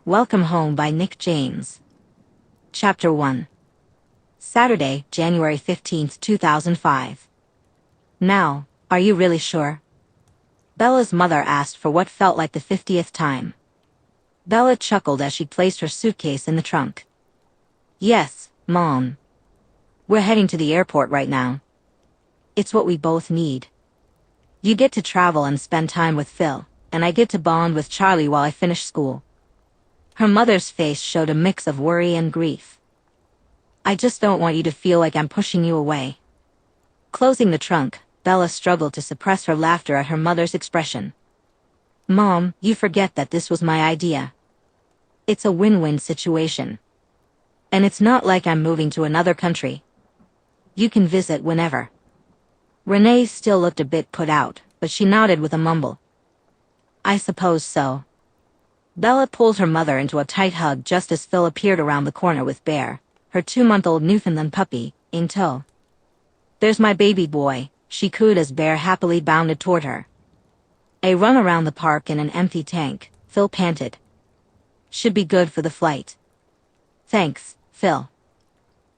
Welcome Home by Nic James. Chapter 1. Saturday, January 15th, 2005. Now, are you really sure? Bella's mother asked for what felt like the 50th time. Bella chuckled as she placed her suitcase in the trunk. Yes, Mom. We're heading to the airport right now. It's what we both need. You get to travel and spend time with Phil, and I get to bond with Charlie while I finish school. Her mother's face showed a mix of worry and grief. I just don't want you to feel like I'm pushing you away. Closing the trunk, Bella struggled to suppress her laughter at her mother's expression. Mom, you forget that this was my idea. It's a win-win situation. And it's not like I'm moving to another country. You can visit whenever. Renee still looked a bit put out, but she nodded with a mumble. I suppose so. Bella pulled her mother into a tight hug just as Phil appeared around the corner with Bear, her 2-month-old Newfoundland puppy, in tow. There's my baby boy, she cooed as Bear happily bounded toward her. A run around the park in an empty tank, Phil panted. Should be good for the flight. Thanks, Phil.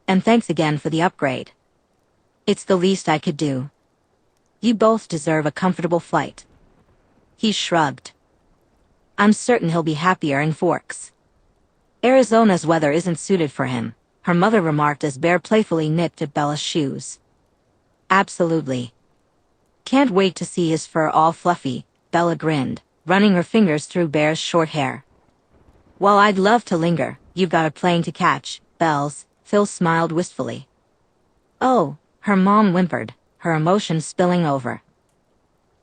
And thanks again for the upgrade. It's the least I could do. You both deserve a comfortable flight. He shrugged. I'm certain he'll be happier in Forks. Arizona's weather isn't suited for him, her mother remarked as Bear playfully nipped at Bella's shoes. Absolutely. Can't wait to see his fur all fluffy, Bella grinned, running her fingers through Bear's short hair. While I'd love to linger, you've got a plane to catch, Bells, Phil smiled wistfully. Oh, her mom whimpered, her emotions spilling over.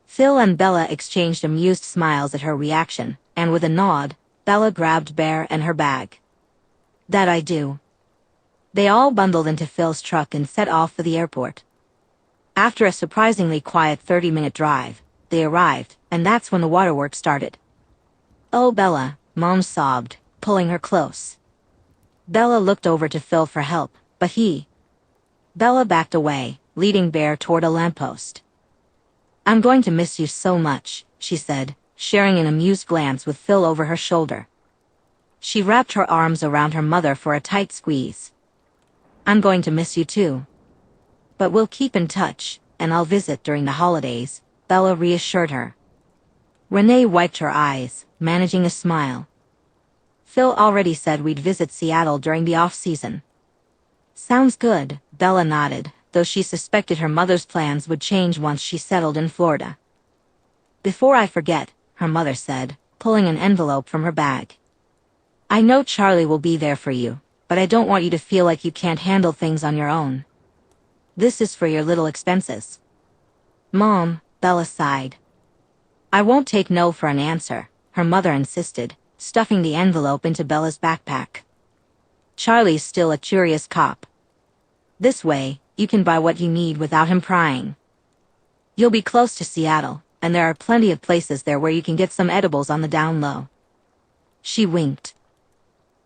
Phil and Bella exchanged amused smiles at her reaction, and with a nod, Bella grabbed Bear and her bag. That I do. They all bundled into Phil's truck and set off for the airport. After a surprisingly quiet 30-minute drive, they arrived, and that's when the waterworks started. Oh Bella, Mom sobbed, pulling her close. Bella looked over to Phil for help, but Bella backed away, leading Bear toward a lamppost. I'm going to miss you so much, she said, sharing an amused glance with Phil over her shoulder. She wrapped her arms around her mother for a tight squeeze. I'm going to miss you too. But we'll keep in touch, and I'll visit during the holidays, Bella reassured her. Renee wiped her eyes, managing a smile. Phil already said we'd visit Seattle during the off-season. Sounds good, Bella nodded, though she suspected her mother's plans would change once she settled in Florida. Before I forget, her mother said, pulling an envelope from her bag. I know Charlie will be there for you, but I don't want you to feel like you can't handle things on your own. This is for your little expenses. Mom, Bella sighed. I won't take no for an answer, her mother insisted, stuffing the envelope into Bella's backpack. Charlie's still a curious cop. This way, you can buy what you need without him prying. You'll be close to Seattle, and there are plenty of places there where you can get some edibles on the down low. She winked.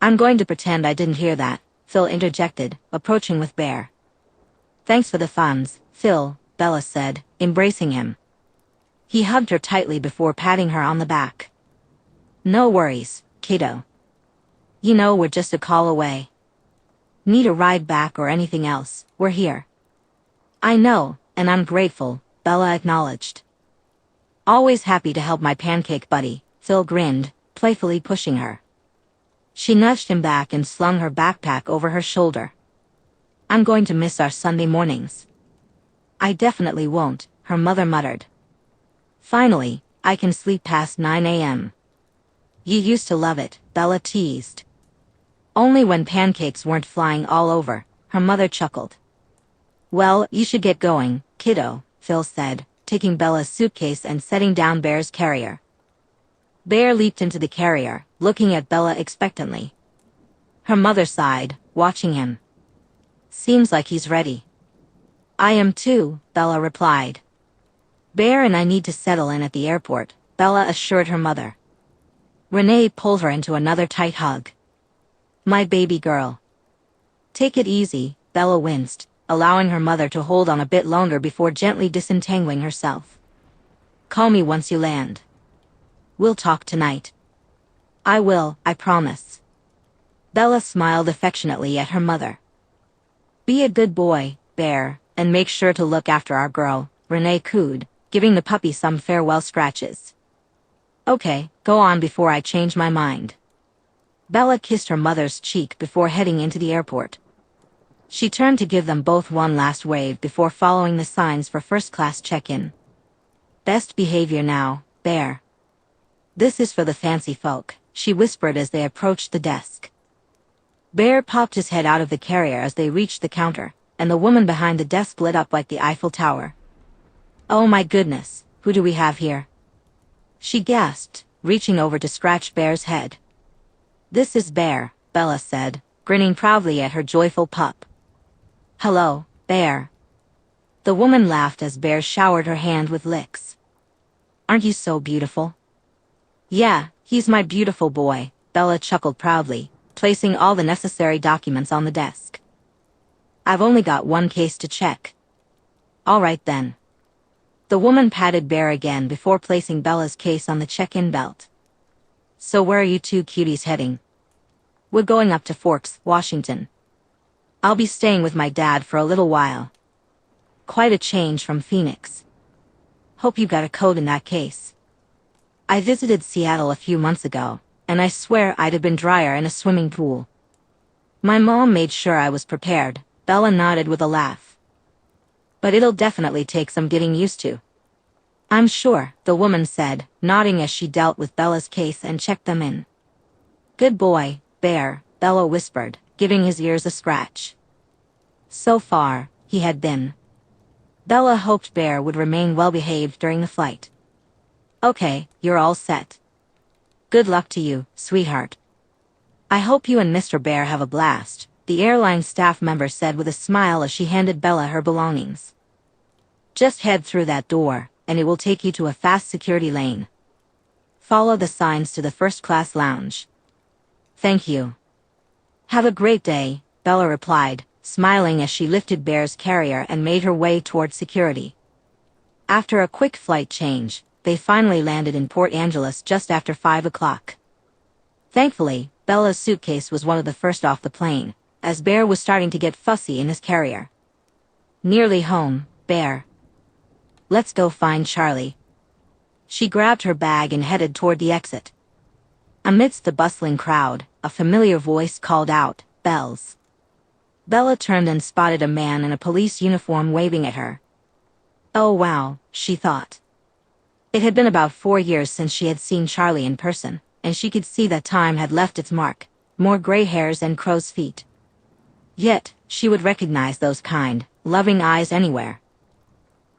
I'm going to pretend I didn't hear that, Phil interjected, approaching with Bear. Thanks for the funds, Phil, Bella said, embracing him. He hugged her tightly before patting her on the back. No worries, kiddo. You know we're just a call away. Need a ride back or anything else, we're here. I know, and I'm grateful, Bella acknowledged. Always happy to help my pancake buddy, Phil grinned, playfully pushing her. She nudged him back and slung her backpack over her shoulder. I'm going to miss our Sunday mornings. I definitely won't, her mother muttered. Finally, I can sleep past 9 a.m. You used to love it, Bella teased. Only when pancakes weren't flying all over, her mother chuckled. Well, you should get going, kiddo, Phil said, taking Bella's suitcase and setting down Bear's carrier. Bear leaped into the carrier, looking at Bella expectantly. Her mother sighed, watching him. Seems like he's ready. I am too, Bella replied. Bear and I need to settle in at the airport, Bella assured her mother. Renee pulled her into another tight hug. My baby girl. Take it easy, Bella winced, allowing her mother to hold on a bit longer before gently disentangling herself. Call me once you land. We'll talk tonight. I will, I promise. Bella smiled affectionately at her mother. Be a good boy, Bear, and make sure to look after our girl, Renee cooed, giving the puppy some farewell scratches. Okay, go on before I change my mind. Bella kissed her mother's cheek before heading into the airport. She turned to give them both one last wave before following the signs for first-class check-in. Best behavior now, Bear. This is for the fancy folk, she whispered as they approached the desk. Bear popped his head out of the carrier as they reached the counter, and the woman behind the desk lit up like the Eiffel Tower. Oh my goodness, who do we have here? She gasped, reaching over to scratch Bear's head. This is Bear, Bella said, grinning proudly at her joyful pup. Hello, Bear. The woman laughed as Bear showered her hand with licks. Aren't you so beautiful? Yeah, he's my beautiful boy, Bella chuckled proudly, placing all the necessary documents on the desk. I've only got one case to check. All right then. The woman patted Bear again before placing Bella's case on the check-in belt. So where are you two cuties heading? We're going up to Forks, Washington. I'll be staying with my dad for a little while. Quite a change from Phoenix. Hope you got a coat in that case. I visited Seattle a few months ago, and I swear I'd have been drier in a swimming pool. My mom made sure I was prepared, Bella nodded with a laugh. But it'll definitely take some getting used to. I'm sure, the woman said, nodding as she dealt with Bella's case and checked them in. Good boy, Bear, Bella whispered, giving his ears a scratch. So far, he had been. Bella hoped Bear would remain well-behaved during the flight. Okay, you're all set. Good luck to you, sweetheart. I hope you and Mr. Bear have a blast, the airline staff member said with a smile as she handed Bella her belongings. Just head through that door, and it will take you to a fast security lane. Follow the signs to the first-class lounge. Thank you. Have a great day, Bella replied, smiling as she lifted Bear's carrier and made her way toward security. After a quick flight change, they finally landed in Port Angeles just after 5 o'clock. Thankfully, Bella's suitcase was one of the first off the plane, as Bear was starting to get fussy in his carrier. Nearly home, Bear. Let's go find Charlie. She grabbed her bag and headed toward the exit. Amidst the bustling crowd, a familiar voice called out, Bells. Bella turned and spotted a man in a police uniform waving at her. Oh wow, she thought. It had been about 4 years since she had seen Charlie in person, and she could see that time had left its mark, more gray hairs and crow's feet. Yet, she would recognize those kind, loving eyes anywhere.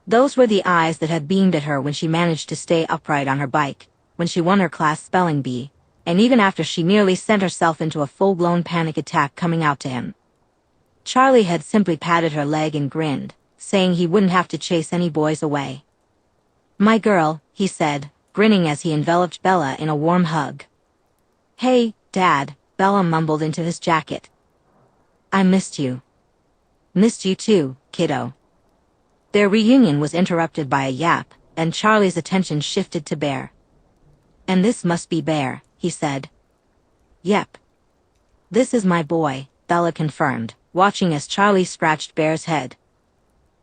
Those were the eyes that had beamed at her when she managed to stay upright on her bike, when she won her class spelling bee, and even after she nearly sent herself into a full-blown panic attack coming out to him. Charlie had simply patted her leg and grinned, saying he wouldn't have to chase any boys away. My girl, he said, grinning as he enveloped Bella in a warm hug. Hey, Dad, Bella mumbled into his jacket. I missed you. Missed you too, kiddo. Their reunion was interrupted by a yap, and Charlie's attention shifted to Bear. And this must be Bear, he said. Yep. This is my boy, Bella confirmed, watching as Charlie scratched Bear's head.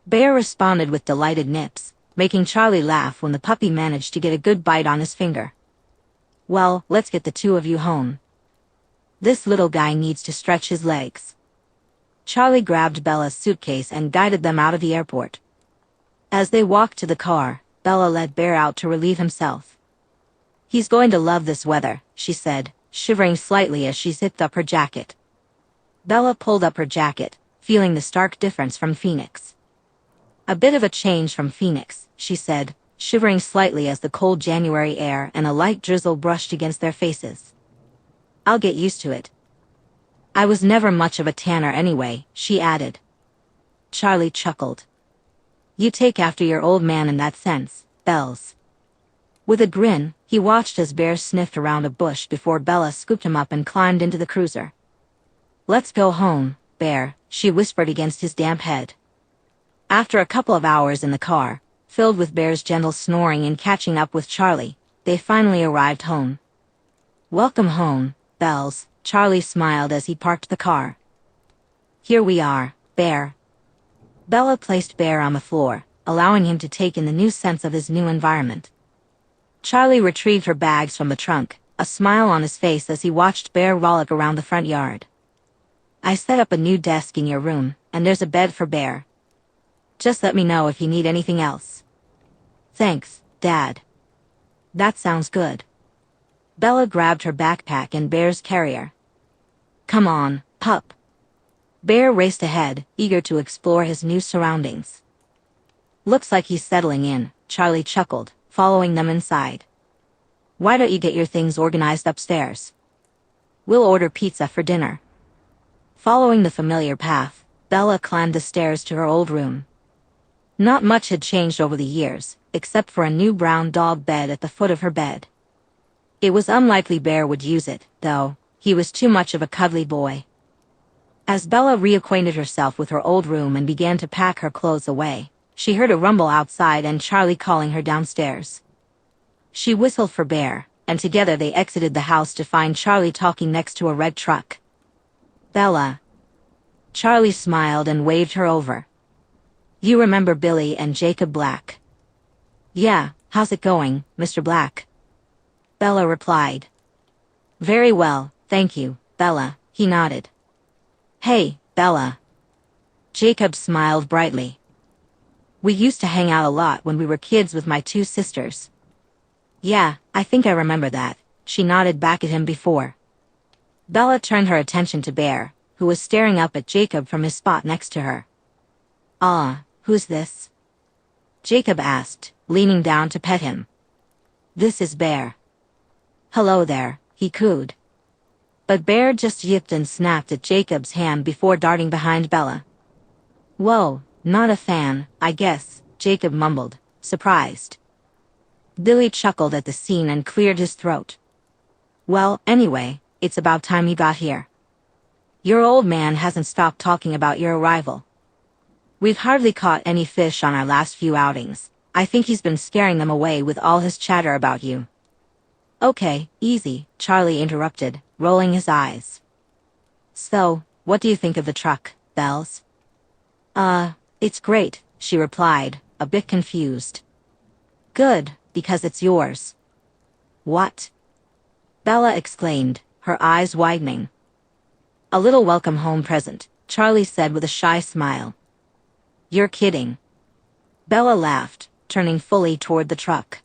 Bear responded with delighted nips, making Charlie laugh when the puppy managed to get a good bite on his finger. Well, let's get the two of you home. This little guy needs to stretch his legs. Charlie grabbed Bella's suitcase and guided them out of the airport. As they walked to the car, Bella led Bear out to relieve himself. He's going to love this weather, she said, shivering slightly as she zipped up her jacket. Bella pulled up her jacket, feeling the stark difference from Phoenix. A bit of a change from Phoenix, she said, shivering slightly as the cold January air and a light drizzle brushed against their faces. I'll get used to it. I was never much of a tanner anyway, she added. Charlie chuckled. You take after your old man in that sense, Bells. With a grin, he watched as Bear sniffed around a bush before Bella scooped him up and climbed into the cruiser. Let's go home, Bear, she whispered against his damp head. After a couple of hours in the car, filled with Bear's gentle snoring and catching up with Charlie, they finally arrived home. Welcome home, Bells, Charlie smiled as he parked the car. Here we are, Bear. Bella placed Bear on the floor, allowing him to take in the new sense of his new environment. Charlie retrieved her bags from the trunk, a smile on his face as he watched Bear rollick around the front yard. I set up a new desk in your room, and there's a bed for Bear. Just let me know if you need anything else. Thanks, Dad. That sounds good. Bella grabbed her backpack and Bear's carrier. Come on, pup. Bear raced ahead, eager to explore his new surroundings. Looks like he's settling in, Charlie chuckled, following them inside. Why don't you get your things organized upstairs? We'll order pizza for dinner. Following the familiar path, Bella climbed the stairs to her old room. Not much had changed over the years, except for a new brown dog bed at the foot of her bed. It was unlikely Bear would use it, though. He was too much of a cuddly boy. As Bella reacquainted herself with her old room and began to pack her clothes away, she heard a rumble outside and Charlie calling her downstairs. She whistled for Bear, and together they exited the house to find Charlie talking next to a red truck. Bella. Charlie smiled and waved her over. You remember Billy and Jacob Black? Yeah, how's it going, Mr. Black? Bella replied. Very well, thank you, Bella, he nodded. Hey, Bella. Jacob smiled brightly. We used to hang out a lot when we were kids with my two sisters. Yeah, I think I remember that, she nodded back at him before. Bella turned her attention to Bear, who was staring up at Jacob from his spot next to her. Who's this? Jacob asked, leaning down to pet him. This is Bear. Hello there, he cooed. But Bear just yipped and snapped at Jacob's hand before darting behind Bella. Whoa, not a fan, I guess, Jacob mumbled, surprised. Billy chuckled at the scene and cleared his throat. Well, anyway, it's about time you got here. Your old man hasn't stopped talking about your arrival. We've hardly caught any fish on our last few outings. I think he's been scaring them away with all his chatter about you. Okay, easy, Charlie interrupted, rolling his eyes. So, what do you think of the truck, Bells? It's great, she replied, a bit confused. Good, because it's yours. What? Bella exclaimed, her eyes widening. A little welcome home present, Charlie said with a shy smile. You're kidding. Bella laughed, turning fully toward the truck.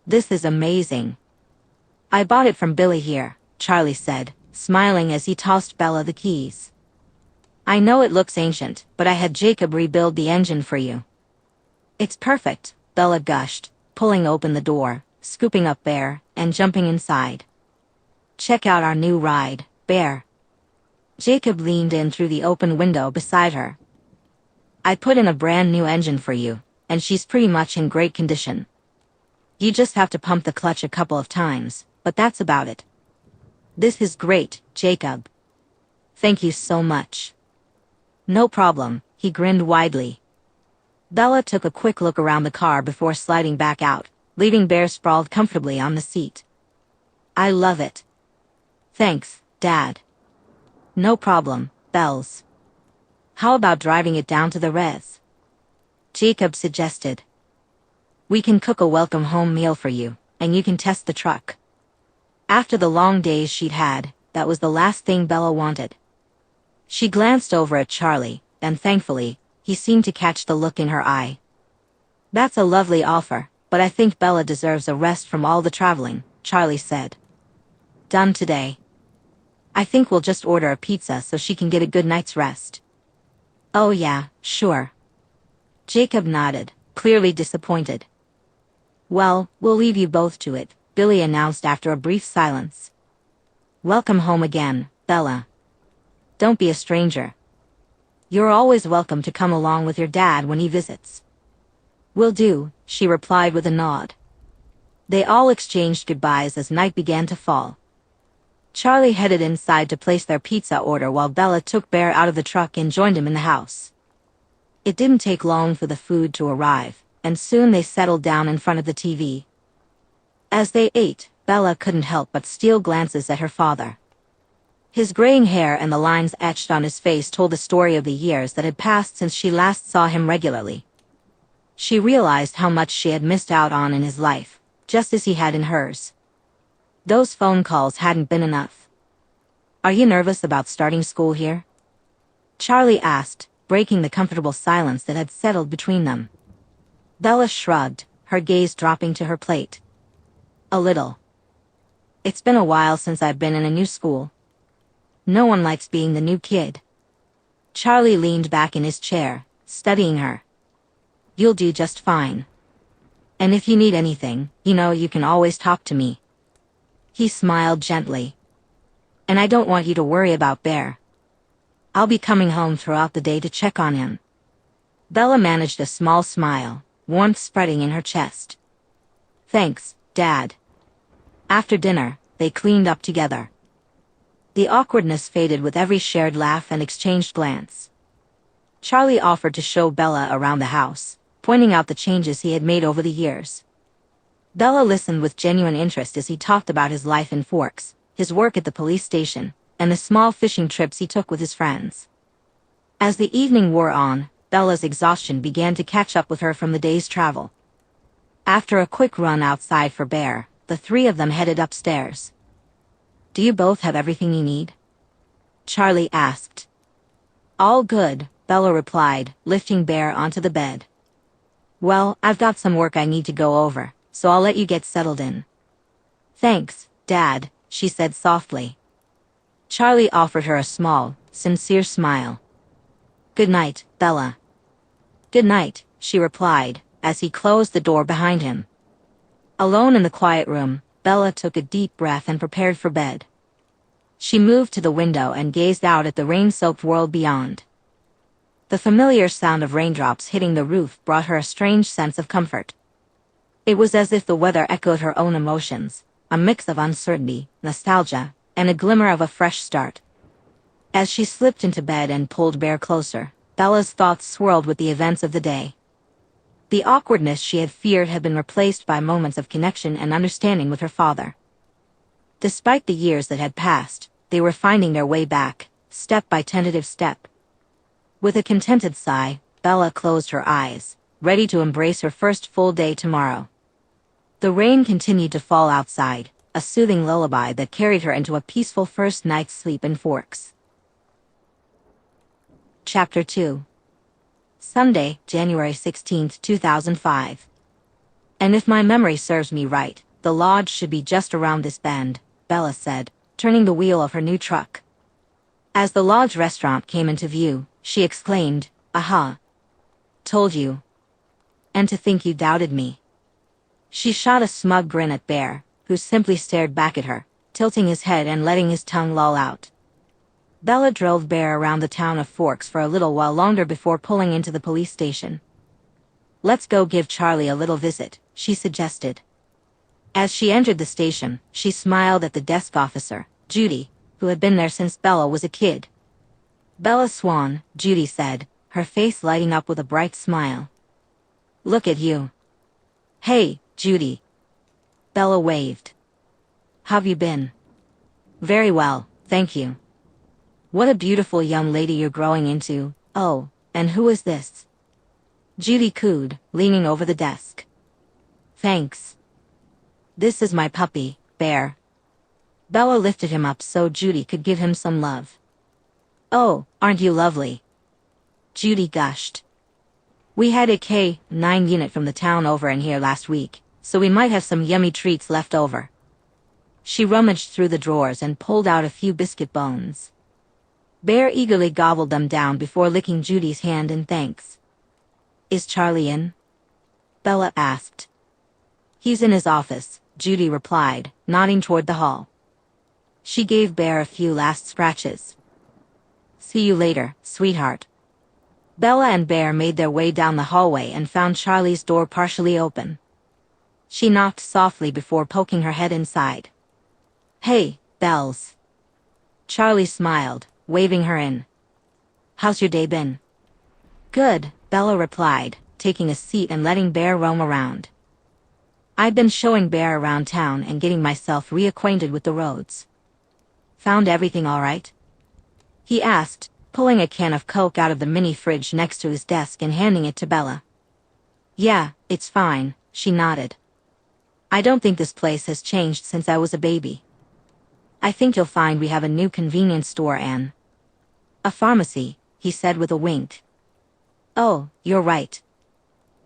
This is amazing. I bought it from Billy here, Charlie said, smiling as he tossed Bella the keys. I know it looks ancient, but I had Jacob rebuild the engine for you. It's perfect, Bella gushed, pulling open the door, scooping up Bear, and jumping inside. Check out our new ride, Bear. Jacob leaned in through the open window beside her. I put in a brand new engine for you, and she's pretty much in great condition. You just have to pump the clutch a couple of times, but that's about it. This is great, Jacob. Thank you so much. No problem, he grinned widely. Bella took a quick look around the car before sliding back out, leaving Bear sprawled comfortably on the seat. I love it. Thanks, Dad. No problem, Bells. How about driving it down to the res? Jacob suggested. We can cook a welcome home meal for you, and you can test the truck. After the long days she'd had, that was the last thing Bella wanted. She glanced over at Charlie, and thankfully, he seemed to catch the look in her eye. That's a lovely offer, but I think Bella deserves a rest from all the traveling, Charlie said. Done today. I think we'll just order a pizza so she can get a good night's rest. Oh yeah, sure. Jacob nodded, clearly disappointed. Well, we'll leave you both to it, Billy announced after a brief silence. Welcome home again, Bella. Don't be a stranger. You're always welcome to come along with your dad when he visits. Will do, she replied with a nod. They all exchanged goodbyes as night began to fall. Charlie headed inside to place their pizza order while Bella took Bear out of the truck and joined him in the house. It didn't take long for the food to arrive, and soon they settled down in front of the TV. As they ate, Bella couldn't help but steal glances at her father. His graying hair and the lines etched on his face told the story of the years that had passed since she last saw him regularly. She realized how much she had missed out on in his life, just as he had in hers. Those phone calls hadn't been enough. "Are you nervous about starting school here?" Charlie asked, breaking the comfortable silence that had settled between them. Bella shrugged, her gaze dropping to her plate. "A little. It's been a while since I've been in a new school. No one likes being the new kid." Charlie leaned back in his chair, studying her. "You'll do just fine. And if you need anything, you can always talk to me." He smiled gently. "And I don't want you to worry about Bear. I'll be coming home throughout the day to check on him." Bella managed a small smile, warmth spreading in her chest. "Thanks, Dad." After dinner, they cleaned up together. The awkwardness faded with every shared laugh and exchanged glance. Charlie offered to show Bella around the house, pointing out the changes he had made over the years. Bella listened with genuine interest as he talked about his life in Forks, his work at the police station, and the small fishing trips he took with his friends. As the evening wore on, Bella's exhaustion began to catch up with her from the day's travel. After a quick run outside for Bear, the three of them headed upstairs. "Do you both have everything you need?" Charlie asked. "All good," Bella replied, lifting Bear onto the bed. "Well, I've got some work I need to go over, so I'll let you get settled in." "Thanks, Dad," she said softly. Charlie offered her a small, sincere smile. "Good night, Bella." "Good night," she replied, as he closed the door behind him. Alone in the quiet room, Bella took a deep breath and prepared for bed. She moved to the window and gazed out at the rain-soaked world beyond. The familiar sound of raindrops hitting the roof brought her a strange sense of comfort. It was as if the weather echoed her own emotions, a mix of uncertainty, nostalgia, and a glimmer of a fresh start. As she slipped into bed and pulled Bear closer, Bella's thoughts swirled with the events of the day. The awkwardness she had feared had been replaced by moments of connection and understanding with her father. Despite the years that had passed, they were finding their way back, step by tentative step. With a contented sigh, Bella closed her eyes, ready to embrace her first full day tomorrow. The rain continued to fall outside, a soothing lullaby that carried her into a peaceful first night's sleep in Forks. Chapter 2. Sunday, January 16, 2005. "And if my memory serves me right, the lodge should be just around this bend," Bella said, turning the wheel of her new truck. As the lodge restaurant came into view, she exclaimed, "Aha! Told you. And to think you doubted me." She shot a smug grin at Bear, who simply stared back at her, tilting his head and letting his tongue loll out. Bella drove Bear around the town of Forks for a little while longer before pulling into the police station. "Let's go give Charlie a little visit," she suggested. As she entered the station, she smiled at the desk officer, Judy, who had been there since Bella was a kid. "Bella Swan," Judy said, her face lighting up with a bright smile. "Look at you." "Hey, Judy." Bella waved. "How've you been?" "Very well, thank you." "What a beautiful young lady you're growing into. Oh, and who is this?" Judy cooed, leaning over the desk. "Thanks. This is my puppy, Bear." Bella lifted him up so Judy could give him some love. "Oh, aren't you lovely?" Judy gushed. "We had a K-9 unit from the town over in here last week, so we might have some yummy treats left over." She rummaged through the drawers and pulled out a few biscuit bones. Bear eagerly gobbled them down before licking Judy's hand in thanks. "Is Charlie in?" Bella asked. "He's in his office," Judy replied, nodding toward the hall. She gave Bear a few last scratches. "See you later, sweetheart." Bella and Bear made their way down the hallway and found Charlie's door partially open. She knocked softly before poking her head inside. "Hey, Bells." Charlie smiled, waving her in. "How's your day been?" "Good," Bella replied, taking a seat and letting Bear roam around. I've been showing Bear around town and getting myself reacquainted with the roads. Found everything all right? He asked, pulling a can of Coke out of the mini fridge next to his desk and handing it to Bella. Yeah, it's fine, she nodded. I don't think this place has changed since I was a baby. I think you'll find we have a new convenience store and a pharmacy, he said with a wink. Oh, you're right.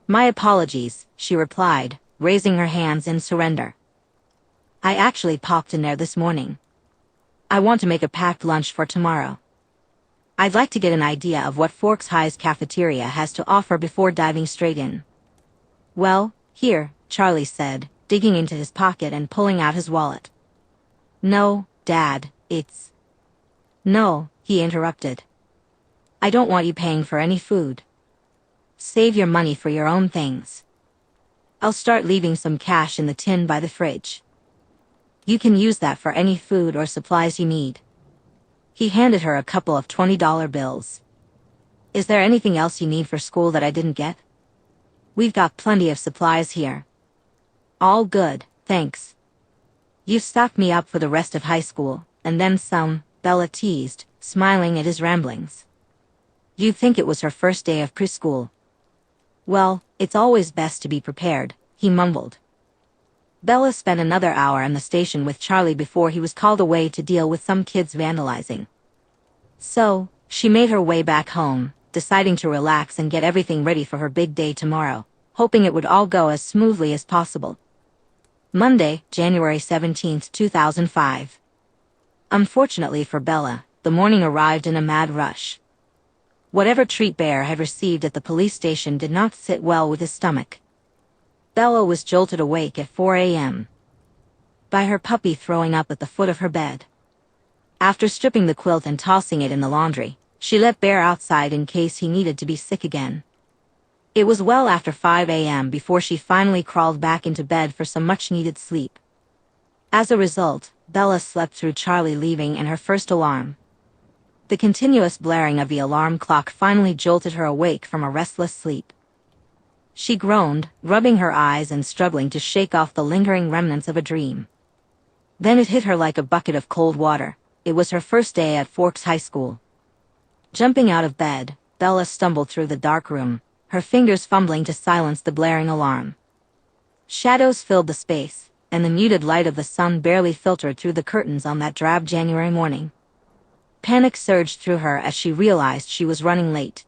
My apologies, she replied, raising her hands in surrender. I actually popped in there this morning. I want to make a packed lunch for tomorrow. I'd like to get an idea of what Forks High's cafeteria has to offer before diving straight in. Well, here, Charlie said, digging into his pocket and pulling out his wallet. No, Dad, it's... No, he interrupted. I don't want you paying for any food. Save your money for your own things. I'll start leaving some cash in the tin by the fridge. You can use that for any food or supplies you need. He handed her a couple of $20 bills. Is there anything else you need for school that I didn't get? We've got plenty of supplies here. All good, thanks. You've stocked me up for the rest of high school, and then some, Bella teased, smiling at his ramblings. You'd think it was her first day of preschool. Well, it's always best to be prepared, he mumbled. Bella spent another hour in the station with Charlie before he was called away to deal with some kids vandalizing. So, she made her way back home, deciding to relax and get everything ready for her big day tomorrow, hoping it would all go as smoothly as possible. Monday, January 17, 2005. Unfortunately for Bella, the morning arrived in a mad rush. Whatever treat Bear had received at the police station did not sit well with his stomach. Bella was jolted awake at 4 a.m. by her puppy throwing up at the foot of her bed. After stripping the quilt and tossing it in the laundry, she let Bear outside in case he needed to be sick again. It was well after 5 a.m. before she finally crawled back into bed for some much-needed sleep. As a result, Bella slept through Charlie leaving and her first alarm. The continuous blaring of the alarm clock finally jolted her awake from a restless sleep. She groaned, rubbing her eyes and struggling to shake off the lingering remnants of a dream. Then it hit her like a bucket of cold water. It was her first day at Forks High School. Jumping out of bed, Bella stumbled through the dark room, her fingers fumbling to silence the blaring alarm. Shadows filled the space, and the muted light of the sun barely filtered through the curtains on that drab January morning. Panic surged through her as she realized she was running late.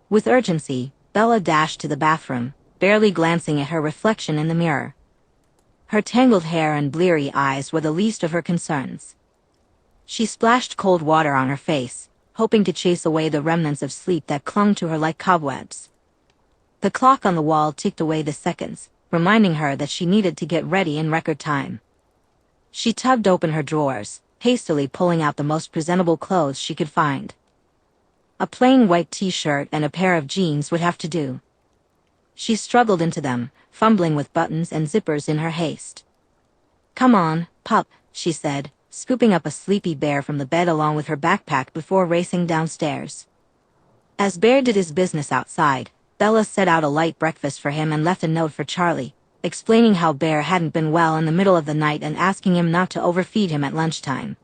With urgency, Bella dashed to the bathroom, barely glancing at her reflection in the mirror. Her tangled hair and bleary eyes were the least of her concerns. She splashed cold water on her face, hoping to chase away the remnants of sleep that clung to her like cobwebs. The clock on the wall ticked away the seconds, reminding her that she needed to get ready in record time. She tugged open her drawers, hastily pulling out the most presentable clothes she could find. A plain white t-shirt and a pair of jeans would have to do. She struggled into them, fumbling with buttons and zippers in her haste. Come on, pup, she said, scooping up a sleepy Bear from the bed along with her backpack before racing downstairs. As Bear did his business outside, Bella set out a light breakfast for him and left a note for Charlie, explaining how Bear hadn't been well in the middle of the night and asking him not to overfeed him at lunchtime.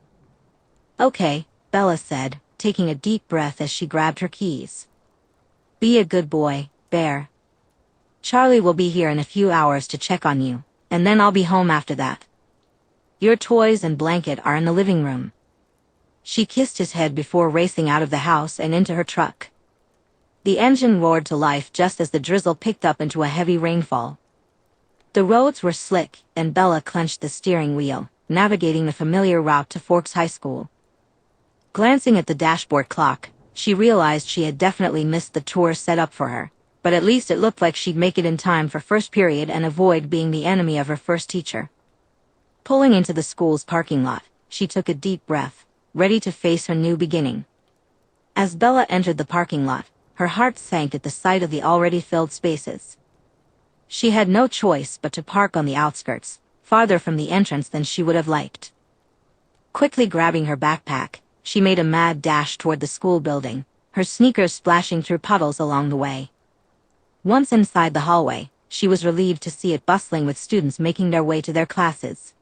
Okay, Bella said, taking a deep breath as she grabbed her keys. Be a good boy, Bear. Charlie will be here in a few hours to check on you, and then I'll be home after that. Your toys and blanket are in the living room. She kissed his head before racing out of the house and into her truck. The engine roared to life just as the drizzle picked up into a heavy rainfall. The roads were slick, and Bella clenched the steering wheel, navigating the familiar route to Forks High School. Glancing at the dashboard clock, she realized she had definitely missed the tour set up for her, but at least it looked like she'd make it in time for first period and avoid being the enemy of her first teacher. Pulling into the school's parking lot, she took a deep breath, ready to face her new beginning. As Bella entered the parking lot, her heart sank at the sight of the already filled spaces. She had no choice but to park on the outskirts, farther from the entrance than she would have liked. Quickly grabbing her backpack, she made a mad dash toward the school building, her sneakers splashing through puddles along the way. Once inside the hallway, she was relieved to see it bustling with students making their way to their classes.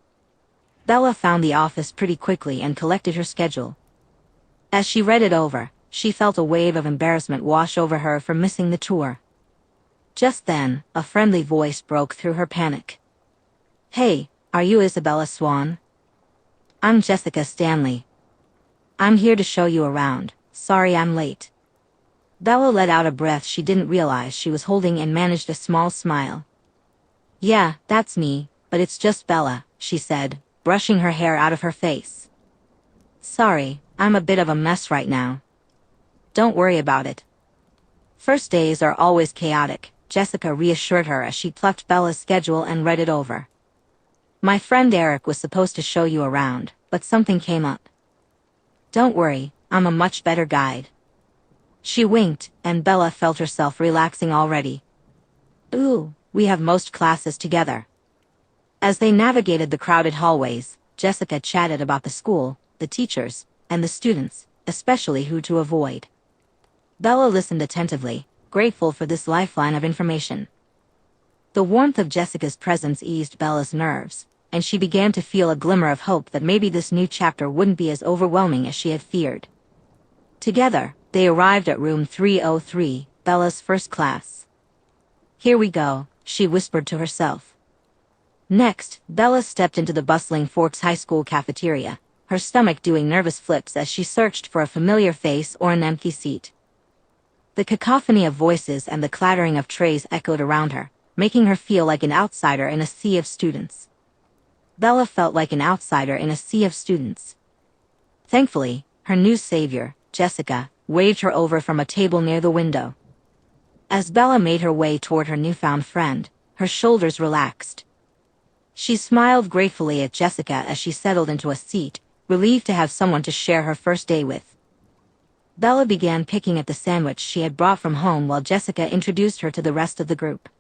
Bella found the office pretty quickly and collected her schedule. As she read it over, she felt a wave of embarrassment wash over her for missing the tour. Just then, a friendly voice broke through her panic. "Hey, are you Isabella Swan? I'm Jessica Stanley. I'm here to show you around. Sorry I'm late." Bella let out a breath she didn't realize she was holding and managed a small smile. "Yeah, that's me, but it's just Bella," she said, brushing her hair out of her face. "Sorry, I'm a bit of a mess right now. Don't worry about it." "First days are always chaotic," Jessica reassured her as she plucked Bella's schedule and read it over. "My friend Eric was supposed to show you around, but something came up. Don't worry, I'm a much better guide." She winked, and Bella felt herself relaxing already. "Ooh, we have most classes together." As they navigated the crowded hallways, Jessica chatted about the school, the teachers, and the students, especially who to avoid. Bella listened attentively, grateful for this lifeline of information. The warmth of Jessica's presence eased Bella's nerves, and she began to feel a glimmer of hope that maybe this new chapter wouldn't be as overwhelming as she had feared. Together, they arrived at room 303, Bella's first class. "Here we go," she whispered to herself. Next, Bella stepped into the bustling Forks High School cafeteria, her stomach doing nervous flips as she searched for a familiar face or an empty seat. The cacophony of voices and the clattering of trays echoed around her, making her feel like an outsider in a sea of students. Bella felt like an outsider in a sea of students. Thankfully, her new savior, Jessica, waved her over from a table near the window. As Bella made her way toward her newfound friend, her shoulders relaxed. She smiled gratefully at Jessica as she settled into a seat, relieved to have someone to share her first day with. Bella began picking at the sandwich she had brought from home while Jessica introduced her to the rest of the group.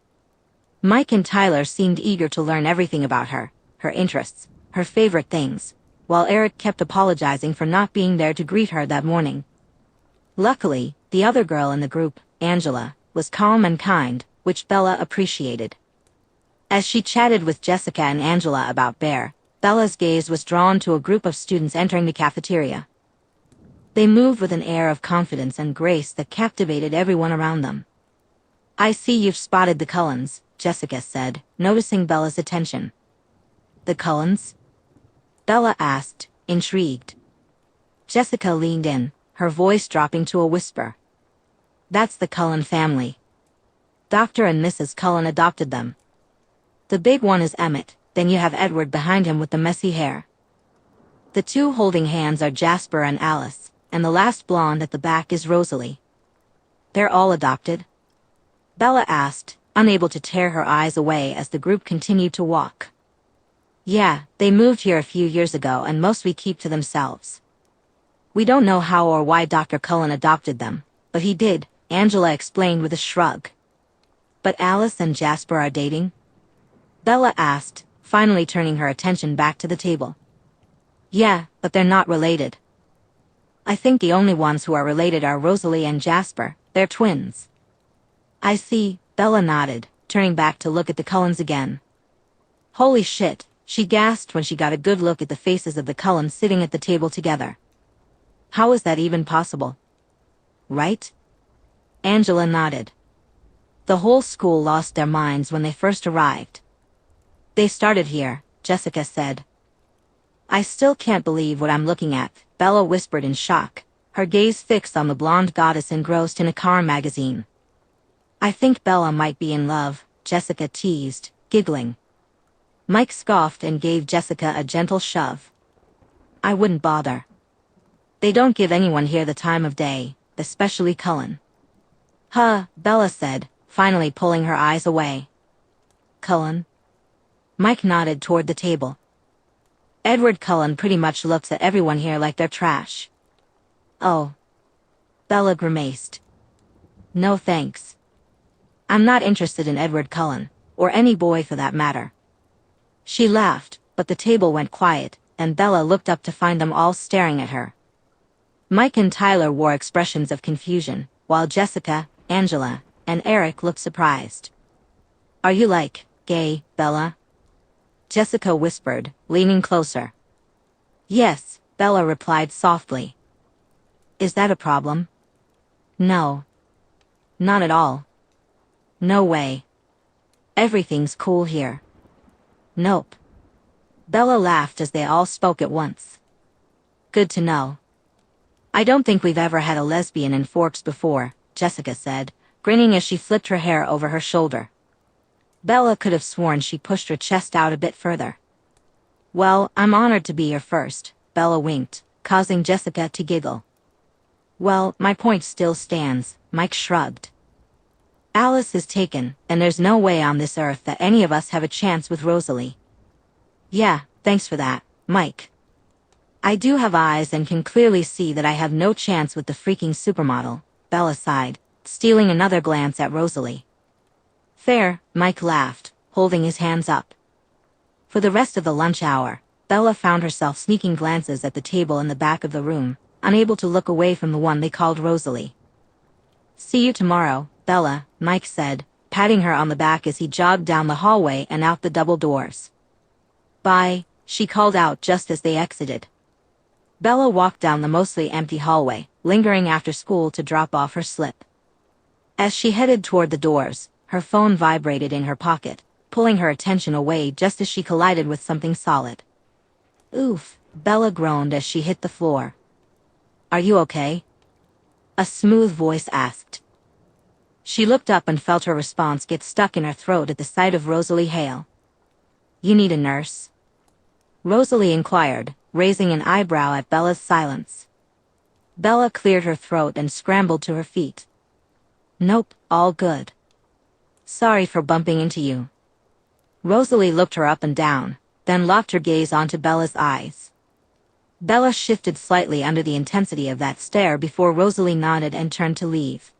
Mike and Tyler seemed eager to learn everything about her, her interests, her favorite things, while Eric kept apologizing for not being there to greet her that morning. Luckily, the other girl in the group, Angela, was calm and kind, which Bella appreciated. As she chatted with Jessica and Angela about Bear, Bella's gaze was drawn to a group of students entering the cafeteria. They moved with an air of confidence and grace that captivated everyone around them. "I see you've spotted the Cullens," Jessica said, noticing Bella's attention. "The Cullens?" Bella asked, intrigued. Jessica leaned in, her voice dropping to a whisper. "That's the Cullen family. Dr. and Mrs. Cullen adopted them. The big one is Emmett, then you have Edward behind him with the messy hair. The two holding hands are Jasper and Alice, and the last blonde at the back is Rosalie." "They're all adopted?" Bella asked, unable to tear her eyes away as the group continued to walk. "Yeah, they moved here a few years ago and mostly keep to themselves. We don't know how or why Dr. Cullen adopted them, but he did," Angela explained with a shrug. "But Alice and Jasper are dating?" Bella asked, finally turning her attention back to the table. "Yeah, but they're not related. I think the only ones who are related are Rosalie and Jasper, they're twins." "I see," Bella nodded, turning back to look at the Cullens again. "Holy shit," she gasped when she got a good look at the faces of the Cullens sitting at the table together. "How is that even possible?" "Right?" Angela nodded. "The whole school lost their minds when they first arrived." "They started here," Jessica said. "I still can't believe what I'm looking at," Bella whispered in shock, her gaze fixed on the blonde goddess engrossed in a car magazine. "I think Bella might be in love," Jessica teased, giggling. Mike scoffed and gave Jessica a gentle shove. "I wouldn't bother. They don't give anyone here the time of day, especially Cullen." "Huh," Bella said, finally pulling her eyes away. "Cullen?" Mike nodded toward the table. "Edward Cullen pretty much looks at everyone here like they're trash." "Oh." Bella grimaced. "No thanks. I'm not interested in Edward Cullen, or any boy for that matter." She laughed, but the table went quiet, and Bella looked up to find them all staring at her. Mike and Tyler wore expressions of confusion, while Jessica, Angela, and Eric looked surprised. Are you gay, Bella? Jessica whispered, leaning closer. Yes, Bella replied softly. Is that a problem? No. Not at all. No way. Everything's cool here. Nope. Bella laughed as they all spoke at once. Good to know. I don't think we've ever had a lesbian in Forks before, Jessica said, grinning as she flipped her hair over her shoulder. Bella could have sworn she pushed her chest out a bit further. Well, I'm honored to be your first, Bella winked, causing Jessica to giggle. Well, my point still stands, Mike shrugged. Alice is taken, and there's no way on this earth that any of us have a chance with Rosalie. Yeah, thanks for that, Mike. I do have eyes and can clearly see that I have no chance with the freaking supermodel, Bella sighed, stealing another glance at Rosalie. Fair, Mike laughed, holding his hands up. For the rest of the lunch hour, Bella found herself sneaking glances at the table in the back of the room, unable to look away from the one they called Rosalie. See you tomorrow, Bella, Mike said, patting her on the back as he jogged down the hallway and out the double doors. Bye, she called out just as they exited. Bella walked down the mostly empty hallway, lingering after school to drop off her slip. As she headed toward the doors, her phone vibrated in her pocket, pulling her attention away just as she collided with something solid. Oof, Bella groaned as she hit the floor. Are you okay? A smooth voice asked. She looked up and felt her response get stuck in her throat at the sight of Rosalie Hale. You need a nurse? Rosalie inquired, raising an eyebrow at Bella's silence. Bella cleared her throat and scrambled to her feet. Nope, all good. Sorry for bumping into you. Rosalie looked her up and down, then locked her gaze onto Bella's eyes. Bella shifted slightly under the intensity of that stare before Rosalie nodded and turned to leave.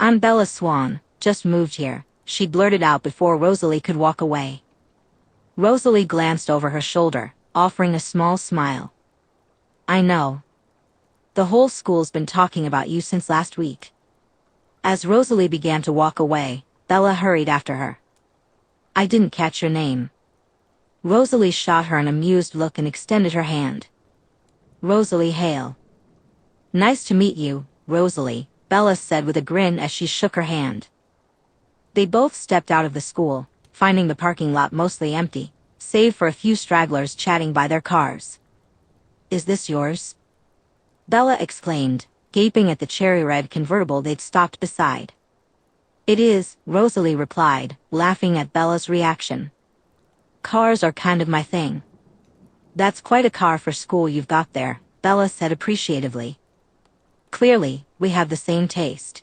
I'm Bella Swan, just moved here, she blurted out before Rosalie could walk away. Rosalie glanced over her shoulder, offering a small smile. I know. The whole school's been talking about you since last week. As Rosalie began to walk away, Bella hurried after her. I didn't catch your name. Rosalie shot her an amused look and extended her hand. Rosalie Hale. Nice to meet you, Rosalie, Bella said with a grin as she shook her hand. They both stepped out of the school, finding the parking lot mostly empty, save for a few stragglers chatting by their cars. Is this yours? Bella exclaimed, gaping at the cherry-red convertible they'd stopped beside. It is, Rosalie replied, laughing at Bella's reaction. Cars are kind of my thing. That's quite a car for school you've got there, Bella said appreciatively. Clearly, we have the same taste.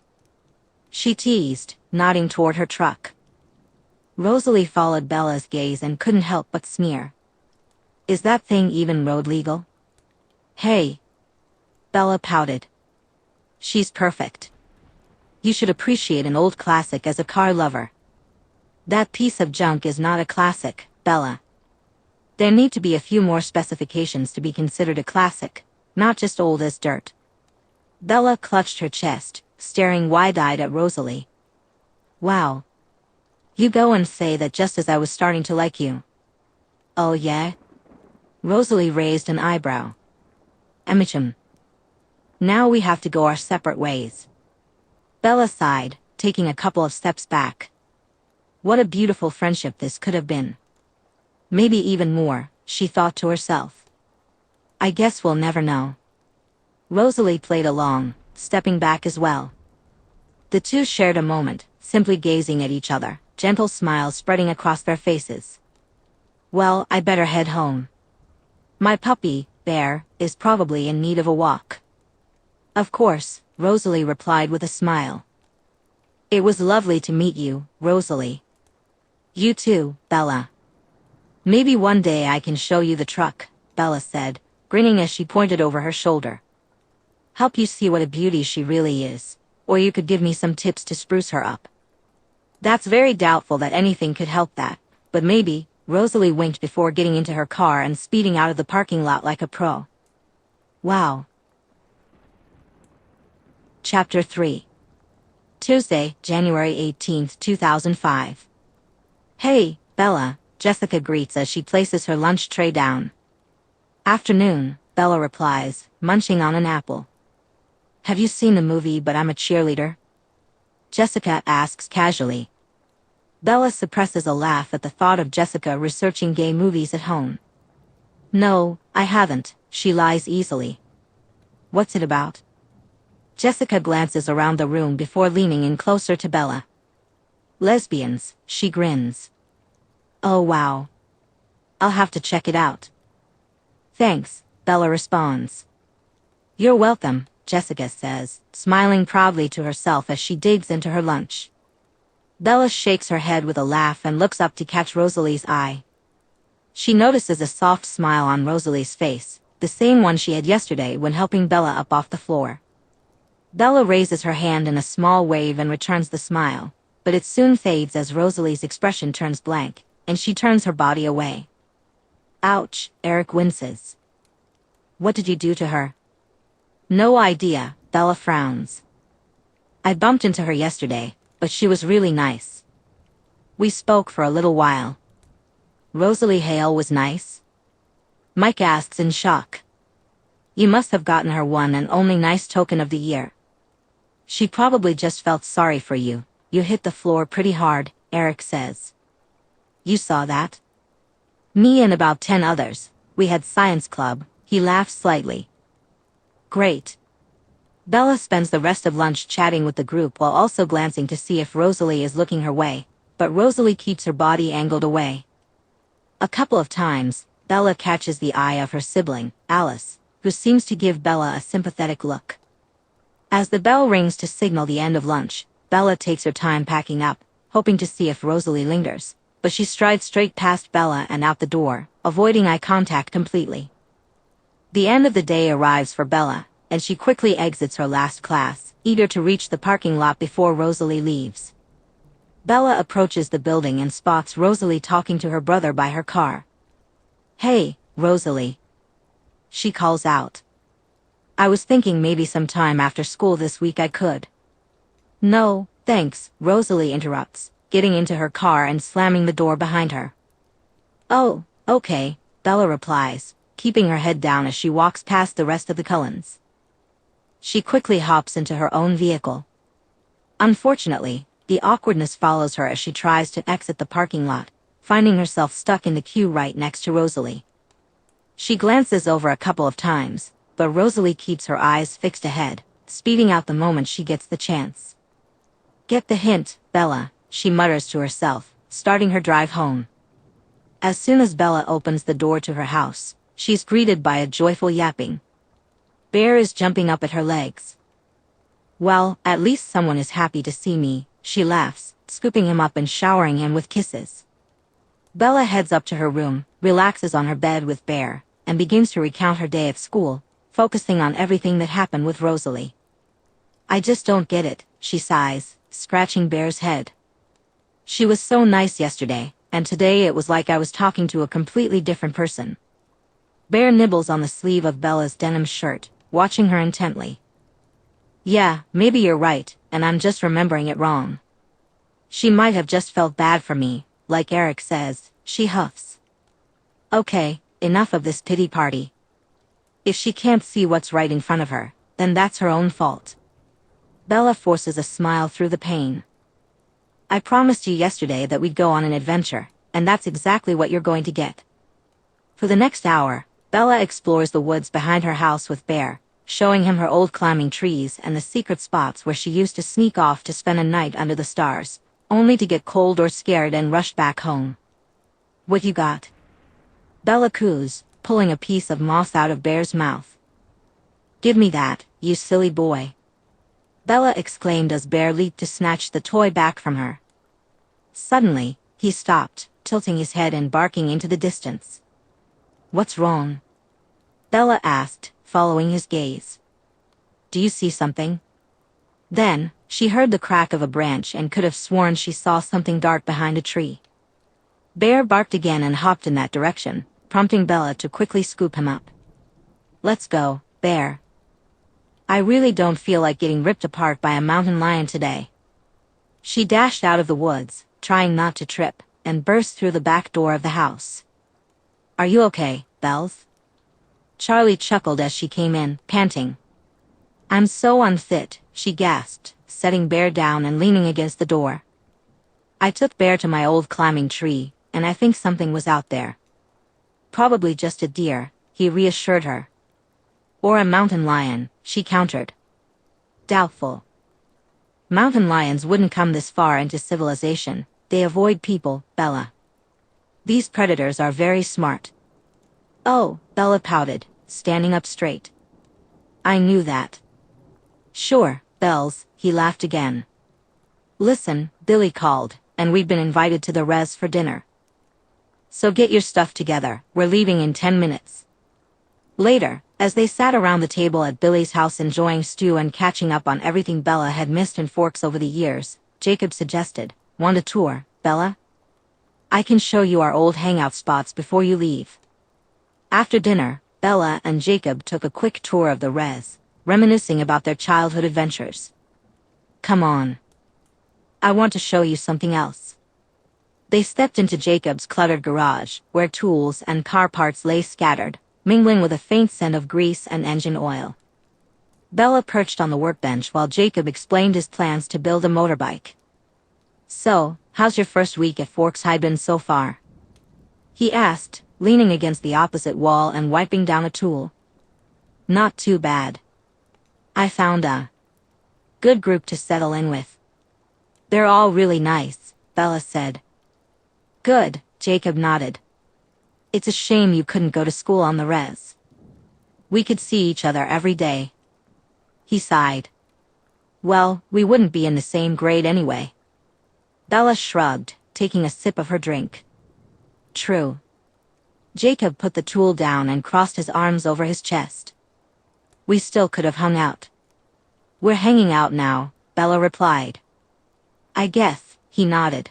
She teased, nodding toward her truck. Rosalie followed Bella's gaze and couldn't help but sneer. Is that thing even road legal? Hey. Bella pouted. She's perfect. You should appreciate an old classic as a car lover. That piece of junk is not a classic, Bella. There need to be a few more specifications to be considered a classic, not just old as dirt. Bella clutched her chest, staring wide-eyed at Rosalie. Wow. You go and say that just as I was starting to like you. Oh yeah? Rosalie raised an eyebrow. Emicham. Now we have to go our separate ways. Bella sighed, taking a couple of steps back. What a beautiful friendship this could have been. Maybe even more, she thought to herself. I guess we'll never know. Rosalie played along, stepping back as well. The two shared a moment, simply gazing at each other, gentle smiles spreading across their faces. Well, I better head home. My puppy, Bear, is probably in need of a walk. Of course, Rosalie replied with a smile. It was lovely to meet you, Rosalie. You too, Bella. Maybe one day I can show you the truck, Bella said, grinning as she pointed over her shoulder. Help you see what a beauty she really is, or you could give me some tips to spruce her up. That's very doubtful that anything could help that, but maybe, Rosalie winked before getting into her car and speeding out of the parking lot like a pro. Wow. Chapter 3. Tuesday, January 18, 2005. Hey, Bella, Jessica greets as she places her lunch tray down. Afternoon, Bella replies, munching on an apple. Have you seen the movie But I'm a Cheerleader? Jessica asks casually. Bella suppresses a laugh at the thought of Jessica researching gay movies at home. No, I haven't, she lies easily. What's it about? Jessica glances around the room before leaning in closer to Bella. Lesbians, she grins. Oh wow. I'll have to check it out. Thanks, Bella responds. You're welcome, Jessica says, smiling proudly to herself as she digs into her lunch. Bella shakes her head with a laugh and looks up to catch Rosalie's eye. She notices a soft smile on Rosalie's face, the same one she had yesterday when helping Bella up off the floor. Bella raises her hand in a small wave and returns the smile, but it soon fades as Rosalie's expression turns blank, and she turns her body away. Ouch, Eric winces. What did you do to her? No idea, Bella frowns. I bumped into her yesterday, but she was really nice. We spoke for a little while. Rosalie Hale was nice? Mike asks in shock. You must have gotten her one and only nice token of the year. She probably just felt sorry for you. You hit the floor pretty hard, Eric says. You saw that? Me and about 10 others. We had science club, he laughs slightly. Great. Bella spends the rest of lunch chatting with the group while also glancing to see if Rosalie is looking her way, but Rosalie keeps her body angled away. A couple of times, Bella catches the eye of her sibling, Alice, who seems to give Bella a sympathetic look. As the bell rings to signal the end of lunch, Bella takes her time packing up, hoping to see if Rosalie lingers, but she strides straight past Bella and out the door, avoiding eye contact completely. The end of the day arrives for Bella, and she quickly exits her last class, eager to reach the parking lot before Rosalie leaves. Bella approaches the building and spots Rosalie talking to her brother by her car. Hey, Rosalie. She calls out. I was thinking maybe sometime after school this week I could. No, thanks, Rosalie interrupts, getting into her car and slamming the door behind her. Oh, okay, Bella replies, keeping her head down as she walks past the rest of the Cullens. She quickly hops into her own vehicle. Unfortunately, the awkwardness follows her as she tries to exit the parking lot, finding herself stuck in the queue right next to Rosalie. She glances over a couple of times, but Rosalie keeps her eyes fixed ahead, speeding out the moment she gets the chance. Get the hint, Bella, she mutters to herself, starting her drive home. As soon as Bella opens the door to her house, she's greeted by a joyful yapping. Bear is jumping up at her legs. Well, at least someone is happy to see me, she laughs, scooping him up and showering him with kisses. Bella heads up to her room, relaxes on her bed with Bear, and begins to recount her day at school, focusing on everything that happened with Rosalie. I just don't get it, she sighs, scratching Bear's head. She was so nice yesterday, and today it was like I was talking to a completely different person. Bear nibbles on the sleeve of Bella's denim shirt, watching her intently. Yeah, maybe you're right, and I'm just remembering it wrong. She might have just felt bad for me, like Eric says, she huffs. Okay, enough of this pity party. If she can't see what's right in front of her, then that's her own fault. Bella forces a smile through the pain. I promised you yesterday that we'd go on an adventure, and that's exactly what you're going to get. For the next hour, Bella explores the woods behind her house with Bear, showing him her old climbing trees and the secret spots where she used to sneak off to spend a night under the stars, only to get cold or scared and rush back home. What you got? Bella coos, pulling a piece of moss out of Bear's mouth. Give me that, you silly boy. Bella exclaimed as Bear leaped to snatch the toy back from her. Suddenly, he stopped, tilting his head and barking into the distance. What's wrong? Bella asked, following his gaze. Do you see something? Then, she heard the crack of a branch and could have sworn she saw something dart behind a tree. Bear barked again and hopped in that direction, prompting Bella to quickly scoop him up. Let's go, Bear. I really don't feel like getting ripped apart by a mountain lion today. She dashed out of the woods, trying not to trip, and burst through the back door of the house. "Are you okay, Bells?" Charlie chuckled as she came in, panting. "I'm so unfit," she gasped, setting Bear down and leaning against the door. "I took Bear to my old climbing tree, and I think something was out there." "Probably just a deer," he reassured her. "Or a mountain lion," she countered. "Doubtful. Mountain lions wouldn't come this far into civilization. They avoid people, Bella. These predators are very smart." "Oh," Bella pouted, standing up straight. "I knew that." "Sure, Bells," he laughed again. "Listen," Billy called, "and we've been invited to the res for dinner. So get your stuff together, we're leaving in 10 minutes. Later, as they sat around the table at Billy's house enjoying stew and catching up on everything Bella had missed in Forks over the years, Jacob suggested, "Want a tour, Bella? I can show you our old hangout spots before you leave." After dinner, Bella and Jacob took a quick tour of the res, reminiscing about their childhood adventures. "Come on. I want to show you something else." They stepped into Jacob's cluttered garage, where tools and car parts lay scattered, mingling with a faint scent of grease and engine oil. Bella perched on the workbench while Jacob explained his plans to build a motorbike. "So, how's your first week at Forks High been so far?" he asked, leaning against the opposite wall and wiping down a tool. "Not too bad. I found a good group to settle in with. They're all really nice," Bella said. "Good," Jacob nodded. "It's a shame you couldn't go to school on the res. We could see each other every day." He sighed. "Well, we wouldn't be in the same grade anyway." Bella shrugged, taking a sip of her drink. "True." Jacob put the tool down and crossed his arms over his chest. "We still could have hung out." "We're hanging out now," Bella replied. "I guess," he nodded.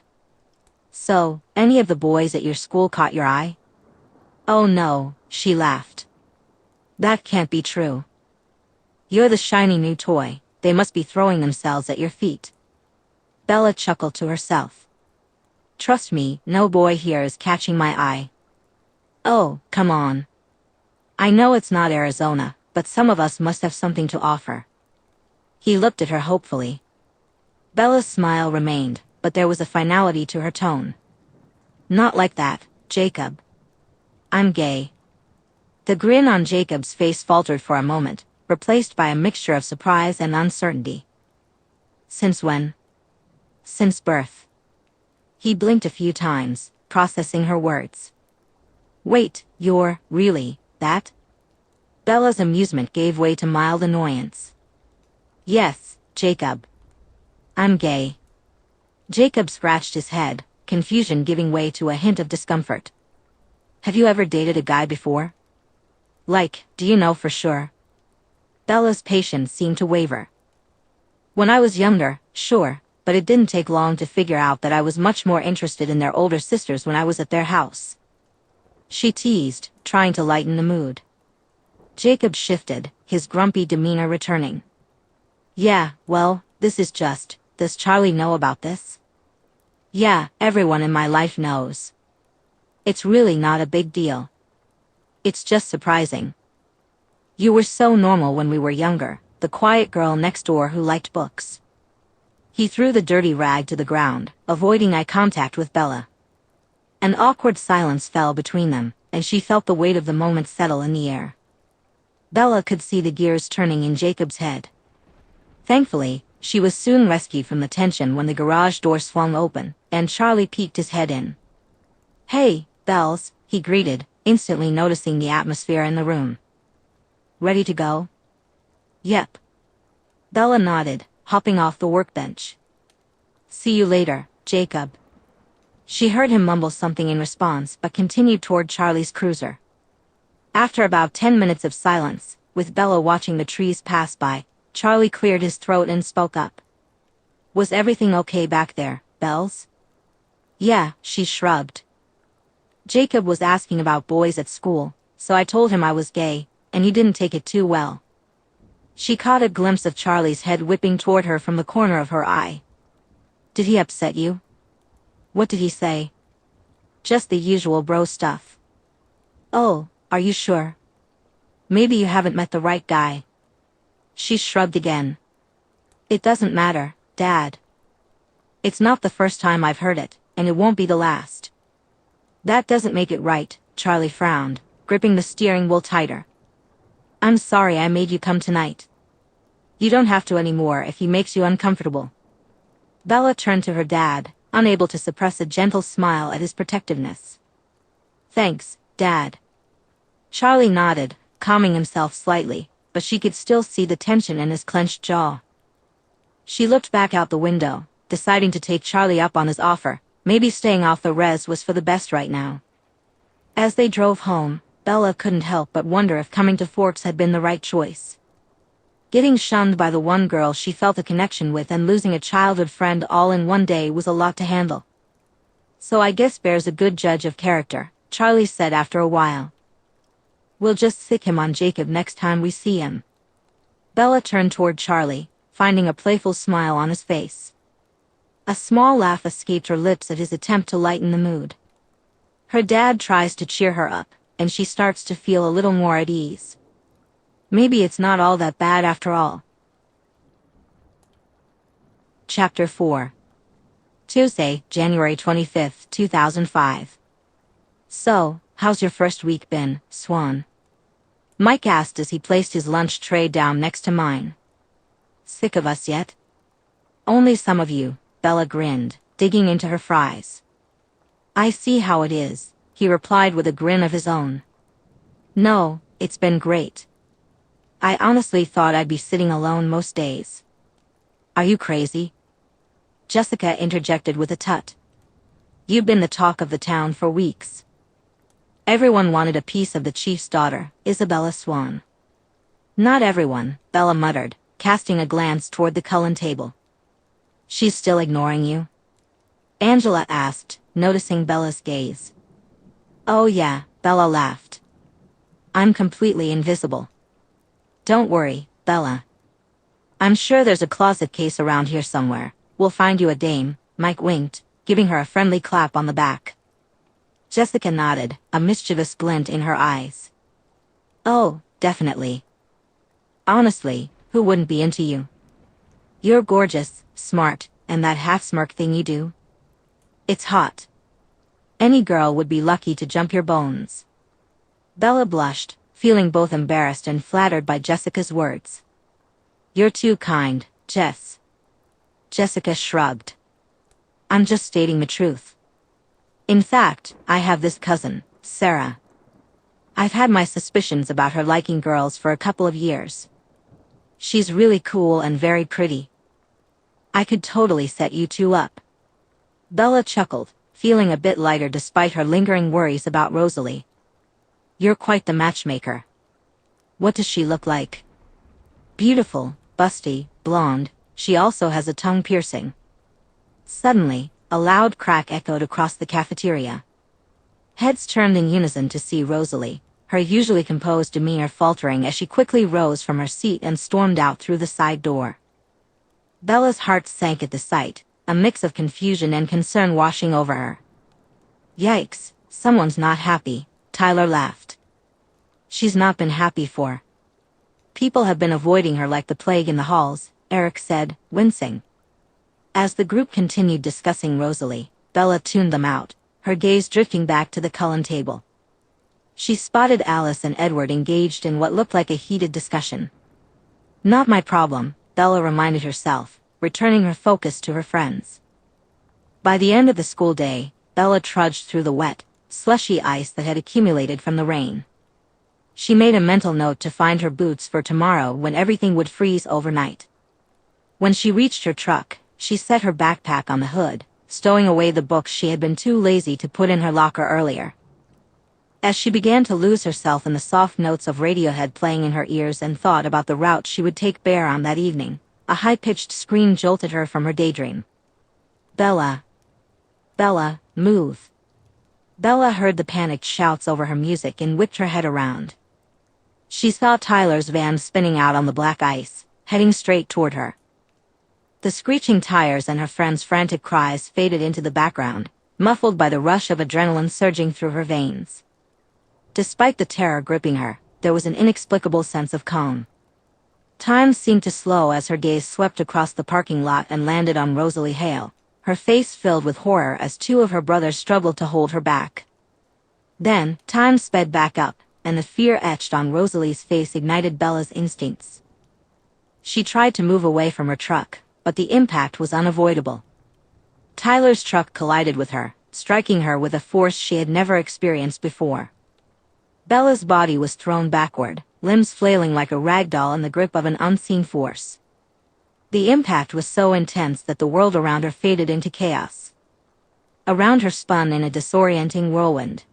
"So, any of the boys at your school caught your eye?" "Oh no," she laughed. "That can't be true. You're the shiny new toy, they must be throwing themselves at your feet." Bella chuckled to herself. "Trust me, no boy here is catching my eye." "Oh, come on. I know it's not Arizona, but some of us must have something to offer." He looked at her hopefully. Bella's smile remained, but there was a finality to her tone. "Not like that, Jacob. I'm gay." The grin on Jacob's face faltered for a moment, replaced by a mixture of surprise and uncertainty. "Since when?" "Since birth." He blinked a few times, processing her words. "Wait, you're, really, that?" Bella's amusement gave way to mild annoyance. "Yes, Jacob. I'm gay." Jacob scratched his head, confusion giving way to a hint of discomfort. "Have you ever dated a guy before? Like, do you know for sure?" Bella's patience seemed to waver. "When I was younger, sure, but it didn't take long to figure out that I was much more interested in their older sisters when I was at their house." She teased, trying to lighten the mood. Jacob shifted, his grumpy demeanor returning. "Yeah, well, does Charlie know about this?" "Yeah, everyone in my life knows. It's really not a big deal. It's just surprising. You were so normal when we were younger, the quiet girl next door who liked books." He threw the dirty rag to the ground, avoiding eye contact with Bella. An awkward silence fell between them, and she felt the weight of the moment settle in the air. Bella could see the gears turning in Jacob's head. Thankfully, she was soon rescued from the tension when the garage door swung open, and Charlie peeked his head in. "Hey, Bells," he greeted, instantly noticing the atmosphere in the room. "Ready to go?" "Yep." Bella nodded, hopping off the workbench. "See you later, Jacob." She heard him mumble something in response but continued toward Charlie's cruiser. After about 10 minutes of silence, with Bella watching the trees pass by, Charlie cleared his throat and spoke up. "Was everything okay back there, Bells?" "Yeah," she shrugged. "Jacob was asking about boys at school, so I told him I was gay, and he didn't take it too well." She caught a glimpse of Charlie's head whipping toward her from the corner of her eye. "Did he upset you?" "What did he say?" Just the usual bro stuff. Oh, are you sure? Maybe you haven't met the right guy. She shrugged again. It doesn't matter, Dad. It's not the first time I've heard it, and it won't be the last. That doesn't make it right, Charlie frowned, gripping the steering wheel tighter. I'm sorry I made you come tonight. You don't have to anymore if he makes you uncomfortable. Bella turned to her dad, unable to suppress a gentle smile at his protectiveness. Thanks, Dad. Charlie nodded, calming himself slightly, but she could still see the tension in his clenched jaw. She looked back out the window, deciding to take Charlie up on his offer. Maybe staying off the res was for the best right now. As they drove home, Bella couldn't help but wonder if coming to Forks had been the right choice. Getting shunned by the one girl she felt a connection with and losing a childhood friend all in one day was a lot to handle. So I guess Bear's a good judge of character, Charlie said after a while. We'll just sick him on Jacob next time we see him. Bella turned toward Charlie, finding a playful smile on his face. A small laugh escaped her lips at his attempt to lighten the mood. Her dad tries to cheer her up, and she starts to feel a little more at ease. Maybe it's not all that bad after all. Chapter 4. Tuesday, January 25th, 2005. So, how's your first week been, Swan? Mike asked as he placed his lunch tray down next to mine. Sick of us yet? Only some of you, Bella grinned, digging into her fries. I see how it is, he replied with a grin of his own. No, it's been great. I honestly thought I'd be sitting alone most days. Are you crazy? Jessica interjected with a tut. You've been the talk of the town for weeks. Everyone wanted a piece of the chief's daughter, Bella Swan. Not everyone, Bella muttered, casting a glance toward the Cullen table. She's still ignoring you? Angela asked, noticing Bella's gaze. Oh yeah, Bella laughed. I'm completely invisible. Don't worry, Bella. I'm sure there's a closet case around here somewhere. We'll find you a dame, Mike winked, giving her a friendly clap on the back. Jessica nodded, a mischievous glint in her eyes. Oh, definitely. Honestly, who wouldn't be into you? You're gorgeous, smart, and that half-smirk thing you do. It's hot. Any girl would be lucky to jump your bones. Bella blushed, feeling both embarrassed and flattered by Jessica's words. You're too kind, Jess. Jessica shrugged. I'm just stating the truth. In fact, I have this cousin, Sarah. I've had my suspicions about her liking girls for a couple of years. She's really cool and very pretty. I could totally set you two up. Bella chuckled, feeling a bit lighter despite her lingering worries about Rosalie. You're quite the matchmaker. What does she look like? Beautiful, busty, blonde. She also has a tongue piercing. Suddenly, a loud crack echoed across the cafeteria. Heads turned in unison to see Rosalie, her usually composed demeanor faltering as she quickly rose from her seat and stormed out through the side door. Bella's heart sank at the sight, a mix of confusion and concern washing over her. Yikes, someone's not happy, Tyler laughed. She's not been happy for. People have been avoiding her like the plague in the halls, Eric said, wincing. As the group continued discussing Rosalie, Bella tuned them out, her gaze drifting back to the Cullen table. She spotted Alice and Edward engaged in what looked like a heated discussion. Not my problem, Bella reminded herself, returning her focus to her friends. By the end of the school day, Bella trudged through the wet, slushy ice that had accumulated from the rain. She made a mental note to find her boots for tomorrow when everything would freeze overnight. When she reached her truck, she set her backpack on the hood, stowing away the books she had been too lazy to put in her locker earlier. As she began to lose herself in the soft notes of Radiohead playing in her ears and thought about the route she would take Bear on that evening, a high-pitched scream jolted her from her daydream. Bella. Bella, move. Bella heard the panicked shouts over her music and whipped her head around. She saw Tyler's van spinning out on the black ice, heading straight toward her. The screeching tires and her friend's frantic cries faded into the background, muffled by the rush of adrenaline surging through her veins. Despite the terror gripping her, there was an inexplicable sense of calm. Time seemed to slow as her gaze swept across the parking lot and landed on Rosalie Hale, her face filled with horror as two of her brothers struggled to hold her back. Then, time sped back up, and the fear etched on Rosalie's face ignited Bella's instincts. She tried to move away from her truck, but the impact was unavoidable. Tyler's truck collided with her, striking her with a force she had never experienced before. Bella's body was thrown backward, limbs flailing like a rag doll in the grip of an unseen force. The impact was so intense that the world around her faded into chaos. Around her spun in a disorienting whirlwind.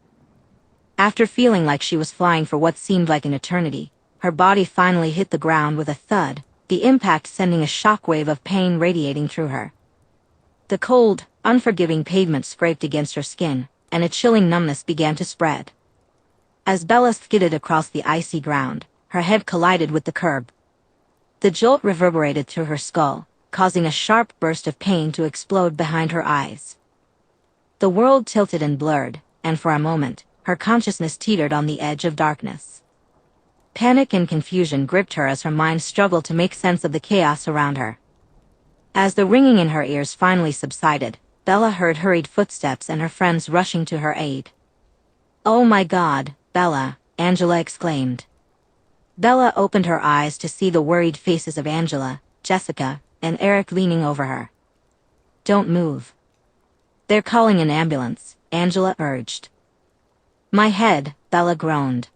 After feeling like she was flying for what seemed like an eternity, her body finally hit the ground with a thud, the impact sending a shockwave of pain radiating through her. The cold, unforgiving pavement scraped against her skin, and a chilling numbness began to spread. As Bella skidded across the icy ground, her head collided with the curb. The jolt reverberated through her skull, causing a sharp burst of pain to explode behind her eyes. The world tilted and blurred, and for a moment, her consciousness teetered on the edge of darkness. Panic and confusion gripped her as her mind struggled to make sense of the chaos around her. As the ringing in her ears finally subsided, Bella heard hurried footsteps and her friends rushing to her aid. "Oh my God, Bella," Angela exclaimed. Bella opened her eyes to see the worried faces of Angela, Jessica, and Eric leaning over her. "Don't move. They're calling an ambulance," Angela urged. "My head," Bella groaned.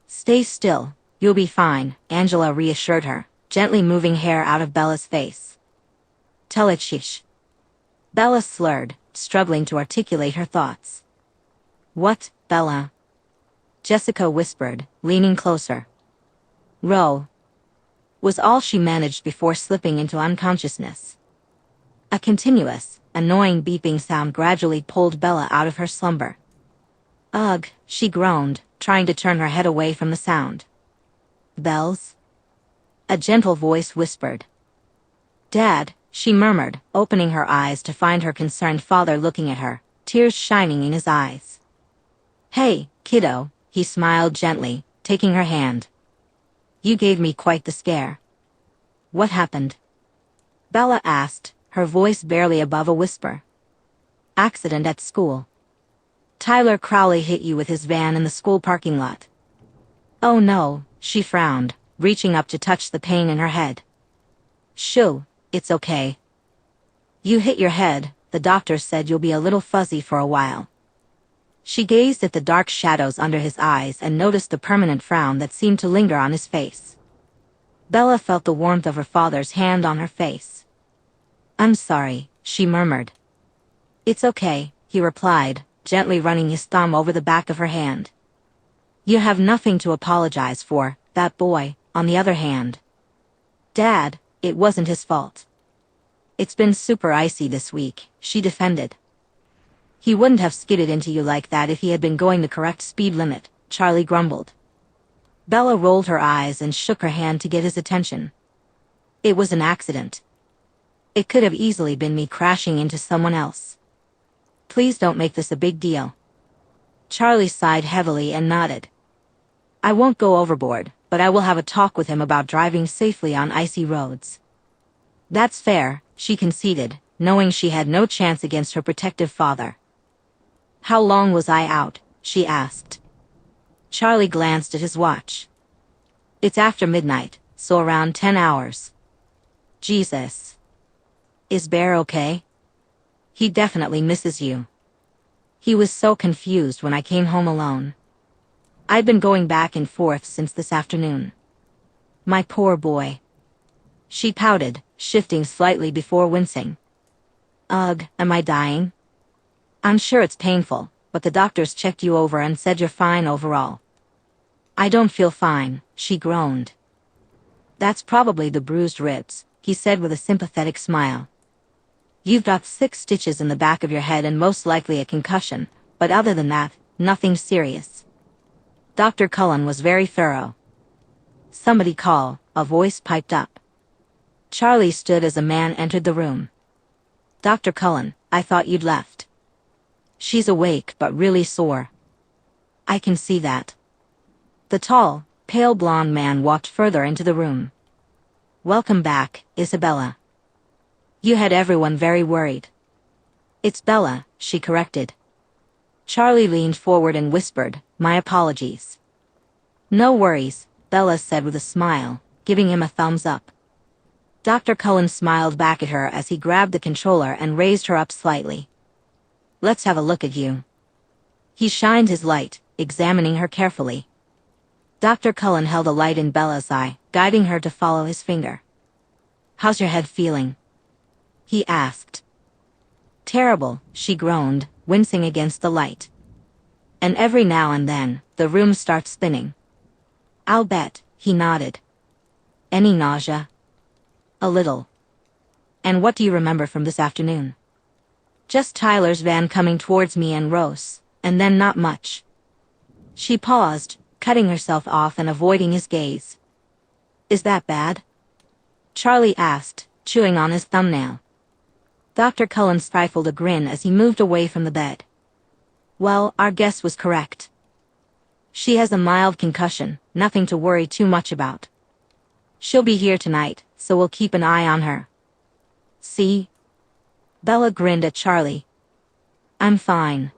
"Stay still, you'll be fine," Angela reassured her, gently moving hair out of Bella's face. "Tell it shish." Bella slurred, struggling to articulate her thoughts. "What, Bella?" Jessica whispered, leaning closer. "Row," was all she managed before slipping into unconsciousness. A continuous, annoying beeping sound gradually pulled Bella out of her slumber. "Ugh," she groaned, trying to turn her head away from the sound. "Bells?" a gentle voice whispered. "Dad," she murmured, opening her eyes to find her concerned father looking at her, tears shining in his eyes. "Hey, kiddo," he smiled gently, taking her hand. "You gave me quite the scare." "What happened?" Bella asked, her voice barely above a whisper. "Accident at school. Tyler Crowley hit you with his van in the school parking lot." "Oh no," she frowned, reaching up to touch the pain in her head. "Shoo, it's okay. You hit your head, the doctor said you'll be a little fuzzy for a while." She gazed at the dark shadows under his eyes and noticed the permanent frown that seemed to linger on his face. Bella felt the warmth of her father's hand on her face. "I'm sorry," she murmured. "It's okay," he replied, gently running his thumb over the back of her hand. "You have nothing to apologize for, that boy, on the other hand. Dad, it wasn't his fault. It's been super icy this week," she defended. "He wouldn't have skidded into you like that if he had been going the correct speed limit," Charlie grumbled. Bella rolled her eyes and shook her hand to get his attention. "It was an accident. It could have easily been me crashing into someone else. Please don't make this a big deal." Charlie sighed heavily and nodded. "I won't go overboard, but I will have a talk with him about driving safely on icy roads." "That's fair," she conceded, knowing she had no chance against her protective father. "How long was I out?" she asked. Charlie glanced at his watch. "It's after midnight, so around 10 hours. Jesus. Is Bear okay? He definitely misses you. He was so confused when I came home alone. I've been going back and forth since this afternoon. My poor boy." She pouted, shifting slightly before wincing. "Ugh, am I dying?" "I'm sure it's painful, but the doctors checked you over and said you're fine overall." "I don't feel fine," she groaned. "That's probably the bruised ribs," he said with a sympathetic smile. "You've got 6 stitches in the back of your head and most likely a concussion, but other than that, nothing serious." Dr. Cullen was very thorough. "Somebody call," a voice piped up. Charlie stood as a man entered the room. "Dr. Cullen, I thought you'd left." She's awake but really sore. I can see that. The tall, pale blonde man walked further into the room. Welcome back, Isabella. You had everyone very worried. It's Bella, she corrected. Charlie leaned forward and whispered, my apologies. No worries, Bella said with a smile, giving him a thumbs up. Dr. Cullen smiled back at her as he grabbed the controller and raised her up slightly. Let's have a look at you. He shined his light, examining her carefully. Dr. Cullen held a light in Bella's eye, guiding her to follow his finger. How's your head feeling? He asked. Terrible, she groaned, wincing against the light. And every now and then, the room starts spinning. I'll bet, he nodded. Any nausea? A little. And what do you remember from this afternoon? Just Tyler's van coming towards me and Rose, and then not much. She paused, cutting herself off and avoiding his gaze. Is that bad? Charlie asked, chewing on his thumbnail. Dr. Cullen stifled a grin as he moved away from the bed. Well, our guess was correct. She has a mild concussion, nothing to worry too much about. She'll be here tonight, so we'll keep an eye on her. See? Bella grinned at Charlie. I'm fine.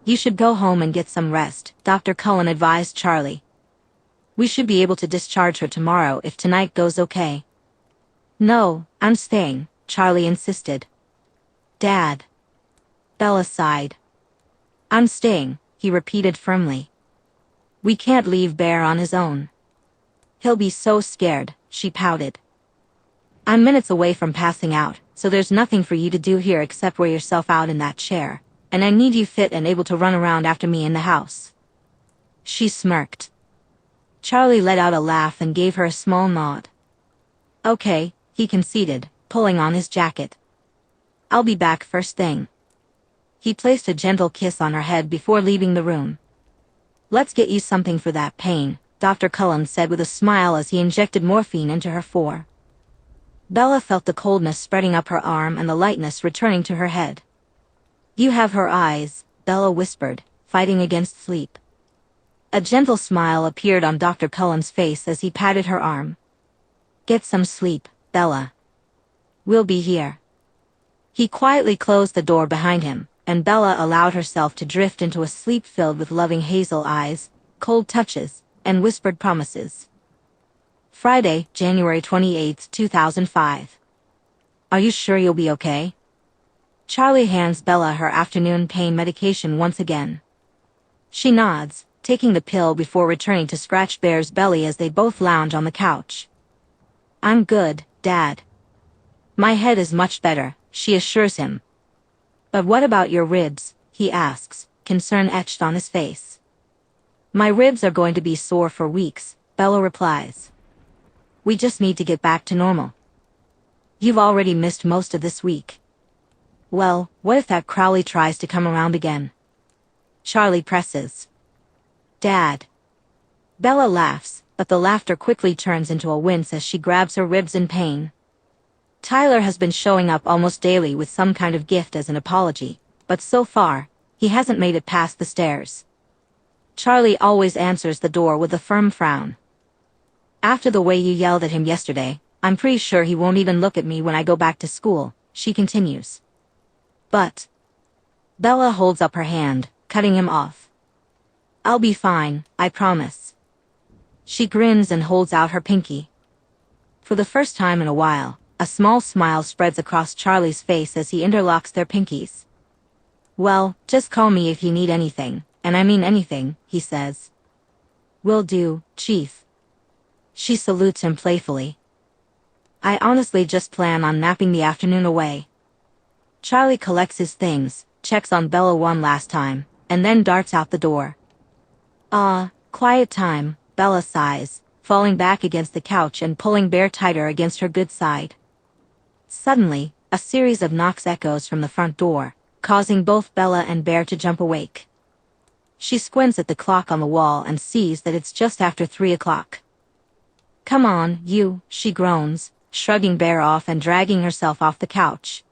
You should go home and get some rest, Dr. Cullen advised Charlie. We should be able to discharge her tomorrow if tonight goes okay. No, I'm staying, Charlie insisted. Dad. Bella sighed. I'm staying, he repeated firmly. We can't leave Bear on his own. He'll be so scared, she pouted. I'm minutes away from passing out, so there's nothing for you to do here except wear yourself out in that chair, and I need you fit and able to run around after me in the house. She smirked. Charlie let out a laugh and gave her a small nod. Okay, he conceded, pulling on his jacket. I'll be back first thing. He placed a gentle kiss on her head before leaving the room. Let's get you something for that pain, Dr. Cullen said with a smile as he injected morphine into her fore. Bella felt the coldness spreading up her arm and the lightness returning to her head. You have her eyes, Bella whispered, fighting against sleep. A gentle smile appeared on Dr. Cullen's face as he patted her arm. Get some sleep, Bella. We'll be here. He quietly closed the door behind him, and Bella allowed herself to drift into a sleep filled with loving hazel eyes, cold touches, and whispered promises. Friday, January 28, 2005. Are you sure you'll be okay? Charlie hands Bella her afternoon pain medication once again. She nods, taking the pill before returning to scratch Bear's belly as they both lounge on the couch. I'm good, Dad. My head is much better, she assures him. But what about your ribs, he asks, concern etched on his face. My ribs are going to be sore for weeks, Bella replies. We just need to get back to normal. You've already missed most of this week. Well, what if that Crowley tries to come around again? Charlie presses. Dad. Bella laughs, but the laughter quickly turns into a wince as she grabs her ribs in pain. Tyler has been showing up almost daily with some kind of gift as an apology, but so far, he hasn't made it past the stairs. Charlie always answers the door with a firm frown. After the way you yelled at him yesterday, I'm pretty sure he won't even look at me when I go back to school, she continues. But. Bella holds up her hand, cutting him off. I'll be fine, I promise. She grins and holds out her pinky. For the first time in a while, a small smile spreads across Charlie's face as he interlocks their pinkies. Well, just call me if you need anything, and I mean anything, he says. Will do, Chief. She salutes him playfully. I honestly just plan on napping the afternoon away. Charlie collects his things, checks on Bella one last time, and then darts out the door. Quiet time, Bella sighs, falling back against the couch and pulling Bear tighter against her good side. Suddenly, a series of knocks echoes from the front door, causing both Bella and Bear to jump awake. She squints at the clock on the wall and sees that it's just after 3 o'clock. Come on, you, she groans, shrugging Bear off and dragging herself off the couch.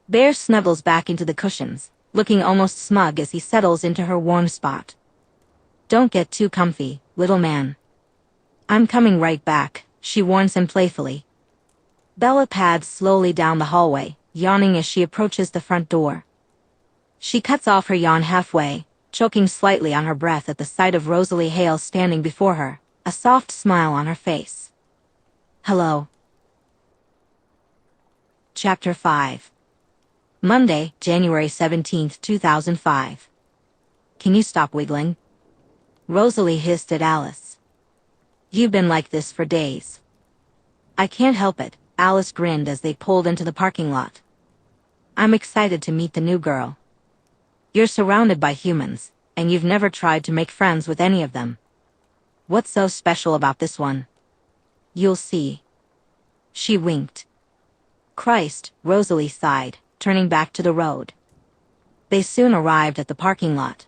Bear snuggles back into the cushions, looking almost smug as he settles into her warm spot. "Don't get too comfy, little man. I'm coming right back," she warns him playfully. Bella pads slowly down the hallway, yawning as she approaches the front door. She cuts off her yawn halfway, choking slightly on her breath at the sight of Rosalie Hale standing before her, a soft smile on her face. "Hello." Chapter 5. Monday, January 17th, 2005. "Can you stop wiggling?" Rosalie hissed at Alice. "You've been like this for days." "I can't help it," Alice grinned as they pulled into the parking lot. "I'm excited to meet the new girl. You're surrounded by humans, and you've never tried to make friends with any of them. What's so special about this one?" "You'll see." She winked. "Christ," Rosalie sighed, turning back to the road. They soon arrived at the parking lot.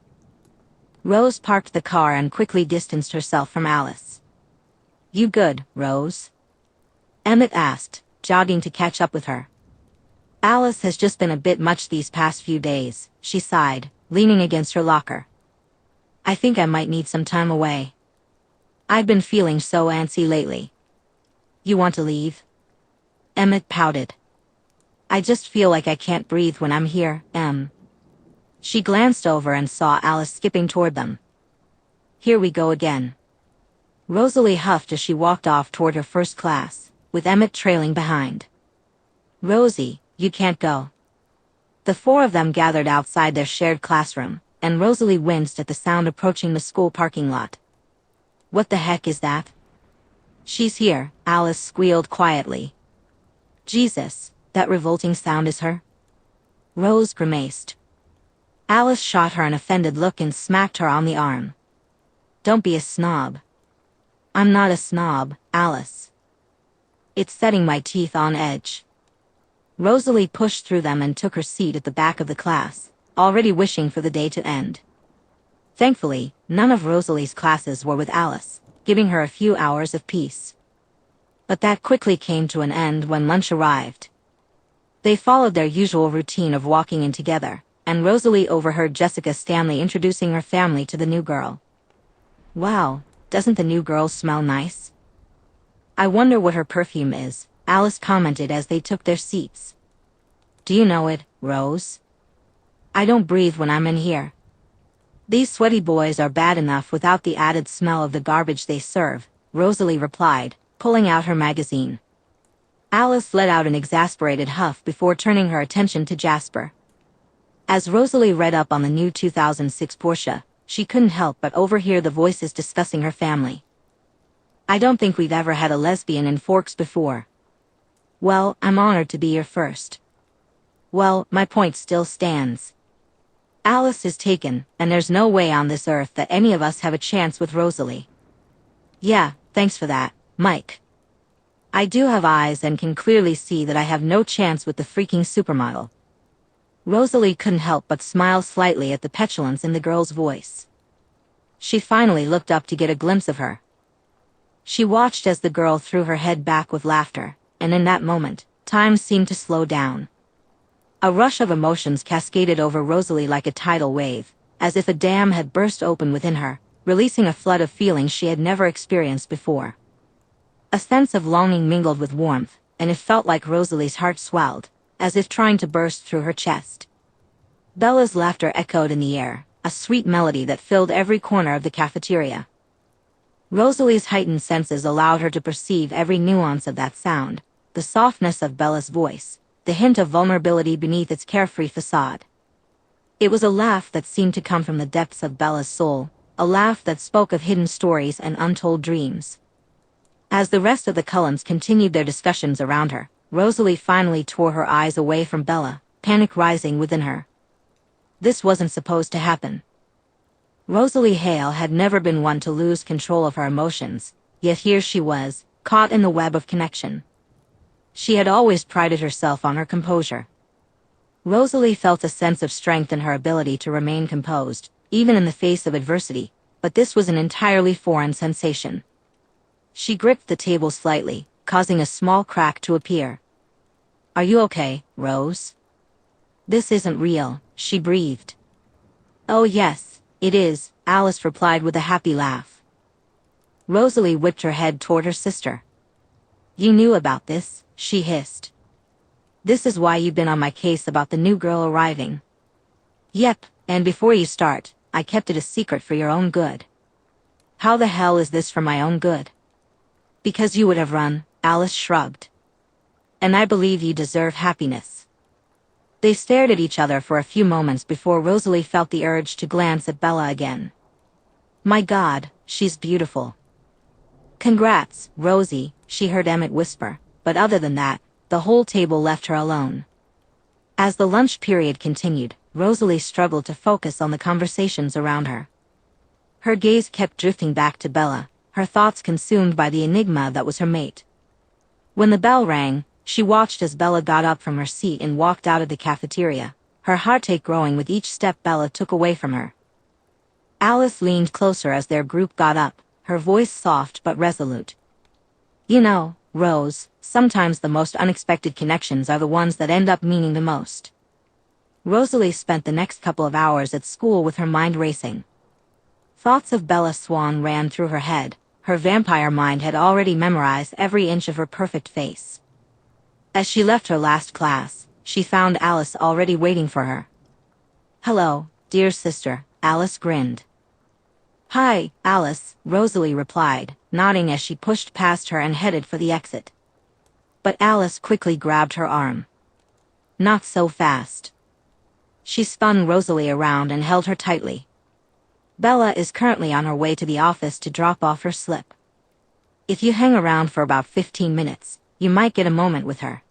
Rose parked the car and quickly distanced herself from Alice. "You good, Rose?" Emmett asked, jogging to catch up with her. "Alice has just been a bit much these past few days," she sighed, leaning against her locker. "I think I might need some time away. I've been feeling so antsy lately." "You want to leave?" Emmett pouted. "I just feel like I can't breathe when I'm here, Em." She glanced over and saw Alice skipping toward them. "Here we go again." Rosalie huffed as she walked off toward her first class, with Emmett trailing behind. "Rosie, you can't go." The four of them gathered outside their shared classroom, and Rosalie winced at the sound approaching the school parking lot. "What the heck is that?" "She's here," Alice squealed quietly. "Jesus, that revolting sound is her?" Rose grimaced. Alice shot her an offended look and smacked her on the arm. "Don't be a snob." "I'm not a snob, Alice. It's setting my teeth on edge." Rosalie pushed through them and took her seat at the back of the class, already wishing for the day to end. Thankfully, none of Rosalie's classes were with Alice, giving her a few hours of peace. But that quickly came to an end when lunch arrived. They followed their usual routine of walking in together, and Rosalie overheard Jessica Stanley introducing her family to the new girl. "Wow, doesn't the new girl smell nice? I wonder what her perfume is," Alice commented as they took their seats. "Do you know it, Rose? I don't breathe when I'm in here. These sweaty boys are bad enough without the added smell of the garbage they serve," Rosalie replied, pulling out her magazine. Alice let out an exasperated huff before turning her attention to Jasper. As Rosalie read up on the new 2006 Porsche, she couldn't help but overhear the voices discussing her family. "I don't think we've ever had a lesbian in Forks before." "Well, I'm honored to be your first." "Well, my point still stands. Alice is taken, and there's no way on this earth that any of us have a chance with Rosalie." "Yeah, thanks for that, Mike. I do have eyes and can clearly see that I have no chance with the freaking supermodel." Rosalie couldn't help but smile slightly at the petulance in the girl's voice. She finally looked up to get a glimpse of her. She watched as the girl threw her head back with laughter, and in that moment, time seemed to slow down. A rush of emotions cascaded over Rosalie like a tidal wave, as if a dam had burst open within her, releasing a flood of feelings she had never experienced before. A sense of longing mingled with warmth, and it felt like Rosalie's heart swelled, as if trying to burst through her chest. Bella's laughter echoed in the air, a sweet melody that filled every corner of the cafeteria. Rosalie's heightened senses allowed her to perceive every nuance of that sound, the softness of Bella's voice, the hint of vulnerability beneath its carefree facade. It was a laugh that seemed to come from the depths of Bella's soul, a laugh that spoke of hidden stories and untold dreams. As the rest of the Cullens continued their discussions around her, Rosalie finally tore her eyes away from Bella, panic rising within her. This wasn't supposed to happen. Rosalie Hale had never been one to lose control of her emotions, yet here she was, caught in the web of connection. She had always prided herself on her composure. Rosalie felt a sense of strength in her ability to remain composed, even in the face of adversity, but this was an entirely foreign sensation. She gripped the table slightly, causing a small crack to appear. "Are you okay, Rose? This isn't real," she breathed. Oh yes, it is, Alice replied with a happy laugh. Rosalie whipped her head toward her sister. You knew about this, she hissed. This is why you've been on my case about the new girl arriving. Yep, and before you start, I kept it a secret for your own good. How the hell is this for my own good? Because you would have run, Alice shrugged. And I believe you deserve happiness. They stared at each other for a few moments before Rosalie felt the urge to glance at Bella again. My God, she's beautiful. Congrats, Rosie, she heard Emmett whisper, but other than that, the whole table left her alone. As the lunch period continued, Rosalie struggled to focus on the conversations around her. Her gaze kept drifting back to Bella, her thoughts consumed by the enigma that was her mate. When the bell rang, she watched as Bella got up from her seat and walked out of the cafeteria, her heartache growing with each step Bella took away from her. Alice leaned closer as their group got up, her voice soft but resolute. You know, Rose, sometimes the most unexpected connections are the ones that end up meaning the most. Rosalie spent the next couple of hours at school with her mind racing. Thoughts of Bella Swan ran through her head, her vampire mind had already memorized every inch of her perfect face. As she left her last class, she found Alice already waiting for her. Hello, dear sister, Alice grinned. Hi, Alice, Rosalie replied, nodding as she pushed past her and headed for the exit. But Alice quickly grabbed her arm. Not so fast. She spun Rosalie around and held her tightly. Bella is currently on her way to the office to drop off her slip. If you hang around for about 15 minutes, you might get a moment with her.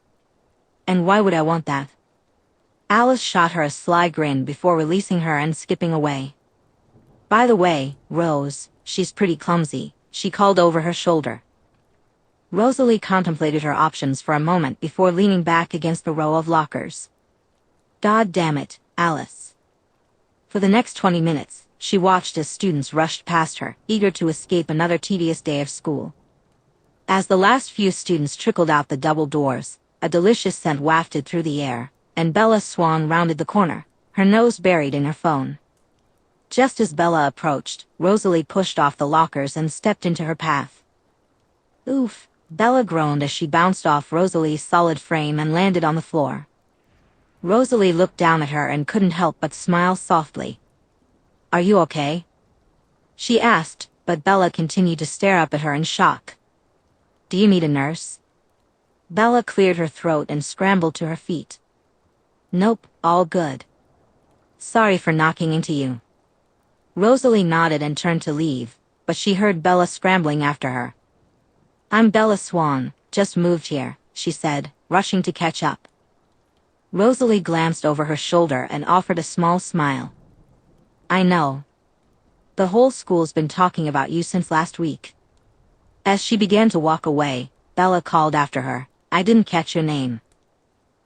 And why would I want that? Alice shot her a sly grin before releasing her and skipping away. By the way, Rose, she's pretty clumsy, she called over her shoulder. Rosalie contemplated her options for a moment before leaning back against the row of lockers. God damn it, Alice. For the next 20 minutes, she watched as students rushed past her, eager to escape another tedious day of school. As the last few students trickled out the double doors, a delicious scent wafted through the air, and Bella Swan rounded the corner, her nose buried in her phone. Just as Bella approached, Rosalie pushed off the lockers and stepped into her path. Oof, Bella groaned as she bounced off Rosalie's solid frame and landed on the floor. Rosalie looked down at her and couldn't help but smile softly. Are you okay? She asked, but Bella continued to stare up at her in shock. Do you need a nurse? Bella cleared her throat and scrambled to her feet. Nope, all good. Sorry for knocking into you. Rosalie nodded and turned to leave, but she heard Bella scrambling after her. I'm Bella Swan, just moved here, she said, rushing to catch up. Rosalie glanced over her shoulder and offered a small smile. I know. The whole school's been talking about you since last week. As she began to walk away, Bella called after her, I didn't catch your name.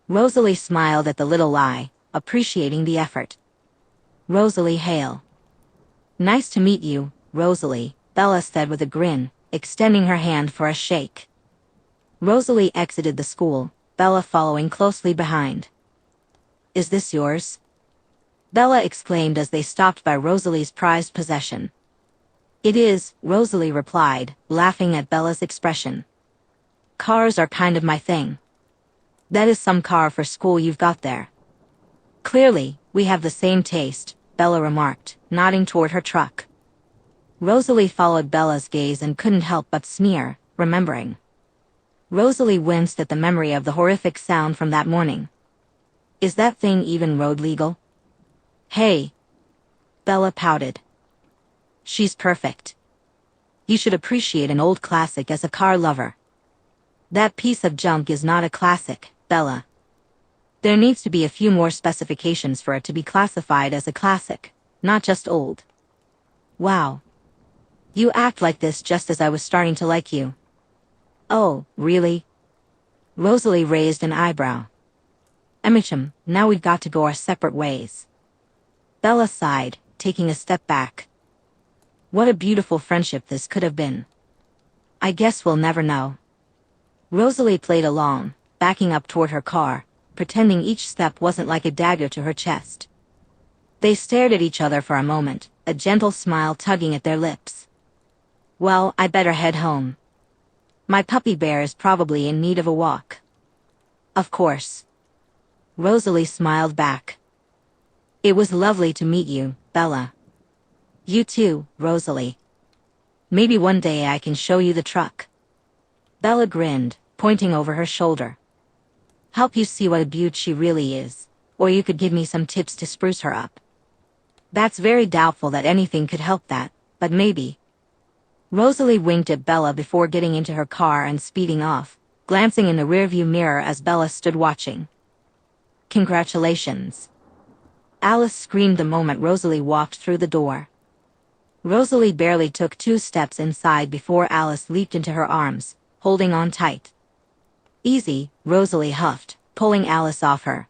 Rosalie smiled at the little lie, appreciating the effort. Rosalie Hale. Nice to meet you, Rosalie, Bella said with a grin, extending her hand for a shake. Rosalie exited the school, Bella following closely behind. Is this yours? Bella exclaimed as they stopped by Rosalie's prized possession. It is, Rosalie replied, laughing at Bella's expression. Cars are kind of my thing. That is some car for school you've got there. Clearly, we have the same taste, Bella remarked, nodding toward her truck. Rosalie followed Bella's gaze and couldn't help but sneer, remembering. Rosalie winced at the memory of the horrific sound from that morning. Is that thing even road legal? Hey. Bella pouted. She's perfect. You should appreciate an old classic as a car lover. That piece of junk is not a classic, Bella. There needs to be a few more specifications for it to be classified as a classic, not just old. Wow. You act like this just as I was starting to like you. Oh, really? Rosalie raised an eyebrow. Emicham, now we've got to go our separate ways. Bella sighed, taking a step back. What a beautiful friendship this could have been. I guess we'll never know. Rosalie played along, backing up toward her car, pretending each step wasn't like a dagger to her chest. They stared at each other for a moment, a gentle smile tugging at their lips. Well, I better head home. My puppy bear is probably in need of a walk. Of course. Rosalie smiled back. It was lovely to meet you, Bella. You too, Rosalie. Maybe one day I can show you the truck. Bella grinned, pointing over her shoulder. Help you see what a beaut she really is, or you could give me some tips to spruce her up. That's very doubtful that anything could help that, but maybe. Rosalie winked at Bella before getting into her car and speeding off, glancing in the rearview mirror as Bella stood watching. Congratulations. Alice screamed the moment Rosalie walked through the door. Rosalie barely took 2 steps inside before Alice leaped into her arms, holding on tight. Easy, Rosalie huffed, pulling Alice off her.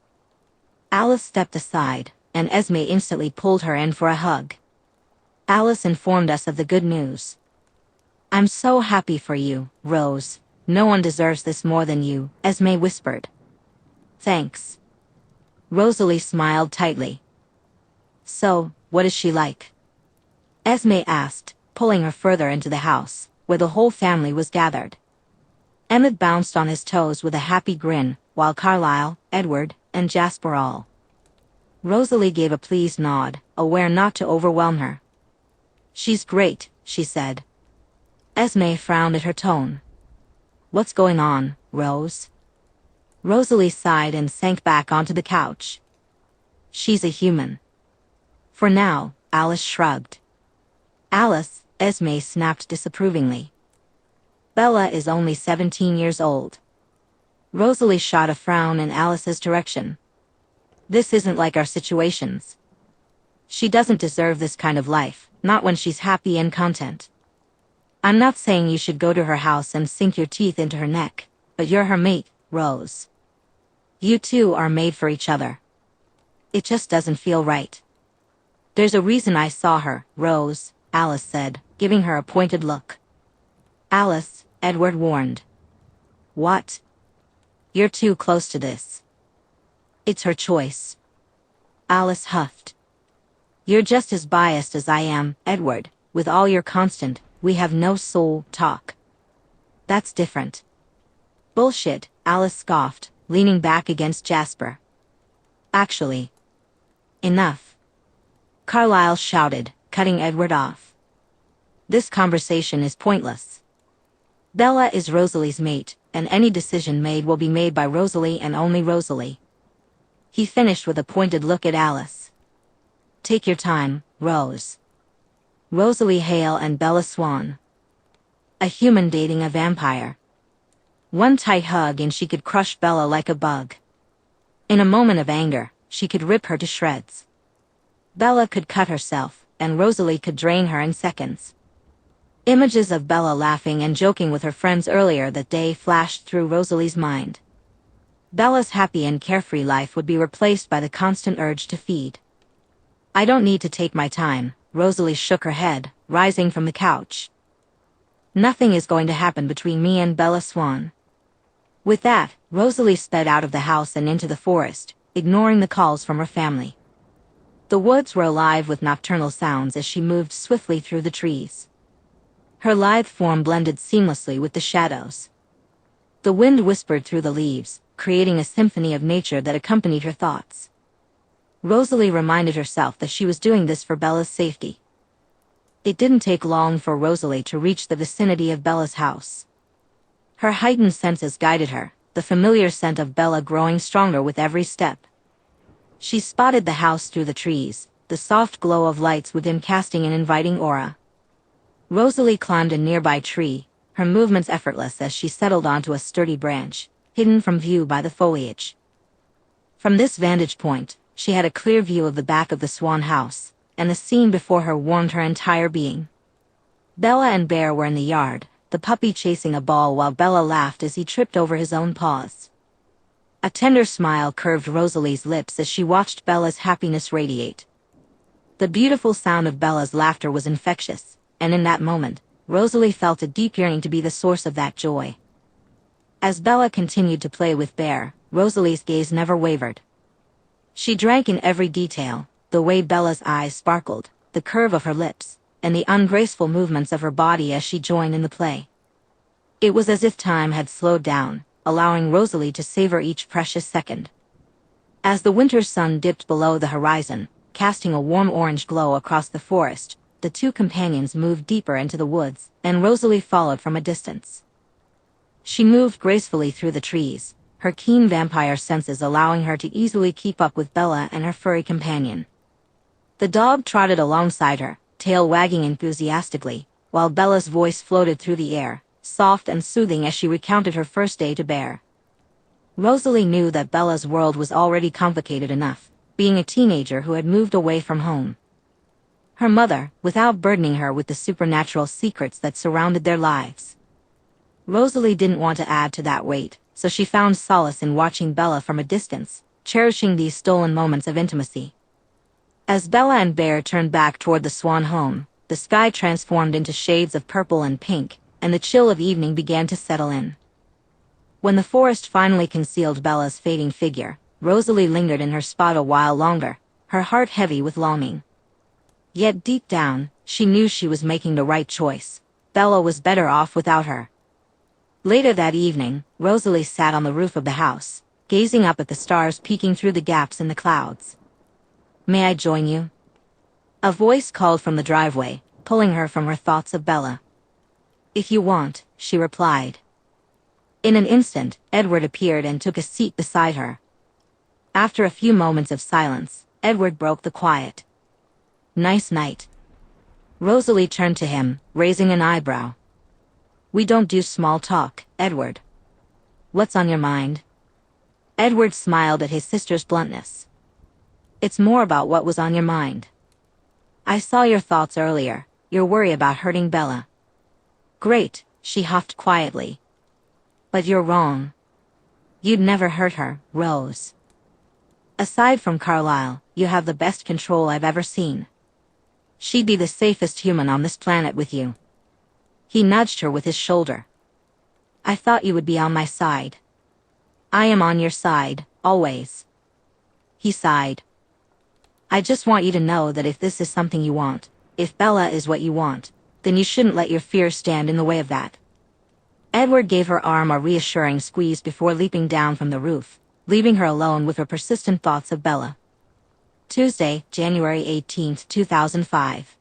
Alice stepped aside, and Esme instantly pulled her in for a hug. Alice informed us of the good news. I'm so happy for you, Rose. No one deserves this more than you, Esme whispered. Thanks. Rosalie smiled tightly. So, what is she like? Esme asked, pulling her further into the house, where the whole family was gathered. Emmett bounced on his toes with a happy grin, while Carlisle, Edward, and Jasper all. Rosalie gave a pleased nod, aware not to overwhelm her. She's great, she said. Esme frowned at her tone. What's going on, Rose? Rosalie sighed and sank back onto the couch. She's a human. For now, Alice shrugged. Alice, Esme snapped disapprovingly. Bella is only 17 years old. Rosalie shot a frown in Alice's direction. This isn't like our situations. She doesn't deserve this kind of life, not when she's happy and content. I'm not saying you should go to her house and sink your teeth into her neck, but you're her mate, Rose. You two are made for each other. It just doesn't feel right. There's a reason I saw her, Rose, Alice said, giving her a pointed look. Alice, Edward warned. What? You're too close to this. It's her choice. Alice huffed. You're just as biased as I am, Edward, with all your constant, we have no soul, talk. That's different. Bullshit, Alice scoffed, leaning back against Jasper. Actually. Enough. Carlisle shouted, cutting Edward off. This conversation is pointless. Bella is Rosalie's mate, and any decision made will be made by Rosalie and only Rosalie. He finished with a pointed look at Alice. Take your time, Rose. Rosalie Hale and Bella Swan. A human dating a vampire. One tight hug and she could crush Bella like a bug. In a moment of anger, she could rip her to shreds. Bella could cut herself, and Rosalie could drain her in seconds. Images of Bella laughing and joking with her friends earlier that day flashed through Rosalie's mind. Bella's happy and carefree life would be replaced by the constant urge to feed. I don't need to take my time, Rosalie shook her head, rising from the couch. Nothing is going to happen between me and Bella Swan. With that, Rosalie sped out of the house and into the forest, ignoring the calls from her family. The woods were alive with nocturnal sounds as she moved swiftly through the trees. Her lithe form blended seamlessly with the shadows. The wind whispered through the leaves, creating a symphony of nature that accompanied her thoughts. Rosalie reminded herself that she was doing this for Bella's safety. It didn't take long for Rosalie to reach the vicinity of Bella's house. Her heightened senses guided her, the familiar scent of Bella growing stronger with every step. She spotted the house through the trees, the soft glow of lights within casting an inviting aura. Rosalie climbed a nearby tree, her movements effortless as she settled onto a sturdy branch, hidden from view by the foliage. From this vantage point, she had a clear view of the back of the Swan house, and the scene before her warmed her entire being. Bella and Bear were in the yard, the puppy chasing a ball while Bella laughed as he tripped over his own paws. A tender smile curved Rosalie's lips as she watched Bella's happiness radiate. The beautiful sound of Bella's laughter was infectious, and in that moment, Rosalie felt a deep yearning to be the source of that joy. As Bella continued to play with Bear, Rosalie's gaze never wavered. She drank in every detail, the way Bella's eyes sparkled, the curve of her lips, and the ungraceful movements of her body as she joined in the play. It was as if time had slowed down, allowing Rosalie to savor each precious second. As the winter sun dipped below the horizon, casting a warm orange glow across the forest, the two companions moved deeper into the woods, and Rosalie followed from a distance. She moved gracefully through the trees, her keen vampire senses allowing her to easily keep up with Bella and her furry companion. The dog trotted alongside her, tail wagging enthusiastically, while Bella's voice floated through the air, soft and soothing as she recounted her first day to Bear. Rosalie knew that Bella's world was already complicated enough, being a teenager who had moved away from home. Her mother, without burdening her with the supernatural secrets that surrounded their lives. Rosalie didn't want to add to that weight, so she found solace in watching Bella from a distance, cherishing these stolen moments of intimacy. As Bella and Bear turned back toward the Swan home, the sky transformed into shades of purple and pink, and the chill of evening began to settle in. When the forest finally concealed Bella's fading figure, Rosalie lingered in her spot a while longer, her heart heavy with longing. Yet deep down, she knew she was making the right choice. Bella was better off without her. Later that evening, Rosalie sat on the roof of the house, gazing up at the stars peeking through the gaps in the clouds. "May I join you?" A voice called from the driveway, pulling her from her thoughts of Bella. "If you want," she replied. In an instant, Edward appeared and took a seat beside her. After a few moments of silence, Edward broke the quiet. "Nice night." Rosalie turned to him, raising an eyebrow. "We don't do small talk, Edward. What's on your mind?" Edward smiled at his sister's bluntness. "It's more about what was on your mind. I saw your thoughts earlier, your worry about hurting Bella." "Great," she huffed quietly. "But you're wrong. You'd never hurt her, Rose. Aside from Carlisle, you have the best control I've ever seen. She'd be the safest human on this planet with you." He nudged her with his shoulder. "I thought you would be on my side." "I am on your side, always." He sighed. "I just want you to know that if this is something you want, if Bella is what you want, then you shouldn't let your fear stand in the way of that." Edward gave her arm a reassuring squeeze before leaping down from the roof, leaving her alone with her persistent thoughts of Bella. Tuesday, January 18, 2005.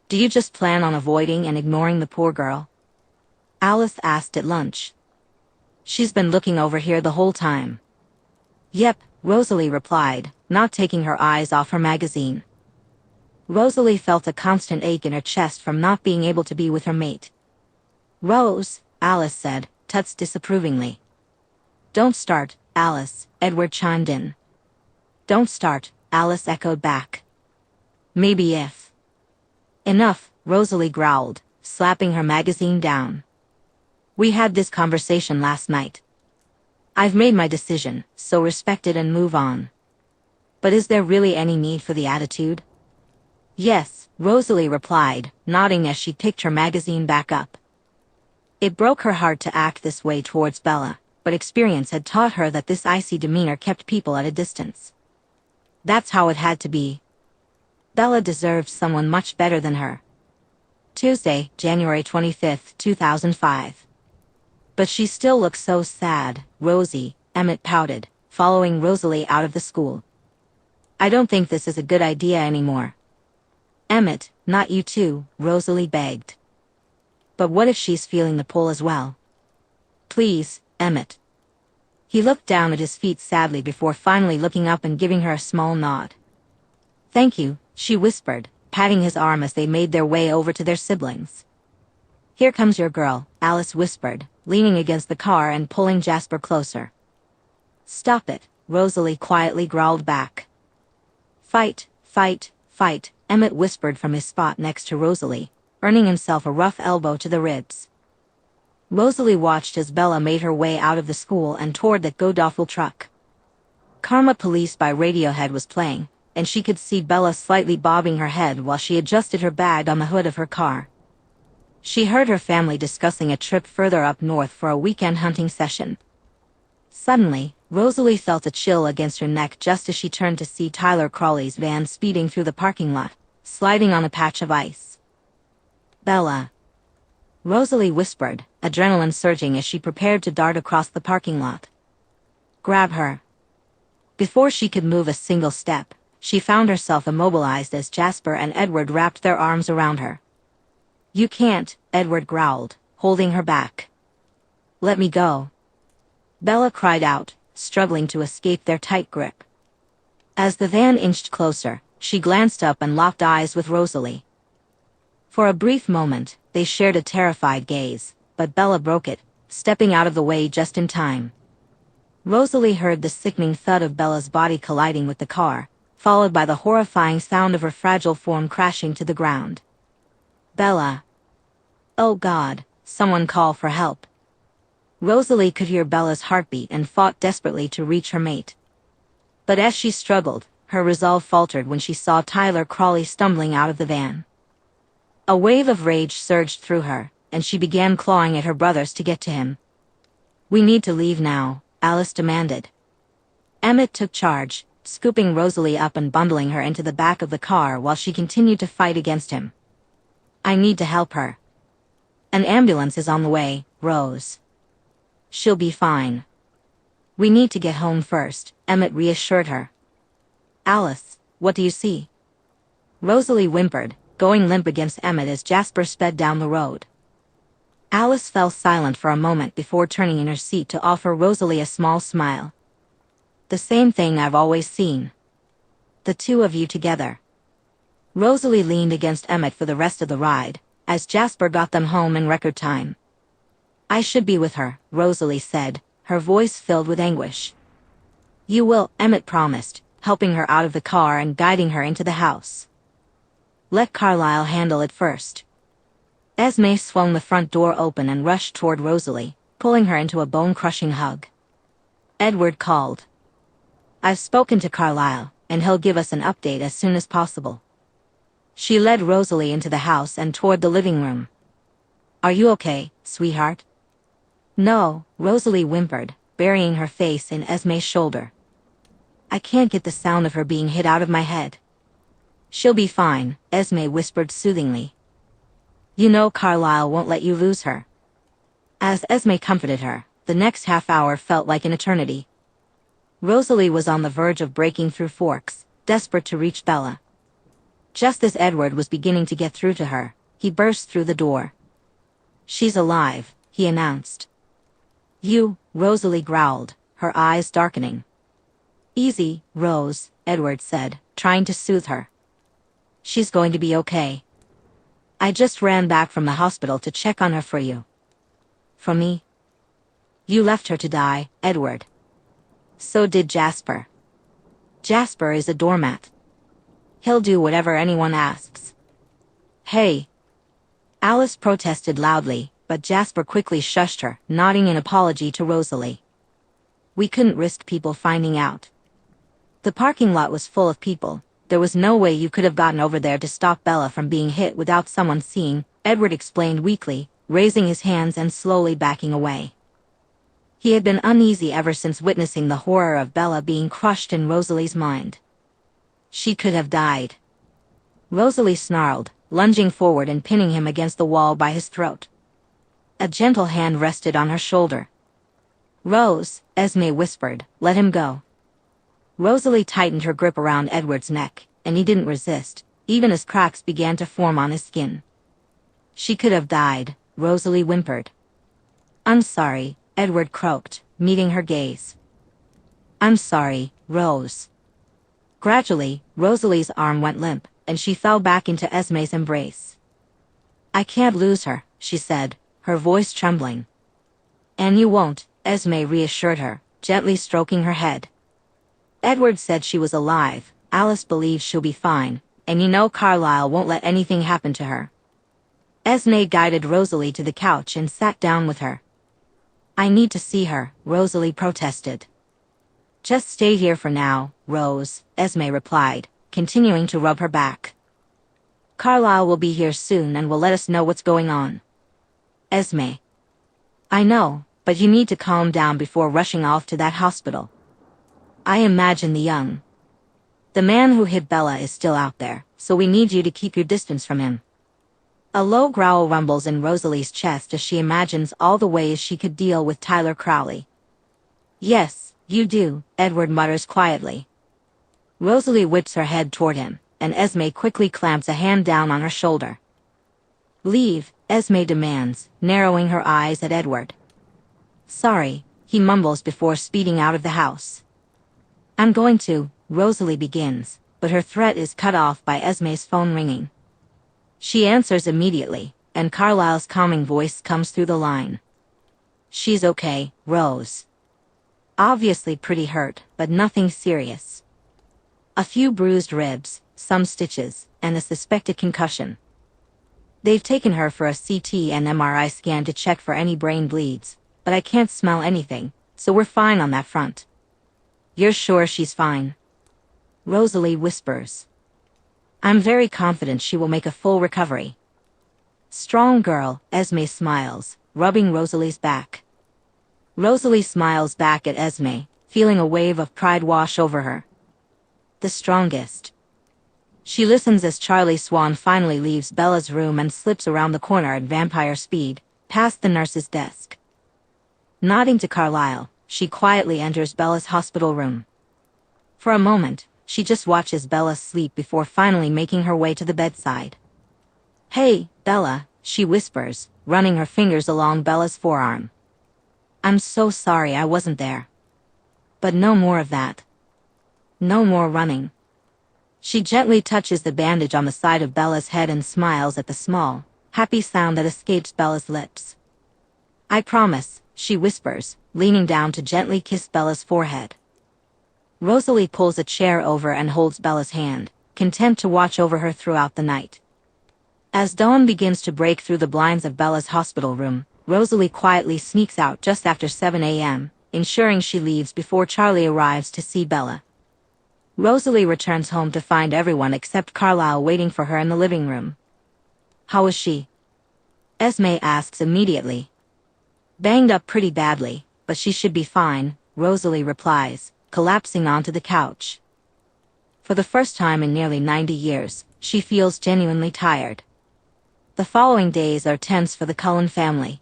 "Do you just plan on avoiding and ignoring the poor girl?" Alice asked at lunch. "She's been looking over here the whole time." "Yep," Rosalie replied, not taking her eyes off her magazine. Rosalie felt a constant ache in her chest from not being able to be with her mate. "Rose," Alice said, tuts disapprovingly. "Don't start, Alice," Edward chimed in. "Don't start," Alice echoed back. "Maybe if." "Enough," Rosalie growled, slapping her magazine down. "We had this conversation last night. I've made my decision, so respect it and move on. But is there really any need for the attitude?" "Yes," Rosalie replied, nodding as she picked her magazine back up. It broke her heart to act this way towards Bella, but experience had taught her that this icy demeanor kept people at a distance. That's how it had to be. Bella deserved someone much better than her. Tuesday, January 25, 2005. "But she still looks so sad, Rosie," Emmett pouted, following Rosalie out of the school. "I don't think this is a good idea anymore." "Emmett, not you too," Rosalie begged. "But what if she's feeling the pull as well?" "Please, Emmett." He looked down at his feet sadly before finally looking up and giving her a small nod. "Thank you," she whispered, patting his arm as they made their way over to their siblings. "Here comes your girl," Alice whispered, leaning against the car and pulling Jasper closer. "Stop it," Rosalie quietly growled back. "Fight, fight, fight," Emmett whispered from his spot next to Rosalie, earning himself a rough elbow to the ribs. Rosalie watched as Bella made her way out of the school and toward the Godawful truck. Karma Police by Radiohead was playing, and she could see Bella slightly bobbing her head while she adjusted her bag on the hood of her car. She heard her family discussing a trip further up north for a weekend hunting session. Suddenly, Rosalie felt a chill against her neck just as she turned to see Tyler Crawley's van speeding through the parking lot, sliding on a patch of ice. "Bella," Rosalie whispered, adrenaline surging as she prepared to dart across the parking lot. "Grab her." Before she could move a single step, she found herself immobilized as Jasper and Edward wrapped their arms around her. "You can't," Edward growled, holding her back. "Let me go," Bella cried out, struggling to escape their tight grip. As the van inched closer, she glanced up and locked eyes with Rosalie. For a brief moment, they shared a terrified gaze, but Bella broke it, stepping out of the way just in time. Rosalie heard the sickening thud of Bella's body colliding with the car, followed by the horrifying sound of her fragile form crashing to the ground. "Bella." "Oh God, someone call for help." Rosalie could hear Bella's heartbeat and fought desperately to reach her mate. But as she struggled, her resolve faltered when she saw Tyler Crawley stumbling out of the van. A wave of rage surged through her, and she began clawing at her brothers to get to him. "We need to leave now," Alice demanded. Emmett took charge, scooping Rosalie up and bundling her into the back of the car while she continued to fight against him. "I need to help her." "An ambulance is on the way, Rose." "She'll be fine." "We need to get home first," Emmett reassured her. "Alice, what do you see?" Rosalie whimpered, going limp against Emmett as Jasper sped down the road. Alice fell silent for a moment before turning in her seat to offer Rosalie a small smile. "The same thing I've always seen. The two of you together." Rosalie leaned against Emmett for the rest of the ride, as Jasper got them home in record time. "I should be with her," Rosalie said, her voice filled with anguish. "You will," Emmett promised, helping her out of the car and guiding her into the house. "Let Carlisle handle it first." Esme swung the front door open and rushed toward Rosalie, pulling her into a bone-crushing hug. Edward called. "I've spoken to Carlisle, and he'll give us an update as soon as possible." She led Rosalie into the house and toward the living room. "Are you okay, sweetheart?" "No," Rosalie whimpered, burying her face in Esme's shoulder. "I can't get the sound of her being hit out of my head." "She'll be fine," Esme whispered soothingly. "You know Carlisle won't let you lose her." As Esme comforted her, the next half hour felt like an eternity. Rosalie was on the verge of breaking through Forks, desperate to reach Bella. Just as Edward was beginning to get through to her, he burst through the door. "She's alive," he announced. "You," Rosalie growled, her eyes darkening. "Easy, Rose," Edward said, trying to soothe her. "She's going to be okay. I just ran back from the hospital to check on her for you." "For me?" "You left her to die, Edward." "So did Jasper." "Jasper is a doormat. He'll do whatever anyone asks." "Hey!" Alice protested loudly, but Jasper quickly shushed her, nodding in apology to Rosalie. "We couldn't risk people finding out. The parking lot was full of people. There was no way you could have gotten over there to stop Bella from being hit without someone seeing," Edward explained weakly, raising his hands and slowly backing away. He had been uneasy ever since witnessing the horror of Bella being crushed in Rosalie's mind. "She could have died." Rosalie snarled, lunging forward and pinning him against the wall by his throat. A gentle hand rested on her shoulder. "Rose," Esme whispered, "let him go." Rosalie tightened her grip around Edward's neck, and he didn't resist, even as cracks began to form on his skin. "She could have died," Rosalie whimpered. "I'm sorry," Edward croaked, meeting her gaze. "I'm sorry, Rose." Gradually, Rosalie's arm went limp, and she fell back into Esme's embrace. "I can't lose her," she said, her voice trembling. "And you won't," Esme reassured her, gently stroking her head. "Edward said she was alive, Alice believes she'll be fine, and you know Carlisle won't let anything happen to her." Esme guided Rosalie to the couch and sat down with her. "I need to see her," Rosalie protested. "Just stay here for now, Rose," Esme replied, continuing to rub her back. "Carlisle will be here soon and will let us know what's going on." "Esme." "I know," But you need to calm down before rushing off to that hospital. I imagine the man who hit Bella is still out there, so we need you to keep your distance from him." A low growl rumbles in Rosalie's chest as she imagines all the ways she could deal with Tyler Crowley. "Yes, you do," Edward mutters quietly. Rosalie whips her head toward him, and Esme quickly clamps a hand down on her shoulder. "Leave," Esme demands, narrowing her eyes at Edward. "Sorry," he mumbles before speeding out of the house. "I'm going to," Rosalie begins, but her threat is cut off by Esme's phone ringing. She answers immediately, and Carlisle's calming voice comes through the line. "She's okay, Rose. Obviously pretty hurt, but nothing serious. A few bruised ribs, some stitches, and a suspected concussion. They've taken her for a CT and MRI scan to check for any brain bleeds, but I can't smell anything, so we're fine on that front." "You're sure she's fine?" Rosalie whispers. "I'm very confident she will make a full recovery." "Strong girl," Esme smiles, rubbing Rosalie's back. Rosalie smiles back at Esme, feeling a wave of pride wash over her. "The strongest." She listens as Charlie Swan finally leaves Bella's room and slips around the corner at vampire speed, past the nurse's desk. Nodding to Carlisle, she quietly enters Bella's hospital room. For a moment, she just watches Bella sleep before finally making her way to the bedside. "Hey, Bella," she whispers, running her fingers along Bella's forearm. "I'm so sorry I wasn't there. But no more of that. No more running." She gently touches the bandage on the side of Bella's head and smiles at the small, happy sound that escapes Bella's lips. "I promise," she whispers, leaning down to gently kiss Bella's forehead. Rosalie pulls a chair over and holds Bella's hand, content to watch over her throughout the night. As dawn begins to break through the blinds of Bella's hospital room, Rosalie quietly sneaks out just after 7 a.m., ensuring she leaves before Charlie arrives to see Bella. Rosalie returns home to find everyone except Carlisle waiting for her in the living room. "How is she?" Esme asks immediately. "Banged up pretty badly, but she should be fine," Rosalie replies, collapsing onto the couch. For the first time in nearly 90 years, she feels genuinely tired. The following days are tense for the Cullen family.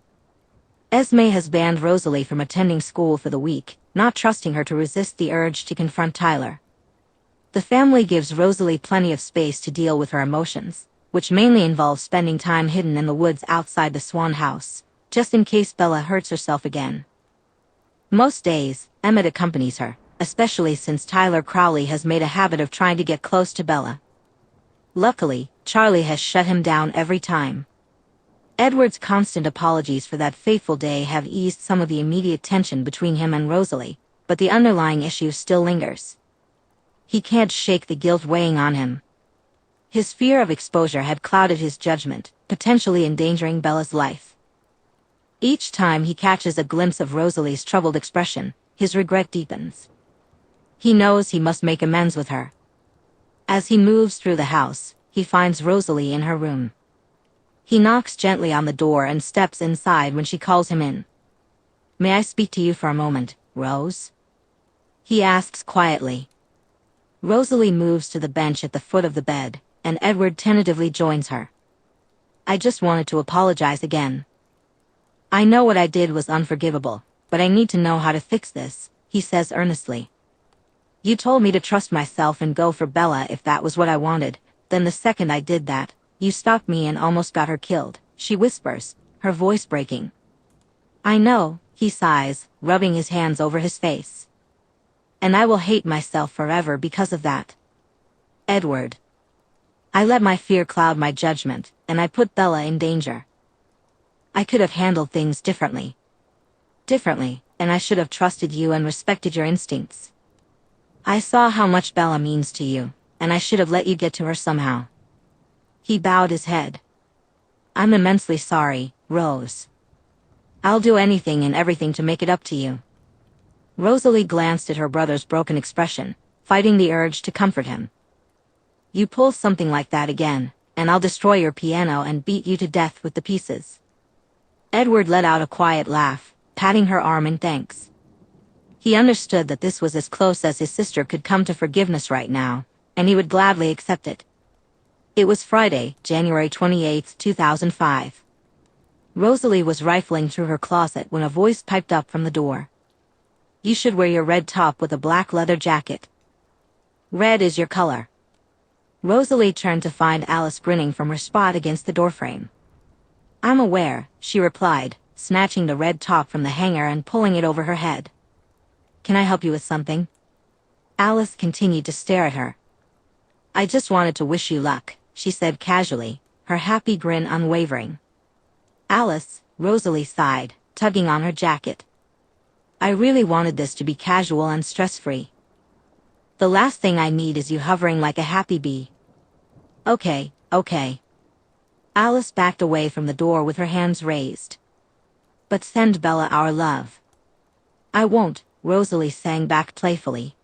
Esme has banned Rosalie from attending school for the week, not trusting her to resist the urge to confront Tyler. The family gives Rosalie plenty of space to deal with her emotions, which mainly involves spending time hidden in the woods outside the Swan house, just in case Bella hurts herself again. Most days, Emmett accompanies her, especially since Tyler Crowley has made a habit of trying to get close to Bella. Luckily, Charlie has shut him down every time. Edward's constant apologies for that fateful day have eased some of the immediate tension between him and Rosalie, but the underlying issue still lingers. He can't shake the guilt weighing on him. His fear of exposure had clouded his judgment, potentially endangering Bella's life. Each time he catches a glimpse of Rosalie's troubled expression, his regret deepens. He knows he must make amends with her. As he moves through the house, he finds Rosalie in her room. He knocks gently on the door and steps inside when she calls him in. "May I speak to you for a moment, Rose?" he asks quietly. Rosalie moves to the bench at the foot of the bed, and Edward tentatively joins her. "I just wanted to apologize again. I know what I did was unforgivable, but I need to know how to fix this," he says earnestly. "You told me to trust myself and go for Bella if that was what I wanted, then the second I did that, you stopped me and almost got her killed," she whispers, her voice breaking. "I know," he sighs, rubbing his hands over his face. "And I will hate myself forever because of that. Edward. I let my fear cloud my judgment, and I put Bella in danger. I could have handled things differently. And I should have trusted you and respected your instincts. I saw how much Bella means to you, and I should have let you get to her somehow." He bowed his head. "I'm immensely sorry, Rose. I'll do anything and everything to make it up to you." Rosalie glanced at her brother's broken expression, fighting the urge to comfort him. "You pull something like that again, and I'll destroy your piano and beat you to death with the pieces." Edward let out a quiet laugh, patting her arm in thanks. He understood that this was as close as his sister could come to forgiveness right now, and he would gladly accept it. It was Friday, January 28, 2005. Rosalie was rifling through her closet when a voice piped up from the door. "You should wear your red top with a black leather jacket. Red is your color." Rosalie turned to find Alice grinning from her spot against the doorframe. "I'm aware," she replied, snatching the red top from the hanger and pulling it over her head. "Can I help you with something?" Alice continued to stare at her. "I just wanted to wish you luck," she said casually, her happy grin unwavering. "Alice," Rosalie sighed, tugging on her jacket. "I really wanted this to be casual and stress-free. The last thing I need is you hovering like a happy bee." Okay. Alice backed away from the door with her hands raised. "But send Bella our love." "I won't," Rosalie sang back playfully.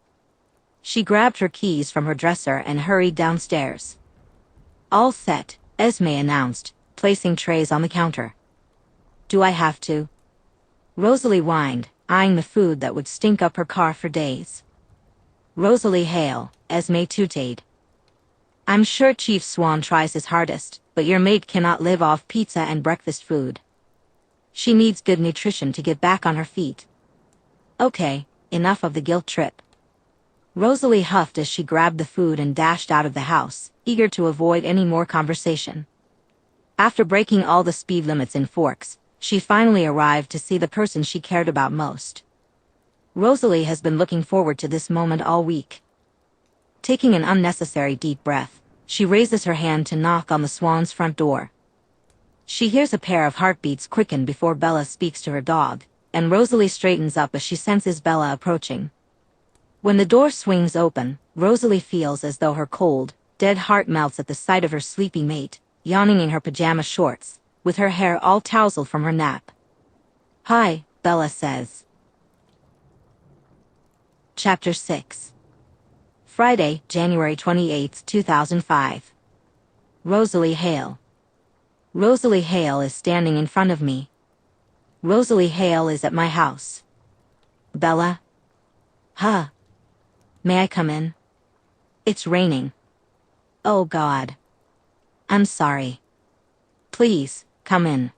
She grabbed her keys from her dresser and hurried downstairs. "All set," Esme announced, placing trays on the counter. "Do I have to?" Rosalie whined, eyeing the food that would stink up her car for days. "Rosalie Hale," Esme tooted. "I'm sure Chief Swan tries his hardest, but your mate cannot live off pizza and breakfast food. She needs good nutrition to get back on her feet." "Okay, enough of the guilt trip." Rosalie huffed as she grabbed the food and dashed out of the house, eager to avoid any more conversation. After breaking all the speed limits in Forks, she finally arrived to see the person she cared about most. Rosalie has been looking forward to this moment all week. Taking an unnecessary deep breath, she raises her hand to knock on the Swan's front door. She hears a pair of heartbeats quicken before Bella speaks to her dog, and Rosalie straightens up as she senses Bella approaching. When the door swings open, Rosalie feels as though her cold, dead heart melts at the sight of her sleepy mate, yawning in her pajama shorts, with her hair all tousled from her nap. "Hi," Bella says. Chapter 6. Friday, January 28, 2005. Rosalie Hale. Rosalie Hale is standing in front of me. Rosalie Hale is at my house. "Bella?" "Huh? May I come in?" "It's raining." "Oh God. I'm sorry." "Please, come in."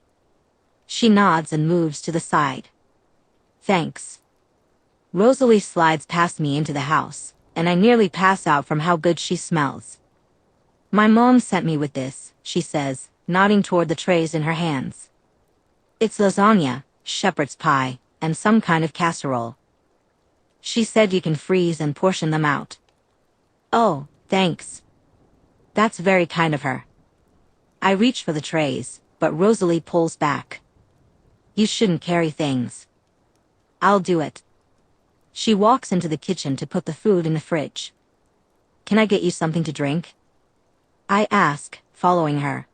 She nods and moves to the side. "Thanks." Rosalie slides past me into the house, and I nearly pass out from how good she smells. "My mom sent me with this," she says, nodding toward the trays in her hands. "It's lasagna, shepherd's pie, and some kind of casserole. She said you can freeze and portion them out." "Oh, thanks. That's very kind of her." I reach for the trays, but Rosalie pulls back. "You shouldn't carry things." "I'll do it." She walks into the kitchen to put the food in the fridge. "Can I get you something to drink?" I ask, following her.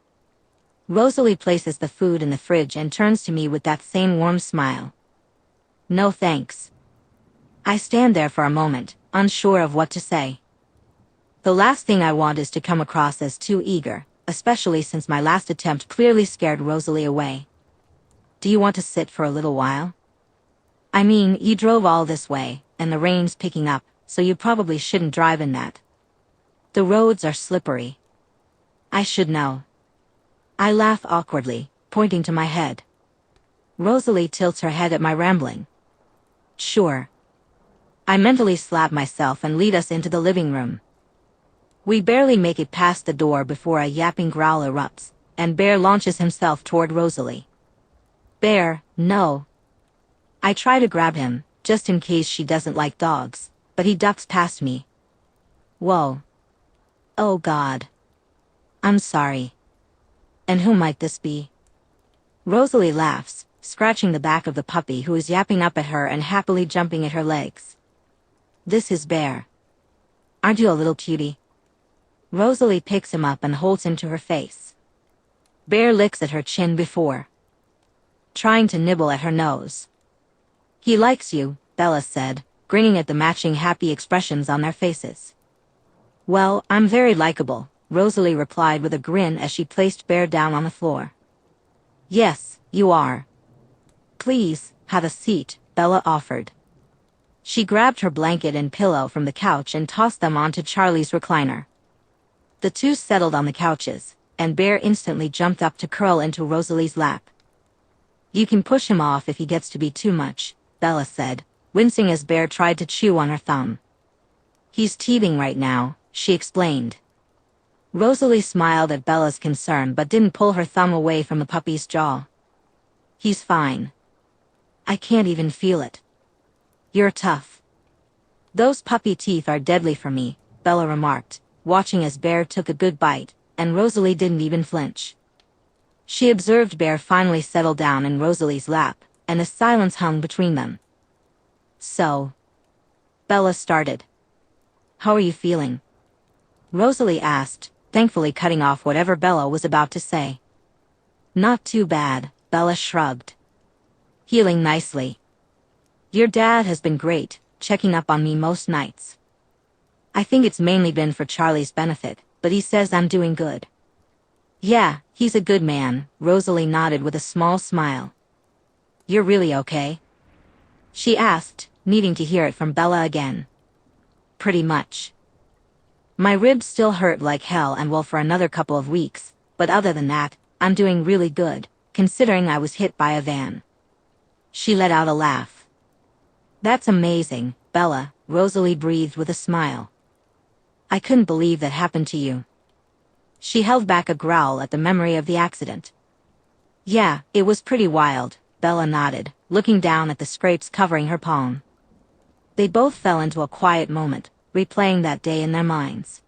Rosalie places the food in the fridge and turns to me with that same warm smile. "No thanks." I stand there for a moment, unsure of what to say. The last thing I want is to come across as too eager, especially since my last attempt clearly scared Rosalie away. "Do you want to sit for a little while? I mean, you drove all this way, and the rain's picking up, so you probably shouldn't drive in that. The roads are slippery." "I should know." I laugh awkwardly, pointing to my head. Rosalie tilts her head at my rambling. "Sure." I mentally slap myself and lead us into the living room. We barely make it past the door before a yapping growl erupts, and Bear launches himself toward Rosalie. "Bear, no." I try to grab him, just in case she doesn't like dogs, but he ducks past me. "Whoa. Oh God. I'm sorry. And who might this be?" Rosalie laughs, scratching the back of the puppy who is yapping up at her and happily jumping at her legs. "This is Bear. Aren't you a little cutie?" Rosalie picks him up and holds him to her face. Bear licks at her chin before trying to nibble at her nose. "He likes you," Bella said, grinning at the matching happy expressions on their faces. "Well, I'm very likable," Rosalie replied with a grin as she placed Bear down on the floor. "Yes, you are. Please, Have a seat, Bella offered. She grabbed her blanket and pillow from the couch and tossed them onto Charlie's recliner. The two settled on the couches, and Bear instantly jumped up to curl into Rosalie's lap. You can push him off if he gets to be too much, Bella said, wincing as Bear tried to chew on her thumb. He's teething right now, she explained. Rosalie smiled at Bella's concern but didn't pull her thumb away from the puppy's jaw. He's fine. I can't even feel it. You're tough. Those puppy teeth are deadly for me, Bella remarked, watching as Bear took a good bite, and Rosalie didn't even flinch. She observed Bear finally settle down in Rosalie's lap, and a silence hung between them. So, Bella started. How are you feeling? Rosalie asked, thankfully cutting off whatever Bella was about to say. Not too bad, Bella shrugged. Healing nicely. Your dad has been great, checking up on me most nights. I think it's mainly been for Charlie's benefit, but he says I'm doing good. Yeah, he's a good man, Rosalie nodded with a small smile. You're really okay? She asked, needing to hear it from Bella again. Pretty much. My ribs still hurt like hell and will for another couple of weeks, but other than that, I'm doing really good, considering I was hit by a van. She let out a laugh. That's amazing, Bella, Rosalie breathed with a smile. I couldn't believe that happened to you. She held back a growl at the memory of the accident. Yeah, it was pretty wild, Bella nodded, looking down at the scrapes covering her palm. They both fell into a quiet moment, replaying that day in their minds.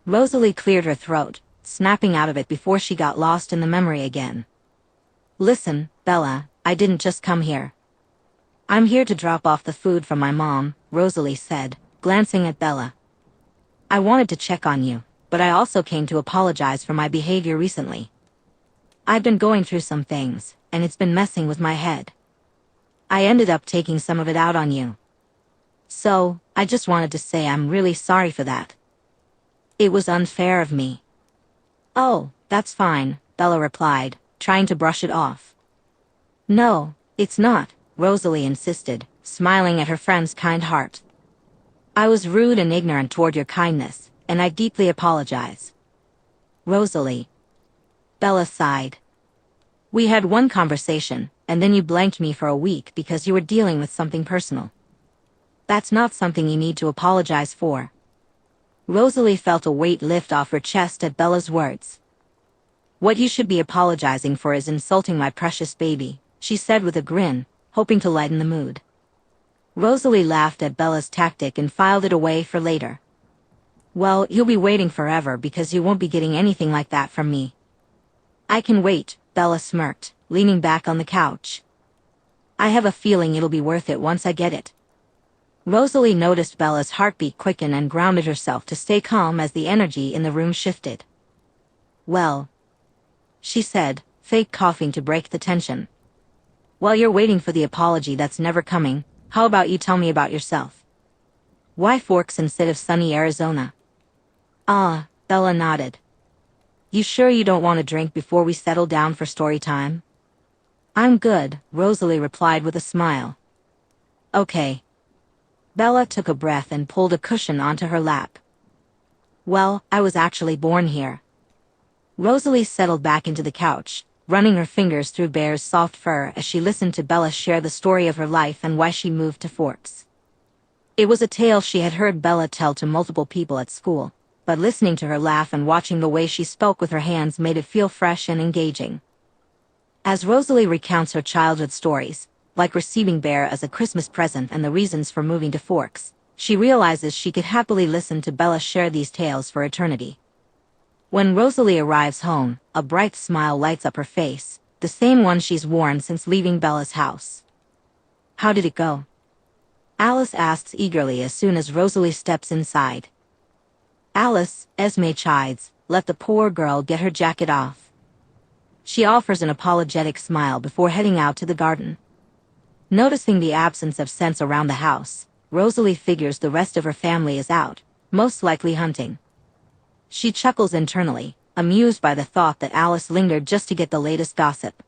Rosalie cleared her throat, snapping out of it before she got lost in the memory again. Listen, Bella, I didn't just come here. I'm here to drop off the food from my mom, Rosalie said, glancing at Bella. I wanted to check on you, but I also came to apologize for my behavior recently. I've been going through some things, and it's been messing with my head. I ended up taking some of it out on you. So, I just wanted to say I'm really sorry for that. It was unfair of me. Oh, that's fine, Bella replied, trying to brush it off. No, it's not, Rosalie insisted, smiling at her friend's kind heart. I was rude and ignorant toward your kindness, and I deeply apologize. Rosalie. Bella sighed. We had one conversation, and then you blanked me for a week because you were dealing with something personal. That's not something you need to apologize for. Rosalie felt a weight lift off her chest at Bella's words. What you should be apologizing for is insulting my precious baby, she said with a grin, hoping to lighten the mood. Rosalie laughed at Bella's tactic and filed it away for later. Well, you'll be waiting forever because you won't be getting anything like that from me. I can wait, Bella smirked, leaning back on the couch. I have a feeling it'll be worth it once I get it. Rosalie noticed Bella's heartbeat quicken and grounded herself to stay calm as the energy in the room shifted. Well, she said, fake coughing to break the tension. While you're waiting for the apology that's never coming, how about you tell me about yourself? Why Forks instead of sunny Arizona? Ah, Bella nodded. You sure you don't want a drink before we settle down for story time? I'm good, Rosalie replied with a smile. Okay. Bella took a breath and pulled a cushion onto her lap. Well, I was actually born here. Rosalie settled back into the couch, running her fingers through Bear's soft fur as she listened to Bella share the story of her life and why she moved to Forks. It was a tale she had heard Bella tell to multiple people at school, but listening to her laugh and watching the way she spoke with her hands made it feel fresh and engaging. As Rosalie recounts her childhood stories, like receiving Bear as a Christmas present and the reasons for moving to Forks, she realizes she could happily listen to Bella share these tales for eternity. When Rosalie arrives home, a bright smile lights up her face, the same one she's worn since leaving Bella's house. How did it go? Alice asks eagerly as soon as Rosalie steps inside. Alice, Esme chides, let the poor girl get her jacket off. She offers an apologetic smile before heading out to the garden. Noticing the absence of scents around the house, Rosalie figures the rest of her family is out, most likely hunting. She chuckles internally, amused by the thought that Alice lingered just to get the latest gossip.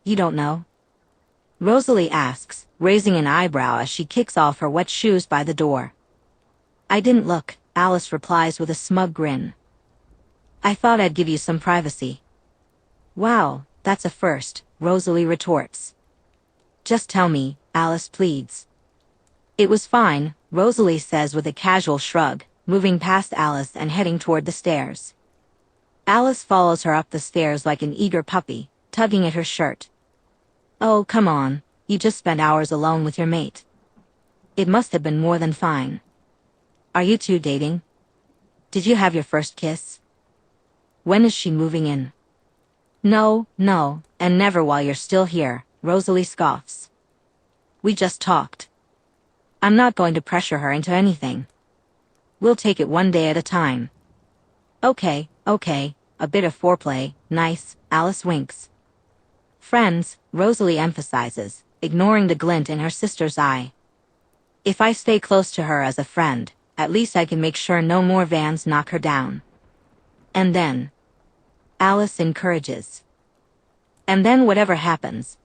You don't know? Rosalie asks, raising an eyebrow as she kicks off her wet shoes by the door. I didn't look, Alice replies with a smug grin. I thought I'd give you some privacy. Wow, that's a first, Rosalie retorts. Just tell me, Alice pleads. It was fine, Rosalie says with a casual shrug, moving past Alice and heading toward the stairs. Alice follows her up the stairs like an eager puppy, tugging at her shirt. Oh, come on, you just spent hours alone with your mate. It must have been more than fine. Are you two dating? Did you have your first kiss? When is she moving in? No, and never while you're still here, Rosalie scoffs. We just talked. I'm not going to pressure her into anything. We'll take it one day at a time. Okay, a bit of foreplay, nice, Alice winks. Friends, Rosalie emphasizes, ignoring the glint in her sister's eye. If I stay close to her as a friend, at least I can make sure no more vans knock her down. And then, Alice encourages. And then whatever happens,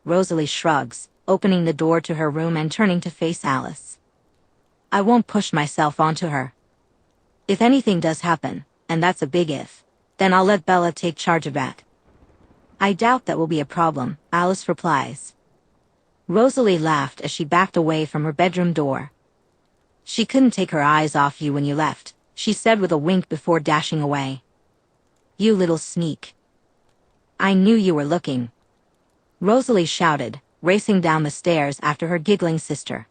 Rosalie shrugs, opening the door to her room and turning to face Alice. I won't push myself onto her. If anything does happen, and that's a big if, then I'll let Bella take charge of that. I doubt that will be a problem, Alice replies. Rosalie laughed as she backed away from her bedroom door. She couldn't take her eyes off you when you left, she said with a wink before dashing away. You little sneak. I knew you were looking. Rosalie shouted, racing down the stairs after her giggling sister.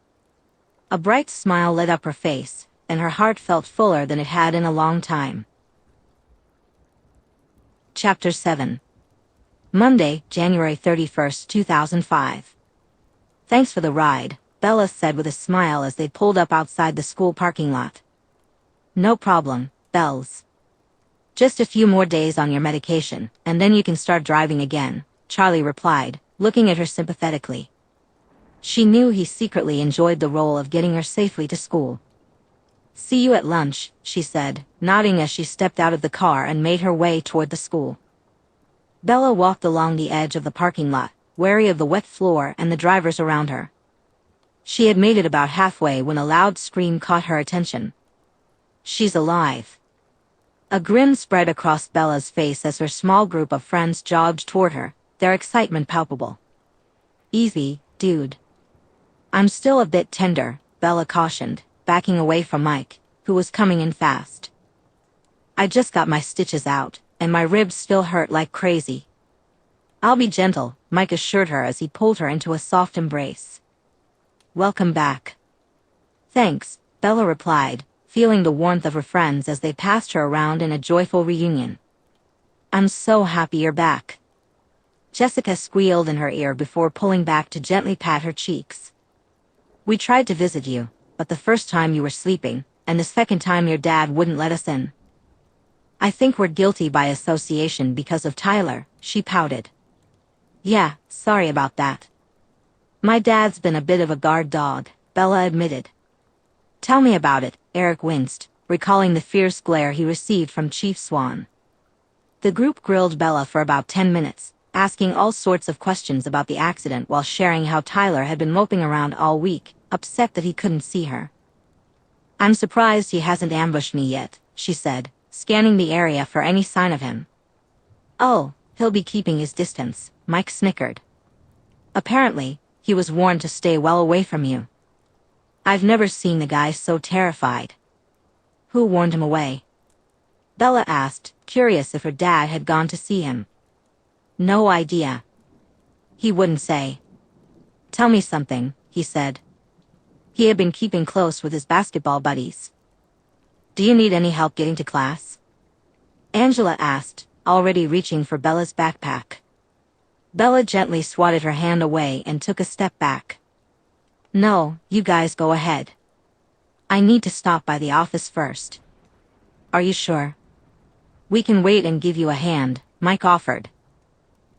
A bright smile lit up her face, and her heart felt fuller than it had in a long time. Chapter 7. Monday, January 31st, 2005. Thanks for the ride, Bella said with a smile as they pulled up outside the school parking lot. No problem, Bells. Just a few more days on your medication, and then you can start driving again, Charlie replied, looking at her sympathetically. She knew he secretly enjoyed the role of getting her safely to school. See you at lunch, she said, nodding as she stepped out of the car and made her way toward the school. Bella walked along the edge of the parking lot, wary of the wet floor and the drivers around her. She had made it about halfway when a loud scream caught her attention. She's alive. A grin spread across Bella's face as her small group of friends jogged toward her, their excitement palpable. Easy, dude. I'm still a bit tender, Bella cautioned, backing away from Mike, who was coming in fast. I just got my stitches out, and my ribs still hurt like crazy. I'll be gentle, Mike assured her as he pulled her into a soft embrace. Welcome back. Thanks, Bella replied, feeling the warmth of her friends as they passed her around in a joyful reunion. I'm so happy you're back. Jessica squealed in her ear before pulling back to gently pat her cheeks. We tried to visit you, but the first time you were sleeping, and the second time your dad wouldn't let us in. I think we're guilty by association because of Tyler, she pouted. Yeah, sorry about that. My dad's been a bit of a guard dog, Bella admitted. Tell me about it, Eric winced, recalling the fierce glare he received from Chief Swan. The group grilled Bella for about 10 minutes, asking all sorts of questions about the accident while sharing how Tyler had been moping around all week, upset that he couldn't see her. I'm surprised he hasn't ambushed me yet, she said, scanning the area for any sign of him. Oh, he'll be keeping his distance, Mike snickered. Apparently, he was warned to stay well away from you. I've never seen the guy so terrified. Who warned him away? Bella asked, curious if her dad had gone to see him. No idea. He wouldn't say. Tell me something, he said. He had been keeping close with his basketball buddies. Do you need any help getting to class? Angela asked, already reaching for Bella's backpack. Bella gently swatted her hand away and took a step back. No, you guys go ahead. I need to stop by the office first. Are you sure? We can wait and give you a hand, Mike offered.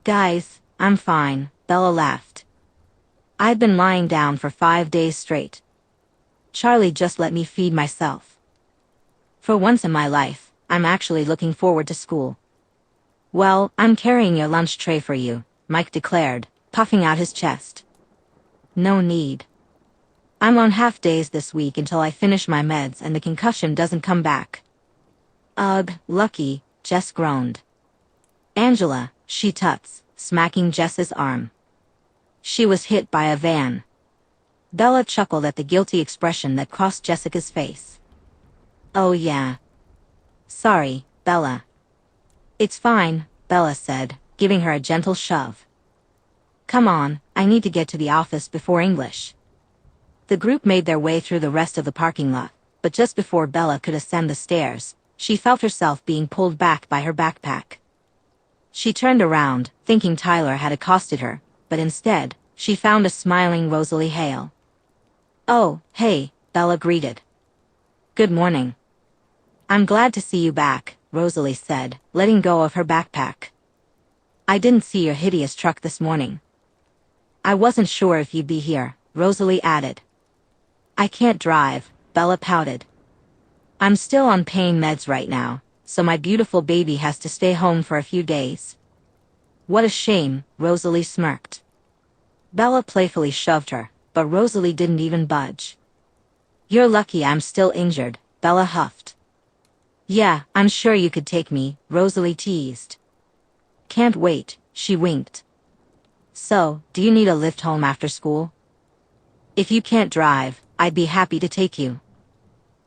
Guys, I'm fine, Bella laughed. I've been lying down for 5 days straight. Charlie just let me feed myself. For once in my life, I'm actually looking forward to school. Well, I'm carrying your lunch tray for you, Mike declared, puffing out his chest. No need. I'm on half days this week until I finish my meds and the concussion doesn't come back. Ugh, lucky, Jess groaned. Angela, she tuts, smacking Jess's arm. She was hit by a van. Bella chuckled at the guilty expression that crossed Jessica's face. Oh yeah. Sorry, Bella. It's fine, Bella said, giving her a gentle shove. Come on, I need to get to the office before English. The group made their way through the rest of the parking lot, but just before Bella could ascend the stairs, she felt herself being pulled back by her backpack. She turned around, thinking Tyler had accosted her, but instead, she found a smiling Rosalie Hale. Oh, hey, Bella greeted. Good morning. I'm glad to see you back, Rosalie said, letting go of her backpack. I didn't see your hideous truck this morning. I wasn't sure if you'd be here, Rosalie added. I can't drive, Bella pouted. I'm still on pain meds right now, so my beautiful baby has to stay home for a few days. What a shame, Rosalie smirked. Bella playfully shoved her, but Rosalie didn't even budge. You're lucky I'm still injured, Bella huffed. Yeah, I'm sure you could take me, Rosalie teased. Can't wait, she winked. So, do you need a lift home after school? If you can't drive, I'd be happy to take you.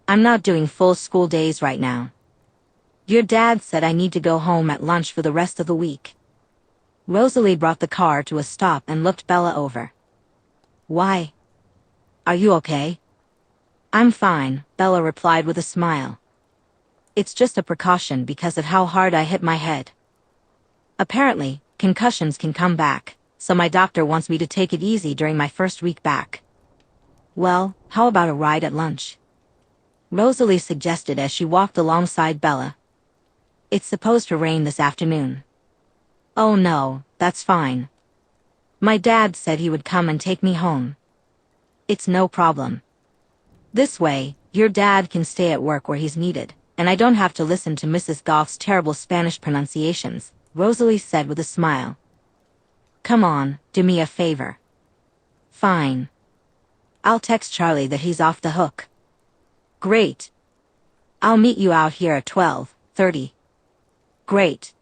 I'm not doing full school days right now. Your dad said I need to go home at lunch for the rest of the week. Rosalie brought the car to a stop and looked Bella over. Why? Are you okay? I'm fine, Bella replied with a smile. It's just a precaution because of how hard I hit my head. Apparently, concussions can come back, so my doctor wants me to take it easy during my first week back. Well, how about a ride at lunch? Rosalie suggested as she walked alongside Bella. It's supposed to rain this afternoon. Oh no, that's fine. My dad said he would come and take me home. It's no problem. This way, your dad can stay at work where he's needed, and I don't have to listen to Mrs. Goff's terrible Spanish pronunciations, Rosalie said with a smile. Come on, do me a favor. Fine. I'll text Charlie that he's off the hook. Great. I'll meet you out here at 12:30. Great.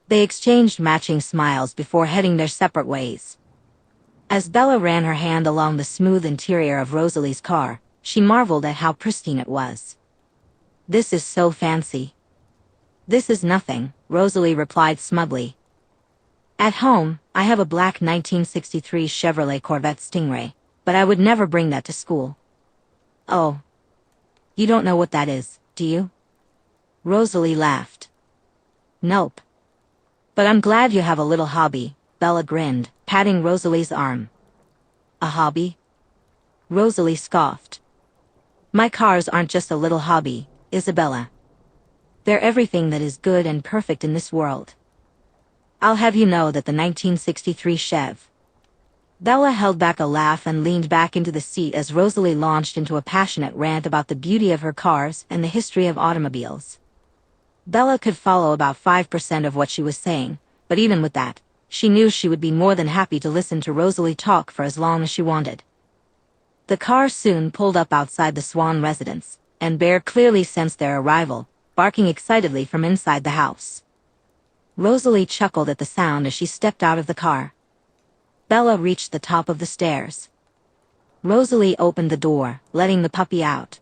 They exchanged matching smiles before heading their separate ways. As Bella ran her hand along the smooth interior of Rosalie's car, she marveled at how pristine it was. This is so fancy. This is nothing, Rosalie replied smugly. At home, I have a black 1963 Chevrolet Corvette Stingray, but I would never bring that to school. Oh. You don't know what that is, do you? Rosalie laughed. Nope. But I'm glad you have a little hobby, Bella grinned, patting Rosalie's arm. A hobby? Rosalie scoffed. My cars aren't just a little hobby, Isabella. They're everything that is good and perfect in this world. I'll have you know that the 1963 Chev. Bella held back a laugh and leaned back into the seat as Rosalie launched into a passionate rant about the beauty of her cars and the history of automobiles. Bella could follow about 5% of what she was saying, but even with that, she knew she would be more than happy to listen to Rosalie talk for as long as she wanted. The car soon pulled up outside the Swan residence, and Bear clearly sensed their arrival, barking excitedly from inside the house. Rosalie chuckled at the sound as she stepped out of the car. Bella reached the top of the stairs. Rosalie opened the door, letting the puppy out.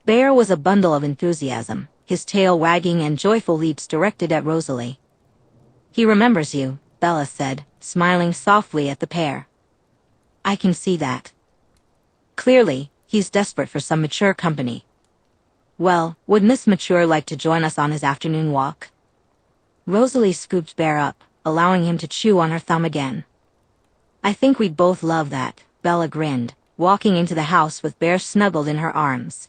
Bear was a bundle of enthusiasm, his tail wagging and joyful leaps directed at Rosalie. He remembers you, Bella said, smiling softly at the pair. I can see that. Clearly, he's desperate for some mature company. Well, would Miss Mature like to join us on his afternoon walk? Rosalie scooped Bear up, allowing him to chew on her thumb again. I think we'd both love that, Bella grinned, walking into the house with Bear snuggled in her arms.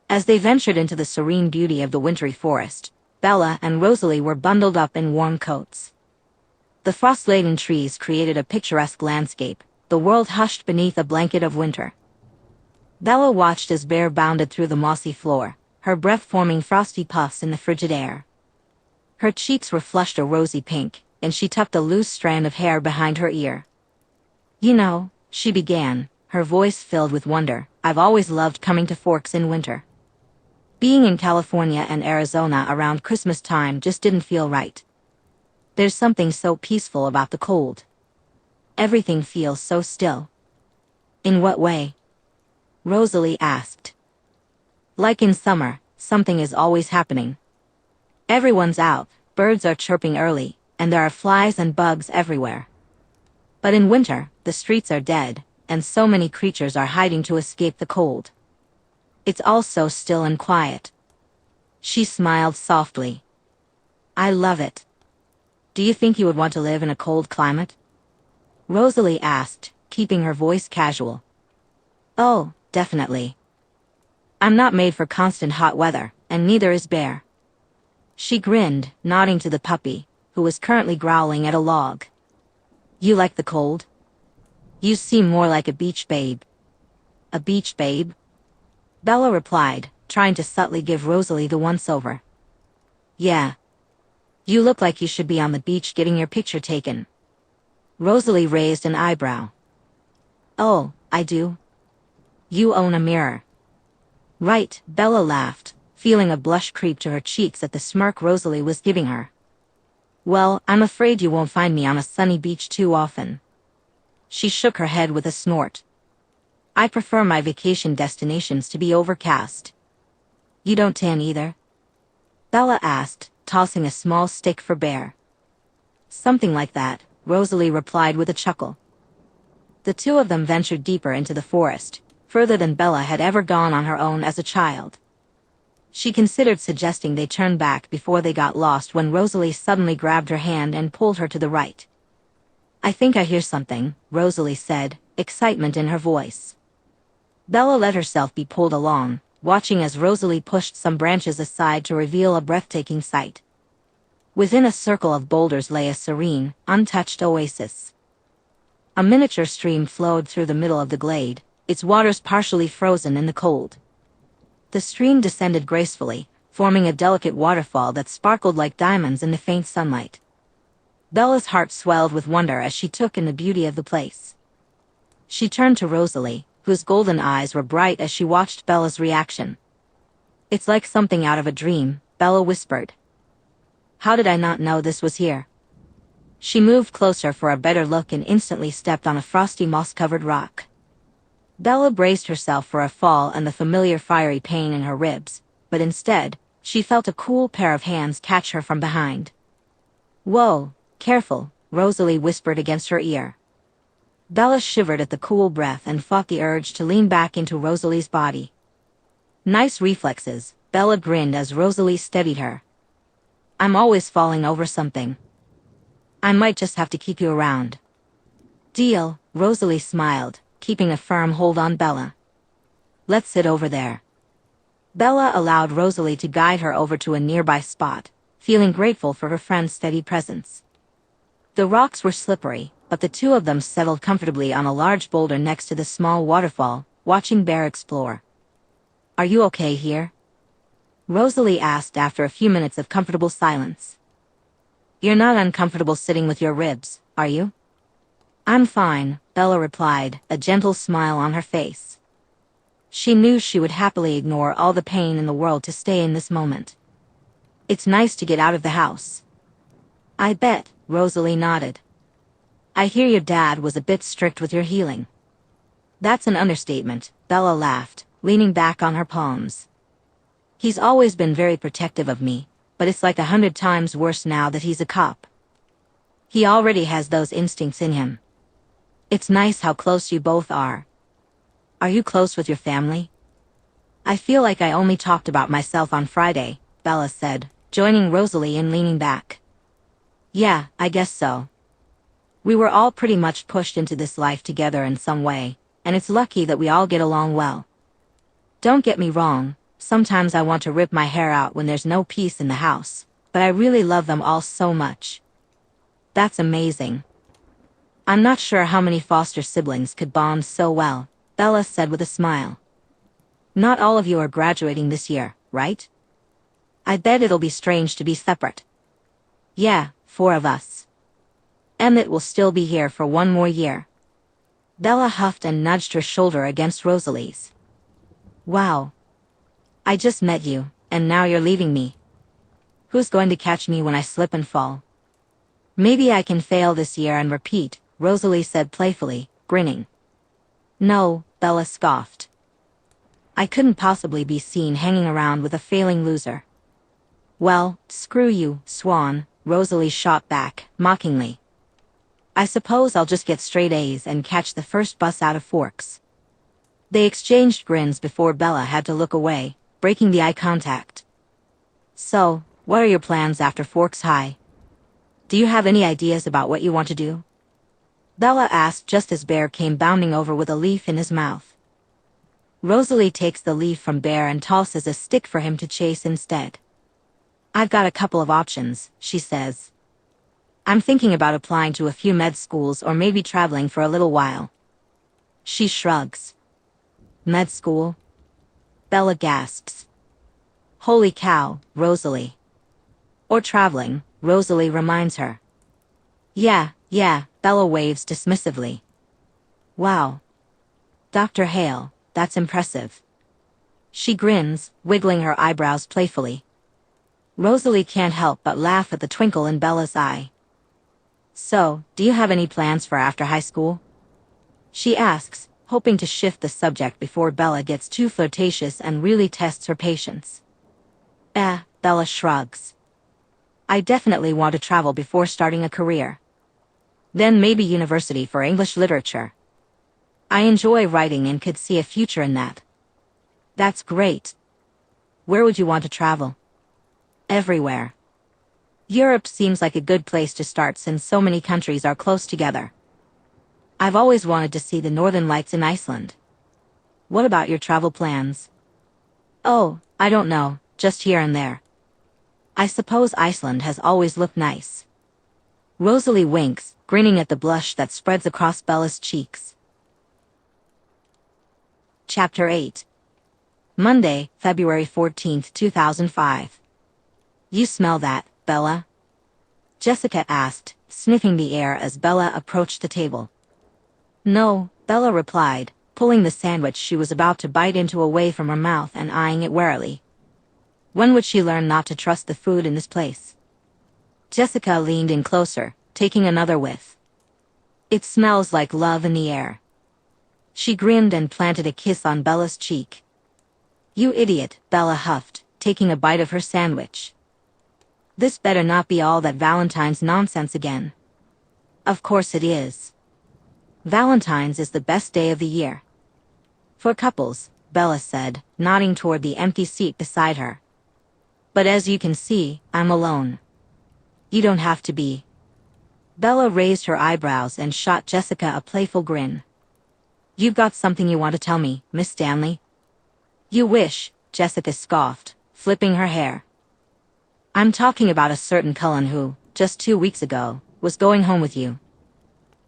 As they ventured into the serene beauty of the wintry forest, Bella and Rosalie were bundled up in warm coats. The frost-laden trees created a picturesque landscape, the world hushed beneath a blanket of winter. Bella watched as Bear bounded through the mossy floor, her breath forming frosty puffs in the frigid air. Her cheeks were flushed a rosy pink, and she tucked a loose strand of hair behind her ear. You know, she began, her voice filled with wonder, I've always loved coming to Forks in winter. Being in California and Arizona around Christmas time just didn't feel right. There's something so peaceful about the cold. Everything feels so still. In what way? Rosalie asked. Like in summer, something is always happening. Everyone's out, birds are chirping early, and there are flies and bugs everywhere. But in winter, the streets are dead, and so many creatures are hiding to escape the cold. It's all so still and quiet. She smiled softly. I love it. Do you think you would want to live in a cold climate? Rosalie asked, keeping her voice casual. Oh, definitely. I'm not made for constant hot weather, and neither is Bear. She grinned, nodding to the puppy, who was currently growling at a log. You like the cold? You seem more like a beach babe. A beach babe? Bella replied, trying to subtly give Rosalie the once-over. Yeah. You look like you should be on the beach getting your picture taken. Rosalie raised an eyebrow. Oh, I do? You own a mirror. Right, Bella laughed, feeling a blush creep to her cheeks at the smirk Rosalie was giving her. Well, I'm afraid you won't find me on a sunny beach too often. She shook her head with a snort. I prefer my vacation destinations to be overcast. You don't tan either? Bella asked, tossing a small stick for Bear. Something like that, Rosalie replied with a chuckle. The two of them ventured deeper into the forest, further than Bella had ever gone on her own as a child. She considered suggesting they turn back before they got lost when Rosalie suddenly grabbed her hand and pulled her to the right. I think I hear something, Rosalie said, excitement in her voice. Bella let herself be pulled along, watching as Rosalie pushed some branches aside to reveal a breathtaking sight. Within a circle of boulders lay a serene, untouched oasis. A miniature stream flowed through the middle of the glade, its waters partially frozen in the cold. The stream descended gracefully, forming a delicate waterfall that sparkled like diamonds in the faint sunlight. Bella's heart swelled with wonder as she took in the beauty of the place. She turned to Rosalie, whose golden eyes were bright as she watched Bella's reaction. It's like something out of a dream, Bella whispered. How did I not know this was here? She moved closer for a better look and instantly stepped on a frosty moss-covered rock. Bella braced herself for a fall and the familiar fiery pain in her ribs, but instead, she felt a cool pair of hands catch her from behind. Whoa, careful, Rosalie whispered against her ear. Bella shivered at the cool breath and fought the urge to lean back into Rosalie's body. Nice reflexes, Bella grinned as Rosalie steadied her. I'm always falling over something. I might just have to keep you around. Deal, Rosalie smiled, keeping a firm hold on Bella. Let's sit over there. Bella allowed Rosalie to guide her over to a nearby spot, feeling grateful for her friend's steady presence. The rocks were slippery, but the two of them settled comfortably on a large boulder next to the small waterfall, watching Bear explore. Are you okay here? Rosalie asked after a few minutes of comfortable silence. You're not uncomfortable sitting with your ribs, are you? I'm fine, Bella replied, a gentle smile on her face. She knew she would happily ignore all the pain in the world to stay in this moment. It's nice to get out of the house. I bet, Rosalie nodded. I hear your dad was a bit strict with your healing. That's an understatement, Bella laughed, leaning back on her palms. He's always been very protective of me, but it's like 100 times worse now that he's a cop. He already has those instincts in him. It's nice how close you both are. Are you close with your family? I feel like I only talked about myself on Friday, Bella said, joining Rosalie in leaning back. Yeah, I guess so. We were all pretty much pushed into this life together in some way, and it's lucky that we all get along well. Don't get me wrong, sometimes I want to rip my hair out when there's no peace in the house, but I really love them all so much. That's amazing. I'm not sure how many foster siblings could bond so well, Bella said with a smile. Not all of you are graduating this year, right? I bet it'll be strange to be separate. Yeah, 4 of us. Emmett will still be here for one more year. Bella huffed and nudged her shoulder against Rosalie's. Wow. I just met you, and now you're leaving me. Who's going to catch me when I slip and fall? Maybe I can fail this year and repeat, Rosalie said playfully, grinning. No, Bella scoffed. I couldn't possibly be seen hanging around with a failing loser. Well, screw you, Swan, Rosalie shot back, mockingly. I suppose I'll just get straight A's and catch the first bus out of Forks. They exchanged grins before Bella had to look away, breaking the eye contact. So, what are your plans after Forks High? Do you have any ideas about what you want to do? Bella asked just as Bear came bounding over with a leaf in his mouth. Rosalie takes the leaf from Bear and tosses a stick for him to chase instead. I've got a couple of options, she says. I'm thinking about applying to a few med schools or maybe traveling for a little while. She shrugs. Med school? Bella gasps. Holy cow, Rosalie. Or traveling, Rosalie reminds her. Yeah, Bella waves dismissively. Wow. Dr. Hale, that's impressive. She grins, wiggling her eyebrows playfully. Rosalie can't help but laugh at the twinkle in Bella's eye. So, do you have any plans for after high school? She asks, hoping to shift the subject before Bella gets too flirtatious and really tests her patience. Bella shrugs. I definitely want to travel before starting a career. Then maybe university for English literature. I enjoy writing and could see a future in that. That's great. Where would you want to travel? Everywhere. Europe seems like a good place to start since so many countries are close together. I've always wanted to see the Northern Lights in Iceland. What about your travel plans? Oh, I don't know, just here and there. I suppose Iceland has always looked nice. Rosalie winks, grinning at the blush that spreads across Bella's cheeks. Chapter 8. Monday, February 14th, 2005. You smell that, Bella? Jessica asked, sniffing the air as Bella approached the table. No, Bella replied, pulling the sandwich she was about to bite into away from her mouth and eyeing it warily. When would she learn not to trust the food in this place? Jessica leaned in closer, taking another whiff. It smells like love in the air. She grinned and planted a kiss on Bella's cheek. You idiot, Bella huffed, taking a bite of her sandwich. This better not be all that Valentine's nonsense again. Of course it is. Valentine's is the best day of the year. For couples, Bella said, nodding toward the empty seat beside her. But as you can see, I'm alone. You don't have to be. Bella raised her eyebrows and shot Jessica a playful grin. You've got something you want to tell me, Miss Stanley? You wish, Jessica scoffed, flipping her hair. I'm talking about a certain Cullen who, just 2 weeks ago, was going home with you.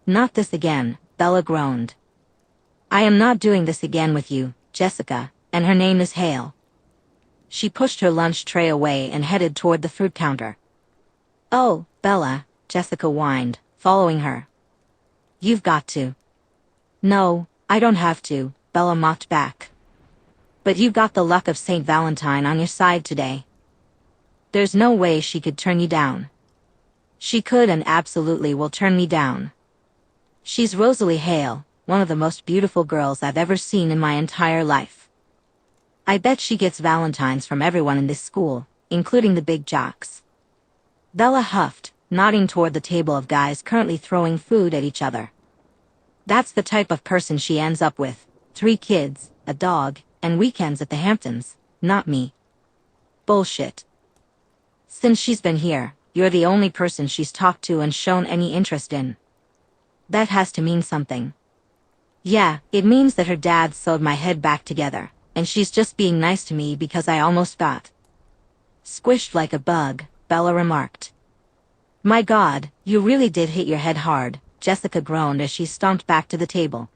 Not this again, Bella groaned. I am not doing this again with you, Jessica, and her name is Hale. She pushed her lunch tray away and headed toward the fruit counter. Oh, Bella, Jessica whined, following her. You've got to. No, I don't have to, Bella mocked back. But you've got the luck of St. Valentine on your side today. There's no way she could turn you down. She could and absolutely will turn me down. She's Rosalie Hale, one of the most beautiful girls I've ever seen in my entire life. I bet she gets Valentines from everyone in this school, including the big jocks. Bella huffed, nodding toward the table of guys currently throwing food at each other. That's the type of person she ends up with, 3 kids, a dog, and weekends at the Hamptons, not me. Bullshit. Since she's been here, you're the only person she's talked to and shown any interest in. That has to mean something. Yeah, it means that her dad sewed my head back together, and she's just being nice to me because I almost got squished like a bug, Bella remarked. My God, you really did hit your head hard, Jessica groaned as she stomped back to the table.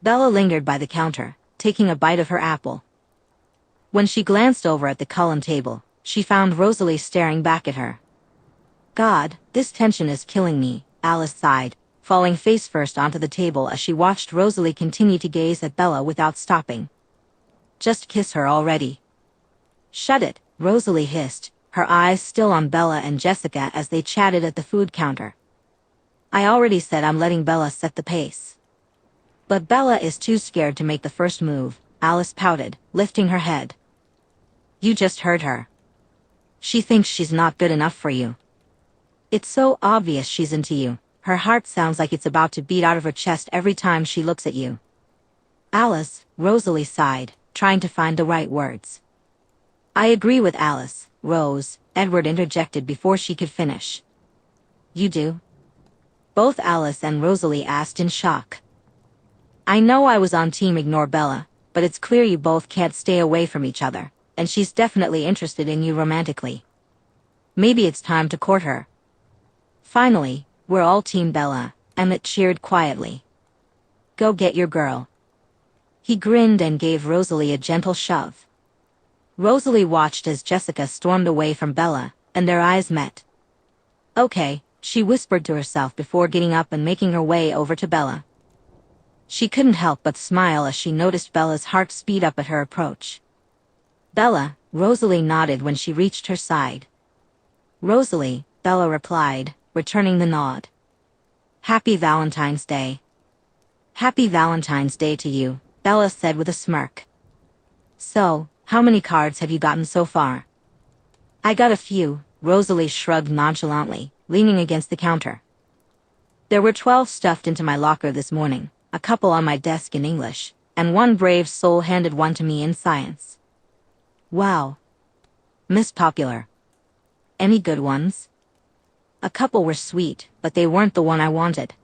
Bella lingered by the counter, taking a bite of her apple. When she glanced over at the Cullen table, she found Rosalie staring back at her. God, this tension is killing me, Alice sighed, falling face first onto the table as she watched Rosalie continue to gaze at Bella without stopping. Just kiss her already. Shut it, Rosalie hissed, her eyes still on Bella and Jessica as they chatted at the food counter. I already said I'm letting Bella set the pace. But Bella is too scared to make the first move, Alice pouted, lifting her head. You just heard her. She thinks she's not good enough for you. It's so obvious she's into you, her heart sounds like it's about to beat out of her chest every time she looks at you. Alice, Rosalie sighed, trying to find the right words. I agree with Alice, Rose, Edward interjected before she could finish. You do? Both Alice and Rosalie asked in shock. I know I was on team ignore Bella, but it's clear you both can't stay away from each other, and she's definitely interested in you romantically. Maybe it's time to court her. Finally, we're all Team Bella, Emmett cheered quietly. Go get your girl. He grinned and gave Rosalie a gentle shove. Rosalie watched as Jessica stormed away from Bella, and their eyes met. Okay, she whispered to herself before getting up and making her way over to Bella. She couldn't help but smile as she noticed Bella's heart speed up at her approach. Bella, Rosalie nodded when she reached her side. Rosalie, Bella replied, returning the nod. Happy Valentine's Day. Happy Valentine's Day to you, Bella said with a smirk. So, how many cards have you gotten so far? I got a few, Rosalie shrugged nonchalantly, leaning against the counter. There were 12 stuffed into my locker this morning, a couple on my desk in English, and one brave soul handed one to me in science. Wow. Miss Popular. Any good ones? A couple were sweet, but they weren't the one I wanted.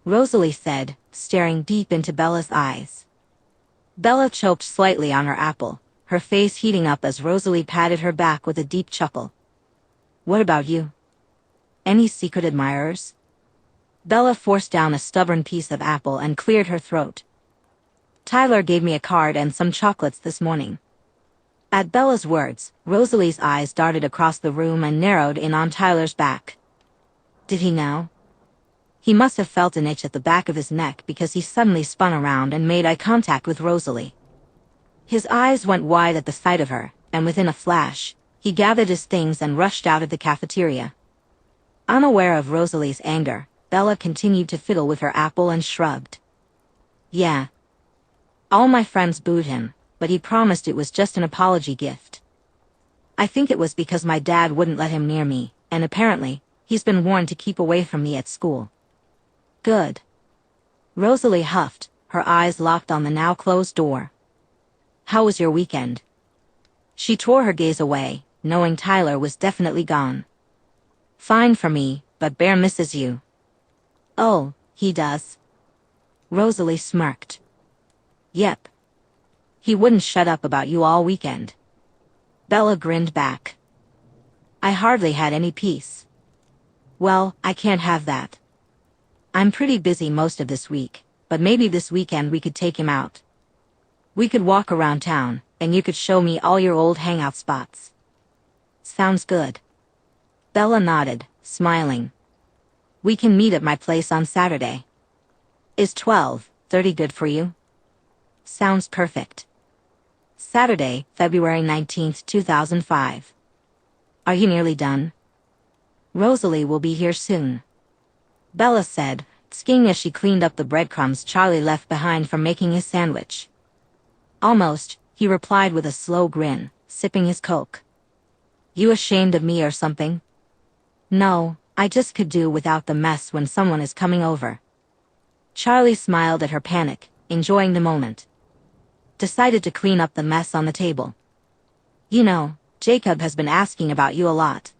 Rosalie said, staring deep into Bella's eyes. Bella choked slightly on her apple, her face heating up as Rosalie patted her back with a deep chuckle. What about you? Any secret admirers? Bella forced down a stubborn piece of apple and cleared her throat. Tyler gave me a card and some chocolates this morning. At Bella's words, Rosalie's eyes darted across the room and narrowed in on Tyler's back. Did he now? He must have felt an itch at the back of his neck because he suddenly spun around and made eye contact with Rosalie. His eyes went wide at the sight of her, and within a flash, he gathered his things and rushed out of the cafeteria. Unaware of Rosalie's anger, Bella continued to fiddle with her apple and shrugged. Yeah. All my friends booed him, but he promised it was just an apology gift. I think it was because my dad wouldn't let him near me, and apparently, he's been warned to keep away from me at school. Good. Rosalie huffed, her eyes locked on the now closed door. How was your weekend? She tore her gaze away, knowing Tyler was definitely gone. Fine for me, but Bear misses you. Oh, he does? Rosalie smirked. Yep. He wouldn't shut up about you all weekend. Bella grinned back. I hardly had any peace. Well, I can't have that. I'm pretty busy most of this week, but maybe this weekend we could take him out. We could walk around town, and you could show me all your old hangout spots. Sounds good. Bella nodded, smiling. We can meet at my place on Saturday. Is 12:30 good for you? Sounds perfect. Saturday, February 19th, 2005. Are you nearly done? Rosalie will be here soon. Bella said, skiing as she cleaned up the breadcrumbs Charlie left behind from making his sandwich. Almost, he replied with a slow grin, sipping his Coke. You ashamed of me or something? No, I just could do without the mess when someone is coming over. Charlie smiled at her panic, enjoying the moment. Decided to clean up the mess on the table. You know, Jacob has been asking about you a lot.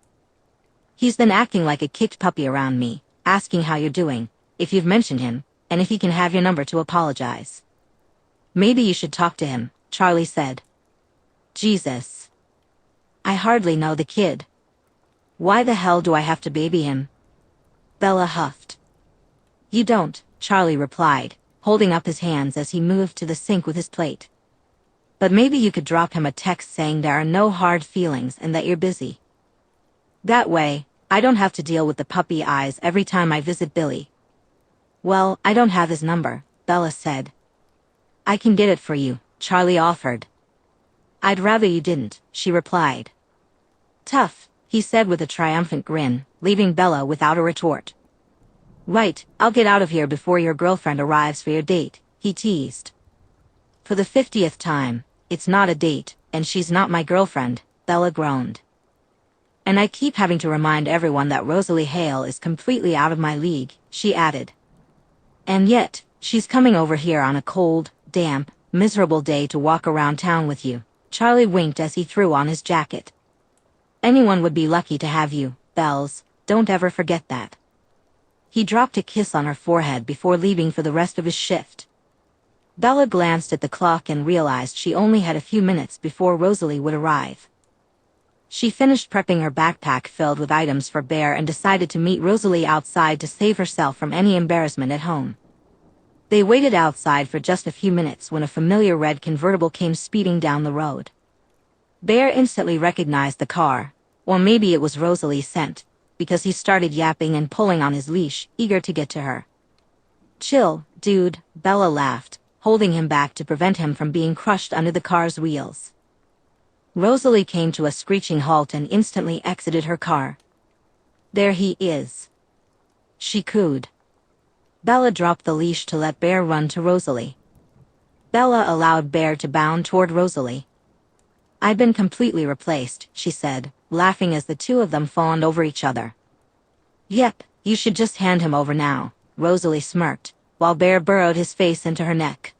He's been acting like a kicked puppy around me, asking how you're doing, if you've mentioned him, and if he can have your number to apologize. Maybe you should talk to him, Charlie said. Jesus. I hardly know the kid. Why the hell do I have to baby him? Bella huffed. You don't, Charlie replied, holding up his hands as he moved to the sink with his plate. But maybe you could drop him a text saying there are no hard feelings and that you're busy. That way, I don't have to deal with the puppy eyes every time I visit Billy. Well, I don't have his number, Bella said. I can get it for you, Charlie offered. I'd rather you didn't, she replied. Tough, he said with a triumphant grin, leaving Bella without a retort. Right, I'll get out of here before your girlfriend arrives for your date, he teased. For the 50th time, it's not a date, and she's not my girlfriend, Bella groaned. And I keep having to remind everyone that Rosalie Hale is completely out of my league, she added. And yet, she's coming over here on a cold, damp, miserable day to walk around town with you, Charlie winked as he threw on his jacket. Anyone would be lucky to have you, Bells, don't ever forget that. He dropped a kiss on her forehead before leaving for the rest of his shift. Bella glanced at the clock and realized she only had a few minutes before Rosalie would arrive. She finished prepping her backpack filled with items for Bear and decided to meet Rosalie outside to save herself from any embarrassment at home. They waited outside for just a few minutes when a familiar red convertible came speeding down the road. Bear instantly recognized the car, or maybe it was Rosalie's scent, because he started yapping and pulling on his leash, eager to get to her. Chill, dude, Bella laughed, holding him back to prevent him from being crushed under the car's wheels. Rosalie came to a screeching halt and instantly exited her car. There he is, she cooed. Bella dropped the leash to let Bear run to Rosalie. Bella allowed Bear to bound toward Rosalie. I've been completely replaced, she said, laughing as the two of them fawned over each other. Yep, you should just hand him over now, Rosalie smirked, while Bear burrowed his face into her neck.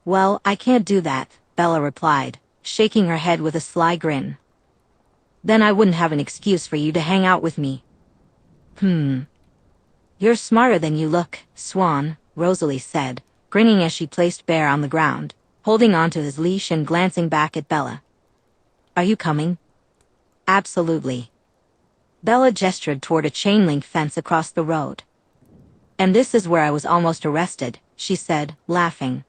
Well, I can't do that, Bella replied, shaking her head with a sly grin. Then I wouldn't have an excuse for you to hang out with me. You're smarter than you look, Swan, Rosalie said, grinning as she placed Bear on the ground, holding onto his leash and glancing back at Bella. Are you coming? Absolutely. Bella gestured toward a chain-link fence across the road. And this is where I was almost arrested, she said, laughing.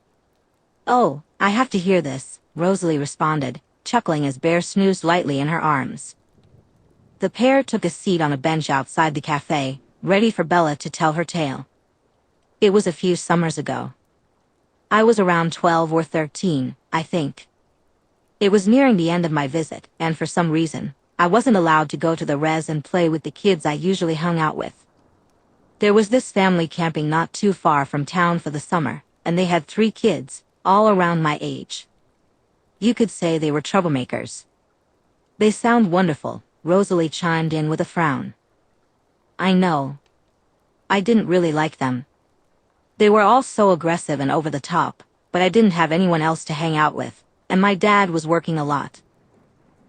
Oh, I have to hear this, Rosalie responded, chuckling as Bear snoozed lightly in her arms. The pair took a seat on a bench outside the cafe, ready for Bella to tell her tale. It was a few summers ago. I was around 12 or 13, I think. It was nearing the end of my visit, and for some reason, I wasn't allowed to go to the res and play with the kids I usually hung out with. There was this family camping not too far from town for the summer, and they had 3 kids, all around my age. You could say they were troublemakers. They sound wonderful, Rosalie chimed in with a frown. I know. I didn't really like them. They were all so aggressive and over the top, but I didn't have anyone else to hang out with, and my dad was working a lot.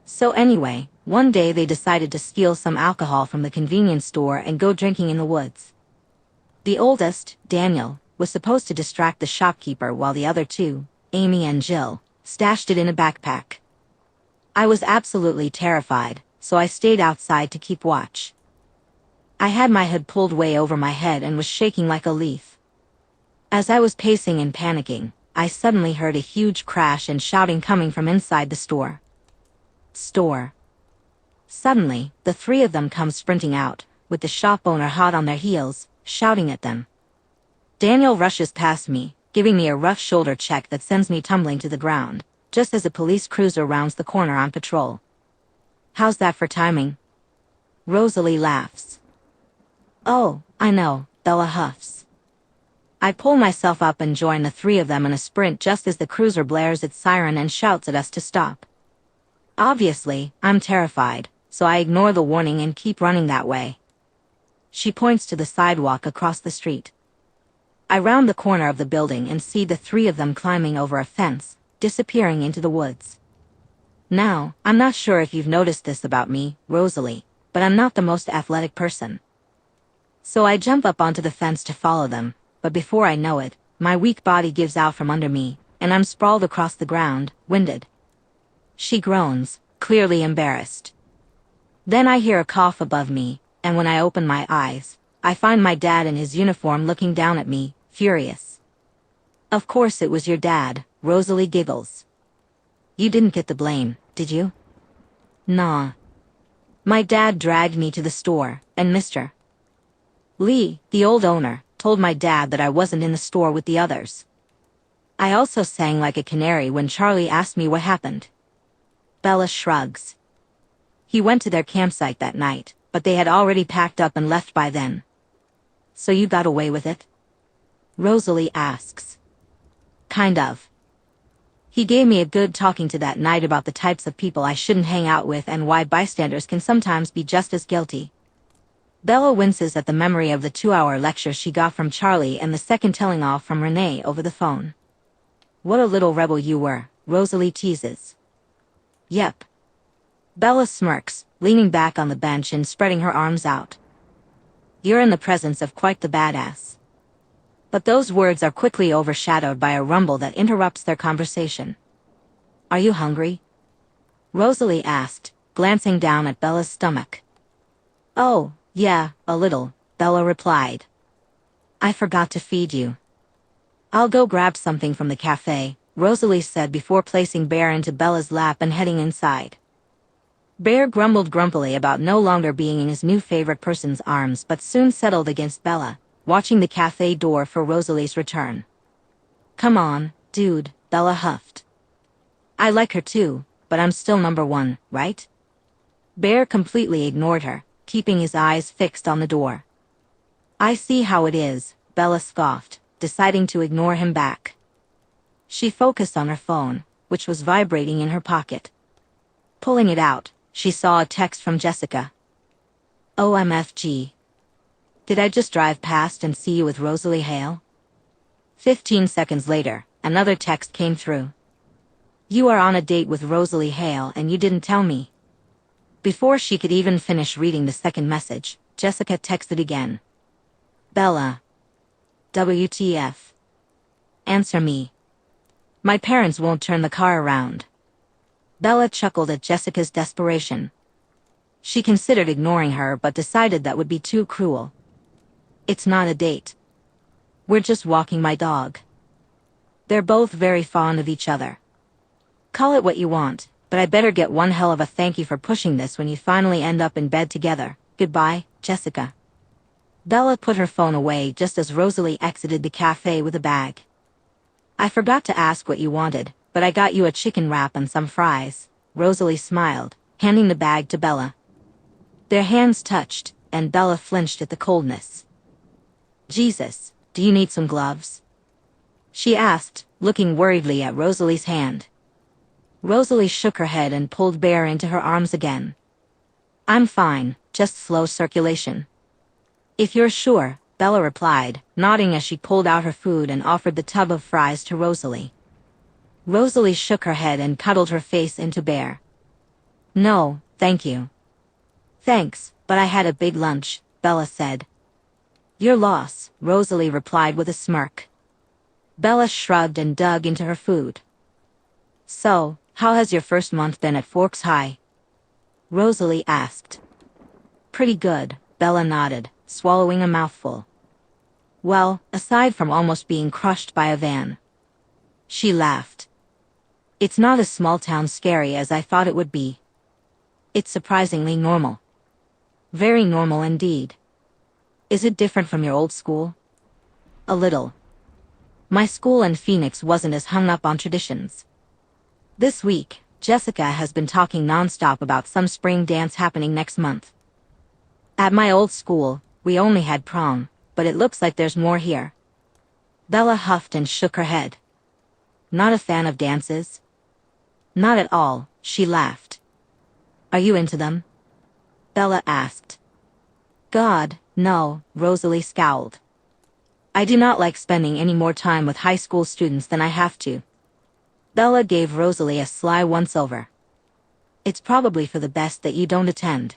So anyway, one day they decided to steal some alcohol from the convenience store and go drinking in the woods. The oldest, Daniel, was supposed to distract the shopkeeper while the other 2, Amy and Jill, stashed it in a backpack. I was absolutely terrified, so I stayed outside to keep watch. I had my hood pulled way over my head and was shaking like a leaf. As I was pacing and panicking, I suddenly heard a huge crash and shouting coming from inside the store. Suddenly, the 3 of them come sprinting out, with the shop owner hot on their heels, shouting at them. Daniel rushes past me, giving me a rough shoulder check that sends me tumbling to the ground, just as a police cruiser rounds the corner on patrol. How's that for timing? Rosalie laughs. Oh, I know, Bella huffs. I pull myself up and join the 3 of them in a sprint just as the cruiser blares its siren and shouts at us to stop. Obviously, I'm terrified, so I ignore the warning and keep running that way. She points to the sidewalk across the street. I round the corner of the building and see the 3 of them climbing over a fence, disappearing into the woods. Now, I'm not sure if you've noticed this about me, Rosalie, but I'm not the most athletic person. So I jump up onto the fence to follow them, but before I know it, my weak body gives out from under me, and I'm sprawled across the ground, winded. She groans, clearly embarrassed. Then I hear a cough above me, and when I open my eyes, I find my dad in his uniform looking down at me, furious. Of course it was your dad, Rosalie giggles. You didn't get the blame, did you? Nah. My dad dragged me to the store, and Mr. Lee, the old owner, told my dad that I wasn't in the store with the others. I also sang like a canary when Charlie asked me what happened. Bella shrugs. He went to their campsite that night, but they had already packed up and left by then. So you got away with it? Rosalie asks. Kind of. He gave me a good talking to that night about the types of people I shouldn't hang out with and why bystanders can sometimes be just as guilty. Bella winces at the memory of the 2-hour lecture she got from Charlie and the second telling off from Renee over the phone. What a little rebel you were, Rosalie teases. Yep. Bella smirks, leaning back on the bench and spreading her arms out. You're in the presence of quite the badass. But those words are quickly overshadowed by a rumble that interrupts their conversation. Are you hungry? Rosalie asked, glancing down at Bella's stomach. Oh, yeah, a little, Bella replied. I forgot to feed you. I'll go grab something from the cafe, Rosalie said before placing Bear into Bella's lap and heading inside. Bear grumbled grumpily about no longer being in his new favorite person's arms but soon settled against Bella, watching the cafe door for Rosalie's return. Come on, dude, Bella huffed. I like her too, but I'm still number one, right? Bear completely ignored her, keeping his eyes fixed on the door. I see how it is, Bella scoffed, deciding to ignore him back. She focused on her phone, which was vibrating in her pocket. Pulling it out, she saw a text from Jessica. OMFG. Did I just drive past and see you with Rosalie Hale? 15 seconds later, another text came through. You are on a date with Rosalie Hale and you didn't tell me. Before she could even finish reading the second message, Jessica texted again. Bella. WTF. Answer me. My parents won't turn the car around. Bella chuckled at Jessica's desperation. She considered ignoring her but decided that would be too cruel. It's not a date. We're just walking my dog. They're both very fond of each other. Call it what you want, but I better get one hell of a thank you for pushing this when you finally end up in bed together. Goodbye, Jessica. Bella put her phone away just as Rosalie exited the cafe with a bag. I forgot to ask what you wanted, but I got you a chicken wrap and some fries, Rosalie smiled, handing the bag to Bella. Their hands touched, and Bella flinched at the coldness. Jesus, do you need some gloves? She asked, looking worriedly at Rosalie's hand. Rosalie shook her head and pulled Bear into her arms again. I'm fine, just slow circulation. If you're sure, Bella replied, nodding as she pulled out her food and offered the tub of fries to Rosalie. Rosalie shook her head and cuddled her face into Bear. No, thank you. Thanks, but I had a big lunch, Bella said. Your loss, Rosalie replied with a smirk. Bella shrugged and dug into her food. So, how has your first month been at Forks High? Rosalie asked. Pretty good, Bella nodded, swallowing a mouthful. Well, aside from almost being crushed by a van. She laughed. It's not as small-town scary as I thought it would be. It's surprisingly normal. Very normal indeed. Is it different from your old school? A little. My school in Phoenix wasn't as hung up on traditions. This week, Jessica has been talking nonstop about some spring dance happening next month. At my old school, we only had prom, but it looks like there's more here. Bella huffed and shook her head. Not a fan of dances? Not at all, she laughed. Are you into them? Bella asked. God, no, Rosalie scowled. I do not like spending any more time with high school students than I have to. Bella gave Rosalie a sly once-over. It's probably for the best that you don't attend.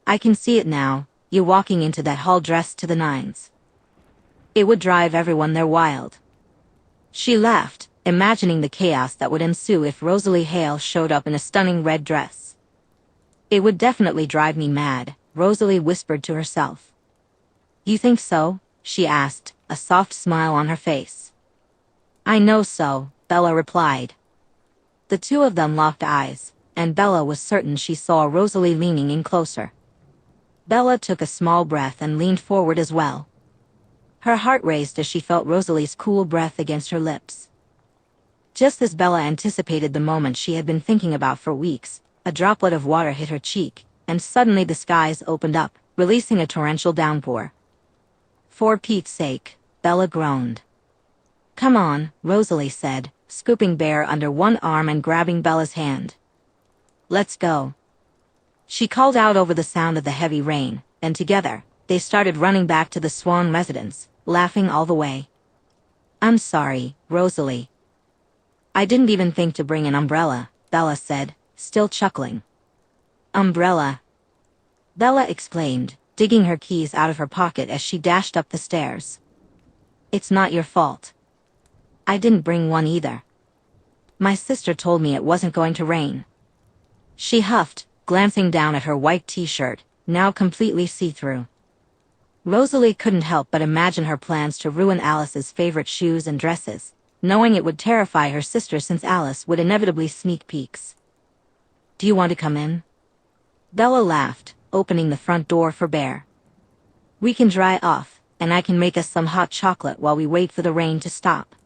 I can see it now, you walking into that hall dressed to the nines. It would drive everyone there wild. She laughed, imagining the chaos that would ensue if Rosalie Hale showed up in a stunning red dress. It would definitely drive me mad, Rosalie whispered to herself. You think so? She asked, a soft smile on her face. I know so, Bella replied. The two of them locked eyes, and Bella was certain she saw Rosalie leaning in closer. Bella took a small breath and leaned forward as well. Her heart raced as she felt Rosalie's cool breath against her lips. Just as Bella anticipated the moment she had been thinking about for weeks, a droplet of water hit her cheek, and suddenly the skies opened up, releasing a torrential downpour. "For Pete's sake," Bella groaned. "Come on," Rosalie said, scooping Bear under one arm and grabbing Bella's hand. "Let's go." She called out over the sound of the heavy rain, and together, they started running back to the Swan residence, laughing all the way. "I'm sorry, Rosalie. I didn't even think to bring an umbrella," Bella said, still chuckling. "Umbrella?" Bella exclaimed, digging her keys out of her pocket as she dashed up the stairs. "It's not your fault. I didn't bring one either. My sister told me it wasn't going to rain." She huffed, glancing down at her white t-shirt, now completely see-through. Rosalie couldn't help but imagine her plans to ruin Alice's favorite shoes and dresses, knowing it would terrify her sister since Alice would inevitably sneak peeks. "Do you want to come in?" Bella laughed, opening the front door for Bear. "We can dry off, and I can make us some hot chocolate while we wait for the rain to stop."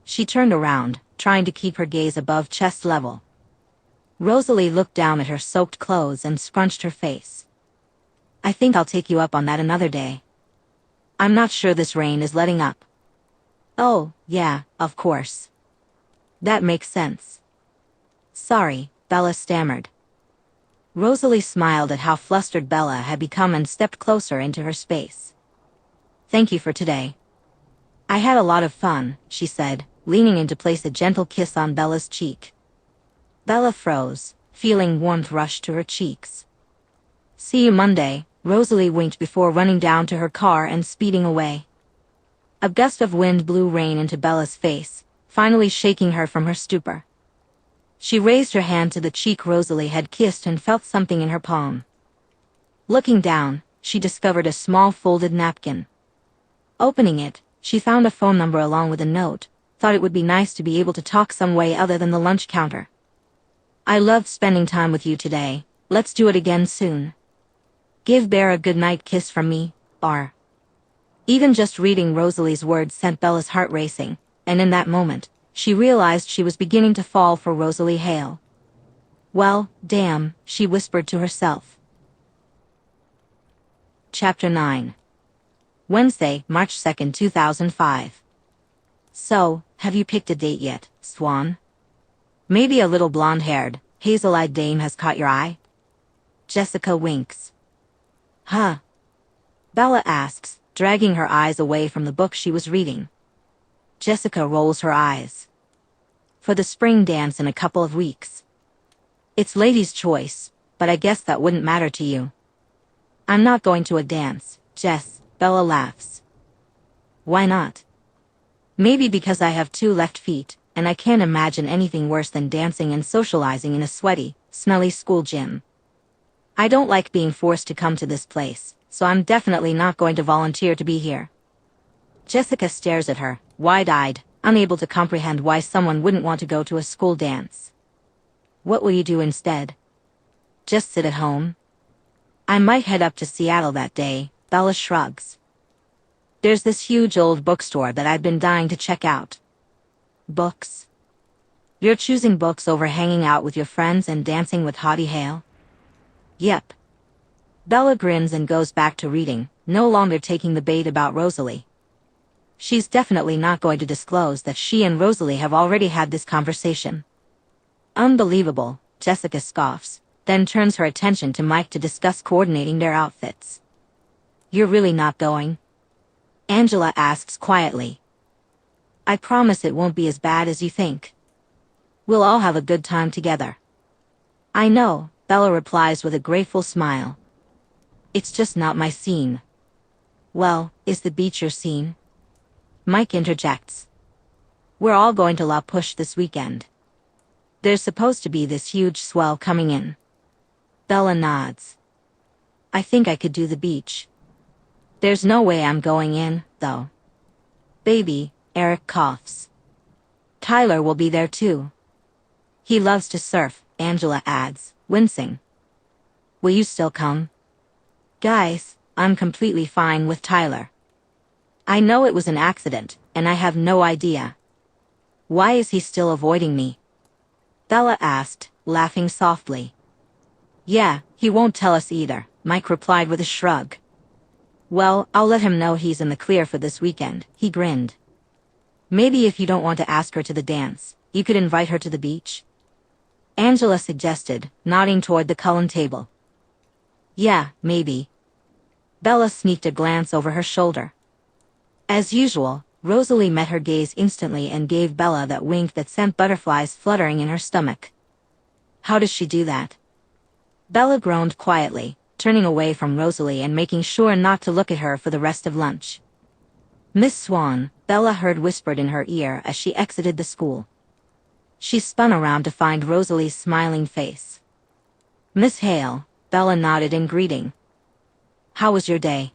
She turned around, trying to keep her gaze above chest level. Rosalie looked down at her soaked clothes and scrunched her face. "I think I'll take you up on that another day. I'm not sure this rain is letting up." "Oh, yeah, of course. That makes sense." "Sorry," Bella stammered. Rosalie smiled at how flustered Bella had become and stepped closer into her space. "Thank you for today. I had a lot of fun," she said, leaning in to place a gentle kiss on Bella's cheek. Bella froze, feeling warmth rush to her cheeks. "See you Monday," Rosalie winked before running down to her car and speeding away. A gust of wind blew rain into Bella's face, finally shaking her from her stupor. She raised her hand to the cheek Rosalie had kissed and felt something in her palm. Looking down, she discovered a small folded napkin. Opening it, she found a phone number along with a note, thought it would be nice to be able to talk some way other than the lunch counter. "I loved spending time with you today, let's do it again soon. Give Bear a goodnight kiss from me, R." Even just reading Rosalie's words sent Bella's heart racing, and in that moment, she realized she was beginning to fall for Rosalie Hale. "Well, damn," she whispered to herself. Chapter 9. Wednesday, March 2nd, 2005. "So, have you picked a date yet, Swan? Maybe a little blonde-haired, hazel-eyed dame has caught your eye?" Jessica winks. "Huh?" Bella asks, dragging her eyes away from the book she was reading. Jessica rolls her eyes. "For the spring dance in a couple of weeks. It's ladies' choice, but I guess that wouldn't matter to you." "I'm not going to a dance, Jess," Bella laughs. "Why not?" "Maybe because I have 2 left feet, and I can't imagine anything worse than dancing and socializing in a sweaty, smelly school gym. I don't like being forced to come to this place, so I'm definitely not going to volunteer to be here." Jessica stares at her, wide-eyed, unable to comprehend why someone wouldn't want to go to a school dance. "What will you do instead?" "Just sit at home." "I might head up to Seattle that day," Bella shrugs. "There's this huge old bookstore that I've been dying to check out." "Books? You're choosing books over hanging out with your friends and dancing with Hottie Hale?" "Yep." Bella grins and goes back to reading, no longer taking the bait about Rosalie. She's definitely not going to disclose that she and Rosalie have already had this conversation. "Unbelievable," Jessica scoffs, then turns her attention to Mike to discuss coordinating their outfits. "You're really not going?" Angela asks quietly. "I promise it won't be as bad as you think. We'll all have a good time together." "I know," Bella replies with a grateful smile. "It's just not my scene." "Well, is the beach your scene?" Mike interjects. "We're all going to La Push this weekend. There's supposed to be this huge swell coming in." Bella nods. "I think I could do the beach. There's no way I'm going in, though." "Baby," Eric coughs. "Tyler will be there too. He loves to surf, Angela adds, wincing. Will you still come? Guys, I'm completely fine with Tyler. I know it was an accident, and I have no idea. Why is he still avoiding me? Bella asked, laughing softly. Yeah, he won't tell us either, Mike replied with a shrug. Well, I'll let him know he's in the clear for this weekend, he grinned. Maybe if you don't want to ask her to the dance, you could invite her to the beach? Angela suggested, nodding toward the Cullen table. Yeah, maybe. Bella sneaked a glance over her shoulder. As usual, Rosalie met her gaze instantly and gave Bella that wink that sent butterflies fluttering in her stomach. How does she do that? Bella groaned quietly, turning away from Rosalie and making sure not to look at her for the rest of lunch. Miss Swan, Bella heard whispered in her ear as she exited the school. She spun around to find Rosalie's smiling face. Miss Hale, Bella nodded in greeting. How was your day?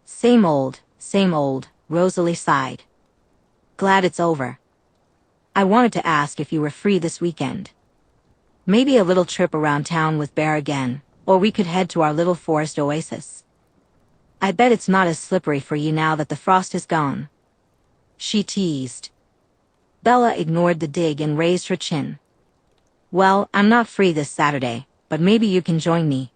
Same old, Rosalie sighed. Glad it's over. I wanted to ask if you were free this weekend. Maybe a little trip around town with Bear again, or we could head to our little forest oasis. I bet it's not as slippery for you now that the frost is gone. She teased. Bella ignored the dig and raised her chin. Well, I'm not free this Saturday, but maybe you can join me.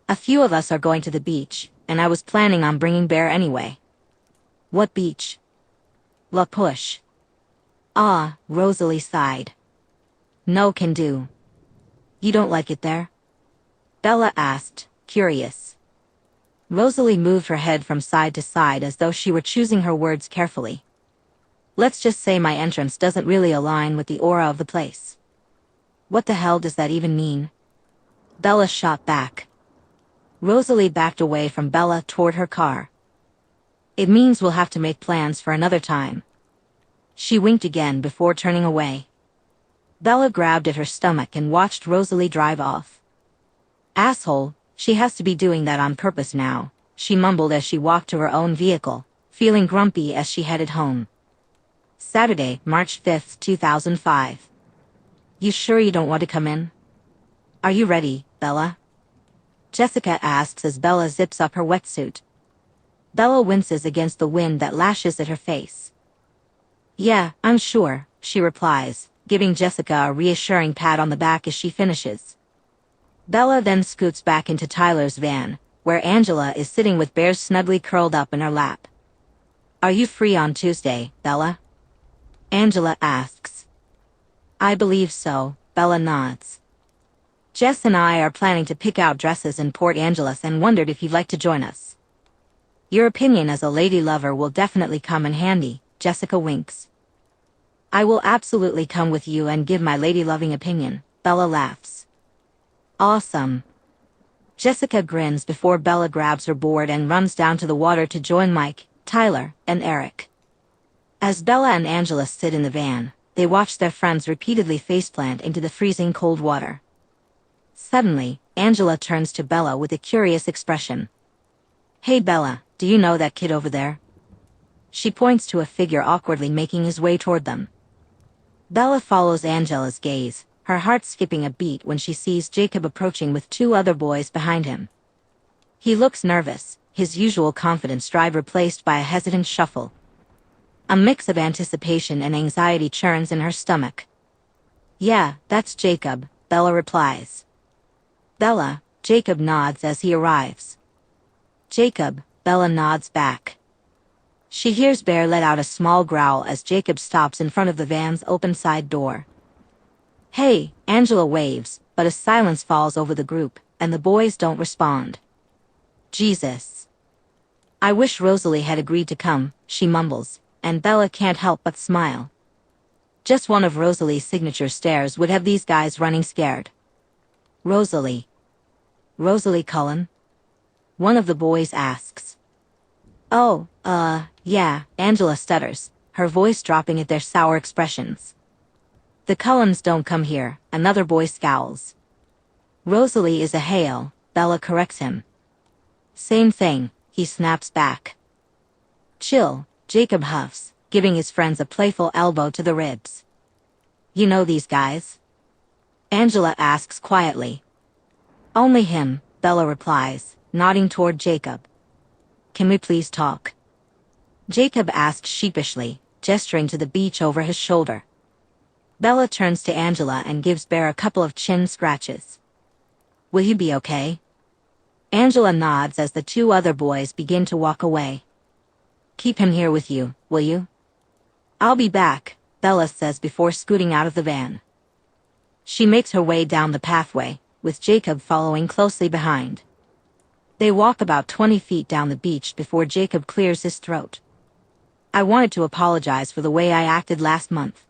A few of us are going to the beach, and I was planning on bringing Bear anyway. What beach? La Push. Ah, Rosalie sighed. No can do. You don't like it there? Bella asked, curious. Rosalie moved her head from side to side as though she were choosing her words carefully. Let's just say my entrance doesn't really align with the aura of the place. What the hell does that even mean? Bella shot back. Rosalie backed away from Bella toward her car. It means we'll have to make plans for another time. She winked again before turning away. Bella grabbed at her stomach and watched Rosalie drive off. Asshole, she has to be doing that on purpose now, she mumbled as she walked to her own vehicle, feeling grumpy as she headed home. Saturday, March 5th, 2005. You sure you don't want to come in? Are you ready, Bella? Jessica asks as Bella zips up her wetsuit. Bella winces against the wind that lashes at her face. Yeah, I'm sure, she replies, giving Jessica a reassuring pat on the back as she finishes. Bella then scoots back into Tyler's van, where Angela is sitting with Bear snugly curled up in her lap. Are you free on Tuesday, Bella? Angela asks. I believe so, Bella nods. Jess and I are planning to pick out dresses in Port Angeles and wondered if you'd like to join us. Your opinion as a lady lover will definitely come in handy, Jessica winks. I will absolutely come with you and give my lady-loving opinion, Bella laughs. Awesome. Jessica grins before Bella grabs her board and runs down to the water to join Mike, Tyler, and Eric. As Bella and Angela sit in the van, they watch their friends repeatedly faceplant into the freezing cold water. Suddenly, Angela turns to Bella with a curious expression. Hey Bella, do you know that kid over there? She points to a figure awkwardly making his way toward them. Bella follows Angela's gaze, her heart skipping a beat when she sees Jacob approaching with two other boys behind him. He looks nervous, his usual confidence drive replaced by a hesitant shuffle. A mix of anticipation and anxiety churns in her stomach. Yeah, that's Jacob, Bella replies. Bella, Jacob nods as he arrives. Jacob, Bella nods back. She hears Bear let out a small growl as Jacob stops in front of the van's open side door. Hey, Angela waves, but a silence falls over the group, and the boys don't respond. Jesus. I wish Rosalie had agreed to come, she mumbles, and Bella can't help but smile. Just one of Rosalie's signature stares would have these guys running scared. Rosalie. Rosalie Cullen? One of the boys asks. Oh, yeah, Angela stutters, her voice dropping at their sour expressions. The Cullens don't come here, another boy scowls. Rosalie is a Hale, Bella corrects him. Same thing, he snaps back. Chill, Jacob huffs, giving his friends a playful elbow to the ribs. You know these guys? Angela asks quietly. Only him, Bella replies, nodding toward Jacob. Can we please talk? Jacob asks sheepishly, gesturing to the beach over his shoulder. Bella turns to Angela and gives Bear a couple of chin scratches. Will you be okay? Angela nods as the two other boys begin to walk away. Keep him here with you, will you? I'll be back, Bella says before scooting out of the van. She makes her way down the pathway, with Jacob following closely behind. They walk about 20 feet down the beach before Jacob clears his throat. I wanted to apologize for the way I acted last month.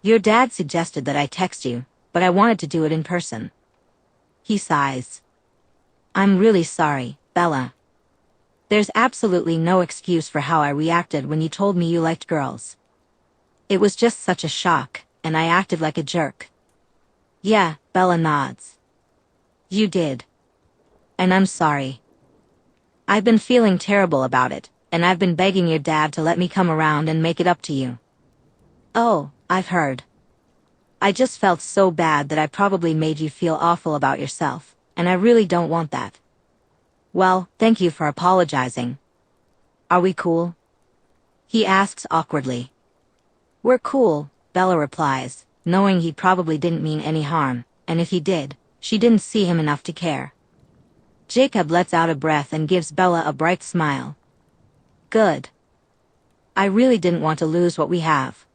Your dad suggested that I text you, but I wanted to do it in person. He sighs. I'm really sorry, Bella. There's absolutely no excuse for how I reacted when you told me you liked girls. It was just such a shock, and I acted like a jerk. Yeah, Bella nods. You did. And I'm sorry. I've been feeling terrible about it, and I've been begging your dad to let me come around and make it up to you. Oh, I've heard. I just felt so bad that I probably made you feel awful about yourself, and I really don't want that. Well, thank you for apologizing. Are we cool? He asks awkwardly. We're cool, Bella replies, knowing he probably didn't mean any harm, and if he did, she didn't see him enough to care. Jacob lets out a breath and gives Bella a bright smile. Good. I really didn't want to lose what we have.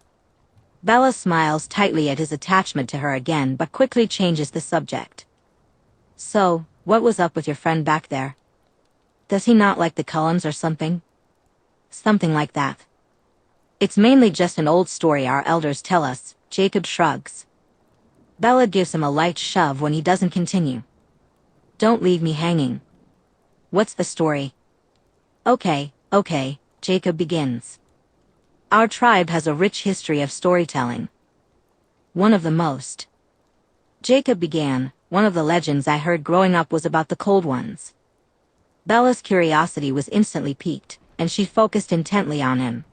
Bella smiles tightly at his attachment to her again but quickly changes the subject. So, what was up with your friend back there? Does he not like the Cullens or something? Something like that. It's mainly just an old story our elders tell us, Jacob shrugs. Bella gives him a light shove when he doesn't continue. Don't leave me hanging. What's the story? Okay, Jacob begins. Our tribe has a rich history of storytelling. One of the most. Jacob began, one of the legends I heard growing up was about the Cold Ones. Bella's curiosity was instantly piqued, and she focused intently on him.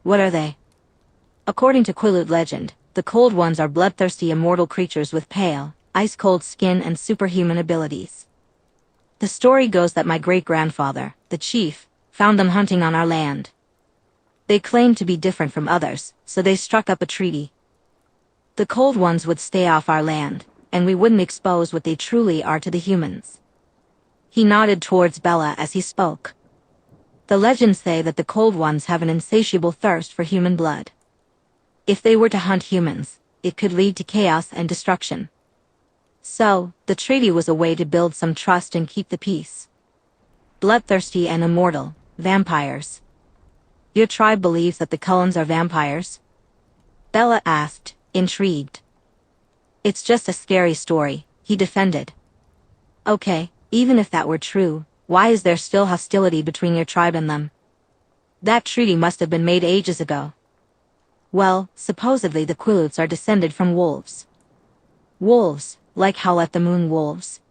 What are they? According to Quileute legend, the Cold Ones are bloodthirsty immortal creatures with pale, ice-cold skin and superhuman abilities. The story goes that my great-grandfather, the chief, found them hunting on our land. They claimed to be different from others, so they struck up a treaty. The Cold Ones would stay off our land, and we wouldn't expose what they truly are to the humans. He nodded towards Bella as he spoke. The legends say that the Cold Ones have an insatiable thirst for human blood. If they were to hunt humans, it could lead to chaos and destruction. So, the treaty was a way to build some trust and keep the peace. Bloodthirsty and immortal, vampires. Your tribe believes that the Cullens are vampires? Bella asked, intrigued. It's just a scary story, he defended. Okay, even if that were true, why is there still hostility between your tribe and them? That treaty must have been made ages ago. Well, supposedly the Quileutes are descended from wolves. Wolves, like Howlett the Moon wolves?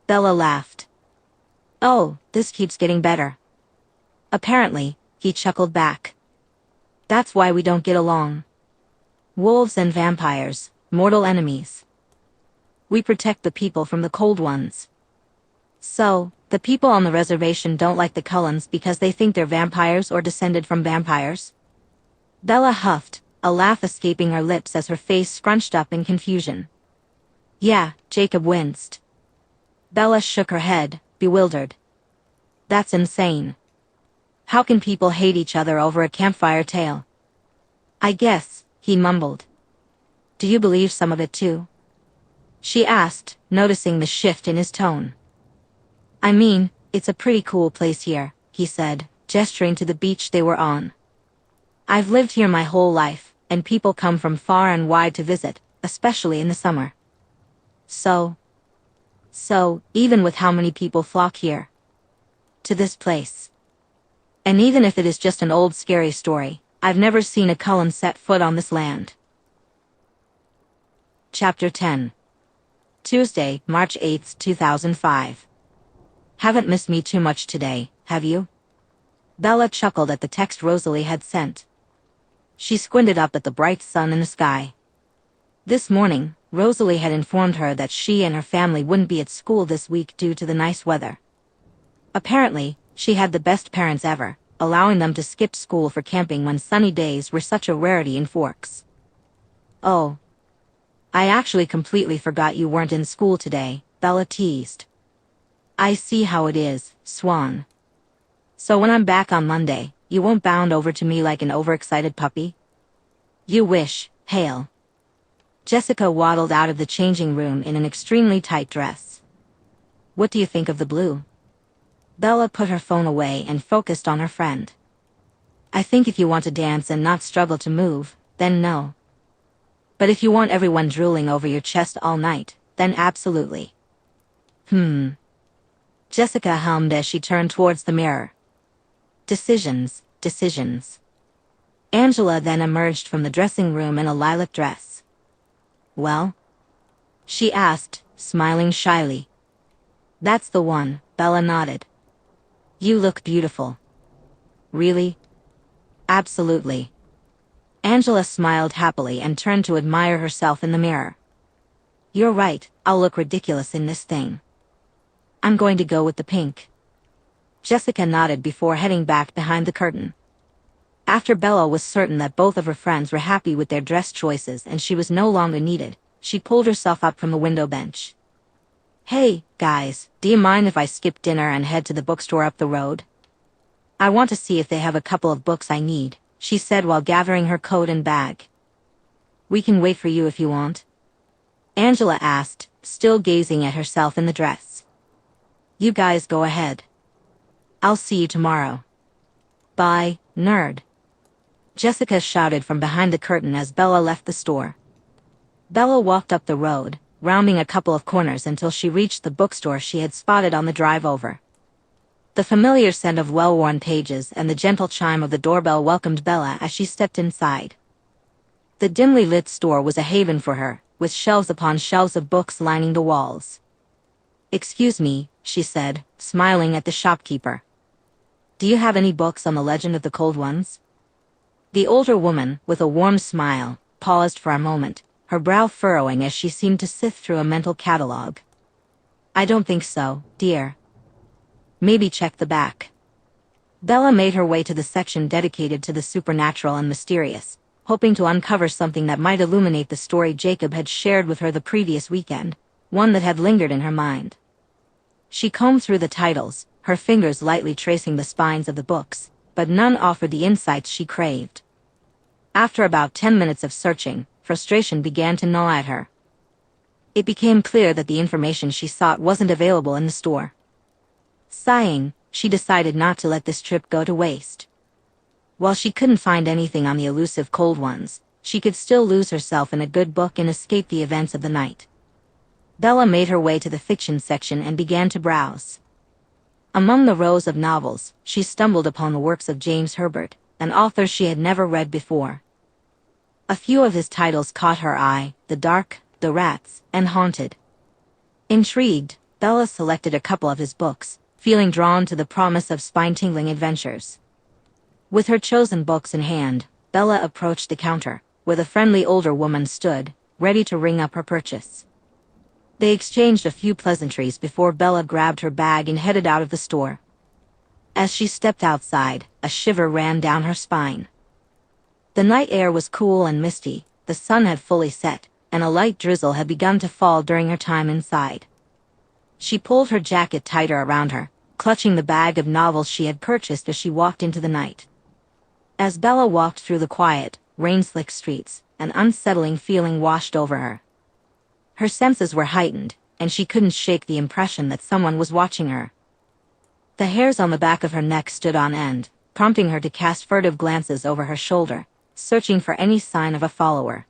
Bella laughed. Oh, this keeps getting better. Apparently, he chuckled back. That's why we don't get along. Wolves and vampires, mortal enemies. We protect the people from the Cold Ones. So, the people on the reservation don't like the Cullens because they think they're vampires or descended from vampires? Bella huffed, a laugh escaping her lips as her face scrunched up in confusion. Yeah, Jacob winced. Bella shook her head, bewildered. That's insane. How can people hate each other over a campfire tale? I guess, he mumbled. Do you believe some of it too? She asked, noticing the shift in his tone. I mean, it's a pretty cool place here, he said, gesturing to the beach they were on. I've lived here my whole life, and people come from far and wide to visit, especially in the summer. So, even with how many people flock here to this place. And even if it is just an old scary story, I've never seen a Cullen set foot on this land. Chapter 10. Tuesday, March 8, 2005. Haven't missed me too much today, have you? Bella chuckled at the text Rosalie had sent. She squinted up at the bright sun in the sky. This morning, Rosalie had informed her that she and her family wouldn't be at school this week due to the nice weather. Apparently, she had the best parents ever, allowing them to skip school for camping when sunny days were such a rarity in Forks. "Oh, I actually completely forgot you weren't in school today," Bella teased. "I see how it is, Swan. So when I'm back on Monday, you won't bound over to me like an overexcited puppy?" "You wish, Hale." Jessica waddled out of the changing room in an extremely tight dress. "What do you think of the blue?" Bella put her phone away and focused on her friend. "I think if you want to dance and not struggle to move, then no. But if you want everyone drooling over your chest all night, then absolutely." Jessica hummed as she turned towards the mirror. Decisions, decisions. Angela then emerged from the dressing room in a lilac dress. "Well?" she asked, smiling shyly. "That's the one," Bella nodded. "You look beautiful." "Really?" "Absolutely." Angela smiled happily and turned to admire herself in the mirror. "You're right, I'll look ridiculous in this thing. I'm going to go with the pink." Jessica nodded before heading back behind the curtain. After Bella was certain that both of her friends were happy with their dress choices and she was no longer needed, she pulled herself up from the window bench. "Hey, guys, do you mind if I skip dinner and head to the bookstore up the road? I want to see if they have a couple of books I need," she said while gathering her coat and bag. "We can wait for you if you want," Angela asked, still gazing at herself in the dress. "You guys go ahead. I'll see you tomorrow." "Bye, nerd," Jessica shouted from behind the curtain as Bella left the store. Bella walked up the road, rounding a couple of corners until she reached the bookstore she had spotted on the drive over. The familiar scent of well-worn pages and the gentle chime of the doorbell welcomed Bella as she stepped inside. The dimly lit store was a haven for her, with shelves upon shelves of books lining the walls. "Excuse me," she said, smiling at the shopkeeper. "Do you have any books on the legend of the Cold Ones?" The older woman, with a warm smile, paused for a moment, her brow furrowing as she seemed to sift through a mental catalog. "I don't think so, dear. Maybe check the back." Bella made her way to the section dedicated to the supernatural and mysterious, hoping to uncover something that might illuminate the story Jacob had shared with her the previous weekend, one that had lingered in her mind. She combed through the titles, her fingers lightly tracing the spines of the books, but none offered the insights she craved. After about 10 minutes of searching, frustration began to gnaw at her. It became clear that the information she sought wasn't available in the store. Sighing, she decided not to let this trip go to waste. While she couldn't find anything on the elusive Cold Ones, she could still lose herself in a good book and escape the events of the night. Bella made her way to the fiction section and began to browse. Among the rows of novels, she stumbled upon the works of James Herbert, an author she had never read before. A few of his titles caught her eye: The Dark, The Rats, and Haunted. Intrigued, Bella selected a couple of his books, feeling drawn to the promise of spine-tingling adventures. With her chosen books in hand, Bella approached the counter, where the friendly older woman stood, ready to ring up her purchase. They exchanged a few pleasantries before Bella grabbed her bag and headed out of the store. As she stepped outside, a shiver ran down her spine. The night air was cool and misty, the sun had fully set, and a light drizzle had begun to fall during her time inside. She pulled her jacket tighter around her, clutching the bag of novels she had purchased as she walked into the night. As Bella walked through the quiet, rain-slicked streets, an unsettling feeling washed over her. Her senses were heightened, and she couldn't shake the impression that someone was watching her. The hairs on the back of her neck stood on end, prompting her to cast furtive glances over her shoulder, searching for any sign of a follower.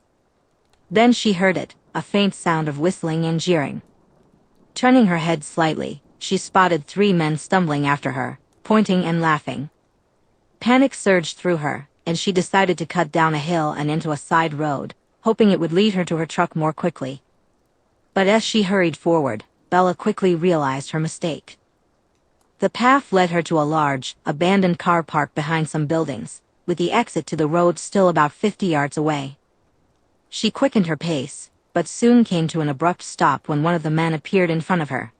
Then she heard it, a faint sound of whistling and jeering. Turning her head slightly, she spotted 3 men stumbling after her, pointing and laughing. Panic surged through her, and she decided to cut down a hill and into a side road, hoping it would lead her to her truck more quickly. But as she hurried forward, Bella quickly realized her mistake. The path led her to a large, abandoned car park behind some buildings, with the exit to the road still about 50 yards away. She quickened her pace, but soon came to an abrupt stop when one of the men appeared in front of her.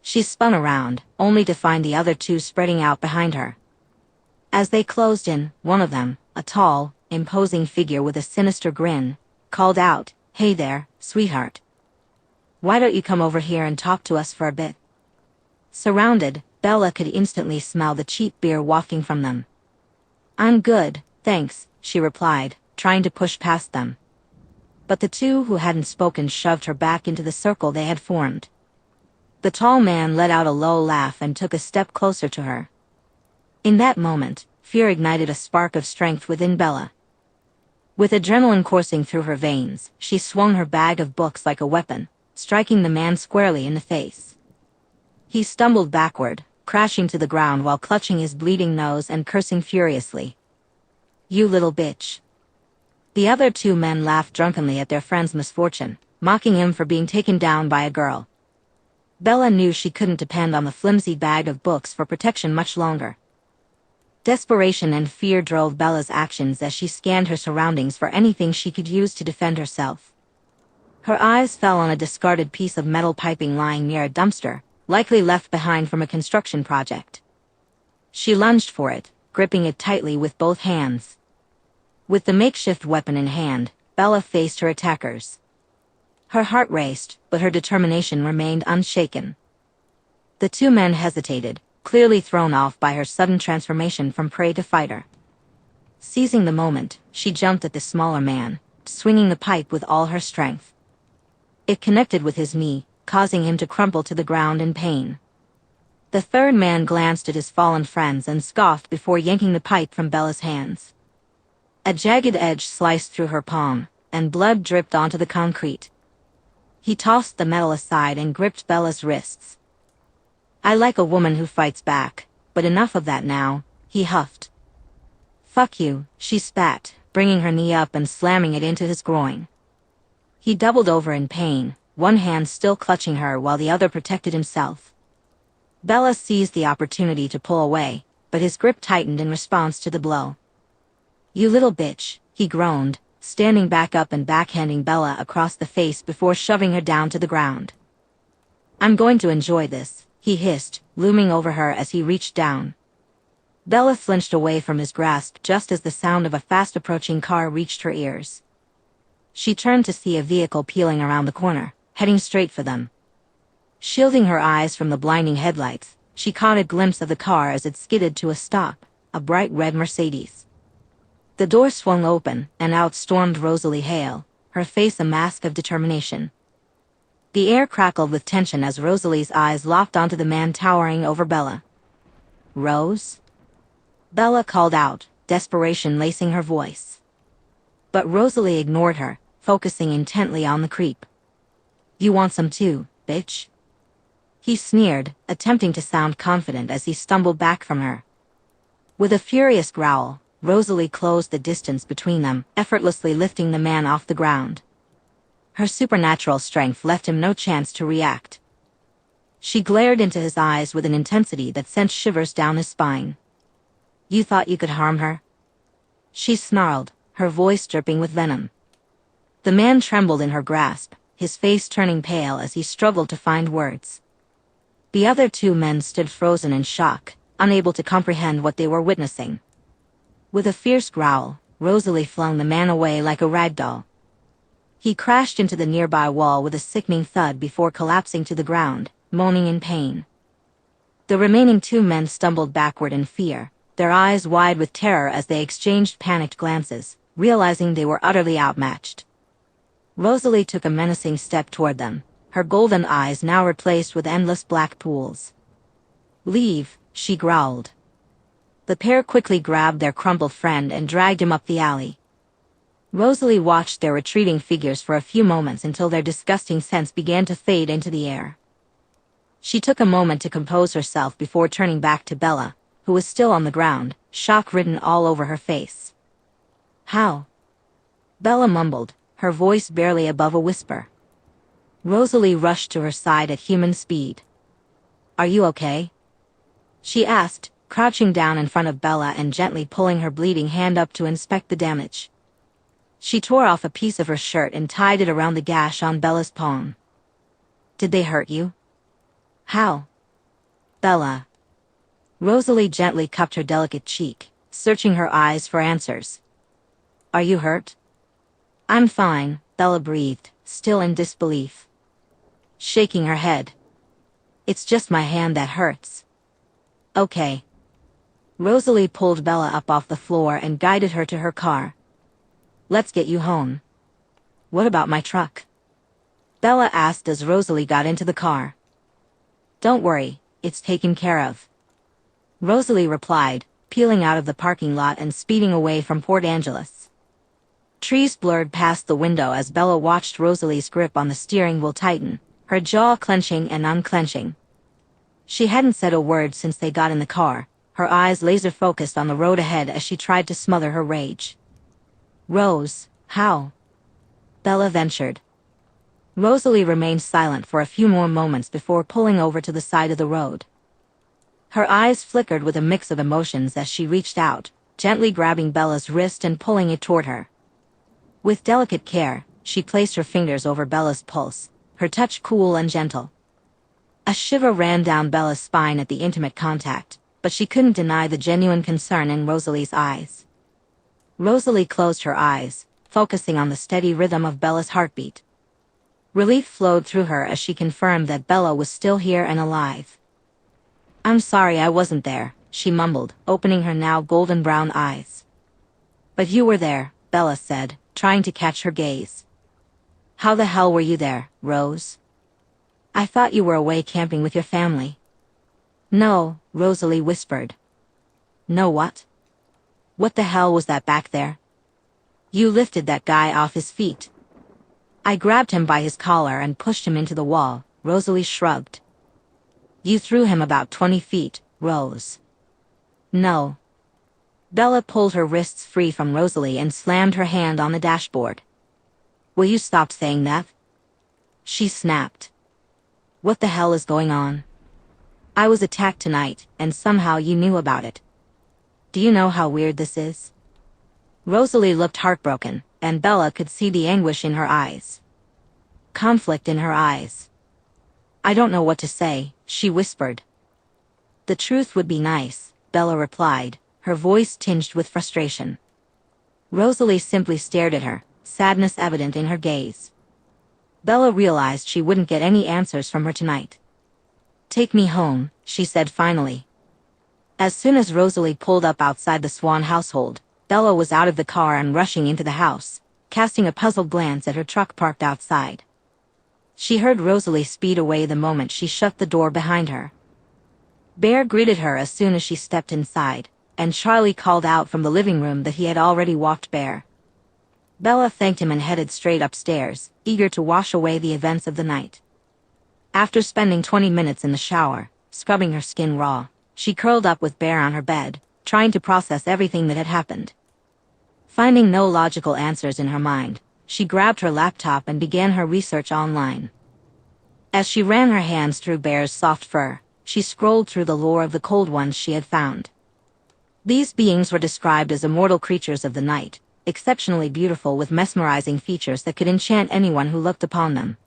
She spun around, only to find the other two spreading out behind her. As they closed in, one of them, a tall, imposing figure with a sinister grin, called out, "Hey there, sweetheart. Why don't you come over here and talk to us for a bit?" Surrounded, Bella could instantly smell the cheap beer wafting from them. "I'm good, thanks," she replied, trying to push past them. But the two who hadn't spoken shoved her back into the circle they had formed. The tall man let out a low laugh and took a step closer to her. In that moment, fear ignited a spark of strength within Bella. With adrenaline coursing through her veins, she swung her bag of books like a weapon, striking the man squarely in the face. He stumbled backward, crashing to the ground while clutching his bleeding nose and cursing furiously. "You little bitch." The other two men laughed drunkenly at their friend's misfortune, mocking him for being taken down by a girl. Bella knew she couldn't depend on the flimsy bag of books for protection much longer. Desperation and fear drove Bella's actions as she scanned her surroundings for anything she could use to defend herself. Her eyes fell on a discarded piece of metal piping lying near a dumpster, likely left behind from a construction project. She lunged for it, gripping it tightly with both hands. With the makeshift weapon in hand, Bella faced her attackers. Her heart raced, but her determination remained unshaken. The two men hesitated, clearly thrown off by her sudden transformation from prey to fighter. Seizing the moment, she jumped at the smaller man, swinging the pipe with all her strength. It connected with his knee, causing him to crumple to the ground in pain. The third man glanced at his fallen friends and scoffed before yanking the pipe from Bella's hands. A jagged edge sliced through her palm, and blood dripped onto the concrete. He tossed the metal aside and gripped Bella's wrists. "I like a woman who fights back, but enough of that now," he huffed. "Fuck you," she spat, bringing her knee up and slamming it into his groin. He doubled over in pain, one hand still clutching her while the other protected himself. Bella seized the opportunity to pull away, but his grip tightened in response to the blow. "You little bitch," he groaned, standing back up and backhanding Bella across the face before shoving her down to the ground. "I'm going to enjoy this," he hissed, looming over her as he reached down. Bella flinched away from his grasp just as the sound of a fast-approaching car reached her ears. She turned to see a vehicle peeling around the corner, heading straight for them. Shielding her eyes from the blinding headlights, she caught a glimpse of the car as it skidded to a stop, a bright red Mercedes. The door swung open, and out stormed Rosalie Hale, her face a mask of determination. The air crackled with tension as Rosalie's eyes locked onto the man towering over Bella. "Rose?" Bella called out, desperation lacing her voice. But Rosalie ignored her, focusing intently on the creep. "You want some too, bitch?" He sneered, attempting to sound confident as he stumbled back from her. With a furious growl, Rosalie closed the distance between them, effortlessly lifting the man off the ground. Her supernatural strength left him no chance to react. She glared into his eyes with an intensity that sent shivers down his spine. "You thought you could harm her?" She snarled, her voice dripping with venom. The man trembled in her grasp, his face turning pale as he struggled to find words. The other two men stood frozen in shock, unable to comprehend what they were witnessing. With a fierce growl, Rosalie flung the man away like a rag doll. He crashed into the nearby wall with a sickening thud before collapsing to the ground, moaning in pain. The remaining two men stumbled backward in fear, their eyes wide with terror as they exchanged panicked glances, realizing they were utterly outmatched. Rosalie took a menacing step toward them, her golden eyes now replaced with endless black pools. "Leave," she growled. The pair quickly grabbed their crumpled friend and dragged him up the alley. Rosalie watched their retreating figures for a few moments until their disgusting scents began to fade into the air. She took a moment to compose herself before turning back to Bella, who was still on the ground, shock written all over her face. "How?" Bella mumbled, her voice barely above a whisper. Rosalie rushed to her side at human speed. "Are you okay?" she asked, crouching down in front of Bella and gently pulling her bleeding hand up to inspect the damage. She tore off a piece of her shirt and tied it around the gash on Bella's palm. "Did they hurt you?" "How?" "Bella." Rosalie gently cupped her delicate cheek, searching her eyes for answers. "Are you hurt?" "I'm fine," Bella breathed, still in disbelief. Shaking her head. "It's just my hand that hurts." "Okay." Rosalie pulled Bella up off the floor and guided her to her car. "Let's get you home." "What about my truck?" Bella asked as Rosalie got into the car. "Don't worry, it's taken care of," Rosalie replied, peeling out of the parking lot and speeding away from Port Angeles. Trees blurred past the window as Bella watched Rosalie's grip on the steering wheel tighten, her jaw clenching and unclenching. She hadn't said a word since they got in the car, her eyes laser-focused on the road ahead as she tried to smother her rage. "Rose, how?" Bella ventured. Rosalie remained silent for a few more moments before pulling over to the side of the road. Her eyes flickered with a mix of emotions as she reached out, gently grabbing Bella's wrist and pulling it toward her. With delicate care, she placed her fingers over Bella's pulse, her touch cool and gentle. A shiver ran down Bella's spine at the intimate contact, but she couldn't deny the genuine concern in Rosalie's eyes. Rosalie closed her eyes, focusing on the steady rhythm of Bella's heartbeat. Relief flowed through her as she confirmed that Bella was still here and alive. "I'm sorry I wasn't there," she mumbled, opening her now golden brown eyes. "But you were there," Bella said, trying to catch her gaze. "How the hell were you there, Rose?" "I thought you were away camping with your family." "No," Rosalie whispered. "No what? What the hell was that back there?" "You lifted that guy off his feet." "I grabbed him by his collar and pushed him into the wall," Rosalie shrugged. "You threw him about 20 feet, Rose." "No." Bella pulled her wrists free from Rosalie and slammed her hand on the dashboard. "Will you stop saying that?" She snapped. "What the hell is going on? I was attacked tonight, and somehow you knew about it. Do you know how weird this is?" Rosalie looked heartbroken, and Bella could see the anguish in her eyes. Conflict in her eyes. "I don't know what to say," she whispered. "The truth would be nice," Bella replied, her voice tinged with frustration. Rosalie simply stared at her, sadness evident in her gaze. Bella realized she wouldn't get any answers from her tonight. "Take me home," she said finally. As soon as Rosalie pulled up outside the Swan household, Bella was out of the car and rushing into the house, casting a puzzled glance at her truck parked outside. She heard Rosalie speed away the moment she shut the door behind her. Bear greeted her as soon as she stepped inside, and Charlie called out from the living room that he had already walked Bear. Bella thanked him and headed straight upstairs, eager to wash away the events of the night. After spending 20 minutes in the shower, scrubbing her skin raw, she curled up with Bear on her bed, trying to process everything that had happened. Finding no logical answers in her mind, she grabbed her laptop and began her research online. As she ran her hands through Bear's soft fur, she scrolled through the lore of the cold ones she had found. These beings were described as immortal creatures of the night, exceptionally beautiful with mesmerizing features that could enchant anyone who looked upon them.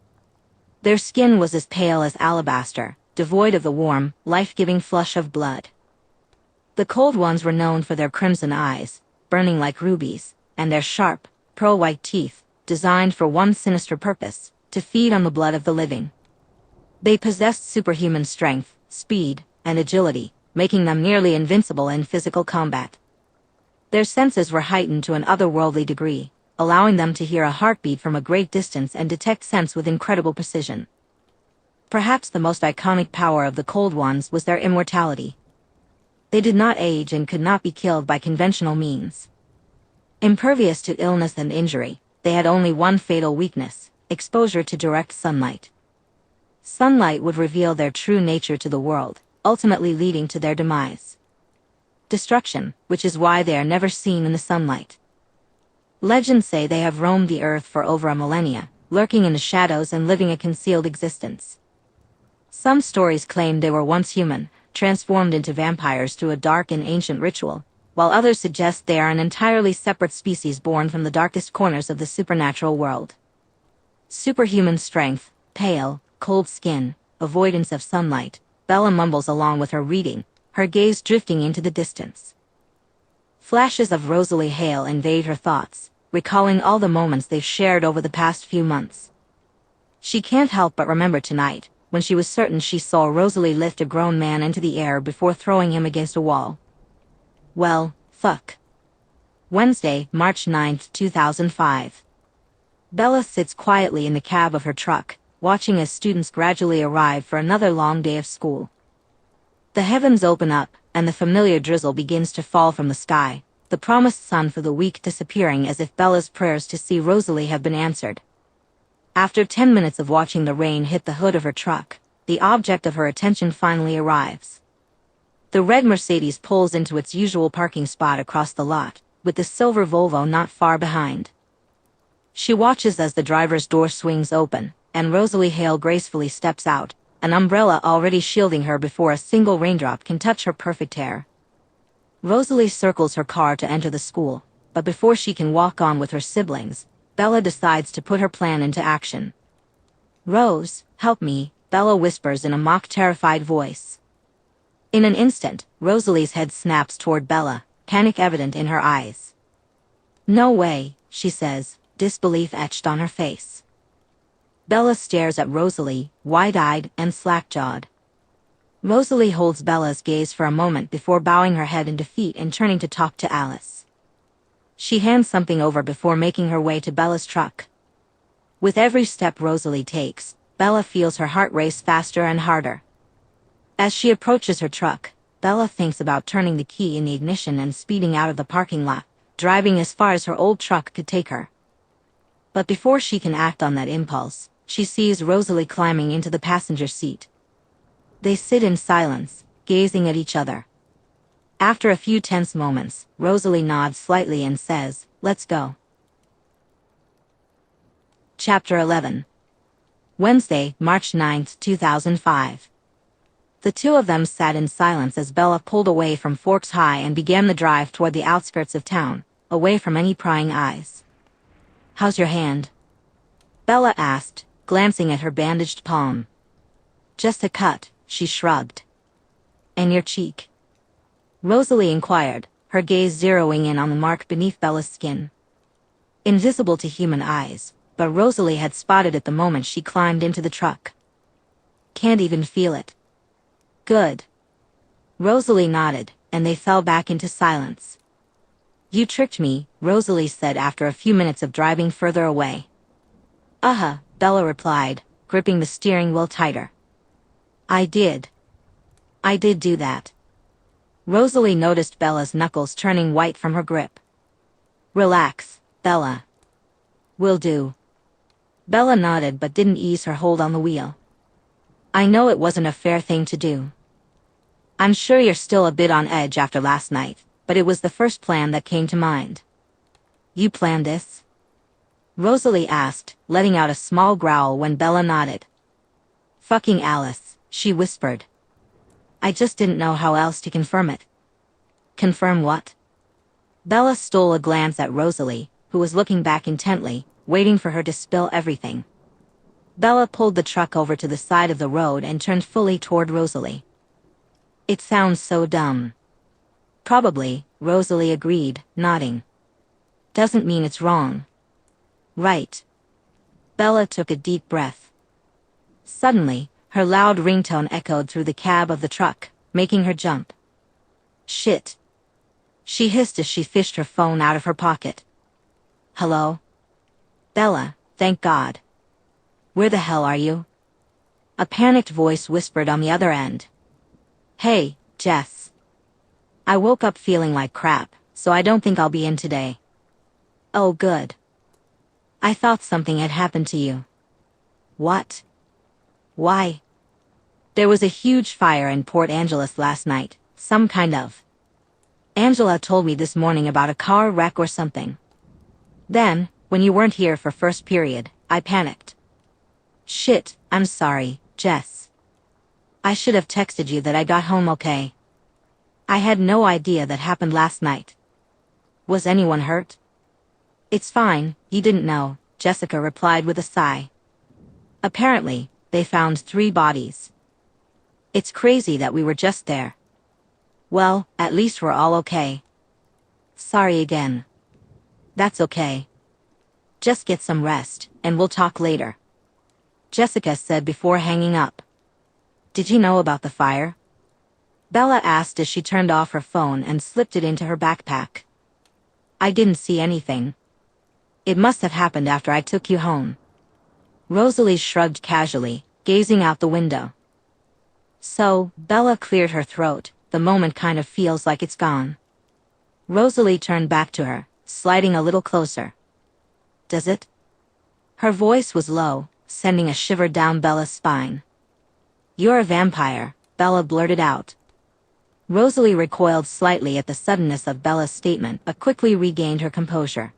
Their skin was as pale as alabaster, devoid of the warm, life-giving flush of blood. The cold ones were known for their crimson eyes, burning like rubies, and their sharp, pearl-white teeth, designed for one sinister purpose, to feed on the blood of the living. They possessed superhuman strength, speed, and agility, making them nearly invincible in physical combat. Their senses were heightened to an otherworldly degree, allowing them to hear a heartbeat from a great distance and detect scents with incredible precision. Perhaps the most iconic power of the Cold Ones was their immortality. They did not age and could not be killed by conventional means. Impervious to illness and injury, they had only one fatal weakness: exposure to direct sunlight. Sunlight would reveal their true nature to the world, ultimately leading to their demise. Destruction, which is why they are never seen in the sunlight. Legends say they have roamed the earth for over a millennia, lurking in the shadows and living a concealed existence. Some stories claim they were once human, transformed into vampires through a dark and ancient ritual, while others suggest they are an entirely separate species born from the darkest corners of the supernatural world. Superhuman strength, pale, cold skin, avoidance of sunlight, Bella mumbles along with her reading, her gaze drifting into the distance. Flashes of Rosalie Hale invade her thoughts, recalling all the moments they've shared over the past few months. She can't help but remember tonight, when she was certain she saw Rosalie lift a grown man into the air before throwing him against a wall. Well, fuck. Wednesday, March 9th, 2005. Bella sits quietly in the cab of her truck, watching as students gradually arrive for another long day of school. The heavens open up, and the familiar drizzle begins to fall from the sky, the promised sun for the week disappearing as if Bella's prayers to see Rosalie have been answered. After 10 minutes of watching the rain hit the hood of her truck, the object of her attention finally arrives. The red Mercedes pulls into its usual parking spot across the lot, with the silver Volvo not far behind. She watches as the driver's door swings open, and Rosalie Hale gracefully steps out, an umbrella already shielding her before a single raindrop can touch her perfect hair. Rosalie circles her car to enter the school, but before she can walk on with her siblings, Bella decides to put her plan into action. "Rose, help me," Bella whispers in a mock-terrified voice. In an instant, Rosalie's head snaps toward Bella, panic evident in her eyes. "No way," she says, disbelief etched on her face. Bella stares at Rosalie, wide-eyed and slack-jawed. Rosalie holds Bella's gaze for a moment before bowing her head in defeat and turning to talk to Alice. She hands something over before making her way to Bella's truck. With every step Rosalie takes, Bella feels her heart race faster and harder. As she approaches her truck, Bella thinks about turning the key in the ignition and speeding out of the parking lot, driving as far as her old truck could take her. But before she can act on that impulse, she sees Rosalie climbing into the passenger seat. They sit in silence, gazing at each other. After a few tense moments, Rosalie nods slightly and says, "Let's go." Chapter 11. Wednesday, March 9th, 2005. The two of them sat in silence as Bella pulled away from Forks High and began the drive toward the outskirts of town, away from any prying eyes. "How's your hand?" Bella asked, glancing at her bandaged palm. "Just a cut," she shrugged. "And your cheek?" Rosalie inquired, her gaze zeroing in on the mark beneath Bella's skin. Invisible to human eyes, but Rosalie had spotted it the moment she climbed into the truck. "Can't even feel it." "Good." Rosalie nodded, and they fell back into silence. "You tricked me," Rosalie said after a few minutes of driving further away. "Uh-huh," Bella replied, gripping the steering wheel tighter. I did do that." Rosalie noticed Bella's knuckles turning white from her grip. "Relax, Bella." "Will do." Bella nodded but didn't ease her hold on the wheel. "I know it wasn't a fair thing to do. I'm sure you're still a bit on edge after last night, but it was the first plan that came to mind." "You planned this?" Rosalie asked, letting out a small growl when Bella nodded. "Fucking Alice," she whispered. "I just didn't know how else to confirm it." "Confirm what?" Bella stole a glance at Rosalie, who was looking back intently, waiting for her to spill everything. Bella pulled the truck over to the side of the road and turned fully toward Rosalie. "It sounds so dumb." "Probably," Rosalie agreed, nodding. "Doesn't mean it's wrong." "Right." Bella took a deep breath. Suddenly, her loud ringtone echoed through the cab of the truck, making her jump. "Shit." She hissed as she fished her phone out of her pocket. "Hello?" "Bella, thank God." "Where the hell are you?" A panicked voice whispered on the other end. "Hey, Jess. I woke up feeling like crap, so I don't think I'll be in today." "Oh good. I thought something had happened to you." "What?" "Why? There was a huge fire in Port Angeles last night, some kind of. Angela told me this morning about a car wreck or something. Then, when you weren't here for first period, I panicked." "Shit, I'm sorry, Jess. I should have texted you that I got home okay." I had no idea that happened last night. Was anyone hurt? It's fine, you didn't know, Jessica replied with a sigh. Apparently, they found 3 bodies. It's crazy that we were just there. Well, at least we're all okay. Sorry again. That's okay. Just get some rest, and we'll talk later, Jessica said before hanging up. Did you know about the fire? Bella asked as she turned off her phone and slipped it into her backpack. I didn't see anything. It must have happened after I took you home. Rosalie shrugged casually, gazing out the window. So, Bella cleared her throat, the moment kind of feels like it's gone. Rosalie turned back to her, sliding a little closer. Does it? Her voice was low, sending a shiver down Bella's spine. You're a vampire, Bella blurted out. Rosalie recoiled slightly at the suddenness of Bella's statement but quickly regained her composure.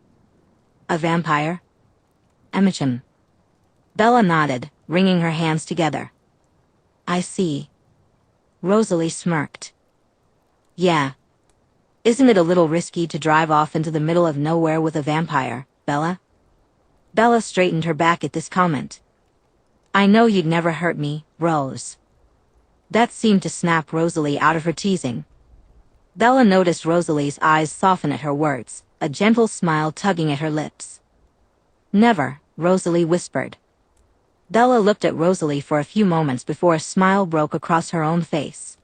A vampire? Imogen. Bella nodded, wringing her hands together. I see. Rosalie smirked. Yeah. Isn't it a little risky to drive off into the middle of nowhere with a vampire, Bella? Bella straightened her back at this comment. I know you'd never hurt me, Rose. That seemed to snap Rosalie out of her teasing. Bella noticed Rosalie's eyes soften at her words, a gentle smile tugging at her lips. Never, Rosalie whispered. Bella looked at Rosalie for a few moments before a smile broke across her own face.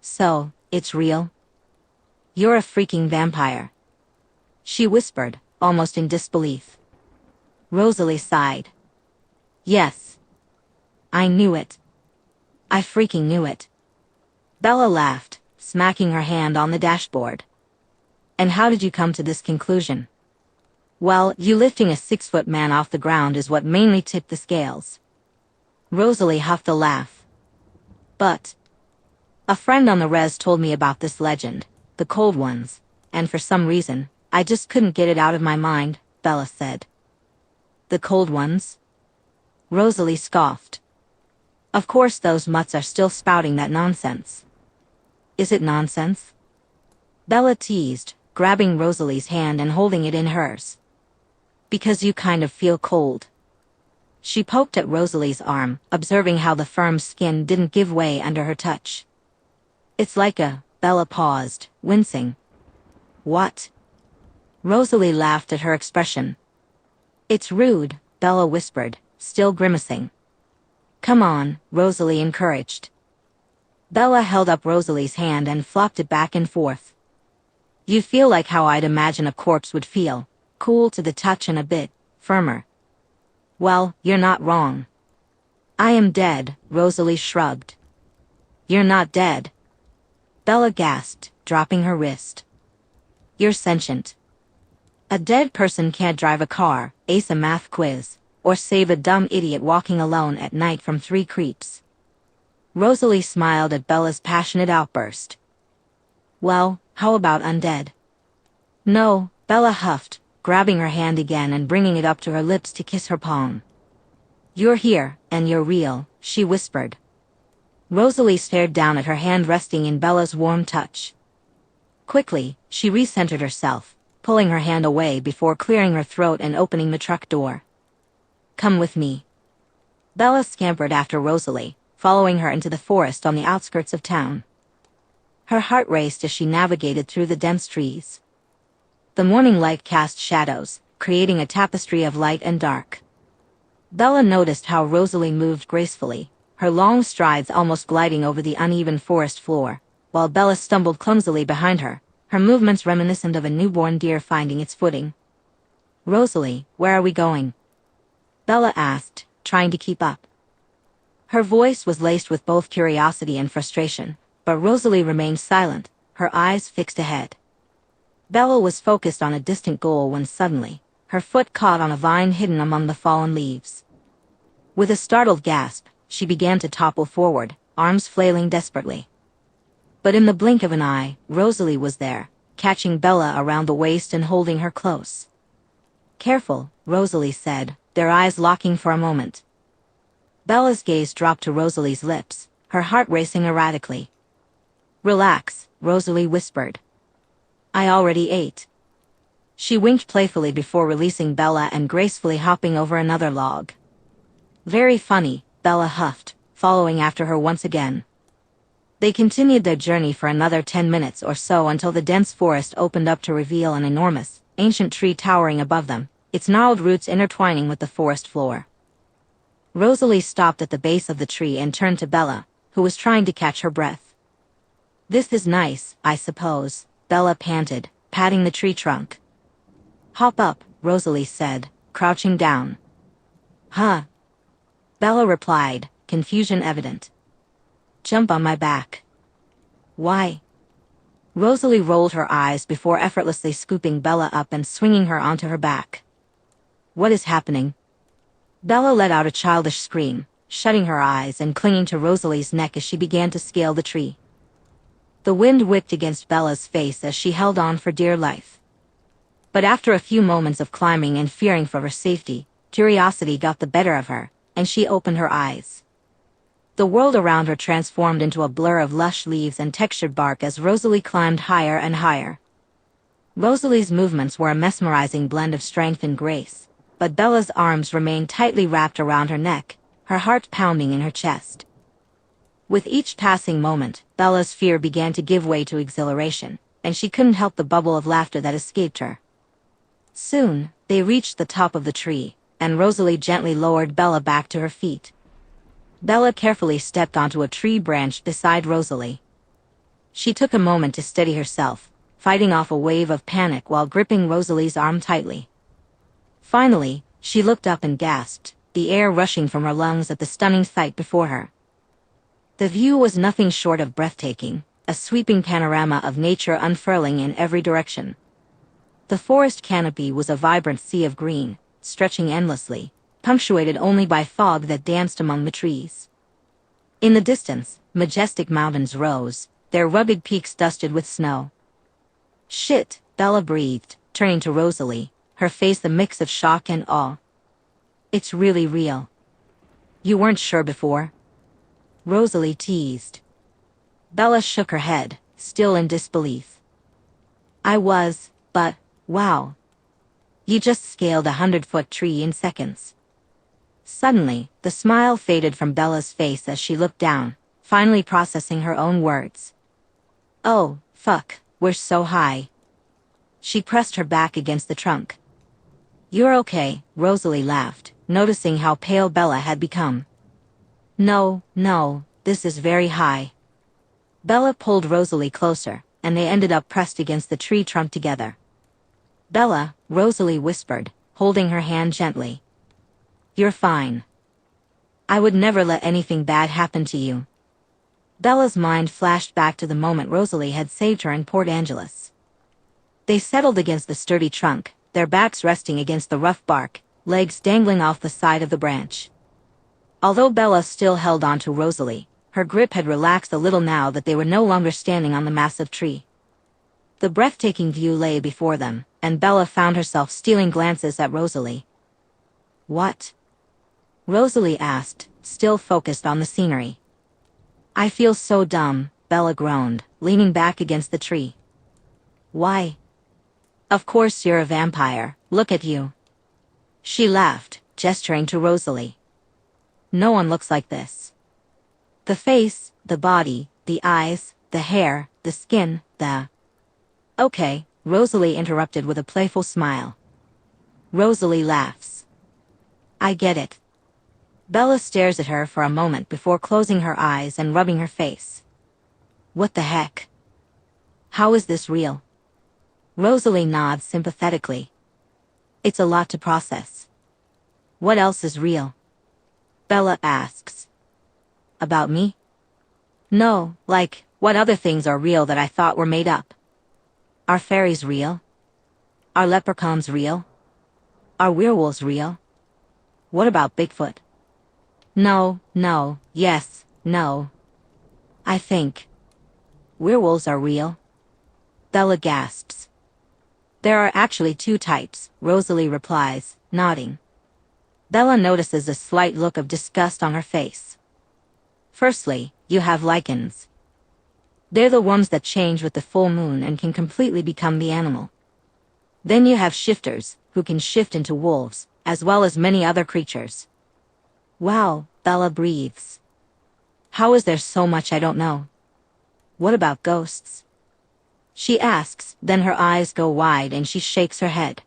So, it's real? You're a freaking vampire, she whispered, almost in disbelief. Rosalie sighed. Yes. I knew it. I freaking knew it. Bella laughed, smacking her hand on the dashboard. And how did you come to this conclusion? Well, you lifting a 6-foot man off the ground is what mainly tipped the scales. Rosalie huffed a laugh. But a friend on the res told me about this legend, the cold ones, and for some reason, I just couldn't get it out of my mind, Bella said. The cold ones? Rosalie scoffed. Of course those mutts are still spouting that nonsense. Is it nonsense? Bella teased, grabbing Rosalie's hand and holding it in hers. Because you kind of feel cold. She poked at Rosalie's arm, observing how the firm skin didn't give way under her touch. It's like Bella paused, wincing. What? Rosalie laughed at her expression. It's rude, Bella whispered, still grimacing. Come on, Rosalie encouraged. Bella held up Rosalie's hand and flopped it back and forth. You feel like how I'd imagine a corpse would feel, cool to the touch and a bit firmer. Well, you're not wrong. I am dead, Rosalie shrugged. You're not dead. Bella gasped, dropping her wrist. You're sentient. A dead person can't drive a car, ace a math quiz, or save a dumb idiot walking alone at night from 3 creeps. Rosalie smiled at Bella's passionate outburst. Well, how about undead? No, Bella huffed, grabbing her hand again and bringing it up to her lips to kiss her palm. You're here, and you're real, she whispered. Rosalie stared down at her hand resting in Bella's warm touch. Quickly, she recentered herself, pulling her hand away before clearing her throat and opening the truck door. Come with me. Bella scampered after Rosalie, following her into the forest on the outskirts of town. Her heart raced as she navigated through the dense trees. The morning light cast shadows, creating a tapestry of light and dark. Bella noticed how Rosalie moved gracefully, her long strides almost gliding over the uneven forest floor, while Bella stumbled clumsily behind her, her movements reminiscent of a newborn deer finding its footing. Rosalie, where are we going? Bella asked, trying to keep up. Her voice was laced with both curiosity and frustration, but Rosalie remained silent, her eyes fixed ahead. Bella was focused on a distant goal when suddenly, her foot caught on a vine hidden among the fallen leaves. With a startled gasp, she began to topple forward, arms flailing desperately. But in the blink of an eye, Rosalie was there, catching Bella around the waist and holding her close. Careful, Rosalie said, their eyes locking for a moment. Bella's gaze dropped to Rosalie's lips, her heart racing erratically. Relax, Rosalie whispered. I already ate. She winked playfully before releasing Bella and gracefully hopping over another log. Very funny, Bella huffed, following after her once again. They continued their journey for another 10 minutes or so until the dense forest opened up to reveal an enormous, ancient tree towering above them, its gnarled roots intertwining with the forest floor. Rosalie stopped at the base of the tree and turned to Bella, who was trying to catch her breath. This is nice, I suppose, Bella panted, patting the tree trunk. Hop up, Rosalie said, crouching down. Huh? Bella replied, confusion evident. Jump on my back. Why? Rosalie rolled her eyes before effortlessly scooping Bella up and swinging her onto her back. What is happening? Bella let out a childish scream, shutting her eyes and clinging to Rosalie's neck as she began to scale the tree. The wind whipped against Bella's face as she held on for dear life. But after a few moments of climbing and fearing for her safety, curiosity got the better of her, and she opened her eyes. The world around her transformed into a blur of lush leaves and textured bark as Rosalie climbed higher and higher. Rosalie's movements were a mesmerizing blend of strength and grace, but Bella's arms remained tightly wrapped around her neck, her heart pounding in her chest. With each passing moment, Bella's fear began to give way to exhilaration, and she couldn't help the bubble of laughter that escaped her. Soon, they reached the top of the tree, and Rosalie gently lowered Bella back to her feet. Bella carefully stepped onto a tree branch beside Rosalie. She took a moment to steady herself, fighting off a wave of panic while gripping Rosalie's arm tightly. Finally, she looked up and gasped, the air rushing from her lungs at the stunning sight before her. The view was nothing short of breathtaking, a sweeping panorama of nature unfurling in every direction. The forest canopy was a vibrant sea of green, stretching endlessly, punctuated only by fog that danced among the trees. In the distance, majestic mountains rose, their rugged peaks dusted with snow. Shit, Bella breathed, turning to Rosalie, her face a mix of shock and awe. It's really real. You weren't sure before? Rosalie teased. Bella shook her head, still in disbelief. I was, but, wow. You just scaled a 100-foot tree in seconds. Suddenly, the smile faded from Bella's face as she looked down, finally processing her own words. Oh, fuck, we're so high. She pressed her back against the trunk. You're okay, Rosalie laughed, noticing how pale Bella had become. No, this is very high. Bella pulled Rosalie closer, and they ended up pressed against the tree trunk together. Bella, Rosalie whispered, holding her hand gently. You're fine. I would never let anything bad happen to you. Bella's mind flashed back to the moment Rosalie had saved her in Port Angeles. They settled against the sturdy trunk, their backs resting against the rough bark, legs dangling off the side of the branch. Although Bella still held on to Rosalie, her grip had relaxed a little now that they were no longer standing on the massive tree. The breathtaking view lay before them, and Bella found herself stealing glances at Rosalie. What? Rosalie asked, still focused on the scenery. I feel so dumb, Bella groaned, leaning back against the tree. Why? Of course you're a vampire, look at you. She laughed, gesturing to Rosalie. No one looks like this. The face, the body, the eyes, the hair, the skin, the... Okay, Rosalie interrupted with a playful smile. Rosalie laughs. I get it. Bella stares at her for a moment before closing her eyes and rubbing her face. What the heck? How is this real? Rosalie nods sympathetically. It's a lot to process. What else is real? Bella asks. About me? No, like, what other things are real that I thought were made up? Are fairies real? Are leprechauns real? Are werewolves real? What about Bigfoot? No, yes, no. I think. Werewolves are real? Bella gasps. There are actually two types, Rosalie replies, nodding. Bella notices a slight look of disgust on her face. Firstly, you have lichens. They're the ones that change with the full moon and can completely become the animal. Then you have shifters, who can shift into wolves, as well as many other creatures. Wow, Bella breathes. How is there so much I don't know? What about ghosts? She asks, then her eyes go wide and she shakes her head.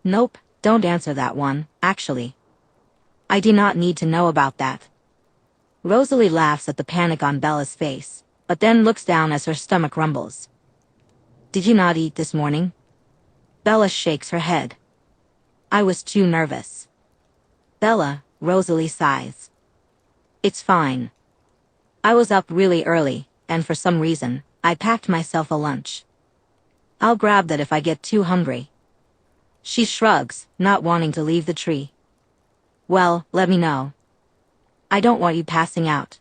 Nope, don't answer that one, actually. I do not need to know about that. Rosalie laughs at the panic on Bella's face, but then looks down as her stomach rumbles. Did you not eat this morning? Bella shakes her head. I was too nervous. Bella, Rosalie sighs. It's fine. I was up really early, and for some reason, I packed myself a lunch. I'll grab that if I get too hungry. She shrugs, not wanting to leave the tree. Well, let me know. I don't want you passing out.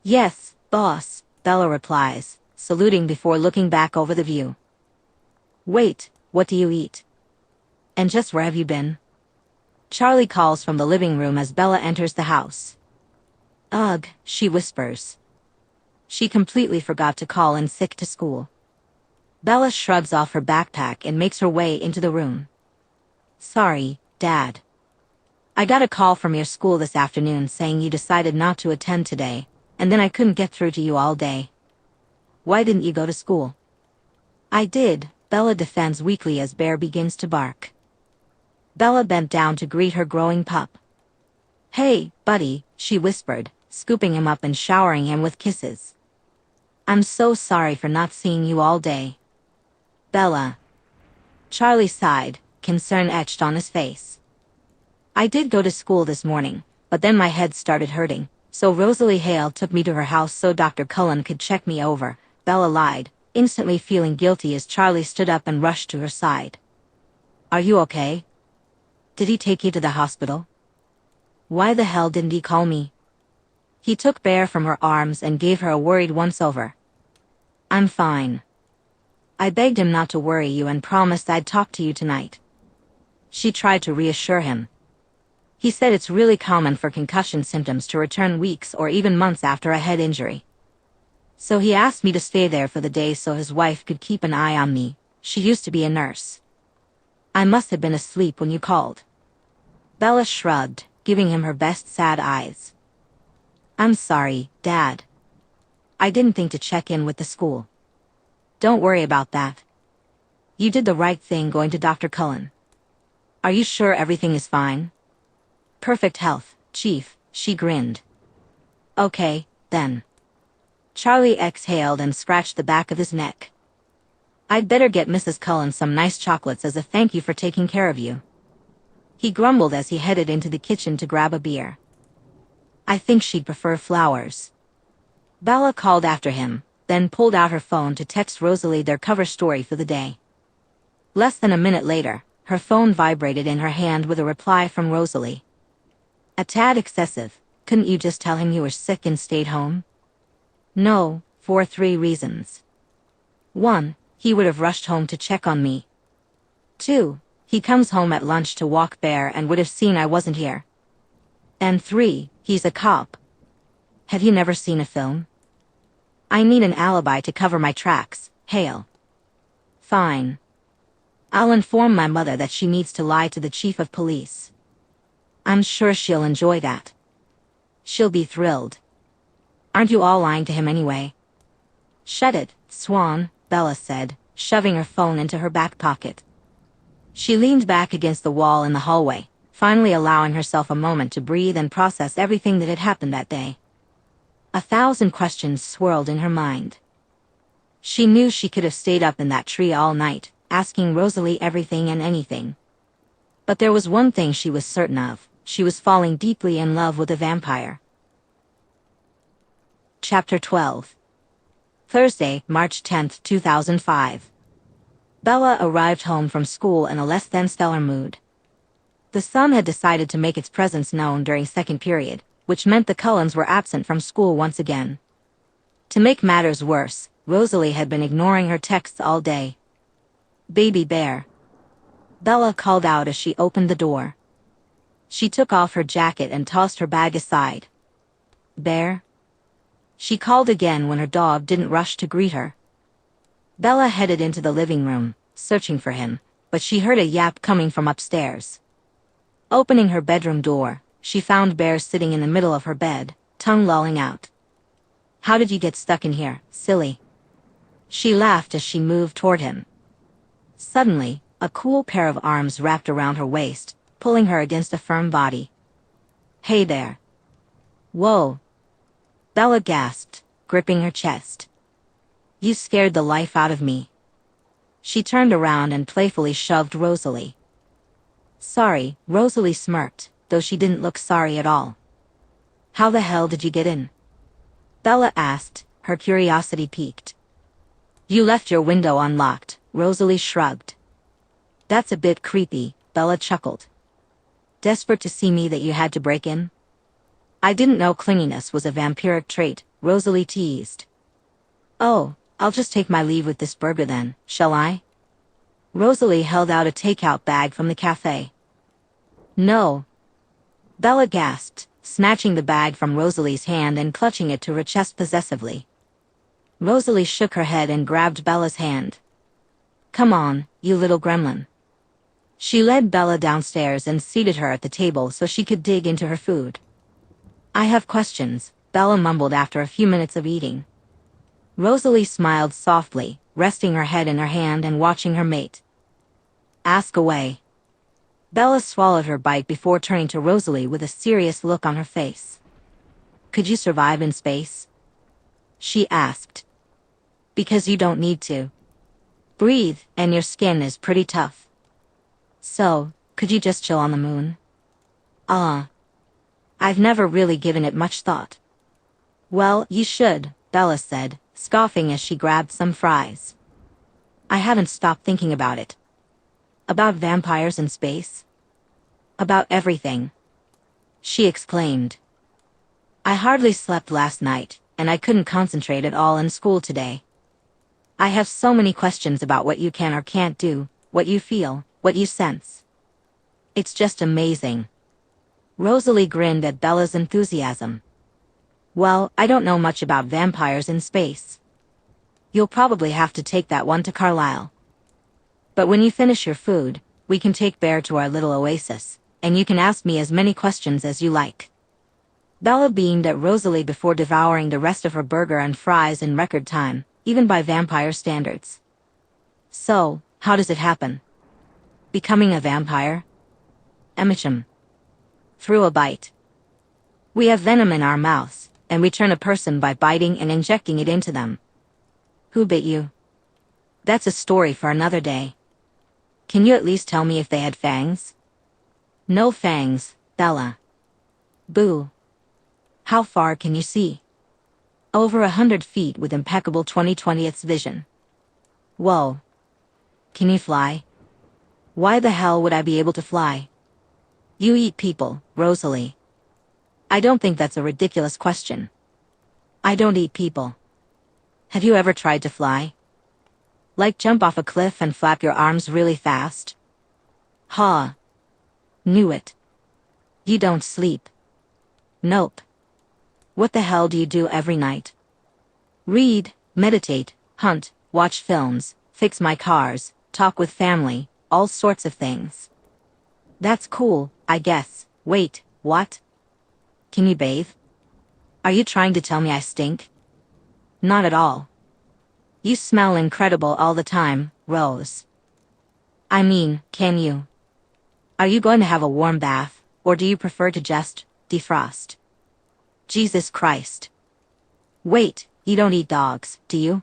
Yes, boss, Bella replies, saluting before looking back over the view. Wait, what do you eat? And just where have you been? Charlie calls from the living room as Bella enters the house. Ugh, she whispers. She completely forgot to call in sick to school. Bella shrugs off her backpack and makes her way into the room. Sorry, Dad. I got a call from your school this afternoon saying you decided not to attend today, and then I couldn't get through to you all day. Why didn't you go to school? I did, Bella defends weakly as Bear begins to bark. Bella bent down to greet her growing pup. Hey, buddy, she whispered, scooping him up and showering him with kisses. I'm so sorry for not seeing you all day. Bella. Charlie sighed, concern etched on his face. I did go to school this morning, but then my head started hurting, so Rosalie Hale took me to her house so Dr. Cullen could check me over, Bella lied, instantly feeling guilty as Charlie stood up and rushed to her side. Are you okay? Did he take you to the hospital? Why the hell didn't he call me? He took Bear from her arms and gave her a worried once-over. I'm fine. I begged him not to worry you and promised I'd talk to you tonight. She tried to reassure him. He said it's really common for concussion symptoms to return weeks or even months after a head injury. So he asked me to stay there for the day so his wife could keep an eye on me. She used to be a nurse. I must have been asleep when you called. Bella shrugged, giving him her best sad eyes. I'm sorry, Dad. I didn't think to check in with the school. Don't worry about that. You did the right thing going to Dr. Cullen. Are you sure everything is fine? Perfect health, Chief, she grinned. Okay, then. Charlie exhaled and scratched the back of his neck. I'd better get Mrs. Cullen some nice chocolates as a thank you for taking care of you. He grumbled as he headed into the kitchen to grab a beer. I think she'd prefer flowers. Bella called after him, then pulled out her phone to text Rosalie their cover story for the day. Less than a minute later, her phone vibrated in her hand with a reply from Rosalie. A tad excessive, couldn't you just tell him you were sick and stayed home? No, for 3 reasons. 1, he would have rushed home to check on me. 2, he comes home at lunch to walk Bear and would have seen I wasn't here. And 3, he's a cop. Have you never seen a film? I need an alibi to cover my tracks, Hale. Fine. I'll inform my mother that she needs to lie to the chief of police. I'm sure she'll enjoy that. She'll be thrilled. Aren't you all lying to him anyway? Shut it, Swan, Bella said, shoving her phone into her back pocket. She leaned back against the wall in the hallway, finally allowing herself a moment to breathe and process everything that had happened that day. 1,000 questions swirled in her mind. She knew she could have stayed up in that tree all night, asking Rosalie everything and anything. But there was one thing she was certain of. She was falling deeply in love with a vampire. Chapter 12. Thursday, March 10, 2005. Bella arrived home from school in a less than stellar mood. The sun had decided to make its presence known during second period, which meant the Cullens were absent from school once again. To make matters worse, Rosalie had been ignoring her texts all day. Baby Bear. Bella called out as she opened the door. She took off her jacket and tossed her bag aside. Bear? She called again when her dog didn't rush to greet her. Bella headed into the living room, searching for him, but she heard a yap coming from upstairs. Opening her bedroom door, she found Bear sitting in the middle of her bed, tongue lolling out. "How did you get stuck in here, silly?" She laughed as she moved toward him. Suddenly, a cool pair of arms wrapped around her waist, pulling her against a firm body. "Hey there." "Whoa." Bella gasped, gripping her chest. "You scared the life out of me." She turned around and playfully shoved Rosalie. "Sorry," Rosalie smirked, though she didn't look sorry at all. "How the hell did you get in?" Bella asked, her curiosity piqued. "You left your window unlocked," Rosalie shrugged. "That's a bit creepy," Bella chuckled. "Desperate to see me that you had to break in?" "I didn't know clinginess was a vampiric trait," Rosalie teased. "Oh, I'll just take my leave with this burger then, shall I?" Rosalie held out a takeout bag from the cafe. "No." Bella gasped, snatching the bag from Rosalie's hand and clutching it to her chest possessively. Rosalie shook her head and grabbed Bella's hand. "Come on, you little gremlin." She led Bella downstairs and seated her at the table so she could dig into her food. "I have questions," Bella mumbled after a few minutes of eating. Rosalie smiled softly, resting her head in her hand and watching her mate. "Ask away." Bella swallowed her bite before turning to Rosalie with a serious look on her face. "Could you survive in space?" she asked. "Because you don't need to. Breathe, and your skin is pretty tough. So, could you just chill on the moon?" I've never really given it much thought." "Well, you should," Bella said, scoffing as she grabbed some fries. "I haven't stopped thinking about it. About vampires in space. About everything," she exclaimed. "I hardly slept last night, and I couldn't concentrate at all in school today. I have so many questions about what you can or can't do, what you feel, what you sense. It's just amazing." Rosalie grinned at Bella's enthusiasm. "Well, I don't know much about vampires in space. You'll probably have to take that one to Carlisle. But when you finish your food, we can take Bear to our little oasis, and you can ask me as many questions as you like." Bella beamed at Rosalie before devouring the rest of her burger and fries in record time, even by vampire standards. "So, how does it happen? Becoming a vampire?" "Emicham." Through a bite. "We have venom in our mouths, and we turn a person by biting and injecting it into them." "Who bit you?" "That's a story for another day. Can you at least tell me if they had fangs?" "No fangs, Bella." "Boo. How far can you see?" "Over 100 feet with impeccable 20/20ths vision." "Whoa. Can you fly?" "Why the hell would I be able to fly?" "You eat people, Rosalie." "I don't think that's a ridiculous question." "I don't eat people." "Have you ever tried to fly? Like jump off a cliff and flap your arms really fast?" "Huh. Knew it. You don't sleep." "Nope." "What the hell do you do every night?" "Read, meditate, hunt, watch films, fix my cars, talk with family, all sorts of things." "That's cool, I guess. Wait, what? Can you bathe? Are you trying to tell me I stink?" "Not at all. You smell incredible all the time, Rose." "I mean, can you? Are you going to have a warm bath, or do you prefer to just defrost?" "Jesus Christ. Wait, you don't eat dogs, do you?"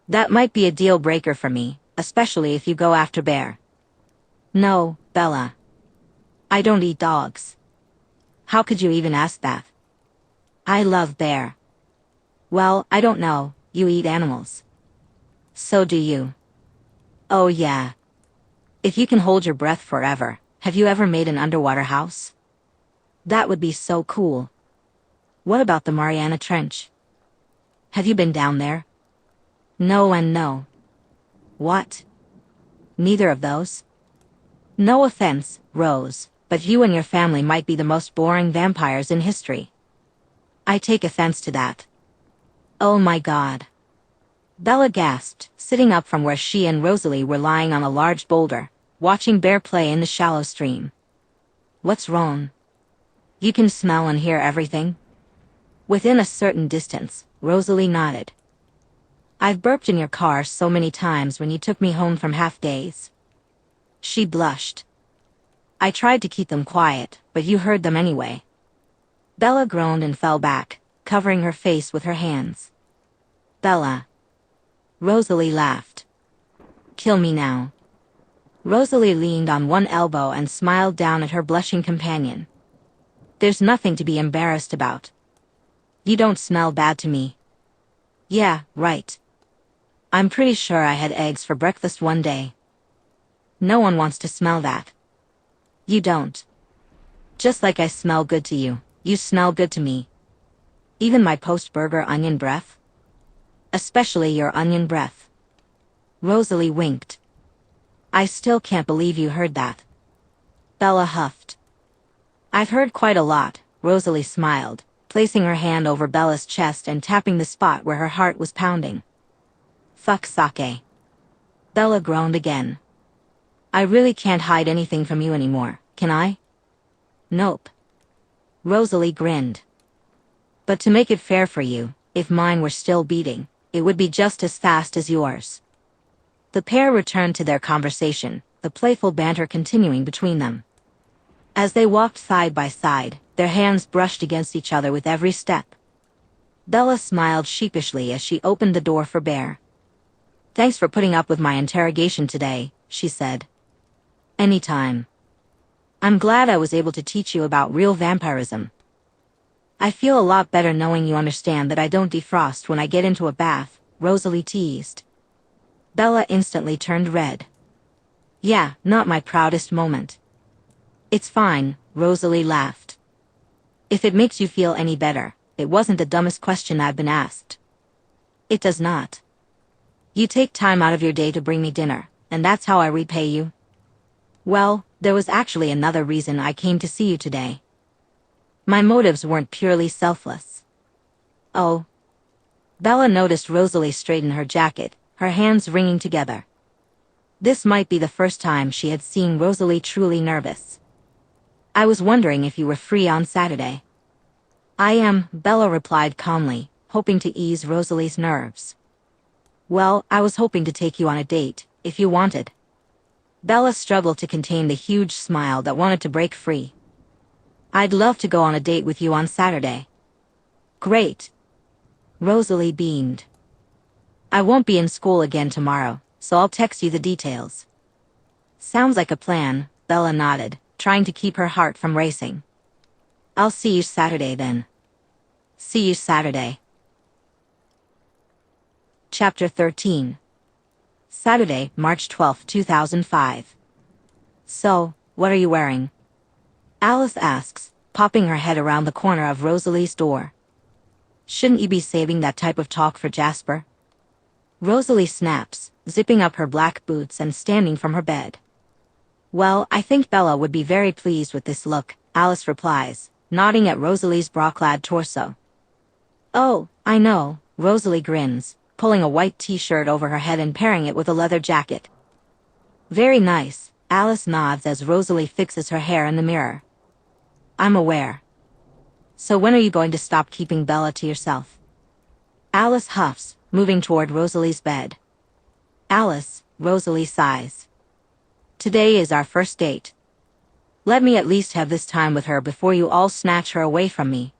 "That might be a deal breaker for me, especially if you go after Bear." "No, Bella. I don't eat dogs." "How could you even ask that?" "I love Bear." "Well, I don't know, you eat animals." "So do you." "Oh yeah. If you can hold your breath forever, have you ever made an underwater house?" "That would be so cool." "What about the Mariana Trench? Have you been down there?" "No and no." "What? Neither of those?" "No offense, Rose, but you and your family might be the most boring vampires in history." "I take offense to that." Oh my God. Bella gasped, sitting up from where she and Rosalie were lying on a large boulder, watching Bear play in the shallow stream. What's wrong? You can smell and hear everything? Within a certain distance, Rosalie nodded. I've burped in your car so many times when you took me home from half-days. She blushed. I tried to keep them quiet, but you heard them anyway. Bella groaned and fell back, covering her face with her hands. Bella. Rosalie laughed. Kill me now. Rosalie leaned on one elbow and smiled down at her blushing companion. There's nothing to be embarrassed about. You don't smell bad to me. Yeah, right. I'm pretty sure I had eggs for breakfast one day. No one wants to smell that. You don't. Just like I smell good to you, you smell good to me. Even my post-burger onion breath? Especially your onion breath. Rosalie winked. I still can't believe you heard that. Bella huffed. I've heard quite a lot, Rosalie smiled, placing her hand over Bella's chest and tapping the spot where her heart was pounding. Fuck sake. Bella groaned again. I really can't hide anything from you anymore, can I? Nope. Rosalie grinned. But to make it fair for you, if mine were still beating, it would be just as fast as yours. The pair returned to their conversation, the playful banter continuing between them. As they walked side by side, their hands brushed against each other with every step. Bella smiled sheepishly as she opened the door for Bear. Thanks for putting up with my interrogation today, she said. Anytime. I'm glad I was able to teach you about real vampirism. I feel a lot better knowing you understand that I don't defrost when I get into a bath, Rosalie teased. Bella instantly turned red. Yeah, not my proudest moment. It's fine, Rosalie laughed. If it makes you feel any better, it wasn't the dumbest question I've been asked. It does not. You take time out of your day to bring me dinner, and that's how I repay you? Well, there was actually another reason I came to see you today. My motives weren't purely selfless. Oh. Bella noticed Rosalie straighten her jacket, her hands wringing together. This might be the first time she had seen Rosalie truly nervous. I was wondering if you were free on Saturday. I am, Bella replied calmly, hoping to ease Rosalie's nerves. Well, I was hoping to take you on a date, if you wanted. Bella struggled to contain the huge smile that wanted to break free. I'd love to go on a date with you on Saturday. Great. Rosalie beamed. I won't be in school again tomorrow, so I'll text you the details. Sounds like a plan, Bella nodded, trying to keep her heart from racing. I'll see you Saturday then. See you Saturday. Chapter 13. Saturday, March 12, 2005. So, what are you wearing? Alice asks, popping her head around the corner of Rosalie's door. Shouldn't you be saving that type of talk for Jasper? Rosalie snaps, zipping up her black boots and standing from her bed. Well, I think Bella would be very pleased with this look, Alice replies, nodding at Rosalie's bra-clad torso. Oh, I know, Rosalie grins, pulling a white t-shirt over her head and pairing it with a leather jacket. Very nice, Alice nods as Rosalie fixes her hair in the mirror. I'm aware. So when are you going to stop keeping Bella to yourself? Alice huffs, moving toward Rosalie's bed. Alice, Rosalie sighs. Today is our first date. Let me at least have this time with her before you all snatch her away from me.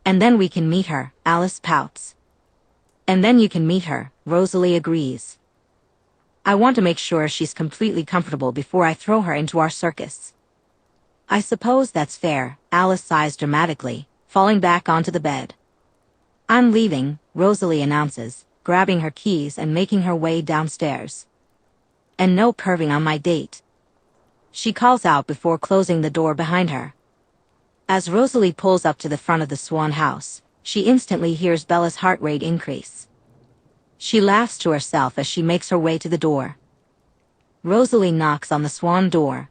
And then we can meet her, Alice pouts. And then you can meet her, Rosalie agrees. I want to make sure she's completely comfortable before I throw her into our circus. I suppose that's fair, Alice sighs dramatically, falling back onto the bed. I'm leaving, Rosalie announces, grabbing her keys and making her way downstairs. And no perving on my date. She calls out before closing the door behind her. As Rosalie pulls up to the front of the Swan house, she instantly hears Bella's heart rate increase. She laughs to herself as she makes her way to the door. Rosalie knocks on the Swan door.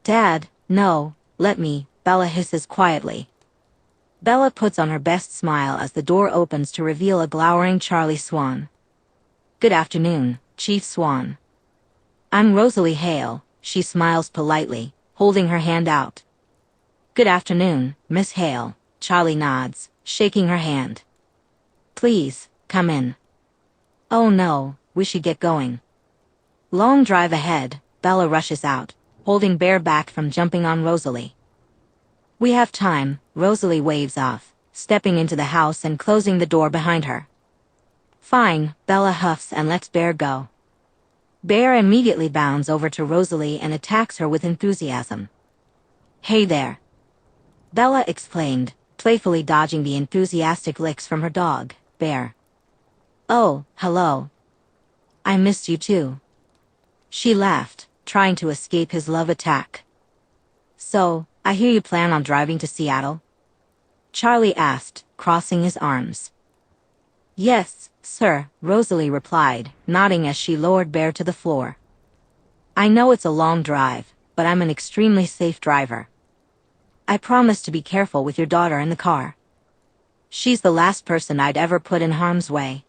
Dad, no, let me, Bella hisses quietly. Bella puts on her best smile as the door opens to reveal a glowering Charlie Swan. Good afternoon, Chief Swan. I'm Rosalie Hale, she smiles politely, holding her hand out. Good afternoon, Miss Hale, Charlie nods, shaking her hand. Please, come in. Oh no, we should get going. Long drive ahead, Bella rushes out, holding Bear back from jumping on Rosalie. We have time, Rosalie waves off, stepping into the house and closing the door behind her. Fine, Bella huffs and lets Bear go. Bear immediately bounds over to Rosalie and attacks her with enthusiasm. Hey there. Bella exclaimed, playfully dodging the enthusiastic licks from her dog, Bear. Oh, hello. I missed you too. She laughed, trying to escape his love attack. So, I hear you plan on driving to Seattle? Charlie asked, crossing his arms. Yes, sir, Rosalie replied, nodding as she lowered Bear to the floor. I know it's a long drive, but I'm an extremely safe driver. I promise to be careful with your daughter in the car. She's the last person I'd ever put in harm's way.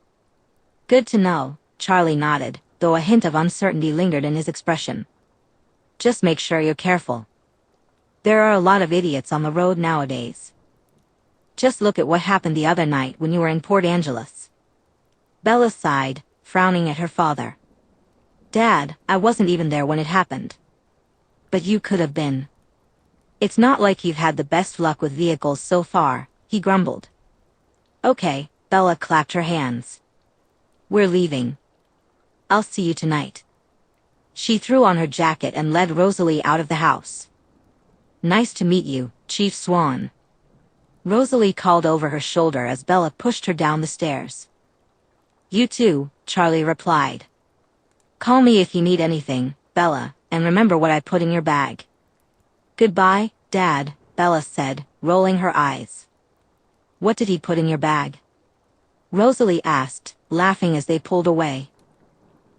Good to know, Charlie nodded, though a hint of uncertainty lingered in his expression. Just make sure you're careful. There are a lot of idiots on the road nowadays. Just look at what happened the other night when you were in Port Angeles. Bella sighed, frowning at her father. Dad, I wasn't even there when it happened. But you could have been. It's not like you've had the best luck with vehicles so far, he grumbled. Okay, Bella clapped her hands. We're leaving. I'll see you tonight. She threw on her jacket and led Rosalie out of the house. Nice to meet you, Chief Swan. Rosalie called over her shoulder as Bella pushed her down the stairs. You too, Charlie replied. Call me if you need anything, Bella, and remember what I put in your bag. Goodbye, Dad, Bella said, rolling her eyes. What did he put in your bag? Rosalie asked, laughing as they pulled away.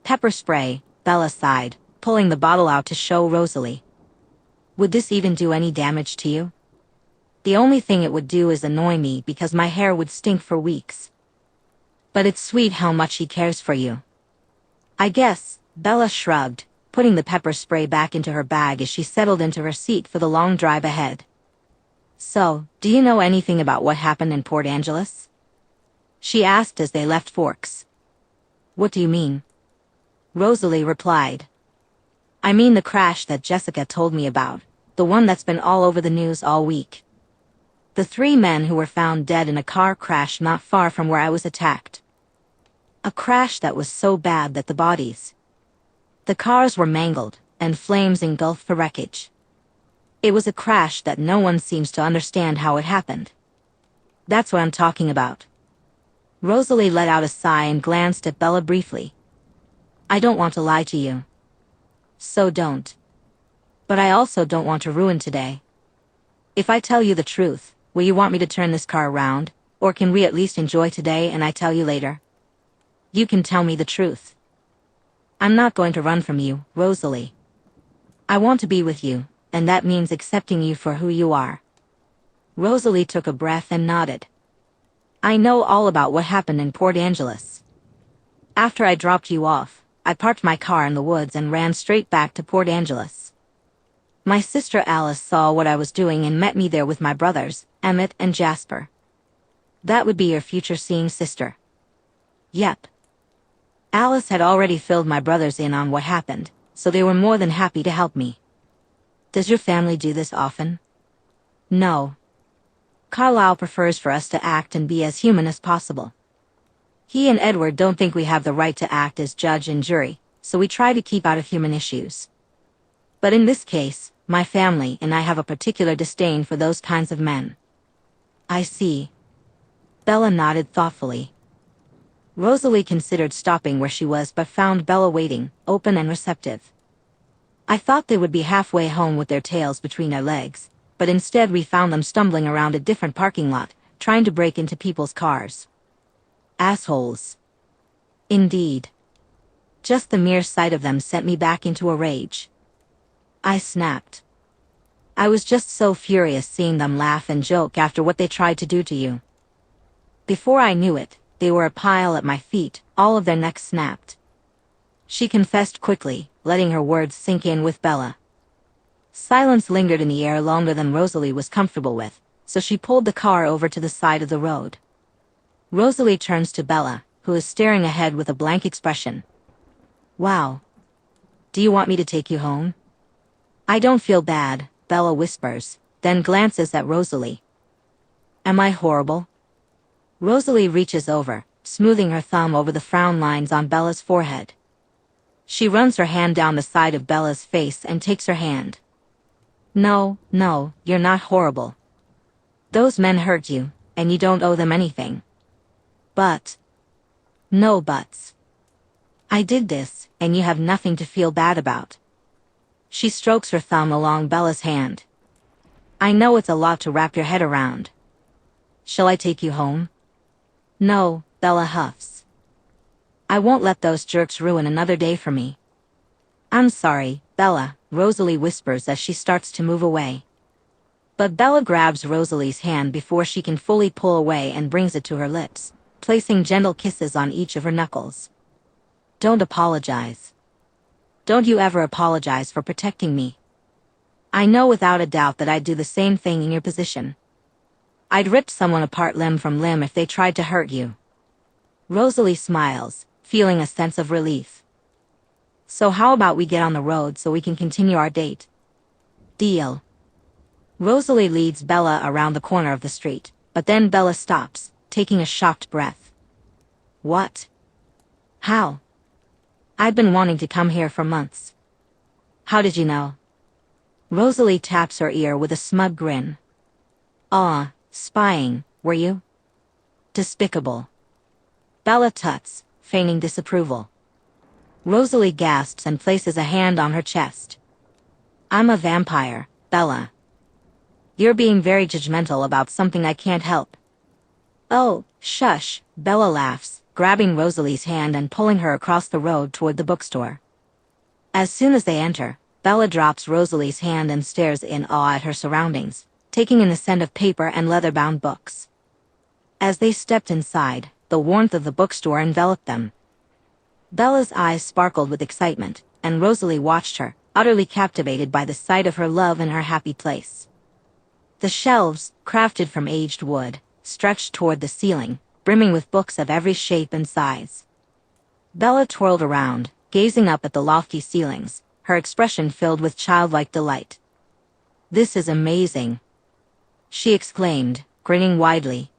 Pepper spray, Bella sighed, pulling the bottle out to show Rosalie. Would this even do any damage to you? The only thing it would do is annoy me because my hair would stink for weeks. But it's sweet how much he cares for you. I guess, Bella shrugged, putting the pepper spray back into her bag as she settled into her seat for the long drive ahead. So, do you know anything about what happened in Port Angeles? She asked as they left Forks. What do you mean? Rosalie replied. I mean the crash that Jessica told me about, the one that's been all over the news all week. The 3 men who were found dead in a car crash not far from where I was attacked. A crash that was so bad that the cars were mangled, and flames engulfed the wreckage. It was a crash that no one seems to understand how it happened. That's what I'm talking about. Rosalie let out a sigh and glanced at Bella briefly. I don't want to lie to you. So don't. But I also don't want to ruin today. If I tell you the truth, will you want me to turn this car around, or can we at least enjoy today and I tell you later? You can tell me the truth. I'm not going to run from you, Rosalie. I want to be with you, and that means accepting you for who you are. Rosalie took a breath and nodded. I know all about what happened in Port Angeles. After I dropped you off, I parked my car in the woods and ran straight back to Port Angeles. My sister Alice saw what I was doing and met me there with my brothers, Emmett and Jasper. That would be your future seeing sister. Yep. Alice had already filled my brothers in on what happened, so they were more than happy to help me. Does your family do this often? No. Carlisle prefers for us to act and be as human as possible. He and Edward don't think we have the right to act as judge and jury, so we try to keep out of human issues. But in this case, my family and I have a particular disdain for those kinds of men. I see. Bella nodded thoughtfully. Rosalie considered stopping where she was but found Bella waiting, open and receptive. I thought they would be halfway home with their tails between their legs, but instead we found them stumbling around a different parking lot, trying to break into people's cars. Assholes. Indeed. Just the mere sight of them sent me back into a rage. I snapped. I was just so furious seeing them laugh and joke after what they tried to do to you. Before I knew it, they were a pile at my feet, all of their necks snapped. She confessed quickly, letting her words sink in with Bella. Silence lingered in the air longer than Rosalie was comfortable with, so she pulled the car over to the side of the road. Rosalie turns to Bella, who is staring ahead with a blank expression. Wow. Do you want me to take you home? I don't feel bad, Bella whispers, then glances at Rosalie. Am I horrible? Rosalie reaches over, smoothing her thumb over the frown lines on Bella's forehead. She runs her hand down the side of Bella's face and takes her hand. No, you're not horrible. Those men hurt you, and you don't owe them anything. But. No buts. I did this, and you have nothing to feel bad about. She strokes her thumb along Bella's hand. I know it's a lot to wrap your head around. Shall I take you home? No, Bella huffs. I won't let those jerks ruin another day for me. I'm sorry, Bella, Rosalie whispers as she starts to move away. But Bella grabs Rosalie's hand before she can fully pull away and brings it to her lips, placing gentle kisses on each of her knuckles. Don't apologize. Don't you ever apologize for protecting me. I know without a doubt that I'd do the same thing in your position. I'd rip someone apart limb from limb if they tried to hurt you. Rosalie smiles, feeling a sense of relief. So how about we get on the road so we can continue our date? Deal. Rosalie leads Bella around the corner of the street, but then Bella stops, taking a shocked breath. What? How? I've been wanting to come here for months. How did you know? Rosalie taps her ear with a smug grin. Spying, were you? Despicable. Bella tuts, feigning disapproval. Rosalie gasps and places a hand on her chest. I'm a vampire, Bella. You're being very judgmental about something I can't help. Oh, shush, Bella laughs, grabbing Rosalie's hand and pulling her across the road toward the bookstore. As soon as they enter, Bella drops Rosalie's hand and stares in awe at her surroundings, taking in the scent of paper and leather-bound books. As they stepped inside, the warmth of the bookstore enveloped them. Bella's eyes sparkled with excitement, and Rosalie watched her, utterly captivated by the sight of her love and her happy place. The shelves, crafted from aged wood, stretched toward the ceiling, brimming with books of every shape and size. Bella twirled around, gazing up at the lofty ceilings, her expression filled with childlike delight. This is amazing, she exclaimed, grinning widely.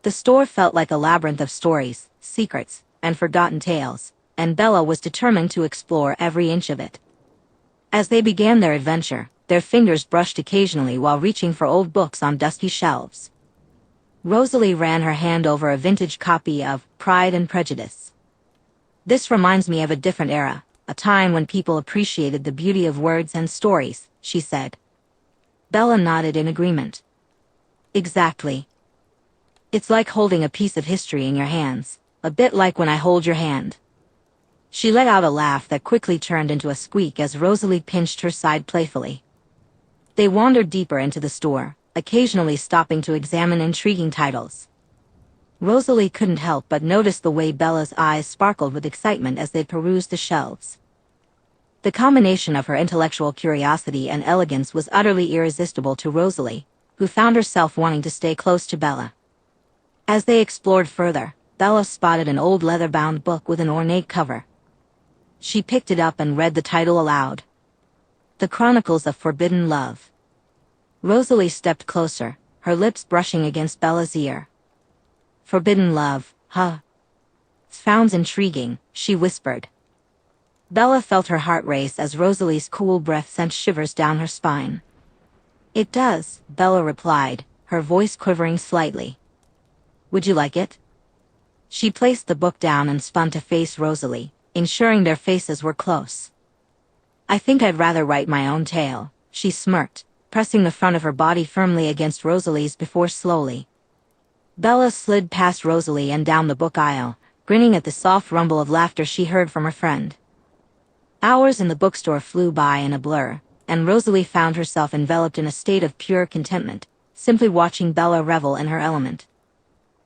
The store felt like a labyrinth of stories, secrets, and forgotten tales, and Bella was determined to explore every inch of it. As they began their adventure, their fingers brushed occasionally while reaching for old books on dusty shelves. Rosalie ran her hand over a vintage copy of Pride and Prejudice. This reminds me of a different era, a time when people appreciated the beauty of words and stories, she said. Bella nodded in agreement. Exactly. It's like holding a piece of history in your hands, a bit like when I hold your hand. She let out a laugh that quickly turned into a squeak as Rosalie pinched her side playfully. They wandered deeper into the store, occasionally stopping to examine intriguing titles. Rosalie couldn't help but notice the way Bella's eyes sparkled with excitement as they perused the shelves. The combination of her intellectual curiosity and elegance was utterly irresistible to Rosalie, who found herself wanting to stay close to Bella. As they explored further, Bella spotted an old leather-bound book with an ornate cover. She picked it up and read the title aloud. The Chronicles of Forbidden Love. Rosalie stepped closer, her lips brushing against Bella's ear. Forbidden love, huh? Sounds intriguing, she whispered. Bella felt her heart race as Rosalie's cool breath sent shivers down her spine. It does, Bella replied, her voice quivering slightly. Would you like it? She placed the book down and spun to face Rosalie, ensuring their faces were close. I think I'd rather write my own tale, she smirked, pressing the front of her body firmly against Rosalie's before slowly. Bella slid past Rosalie and down the book aisle, grinning at the soft rumble of laughter she heard from her friend. Hours in the bookstore flew by in a blur, and Rosalie found herself enveloped in a state of pure contentment, simply watching Bella revel in her element.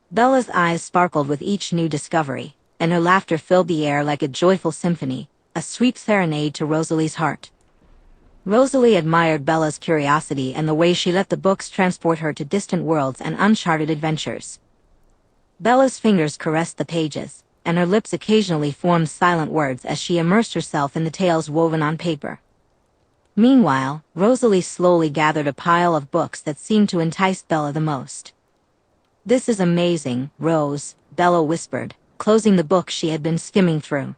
Bella's eyes sparkled with each new discovery, and her laughter filled the air like a joyful symphony, a sweet serenade to Rosalie's heart. Rosalie admired Bella's curiosity and the way she let the books transport her to distant worlds and uncharted adventures. Bella's fingers caressed the pages, and her lips occasionally formed silent words as she immersed herself in the tales woven on paper. Meanwhile, Rosalie slowly gathered a pile of books that seemed to entice Bella the most. "This is amazing, Rose," Bella whispered, closing the book she had been skimming through.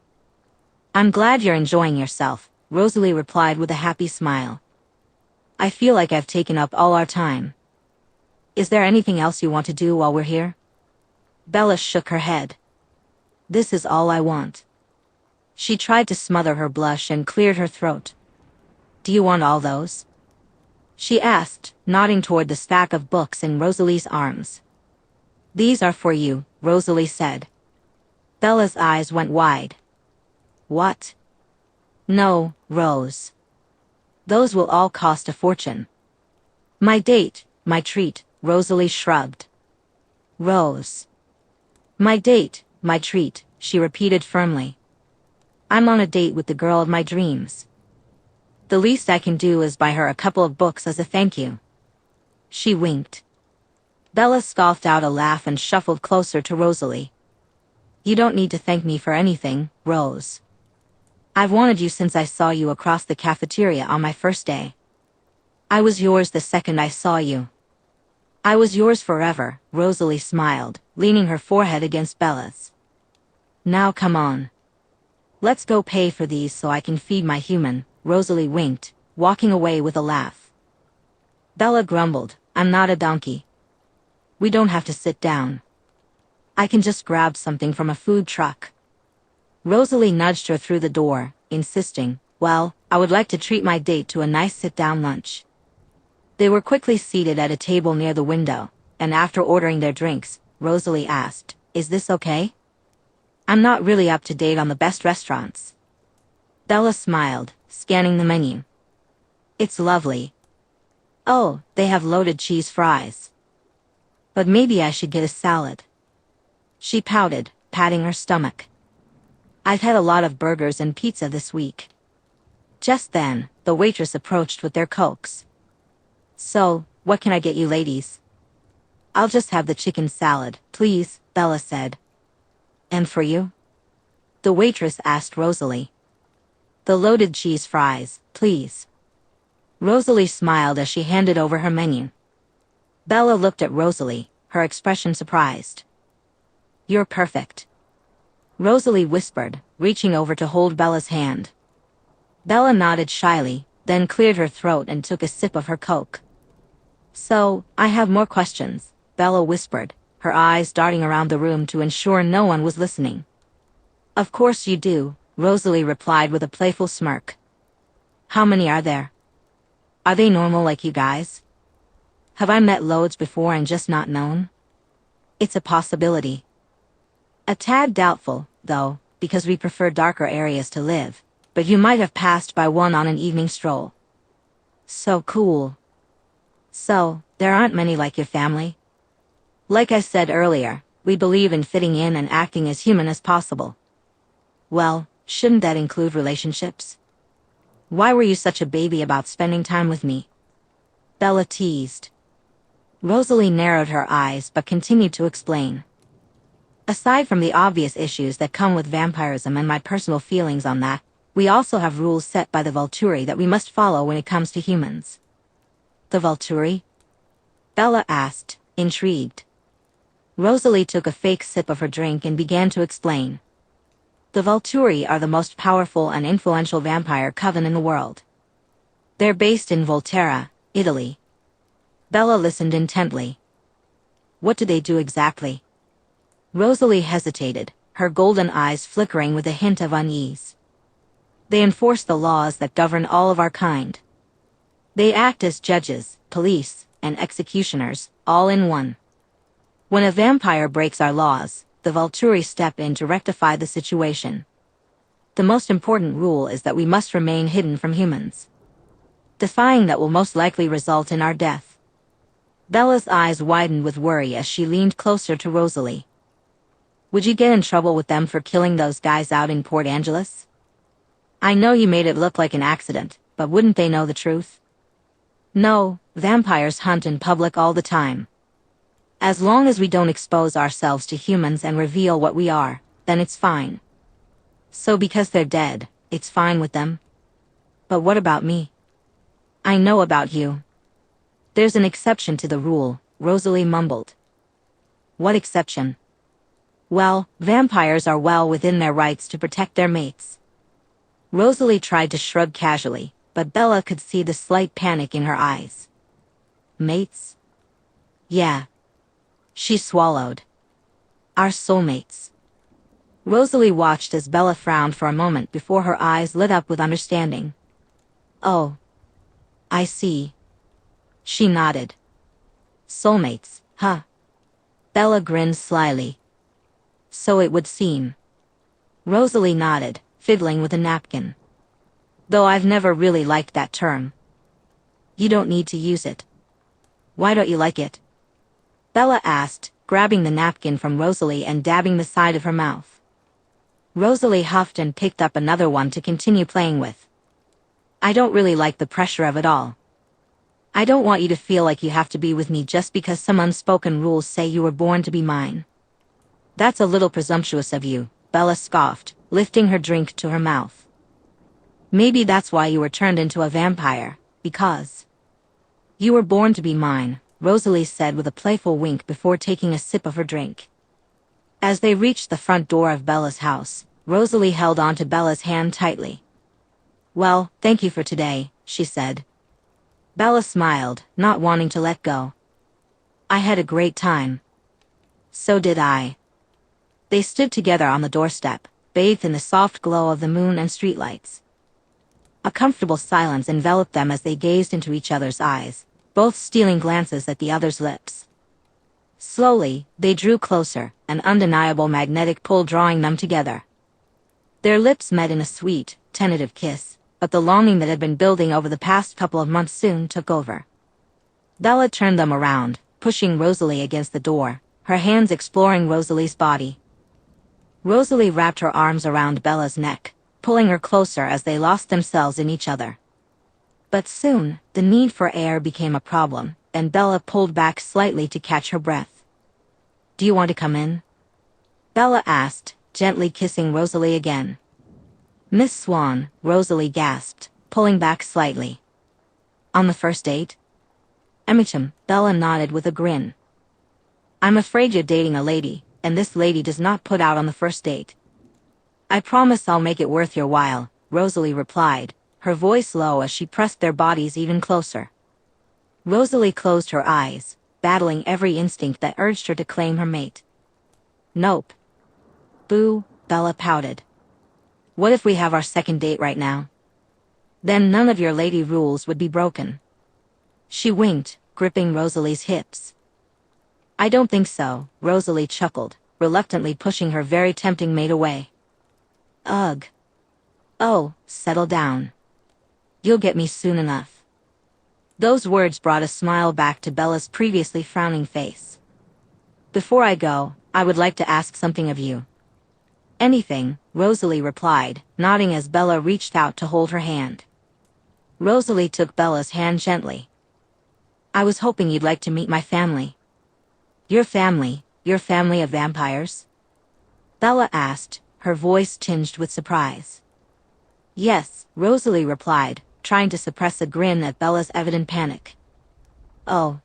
"I'm glad you're enjoying yourself," Rosalie replied with a happy smile. "I feel like I've taken up all our time. Is there anything else you want to do while we're here?" Bella shook her head. "This is all I want." She tried to smother her blush and cleared her throat. "Do you want all those?" she asked, nodding toward the stack of books in Rosalie's arms. "These are for you," Rosalie said. Bella's eyes went wide. "What?" "No, Rose. Those will all cost a fortune." "My date, my treat," Rosalie shrugged. "Rose. My date, my treat," she repeated firmly. "I'm on a date with the girl of my dreams. The least I can do is buy her a couple of books as a thank you." She winked. Bella scoffed out a laugh and shuffled closer to Rosalie. "You don't need to thank me for anything, Rose. I've wanted you since I saw you across the cafeteria on my first day. I was yours the second I saw you. I was yours forever," Rosalie smiled, leaning her forehead against Bella's. "Now come on. Let's go pay for these so I can feed my human," Rosalie winked, walking away with a laugh. Bella grumbled, "I'm not a donkey. We don't have to sit down. I can just grab something from a food truck." Rosalie nudged her through the door, insisting, "Well, I would like to treat my date to a nice sit-down lunch." They were quickly seated at a table near the window, and after ordering their drinks, Rosalie asked, "Is this okay? I'm not really up to date on the best restaurants." Bella smiled, scanning the menu. "It's lovely. Oh, they have loaded cheese fries. But maybe I should get a salad." She pouted, patting her stomach. "I've had a lot of burgers and pizza this week." Just then, the waitress approached with their cokes. "So, what can I get you ladies?" "I'll just have the chicken salad, please," Bella said. "And for you?" the waitress asked Rosalie. "The loaded cheese fries, please." Rosalie smiled as she handed over her menu. Bella looked at Rosalie, her expression surprised. "You're perfect," Rosalie whispered, reaching over to hold Bella's hand. Bella nodded shyly, then cleared her throat and took a sip of her Coke. "So, I have more questions," Bella whispered, her eyes darting around the room to ensure no one was listening. "Of course you do," Rosalie replied with a playful smirk. "How many are there? Are they normal like you guys? Have I met loads before and just not known?" "It's a possibility. A tad doubtful, though, because we prefer darker areas to live, but you might have passed by one on an evening stroll." "So cool. So, there aren't many like your family?" "Like I said earlier, we believe in fitting in and acting as human as possible." "Well, shouldn't that include relationships? Why were you such a baby about spending time with me?" Bella teased. Rosalie narrowed her eyes but continued to explain. "Aside from the obvious issues that come with vampirism and my personal feelings on that, we also have rules set by the Volturi that we must follow when it comes to humans." "The Volturi?" Bella asked, intrigued. Rosalie took a fake sip of her drink and began to explain. "The Volturi are the most powerful and influential vampire coven in the world. They're based in Volterra, Italy." Bella listened intently. "What do they do exactly?" Rosalie hesitated, her golden eyes flickering with a hint of unease. "They enforce the laws that govern all of our kind. They act as judges, police, and executioners, all in one. When a vampire breaks our laws, the Volturi step in to rectify the situation. The most important rule is that we must remain hidden from humans. defying that will most likely result in our death. Bella's eyes widened with worry as she leaned closer to Rosalie. Would you get in trouble with them for killing those guys out in Port Angeles? I know you made it look like an accident, but wouldn't they know the truth? No, vampires hunt in public all the time. As long as we don't expose ourselves to humans and reveal what we are, then it's fine. So because they're dead, it's fine with them? But what about me? I know about you. There's an exception to the rule, Rosalie mumbled. What exception? Well, vampires are well within their rights to protect their mates. Rosalie tried to shrug casually, but Bella could see the slight panic in her eyes. Mates? Yeah. She swallowed. Our soulmates. Rosalie watched as Bella frowned for a moment before her eyes lit up with understanding. Oh. I see. She nodded. Soulmates, huh? Bella grinned slyly. So it would seem. Rosalie nodded, fiddling with a napkin. Though I've never really liked that term. You don't need to use it. Why don't you like it? Bella asked, grabbing the napkin from Rosalie and dabbing the side of her mouth. Rosalie huffed and picked up another one to continue playing with. I don't really like the pressure of it all. I don't want you to feel like you have to be with me just because some unspoken rules say you were born to be mine. That's a little presumptuous of you, Bella scoffed, lifting her drink to her mouth. Maybe that's why you were turned into a vampire, because you were born to be mine, Rosalie said with a playful wink before taking a sip of her drink. As they reached the front door of Bella's house, Rosalie held onto Bella's hand tightly. Well, thank you for today, she said. Bella smiled, not wanting to let go. I had a great time. So did I. They stood together on the doorstep, bathed in the soft glow of the moon and streetlights. A comfortable silence enveloped them as they gazed into each other's eyes, both stealing glances at the other's lips. Slowly, they drew closer, an undeniable magnetic pull drawing them together. Their lips met in a sweet, tentative kiss, but the longing that had been building over the past couple of months soon took over. Bella turned them around, pushing Rosalie against the door, her hands exploring Rosalie's body. Rosalie wrapped her arms around Bella's neck, pulling her closer as they lost themselves in each other. But soon, the need for air became a problem, and Bella pulled back slightly to catch her breath. Do you want to come in? Bella asked, gently kissing Rosalie again. Miss Swan, Rosalie gasped, pulling back slightly. On the first date? Bella nodded with a grin. I'm afraid you're dating a lady, and this lady does not put out on the first date. I promise I'll make it worth your while, Rosalie replied, her voice low as she pressed their bodies even closer. Rosalie closed her eyes, battling every instinct that urged her to claim her mate. Nope. Boo, Bella pouted. What if we have our second date right now? Then none of your lady rules would be broken. She winked, gripping Rosalie's hips. I don't think so, Rosalie chuckled, reluctantly pushing her very tempting mate away. Ugh. Oh, settle down. You'll get me soon enough. Those words brought a smile back to Bella's previously frowning face. Before I go, I would like to ask something of you. Anything, Rosalie replied, nodding as Bella reached out to hold her hand. Rosalie took Bella's hand gently. I was hoping you'd like to meet my family. Your family of vampires? Bella asked, her voice tinged with surprise. Yes, Rosalie replied, trying to suppress a grin at Bella's evident panic. Oh.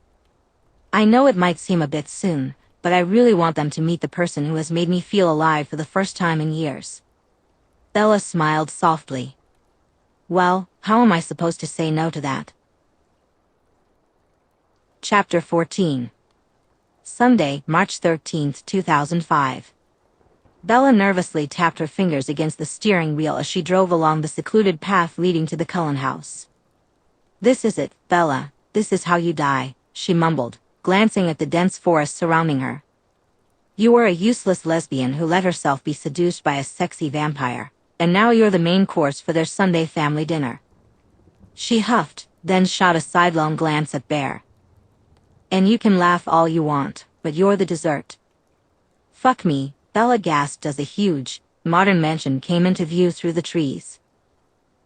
I know it might seem a bit soon, but I really want them to meet the person who has made me feel alive for the first time in years. Bella smiled softly. Well, how am I supposed to say no to that? Chapter 14. Sunday, March 13th, 2005. Bella nervously tapped her fingers against the steering wheel as she drove along the secluded path leading to the Cullen house. This is it, Bella, this is how you die, she mumbled, glancing at the dense forest surrounding her. You were a useless lesbian who let herself be seduced by a sexy vampire, and now you're the main course for their Sunday family dinner. She huffed, then shot a sidelong glance at Bear. "And you can laugh all you want, but you're the dessert." "Fuck me," Bella gasped as a huge, modern mansion came into view through the trees.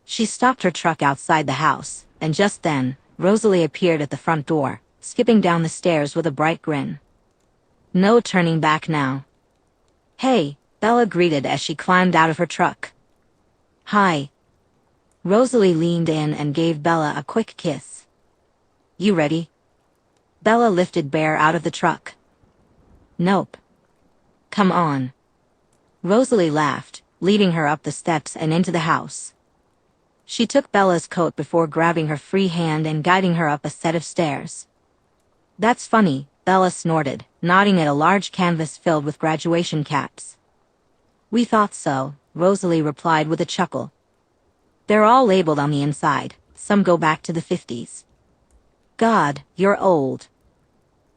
She stopped her truck outside the house, and just then, Rosalie appeared at the front door, skipping down the stairs with a bright grin. "No turning back now." "Hey," Bella greeted as she climbed out of her truck. "Hi." Rosalie leaned in and gave Bella a quick kiss. "You ready?" Bella lifted Bear out of the truck. "Nope." "Come on." Rosalie laughed, leading her up the steps and into the house. She took Bella's coat before grabbing her free hand and guiding her up a set of stairs. "That's funny," Bella snorted, nodding at a large canvas filled with graduation caps. "We thought so," Rosalie replied with a chuckle. "They're all labeled on the inside, some go back to the 50s. "God, you're old,"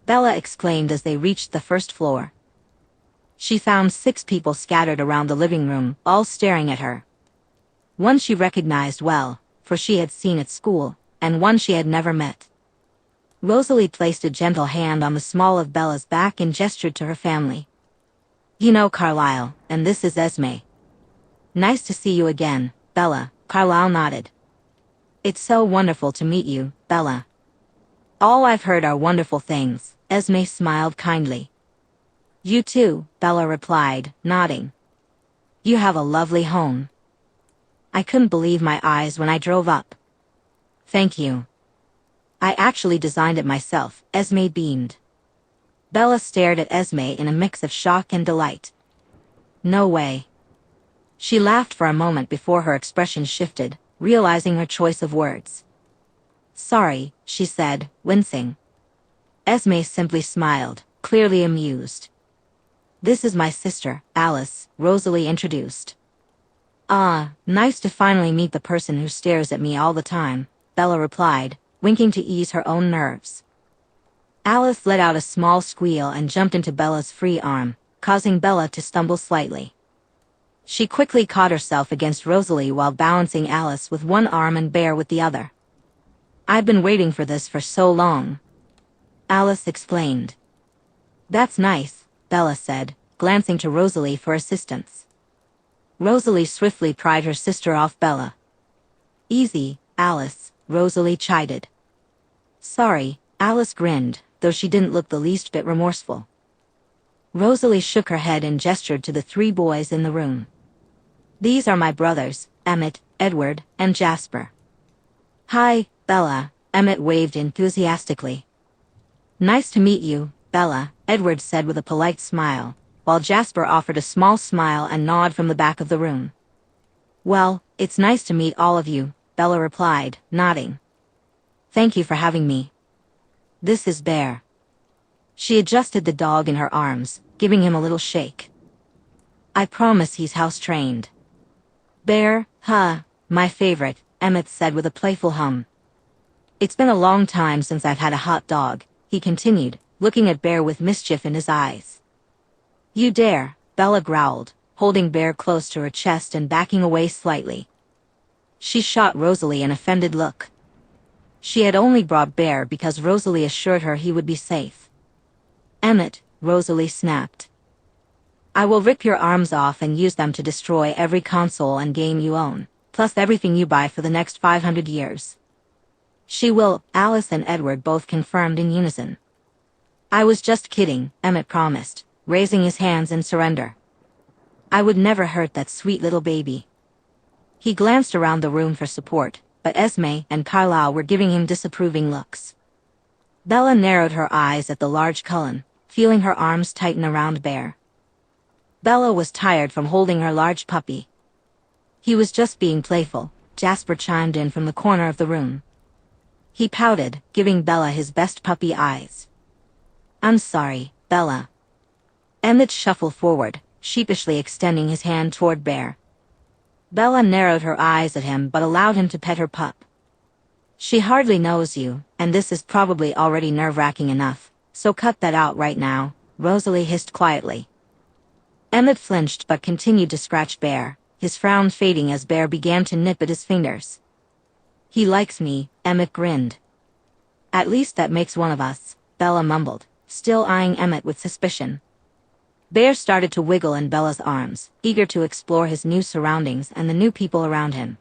Bella exclaimed as they reached the first floor. She found 6 people scattered around the living room, all staring at her. One she recognized well, for she had seen at school, and one she had never met. Rosalie placed a gentle hand on the small of Bella's back and gestured to her family. "You know Carlisle, and this is Esme." "Nice to see you again, Bella," Carlisle nodded. "It's so wonderful to meet you, Bella." "All I've heard are wonderful things," Esme smiled kindly. "You too," Bella replied, nodding. "You have a lovely home." "I couldn't believe my eyes when I drove up." "Thank you." "I actually designed it myself," Esme beamed. Bella stared at Esme in a mix of shock and delight. "No way." She laughed for a moment before her expression shifted, realizing her choice of words. "Sorry," she said, wincing. Esme simply smiled, clearly amused. "This is my sister, Alice," Rosalie introduced. "Ah, nice to finally meet the person who stares at me all the time," Bella replied, winking to ease her own nerves. Alice let out a small squeal and jumped into Bella's free arm, causing Bella to stumble slightly. She quickly caught herself against Rosalie while balancing Alice with one arm and Bear with the other. "I've been waiting for this for so long," Alice explained. "That's nice," Bella said, glancing to Rosalie for assistance. Rosalie swiftly pried her sister off Bella. "Easy, Alice," Rosalie chided. "Sorry," Alice grinned, though she didn't look the least bit remorseful. Rosalie shook her head and gestured to the 3 boys in the room. "These are my brothers, Emmett, Edward, and Jasper." "Hi, Bella," Emmett waved enthusiastically. "Nice to meet you, Bella," Edward said with a polite smile, while Jasper offered a small smile and nod from the back of the room. "Well, it's nice to meet all of you," Bella replied, nodding. "Thank you for having me. This is Bear." She adjusted the dog in her arms, giving him a little shake. "I promise he's house-trained." "Bear, huh, my favorite," Emmett said with a playful hum. "It's been a long time since I've had a hot dog," he continued, looking at Bear with mischief in his eyes. "You dare," Bella growled, holding Bear close to her chest and backing away slightly. She shot Rosalie an offended look. She had only brought Bear because Rosalie assured her he would be safe. "Emmett," Rosalie snapped. "I will rip your arms off and use them to destroy every console and game you own, plus everything you buy for the next 500 years. "She will," Alice and Edward both confirmed in unison. "I was just kidding," Emmett promised, raising his hands in surrender. "I would never hurt that sweet little baby." He glanced around the room for support, but Esme and Carlisle were giving him disapproving looks. Bella narrowed her eyes at the large Cullen, feeling her arms tighten around Bear. Bella was tired from holding her large puppy. "He was just being playful," Jasper chimed in from the corner of the room. He pouted, giving Bella his best puppy eyes. "I'm sorry, Bella." Emmett shuffled forward, sheepishly extending his hand toward Bear. Bella narrowed her eyes at him but allowed him to pet her pup. "She hardly knows you, and this is probably already nerve-wracking enough, so cut that out right now," Rosalie hissed quietly. Emmett flinched but continued to scratch Bear, his frown fading as Bear began to nip at his fingers. He likes me, Emmett grinned. At least that makes one of us, Bella mumbled, still eyeing Emmett with suspicion. Bear started to wiggle in Bella's arms, eager to explore his new surroundings and the new people around him.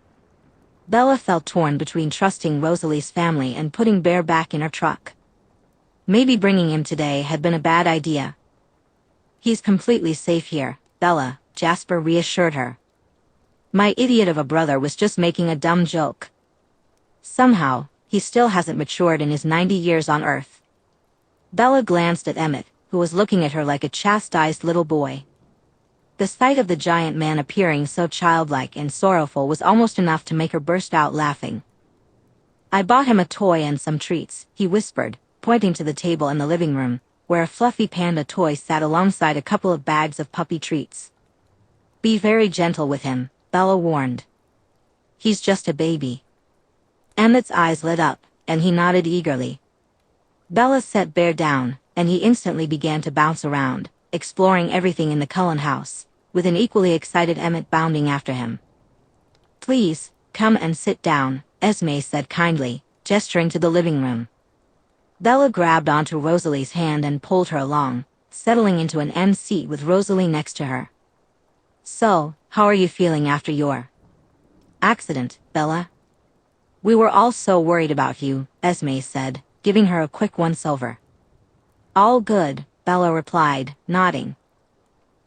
Bella felt torn between trusting Rosalie's family and putting Bear back in her truck. Maybe bringing him today had been a bad idea. He's completely safe here, Bella, Jasper reassured her. My idiot of a brother was just making a dumb joke. Somehow, he still hasn't matured in his 90 years on Earth. Bella glanced at Emmett, who was looking at her like a chastised little boy. The sight of the giant man appearing so childlike and sorrowful was almost enough to make her burst out laughing. I bought him a toy and some treats, he whispered, pointing to the table in the living room, where a fluffy panda toy sat alongside a couple of bags of puppy treats. Be very gentle with him, Bella warned. He's just a baby. Emmett's eyes lit up, and he nodded eagerly. Bella set Bear down, and he instantly began to bounce around, exploring everything in the Cullen house, with an equally excited Emmett bounding after him. Please, come and sit down, Esme said kindly, gesturing to the living room. Bella grabbed onto Rosalie's hand and pulled her along, settling into an end seat with Rosalie next to her. So, how are you feeling after your accident, Bella? We were all so worried about you, Esme said, giving her a quick once-over. All good, Bella replied, nodding.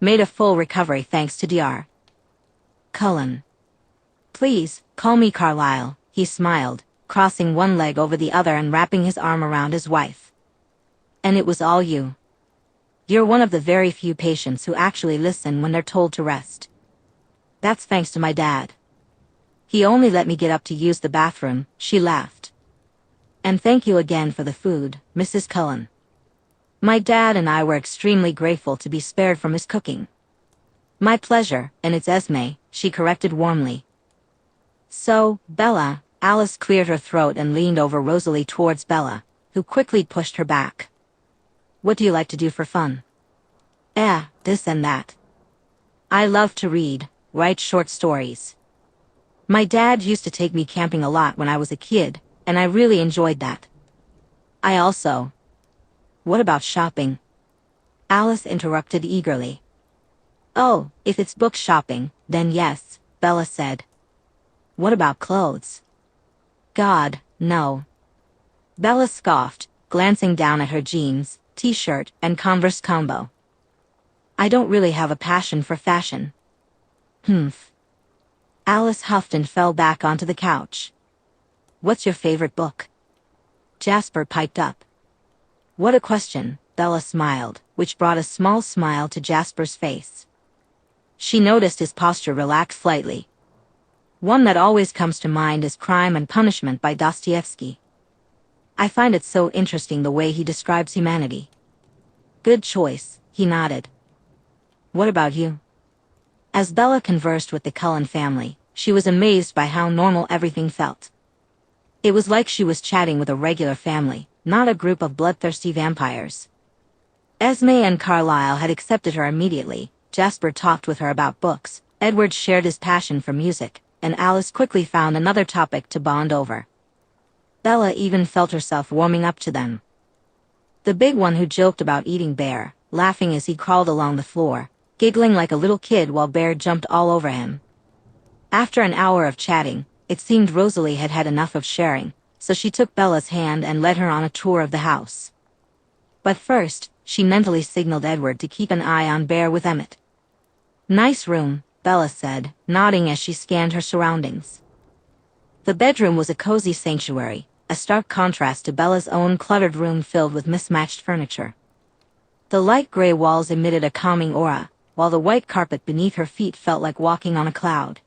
Made a full recovery thanks to Dr. Cullen. Please, call me Carlisle, he smiled, crossing one leg over the other and wrapping his arm around his wife. And it was all you. You're one of the very few patients who actually listen when they're told to rest. That's thanks to my dad. He only let me get up to use the bathroom, she laughed. And thank you again for the food, Mrs. Cullen. My dad and I were extremely grateful to be spared from his cooking. My pleasure, and it's Esme, she corrected warmly. So, Bella, Alice cleared her throat and leaned over Rosalie towards Bella, who quickly pushed her back. What do you like to do for fun? This and that. I love to read, write short stories. My dad used to take me camping a lot when I was a kid, and I really enjoyed that. I also... What about shopping? Alice interrupted eagerly. Oh, if it's book shopping, then yes, Bella said. What about clothes? God, no. Bella scoffed, glancing down at her jeans, t-shirt, and Converse combo. I don't really have a passion for fashion. Humph. Alice huffed and fell back onto the couch. What's your favorite book? Jasper piped up. What a question, Bella smiled, which brought a small smile to Jasper's face. She noticed his posture relax slightly. One that always comes to mind is Crime and Punishment by Dostoevsky. I find it so interesting the way he describes humanity. Good choice, he nodded. What about you? As Bella conversed with the Cullen family, she was amazed by how normal everything felt. It was like she was chatting with a regular family, not a group of bloodthirsty vampires. Esme and Carlisle had accepted her immediately. Jasper talked with her about books, Edward shared his passion for music, and Alice quickly found another topic to bond over. Bella even felt herself warming up to them. The big one who joked about eating Bear, laughing as he crawled along the floor, giggling like a little kid while Bear jumped all over him. After an hour of chatting, it seemed Rosalie had had enough of sharing, so she took Bella's hand and led her on a tour of the house. But first, she mentally signaled Edward to keep an eye on Bear with Emmett. Nice room, Bella said, nodding as she scanned her surroundings. The bedroom was a cozy sanctuary, a stark contrast to Bella's own cluttered room filled with mismatched furniture. The light gray walls emitted a calming aura, while the white carpet beneath her feet felt like walking on a cloud.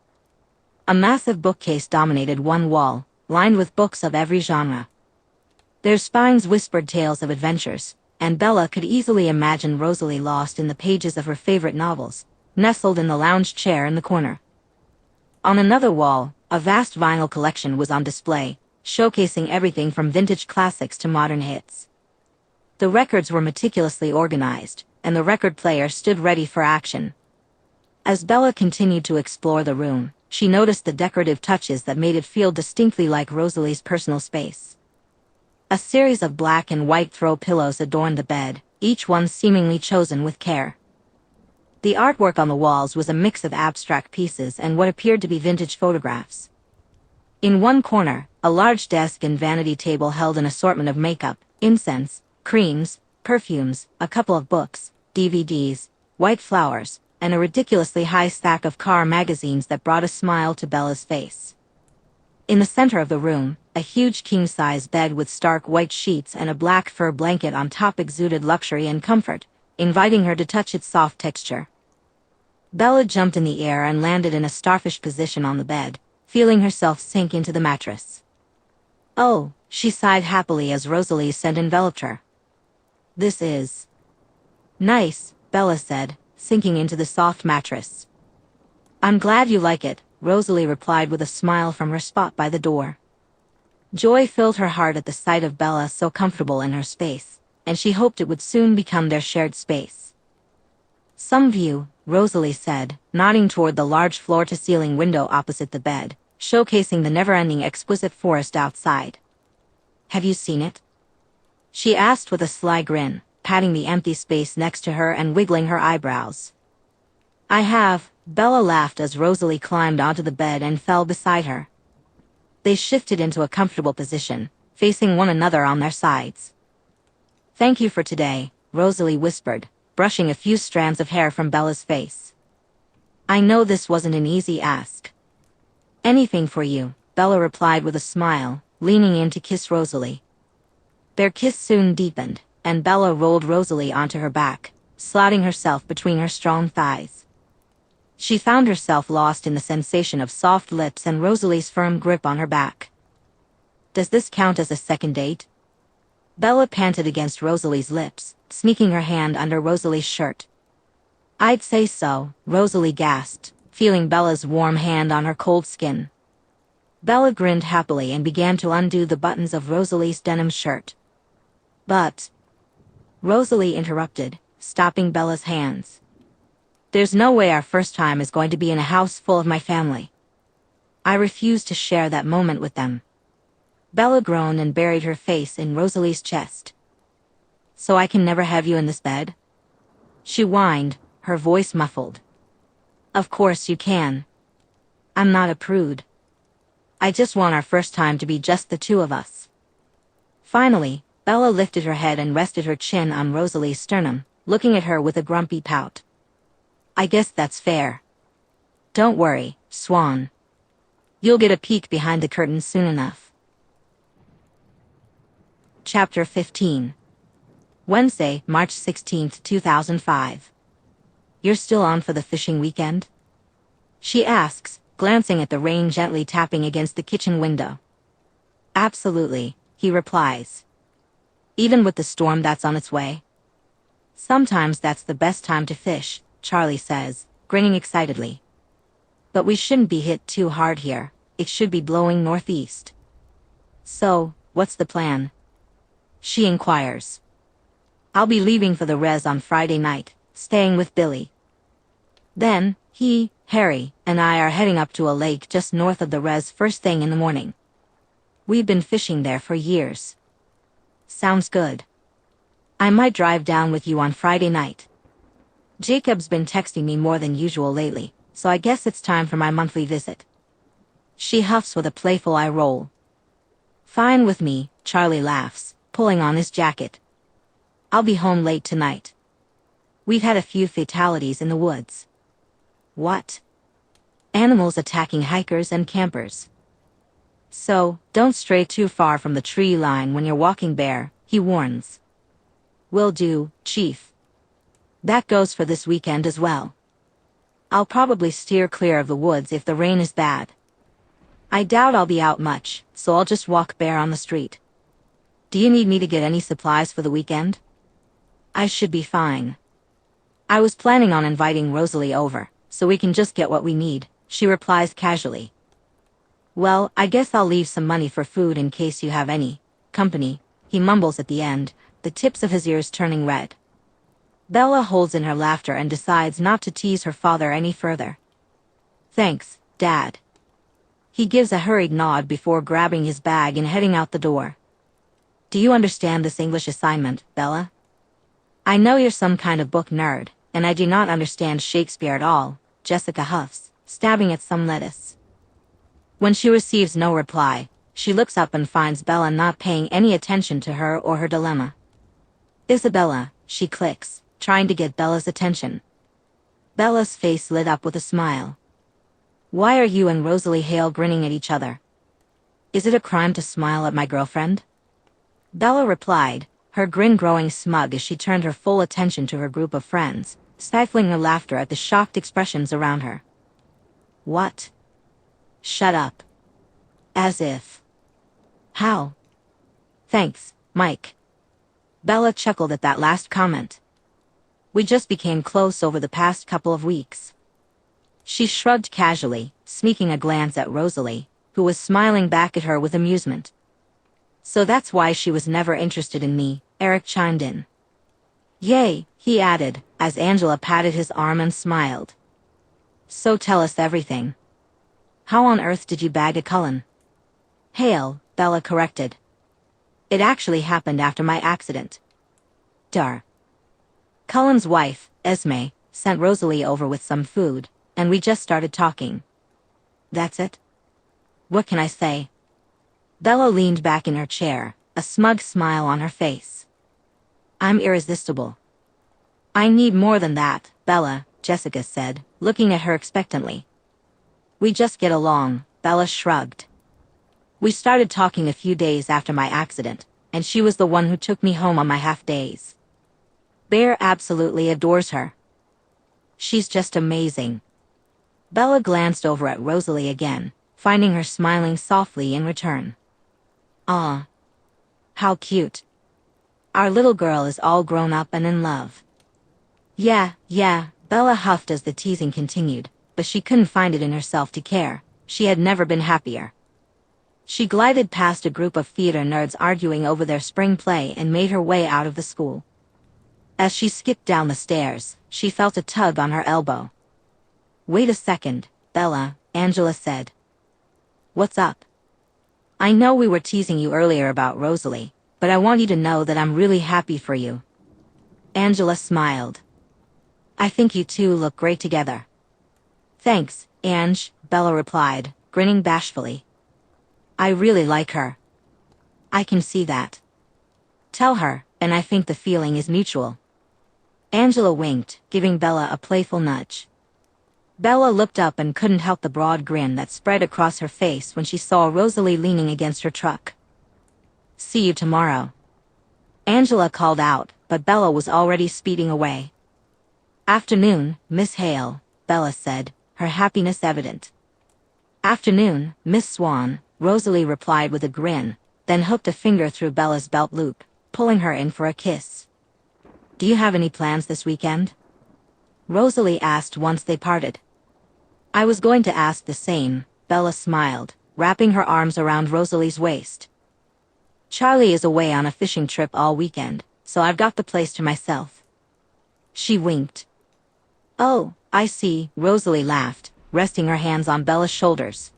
A massive bookcase dominated one wall, lined with books of every genre. Their spines whispered tales of adventures, and Bella could easily imagine Rosalie lost in the pages of her favorite novels, nestled in the lounge chair in the corner. On another wall, a vast vinyl collection was on display, showcasing everything from vintage classics to modern hits. The records were meticulously organized, and the record player stood ready for action. As Bella continued to explore the room, she noticed the decorative touches that made it feel distinctly like Rosalie's personal space. A series of black and white throw pillows adorned the bed, each one seemingly chosen with care. The artwork on the walls was a mix of abstract pieces and what appeared to be vintage photographs. In one corner, a large desk and vanity table held an assortment of makeup, incense, creams, perfumes, a couple of books, DVDs, white flowers, and a ridiculously high stack of car magazines that brought a smile to Bella's face. In the center of the room, a huge king-size bed with stark white sheets and a black fur blanket on top exuded luxury and comfort, inviting her to touch its soft texture. Bella jumped in the air and landed in a starfish position on the bed, feeling herself sink into the mattress. Oh, she sighed happily as Rosalie's scent enveloped her. This is nice, Bella said, sinking into the soft mattress. I'm glad you like it, Rosalie replied with a smile from her spot by the door. Joy filled her heart at the sight of Bella so comfortable in her space, and she hoped it would soon become their shared space. Some view, Rosalie said, nodding toward the large floor-to-ceiling window opposite the bed, showcasing the never-ending exquisite forest outside. Have you seen it? She asked with a sly grin, patting the empty space next to her and wiggling her eyebrows. I have, Bella laughed as Rosalie climbed onto the bed and fell beside her. They shifted into a comfortable position, facing one another on their sides. Thank you for today, Rosalie whispered, brushing a few strands of hair from Bella's face. I know this wasn't an easy ask. Anything for you, Bella replied with a smile, leaning in to kiss Rosalie. Their kiss soon deepened, and Bella rolled Rosalie onto her back, slotting herself between her strong thighs. She found herself lost in the sensation of soft lips and Rosalie's firm grip on her back. Does this count as a second date? Bella panted against Rosalie's lips, sneaking her hand under Rosalie's shirt. I'd say so, Rosalie gasped, feeling Bella's warm hand on her cold skin. Bella grinned happily and began to undo the buttons of Rosalie's denim shirt. But Rosalie interrupted, stopping Bella's hands. There's no way our first time is going to be in a house full of my family. I refuse to share that moment with them. Bella groaned and buried her face in Rosalie's chest. So I can never have you in this bed? She whined, her voice muffled. Of course you can. I'm not a prude. I just want our first time to be just the two of us. Finally, Bella lifted her head and rested her chin on Rosalie's sternum, looking at her with a grumpy pout. I guess that's fair. Don't worry, Swan. You'll get a peek behind the curtain soon enough. Chapter 15. Wednesday, March 16, 2005. You're still on for the fishing weekend? She asks, glancing at the rain gently tapping against the kitchen window. Absolutely, he replies. Even with the storm that's on its way? Sometimes that's the best time to fish, Charlie says, grinning excitedly. But we shouldn't be hit too hard here, it should be blowing northeast. So, what's the plan? She inquires. I'll be leaving for the res on Friday night, staying with Billy. Then, he, Harry, and I are heading up to a lake just north of the res first thing in the morning. We've been fishing there for years. Sounds good. I might drive down with you on Friday night. Jacob's been texting me more than usual lately, so I guess it's time for my monthly visit. She huffs with a playful eye roll. Fine with me, Charlie laughs, pulling on his jacket. I'll be home late tonight. We've had a few fatalities in the woods. What? Animals attacking hikers and campers. So, don't stray too far from the tree line when you're walking bare, he warns. Will do, Chief. That goes for this weekend as well. I'll probably steer clear of the woods if the rain is bad. I doubt I'll be out much, so I'll just walk bare on the street. Do you need me to get any supplies for the weekend? I should be fine. I was planning on inviting Rosalie over, so we can just get what we need, she replies casually. Well, I guess I'll leave some money for food in case you have any company, he mumbles at the end, the tips of his ears turning red. Bella holds in her laughter and decides not to tease her father any further. Thanks, Dad. He gives a hurried nod before grabbing his bag and heading out the door. Do you understand this English assignment, Bella? I know you're some kind of book nerd, and I do not understand Shakespeare at all, Jessica huffs, stabbing at some lettuce. When she receives no reply, she looks up and finds Bella not paying any attention to her or her dilemma. Isabella, she clicks, trying to get Bella's attention. Bella's face lit up with a smile. Why are you and Rosalie Hale grinning at each other? Is it a crime to smile at my girlfriend? Bella replied, her grin growing smug as she turned her full attention to her group of friends, stifling her laughter at the shocked expressions around her. What? Shut up. As if. How? Thanks, Mike. Bella chuckled at that last comment. We just became close over the past couple of weeks. She shrugged casually, sneaking a glance at Rosalie, who was smiling back at her with amusement. So that's why she was never interested in me, Eric chimed in. Yay, he added, as Angela patted his arm and smiled. So tell us everything. How on earth did you bag a Cullen? Hale, Bella corrected. It actually happened after my accident. Dar. Cullen's wife, Esme, sent Rosalie over with some food, and we just started talking. That's it? What can I say? Bella leaned back in her chair, a smug smile on her face. I'm irresistible. I need more than that, Bella, Jessica said, looking at her expectantly. We just get along, Bella shrugged. We started talking a few days after my accident, and she was the one who took me home on my half-days. Bear absolutely adores her. She's just amazing. Bella glanced over at Rosalie again, finding her smiling softly in return. Ah. How cute. Our little girl is all grown up and in love. Yeah, Bella huffed as the teasing continued, but she couldn't find it in herself to care. She had never been happier. She glided past a group of theater nerds arguing over their spring play and made her way out of the school. As she skipped down the stairs, she felt a tug on her elbow. Wait a second, Bella, Angela said. What's up? I know we were teasing you earlier about Rosalie, but I want you to know that I'm really happy for you. Angela smiled. I think you two look great together. Thanks, Ange, Bella replied, grinning bashfully. I really like her. I can see that. Tell her, and I think the feeling is mutual. Angela winked, giving Bella a playful nudge. Bella looked up and couldn't help the broad grin that spread across her face when she saw Rosalie leaning against her truck. See you tomorrow. Angela called out, but Bella was already speeding away. Afternoon, Miss Hale, Bella said, her happiness evident. Afternoon, Miss Swan, Rosalie replied with a grin, then hooked a finger through Bella's belt loop, pulling her in for a kiss. Do you have any plans this weekend? Rosalie asked once they parted. I was going to ask the same, Bella smiled, wrapping her arms around Rosalie's waist. Charlie is away on a fishing trip all weekend, so I've got the place to myself. She winked. Oh, I see, Rosalie laughed, resting her hands on Bella's shoulders.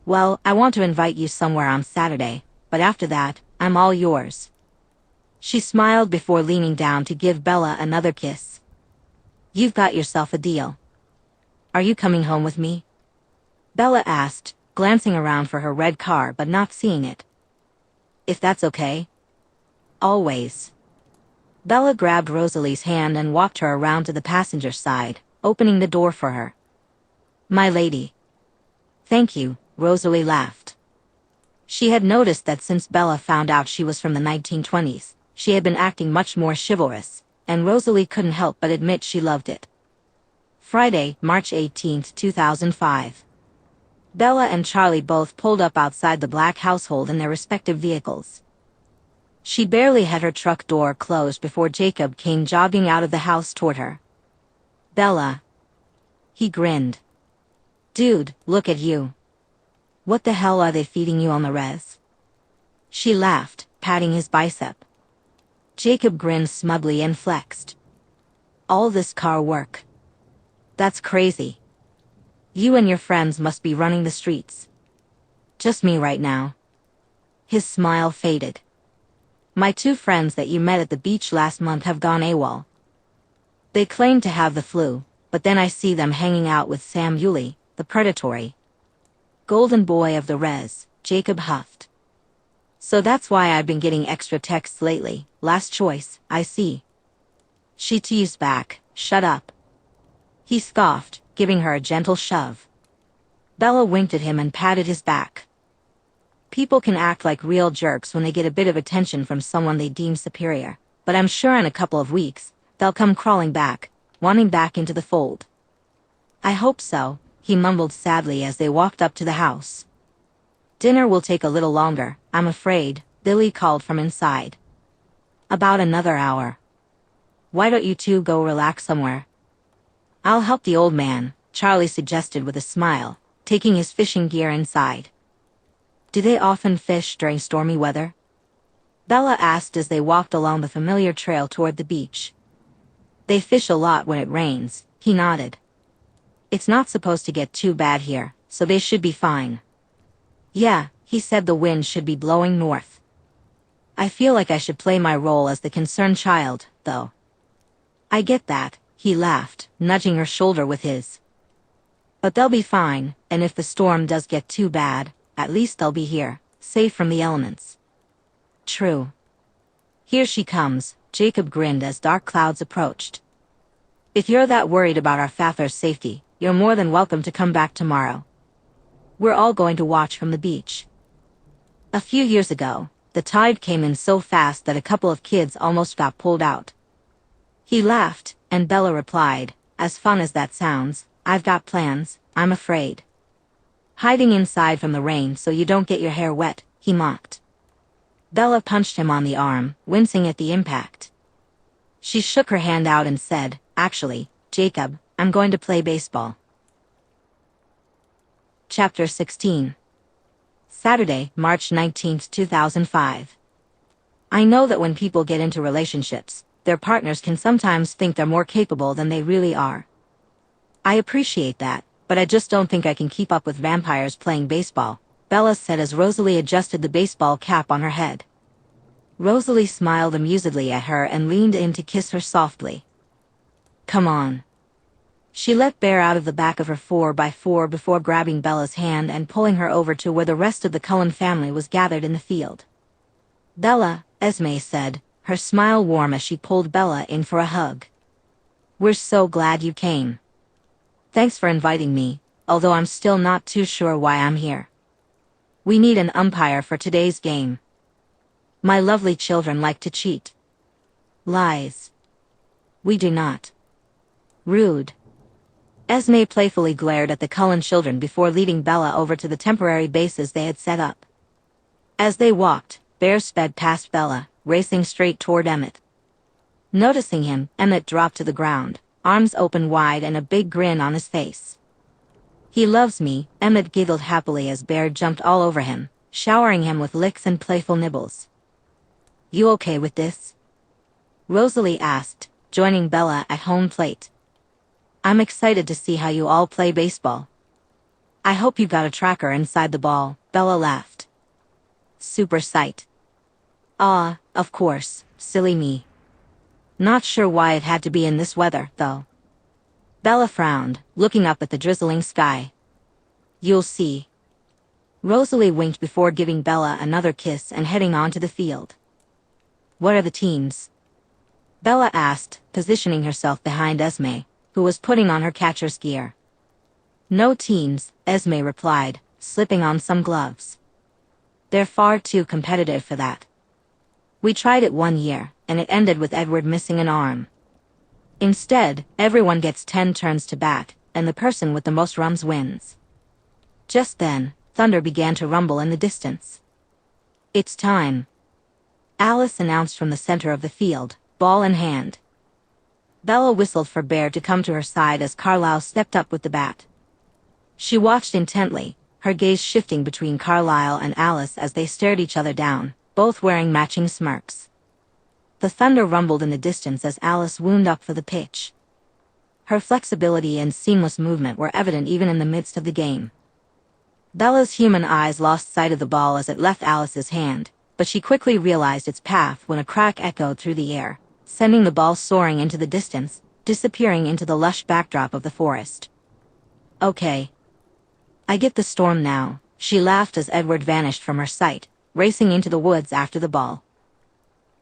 Well, I want to invite you somewhere on Saturday, but after that, I'm all yours. She smiled before leaning down to give Bella another kiss. You've got yourself a deal. Are you coming home with me? Bella asked, glancing around for her red car but not seeing it. If that's okay. Always. Bella grabbed Rosalie's hand and walked her around to the passenger side, opening the door for her. My lady. Thank you, Rosalie laughed. She had noticed that since Bella found out she was from the 1920s, she had been acting much more chivalrous, and Rosalie couldn't help but admit she loved it. Friday, March 18, 2005. Bella and Charlie both pulled up outside the Black household in their respective vehicles. She barely had her truck door closed before Jacob came jogging out of the house toward her. Bella. He grinned. Dude, look at you. What the hell are they feeding you on the res? She laughed, patting his bicep. Jacob grinned smugly and flexed. All this car work. That's crazy. You and your friends must be running the streets. Just me right now. His smile faded. My 2 friends that you met at the beach last month have gone AWOL. They claim to have the flu, but then I see them hanging out with Sam Yulee, the predatory golden boy of the res, Jacob huffed. So that's why I've been getting extra texts lately. Last choice, I see. She teased back, shut up. He scoffed, giving her a gentle shove. Bella winked at him and patted his back. People can act like real jerks when they get a bit of attention from someone they deem superior, but I'm sure in a couple of weeks, they'll come crawling back, wanting back into the fold. I hope so, he mumbled sadly as they walked up to the house. Dinner will take a little longer, I'm afraid, Billy called from inside. About another hour. Why don't you 2 go relax somewhere? I'll help the old man, Charlie suggested with a smile, taking his fishing gear inside. Do they often fish during stormy weather? Bella asked as they walked along the familiar trail toward the beach. They fish a lot when it rains, he nodded. It's not supposed to get too bad here, so they should be fine. Yeah, he said the wind should be blowing north. I feel like I should play my role as the concerned child, though. I get that, he laughed, nudging her shoulder with his. But they'll be fine, and if the storm does get too bad, at least they'll be here, safe from the elements. True. Here she comes, Jacob grinned as dark clouds approached. If you're that worried about our father's safety, you're more than welcome to come back tomorrow. We're all going to watch from the beach. A few years ago, the tide came in so fast that a couple of kids almost got pulled out. He laughed, and Bella replied, as fun as that sounds, I've got plans, I'm afraid. Hiding inside from the rain so you don't get your hair wet, he mocked. Bella punched him on the arm, wincing at the impact. She shook her hand out and said, actually, Jacob, I'm going to play baseball. Chapter 16. Saturday, March 19, 2005. I know that when people get into relationships, their partners can sometimes think they're more capable than they really are. I appreciate that, but I just don't think I can keep up with vampires playing baseball, Bella said as Rosalie adjusted the baseball cap on her head. Rosalie smiled amusedly at her and leaned in to kiss her softly. Come on. She let Bear out of the back of her 4x4 before grabbing Bella's hand and pulling her over to where the rest of the Cullen family was gathered in the field. Bella, Esme said, her smile warm as she pulled Bella in for a hug. We're so glad you came. Thanks for inviting me, although I'm still not too sure why I'm here. We need an umpire for today's game. My lovely children like to cheat. Lies. We do not. Rude. Esme playfully glared at the Cullen children before leading Bella over to the temporary bases they had set up. As they walked, Bear sped past Bella, racing straight toward Emmett. Noticing him, Emmett dropped to the ground, arms open wide and a big grin on his face. He loves me, Emmett giggled happily as Bear jumped all over him, showering him with licks and playful nibbles. You okay with this? Rosalie asked, joining Bella at home plate. I'm excited to see how you all play baseball. I hope you got a tracker inside the ball, Bella laughed. Super sight. Ah, of course, silly me. Not sure why it had to be in this weather, though. Bella frowned, looking up at the drizzling sky. You'll see. Rosalie winked before giving Bella another kiss and heading onto the field. What are the teams? Bella asked, positioning herself behind Esme, who was putting on her catcher's gear. No teams, Esme replied, slipping on some gloves. They're far too competitive for that. We tried it one year, and it ended with Edward missing an arm. Instead, everyone gets 10 turns to bat, and the person with the most runs wins. Just then, thunder began to rumble in the distance. It's time. Alice announced from the center of the field, ball in hand. Bella whistled for Bear to come to her side as Carlisle stepped up with the bat. She watched intently, her gaze shifting between Carlisle and Alice as they stared each other down, both wearing matching smirks. The thunder rumbled in the distance as Alice wound up for the pitch. Her flexibility and seamless movement were evident even in the midst of the game. Bella's human eyes lost sight of the ball as it left Alice's hand, but she quickly realized its path when a crack echoed through the air, sending the ball soaring into the distance, disappearing into the lush backdrop of the forest. Okay. I get the storm now, she laughed as Edward vanished from her sight, racing into the woods after the ball.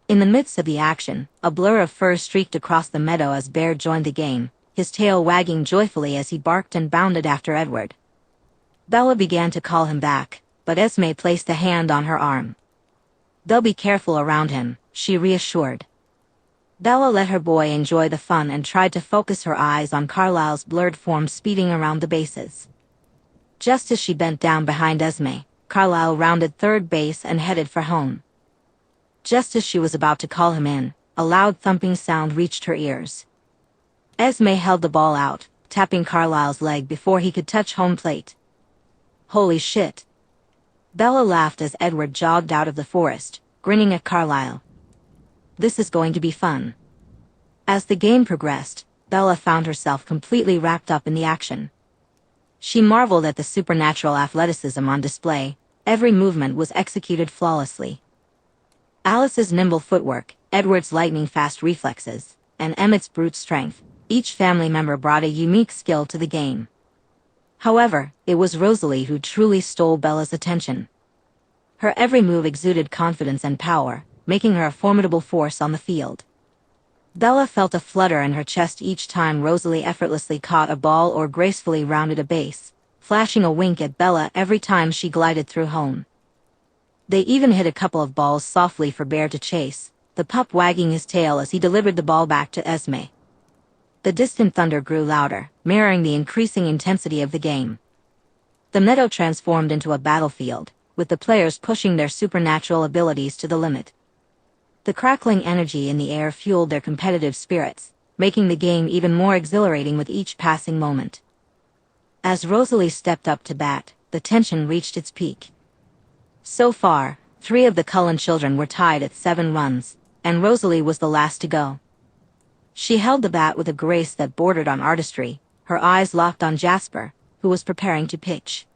In the midst of the action, a blur of fur streaked across the meadow as Bear joined the game, his tail wagging joyfully as he barked and bounded after Edward. Bella began to call him back, but Esme placed a hand on her arm. They'll be careful around him, she reassured. Bella let her boy enjoy the fun and tried to focus her eyes on Carlisle's blurred form speeding around the bases. Just as she bent down behind Esme, Carlisle rounded third base and headed for home. Just as she was about to call him in, a loud thumping sound reached her ears. Esme held the ball out, tapping Carlisle's leg before he could touch home plate. Holy shit! Bella laughed as Edward jogged out of the forest, grinning at Carlisle. This is going to be fun. As the game progressed, Bella found herself completely wrapped up in the action. She marveled at the supernatural athleticism on display. Every movement was executed flawlessly. Alice's nimble footwork, Edward's lightning-fast reflexes, and Emmett's brute strength, each family member brought a unique skill to the game. However, it was Rosalie who truly stole Bella's attention. Her every move exuded confidence and power, making her a formidable force on the field. Bella felt a flutter in her chest each time Rosalie effortlessly caught a ball or gracefully rounded a base, flashing a wink at Bella every time she glided through home. They even hit a couple of balls softly for Bear to chase, the pup wagging his tail as he delivered the ball back to Esme. The distant thunder grew louder, mirroring the increasing intensity of the game. The meadow transformed into a battlefield, with the players pushing their supernatural abilities to the limit. The crackling energy in the air fueled their competitive spirits, making the game even more exhilarating with each passing moment. As Rosalie stepped up to bat, the tension reached its peak. So far, 3 of the Cullen children were tied at 7 runs, and Rosalie was the last to go. She held the bat with a grace that bordered on artistry, her eyes locked on Jasper, who was preparing to pitch.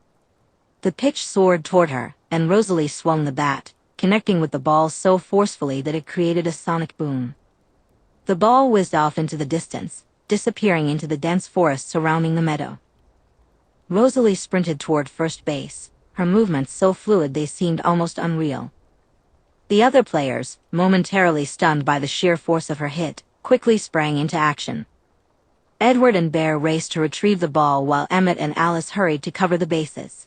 The pitch soared toward her, and Rosalie swung the bat, connecting with the ball so forcefully that it created a sonic boom. The ball whizzed off into the distance, disappearing into the dense forest surrounding the meadow. Rosalie sprinted toward first base, her movements so fluid they seemed almost unreal. The other players, momentarily stunned by the sheer force of her hit, quickly sprang into action. Edward and Bear raced to retrieve the ball while Emmett and Alice hurried to cover the bases.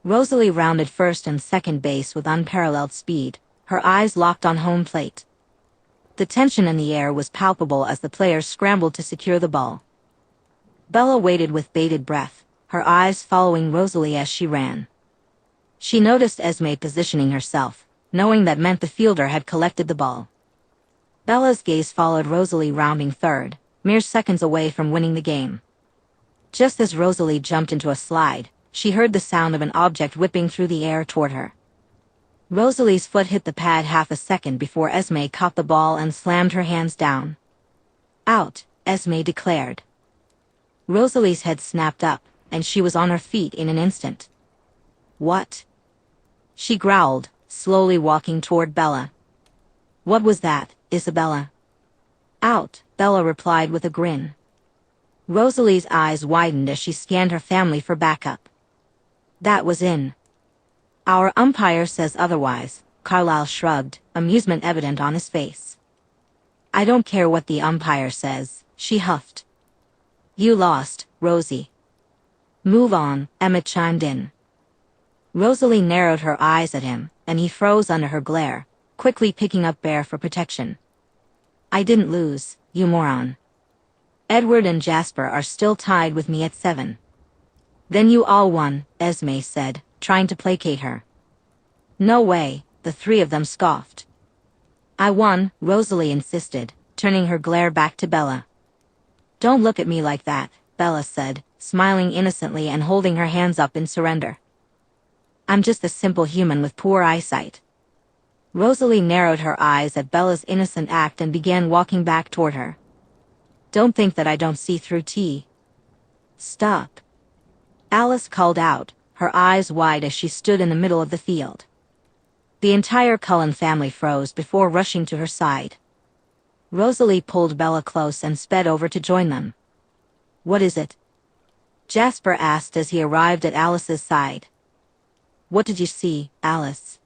Rosalie rounded first and second base with unparalleled speed, her eyes locked on home plate. The tension in the air was palpable as the players scrambled to secure the ball. Bella waited with bated breath, her eyes following Rosalie as she ran. She noticed Esme positioning herself, knowing that meant the fielder had collected the ball. Bella's gaze followed Rosalie rounding third, mere seconds away from winning the game. Just as Rosalie jumped into a slide, she heard the sound of an object whipping through the air toward her. Rosalie's foot hit the pad half a second before Esme caught the ball and slammed her hands down. Out, Esme declared. Rosalie's head snapped up, and she was on her feet in an instant. What? She growled, slowly walking toward Bella. What was that, Isabella? Out, Bella replied with a grin. Rosalie's eyes widened as she scanned her family for backup. That was in. Our umpire says otherwise, Carlisle shrugged, amusement evident on his face. I don't care what the umpire says, she huffed. You lost, Rosie. Move on, Emmett chimed in. Rosalie narrowed her eyes at him, and he froze under her glare, quickly picking up Bear for protection. I didn't lose, you moron. Edward and Jasper are still tied with me at 7. Then you all won, Esme said, trying to placate her. No way, the 3 of them scoffed. I won, Rosalie insisted, turning her glare back to Bella. Don't look at me like that, Bella said, smiling innocently and holding her hands up in surrender. I'm just a simple human with poor eyesight. Rosalie narrowed her eyes at Bella's innocent act and began walking back toward her. Don't think that I don't see through tea. Stop. Alice called out, her eyes wide as she stood in the middle of the field. The entire Cullen family froze before rushing to her side. Rosalie pulled Bella close and sped over to join them. What is it? Jasper asked as he arrived at Alice's side. What did you see, Alice?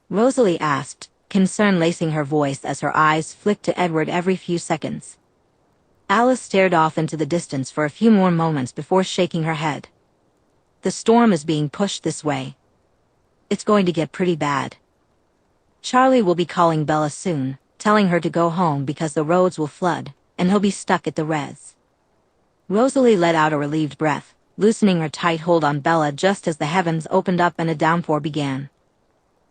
Rosalie asked, concern lacing her voice as her eyes flicked to Edward every few seconds. Alice stared off into the distance for a few more moments before shaking her head. The storm is being pushed this way. It's going to get pretty bad. Charlie will be calling Bella soon, telling her to go home because the roads will flood, and he'll be stuck at the res. Rosalie let out a relieved breath, loosening her tight hold on Bella just as the heavens opened up and a downpour began.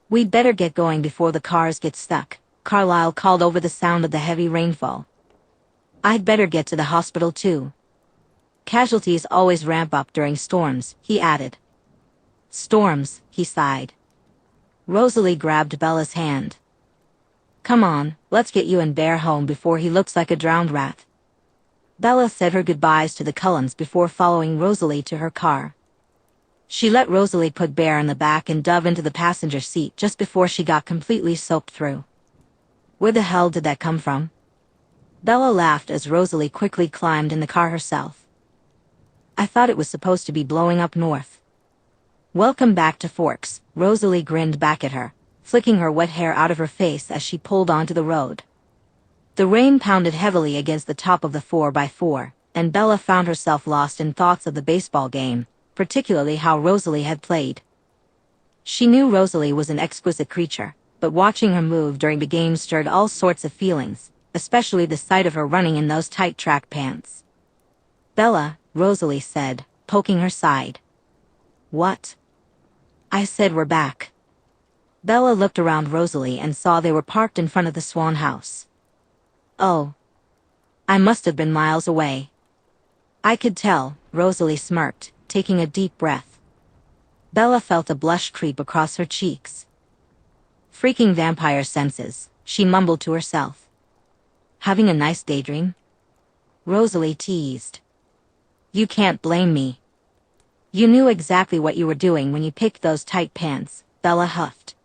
We'd better get going before the cars get stuck, Carlisle called over the sound of the heavy rainfall. I'd better get to the hospital too. Casualties always ramp up during storms, he added. Storms, he sighed. Rosalie grabbed Bella's hand. Come on, let's get you and Bear home before he looks like a drowned rat. Bella said her goodbyes to the Cullens before following Rosalie to her car. She let Rosalie put Bear in the back and dove into the passenger seat just before she got completely soaked through. Where the hell did that come from? Bella laughed as Rosalie quickly climbed in the car herself. I thought it was supposed to be blowing up north. Welcome back to Forks, Rosalie grinned back at her, flicking her wet hair out of her face as she pulled onto the road. The rain pounded heavily against the top of the 4x4, and Bella found herself lost in thoughts of the baseball game, particularly how Rosalie had played. She knew Rosalie was an exquisite creature, but watching her move during the game stirred all sorts of feelings, especially the sight of her running in those tight track pants. Bella, Rosalie said, poking her side. What? I said we're back. Bella looked around Rosalie and saw they were parked in front of the Swan house. Oh. I must have been miles away. I could tell, Rosalie smirked, taking a deep breath. Bella felt a blush creep across her cheeks. Freaking vampire senses, she mumbled to herself. Having a nice daydream? Rosalie teased. You can't blame me. You knew exactly what you were doing when you picked those tight pants, Bella huffed.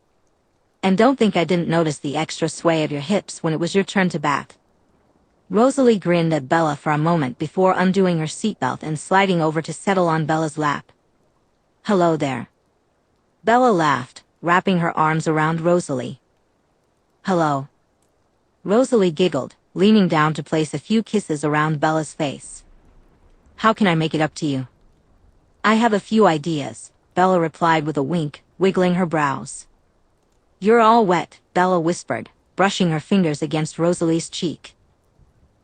And don't think I didn't notice the extra sway of your hips when it was your turn to bat. Rosalie grinned at Bella for a moment before undoing her seatbelt and sliding over to settle on Bella's lap. Hello there. Bella laughed, wrapping her arms around Rosalie. Hello. Rosalie giggled, leaning down to place a few kisses around Bella's face. How can I make it up to you? I have a few ideas, Bella replied with a wink, wiggling her brows. You're all wet, Bella whispered, brushing her fingers against Rosalie's cheek.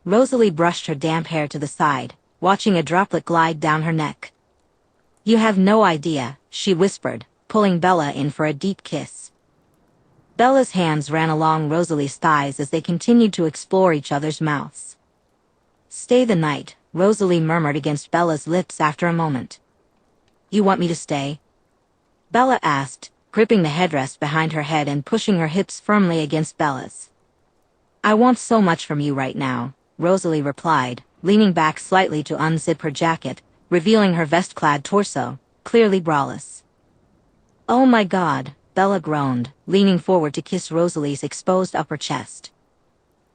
Rosalie brushed her damp hair to the side, watching a droplet glide down her neck. You have no idea, she whispered, pulling Bella in for a deep kiss. Bella's hands ran along Rosalie's thighs as they continued to explore each other's mouths. Stay the night, Rosalie murmured against Bella's lips after a moment. You want me to stay? Bella asked, gripping the headrest behind her head and pushing her hips firmly against Bella's. I want so much from you right now, Rosalie replied, leaning back slightly to unzip her jacket, revealing her vest-clad torso, clearly braless. Oh my God, Bella groaned, leaning forward to kiss Rosalie's exposed upper chest.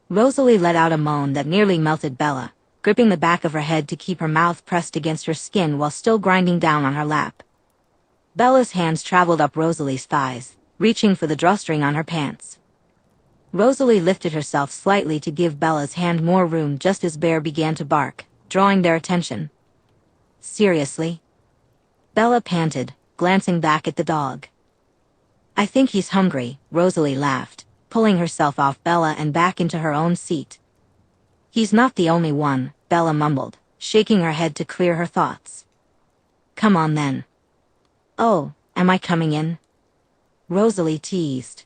Rosalie let out a moan that nearly melted Bella, gripping the back of her head to keep her mouth pressed against her skin while still grinding down on her lap. Bella's hands traveled up Rosalie's thighs, reaching for the drawstring on her pants. Rosalie lifted herself slightly to give Bella's hand more room just as Bear began to bark, drawing their attention. Seriously? Bella panted, glancing back at the dog. I think he's hungry, Rosalie laughed, pulling herself off Bella and back into her own seat. He's not the only one, Bella mumbled, shaking her head to clear her thoughts. Come on then. Oh, am I coming in? Rosalie teased.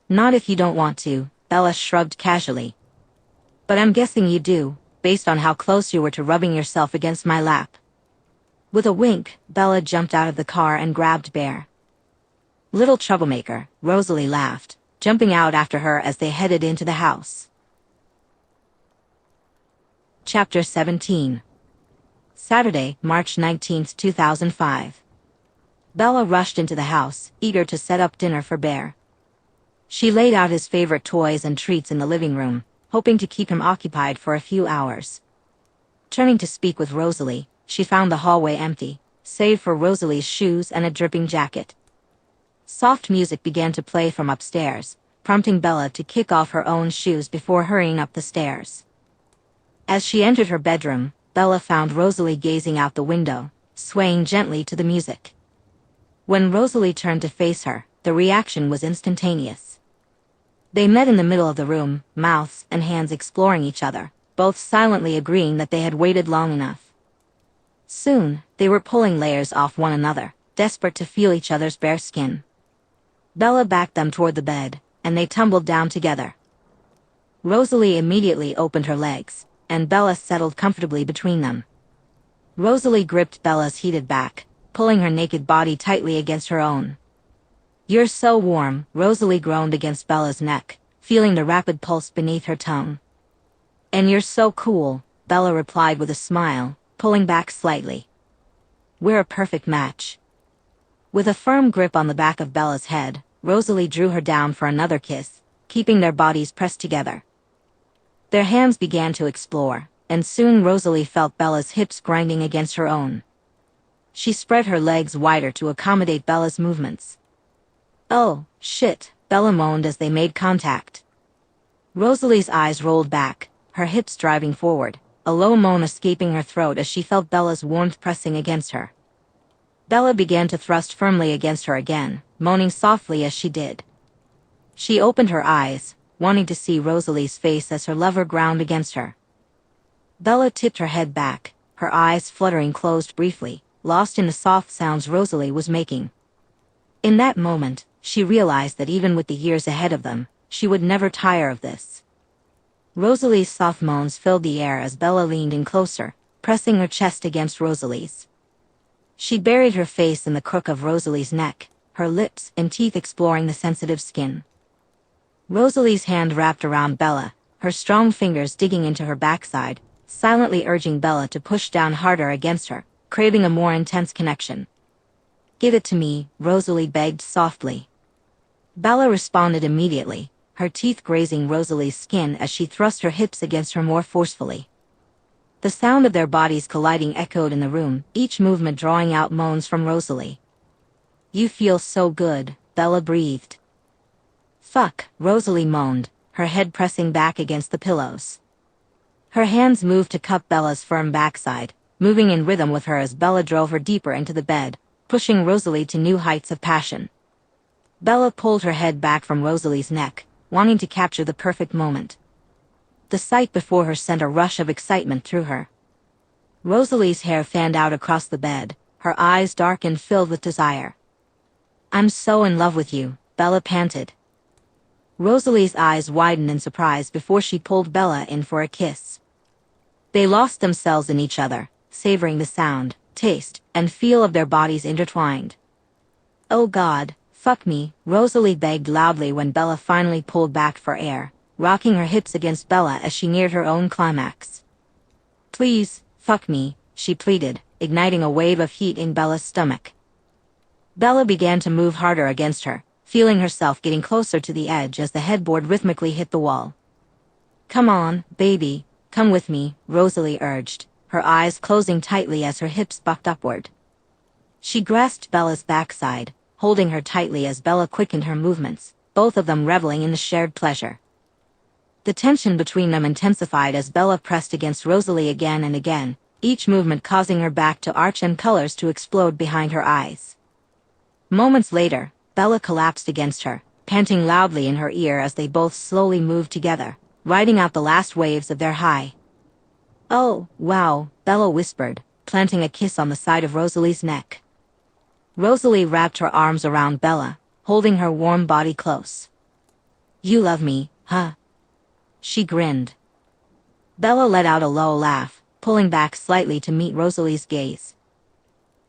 Not if you don't want to, Bella shrugged casually. But I'm guessing you do, based on how close you were to rubbing yourself against my lap. With a wink, Bella jumped out of the car and grabbed Bear. Little troublemaker, Rosalie laughed, jumping out after her as they headed into the house. Chapter 17. Saturday, March 19th, 2005. Bella rushed into the house, eager to set up dinner for Bear. She laid out his favorite toys and treats in the living room, hoping to keep him occupied for a few hours. Turning to speak with Rosalie, she found the hallway empty, save for Rosalie's shoes and a dripping jacket. Soft music began to play from upstairs, prompting Bella to kick off her own shoes before hurrying up the stairs. As she entered her bedroom, Bella found Rosalie gazing out the window, swaying gently to the music. When Rosalie turned to face her, the reaction was instantaneous. They met in the middle of the room, mouths and hands exploring each other, both silently agreeing that they had waited long enough. Soon, they were pulling layers off one another, desperate to feel each other's bare skin. Bella backed them toward the bed, and they tumbled down together. Rosalie immediately opened her legs, and Bella settled comfortably between them. Rosalie gripped Bella's heated back, pulling her naked body tightly against her own. "You're so warm," Rosalie groaned against Bella's neck, feeling the rapid pulse beneath her tongue. "And you're so cool," Bella replied with a smile, pulling back slightly. "We're a perfect match." With a firm grip on the back of Bella's head, Rosalie drew her down for another kiss, keeping their bodies pressed together. Their hands began to explore, and soon Rosalie felt Bella's hips grinding against her own. She spread her legs wider to accommodate Bella's movements. "Oh, shit," Bella moaned as they made contact. Rosalie's eyes rolled back, her hips driving forward, a low moan escaping her throat as she felt Bella's warmth pressing against her. Bella began to thrust firmly against her again, moaning softly as she did. She opened her eyes, wanting to see Rosalie's face as her lover ground against her. Bella tipped her head back, her eyes fluttering closed briefly, lost in the soft sounds Rosalie was making. In that moment, she realized that even with the years ahead of them, she would never tire of this. Rosalie's soft moans filled the air as Bella leaned in closer, pressing her chest against Rosalie's. She buried her face in the crook of Rosalie's neck, her lips and teeth exploring the sensitive skin. Rosalie's hand wrapped around Bella, her strong fingers digging into her backside, silently urging Bella to push down harder against her, craving a more intense connection. "Give it to me," Rosalie begged softly. Bella responded immediately, her teeth grazing Rosalie's skin as she thrust her hips against her more forcefully. The sound of their bodies colliding echoed in the room, each movement drawing out moans from Rosalie. "You feel so good," Bella breathed. "Fuck," Rosalie moaned, her head pressing back against the pillows. Her hands moved to cup Bella's firm backside, moving in rhythm with her as Bella drove her deeper into the bed, pushing Rosalie to new heights of passion. Bella pulled her head back from Rosalie's neck, wanting to capture the perfect moment. The sight before her sent a rush of excitement through her. Rosalie's hair fanned out across the bed, her eyes dark and filled with desire. "I'm so in love with you," Bella panted. Rosalie's eyes widened in surprise before she pulled Bella in for a kiss. They lost themselves in each other, savoring the sound, taste, and feel of their bodies intertwined. "Oh God, fuck me," Rosalie begged loudly when Bella finally pulled back for air, rocking her hips against Bella as she neared her own climax. "Please, fuck me," she pleaded, igniting a wave of heat in Bella's stomach. Bella began to move harder against her, feeling herself getting closer to the edge as the headboard rhythmically hit the wall. "Come on, baby, come with me," Rosalie urged, her eyes closing tightly as her hips bucked upward. She grasped Bella's backside, holding her tightly as Bella quickened her movements, both of them reveling in the shared pleasure. The tension between them intensified as Bella pressed against Rosalie again and again, each movement causing her back to arch and colors to explode behind her eyes. Moments later, Bella collapsed against her, panting loudly in her ear as they both slowly moved together, riding out the last waves of their high. "Oh, wow," Bella whispered, planting a kiss on the side of Rosalie's neck. Rosalie wrapped her arms around Bella, holding her warm body close. "You love me, huh?" She grinned. Bella let out a low laugh, pulling back slightly to meet Rosalie's gaze.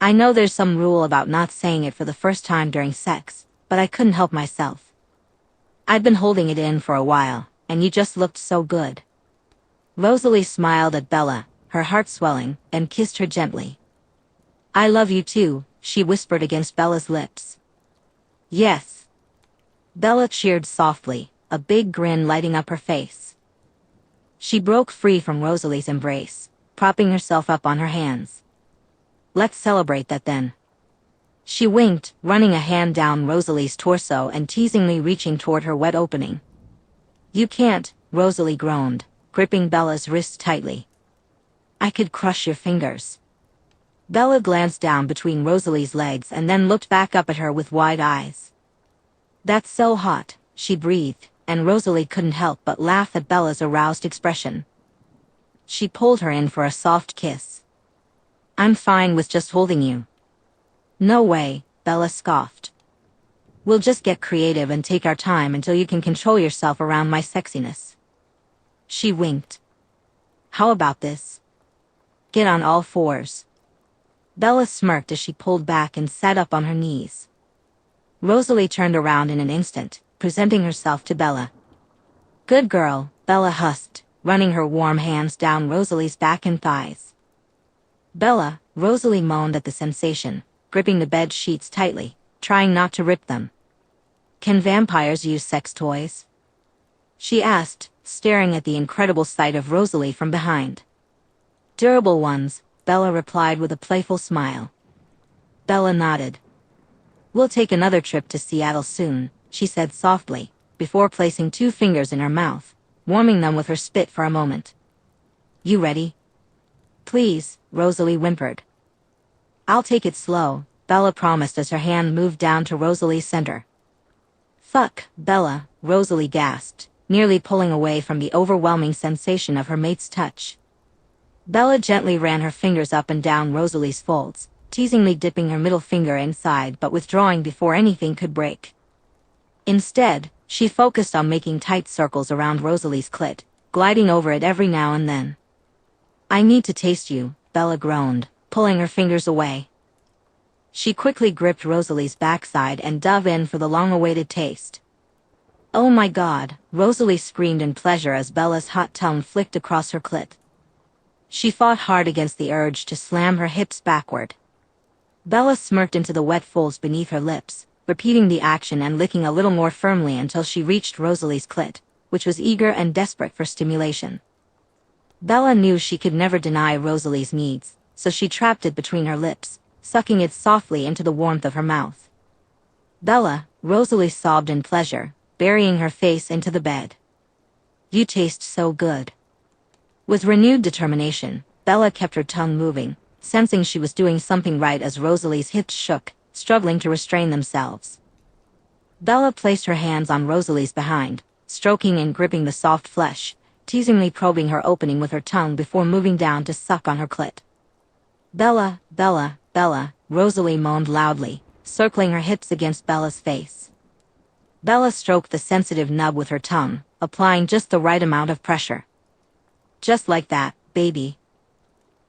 "I know there's some rule about not saying it for the first time during sex, but I couldn't help myself. I'd been holding it in for a while, and you just looked so good." Rosalie smiled at Bella, her heart swelling, and kissed her gently. "I love you too," she whispered against Bella's lips. "Yes." Bella cheered softly, a big grin lighting up her face. She broke free from Rosalie's embrace, propping herself up on her hands. "Let's celebrate that then." She winked, running a hand down Rosalie's torso and teasingly reaching toward her wet opening. "You can't," Rosalie groaned, gripping Bella's wrist tightly. "I could crush your fingers." Bella glanced down between Rosalie's legs and then looked back up at her with wide eyes. "That's so hot," she breathed, and Rosalie couldn't help but laugh at Bella's aroused expression. She pulled her in for a soft kiss. "I'm fine with just holding you." "No way," Bella scoffed. "We'll just get creative and take our time until you can control yourself around my sexiness." She winked. "How about this? Get on all fours." Bella smirked as she pulled back and sat up on her knees. Rosalie turned around in an instant, presenting herself to Bella. "Good girl," Bella husked, running her warm hands down Rosalie's back and thighs. "Bella," Rosalie moaned at the sensation, gripping the bed sheets tightly, trying not to rip them. "Can vampires use sex toys?" she asked, staring at the incredible sight of Rosalie from behind. "Durable ones," Bella replied with a playful smile. Bella nodded. "We'll take another trip to Seattle soon," she said softly, before placing 2 fingers in her mouth, warming them with her spit for a moment. "You ready?" "Please," Rosalie whimpered. "I'll take it slow," Bella promised as her hand moved down to Rosalie's center. "Fuck, Bella," Rosalie gasped, nearly pulling away from the overwhelming sensation of her mate's touch. Bella gently ran her fingers up and down Rosalie's folds, teasingly dipping her middle finger inside but withdrawing before anything could break. Instead, she focused on making tight circles around Rosalie's clit, gliding over it every now and then. "I need to taste you," Bella groaned, pulling her fingers away. She quickly gripped Rosalie's backside and dove in for the long-awaited taste. "Oh my God," Rosalie screamed in pleasure as Bella's hot tongue flicked across her clit. She fought hard against the urge to slam her hips backward. Bella smirked into the wet folds beneath her lips, repeating the action and licking a little more firmly until she reached Rosalie's clit, which was eager and desperate for stimulation. Bella knew she could never deny Rosalie's needs, so she trapped it between her lips, sucking it softly into the warmth of her mouth. "Bella," Rosalie sobbed in pleasure, burying her face into the bed. "You taste so good." With renewed determination, Bella kept her tongue moving, sensing she was doing something right as Rosalie's hips shook, struggling to restrain themselves. Bella placed her hands on Rosalie's behind, stroking and gripping the soft flesh, teasingly probing her opening with her tongue before moving down to suck on her clit. "Bella, Bella, Bella," Rosalie moaned loudly, circling her hips against Bella's face. Bella stroked the sensitive nub with her tongue, applying just the right amount of pressure. "Just like that, baby."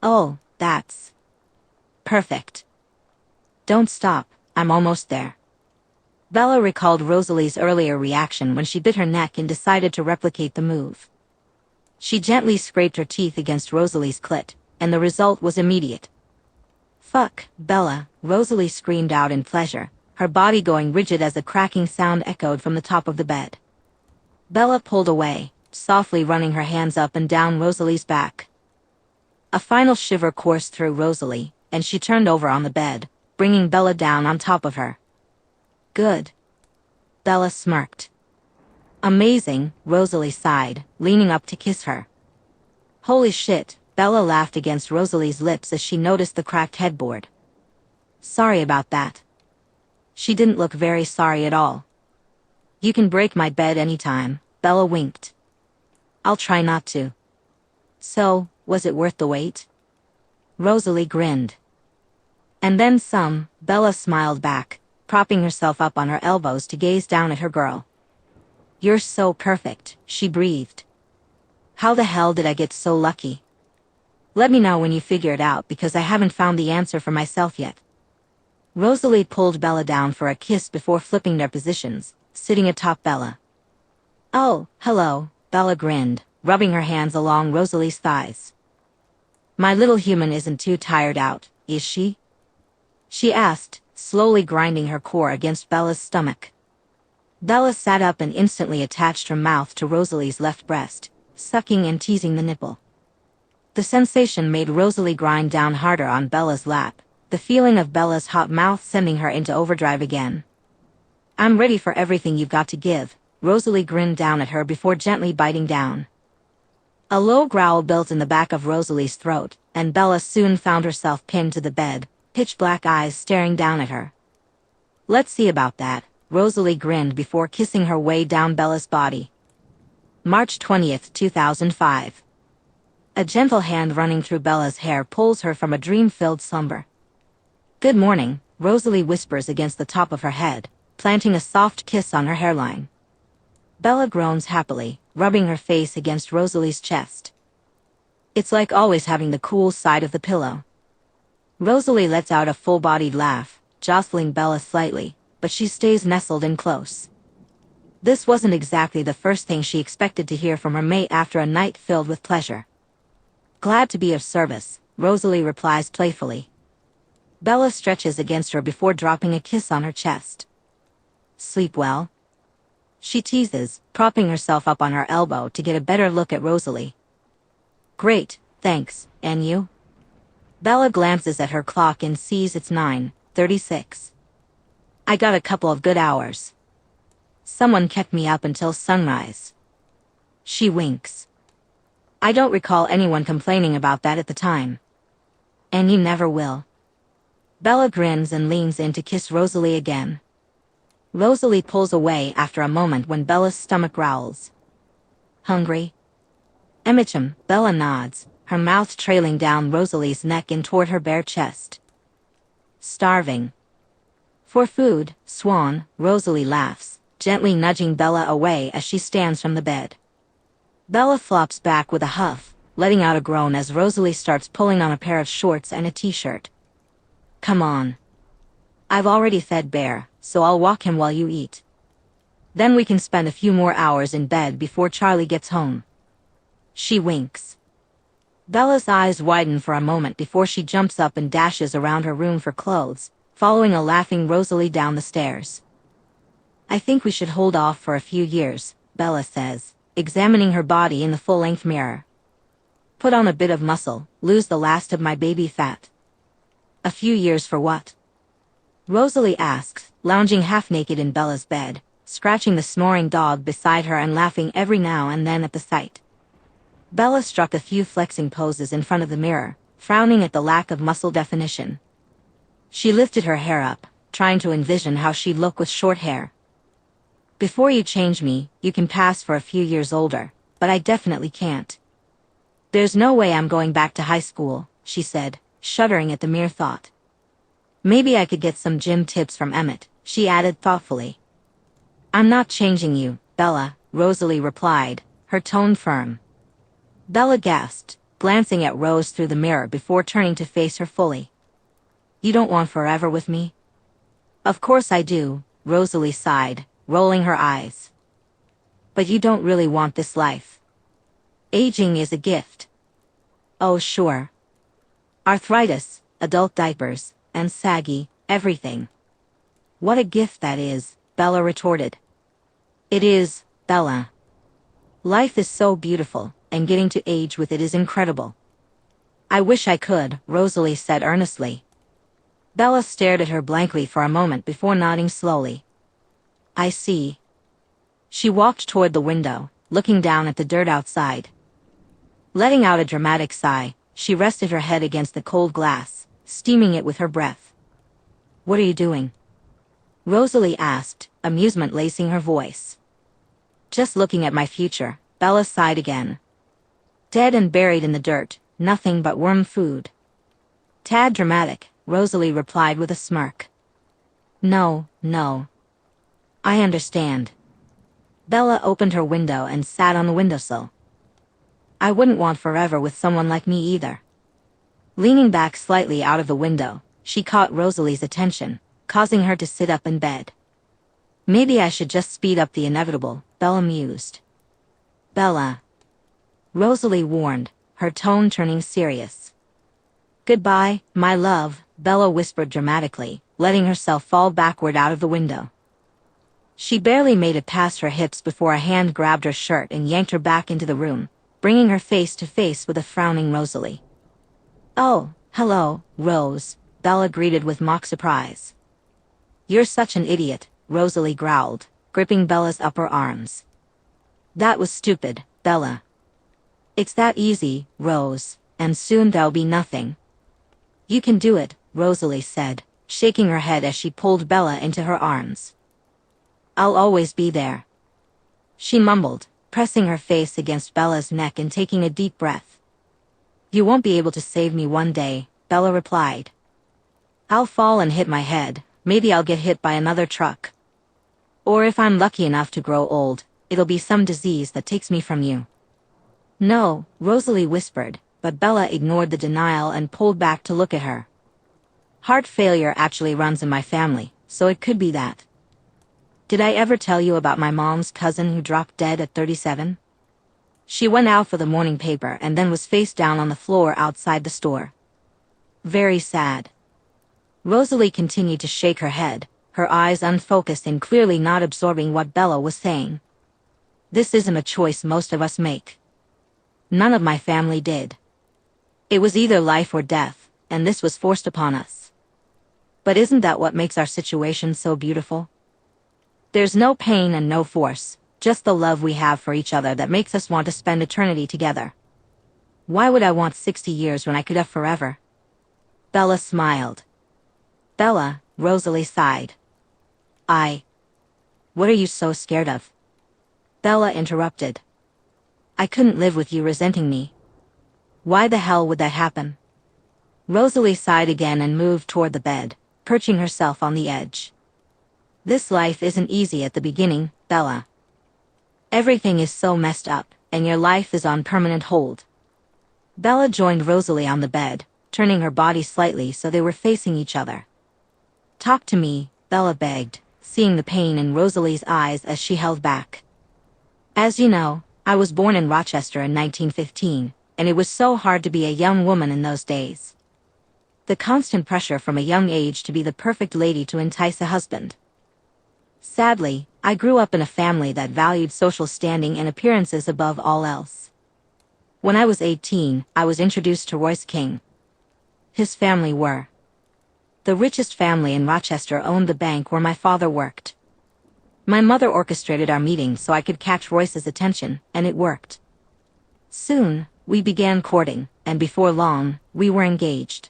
"Oh, that's perfect." "Don't stop, I'm almost there." Bella recalled Rosalie's earlier reaction when she bit her neck and decided to replicate the move. She gently scraped her teeth against Rosalie's clit, and the result was immediate. "Fuck, Bella," Rosalie screamed out in pleasure, her body going rigid as a cracking sound echoed from the top of the bed. Bella pulled away, softly running her hands up and down Rosalie's back. A final shiver coursed through Rosalie, and she turned over on the bed, bringing Bella down on top of her. "Good." Bella smirked. "Amazing," Rosalie sighed, leaning up to kiss her. "Holy shit," Bella laughed against Rosalie's lips as she noticed the cracked headboard. "Sorry about that." She didn't look very sorry at all. "You can break my bed anytime," Bella winked. "I'll try not to." "So, was it worth the wait?" Rosalie grinned. "And then some," Bella smiled back, propping herself up on her elbows to gaze down at her girl. "You're so perfect," she breathed. "How the hell did I get so lucky? Let me know when you figure it out because I haven't found the answer for myself yet." Rosalie pulled Bella down for a kiss before flipping their positions, sitting atop Bella. "Oh, hello," Bella grinned, rubbing her hands along Rosalie's thighs. "My little human isn't too tired out, is she?" she asked, slowly grinding her core against Bella's stomach. Bella sat up and instantly attached her mouth to Rosalie's left breast, sucking and teasing the nipple. The sensation made Rosalie grind down harder on Bella's lap, the feeling of Bella's hot mouth sending her into overdrive again. "I'm ready for everything you've got to give," Rosalie grinned down at her before gently biting down. A low growl built in the back of Rosalie's throat, and Bella soon found herself pinned to the bed, pitch-black eyes staring down at her. "Let's see about that," Rosalie grinned before kissing her way down Bella's body. March 20th, 2005. A gentle hand running through Bella's hair pulls her from a dream-filled slumber. "Good morning," Rosalie whispers against the top of her head, planting a soft kiss on her hairline. Bella groans happily, rubbing her face against Rosalie's chest. "It's like always having the cool side of the pillow." Rosalie lets out a full-bodied laugh, jostling Bella slightly, but she stays nestled in close. This wasn't exactly the first thing she expected to hear from her mate after a night filled with pleasure. "Glad to be of service," Rosalie replies playfully. Bella stretches against her before dropping a kiss on her chest. "Sleep well?" she teases, propping herself up on her elbow to get a better look at Rosalie. "Great, thanks, and you?" Bella glances at her clock and sees it's 9:36. "I got a couple of good hours. Someone kept me up until sunrise." She winks. "I don't recall anyone complaining about that at the time." "And you never will." Bella grins and leans in to kiss Rosalie again. Rosalie pulls away after a moment when Bella's stomach growls. "Hungry?" "Emmichem," Bella nods, her mouth trailing down Rosalie's neck and toward her bare chest. "Starving." "For food, Swan," Rosalie laughs, gently nudging Bella away as she stands from the bed. Bella flops back with a huff, letting out a groan as Rosalie starts pulling on a pair of shorts and a t-shirt. "Come on. I've already fed Bear, so I'll walk him while you eat. Then we can spend a few more hours in bed before Charlie gets home." She winks. Bella's eyes widen for a moment before she jumps up and dashes around her room for clothes, following a laughing Rosalie down the stairs. "I think we should hold off for a few years," Bella says, examining her body in the full-length mirror. "Put on a bit of muscle, lose the last of my baby fat." "A few years for what?" Rosalie asks, lounging half-naked in Bella's bed, scratching the snoring dog beside her and laughing every now and then at the sight. Bella struck a few flexing poses in front of the mirror, frowning at the lack of muscle definition. She lifted her hair up, trying to envision how she'd look with short hair. "Before you change me, you can pass for a few years older, but I definitely can't. There's no way I'm going back to high school," she said, shuddering at the mere thought. "Maybe I could get some gym tips from Emmett," she added thoughtfully. "I'm not changing you, Bella," Rosalie replied, her tone firm. Bella gasped, glancing at Rose through the mirror before turning to face her fully. "You don't want forever with me?" "Of course I do," Rosalie sighed, rolling her eyes. "But you don't really want this life. Aging is a gift." "Oh sure. Arthritis, adult diapers, and saggy, everything." "What a gift that is," Bella retorted. "It is, Bella. Life is so beautiful, and getting to age with it is incredible." "I wish I could," Rosalie said earnestly. Bella stared at her blankly for a moment before nodding slowly. "I see." She walked toward the window, looking down at the dirt outside. Letting out a dramatic sigh, she rested her head against the cold glass, steaming it with her breath. "What are you doing?" Rosalie asked, amusement lacing her voice. "Just looking at my future," Bella sighed again. "Dead and buried in the dirt, nothing but worm food." "Tad dramatic," Rosalie replied with a smirk. "No, no. I understand." Bella opened her window and sat on the windowsill. "I wouldn't want forever with someone like me either." Leaning back slightly out of the window, she caught Rosalie's attention, causing her to sit up in bed. "Maybe I should just speed up the inevitable," Bella mused. "Bella." Rosalie warned, her tone turning serious. "Goodbye, my love," Bella whispered dramatically, letting herself fall backward out of the window. She barely made it past her hips before a hand grabbed her shirt and yanked her back into the room, bringing her face to face with a frowning Rosalie. "Oh, hello, Rose," Bella greeted with mock surprise. "You're such an idiot," Rosalie growled, gripping Bella's upper arms. "That was stupid, Bella." "It's that easy, Rose, and soon there'll be nothing." "You can do it," Rosalie said, shaking her head as she pulled Bella into her arms. "I'll always be there," she mumbled, pressing her face against Bella's neck and taking a deep breath. "You won't be able to save me one day," Bella replied. "I'll fall and hit my head, maybe I'll get hit by another truck. Or if I'm lucky enough to grow old, it'll be some disease that takes me from you." "No," Rosalie whispered, but Bella ignored the denial and pulled back to look at her. "Heart failure actually runs in my family, so it could be that. Did I ever tell you about my mom's cousin who dropped dead at 37? She went out for the morning paper and then was face down on the floor outside the store. Very sad." Rosalie continued to shake her head, her eyes unfocused and clearly not absorbing what Bella was saying. "This isn't a choice most of us make. None of my family did. It was either life or death, and this was forced upon us. But isn't that what makes our situation so beautiful? There's no pain and no force, just the love we have for each other that makes us want to spend eternity together. Why would I want 60 years when I could have forever?" Bella smiled. "Bella," Rosalie sighed. What are you so scared of?" Bella interrupted. "I couldn't live with you resenting me." "Why the hell would that happen?" Rosalie sighed again and moved toward the bed, perching herself on the edge. "This life isn't easy at the beginning, Bella. Everything is so messed up, and your life is on permanent hold." Bella joined Rosalie on the bed, turning her body slightly so they were facing each other. "Talk to me," Bella begged, seeing the pain in Rosalie's eyes as she held back. "As you know, I was born in Rochester in 1915, and it was so hard to be a young woman in those days. The constant pressure from a young age to be the perfect lady to entice a husband. Sadly, I grew up in a family that valued social standing and appearances above all else. When I was 18, I was introduced to Royce King. His family were the richest family in Rochester, owned the bank where my father worked. My mother orchestrated our meeting so I could catch Royce's attention, and it worked. Soon, we began courting, and before long, we were engaged."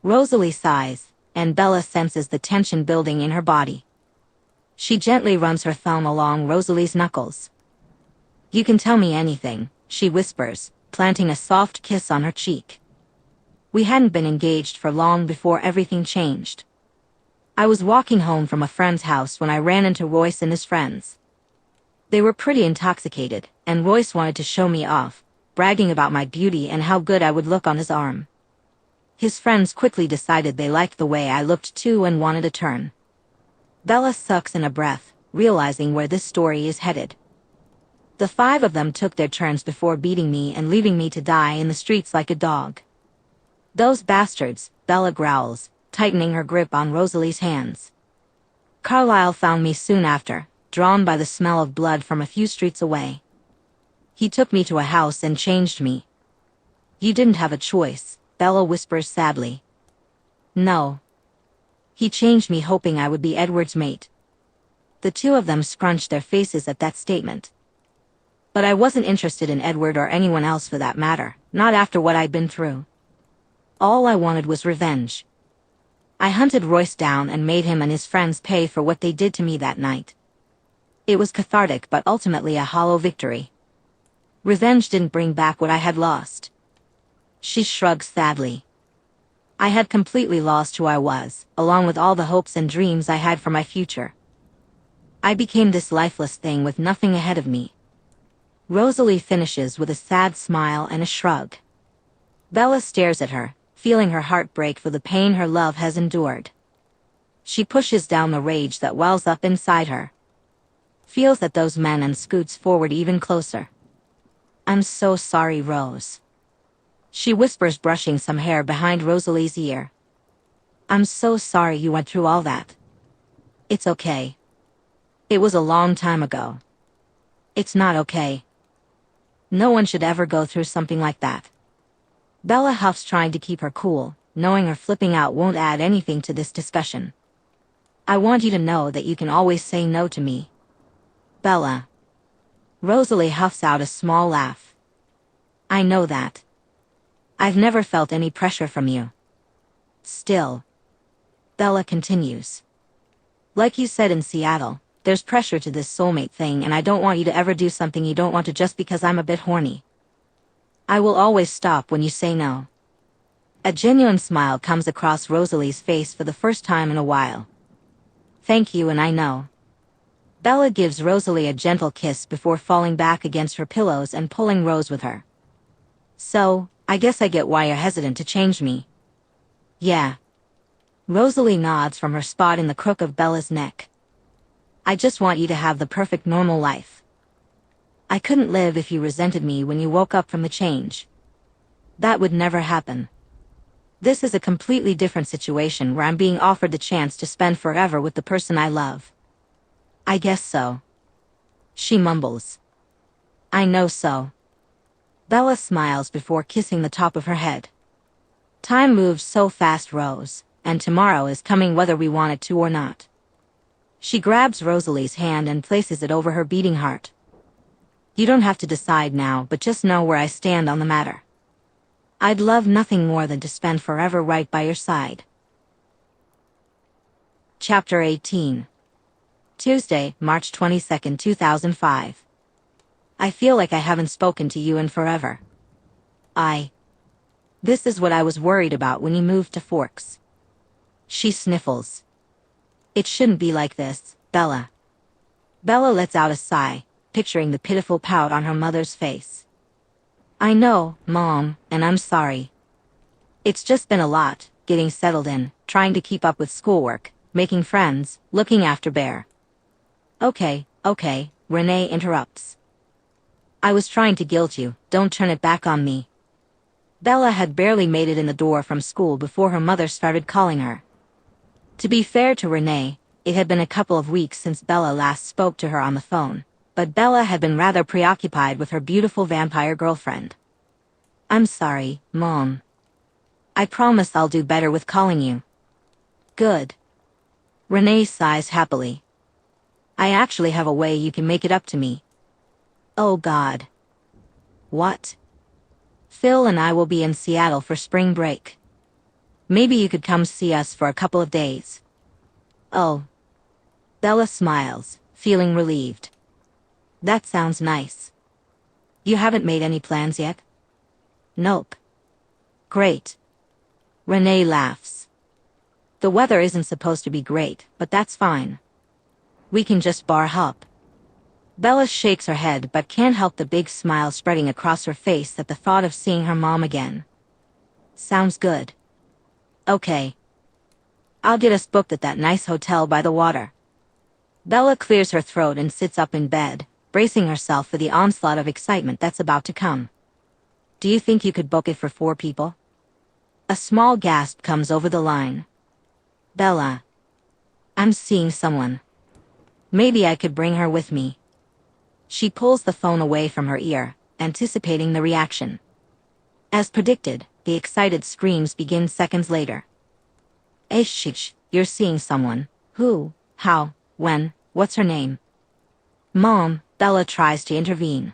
Rosalie sighs, and Bella senses the tension building in her body. She gently runs her thumb along Rosalie's knuckles. "You can tell me anything," she whispers, planting a soft kiss on her cheek. We hadn't been engaged for long before everything changed. I was walking home from a friend's house when I ran into Royce and his friends. They were pretty intoxicated, and Royce wanted to show me off, bragging about my beauty and how good I would look on his arm. His friends quickly decided they liked the way I looked too and wanted a turn. Bella sucks in a breath, realizing where this story is headed. The 5 of them took their turns before beating me and leaving me to die in the streets like a dog. "Those bastards," Bella growls, tightening her grip on Rosalie's hands. "Carlisle found me soon after, drawn by the smell of blood from a few streets away. He took me to a house and changed me." "You didn't have a choice," Bella whispers sadly. "No. He changed me hoping I would be Edward's mate." The 2 of them scrunched their faces at that statement. But I wasn't interested in Edward or anyone else for that matter, not after what I'd been through. All I wanted was revenge. I hunted Royce down and made him and his friends pay for what they did to me that night. It was cathartic but ultimately a hollow victory. Revenge didn't bring back what I had lost. She shrugs sadly. I had completely lost who I was, along with all the hopes and dreams I had for my future. I became this lifeless thing with nothing ahead of me. Rosalie finishes with a sad smile and a shrug. Bella stares at her, feeling her heart break for the pain her love has endured. She pushes down the rage that wells up inside her. Feels at those men and scoots forward even closer. I'm so sorry, Rose. She whispers, brushing some hair behind Rosalie's ear. I'm so sorry you went through all that. It's okay. It was a long time ago. It's not okay. No one should ever go through something like that. Bella huffs, trying to keep her cool, knowing her flipping out won't add anything to this discussion. I want you to know that you can always say no to me. Bella. Rosalie huffs out a small laugh. I know that. I've never felt any pressure from you. Still. Bella continues. Like you said in Seattle, there's pressure to this soulmate thing, and I don't want you to ever do something you don't want to just because I'm a bit horny. I will always stop when you say no. A genuine smile comes across Rosalie's face for the first time in a while. Thank you, and I know. Bella gives Rosalie a gentle kiss before falling back against her pillows and pulling Rose with her. So, I guess I get why you're hesitant to change me. Yeah. Rosalie nods from her spot in the crook of Bella's neck. I just want you to have the perfect normal life. I couldn't live if you resented me when you woke up from the change. That would never happen. This is a completely different situation where I'm being offered the chance to spend forever with the person I love. I guess so. She mumbles. I know so. Bella smiles before kissing the top of her head. Time moves so fast, Rose, and tomorrow is coming whether we want it to or not. She grabs Rosalie's hand and places it over her beating heart. You don't have to decide now, but just know where I stand on the matter. I'd love nothing more than to spend forever right by your side. Chapter 18. Tuesday, March 22, 2005. I feel like I haven't spoken to you in forever. This is what I was worried about when you moved to Forks. She sniffles. It shouldn't be like this, Bella. Bella lets out a sigh, picturing the pitiful pout on her mother's face. I know, Mom, and I'm sorry. It's just been a lot, getting settled in, trying to keep up with schoolwork, making friends, looking after Bear. Okay, Renee interrupts. I was trying to guilt you, don't turn it back on me. Bella had barely made it in the door from school before her mother started calling her. To be fair to Renee, it had been a couple of weeks since Bella last spoke to her on the phone, but Bella had been rather preoccupied with her beautiful vampire girlfriend. I'm sorry, Mom. I promise I'll do better with calling you. Good. Renee sighs happily. I actually have a way you can make it up to me. Oh God. What? Phil and I will be in Seattle for spring break. Maybe you could come see us for a couple of days. Oh. Bella smiles, feeling relieved. That sounds nice. You haven't made any plans yet? Nope. Great. Renee laughs. The weather isn't supposed to be great, but that's fine. We can just bar hop. Bella shakes her head but can't help the big smile spreading across her face at the thought of seeing her mom again. Sounds good. Okay. I'll get us booked at that nice hotel by the water. Bella clears her throat and sits up in bed, bracing herself for the onslaught of excitement that's about to come. Do you think you could book it for 4 people? A small gasp comes over the line. Bella. I'm seeing someone. Maybe I could bring her with me. She pulls the phone away from her ear, anticipating the reaction. As predicted, the excited screams begin seconds later. Shh, you're seeing someone. Who? How? When? What's her name? Mom, Bella tries to intervene.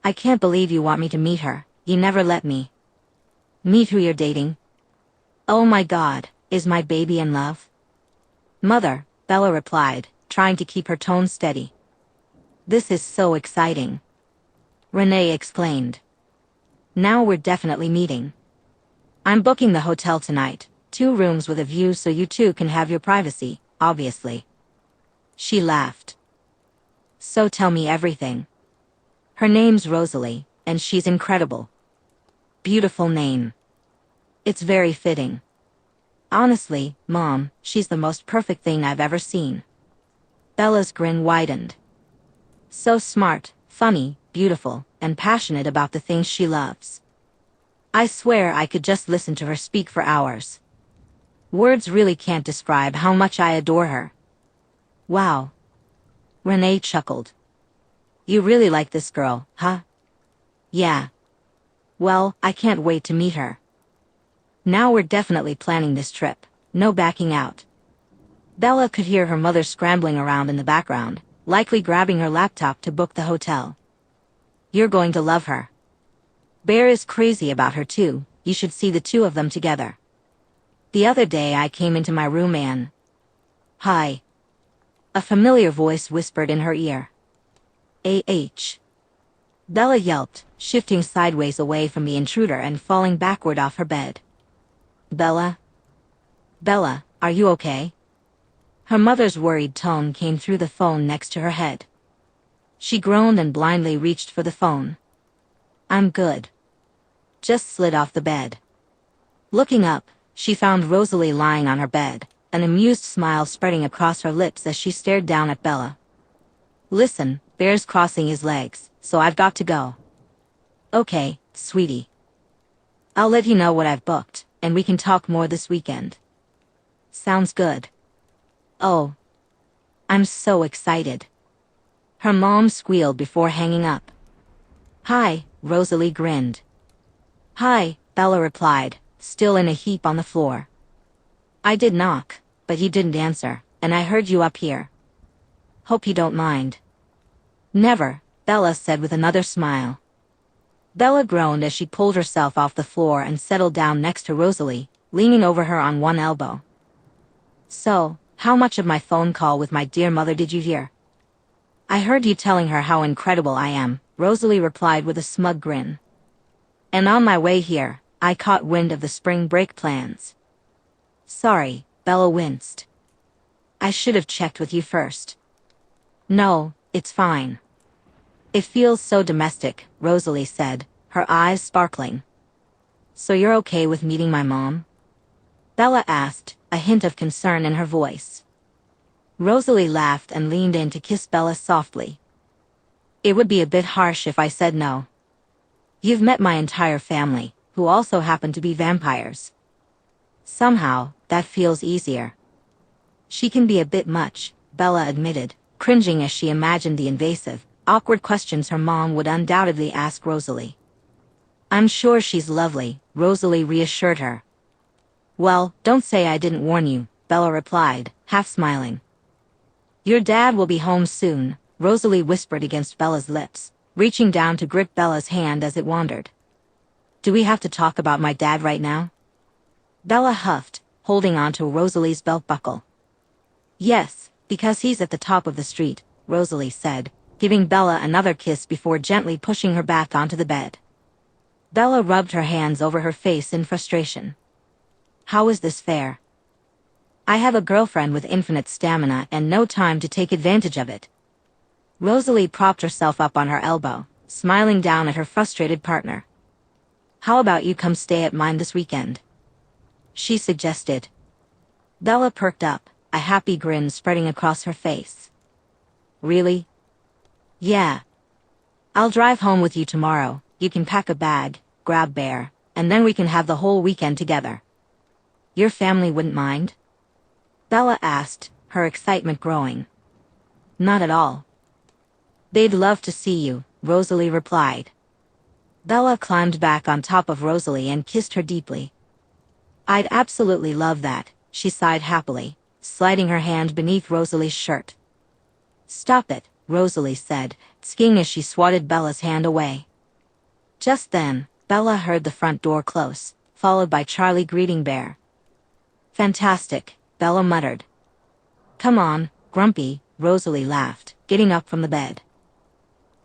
I can't believe you want me to meet her, you never let me. Meet who you're dating? Oh my God, is my baby in love? Mother, Bella replied, trying to keep her tone steady. This is so exciting. Renee exclaimed. Now we're definitely meeting. I'm booking the hotel tonight, 2 rooms with a view so you two can have your privacy, obviously. She laughed. So tell me everything. Her name's Rosalie, and she's incredible. Beautiful name. It's very fitting. Honestly, Mom, she's the most perfect thing I've ever seen. Bella's grin widened. So smart, funny, beautiful, and passionate about the things she loves. I swear I could just listen to her speak for hours. Words really can't describe how much I adore her. Wow. Renee chuckled. You really like this girl, huh? Yeah. Well, I can't wait to meet her. Now we're definitely planning this trip. No backing out. Bella could hear her mother scrambling around in the background, likely grabbing her laptop to book the hotel. You're going to love her. Bear is crazy about her too. You should see the two of them together. The other day I came into my room and... Hi. A familiar voice whispered in her ear. AH. Bella yelped, shifting sideways away from the intruder and falling backward off her bed. Bella? Bella, are you okay? Her mother's worried tone came through the phone next to her head. She groaned and blindly reached for the phone. I'm good. Just slid off the bed. Looking up, she found Rosalie lying on her bed, an amused smile spreading across her lips as she stared down at Bella. Listen, Bear's crossing his legs, so I've got to go. Okay, sweetie. I'll let you know what I've booked, and we can talk more this weekend. Sounds good. Oh. I'm so excited. Her mom squealed before hanging up. Hi, Rosalie grinned. Hi, Bella replied, still in a heap on the floor. I did knock, but you didn't answer, and I heard you up here. Hope you don't mind. Never, Bella said with another smile. Bella groaned as she pulled herself off the floor and settled down next to Rosalie, leaning over her on one elbow. So, how much of my phone call with my dear mother did you hear? I heard you telling her how incredible I am, Rosalie replied with a smug grin. And on my way here, I caught wind of the spring break plans. Sorry, Bella winced. I should have checked with you first. No, it's fine. It feels so domestic, Rosalie said, her eyes sparkling. So you're okay with meeting my mom? Bella asked, a hint of concern in her voice. Rosalie laughed and leaned in to kiss Bella softly. It would be a bit harsh if I said no. You've met my entire family, who also happen to be vampires. Somehow, that feels easier. She can be a bit much, Bella admitted, cringing as she imagined the invasive, awkward questions her mom would undoubtedly ask Rosalie. I'm sure she's lovely, Rosalie reassured her. Well, don't say I didn't warn you, Bella replied, half smiling. Your dad will be home soon, Rosalie whispered against Bella's lips, reaching down to grip Bella's hand as it wandered. Do we have to talk about my dad right now? Bella huffed, holding on to Rosalie's belt buckle. Yes, because he's at the top of the street, Rosalie said, giving Bella another kiss before gently pushing her back onto the bed. Bella rubbed her hands over her face in frustration. How is this fair? I have a girlfriend with infinite stamina and no time to take advantage of it. Rosalie propped herself up on her elbow, smiling down at her frustrated partner. How about you come stay at mine this weekend? She suggested. Bella perked up, a happy grin spreading across her face. Really? Yeah. I'll drive home with you tomorrow, you can pack a bag, grab Bear, and then we can have the whole weekend together. Your family wouldn't mind? Bella asked, her excitement growing. Not at all. They'd love to see you, Rosalie replied. Bella climbed back on top of Rosalie and kissed her deeply. I'd absolutely love that, she sighed happily, sliding her hand beneath Rosalie's shirt. Stop it, Rosalie said, skiing as she swatted Bella's hand away. Just then, Bella heard the front door close, followed by Charlie greeting Bear. Fantastic, Bella muttered. Come on, Grumpy, Rosalie laughed, getting up from the bed.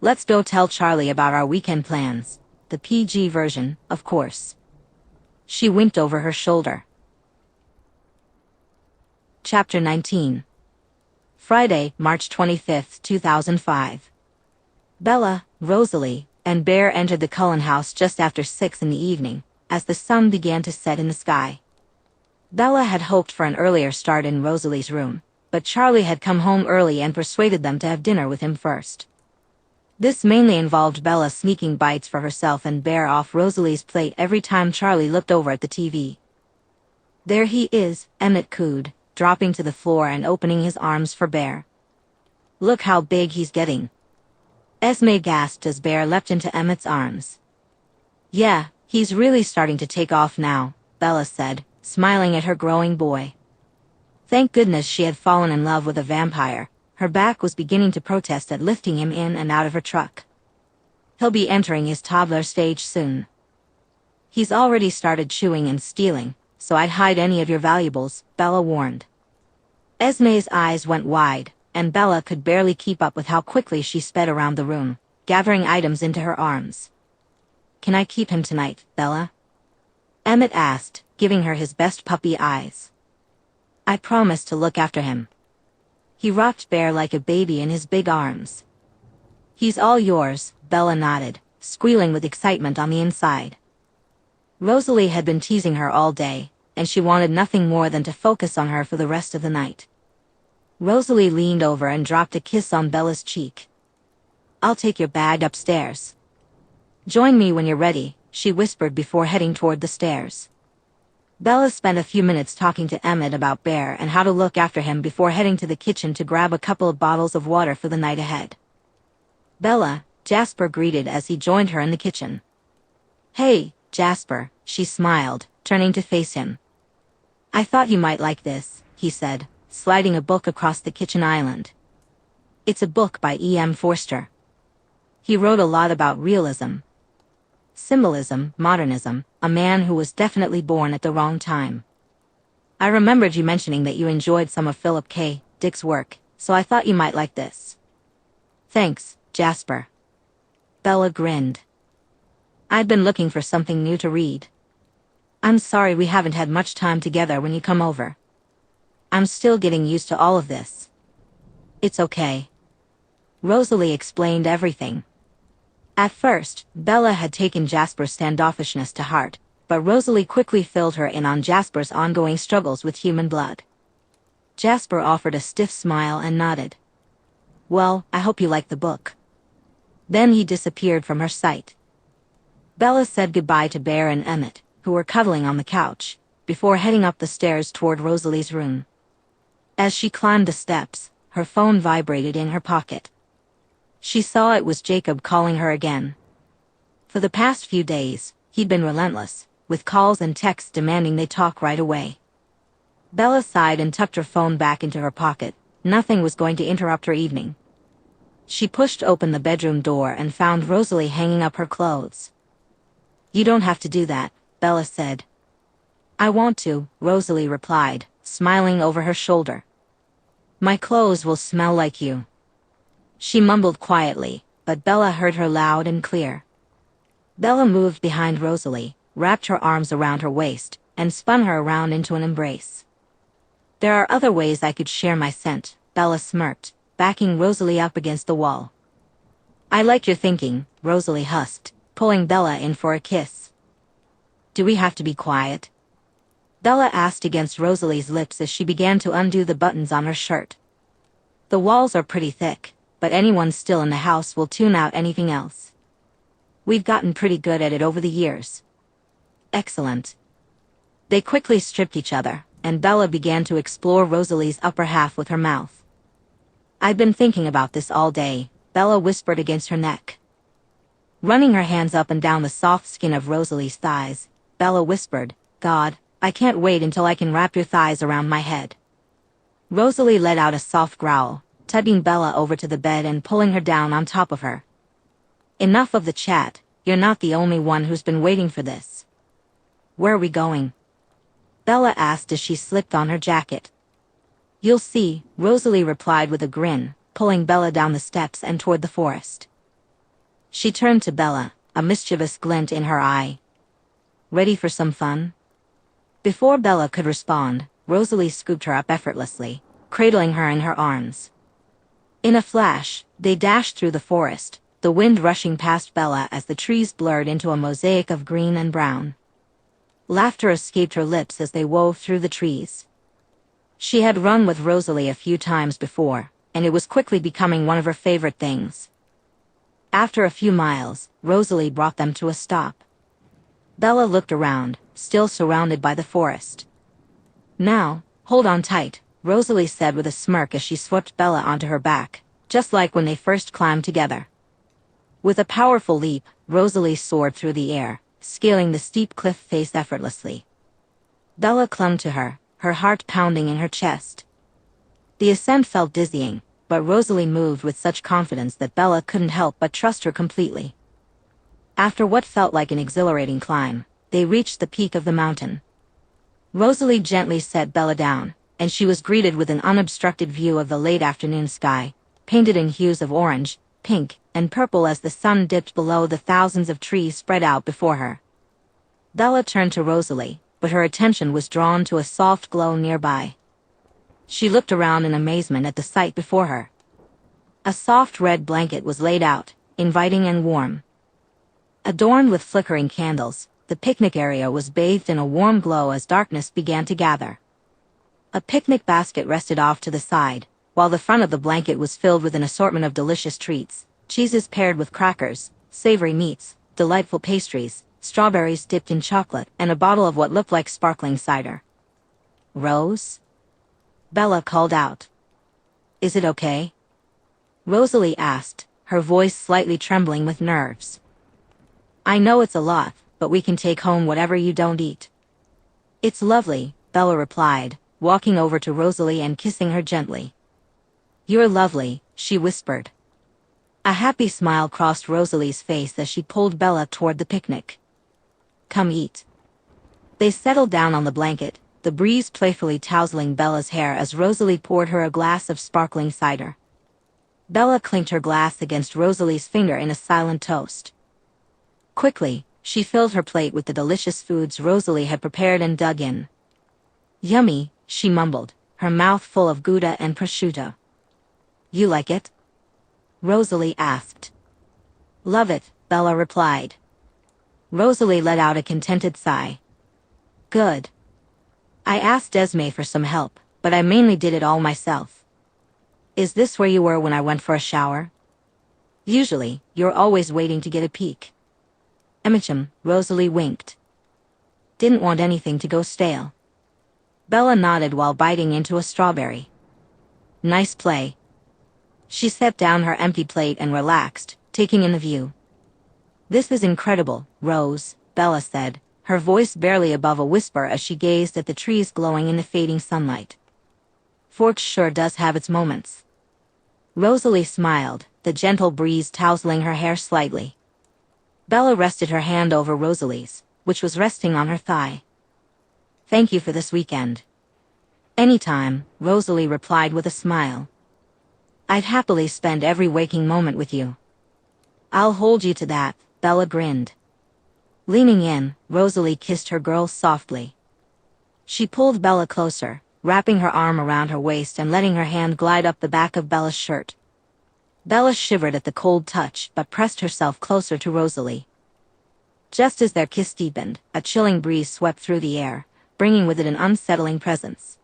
Let's go tell Charlie about our weekend plans, the PG version, of course. She winked over her shoulder. Chapter 19. Friday, March 25, 2005. Bella, Rosalie, and Bear entered the Cullen house just after 6 in the evening, as the sun began to set in the sky. Bella had hoped for an earlier start in Rosalie's room, but Charlie had come home early and persuaded them to have dinner with him first. This mainly involved Bella sneaking bites for herself and Bear off Rosalie's plate every time Charlie looked over at the TV. "There he is," Emmett cooed, dropping to the floor and opening his arms for Bear. "Look how big he's getting." Esme gasped as Bear leapt into Emmett's arms. "Yeah, he's really starting to take off now," Bella said, smiling at her growing boy. Thank goodness she had fallen in love with a vampire. Her back was beginning to protest at lifting him in and out of her truck. "He'll be entering his toddler stage soon. He's already started chewing and stealing, so I'd hide any of your valuables," Bella warned. Esme's eyes went wide, and Bella could barely keep up with how quickly she sped around the room, gathering items into her arms. "Can I keep him tonight, Bella?" Emmett asked, giving her his best puppy eyes. "I promise to look after him." He rocked Bear like a baby in his big arms. "He's all yours," Bella nodded, squealing with excitement on the inside. Rosalie had been teasing her all day, and she wanted nothing more than to focus on her for the rest of the night. Rosalie leaned over and dropped a kiss on Bella's cheek. "I'll take your bag upstairs. Join me when you're ready," she whispered before heading toward the stairs. Bella spent a few minutes talking to Emmett about Bear and how to look after him before heading to the kitchen to grab a couple of bottles of water for the night ahead. "Bella," Jasper greeted as he joined her in the kitchen. "Hey, Jasper," she smiled, turning to face him. "I thought you might like this," he said, sliding a book across the kitchen island. "It's a book by E.M. Forster. He wrote a lot about realism, symbolism, modernism, a man who was definitely born at the wrong time. I remembered you mentioning that you enjoyed some of Philip K. Dick's work, so I thought you might like this." "Thanks, Jasper." Bella grinned. "I'd been looking for something new to read. I'm sorry we haven't had much time together when you come over. I'm still getting used to all of this." "It's okay." Rosalie explained everything. At first, Bella had taken Jasper's standoffishness to heart, but Rosalie quickly filled her in on Jasper's ongoing struggles with human blood. Jasper offered a stiff smile and nodded. "Well, I hope you like the book." Then he disappeared from her sight. Bella said goodbye to Bear and Emmett, who were cuddling on the couch, before heading up the stairs toward Rosalie's room. As she climbed the steps, her phone vibrated in her pocket. She saw it was Jacob calling her again. For the past few days, he'd been relentless, with calls and texts demanding they talk right away. Bella sighed and tucked her phone back into her pocket. Nothing was going to interrupt her evening. She pushed open the bedroom door and found Rosalie hanging up her clothes. "You don't have to do that," Bella said. "I want to," Rosalie replied, smiling over her shoulder. "My clothes will smell like you." She mumbled quietly, but Bella heard her loud and clear. Bella moved behind Rosalie, wrapped her arms around her waist, and spun her around into an embrace. "There are other ways I could share my scent," Bella smirked, backing Rosalie up against the wall. "I like your thinking," Rosalie husked, pulling Bella in for a kiss. "Do we have to be quiet?" Bella asked against Rosalie's lips as she began to undo the buttons on her shirt. "The walls are pretty thick, but anyone still in the house will tune out anything else. We've gotten pretty good at it over the years." "Excellent." They quickly stripped each other, and Bella began to explore Rosalie's upper half with her mouth. "I've been thinking about this all day," Bella whispered against her neck. Running her hands up and down the soft skin of Rosalie's thighs, Bella whispered, "God, I can't wait until I can wrap your thighs around my head." Rosalie let out a soft growl, tugging Bella over to the bed and pulling her down on top of her. "Enough of the chat, you're not the only one who's been waiting for this." "Where are we going?" Bella asked as she slipped on her jacket. "You'll see," Rosalie replied with a grin, pulling Bella down the steps and toward the forest. She turned to Bella, a mischievous glint in her eye. "Ready for some fun?" Before Bella could respond, Rosalie scooped her up effortlessly, cradling her in her arms. In a flash, they dashed through the forest, the wind rushing past Bella as the trees blurred into a mosaic of green and brown. Laughter escaped her lips as they wove through the trees. She had run with Rosalie a few times before, and it was quickly becoming one of her favorite things. After a few miles, Rosalie brought them to a stop. Bella looked around, still surrounded by the forest. "Now, hold on tight," Rosalie said with a smirk as she swept Bella onto her back, just like when they first climbed together. With a powerful leap, Rosalie soared through the air, scaling the steep cliff face effortlessly. Bella clung to her, her heart pounding in her chest. The ascent felt dizzying, but Rosalie moved with such confidence that Bella couldn't help but trust her completely. After what felt like an exhilarating climb, they reached the peak of the mountain. Rosalie gently set Bella down, and she was greeted with an unobstructed view of the late afternoon sky, painted in hues of orange, pink, and purple as the sun dipped below the thousands of trees spread out before her. Bella turned to Rosalie, but her attention was drawn to a soft glow nearby. She looked around in amazement at the sight before her. A soft red blanket was laid out, inviting and warm. Adorned with flickering candles, the picnic area was bathed in a warm glow as darkness began to gather. A picnic basket rested off to the side, while the front of the blanket was filled with an assortment of delicious treats: cheeses paired with crackers, savory meats, delightful pastries, strawberries dipped in chocolate, and a bottle of what looked like sparkling cider. "Rose?" Bella called out. "Is it okay?" Rosalie asked, her voice slightly trembling with nerves. "I know it's a lot, but we can take home whatever you don't eat." "It's lovely," Bella replied, walking over to Rosalie and kissing her gently. "You're lovely," she whispered. A happy smile crossed Rosalie's face as she pulled Bella toward the picnic. "Come eat." They settled down on the blanket, the breeze playfully tousling Bella's hair as Rosalie poured her a glass of sparkling cider. Bella clinked her glass against Rosalie's finger in a silent toast. Quickly, she filled her plate with the delicious foods Rosalie had prepared and dug in. "Yummy," she mumbled, her mouth full of Gouda and prosciutto. "You like it?" Rosalie asked. "Love it," Bella replied. Rosalie let out a contented sigh. "Good. I asked Esme for some help, but I mainly did it all myself." "Is this where you were when I went for a shower?" "Usually, you're always waiting to get a peek." Rosalie winked. "Didn't want anything to go stale." Bella nodded while biting into a strawberry. "Nice play." She set down her empty plate and relaxed, taking in the view. "This is incredible, Rose," Bella said, her voice barely above a whisper as she gazed at the trees glowing in the fading sunlight. "Forks sure does have its moments." Rosalie smiled, the gentle breeze tousling her hair slightly. Bella rested her hand over Rosalie's, which was resting on her thigh. "Thank you for this weekend." "Anytime," Rosalie replied with a smile. "I'd happily spend every waking moment with you." "I'll hold you to that," Bella grinned. Leaning in, Rosalie kissed her girl softly. She pulled Bella closer, wrapping her arm around her waist and letting her hand glide up the back of Bella's shirt. Bella shivered at the cold touch but pressed herself closer to Rosalie. Just as their kiss deepened, a chilling breeze swept through the air, bringing with it an unsettling presence.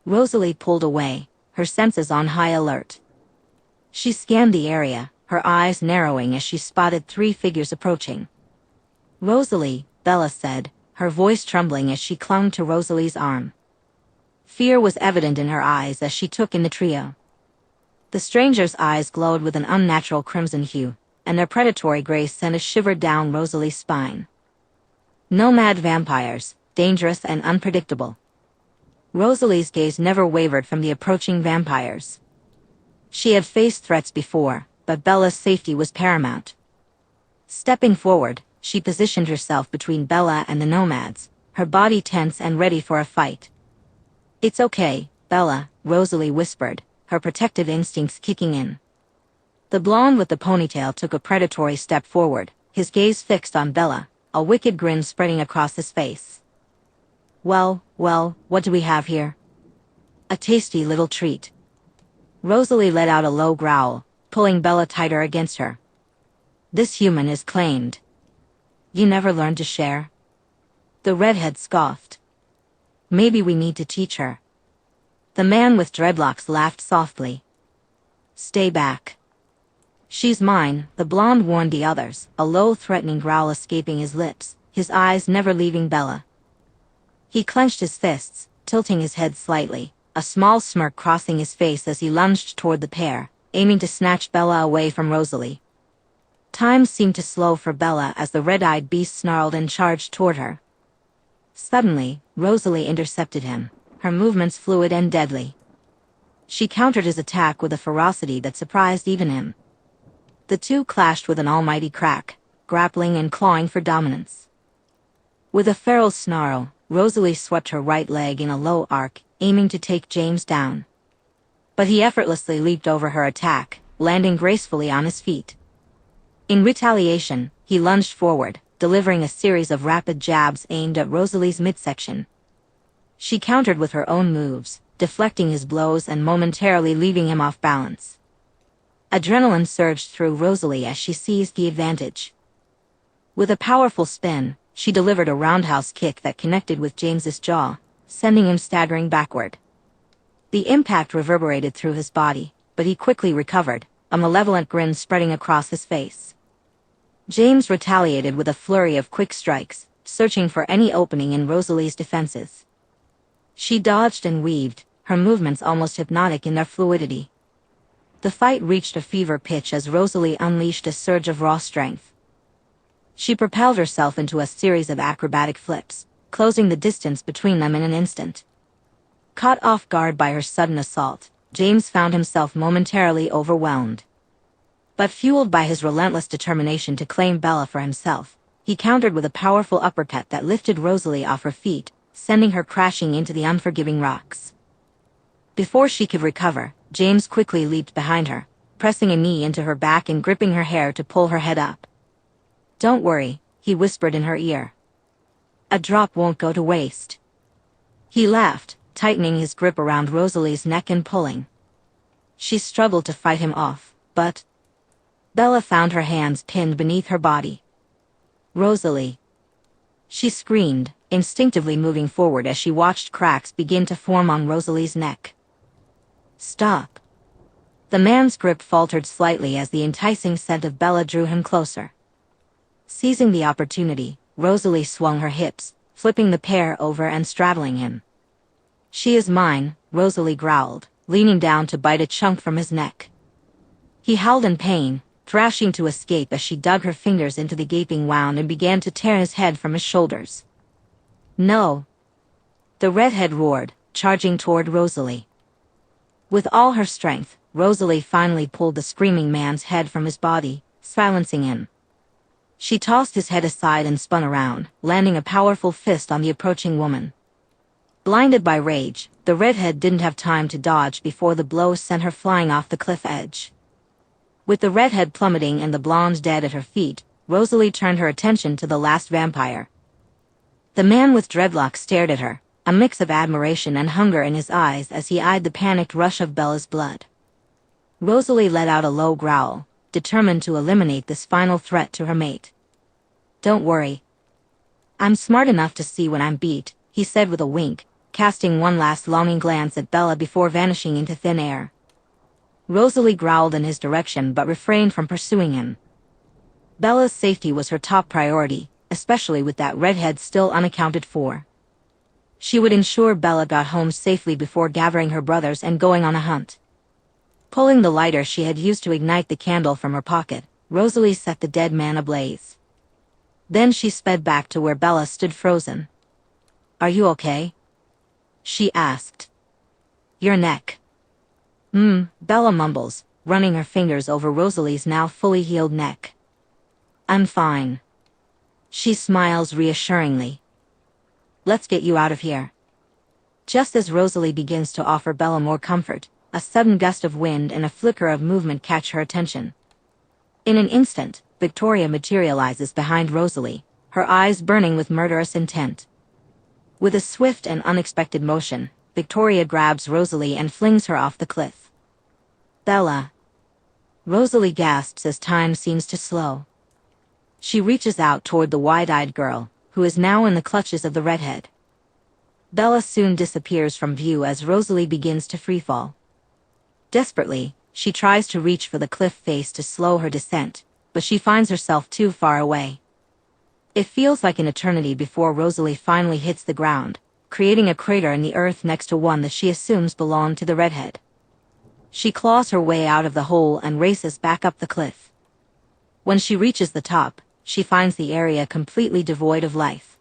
Rosalie pulled away, her senses on high alert. She scanned the area, her eyes narrowing as she spotted 3 figures approaching. "Rosalie," Bella said, her voice trembling as she clung to Rosalie's arm. Fear was evident in her eyes as she took in the trio. The stranger's eyes glowed with an unnatural crimson hue, and their predatory grace sent a shiver down Rosalie's spine. Nomad vampires, dangerous and unpredictable. Rosalie's gaze never wavered from the approaching vampires. She had faced threats before, but Bella's safety was paramount. Stepping forward, she positioned herself between Bella and the nomads, her body tense and ready for a fight. "It's okay, Bella," Rosalie whispered, her protective instincts kicking in. The blonde with the ponytail took a predatory step forward, his gaze fixed on Bella, a wicked grin spreading across his face. Well, what do we have here?" "A tasty little treat." Rosalie let out a low growl, pulling Bella tighter against her. "This human is claimed. You never learned to share?" The redhead scoffed. "Maybe we need to teach her." The man with dreadlocks laughed softly. "Stay back." She's mine, the blonde warned the others, a low threatening growl escaping his lips, his eyes never leaving Bella. He clenched his fists, tilting his head slightly, a small smirk crossing his face as he lunged toward the pair, aiming to snatch Bella away from Rosalie. Time seemed to slow for Bella as the red-eyed beast snarled and charged toward her. Suddenly, Rosalie intercepted him, her movements fluid and deadly. She countered his attack with a ferocity that surprised even him. The two clashed with an almighty crack, grappling and clawing for dominance. With a feral snarl, Rosalie swept her right leg in a low arc, aiming to take James down. But he effortlessly leaped over her attack, landing gracefully on his feet. In retaliation, he lunged forward, delivering a series of rapid jabs aimed at Rosalie's midsection. She countered with her own moves, deflecting his blows and momentarily leaving him off balance. Adrenaline surged through Rosalie as she seized the advantage. With a powerful spin, she delivered a roundhouse kick that connected with James's jaw, sending him staggering backward. The impact reverberated through his body, but he quickly recovered, a malevolent grin spreading across his face. James retaliated with a flurry of quick strikes, searching for any opening in Rosalie's defenses. She dodged and weaved, her movements almost hypnotic in their fluidity. The fight reached a fever pitch as Rosalie unleashed a surge of raw strength. She propelled herself into a series of acrobatic flips, closing the distance between them in an instant. Caught off guard by her sudden assault, James found himself momentarily overwhelmed. But fueled by his relentless determination to claim Bella for himself, he countered with a powerful uppercut that lifted Rosalie off her feet, sending her crashing into the unforgiving rocks. Before she could recover, James quickly leaped behind her, pressing a knee into her back and gripping her hair to pull her head up. "Don't worry," he whispered in her ear. "A drop won't go to waste." He laughed, tightening his grip around Rosalie's neck and pulling. She struggled to fight him off, but Bella found her hands pinned beneath her body. "Rosalie!" She screamed, instinctively moving forward as she watched cracks begin to form on Rosalie's neck. "Stop." The man's grip faltered slightly as the enticing scent of Bella drew him closer. Seizing the opportunity, Rosalie swung her hips, flipping the pair over and straddling him. "She is mine," Rosalie growled, leaning down to bite a chunk from his neck. He howled in pain, thrashing to escape as she dug her fingers into the gaping wound and began to tear his head from his shoulders. "No!" The redhead roared, charging toward Rosalie. With all her strength, Rosalie finally pulled the screaming man's head from his body, silencing him. She tossed his head aside and spun around, landing a powerful fist on the approaching woman. Blinded by rage, the redhead didn't have time to dodge before the blow sent her flying off the cliff edge. With the redhead plummeting and the blonde dead at her feet, Rosalie turned her attention to the last vampire. The man with dreadlocks stared at her, a mix of admiration and hunger in his eyes as he eyed the panicked rush of Bella's blood. Rosalie let out a low growl, determined to eliminate this final threat to her mate. "Don't worry. I'm smart enough to see when I'm beat," he said with a wink, casting one last longing glance at Bella before vanishing into thin air. Rosalie growled in his direction but refrained from pursuing him. Bella's safety was her top priority, especially with that redhead still unaccounted for. She would ensure Bella got home safely before gathering her brothers and going on a hunt. Pulling the lighter she had used to ignite the candle from her pocket, Rosalie set the dead man ablaze. Then she sped back to where Bella stood frozen. "Are you okay?" she asked. "Your neck." Bella mumbles, running her fingers over Rosalie's now fully healed neck. "I'm fine." She smiles reassuringly. "Let's get you out of here." Just as Rosalie begins to offer Bella more comfort, a sudden gust of wind and a flicker of movement catch her attention. In an instant, Victoria materializes behind Rosalie, her eyes burning with murderous intent. With a swift and unexpected motion, Victoria grabs Rosalie and flings her off the cliff. "Bella!" Rosalie gasps as time seems to slow. She reaches out toward the wide-eyed girl, who is now in the clutches of the redhead. Bella soon disappears from view as Rosalie begins to freefall. Desperately, She tries to reach for the cliff face to slow her descent, but she finds herself too far away. It feels like an eternity before Rosalie finally hits the ground, creating a crater in the earth next to one that she assumes belonged to the redhead. She claws her way out of the hole and races back up the cliff. When she reaches the top, she finds the area completely devoid of life.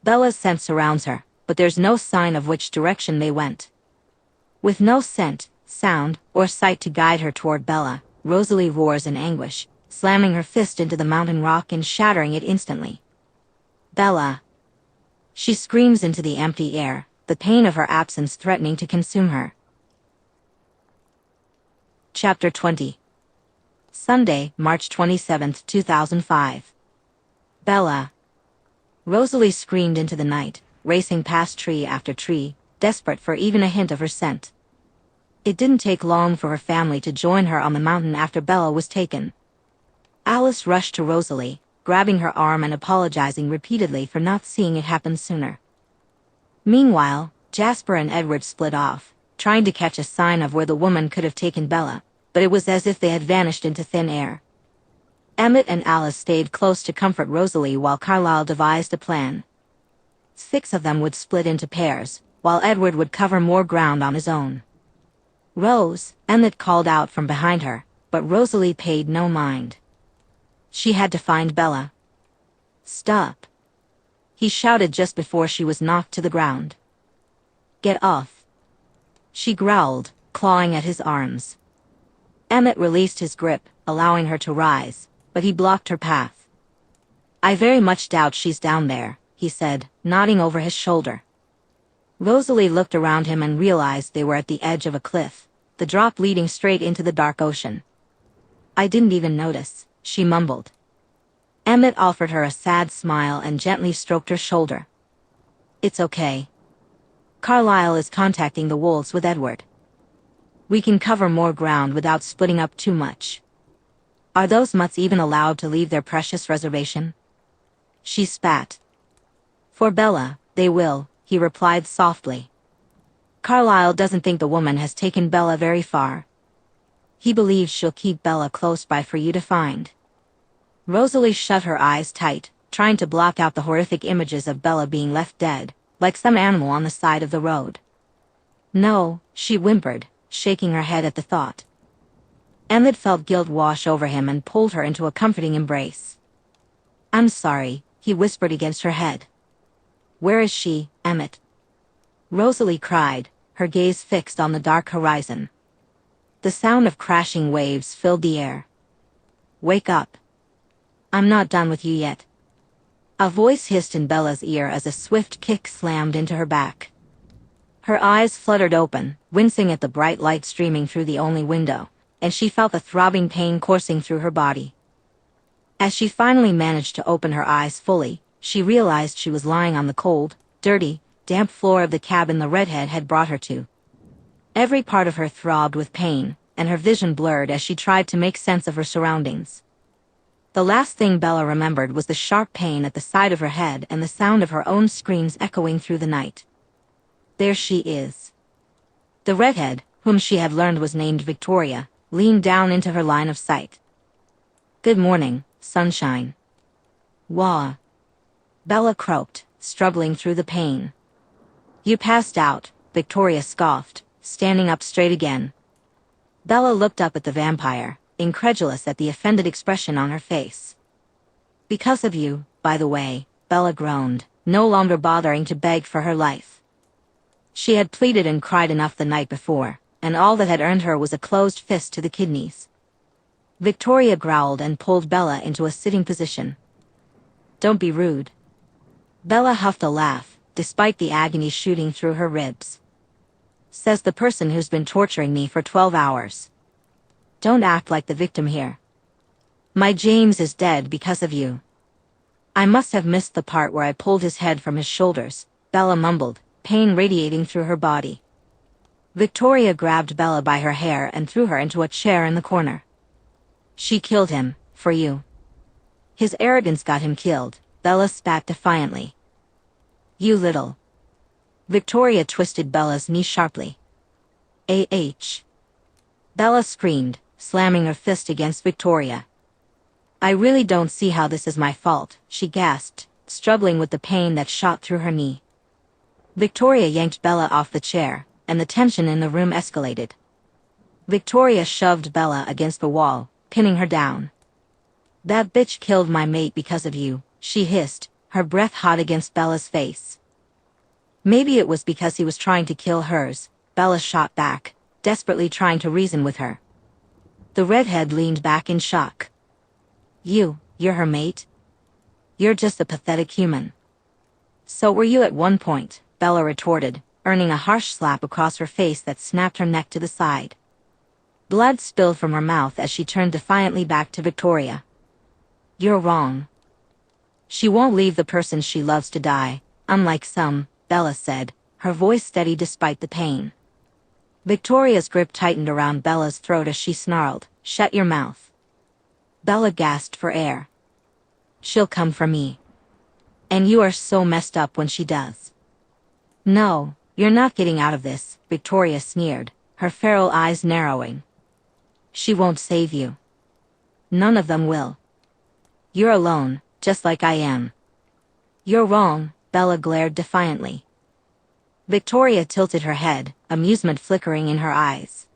Bella's scent surrounds her, but there's no sign of which direction they went. With no scent, sound, or sight to guide her toward Bella, Rosalie roars in anguish, slamming her fist into the mountain rock and shattering it instantly. Bella! She screams into the empty air, the pain of her absence threatening to consume her. Chapter 20. Sunday, March 27, 2005. Bella! Rosalie screamed into the night, racing past tree after tree, desperate for even a hint of her scent. It didn't take long for her family to join her on the mountain after Bella was taken. Alice rushed to Rosalie, grabbing her arm and apologizing repeatedly for not seeing it happen sooner. Meanwhile, Jasper and Edward split off, trying to catch a sign of where the woman could have taken Bella, but it was as if they had vanished into thin air. Emmett and Alice stayed close to comfort Rosalie while Carlisle devised a plan. 6 of them would split into pairs, while Edward would cover more ground on his own. Rose, Emmett called out from behind her, but Rosalie paid no mind. She had to find Bella. Stop! He shouted just before she was knocked to the ground. Get off! She growled, clawing at his arms. Emmett released his grip, allowing her to rise, but he blocked her path. I very much doubt she's down there, he said, nodding over his shoulder. Rosalie looked around him and realized they were at the edge of a cliff, the drop leading straight into the dark ocean. I didn't even notice, she mumbled. Emmett offered her a sad smile and gently stroked her shoulder. It's okay. Carlisle is contacting the wolves with Edward. We can cover more ground without splitting up too much. Are those mutts even allowed to leave their precious reservation? She spat. For Bella, they will, he replied softly. Carlisle doesn't think the woman has taken Bella very far. He believes she'll keep Bella close by for you to find. Rosalie shut her eyes tight, trying to block out the horrific images of Bella being left dead, like some animal on the side of the road. No, she whimpered, shaking her head at the thought. Emmett felt guilt wash over him and pulled her into a comforting embrace. I'm sorry, he whispered against her head. Where is she, Emmett? Rosalie cried, her gaze fixed on the dark horizon. The sound of crashing waves filled the air. Wake up. I'm not done with you yet. A voice hissed in Bella's ear as a swift kick slammed into her back. Her eyes fluttered open, wincing at the bright light streaming through the only window, and she felt the throbbing pain coursing through her body. As she finally managed to open her eyes fully, she realized she was lying on the cold, dirty, damp floor of the cabin the redhead had brought her to. Every part of her throbbed with pain, and her vision blurred as she tried to make sense of her surroundings. The last thing Bella remembered was the sharp pain at the side of her head and the sound of her own screams echoing through the night. There she is. The redhead, whom she had learned was named Victoria, leaned down into her line of sight. Good morning, sunshine. Wah. Bella croaked, struggling through the pain. You passed out, Victoria scoffed, standing up straight again. Bella looked up at the vampire, incredulous at the offended expression on her face. Because of you, by the way, Bella groaned, no longer bothering to beg for her life. She had pleaded and cried enough the night before, and all that had earned her was a closed fist to the kidneys. Victoria growled and pulled Bella into a sitting position. Don't be rude. Bella huffed a laugh, despite the agony shooting through her ribs. Says the person who's been torturing me for 12 hours. Don't act like the victim here. My James is dead because of you. I must have missed the part where I pulled his head from his shoulders, Bella mumbled, pain radiating through her body. Victoria grabbed Bella by her hair and threw her into a chair in the corner. She killed him, for you. His arrogance got him killed, Bella spat defiantly. You little. Victoria twisted Bella's knee sharply. Ah. Bella screamed, slamming her fist against Victoria. I really don't see how this is my fault, she gasped, struggling with the pain that shot through her knee. Victoria yanked Bella off the chair, and the tension in the room escalated. Victoria shoved Bella against the wall, pinning her down. That bitch killed my mate because of you, she hissed, her breath hot against Bella's face. Maybe it was because he was trying to kill hers, Bella shot back, desperately trying to reason with her. The redhead leaned back in shock. You're her mate? You're just a pathetic human. So were you at one point, Bella retorted, earning a harsh slap across her face that snapped her neck to the side. Blood spilled from her mouth as she turned defiantly back to Victoria. You're wrong. She won't leave the person she loves to die, unlike some, Bella said, her voice steady despite the pain. Victoria's grip tightened around Bella's throat as she snarled, "Shut your mouth." Bella gasped for air. She'll come for me. And you are so messed up when she does. No, you're not getting out of this, Victoria sneered, her feral eyes narrowing. She won't save you. None of them will. You're alone, just like I am. You're wrong, Bella glared defiantly. Victoria tilted her head, amusement flickering in her eyes.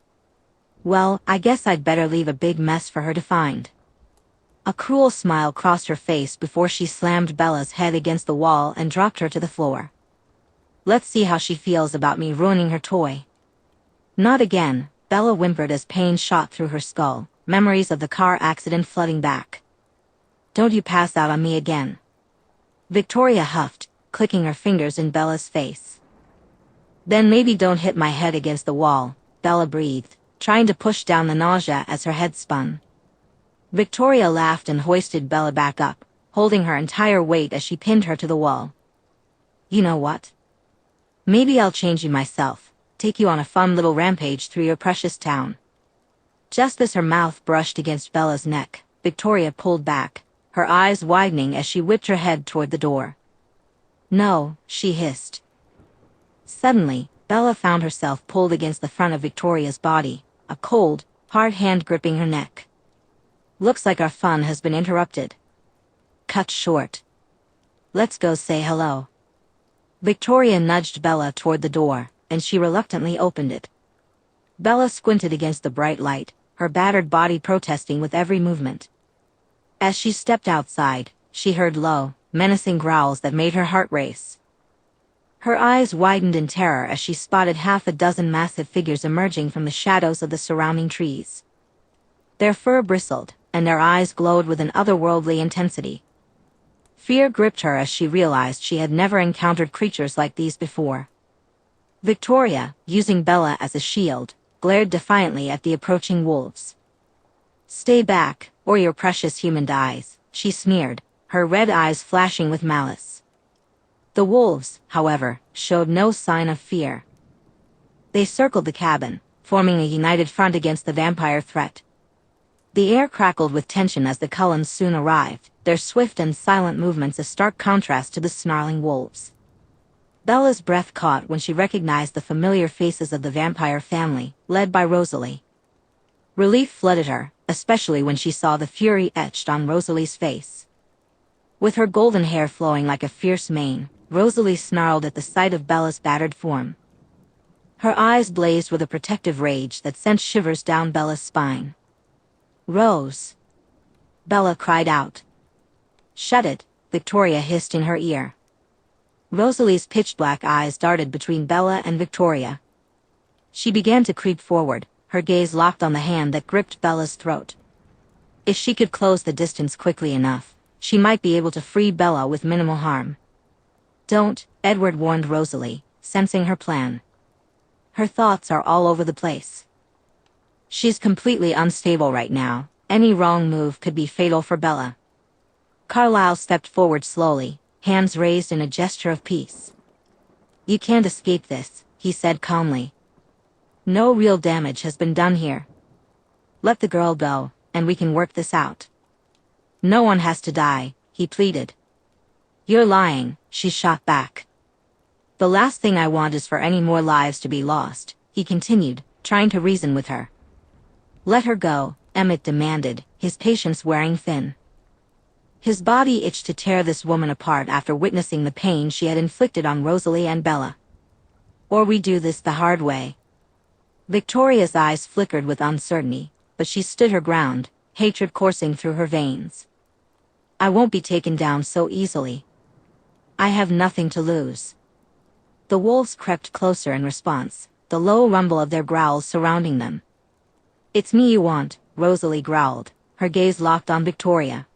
Well, I guess I'd better leave a big mess for her to find. A cruel smile crossed her face before she slammed Bella's head against the wall and dropped her to the floor. Let's see how she feels about me ruining her toy. Not again, Bella whimpered as pain shot through her skull, memories of the car accident flooding back. Don't you pass out on me again. Victoria huffed, clicking her fingers in Bella's face. Then maybe don't hit my head against the wall, Bella breathed, trying to push down the nausea as her head spun. Victoria laughed and hoisted Bella back up, holding her entire weight as she pinned her to the wall. You know what? Maybe I'll change you myself, take you on a fun little rampage through your precious town. Just as her mouth brushed against Bella's neck, Victoria pulled back, her eyes widening as she whipped her head toward the door. No, she hissed. Suddenly, Bella found herself pulled against the front of Victoria's body, a cold, hard hand gripping her neck. Looks like our fun has been interrupted. Cut short. Let's go say hello. Victoria nudged Bella toward the door, and she reluctantly opened it. Bella squinted against the bright light, her battered body protesting with every movement. As she stepped outside, she heard low, menacing growls that made her heart race. Her eyes widened in terror as she spotted half a dozen massive figures emerging from the shadows of the surrounding trees. Their fur bristled, and their eyes glowed with an otherworldly intensity. Fear gripped her as she realized she had never encountered creatures like these before. Victoria, using Bella as a shield, glared defiantly at the approaching wolves. Stay back, or your precious human dies, she sneered, her red eyes flashing with malice. The wolves, however, showed no sign of fear. They circled the cabin, forming a united front against the vampire threat. The air crackled with tension as the Cullens soon arrived, their swift and silent movements a stark contrast to the snarling wolves. Bella's breath caught when she recognized the familiar faces of the vampire family, led by Rosalie. Relief flooded her, especially when she saw the fury etched on Rosalie's face. With her golden hair flowing like a fierce mane, Rosalie snarled at the sight of Bella's battered form. Her eyes blazed with a protective rage that sent shivers down Bella's spine. Rose! Bella cried out. Shut it, Victoria hissed in her ear. Rosalie's pitch-black eyes darted between Bella and Victoria. She began to creep forward, her gaze locked on the hand that gripped Bella's throat. If she could close the distance quickly enough, she might be able to free Bella with minimal harm. Don't, Edward warned Rosalie, sensing her plan. Her thoughts are all over the place. She's completely unstable right now, any wrong move could be fatal for Bella. Carlyle stepped forward slowly, hands raised in a gesture of peace. You can't escape this, he said calmly. No real damage has been done here. Let the girl go, and we can work this out. No one has to die, he pleaded. You're lying, she shot back. The last thing I want is for any more lives to be lost, he continued, trying to reason with her. Let her go, Emmett demanded, his patience wearing thin. His body itched to tear this woman apart after witnessing the pain she had inflicted on Rosalie and Bella. Or we do this the hard way. Victoria's eyes flickered with uncertainty, but she stood her ground, hatred coursing through her veins. I won't be taken down so easily. I have nothing to lose. The wolves crept closer in response, the low rumble of their growls surrounding them. It's me you want, Rosalie growled, her gaze locked on Victoria.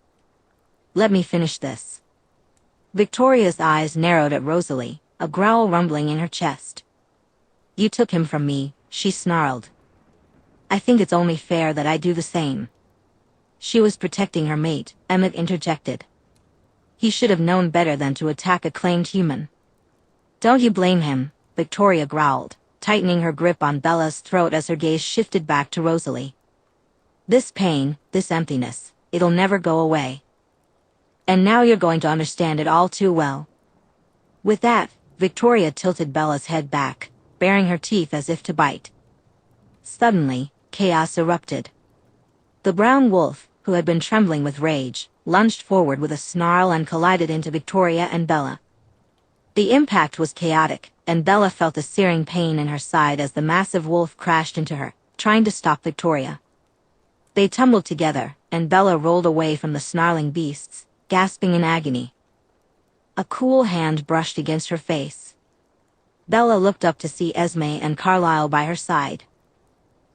Let me finish this. Victoria's eyes narrowed at Rosalie, a growl rumbling in her chest. You took him from me, she snarled. I think it's only fair that I do the same. She was protecting her mate, Emmett interjected. He should have known better than to attack a claimed human. Don't you blame him, Victoria growled, tightening her grip on Bella's throat as her gaze shifted back to Rosalie. This pain, this emptiness, it'll never go away. And now you're going to understand it all too well. With that, Victoria tilted Bella's head back, baring her teeth as if to bite. Suddenly, chaos erupted. The brown wolf, who had been trembling with rage, lunged forward with a snarl and collided into Victoria and Bella. The impact was chaotic, and Bella felt a searing pain in her side as the massive wolf crashed into her, trying to stop Victoria. They tumbled together, and Bella rolled away from the snarling beasts, gasping in agony. A cool hand brushed against her face. Bella looked up to see Esme and Carlisle by her side.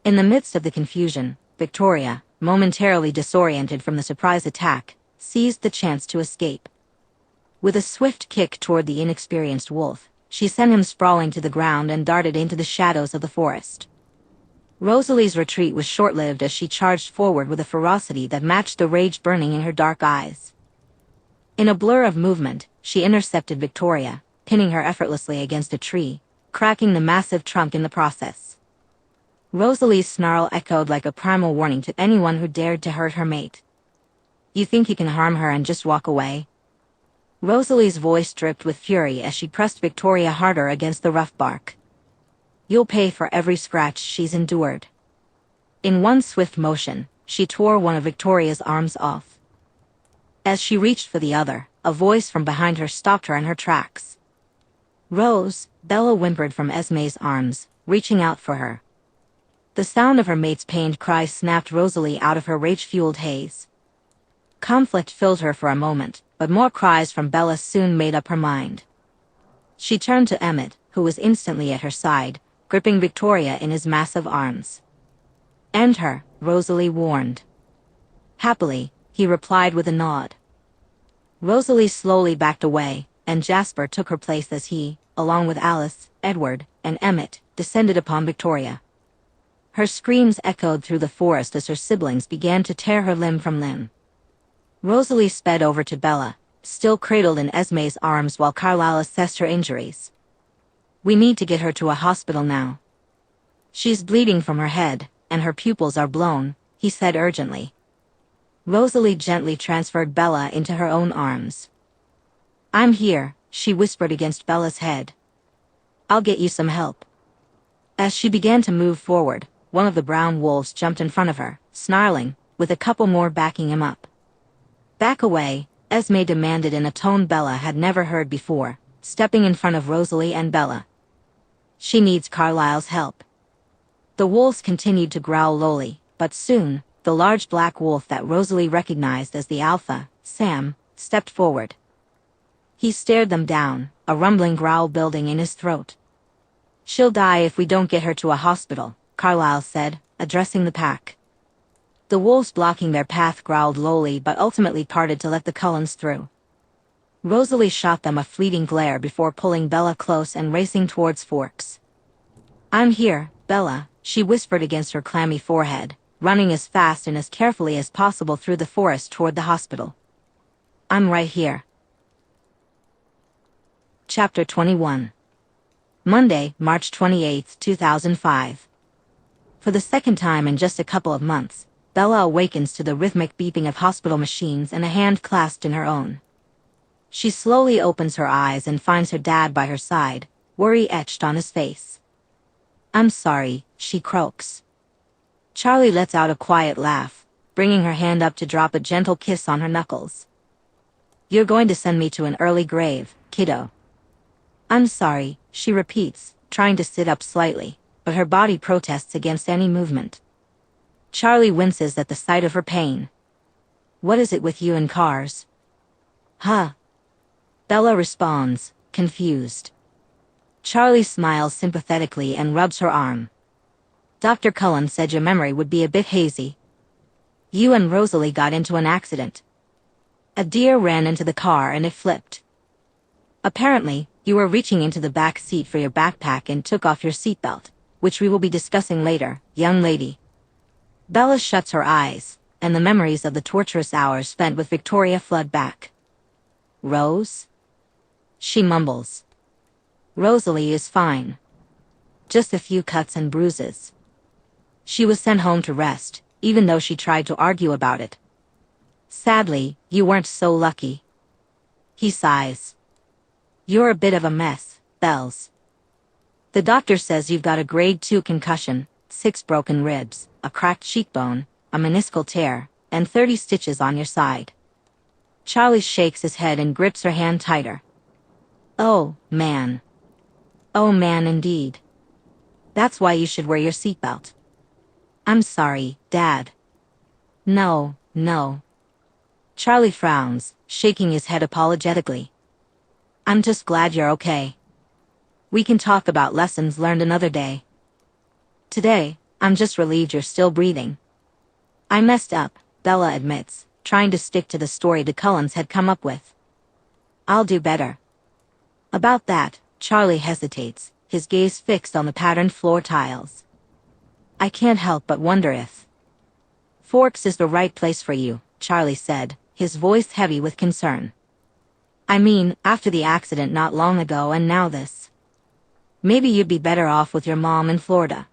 In the midst of the confusion, Victoria, momentarily disoriented from the surprise attack, seized the chance to escape. With a swift kick toward the inexperienced wolf, she sent him sprawling to the ground and darted into the shadows of the forest. Rosalie's retreat was short-lived as she charged forward with a ferocity that matched the rage burning in her dark eyes. In a blur of movement, she intercepted Victoria, pinning her effortlessly against a tree, cracking the massive trunk in the process. Rosalie's snarl echoed like a primal warning to anyone who dared to hurt her mate. You think you can harm her and just walk away? Rosalie's voice dripped with fury as she pressed Victoria harder against the rough bark. You'll pay for every scratch she's endured. In one swift motion, she tore one of Victoria's arms off. As she reached for the other, a voice from behind her stopped her in her tracks. Rose, Bella whimpered from Esme's arms, reaching out for her. The sound of her mate's pained cry snapped Rosalie out of her rage-fueled haze. Conflict filled her for a moment, but more cries from Bella soon made up her mind. She turned to Emmett, who was instantly at her side, gripping Victoria in his massive arms. End her, Rosalie warned. Happily, he replied with a nod. Rosalie slowly backed away, and Jasper took her place as he, along with Alice, Edward, and Emmett, descended upon Victoria. Her screams echoed through the forest as her siblings began to tear her limb from limb. Rosalie sped over to Bella, still cradled in Esme's arms while Carlisle assessed her injuries. We need to get her to a hospital now. She's bleeding from her head, and her pupils are blown, he said urgently. Rosalie gently transferred Bella into her own arms. I'm here, she whispered against Bella's head. I'll get you some help. As she began to move forward, one of the brown wolves jumped in front of her, snarling, with a couple more backing him up. Back away, Esme demanded in a tone Bella had never heard before, stepping in front of Rosalie and Bella. She needs Carlisle's help. The wolves continued to growl lowly, but soon, the large black wolf that Rosalie recognized as the alpha, Sam, stepped forward. He stared them down, a rumbling growl building in his throat. She'll die if we don't get her to a hospital, Carlisle said, addressing the pack. The wolves blocking their path growled lowly but ultimately parted to let the Cullens through. Rosalie shot them a fleeting glare before pulling Bella close and racing towards Forks. I'm here, Bella, she whispered against her clammy forehead, running as fast and as carefully as possible through the forest toward the hospital. I'm right here. Chapter 21. Monday, March 28, 2005. For the second time in just a couple of months, Bella awakens to the rhythmic beeping of hospital machines and a hand clasped in her own. She slowly opens her eyes and finds her dad by her side, worry etched on his face. I'm sorry, she croaks. Charlie lets out a quiet laugh, bringing her hand up to drop a gentle kiss on her knuckles. You're going to send me to an early grave, kiddo. I'm sorry, she repeats, trying to sit up slightly, but her body protests against any movement. Charlie winces at the sight of her pain. What is it with you and cars? Huh? Bella responds, confused. Charlie smiles sympathetically and rubs her arm. Dr. Cullen said your memory would be a bit hazy. You and Rosalie got into an accident. A deer ran into the car and it flipped. Apparently, you were reaching into the back seat for your backpack and took off your seatbelt, which we will be discussing later, young lady. Bella shuts her eyes, and the memories of the torturous hours spent with Victoria flood back. Rose? She mumbles. Rosalie is fine. Just a few cuts and bruises. She was sent home to rest, even though she tried to argue about it. Sadly, you weren't so lucky. He sighs. You're a bit of a mess, Bells. The doctor says you've got a grade 2 concussion, 6 broken ribs, a cracked cheekbone, a meniscal tear, and 30 stitches on your side. Charlie shakes his head and grips her hand tighter. Oh, man. Oh man indeed. That's why you should wear your seatbelt. I'm sorry, Dad. No, no. Charlie frowns, shaking his head apologetically. I'm just glad you're okay. We can talk about lessons learned another day. Today, I'm just relieved you're still breathing. I messed up, Bella admits, trying to stick to the story the Cullens had come up with. I'll do better. About that, Charlie hesitates, his gaze fixed on the patterned floor tiles. I can't help but wonder if Forks is the right place for you, Charlie said, his voice heavy with concern. I mean, after the accident not long ago and now this. Maybe you'd be better off with your mom in Florida.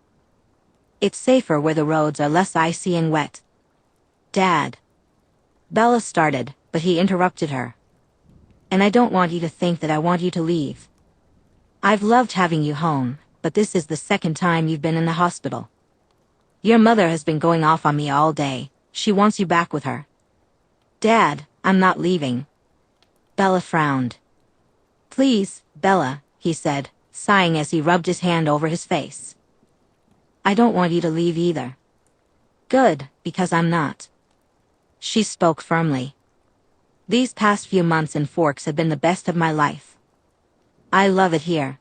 It's safer where the roads are less icy and wet. Dad. Bella started, but he interrupted her. And I don't want you to think that I want you to leave. I've loved having you home, but this is the second time you've been in the hospital. Your mother has been going off on me all day. She wants you back with her. Dad, I'm not leaving. Bella frowned. Please, Bella, he said, sighing as he rubbed his hand over his face. I don't want you to leave either. Good, because I'm not. She spoke firmly. These past few months in Forks have been the best of my life. I love it here.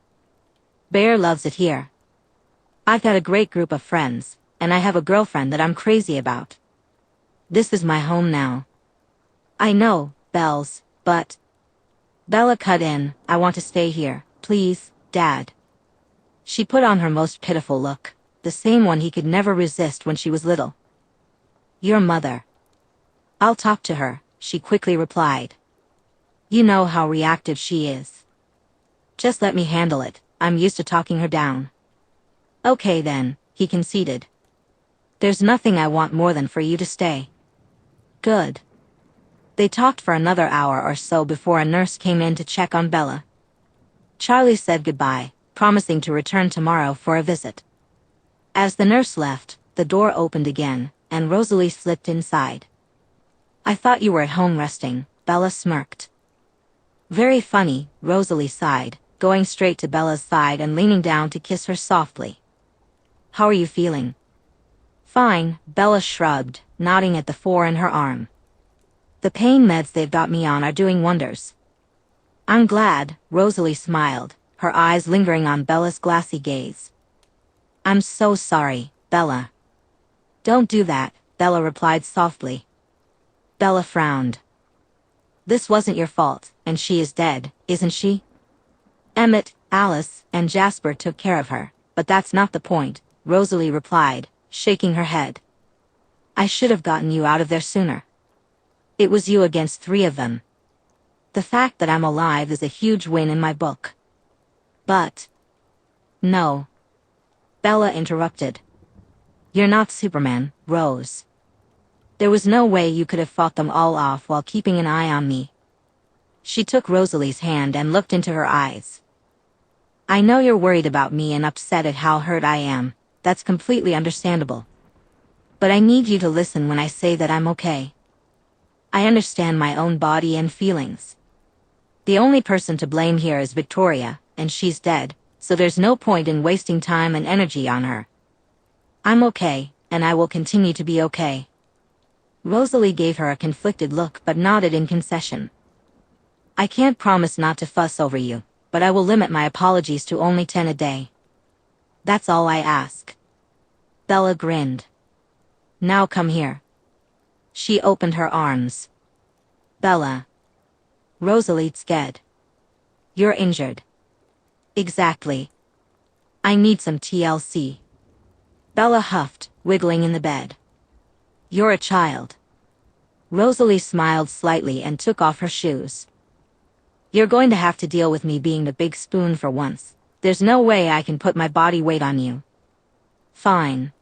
Bear loves it here. I've got a great group of friends, and I have a girlfriend that I'm crazy about. This is my home now. I know, Bells, but... Bella cut in, I want to stay here, please, Dad. She put on her most pitiful look, the same one he could never resist when she was little. Your mother. I'll talk to her, she quickly replied. You know how reactive she is. Just let me handle it, I'm used to talking her down. Okay then, he conceded. There's nothing I want more than for you to stay. Good. They talked for another hour or so before a nurse came in to check on Bella. Charlie said goodbye, promising to return tomorrow for a visit. As the nurse left, the door opened again, and Rosalie slipped inside. I thought you were at home resting, Bella smirked. Very funny, Rosalie sighed, going straight to Bella's side and leaning down to kiss her softly. How are you feeling? Fine, Bella shrugged, nodding at the 4 in her arm. The pain meds they've got me on are doing wonders. I'm glad, Rosalie smiled, her eyes lingering on Bella's glassy gaze. I'm so sorry, Bella. Don't do that, Bella replied softly. Bella frowned. This wasn't your fault, and she is dead, isn't she? Emmett, Alice, and Jasper took care of her, but that's not the point, Rosalie replied, shaking her head. I should have gotten you out of there sooner. It was you against 3 of them. The fact that I'm alive is a huge win in my book. But... No. Bella interrupted. You're not Superman, Rose. There was no way you could have fought them all off while keeping an eye on me. She took Rosalie's hand and looked into her eyes. I know you're worried about me and upset at how hurt I am. That's completely understandable. But I need you to listen when I say that I'm okay. I understand my own body and feelings. The only person to blame here is Victoria, and she's dead, so there's no point in wasting time and energy on her. I'm okay, and I will continue to be okay. Rosalie gave her a conflicted look but nodded in concession. I can't promise not to fuss over you, but I will limit my apologies to only 10 a day. That's all I ask. Bella grinned. Now come here. She opened her arms. Bella. Rosalie's scared. You're injured. Exactly. I need some TLC. Bella huffed, wiggling in the bed. You're a child. Rosalie smiled slightly and took off her shoes. You're going to have to deal with me being the big spoon for once. There's no way I can put my body weight on you. Fine.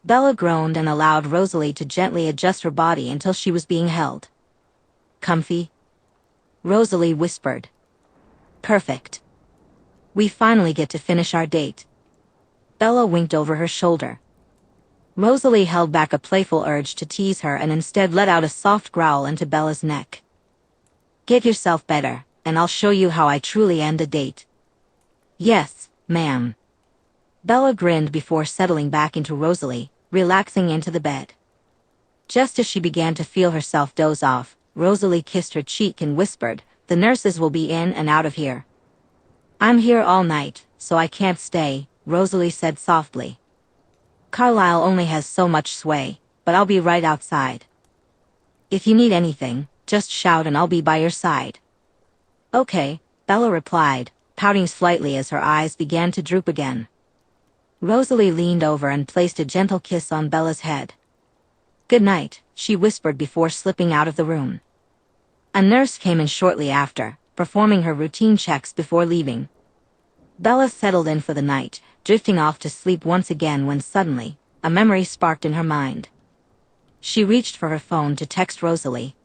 Bella groaned and allowed Rosalie to gently adjust her body until she was being held. Comfy? Rosalie whispered. Perfect. We finally get to finish our date. Bella winked over her shoulder. Rosalie held back a playful urge to tease her and instead let out a soft growl into Bella's neck. Get yourself better, and I'll show you how I truly end a date. Yes, ma'am. Bella grinned before settling back into Rosalie, relaxing into the bed. Just as she began to feel herself doze off, Rosalie kissed her cheek and whispered, "The nurses will be in and out of here." "I'm here all night, so I can't stay," Rosalie said softly. "Carlisle only has so much sway, but I'll be right outside. If you need anything, just shout and I'll be by your side." "Okay," Bella replied, pouting slightly as her eyes began to droop again. Rosalie leaned over and placed a gentle kiss on Bella's head. "Good night," she whispered before slipping out of the room. A nurse came in shortly after, performing her routine checks before leaving. Bella settled in for the night, drifting off to sleep once again when suddenly, a memory sparked in her mind. She reached for her phone to text Rosalie.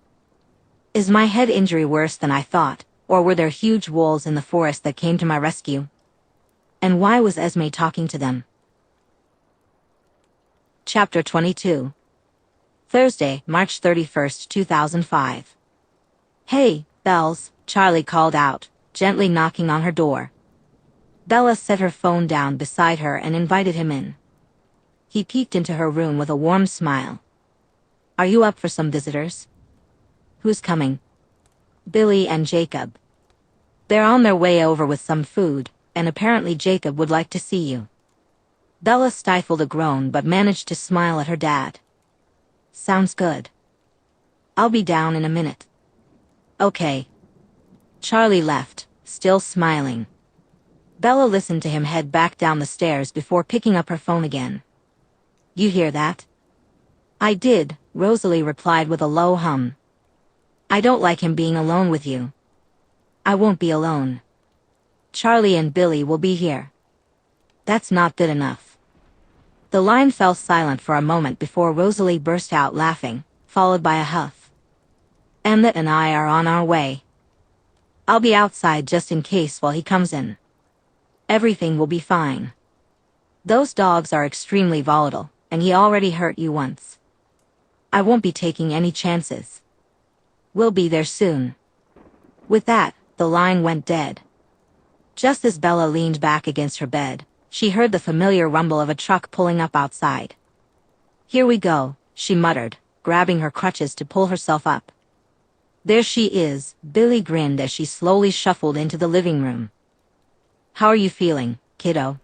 "Is my head injury worse than I thought, or were there huge wolves in the forest that came to my rescue? And why was Esme talking to them?" Chapter 22. Thursday, March 31st, 2005. "Hey, Bells," Charlie called out, gently knocking on her door. Bella set her phone down beside her and invited him in. He peeked into her room with a warm smile. "Are you up for some visitors?" "Who's coming?" "Billy and Jacob. They're on their way over with some food, and apparently Jacob would like to see you." Bella stifled a groan but managed to smile at her dad. "Sounds good. I'll be down in a minute." "Okay." Charlie left, still smiling. Bella listened to him head back down the stairs before picking up her phone again. "You hear that?" "I did," Rosalie replied with a low hum. "I don't like him being alone with you." "I won't be alone. Charlie and Billy will be here." "That's not good enough." The line fell silent for a moment before Rosalie burst out laughing, followed by a huff. "Emmett and I are on our way. I'll be outside just in case while he comes in. Everything will be fine. Those dogs are extremely volatile, and he already hurt you once. I won't be taking any chances. We'll be there soon." With that, the line went dead. Just as Bella leaned back against her bed, she heard the familiar rumble of a truck pulling up outside. "Here we go," she muttered, grabbing her crutches to pull herself up. "There she is," Billy grinned as she slowly shuffled into the living room. "How are you feeling, kiddo?"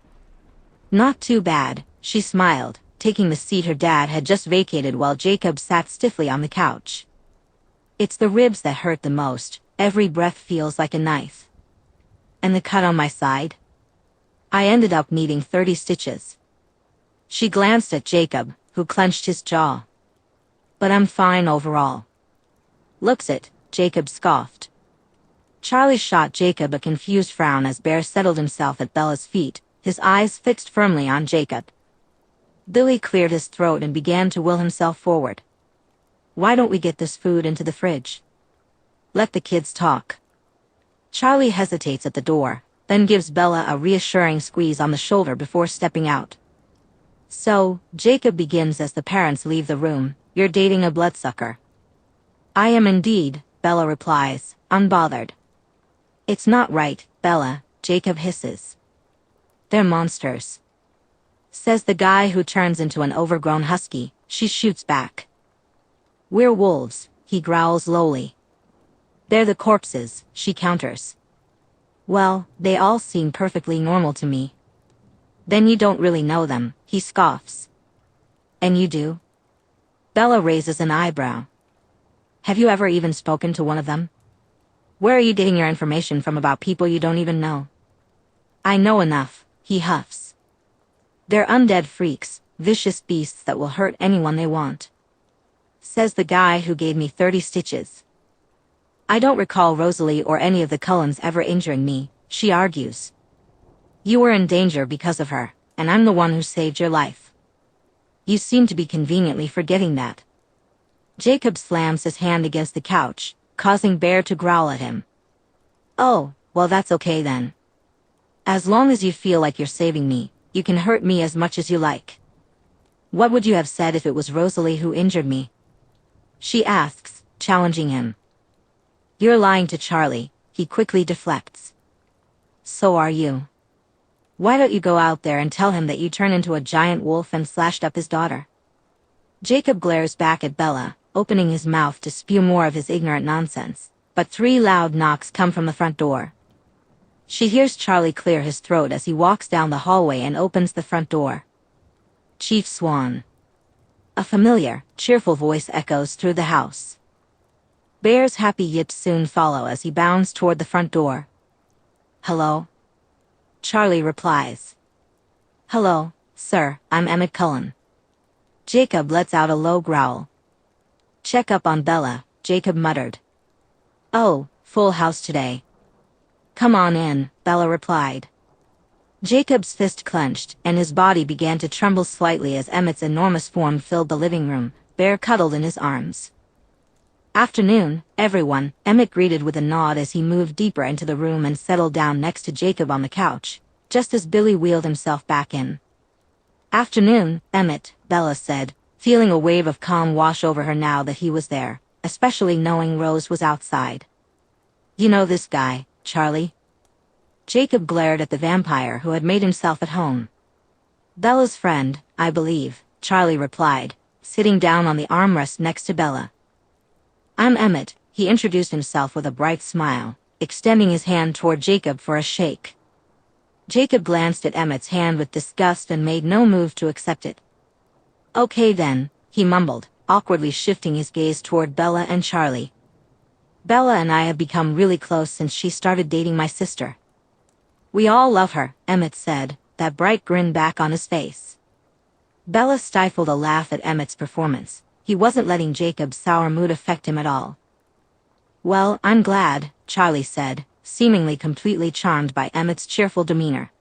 "Not too bad," she smiled, taking the seat her dad had just vacated while Jacob sat stiffly on the couch. "It's the ribs that hurt the most, every breath feels like a knife. And the cut on my side? I ended up needing 30 stitches." She glanced at Jacob, who clenched his jaw. "But I'm fine overall." "Looks it," Jacob scoffed. Charlie shot Jacob a confused frown as Bear settled himself at Bella's feet, his eyes fixed firmly on Jacob. Billy cleared his throat and began to will himself forward. "Why don't we get this food into the fridge? Let the kids talk." Charlie hesitates at the door, then gives Bella a reassuring squeeze on the shoulder before stepping out. So, Jacob begins as the parents leave the room. You're dating a bloodsucker. I am indeed, Bella replies, unbothered. It's not right, Bella, Jacob hisses. They're monsters, says the guy who turns into an overgrown husky. She shoots back. We're wolves, he growls lowly. They're the corpses, she counters. Well, they all seem perfectly normal to me. Then you don't really know them, he scoffs. And you do? Bella raises an eyebrow. Have you ever even spoken to one of them? Where are you getting your information from about people you don't even know? I know enough, he huffs. They're undead freaks, vicious beasts that will hurt anyone they want, says the guy who gave me 30 stitches. I don't recall Rosalie or any of the Cullens ever injuring me, she argues. You were in danger because of her, and I'm the one who saved your life. You seem to be conveniently forgetting that. Jacob slams his hand against the couch, causing Bear to growl at him. Oh, well that's okay then. As long as you feel like you're saving me, you can hurt me as much as you like. What would you have said if it was Rosalie who injured me? She asks, challenging him. You're lying to Charlie, he quickly deflects. So are you. Why don't you go out there and tell him that you turned into a giant wolf and slashed up his daughter? Jacob glares back at Bella, opening his mouth to spew more of his ignorant nonsense, but 3 loud knocks come from the front door. She hears Charlie clear his throat as he walks down the hallway and opens the front door. Chief Swan. A familiar, cheerful voice echoes through the house. Bear's happy yips soon follow as he bounds toward the front door. Hello? Charlie replies. Hello, sir, I'm Emmett Cullen. Jacob lets out a low growl. Check up on Bella, Jacob muttered. Oh, full house today. Come on in, Bella replied. Jacob's fist clenched, and his body began to tremble slightly as Emmett's enormous form filled the living room, Bear cuddled in his arms. Afternoon, everyone, Emmett greeted with a nod as he moved deeper into the room and settled down next to Jacob on the couch, just as Billy wheeled himself back in. Afternoon, Emmett, Bella said, feeling a wave of calm wash over her now that he was there, especially knowing Rose was outside. You know this guy, Charlie? Jacob glared at the vampire who had made himself at home. Bella's friend, I believe, Charlie replied, sitting down on the armrest next to Bella. I'm Emmett, he introduced himself with a bright smile, extending his hand toward Jacob for a shake. Jacob glanced at Emmett's hand with disgust and made no move to accept it. Okay then, he mumbled, awkwardly shifting his gaze toward Bella and Charlie. Bella and I have become really close since she started dating my sister. We all love her, Emmett said, that bright grin back on his face. Bella stifled a laugh at Emmett's performance. He wasn't letting Jacob's sour mood affect him at all. Well, I'm glad, Charlie said, seemingly completely charmed by Emmett's cheerful demeanor.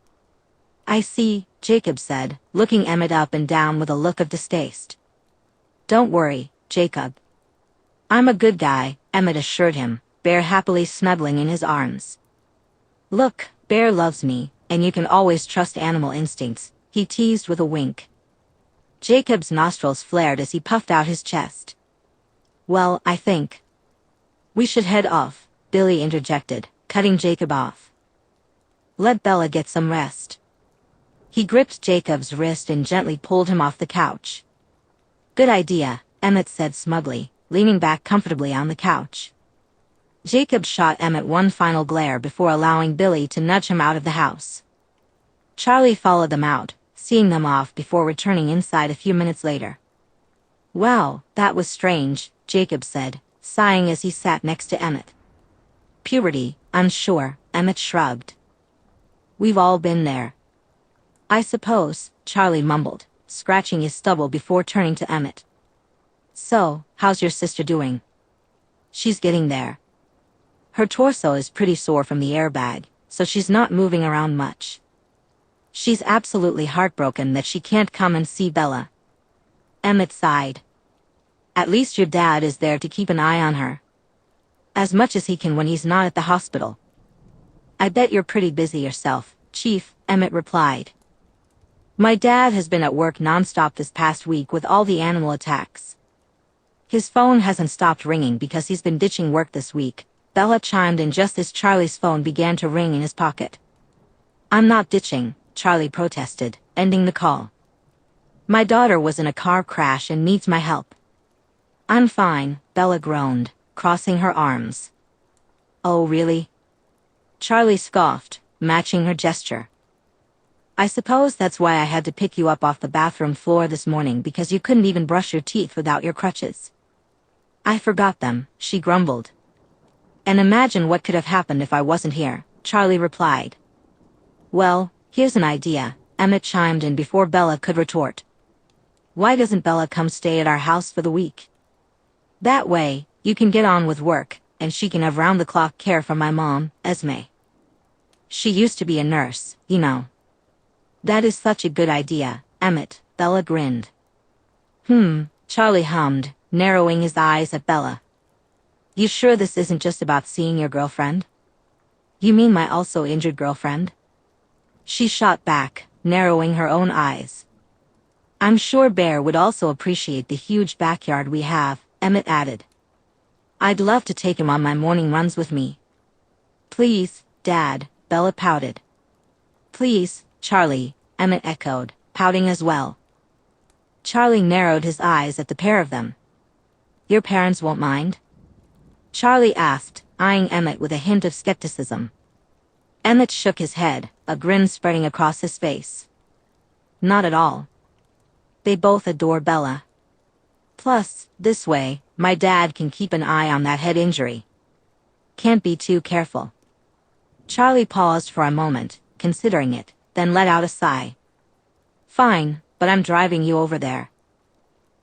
I see, Jacob said, looking Emmett up and down with a look of distaste. Don't worry, Jacob. I'm a good guy, Emmett assured him, Bear happily snuggling in his arms. Look, Bear loves me, and you can always trust animal instincts, he teased with a wink. Jacob's nostrils flared as he puffed out his chest. Well, I think we should head off, Billy interjected, cutting Jacob off. Let Bella get some rest. He gripped Jacob's wrist and gently pulled him off the couch. Good idea, Emmett said smugly, leaning back comfortably on the couch. Jacob shot Emmett one final glare before allowing Billy to nudge him out of the house. Charlie followed them out, seeing them off before returning inside a few minutes later. Wow, that was strange, Jacob said, sighing as he sat next to Emmett. Puberty, I'm sure, Emmett shrugged. We've all been there. I suppose, Charlie mumbled, scratching his stubble before turning to Emmett. So, how's your sister doing? She's getting there. Her torso is pretty sore from the airbag, so she's not moving around much. She's absolutely heartbroken that she can't come and see Bella. Emmett sighed. At least your dad is there to keep an eye on her. As much as he can when he's not at the hospital. I bet you're pretty busy yourself, Chief, Emmett replied. My dad has been at work nonstop this past week with all the animal attacks. His phone hasn't stopped ringing because he's been ditching work this week. Bella chimed in just as Charlie's phone began to ring in his pocket. I'm not ditching, Charlie protested, ending the call. My daughter was in a car crash and needs my help. I'm fine, Bella groaned, crossing her arms. Oh really? Charlie scoffed, matching her gesture. I suppose that's why I had to pick you up off the bathroom floor this morning because you couldn't even brush your teeth without your crutches. I forgot them, she grumbled. And imagine what could have happened if I wasn't here, Charlie replied. Well, here's an idea, Emmett chimed in before Bella could retort. Why doesn't Bella come stay at our house for the week? That way, you can get on with work, and she can have round-the-clock care from my mom, Esme. She used to be a nurse, you know. That is such a good idea, Emmett, Bella grinned. Charlie hummed, narrowing his eyes at Bella. You sure this isn't just about seeing your girlfriend? You mean my also injured girlfriend? She shot back, narrowing her own eyes. I'm sure Bear would also appreciate the huge backyard we have, Emmett added. I'd love to take him on my morning runs with me. Please, Dad, Bella pouted. Please, Charlie, Emmett echoed, pouting as well. Charlie narrowed his eyes at the pair of them. Your parents won't mind? Charlie asked, eyeing Emmett with a hint of skepticism. Emmett shook his head, a grin spreading across his face. Not at all. They both adore Bella. Plus, this way, my dad can keep an eye on that head injury. Can't be too careful. Charlie paused for a moment, considering it, then let out a sigh. Fine, but I'm driving you over there.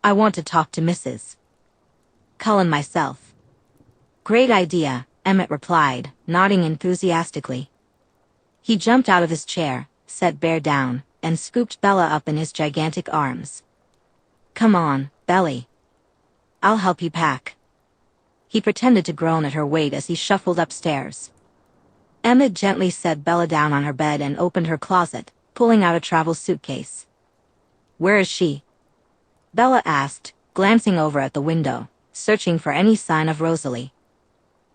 I want to talk to Mrs. Cullen myself. Great idea, Emmett replied, nodding enthusiastically. He jumped out of his chair, set Bear down, and scooped Bella up in his gigantic arms. Come on, Belly. I'll help you pack. He pretended to groan at her weight as he shuffled upstairs. Emmett gently set Bella down on her bed and opened her closet, pulling out a travel suitcase. Where is she? Bella asked, glancing over at the window, searching for any sign of Rosalie.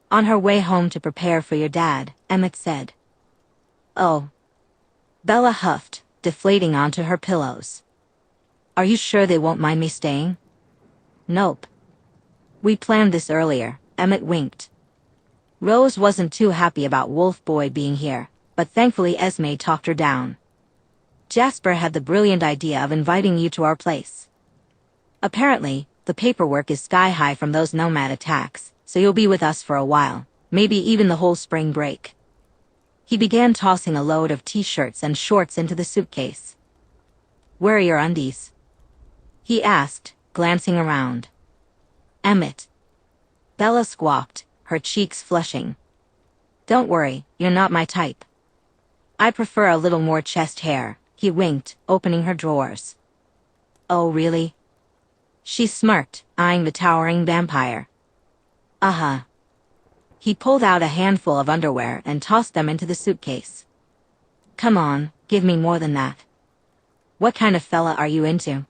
On her way home to prepare for your dad, Emmett said. Oh. Bella huffed, deflating onto her pillows. Are you sure they won't mind me staying? Nope. We planned this earlier, Emmett winked. Rose wasn't too happy about Wolf Boy being here, but thankfully Esme talked her down. Jasper had the brilliant idea of inviting you to our place. Apparently, the paperwork is sky-high from those nomad attacks, so you'll be with us for a while, maybe even the whole spring break. He began tossing a load of t-shirts and shorts into the suitcase. Where are your undies? He asked, glancing around. Emmett. Bella squawked, her cheeks flushing. Don't worry, you're not my type. I prefer a little more chest hair, he winked, opening her drawers. Oh really? She smirked, eyeing the towering vampire. Uh-huh. He pulled out a handful of underwear and tossed them into the suitcase. Come on, give me more than that. What kind of fella are you into?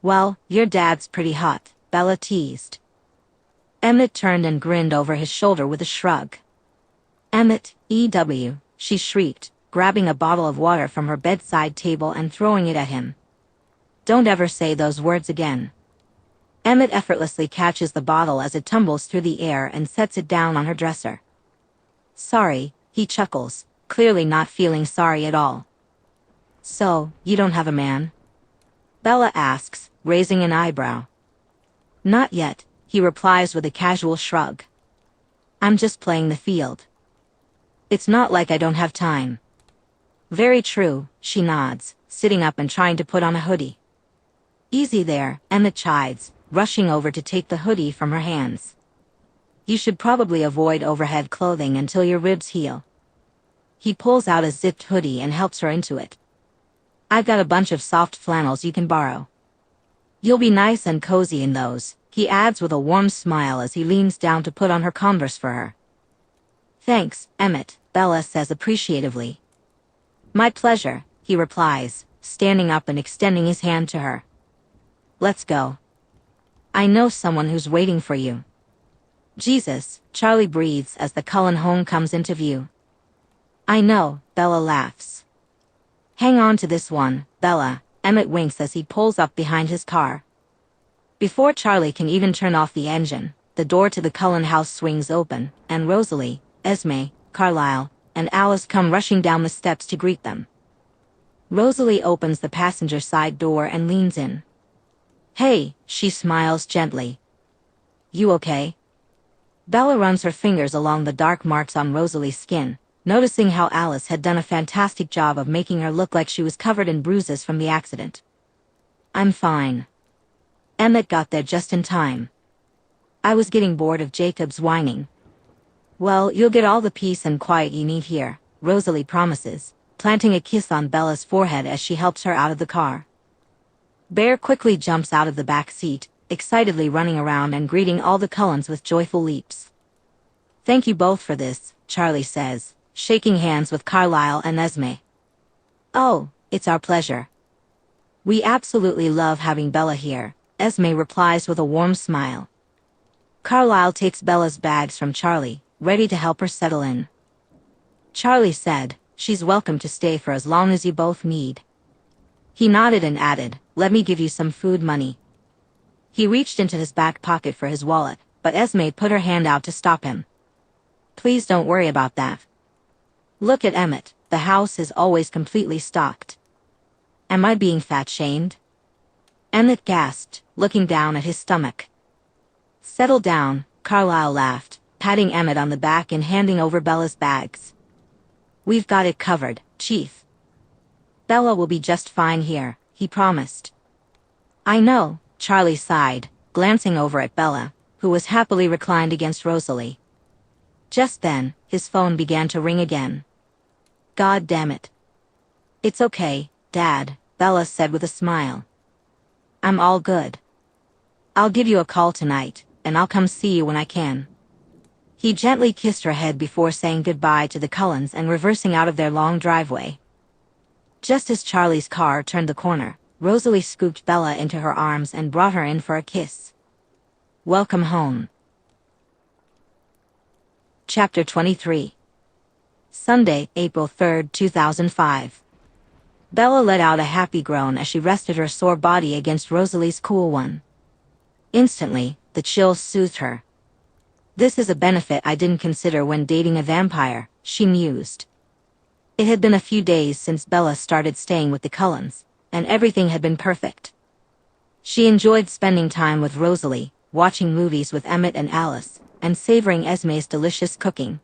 Well, your dad's pretty hot, Bella teased. Emmett turned and grinned over his shoulder with a shrug. Emmett, E.W., she shrieked, grabbing a bottle of water from her bedside table and throwing it at him. Don't ever say those words again. Emmett effortlessly catches the bottle as it tumbles through the air and sets it down on her dresser. Sorry, he chuckles, clearly not feeling sorry at all. So, you don't have a man? Bella asks, raising an eyebrow. Not yet, he replies with a casual shrug. I'm just playing the field. It's not like I don't have time. Very true, she nods, sitting up and trying to put on a hoodie. Easy there, Emmett chides, rushing over to take the hoodie from her hands. You should probably avoid overhead clothing until your ribs heal. He pulls out a zipped hoodie and helps her into it. I've got a bunch of soft flannels you can borrow. You'll be nice and cozy in those, he adds with a warm smile as he leans down to put on her Converse for her. Thanks, Emmett, Bella says appreciatively. My pleasure, he replies, standing up and extending his hand to her. "Let's go. I know someone who's waiting for you." "Jesus," Charlie breathes as the Cullen home comes into view. "I know," Bella laughs. "Hang on to this one, Bella," Emmett winks as he pulls up behind his car. Before Charlie can even turn off the engine, the door to the Cullen house swings open, and Rosalie, Esme, Carlisle, and Alice come rushing down the steps to greet them. Rosalie opens the passenger side door and leans in. "Hey," she smiles gently. "You okay?" Bella runs her fingers along the dark marks on Rosalie's skin, noticing how Alice had done a fantastic job of making her look like she was covered in bruises from the accident. "I'm fine." Emmett got there just in time. "I was getting bored of Jacob's whining." "Well, you'll get all the peace and quiet you need here," Rosalie promises, planting a kiss on Bella's forehead as she helps her out of the car. Bear quickly jumps out of the back seat, excitedly running around and greeting all the Cullens with joyful leaps. "Thank you both for this," Charlie says, shaking hands with Carlisle and Esme. "Oh, it's our pleasure. We absolutely love having Bella here," Esme replies with a warm smile. Carlisle takes Bella's bags from Charlie, ready to help her settle in. Charlie said, "She's welcome to stay for as long as you both need." He nodded and added, "Let me give you some food money." He reached into his back pocket for his wallet, but Esme put her hand out to stop him. "Please don't worry about that. Look at Emmett, the house is always completely stocked." "Am I being fat-shamed?" Emmett gasped, looking down at his stomach. "Settle down," Carlisle laughed, patting Emmett on the back and handing over Bella's bags. "We've got it covered, Chief. Bella will be just fine here," he promised. "I know," Charlie sighed, glancing over at Bella, who was happily reclined against Rosalie. Just then, his phone began to ring again. "God damn it." "It's okay, Dad," Bella said with a smile. "I'm all good. I'll give you a call tonight, and I'll come see you when I can." He gently kissed her head before saying goodbye to the Cullens and reversing out of their long driveway. Just as Charlie's car turned the corner, Rosalie scooped Bella into her arms and brought her in for a kiss. "Welcome home." Chapter 23. Sunday, April 3, 2005. Bella let out a happy groan as she rested her sore body against Rosalie's cool one. Instantly, the chills soothed her. "This is a benefit I didn't consider when dating a vampire," she mused. It had been a few days since Bella started staying with the Cullens, and everything had been perfect. She enjoyed spending time with Rosalie, watching movies with Emmett and Alice, and savoring Esme's delicious cooking.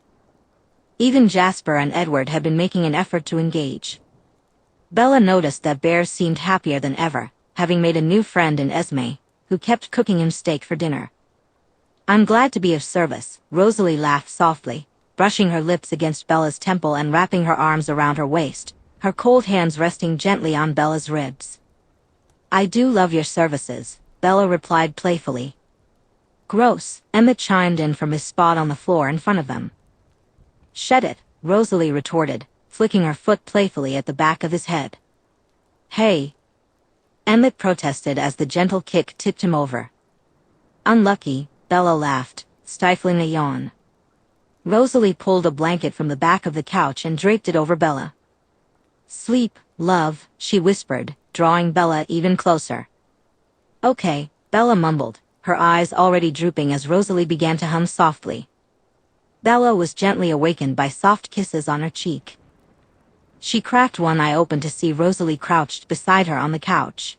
Even Jasper and Edward had been making an effort to engage. Bella noticed that Bear seemed happier than ever, having made a new friend in Esme, who kept cooking him steak for dinner. "I'm glad to be of service," Rosalie laughed softly, brushing her lips against Bella's temple and wrapping her arms around her waist, her cold hands resting gently on Bella's ribs. "I do love your services," Bella replied playfully. "Gross," Emmett chimed in from his spot on the floor in front of them. "Shed it," Rosalie retorted, flicking her foot playfully at the back of his head. "Hey!" Emmett protested as the gentle kick tipped him over. "Unlucky," Bella laughed, stifling a yawn. Rosalie pulled a blanket from the back of the couch and draped it over Bella. "Sleep, love," she whispered, drawing Bella even closer. "Okay," Bella mumbled, her eyes already drooping as Rosalie began to hum softly. Bella was gently awakened by soft kisses on her cheek. She cracked one eye open to see Rosalie crouched beside her on the couch.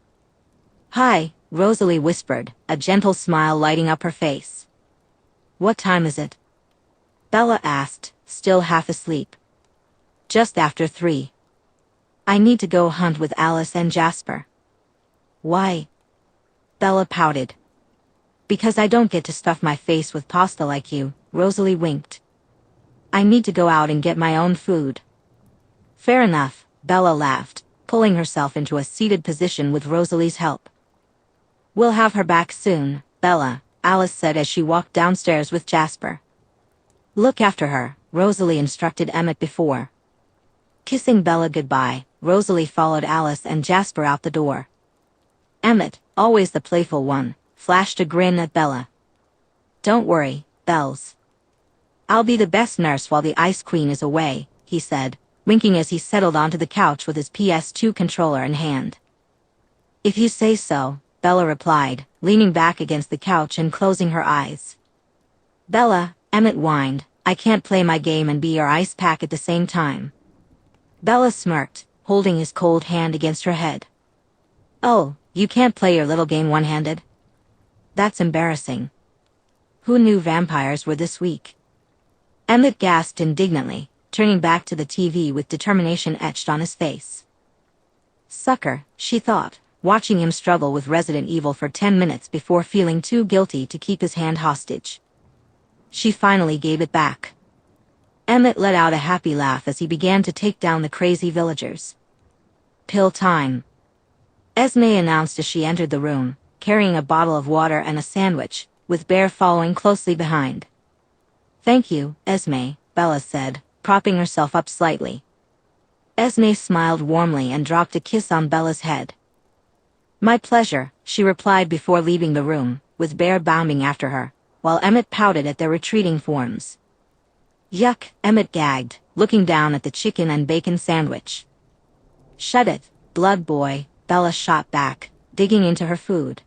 "Hi," Rosalie whispered, a gentle smile lighting up her face. "What time is it?" Bella asked, still half asleep. "Just after 3. I need to go hunt with Alice and Jasper." "Why?" Bella pouted. "Because I don't get to stuff my face with pasta like you," Rosalie winked. "I need to go out and get my own food." "Fair enough," Bella laughed, pulling herself into a seated position with Rosalie's help. "We'll have her back soon, Bella," Alice said as she walked downstairs with Jasper. "Look after her," Rosalie instructed Emmett before. Kissing Bella goodbye, Rosalie followed Alice and Jasper out the door. Emmett, always the playful one, flashed a grin at Bella. "Don't worry, Bells. I'll be the best nurse while the Ice Queen is away," he said, winking as he settled onto the couch with his PS2 controller in hand. "If you say so," Bella replied, leaning back against the couch and closing her eyes. "Bella," Emmett whined, "I can't play my game and be your ice pack at the same time." Bella smirked, holding his cold hand against her head. "Oh, you can't play your little game one-handed? That's embarrassing. Who knew vampires were this weak?" Emmett gasped indignantly, turning back to the TV with determination etched on his face. Sucker, she thought, watching him struggle with Resident Evil for 10 minutes before feeling too guilty to keep his hand hostage. She finally gave it back. Emmett let out a happy laugh as he began to take down the crazy villagers. "Pill time," Esme announced as she entered the room, carrying a bottle of water and a sandwich, with Bear following closely behind. "Thank you, Esme," Bella said, propping herself up slightly. Esme smiled warmly and dropped a kiss on Bella's head. "My pleasure," she replied before leaving the room, with Bear bounding after her, while Emmett pouted at their retreating forms. "Yuck," Emmett gagged, looking down at the chicken and bacon sandwich. "Shut it, blood boy," Bella shot back, digging into her food.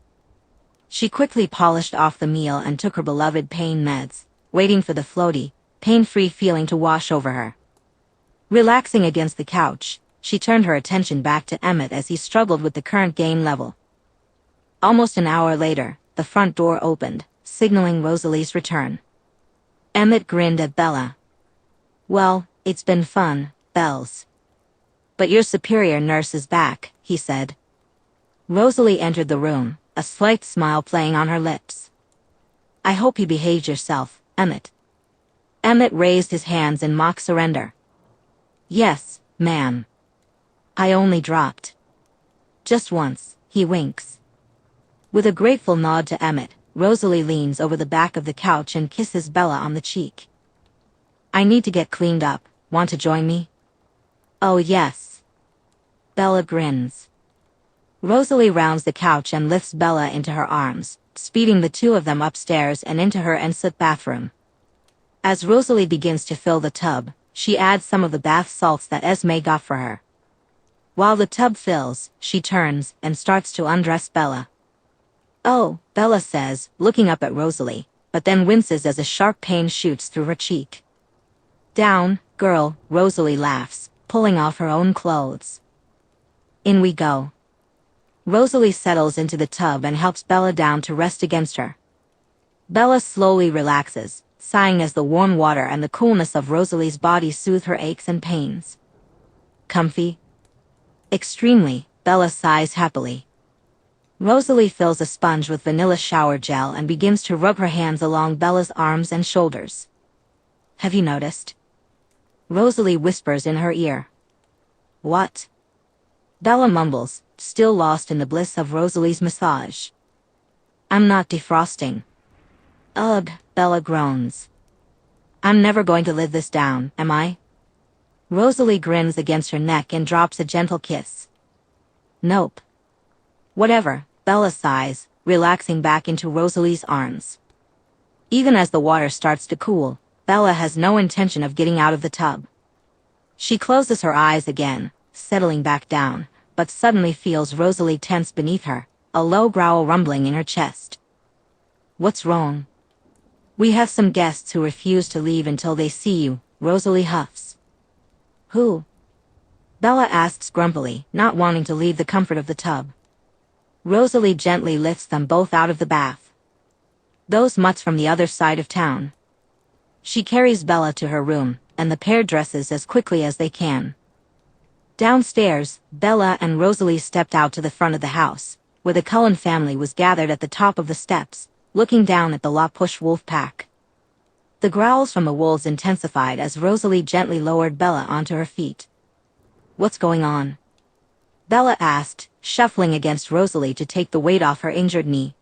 She quickly polished off the meal and took her beloved pain meds, waiting for the floaty, pain-free feeling to wash over her. Relaxing against the couch, she turned her attention back to Emmett as he struggled with the current gain level. Almost an hour later, the front door opened, signaling Rosalie's return. Emmett grinned at Bella. "Well, it's been fun, Bells. But your superior nurse is back," he said. Rosalie entered the room, a slight smile playing on her lips. "I hope you behaved yourself, Emmett." Emmett raised his hands in mock surrender. "Yes, ma'am. I only dropped. Just once," he winks. With a grateful nod to Emmett, Rosalie leans over the back of the couch and kisses Bella on the cheek. "I need to get cleaned up. Want to join me?" "Oh yes." Bella grins. Rosalie rounds the couch and lifts Bella into her arms, speeding the two of them upstairs and into her ensuite bathroom. As Rosalie begins to fill the tub, she adds some of the bath salts that Esme got for her. While the tub fills, she turns and starts to undress Bella. "Oh," Bella says, looking up at Rosalie, but then winces as a sharp pain shoots through her cheek. "Down, girl," Rosalie laughs, pulling off her own clothes. In we go. Rosalie settles into the tub and helps Bella down to rest against her. Bella slowly relaxes, sighing as the warm water and the coolness of Rosalie's body soothe her aches and pains. "Comfy?" "Extremely," Bella sighs happily. Rosalie fills a sponge with vanilla shower gel and begins to rub her hands along Bella's arms and shoulders. "Have you noticed?" Rosalie whispers in her ear. "What?" Bella mumbles, still lost in the bliss of Rosalie's massage. "I'm not defrosting." "Ugh," Bella groans. "I'm never going to live this down, am I?" Rosalie grins against her neck and drops a gentle kiss. "Nope." "Whatever," Bella sighs, relaxing back into Rosalie's arms. Even as the water starts to cool, Bella has no intention of getting out of the tub. She closes her eyes again, settling back down, but suddenly feels Rosalie tense beneath her, a low growl rumbling in her chest. "What's wrong?" "We have some guests who refuse to leave until they see you," Rosalie huffs. "Who?" Bella asks grumpily, not wanting to leave the comfort of the tub. Rosalie gently lifts them both out of the bath. "Those mutts from the other side of town." She carries Bella to her room, and the pair dresses as quickly as they can. Downstairs, Bella and Rosalie stepped out to the front of the house, where the Cullen family was gathered at the top of the steps, looking down at the La Push wolf pack. The growls from the wolves intensified as Rosalie gently lowered Bella onto her feet. "What's going on?" Bella asked, shuffling against Rosalie to take the weight off her injured knee.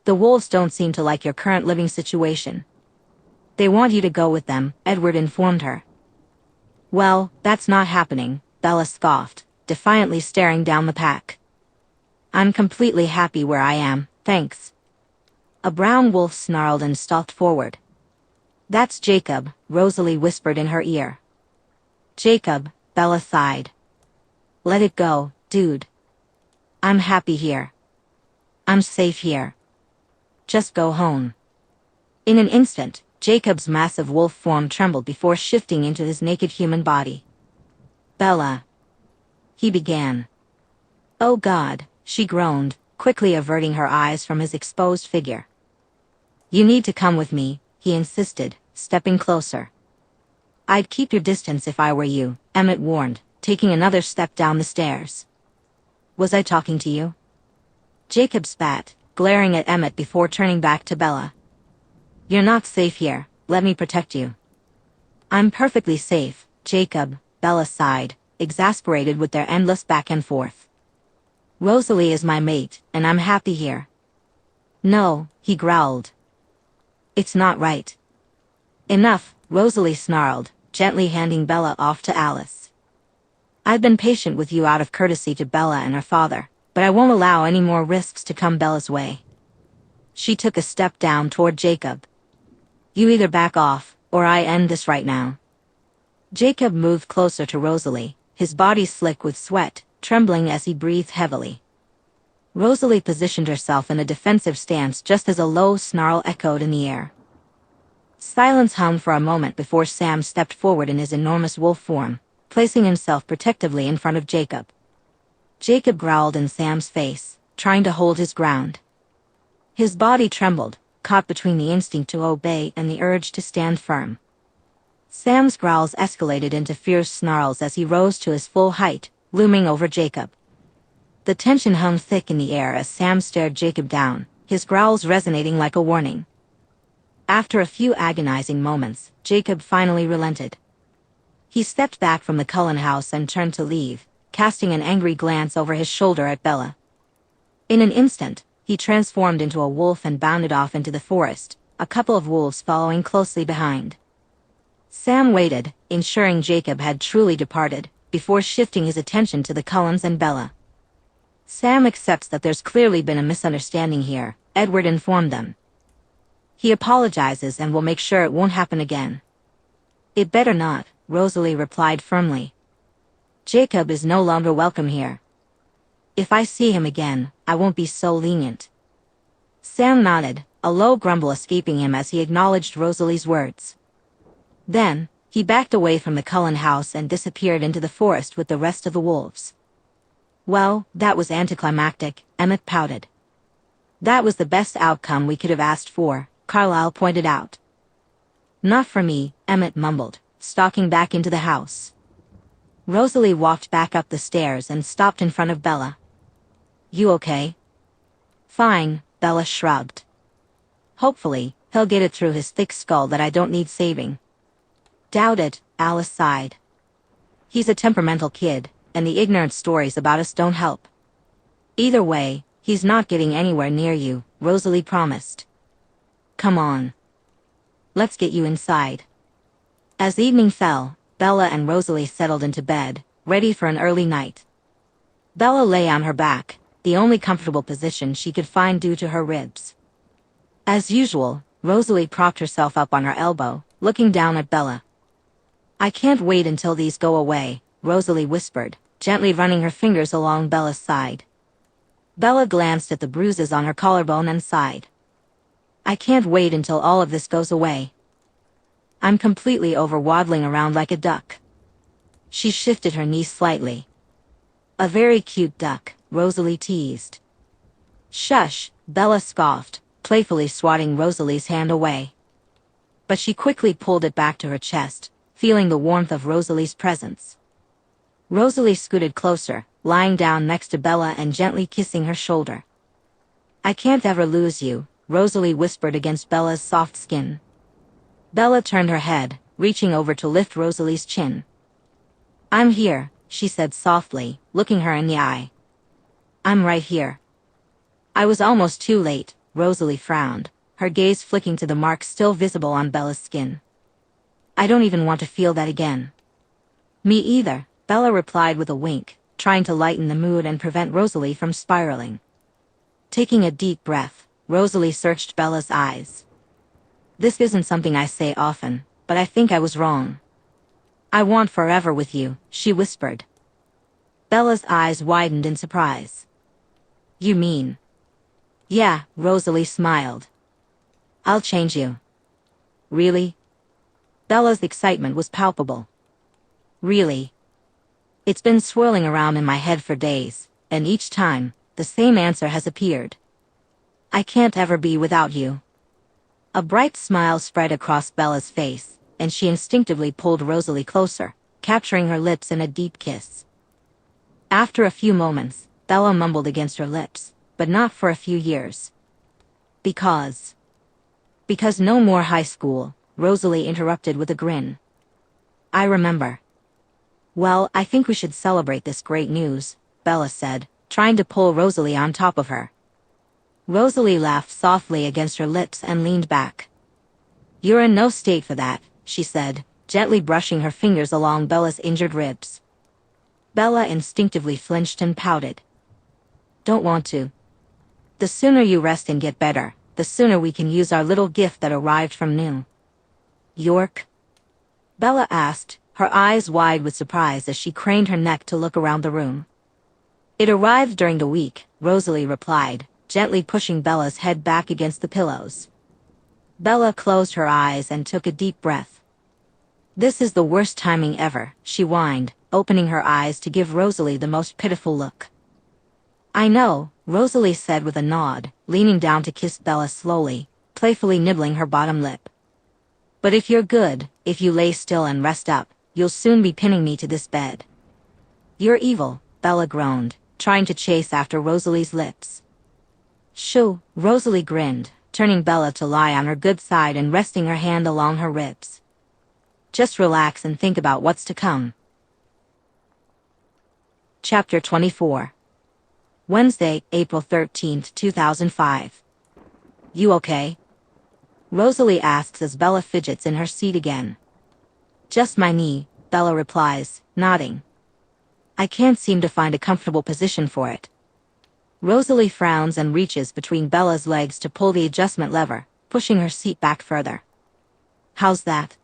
"The wolves don't seem to like your current living situation. They want you to go with them," Edward informed her. "Well, that's not happening," Bella scoffed, defiantly staring down the pack. I'm completely happy where I am, thanks. A brown wolf snarled and stalked forward. That's Jacob, Rosalie whispered in her ear. Jacob, Bella sighed. Let it go, dude. I'm happy here. I'm safe here. Just go home. In an instant, Jacob's massive wolf form trembled before shifting into his naked human body. Bella. He began. Oh God, she groaned, quickly averting her eyes from his exposed figure. You need to come with me, he insisted, stepping closer. I'd keep your distance if I were you, Emmett warned, taking another step down the stairs. Was I talking to you? Jacob spat, glaring at Emmett before turning back to Bella. You're not safe here, let me protect you. I'm perfectly safe, Jacob, Bella sighed, exasperated with their endless back and forth. Rosalie is my mate, and I'm happy here. No, he growled. It's not right. Enough, Rosalie snarled, gently handing Bella off to Alice. I've been patient with you out of courtesy to Bella and her father, but I won't allow any more risks to come Bella's way. She took a step down toward Jacob. You either back off, or I end this right now. Jacob moved closer to Rosalie, his body slick with sweat, trembling as he breathed heavily. Rosalie positioned herself in a defensive stance just as a low snarl echoed in the air. Silence hung for a moment before Sam stepped forward in his enormous wolf form, placing himself protectively in front of Jacob. Jacob growled in Sam's face, trying to hold his ground. His body trembled, caught between the instinct to obey and the urge to stand firm. Sam's growls escalated into fierce snarls as he rose to his full height, looming over Jacob. The tension hung thick in the air as Sam stared Jacob down, his growls resonating like a warning. After a few agonizing moments, Jacob finally relented. He stepped back from the Cullen house and turned to leave, casting an angry glance over his shoulder at Bella. In an instant, he transformed into a wolf and bounded off into the forest, a couple of wolves following closely behind. Sam waited, ensuring Jacob had truly departed, before shifting his attention to the Cullens and Bella. Sam accepts that there's clearly been a misunderstanding here, Edward informed them. He apologizes and will make sure it won't happen again. It better not, Rosalie replied firmly. Jacob is no longer welcome here. If I see him again, I won't be so lenient. Sam nodded, a low grumble escaping him as he acknowledged Rosalie's words. Then, he backed away from the Cullen house and disappeared into the forest with the rest of the wolves. Well, that was anticlimactic, Emmett pouted. That was the best outcome we could have asked for, Carlyle pointed out. Not for me, Emmett mumbled, stalking back into the house. Rosalie walked back up the stairs and stopped in front of Bella. You okay? Fine, Bella shrugged. Hopefully, he'll get it through his thick skull that I don't need saving. Doubt it, Alice sighed. He's a temperamental kid, and the ignorant stories about us don't help. Either way, he's not getting anywhere near you, Rosalie promised. Come on. Let's get you inside. As evening fell, Bella and Rosalie settled into bed, ready for an early night. Bella lay on her back, the only comfortable position she could find due to her ribs. As usual, Rosalie propped herself up on her elbow, looking down at Bella. I can't wait until these go away, Rosalie whispered, gently running her fingers along Bella's side. Bella glanced at the bruises on her collarbone and sighed. I can't wait until all of this goes away. I'm completely over waddling around like a duck. She shifted her knee slightly. A very cute duck, Rosalie teased. Shush, Bella scoffed, playfully swatting Rosalie's hand away. But she quickly pulled it back to her chest, feeling the warmth of Rosalie's presence. Rosalie scooted closer, lying down next to Bella and gently kissing her shoulder. I can't ever lose you, Rosalie whispered against Bella's soft skin. Bella turned her head, reaching over to lift Rosalie's chin. I'm here, she said softly, looking her in the eye. I'm right here. I was almost too late, Rosalie frowned, her gaze flicking to the marks still visible on Bella's skin. I don't even want to feel that again. Me either, Bella replied with a wink, trying to lighten the mood and prevent Rosalie from spiraling. Taking a deep breath, Rosalie searched Bella's eyes. This isn't something I say often, but I think I was wrong. I want forever with you, she whispered. Bella's eyes widened in surprise. You mean? Yeah, Rosalie smiled. I'll change you. Really? Bella's excitement was palpable. Really? It's been swirling around in my head for days, and each time, the same answer has appeared. I can't ever be without you. A bright smile spread across Bella's face, and she instinctively pulled Rosalie closer, capturing her lips in a deep kiss. After a few moments, Bella mumbled against her lips, but not for a few years. Because no more high school, Rosalie interrupted with a grin. I remember. Well, I think we should celebrate this great news, Bella said, trying to pull Rosalie on top of her. Rosalie laughed softly against her lips and leaned back. You're in no state for that, she said, gently brushing her fingers along Bella's injured ribs. Bella instinctively flinched and pouted. Don't want to. The sooner you rest and get better, the sooner we can use our little gift that arrived from New York? Bella asked, her eyes wide with surprise as she craned her neck to look around the room. It arrived during the week, Rosalie replied, gently pushing Bella's head back against the pillows. Bella closed her eyes and took a deep breath. This is the worst timing ever, she whined, opening her eyes to give Rosalie the most pitiful look. I know, Rosalie said with a nod, leaning down to kiss Bella slowly, playfully nibbling her bottom lip. But if you're good, if you lay still and rest up, you'll soon be pinning me to this bed. You're evil, Bella groaned, trying to chase after Rosalie's lips. Shoo, Rosalie grinned, turning Bella to lie on her good side and resting her hand along her ribs. Just relax and think about what's to come. Chapter 24. Wednesday, April 13th, 2005. You okay? Rosalie asks as Bella fidgets in her seat again. Just my knee, Bella replies, nodding. I can't seem to find a comfortable position for it. Rosalie frowns and reaches between Bella's legs to pull the adjustment lever, pushing her seat back further. How's that?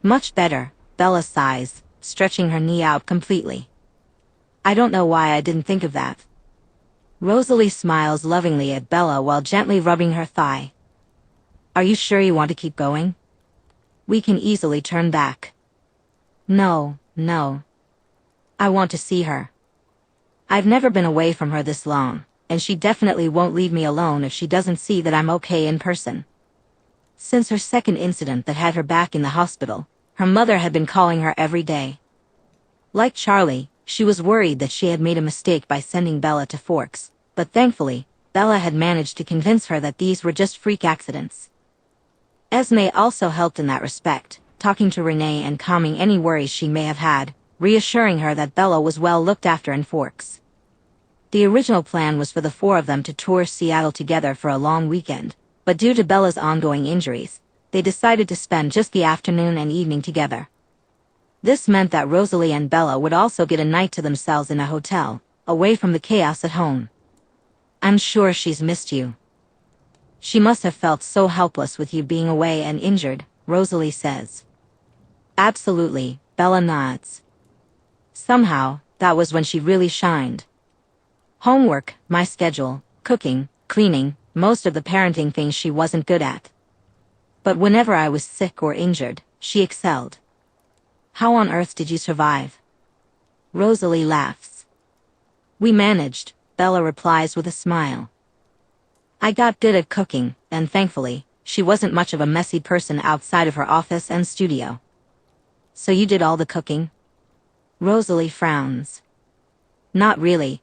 Much better, Bella sighs, stretching her knee out completely. I don't know why I didn't think of that. Rosalie smiles lovingly at Bella while gently rubbing her thigh. Are you sure you want to keep going? We can easily turn back. No. I want to see her. I've never been away from her this long, and she definitely won't leave me alone if she doesn't see that I'm okay in person. Since her second incident that had her back in the hospital, her mother had been calling her every day. Like Charlie, she was worried that she had made a mistake by sending Bella to Forks, but thankfully, Bella had managed to convince her that these were just freak accidents. Esme also helped in that respect, talking to Renee and calming any worries she may have had, reassuring her that Bella was well looked after in Forks. The original plan was for the four of them to tour Seattle together for a long weekend, but due to Bella's ongoing injuries, they decided to spend just the afternoon and evening together. This meant that Rosalie and Bella would also get a night to themselves in a hotel, away from the chaos at home. I'm sure she's missed you. She must have felt so helpless with you being away and injured, Rosalie says. Absolutely, Bella nods. Somehow, that was when she really shined. Homework, my schedule, cooking, cleaning, most of the parenting things she wasn't good at. But whenever I was sick or injured, she excelled. How on earth did you survive? Rosalie laughs. We managed, Bella replies with a smile. I got good at cooking, and thankfully, she wasn't much of a messy person outside of her office and studio. So you did all the cooking? Rosalie frowns. Not really.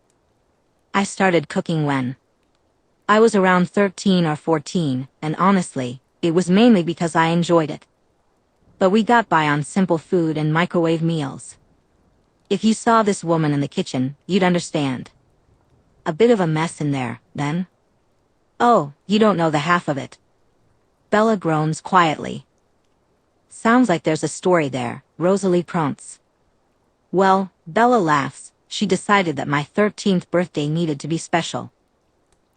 I started cooking when I was around 13 or 14, and honestly, it was mainly because I enjoyed it. But we got by on simple food and microwave meals. If you saw this woman in the kitchen, you'd understand. A bit of a mess in there, then? Oh, you don't know the half of it. Bella groans quietly. Sounds like there's a story there, Rosalie prompts. Well, Bella laughs. She decided that my 13th birthday needed to be special.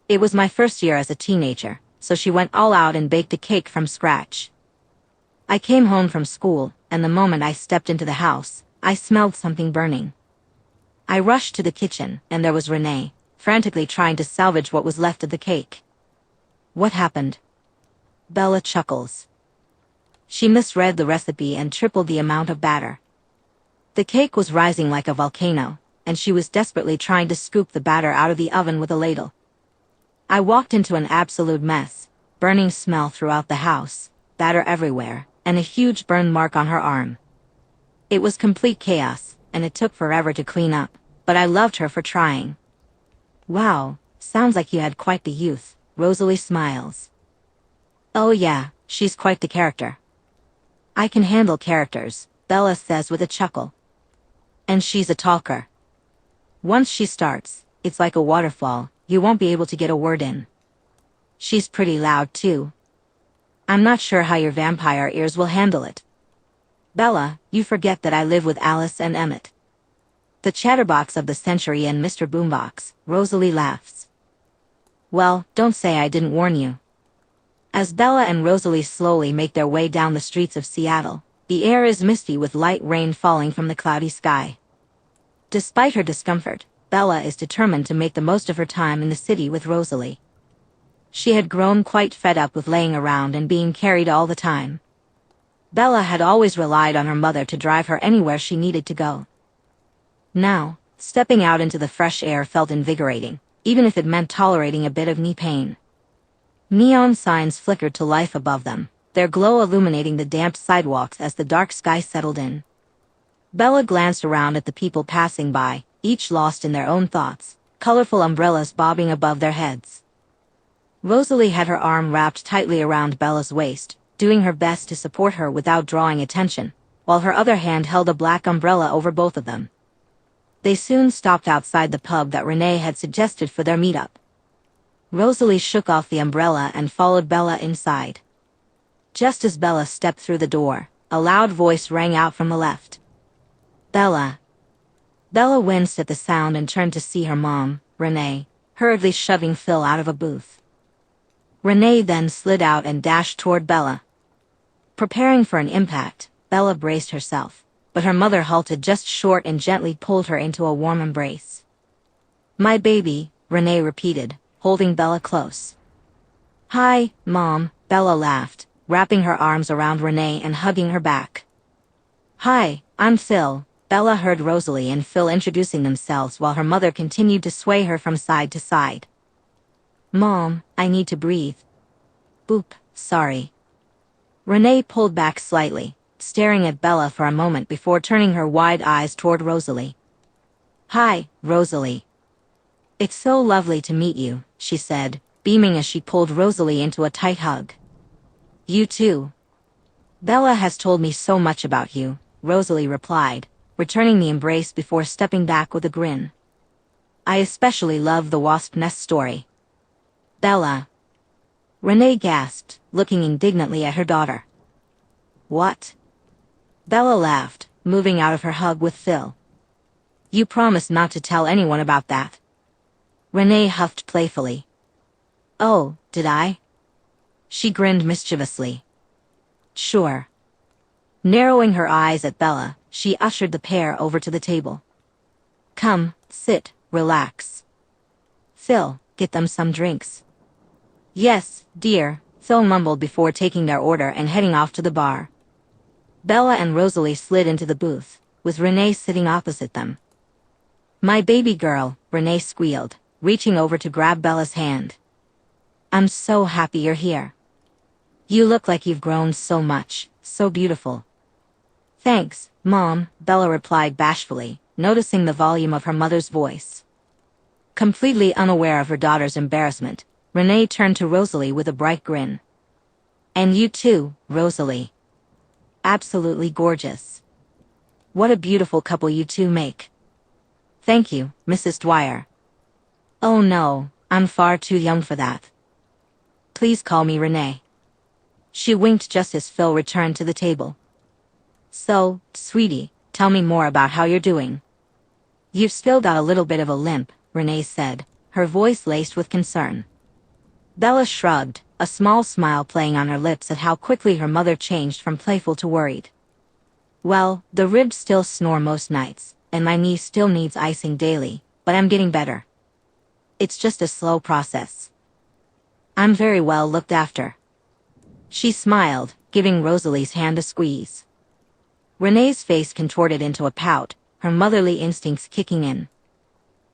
It was my first year as a teenager, so she went all out and baked a cake from scratch. I came home from school, and the moment I stepped into the house, I smelled something burning. I rushed to the kitchen, and there was Renee, frantically trying to salvage what was left of the cake. What happened? Bella chuckles. She misread the recipe and tripled the amount of batter. The cake was rising like a volcano, and she was desperately trying to scoop the batter out of the oven with a ladle. I walked into an absolute mess, burning smell throughout the house, batter everywhere, and a huge burn mark on her arm. It was complete chaos, and it took forever to clean up, but I loved her for trying. Wow, sounds like you had quite the youth, Rosalie smiles. Oh yeah, she's quite the character. I can handle characters, Bella says with a chuckle. And she's a talker. Once she starts, it's like a waterfall, you won't be able to get a word in. She's pretty loud too. I'm not sure how your vampire ears will handle it. Bella, you forget that I live with Alice and Emmett. The chatterbox of the century and Mr. Boombox, Rosalie laughs. Well, don't say I didn't warn you. As Bella and Rosalie slowly make their way down the streets of Seattle, the air is misty with light rain falling from the cloudy sky. Despite her discomfort, Bella is determined to make the most of her time in the city with Rosalie. She had grown quite fed up with laying around and being carried all the time. Bella had always relied on her mother to drive her anywhere she needed to go. Now, stepping out into the fresh air felt invigorating, even if it meant tolerating a bit of knee pain. Neon signs flickered to life above them, their glow illuminating the damp sidewalks as the dark sky settled in. Bella glanced around at the people passing by, each lost in their own thoughts, colorful umbrellas bobbing above their heads. Rosalie had her arm wrapped tightly around Bella's waist, doing her best to support her without drawing attention, while her other hand held a black umbrella over both of them. They soon stopped outside the pub that Renee had suggested for their meetup. Rosalie shook off the umbrella and followed Bella inside. Just as Bella stepped through the door, a loud voice rang out from the left. Bella. Bella winced at the sound and turned to see her mom, Renee, hurriedly shoving Phil out of a booth. Renee then slid out and dashed toward Bella. Preparing for an impact, Bella braced herself, but her mother halted just short and gently pulled her into a warm embrace. My baby, Renee repeated, holding Bella close. Hi, Mom, Bella laughed, wrapping her arms around Renee and hugging her back. Hi, I'm Phil, Bella heard Rosalie and Phil introducing themselves while her mother continued to sway her from side to side. Mom, I need to breathe. Boop, sorry. Renee pulled back slightly, staring at Bella for a moment before turning her wide eyes toward Rosalie. Hi, Rosalie. It's so lovely to meet you, she said, beaming as she pulled Rosalie into a tight hug. You too. Bella has told me so much about you, Rosalie replied, returning the embrace before stepping back with a grin. I especially love the wasp nest story. Bella. Renee gasped, looking indignantly at her daughter. What? Bella laughed, moving out of her hug with Phil. You promised not to tell anyone about that. Renee huffed playfully. Oh, did I? She grinned mischievously. Sure. Narrowing her eyes at Bella, she ushered the pair over to the table. Come, sit, relax. Phil, get them some drinks. Yes, dear, Phil mumbled before taking their order and heading off to the bar. Bella and Rosalie slid into the booth, with Renee sitting opposite them. My baby girl, Renee squealed, reaching over to grab Bella's hand. I'm so happy you're here. You look like you've grown so much, so beautiful. Thanks, Mom, Bella replied bashfully, noticing the volume of her mother's voice. Completely unaware of her daughter's embarrassment, Renee turned to Rosalie with a bright grin. And you too, Rosalie. Absolutely gorgeous. What a beautiful couple you two make. Thank you, Mrs. Dwyer. Oh no, I'm far too young for that. Please call me Renee. She winked just as Phil returned to the table. So, sweetie, tell me more about how you're doing. You've still got a little bit of a limp, Renee said, her voice laced with concern. Bella shrugged, a small smile playing on her lips at how quickly her mother changed from playful to worried. Well, the ribs still snore most nights, and my knee still needs icing daily, but I'm getting better. It's just a slow process. I'm very well looked after. She smiled, giving Rosalie's hand a squeeze. Renee's face contorted into a pout, her motherly instincts kicking in.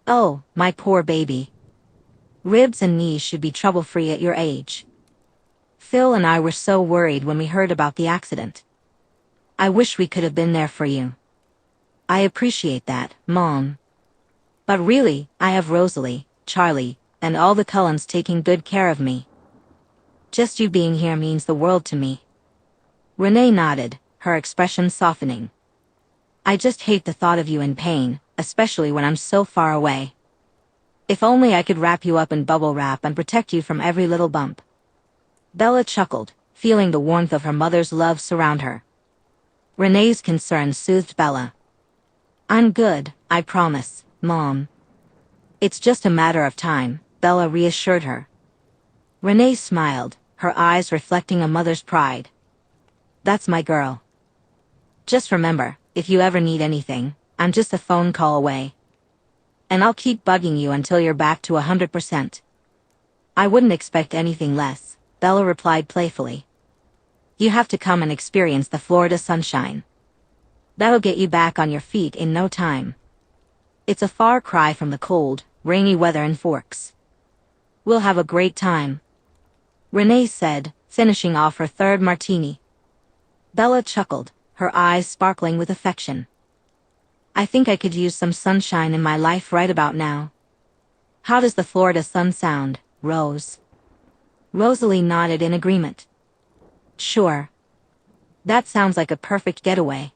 Oh, my poor baby. Ribs and knees should be trouble-free at your age. Phil and I were so worried when we heard about the accident. I wish we could have been there for you. I appreciate that, Mom. But really, I have Rosalie, Charlie, and all the Cullens taking good care of me. Just you being here means the world to me. Renee nodded, her expression softening. I just hate the thought of you in pain, especially when I'm so far away. If only I could wrap you up in bubble wrap and protect you from every little bump. Bella chuckled, feeling the warmth of her mother's love surround her. Renee's concern soothed Bella. I'm good, I promise, Mom. It's just a matter of time, Bella reassured her. Renee smiled, her eyes reflecting a mother's pride. That's my girl. Just remember, if you ever need anything, I'm just a phone call away. And I'll keep bugging you until you're back to 100%. I wouldn't expect anything less, Bella replied playfully. You have to come and experience the Florida sunshine. That'll get you back on your feet in no time. It's a far cry from the cold, rainy weather in Forks. We'll have a great time. Renee said, finishing off her third martini. Bella chuckled, her eyes sparkling with affection. I think I could use some sunshine in my life right about now. How does the Florida sun sound, Rose? Rosalie nodded in agreement. Sure. That sounds like a perfect getaway.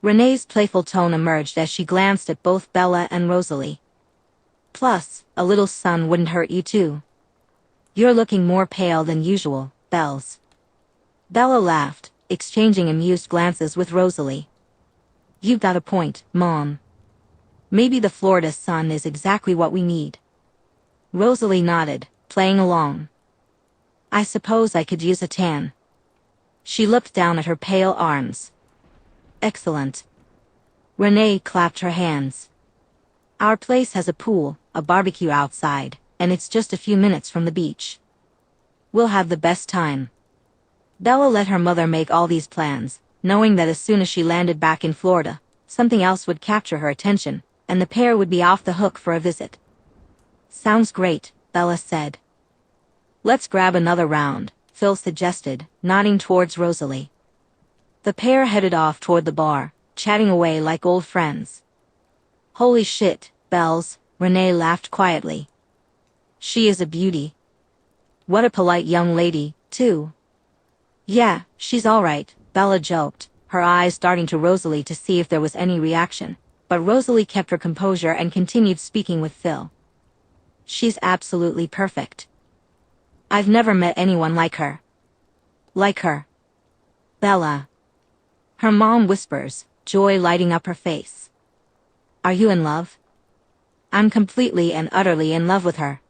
Renee's playful tone emerged as she glanced at both Bella and Rosalie. Plus, a little sun wouldn't hurt you too. You're looking more pale than usual, Bells. Bella laughed, exchanging amused glances with Rosalie. You got a point, Mom. Maybe the Florida sun is exactly what we need. Rosalie nodded, playing along. I suppose I could use a tan. She looked down at her pale arms. Excellent. Renee clapped her hands. Our place has a pool, a barbecue outside, and it's just a few minutes from the beach. We'll have the best time. Bella let her mother make all these plans, knowing that as soon as she landed back in Florida, something else would capture her attention, and the pair would be off the hook for a visit. Sounds great, Bella said. Let's grab another round, Phil suggested, nodding towards Rosalie. The pair headed off toward the bar, chatting away like old friends. Holy shit, Bells, Renee laughed quietly. She is a beauty. What a polite young lady, too. Yeah, she's all right, Bella joked, her eyes darting to Rosalie to see if there was any reaction, but Rosalie kept her composure and continued speaking with Phil. She's absolutely perfect. I've never met anyone like her. Like her. Bella. Her mom whispers, joy lighting up her face. Are you in love? I'm completely and utterly in love with her.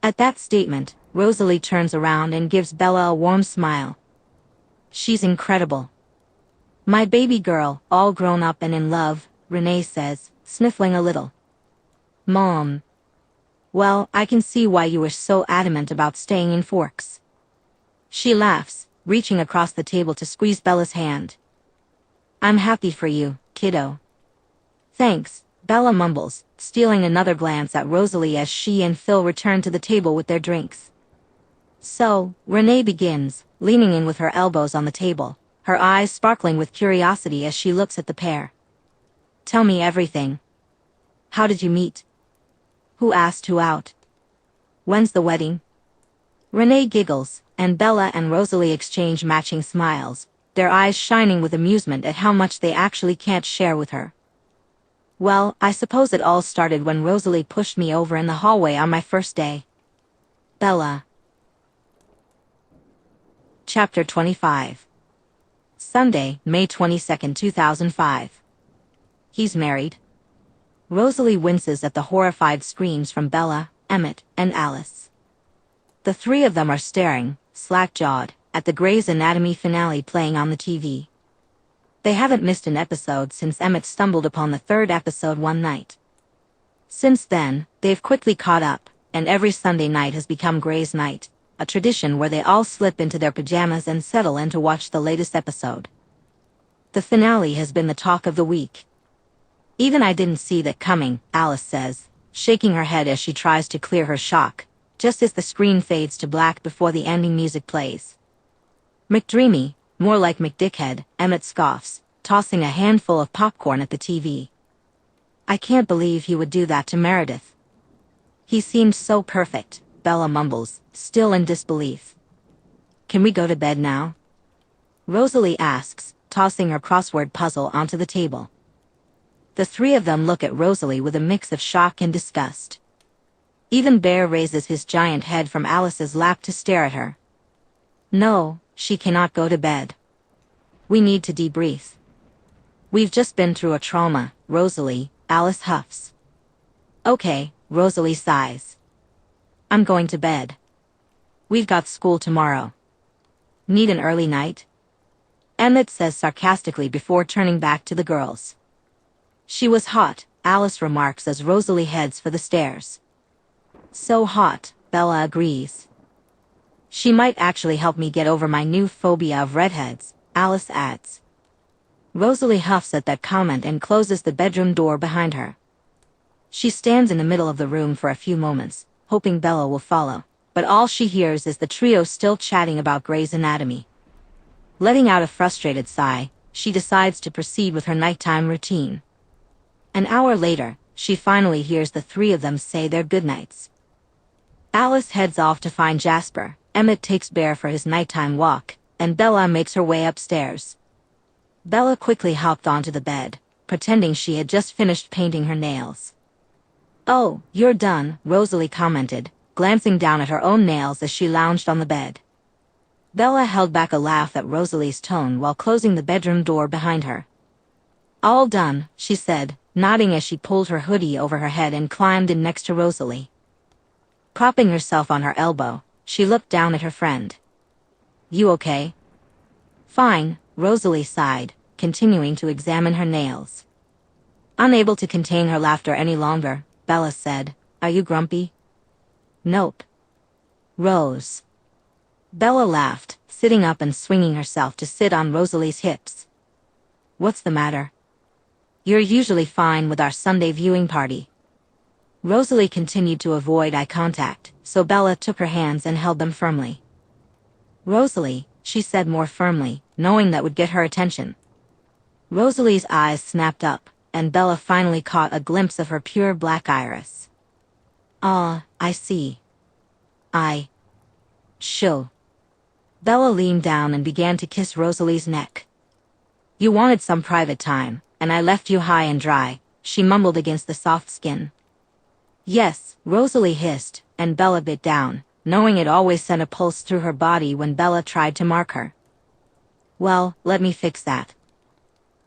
At that statement, Rosalie turns around and gives Bella a warm smile. She's incredible. My baby girl, all grown up and in love, Renee says, sniffling a little. Mom. Well, I can see why you were so adamant about staying in Forks. She laughs, reaching across the table to squeeze Bella's hand. I'm happy for you, kiddo. Thanks, Bella mumbles, stealing another glance at Rosalie as she and Phil return to the table with their drinks. So, Renee begins, leaning in with her elbows on the table, her eyes sparkling with curiosity as she looks at the pair. Tell me everything. How did you meet? Who asked who out? When's the wedding? Renee giggles, and Bella and Rosalie exchange matching smiles, their eyes shining with amusement at how much they actually can't share with her. Well, I suppose it all started when Rosalie pushed me over in the hallway on my first day. Bella. Chapter 25. Sunday, May 22, 2005. He's married? Rosalie winces at the horrified screams from Bella, Emmett, and Alice. The three of them are staring, slack-jawed, at the Grey's Anatomy finale playing on the TV. They haven't missed an episode since Emmett stumbled upon the third episode one night. Since then, they've quickly caught up, and every Sunday night has become Grey's night, a tradition where they all slip into their pajamas and settle in to watch the latest episode. The finale has been the talk of the week. Even I didn't see that coming, Alice says, shaking her head as she tries to clear her shock, just as the screen fades to black before the ending music plays. McDreamy, more like McDickhead, Emmett scoffs, tossing a handful of popcorn at the TV. I can't believe he would do that to Meredith. He seemed so perfect, Bella mumbles, still in disbelief. Can we go to bed now? Rosalie asks, tossing her crossword puzzle onto the table. The three of them look at Rosalie with a mix of shock and disgust. Even Bear raises his giant head from Alice's lap to stare at her. No, she cannot go to bed. We need to debrief. We've just been through a trauma, Rosalie, Alice huffs. Okay, Rosalie sighs. I'm going to bed. We've got school tomorrow. Need an early night? Emmett says sarcastically before turning back to the girls. She was hot, Alice remarks as Rosalie heads for the stairs. So hot, Bella agrees. She might actually help me get over my new phobia of redheads, Alice adds. Rosalie huffs at that comment and closes the bedroom door behind her. She stands in the middle of the room for a few moments, hoping Bella will follow, but all she hears is the trio still chatting about Grey's Anatomy. Letting out a frustrated sigh, she decides to proceed with her nighttime routine. An hour later, she finally hears the three of them say their goodnights. Alice heads off to find Jasper, Emmett takes Bear for his nighttime walk, and Bella makes her way upstairs. Bella quickly hopped onto the bed, pretending she had just finished painting her nails. Oh, you're done, Rosalie commented, glancing down at her own nails as she lounged on the bed. Bella held back a laugh at Rosalie's tone while closing the bedroom door behind her. All done, she said, nodding as she pulled her hoodie over her head and climbed in next to Rosalie. Propping herself on her elbow, she looked down at her friend. You okay? Fine, Rosalie sighed, continuing to examine her nails. Unable to contain her laughter any longer, Bella said, Are you grumpy? Nope. Rose. Bella laughed, sitting up and swinging herself to sit on Rosalie's hips. What's the matter? You're usually fine with our Sunday viewing party. Rosalie continued to avoid eye contact, so Bella took her hands and held them firmly. Rosalie, she said more firmly, knowing that would get her attention. Rosalie's eyes snapped up, and Bella finally caught a glimpse of her pure black iris. Ah, I see. Shoo. Bella leaned down and began to kiss Rosalie's neck. You wanted some private time, and I left you high and dry, she mumbled against the soft skin. Yes, Rosalie hissed, and Bella bit down, knowing it always sent a pulse through her body when Bella tried to mark her. Well, let me fix that.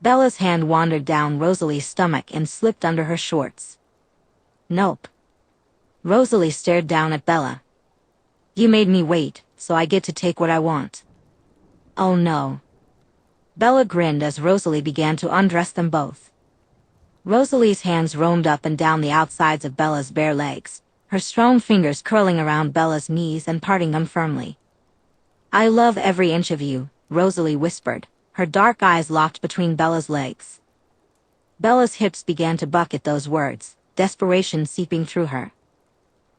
Bella's hand wandered down Rosalie's stomach and slipped under her shorts. Nope. Rosalie stared down at Bella. You made me wait, so I get to take what I want. Oh no. Bella grinned as Rosalie began to undress them both. Rosalie's hands roamed up and down the outsides of Bella's bare legs, her strong fingers curling around Bella's knees and parting them firmly. I love every inch of you, Rosalie whispered, her dark eyes locked between Bella's legs. Bella's hips began to buck at those words, desperation seeping through her.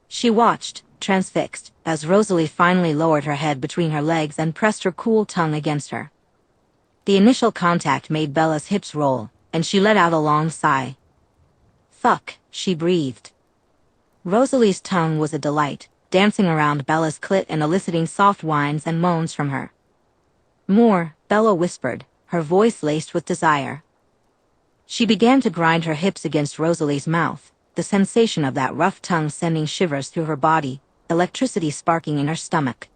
She watched, transfixed, as Rosalie finally lowered her head between her legs and pressed her cool tongue against her. The initial contact made Bella's hips roll, and she let out a long sigh. Fuck, she breathed. Rosalie's tongue was a delight, dancing around Bella's clit and eliciting soft whines and moans from her. More, Bella whispered, her voice laced with desire. She began to grind her hips against Rosalie's mouth, the sensation of that rough tongue sending shivers through her body, electricity sparking in her stomach.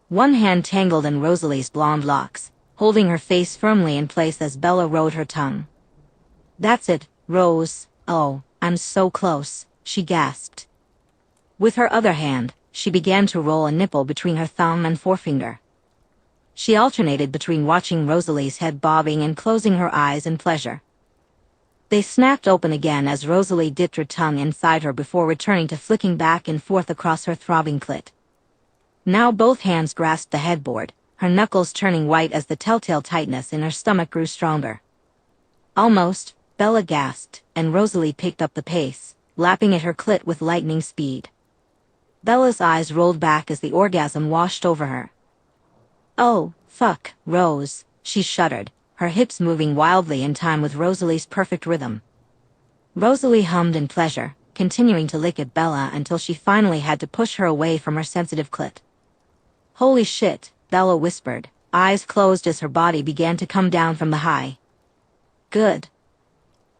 One hand tangled in Rosalie's blonde locks, holding her face firmly in place as Bella rode her tongue. "That's it, Rose. Oh, I'm so close," she gasped. With her other hand, she began to roll a nipple between her thumb and forefinger. She alternated between watching Rosalie's head bobbing and closing her eyes in pleasure. They snapped open again as Rosalie dipped her tongue inside her before returning to flicking back and forth across her throbbing clit. Now both hands grasped the headboard, her knuckles turning white as the telltale tightness in her stomach grew stronger. "Almost," Bella gasped, and Rosalie picked up the pace, lapping at her clit with lightning speed. Bella's eyes rolled back as the orgasm washed over her. "Oh, fuck, Rose," she shuddered, her hips moving wildly in time with Rosalie's perfect rhythm. Rosalie hummed in pleasure, continuing to lick at Bella until she finally had to push her away from her sensitive clit. "Holy shit," Bella whispered, eyes closed as her body began to come down from the high. "Good?"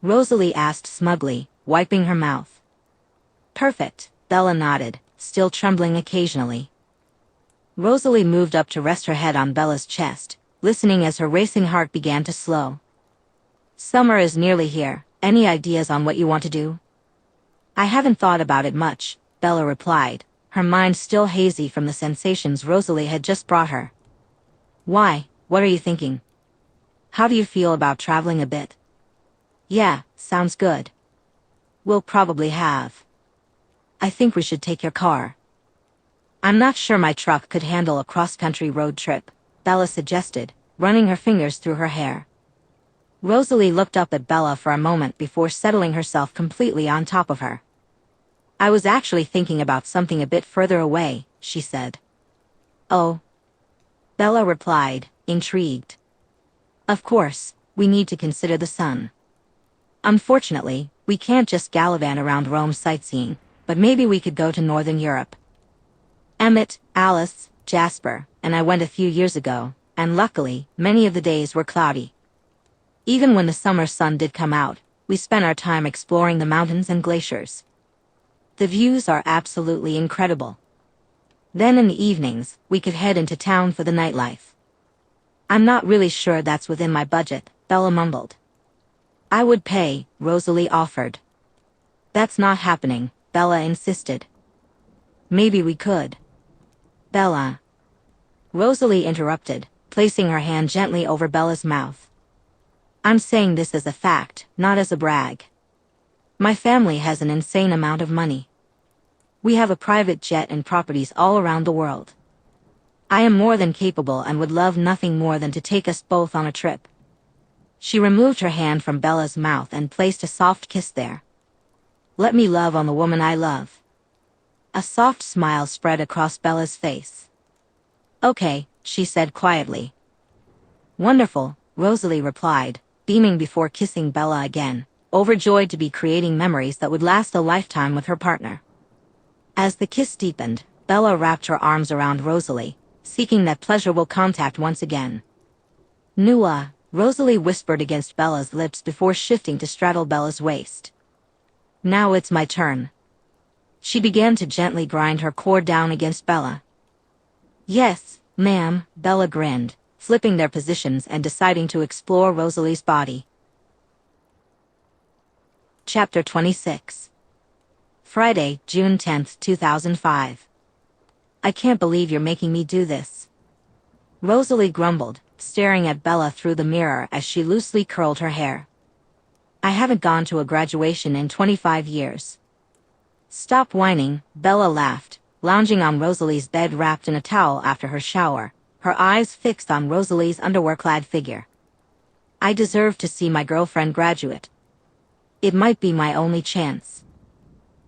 Rosalie asked smugly, wiping her mouth. "Perfect," Bella nodded, still trembling occasionally. Rosalie moved up to rest her head on Bella's chest, listening as her racing heart began to slow. "Summer is nearly here. Any ideas on what you want to do?" "I haven't thought about it much," Bella replied, her mind still hazy from the sensations Rosalie had just brought her. "Why, what are you thinking? How do you feel about traveling a bit?" "Yeah, sounds good. We'll probably have. I think we should take your car." "I'm not sure my truck could handle a cross-country road trip," Bella suggested, running her fingers through her hair. Rosalie looked up at Bella for a moment before settling herself completely on top of her. "I was actually thinking about something a bit further away," she said. "Oh?" Bella replied, intrigued. "Of course, we need to consider the sun. Unfortunately, we can't just gallivant around Rome sightseeing, but maybe we could go to Northern Europe. Emmett, Alice, Jasper, and I went a few years ago, and luckily, many of the days were cloudy. Even when the summer sun did come out, we spent our time exploring the mountains and glaciers. The views are absolutely incredible. Then in the evenings, we could head into town for the nightlife." "I'm not really sure that's within my budget," Bella mumbled. "I would pay," Rosalie offered. "That's not happening," Bella insisted. "Maybe we could." "Bella." Rosalie interrupted, placing her hand gently over Bella's mouth. "I'm saying this as a fact, not as a brag. My family has an insane amount of money. We have a private jet and properties all around the world. I am more than capable and would love nothing more than to take us both on a trip." She removed her hand from Bella's mouth and placed a soft kiss there. "Let me love on the woman I love." A soft smile spread across Bella's face. "Okay," she said quietly. "Wonderful," Rosalie replied, beaming before kissing Bella again, overjoyed to be creating memories that would last a lifetime with her partner. As the kiss deepened, Bella wrapped her arms around Rosalie, seeking that pleasurable contact once again. "Nua," Rosalie whispered against Bella's lips before shifting to straddle Bella's waist. "Now it's my turn." She began to gently grind her core down against Bella. "Yes, ma'am," Bella grinned, flipping their positions and deciding to explore Rosalie's body. Chapter 26. Friday, June 10, 2005. "I can't believe you're making me do this," Rosalie grumbled, staring at Bella through the mirror as she loosely curled her hair. "I haven't gone to a graduation in 25 years. "Stop whining," Bella laughed, lounging on Rosalie's bed wrapped in a towel after her shower, her eyes fixed on Rosalie's underwear-clad figure. "I deserve to see my girlfriend graduate. It might be my only chance."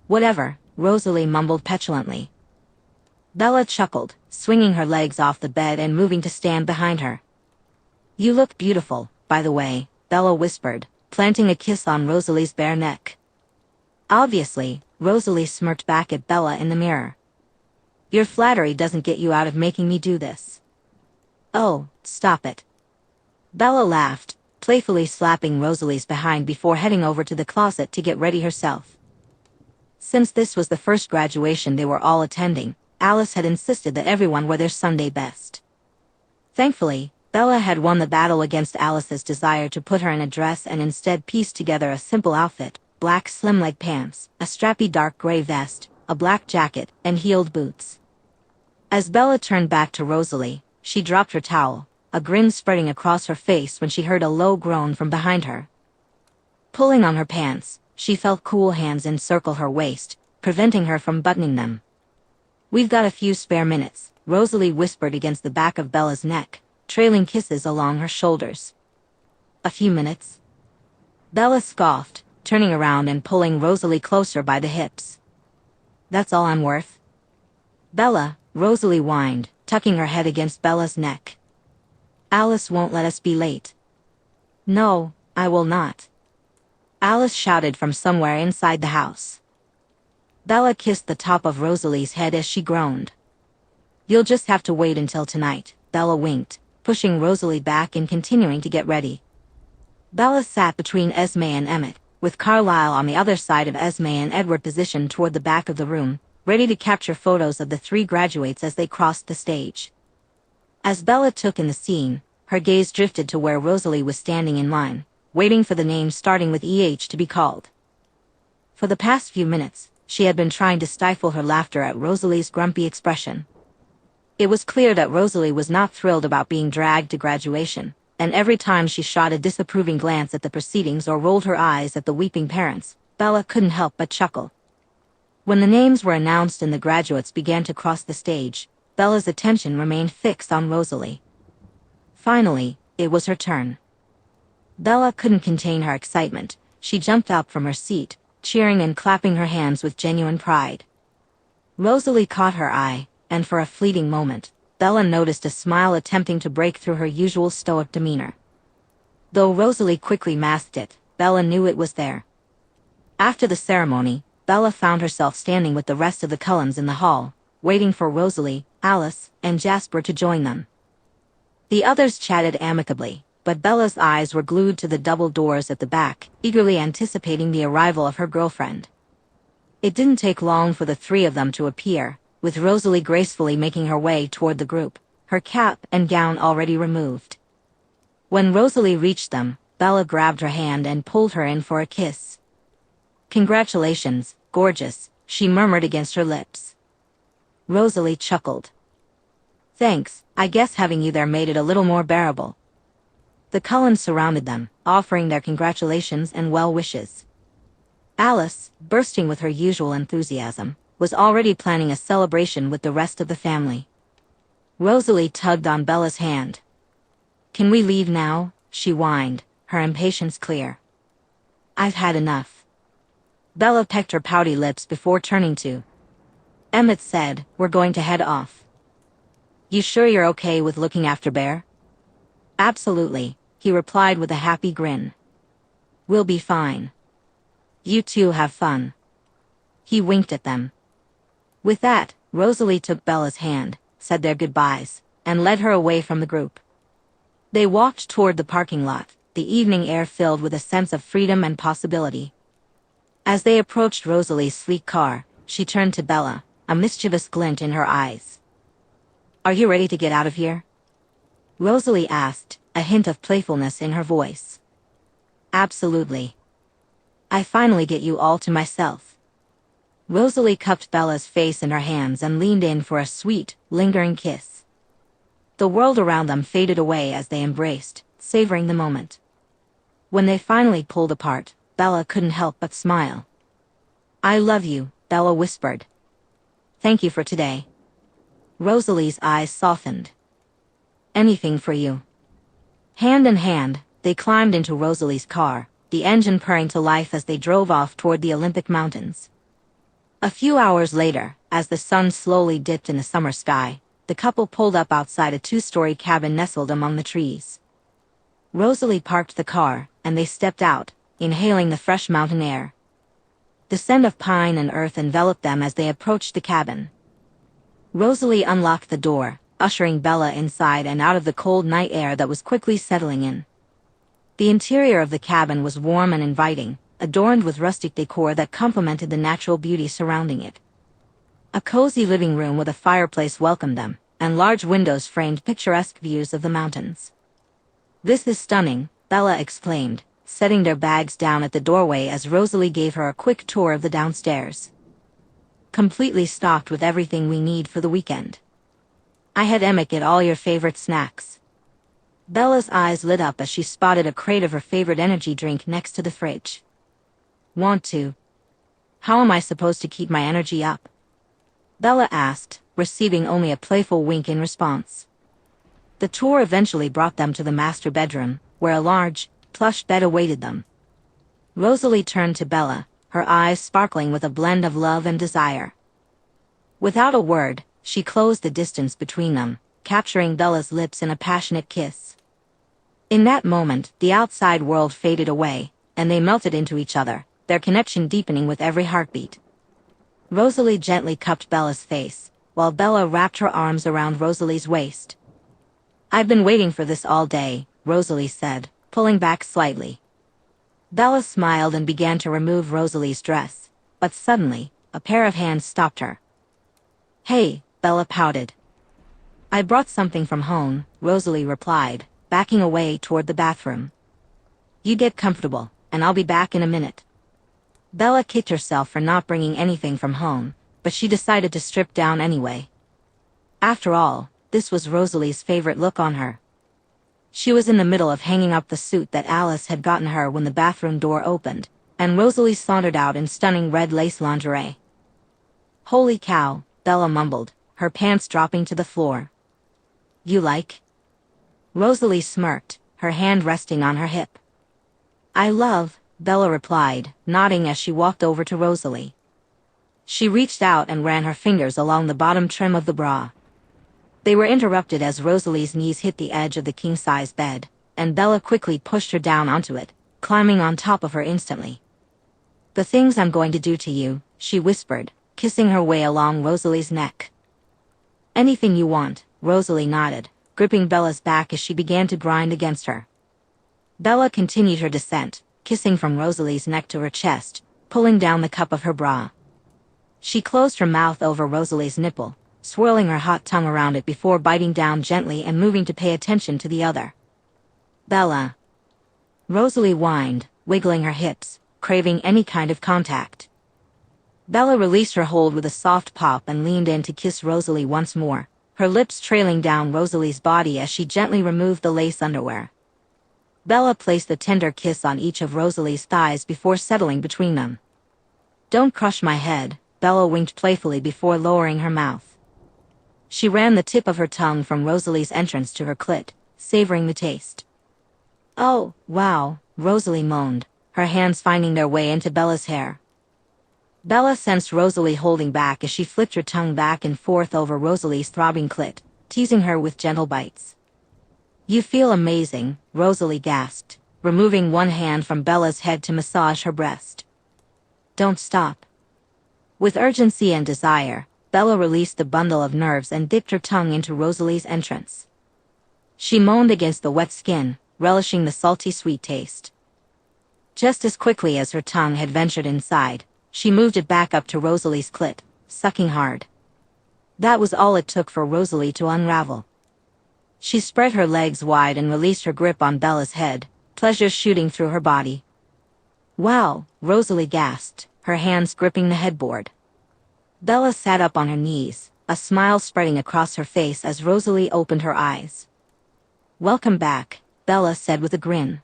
"Whatever," Rosalie mumbled petulantly. Bella chuckled, swinging her legs off the bed and moving to stand behind her. "You look beautiful, by the way," Bella whispered, planting a kiss on Rosalie's bare neck. Obviously, Rosalie smirked back at Bella in the mirror. "Your flattery doesn't get you out of making me do this." "Oh, stop it." Bella laughed, playfully slapping Rosalie's behind before heading over to the closet to get ready herself. Since this was the first graduation they were all attending, Alice had insisted that everyone wear their Sunday best. Thankfully, Bella had won the battle against Alice's desire to put her in a dress and instead pieced together a simple outfit: black slim-leg pants, a strappy dark gray vest, a black jacket, and heeled boots. As Bella turned back to Rosalie, she dropped her towel, a grin spreading across her face when she heard a low groan from behind her. Pulling on her pants, she felt cool hands encircle her waist, preventing her from buttoning them. "We've got a few spare minutes," Rosalie whispered against the back of Bella's neck, trailing kisses along her shoulders. "A few minutes?" Bella scoffed, turning around and pulling Rosalie closer by the hips. "That's all I'm worth?" "Bella," Rosalie whined, tucking her head against Bella's neck. "Alice won't let us be late." "No, I will not," Alice shouted from somewhere inside the house. Bella kissed the top of Rosalie's head as she groaned. "You'll just have to wait until tonight," Bella winked, pushing Rosalie back and continuing to get ready. Bella sat between Esme and Emmett, with Carlisle on the other side of Esme and Edward positioned toward the back of the room, ready to capture photos of the three graduates as they crossed the stage. As Bella took in the scene, her gaze drifted to where Rosalie was standing in line, waiting for the name starting with EH to be called. For the past few minutes, she had been trying to stifle her laughter at Rosalie's grumpy expression. It was clear that Rosalie was not thrilled about being dragged to graduation, and every time she shot a disapproving glance at the proceedings or rolled her eyes at the weeping parents, Bella couldn't help but chuckle. When the names were announced and the graduates began to cross the stage, Bella's attention remained fixed on Rosalie. Finally, it was her turn. Bella couldn't contain her excitement. She jumped up from her seat, cheering and clapping her hands with genuine pride. Rosalie caught her eye, and for a fleeting moment, Bella noticed a smile attempting to break through her usual stoic demeanor. Though Rosalie quickly masked it, Bella knew it was there. After the ceremony, Bella found herself standing with the rest of the Cullens in the hall, waiting for Rosalie, Alice, and Jasper to join them. The others chatted amicably, but Bella's eyes were glued to the double doors at the back, eagerly anticipating the arrival of her girlfriend. It didn't take long for the three of them to appear, with Rosalie gracefully making her way toward the group, her cap and gown already removed. When Rosalie reached them, Bella grabbed her hand and pulled her in for a kiss. "Congratulations, gorgeous," she murmured against her lips. Rosalie chuckled. "Thanks, I guess having you there made it a little more bearable." The Cullens surrounded them, offering their congratulations and well wishes. Alice, bursting with her usual enthusiasm, was already planning a celebration with the rest of the family. Rosalie tugged on Bella's hand. "Can we leave now?" she whined, her impatience clear. "I've had enough." Bella pecked her pouty lips before turning to Emmett said, "We're going to head off." "You sure you're okay with looking after Bear?" "Absolutely," he replied with a happy grin. "We'll be fine. You two have fun." He winked at them. With that, Rosalie took Bella's hand, said their goodbyes, and led her away from the group. They walked toward the parking lot, the evening air filled with a sense of freedom and possibility. As they approached Rosalie's sleek car, she turned to Bella, a mischievous glint in her eyes. "Are you ready to get out of here?" Rosalie asked, a hint of playfulness in her voice. "Absolutely. I finally get you all to myself." Rosalie cupped Bella's face in her hands and leaned in for a sweet, lingering kiss. The world around them faded away as they embraced, savoring the moment. When they finally pulled apart, Bella couldn't help but smile. "I love you," Bella whispered. "Thank you for today." Rosalie's eyes softened. "Anything for you." Hand in hand, they climbed into Rosalie's car, the engine purring to life as they drove off toward the Olympic Mountains. A few hours later, as the sun slowly dipped in the summer sky, the couple pulled up outside a two-story cabin nestled among the trees. Rosalie parked the car, and they stepped out, inhaling the fresh mountain air. The scent of pine and earth enveloped them as they approached the cabin. Rosalie unlocked the door, ushering Bella inside and out of the cold night air that was quickly settling in. The interior of the cabin was warm and inviting, adorned with rustic decor that complemented the natural beauty surrounding it. A cozy living room with a fireplace welcomed them, and large windows framed picturesque views of the mountains. "This is stunning," Bella exclaimed, setting their bags down at the doorway as Rosalie gave her a quick tour of the downstairs. "Completely stocked with everything we need for the weekend. I had Emma get all your favorite snacks." Bella's eyes lit up as she spotted a crate of her favorite energy drink next to the fridge. "Want to? How am I supposed to keep my energy up?" Bella asked, receiving only a playful wink in response. The tour eventually brought them to the master bedroom, where a large, plush bed awaited them. Rosalie turned to Bella, her eyes sparkling with a blend of love and desire. Without a word, she closed the distance between them, capturing Bella's lips in a passionate kiss. In that moment, the outside world faded away, and they melted into each other, their connection deepening with every heartbeat. Rosalie gently cupped Bella's face, while Bella wrapped her arms around Rosalie's waist. "I've been waiting for this all day," Rosalie said, pulling back slightly. Bella smiled and began to remove Rosalie's dress, but suddenly, a pair of hands stopped her. "Hey," Bella pouted. "I brought something from home," Rosalie replied, backing away toward the bathroom. "You get comfortable, and I'll be back in a minute." Bella kicked herself for not bringing anything from home, but she decided to strip down anyway. After all, this was Rosalie's favorite look on her. She was in the middle of hanging up the suit that Alice had gotten her when the bathroom door opened, and Rosalie sauntered out in stunning red lace lingerie. "Holy cow," Bella mumbled, her pants dropping to the floor. "You like?" Rosalie smirked, her hand resting on her hip. "I love," Bella replied, nodding as she walked over to Rosalie. She reached out and ran her fingers along the bottom trim of the bra. They were interrupted as Rosalie's knees hit the edge of the king-size bed, and Bella quickly pushed her down onto it, climbing on top of her instantly. "The things I'm going to do to you," she whispered, kissing her way along Rosalie's neck. "Anything you want," Rosalie nodded, gripping Bella's back as she began to grind against her. Bella continued her descent, kissing from Rosalie's neck to her chest, pulling down the cup of her bra. She closed her mouth over Rosalie's nipple, swirling her hot tongue around it before biting down gently and moving to pay attention to the other. "Bella." Rosalie whined, wiggling her hips, craving any kind of contact. Bella released her hold with a soft pop and leaned in to kiss Rosalie once more, her lips trailing down Rosalie's body as she gently removed the lace underwear. Bella placed a tender kiss on each of Rosalie's thighs before settling between them. "Don't crush my head," Bella winked playfully before lowering her mouth. She ran the tip of her tongue from Rosalie's entrance to her clit, savoring the taste. "Oh, wow," Rosalie moaned, her hands finding their way into Bella's hair. Bella sensed Rosalie holding back as she flicked her tongue back and forth over Rosalie's throbbing clit, teasing her with gentle bites. "You feel amazing," Rosalie gasped, removing one hand from Bella's head to massage her breast. "Don't stop." With urgency and desire, Bella released the bundle of nerves and dipped her tongue into Rosalie's entrance. She moaned against the wet skin, relishing the salty sweet taste. Just as quickly as her tongue had ventured inside, she moved it back up to Rosalie's clit, sucking hard. That was all it took for Rosalie to unravel. She spread her legs wide and released her grip on Bella's head, pleasure shooting through her body. "Wow," Rosalie gasped, her hands gripping the headboard. Bella sat up on her knees, a smile spreading across her face as Rosalie opened her eyes. "Welcome back," Bella said with a grin.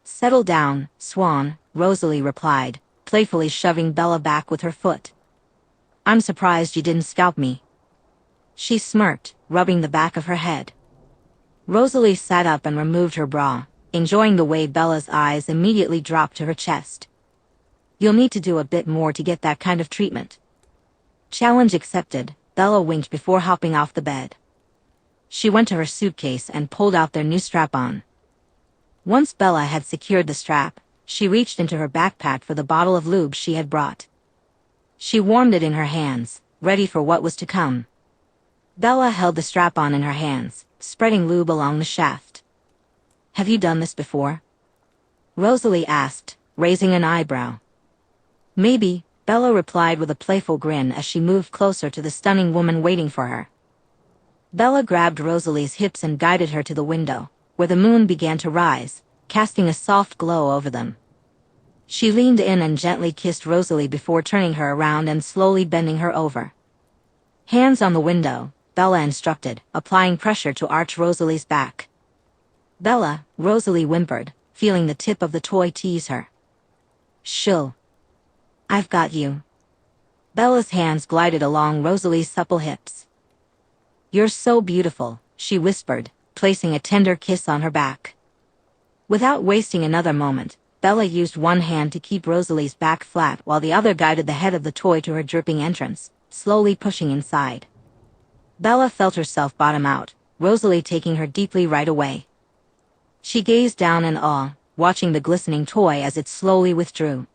"Settle down, Swan," Rosalie replied, playfully shoving Bella back with her foot. "I'm surprised you didn't scalp me." She smirked, rubbing the back of her head. Rosalie sat up and removed her bra, enjoying the way Bella's eyes immediately dropped to her chest. "You'll need to do a bit more to get that kind of treatment." Challenge accepted, Bella winked before hopping off the bed. She went to her suitcase and pulled out their new strap-on. Once Bella had secured the strap, she reached into her backpack for the bottle of lube she had brought. She warmed it in her hands, ready for what was to come. Bella held the strap-on in her hands, spreading lube along the shaft. "Have you done this before?" Rosalie asked, raising an eyebrow. "Maybe," Bella replied with a playful grin as she moved closer to the stunning woman waiting for her. Bella grabbed Rosalie's hips and guided her to the window, where the moon began to rise, casting a soft glow over them. She leaned in and gently kissed Rosalie before turning her around and slowly bending her over. Hands on the window, Bella instructed, applying pressure to arch Rosalie's back. Bella, Rosalie whimpered, feeling the tip of the toy tease her. Shill. I've got you. Bella's hands glided along Rosalie's supple hips. You're so beautiful, she whispered, placing a tender kiss on her back. Without wasting another moment, Bella used one hand to keep Rosalie's back flat while the other guided the head of the toy to her dripping entrance, slowly pushing inside. Bella felt herself bottom out, Rosalie taking her deeply right away. She gazed down in awe, watching the glistening toy as it slowly withdrew.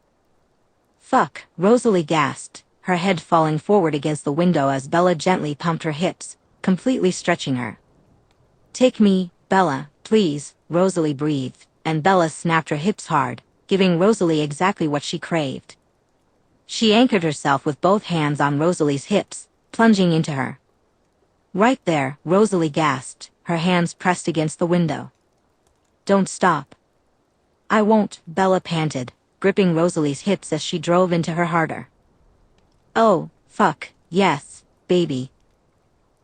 Fuck, Rosalie gasped, her head falling forward against the window as Bella gently pumped her hips, completely stretching her. Take me, Bella, please, Rosalie breathed, and Bella snapped her hips hard, giving Rosalie exactly what she craved. She anchored herself with both hands on Rosalie's hips, plunging into her. Right there, Rosalie gasped, her hands pressed against the window. Don't stop. I won't, Bella panted, gripping Rosalie's hips as she drove into her harder. Oh, fuck, yes, baby.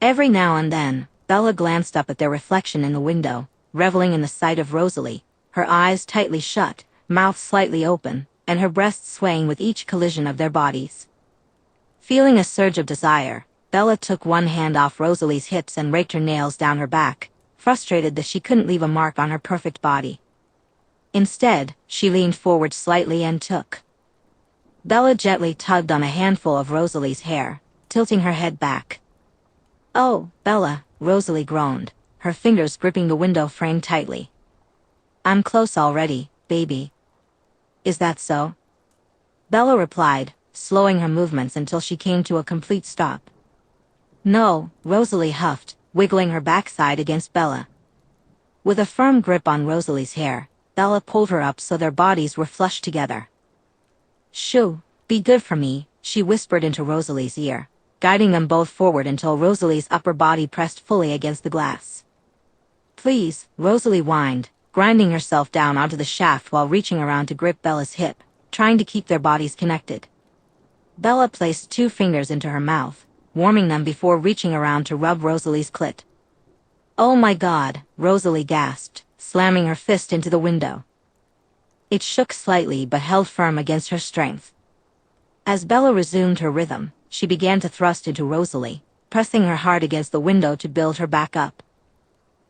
Every now and then, Bella glanced up at their reflection in the window, reveling in the sight of Rosalie, her eyes tightly shut, mouth slightly open, and her breasts swaying with each collision of their bodies. Feeling a surge of desire, Bella took one hand off Rosalie's hips and raked her nails down her back, frustrated that she couldn't leave a mark on her perfect body. Instead, she leaned forward slightly and took. Bella gently tugged on a handful of Rosalie's hair, tilting her head back. Oh, Bella, Rosalie groaned, her fingers gripping the window frame tightly. I'm close already, baby. Is that so? Bella replied, slowing her movements until she came to a complete stop. No, Rosalie huffed, wiggling her backside against Bella. With a firm grip on Rosalie's hair, Bella pulled her up so their bodies were flushed together. Shoo, be good for me, she whispered into Rosalie's ear, guiding them both forward until Rosalie's upper body pressed fully against the glass. Please, Rosalie whined, grinding herself down onto the shaft while reaching around to grip Bella's hip, trying to keep their bodies connected. Bella placed 2 fingers into her mouth, warming them before reaching around to rub Rosalie's clit. Oh my God, Rosalie gasped, slamming her fist into the window. It shook slightly but held firm against her strength. As Bella resumed her rhythm, she began to thrust into Rosalie, pressing her hard against the window to build her back up.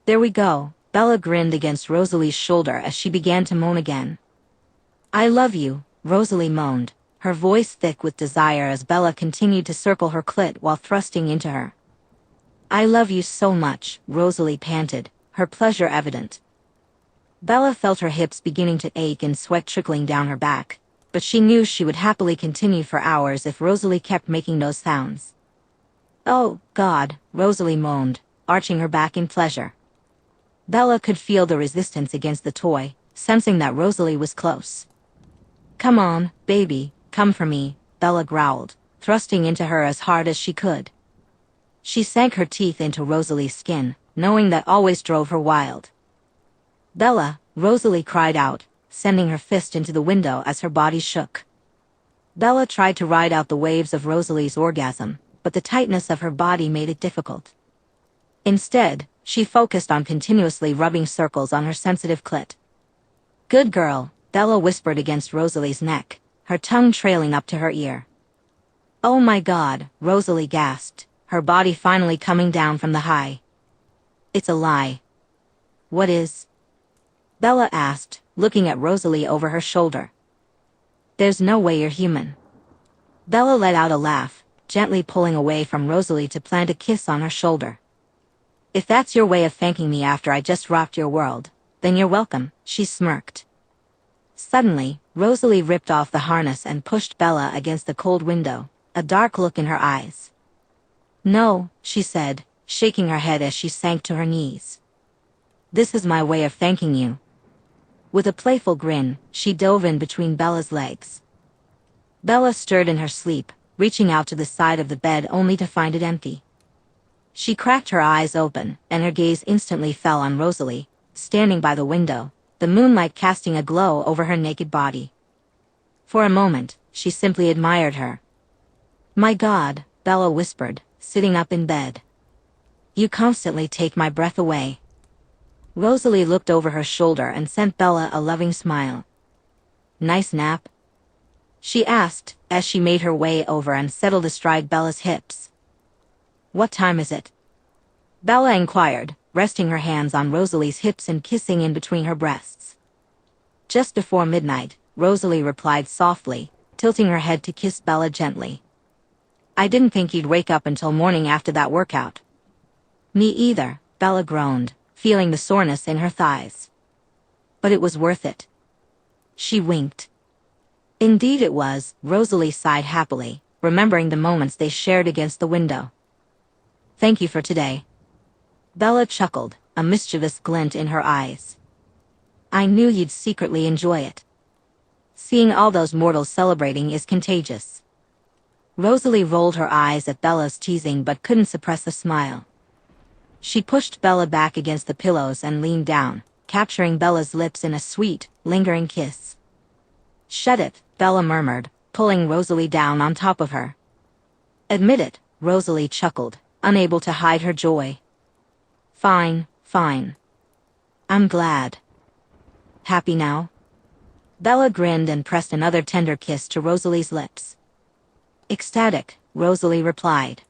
There we go, Bella grinned against Rosalie's shoulder as she began to moan again. I love you, Rosalie moaned, her voice thick with desire as Bella continued to circle her clit while thrusting into her. I love you so much, Rosalie panted, her pleasure evident. Bella felt her hips beginning to ache and sweat trickling down her back, but she knew she would happily continue for hours if Rosalie kept making those sounds. Oh, God, Rosalie moaned, arching her back in pleasure. Bella could feel the resistance against the toy, sensing that Rosalie was close. Come on, baby, come for me, Bella growled, thrusting into her as hard as she could. She sank her teeth into Rosalie's skin, knowing that always drove her wild. Bella, Rosalie cried out, sending her fist into the window as her body shook. Bella tried to ride out the waves of Rosalie's orgasm, but the tightness of her body made it difficult. Instead, she focused on continuously rubbing circles on her sensitive clit. Good girl, Bella whispered against Rosalie's neck, her tongue trailing up to her ear. Oh my God, Rosalie gasped, her body finally coming down from the high. It's a lie. What is? Bella asked, looking at Rosalie over her shoulder. There's no way you're human. Bella let out a laugh, gently pulling away from Rosalie to plant a kiss on her shoulder. If that's your way of thanking me after I just rocked your world, then you're welcome, she smirked. Suddenly, Rosalie ripped off the harness and pushed Bella against the cold window, a dark look in her eyes. No, she said, shaking her head as she sank to her knees. This is my way of thanking you. With a playful grin, she dove in between Bella's legs. Bella stirred in her sleep, reaching out to the side of the bed only to find it empty. She cracked her eyes open, and her gaze instantly fell on Rosalie, standing by the window, the moonlight casting a glow over her naked body. For a moment, she simply admired her. "My God," Bella whispered, sitting up in bed. "You constantly take my breath away." Rosalie looked over her shoulder and sent Bella a loving smile. "Nice nap?" she asked, as she made her way over and settled astride Bella's hips. "What time is it?" Bella inquired, resting her hands on Rosalie's hips and kissing in between her breasts. "Just before midnight," Rosalie replied softly, tilting her head to kiss Bella gently. "I didn't think you'd wake up until morning after that workout." "Me either," Bella groaned, feeling the soreness in her thighs. "But it was worth it." She winked. "Indeed it was," Rosalie sighed happily, remembering the moments they shared against the window. "Thank you for today." Bella chuckled, a mischievous glint in her eyes. "I knew you'd secretly enjoy it. Seeing all those mortals celebrating is contagious." Rosalie rolled her eyes at Bella's teasing but couldn't suppress a smile. She pushed Bella back against the pillows and leaned down, capturing Bella's lips in a sweet, lingering kiss. "Shut it," Bella murmured, pulling Rosalie down on top of her. "Admit it," Rosalie chuckled, unable to hide her joy. "Fine, fine. I'm glad. Happy now?" Bella grinned and pressed another tender kiss to Rosalie's lips. "Ecstatic," Rosalie replied.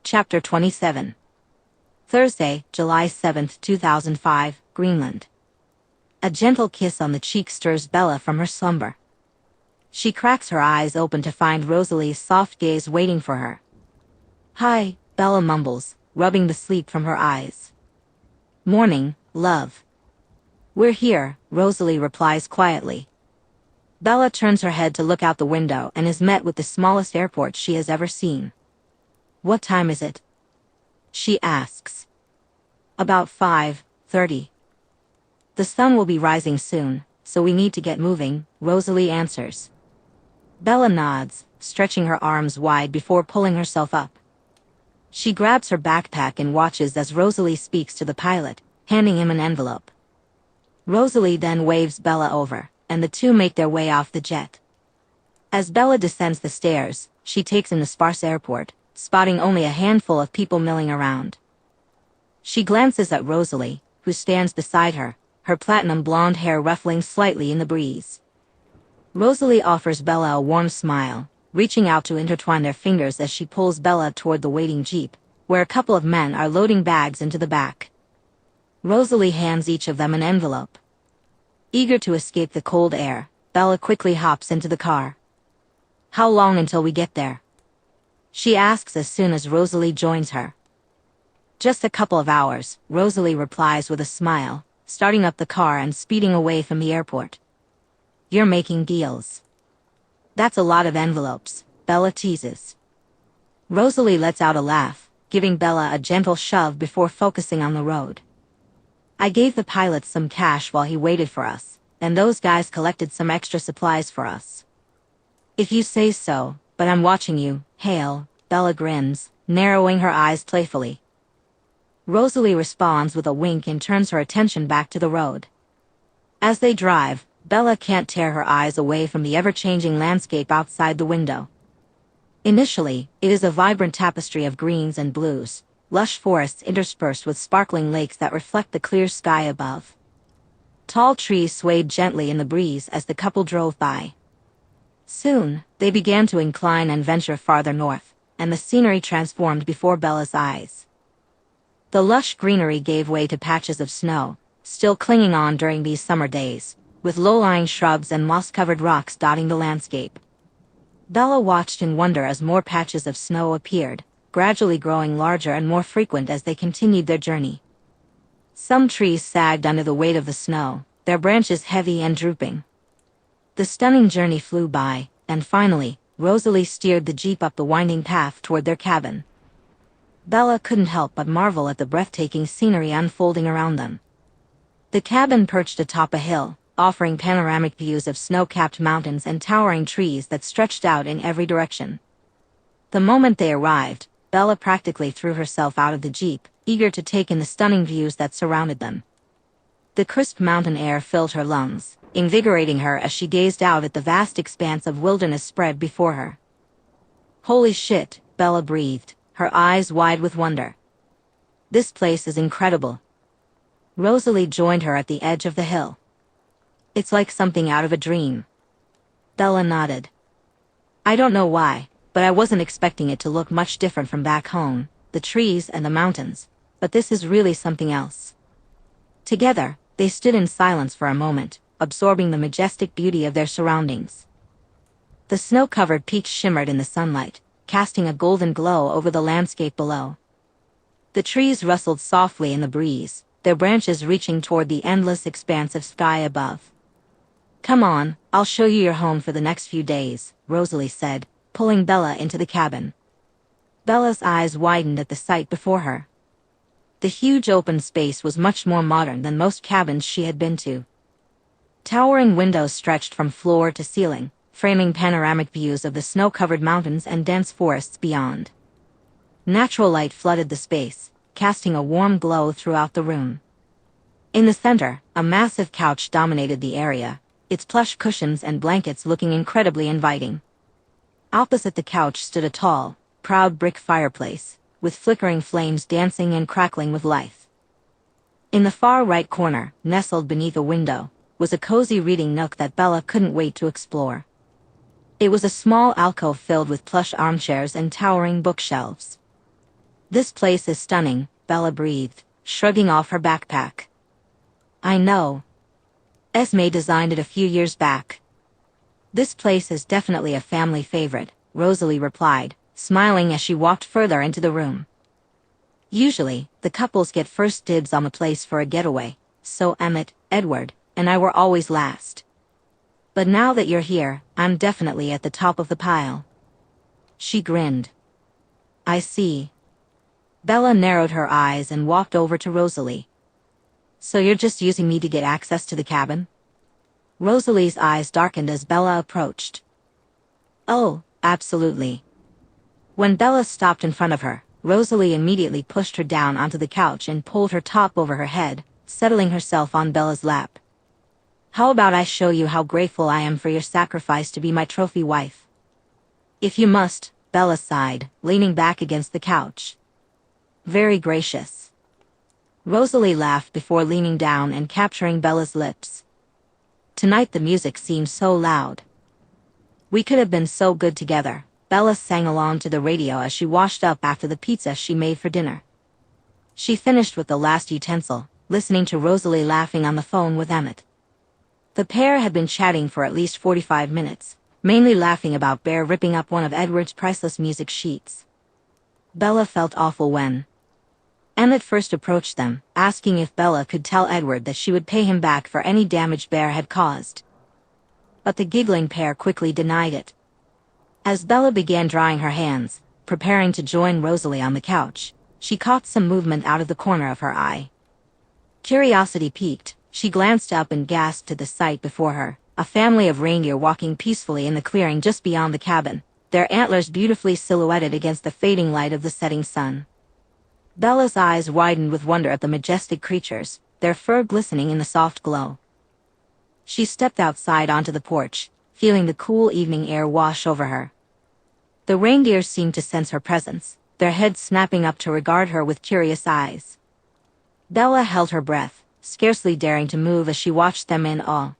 Chapter 27. Thursday, July 7, 2005, Greenland. A gentle kiss on the cheek stirs Bella from her slumber. She cracks her eyes open to find Rosalie's soft gaze waiting for her. "Hi," Bella mumbles, rubbing the sleep from her eyes. "Morning, love." "We're here," Rosalie replies quietly. Bella turns her head to look out the window and is met with the smallest airport she has ever seen. "What time is it?" she asks. "About 5:30. The sun will be rising soon, so we need to get moving," Rosalie answers. Bella nods, stretching her arms wide before pulling herself up. She grabs her backpack and watches as Rosalie speaks to the pilot, handing him an envelope. Rosalie then waves Bella over, and the two make their way off the jet. As Bella descends the stairs, she takes in the sparse airport, spotting only a handful of people milling around. She glances at Rosalie, who stands beside her, her platinum blonde hair ruffling slightly in the breeze. Rosalie offers Bella a warm smile, reaching out to intertwine their fingers as she pulls Bella toward the waiting jeep, where a couple of men are loading bags into the back. Rosalie hands each of them an envelope. Eager to escape the cold air, Bella quickly hops into the car. "How long until we get there?" she asks as soon as Rosalie joins her. "Just a couple of hours," Rosalie replies with a smile, starting up the car and speeding away from the airport. "You're making deals." "That's a lot of envelopes," Bella teases. Rosalie lets out a laugh, giving Bella a gentle shove before focusing on the road. "I gave the pilot some cash while he waited for us, and those guys collected some extra supplies for us." "If you say so, but I'm watching you, Hale," Bella grins, narrowing her eyes playfully. Rosalie responds with a wink and turns her attention back to the road. As they drive, Bella can't tear her eyes away from the ever-changing landscape outside the window. Initially, it is a vibrant tapestry of greens and blues, lush forests interspersed with sparkling lakes that reflect the clear sky above. Tall trees swayed gently in the breeze as the couple drove by. Soon, they began to incline and venture farther north, and the scenery transformed before Bella's eyes. The lush greenery gave way to patches of snow, still clinging on during these summer days, with low-lying shrubs and moss-covered rocks dotting the landscape. Bella watched in wonder as more patches of snow appeared, gradually growing larger and more frequent as they continued their journey. Some trees sagged under the weight of the snow, their branches heavy and drooping. The stunning journey flew by, and finally, Rosalie steered the jeep up the winding path toward their cabin. Bella couldn't help but marvel at the breathtaking scenery unfolding around them. The cabin perched atop a hill, offering panoramic views of snow-capped mountains and towering trees that stretched out in every direction. The moment they arrived, Bella practically threw herself out of the jeep, eager to take in the stunning views that surrounded them. The crisp mountain air filled her lungs, invigorating her as she gazed out at the vast expanse of wilderness spread before her. "Holy shit," Bella breathed, her eyes wide with wonder. "This place is incredible." Rosalie joined her at the edge of the hill. "It's like something out of a dream." Bella nodded. "I don't know why, but I wasn't expecting it to look much different from back home, the trees and the mountains, but this is really something else." Together, they stood in silence for a moment, absorbing the majestic beauty of their surroundings. The snow-covered peaks shimmered in the sunlight, casting a golden glow over the landscape below. The trees rustled softly in the breeze, their branches reaching toward the endless expanse of sky above. "Come on, I'll show you your home for the next few days," Rosalie said, pulling Bella into the cabin. Bella's eyes widened at the sight before her. The huge open space was much more modern than most cabins she had been to. Towering windows stretched from floor to ceiling, framing panoramic views of the snow-covered mountains and dense forests beyond. Natural light flooded the space, casting a warm glow throughout the room. In the center, a massive couch dominated the area, its plush cushions and blankets looking incredibly inviting. Opposite the couch stood a tall, proud brick fireplace, with flickering flames dancing and crackling with life. In the far right corner, nestled beneath a window, was a cozy reading nook that Bella couldn't wait to explore. It was a small alcove filled with plush armchairs and towering bookshelves. "This place is stunning," Bella breathed, shrugging off her backpack. "I know. Esme designed it a few years back." "This place is definitely a family favorite," Rosalie replied, smiling as she walked further into the room. "Usually, the couples get first dibs on the place for a getaway, so Emmett, Edward, and I were always last. But now that you're here, I'm definitely at the top of the pile." She grinned. "I see." Bella narrowed her eyes and walked over to Rosalie. "So you're just using me to get access to the cabin?" Rosalie's eyes darkened as Bella approached. "Oh, absolutely." When Bella stopped in front of her, Rosalie immediately pushed her down onto the couch and pulled her top over her head, settling herself on Bella's lap. "How about I show you how grateful I am for your sacrifice to be my trophy wife?" "If you must," Bella sighed, leaning back against the couch. "Very gracious." Rosalie laughed before leaning down and capturing Bella's lips. "Tonight the music seems so loud." "We could have been so good together," Bella sang along to the radio as she washed up after the pizza she made for dinner. She finished with the last utensil, listening to Rosalie laughing on the phone with Emmett. The pair had been chatting for at least 45 minutes, mainly laughing about Bear ripping up one of Edward's priceless music sheets. Bella felt awful when Emmett first approached them, asking if Bella could tell Edward that she would pay him back for any damage Bear had caused. But the giggling pair quickly denied it. As Bella began drying her hands, preparing to join Rosalie on the couch, she caught some movement out of the corner of her eye. Curiosity piqued, she glanced up and gasped at the sight before her, a family of reindeer walking peacefully in the clearing just beyond the cabin, their antlers beautifully silhouetted against the fading light of the setting sun. Bella's eyes widened with wonder at the majestic creatures, their fur glistening in the soft glow. She stepped outside onto the porch, feeling the cool evening air wash over her. The reindeer seemed to sense her presence, their heads snapping up to regard her with curious eyes. Bella held her breath, scarcely daring to move as she watched them in awe.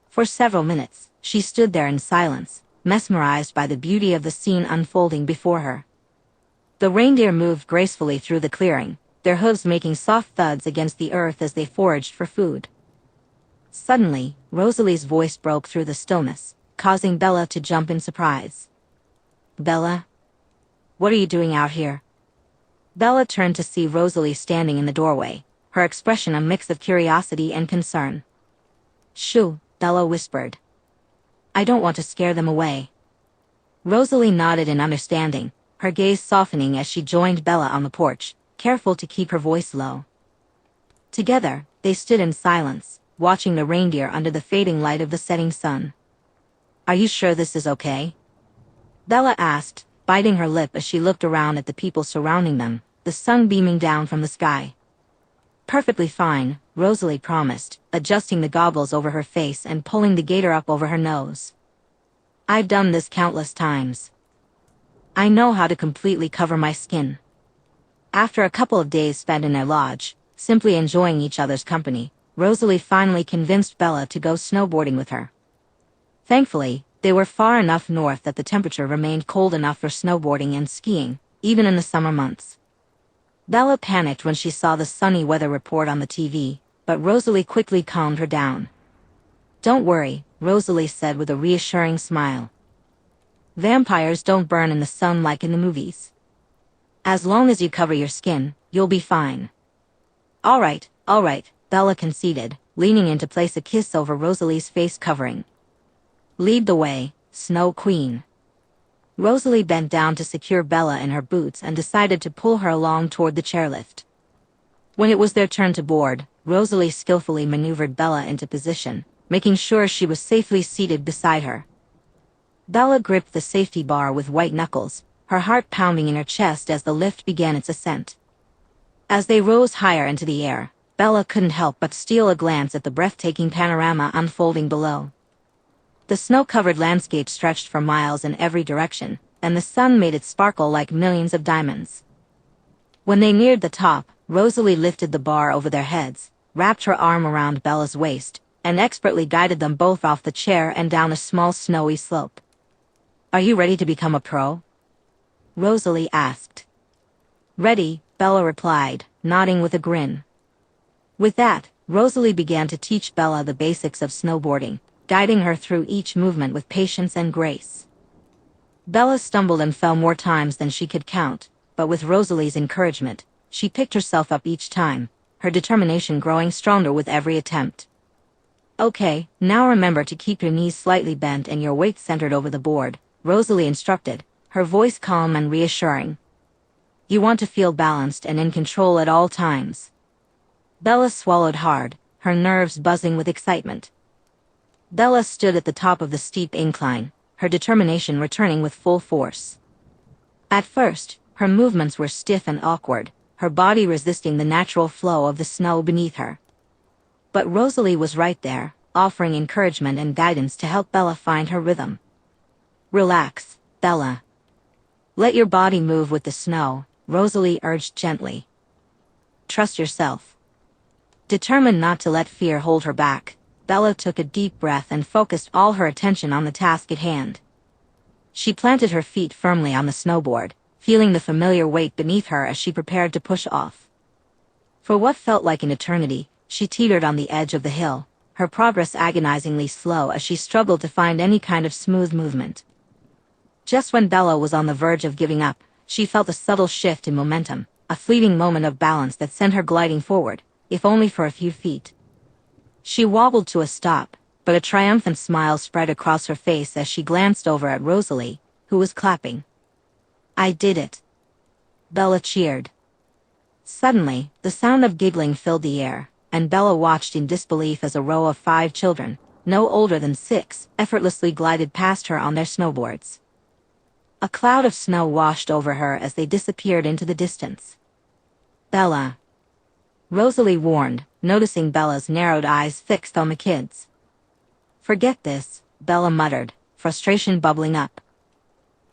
For several minutes, she stood there in silence, mesmerized by the beauty of the scene unfolding before her. The reindeer moved gracefully through the clearing, their hooves making soft thuds against the earth as they foraged for food. Suddenly, Rosalie's voice broke through the stillness, causing Bella to jump in surprise. "Bella? What are you doing out here?" Bella turned to see Rosalie standing in the doorway, her expression a mix of curiosity and concern. "Shoo," Bella whispered. "I don't want to scare them away." Rosalie nodded in understanding, her gaze softening as she joined Bella on the porch, careful to keep her voice low. Together, they stood in silence, watching the reindeer under the fading light of the setting sun. "Are you sure this is okay?" Bella asked, biting her lip as she looked around at the people surrounding them, the sun beaming down from the sky. Perfectly fine, Rosalie promised, adjusting the goggles over her face and pulling the gaiter up over her nose. I've done this countless times. I know how to completely cover my skin. After a couple of days spent in their lodge, simply enjoying each other's company, Rosalie finally convinced Bella to go snowboarding with her. Thankfully, they were far enough north that the temperature remained cold enough for snowboarding and skiing, even in the summer months. Bella panicked when she saw the sunny weather report on the TV, but Rosalie quickly calmed her down. "Don't worry," Rosalie said with a reassuring smile. "Vampires don't burn in the sun like in the movies. As long as you cover your skin, you'll be fine." All right, Bella conceded, leaning in to place a kiss over Rosalie's face covering. "Lead the way, Snow Queen." Rosalie bent down to secure Bella in her boots and decided to pull her along toward the chairlift. When it was their turn to board, Rosalie skillfully maneuvered Bella into position, making sure she was safely seated beside her. Bella gripped the safety bar with white knuckles, her heart pounding in her chest as the lift began its ascent. As they rose higher into the air, Bella couldn't help but steal a glance at the breathtaking panorama unfolding below. The snow-covered landscape stretched for miles in every direction, and the sun made it sparkle like millions of diamonds. When they neared the top, Rosalie lifted the bar over their heads, wrapped her arm around Bella's waist, and expertly guided them both off the chair and down a small snowy slope. "Are you ready to become a pro?" Rosalie asked. "Ready," Bella replied, nodding with a grin. With that, Rosalie began to teach Bella the basics of snowboarding, guiding her through each movement with patience and grace. Bella stumbled and fell more times than she could count, but with Rosalie's encouragement, she picked herself up each time, her determination growing stronger with every attempt. "Okay, now remember to keep your knees slightly bent and your weight centered over the board," Rosalie instructed, her voice calm and reassuring. "You want to feel balanced and in control at all times." Bella swallowed hard, her nerves buzzing with excitement. Bella stood at the top of the steep incline, her determination returning with full force. At first, her movements were stiff and awkward, her body resisting the natural flow of the snow beneath her. But Rosalie was right there, offering encouragement and guidance to help Bella find her rhythm. "Relax, Bella. Let your body move with the snow," Rosalie urged gently. "Trust yourself." Determined not to let fear hold her back, Bella took a deep breath and focused all her attention on the task at hand. She planted her feet firmly on the snowboard, feeling the familiar weight beneath her as she prepared to push off. For what felt like an eternity, she teetered on the edge of the hill, her progress agonizingly slow as she struggled to find any kind of smooth movement. Just when Bella was on the verge of giving up, she felt a subtle shift in momentum, a fleeting moment of balance that sent her gliding forward, if only for a few feet. She wobbled to a stop, but a triumphant smile spread across her face as she glanced over at Rosalie, who was clapping. "I did it!" Bella cheered. Suddenly, the sound of giggling filled the air, and Bella watched in disbelief as a row of 5 children, no older than 6, effortlessly glided past her on their snowboards. A cloud of snow washed over her as they disappeared into the distance. "Bella," Rosalie warned, noticing Bella's narrowed eyes fixed on the kids. "Forget this," Bella muttered, frustration bubbling up.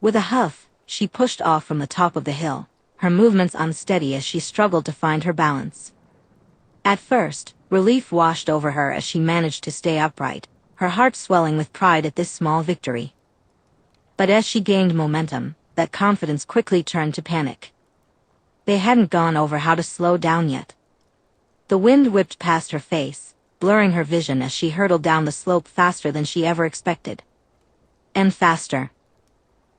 With a huff, she pushed off from the top of the hill, her movements unsteady as she struggled to find her balance. At first, relief washed over her as she managed to stay upright, her heart swelling with pride at this small victory. But as she gained momentum, that confidence quickly turned to panic. They hadn't gone over how to slow down yet. The wind whipped past her face, blurring her vision as she hurtled down the slope faster than she ever expected. And faster.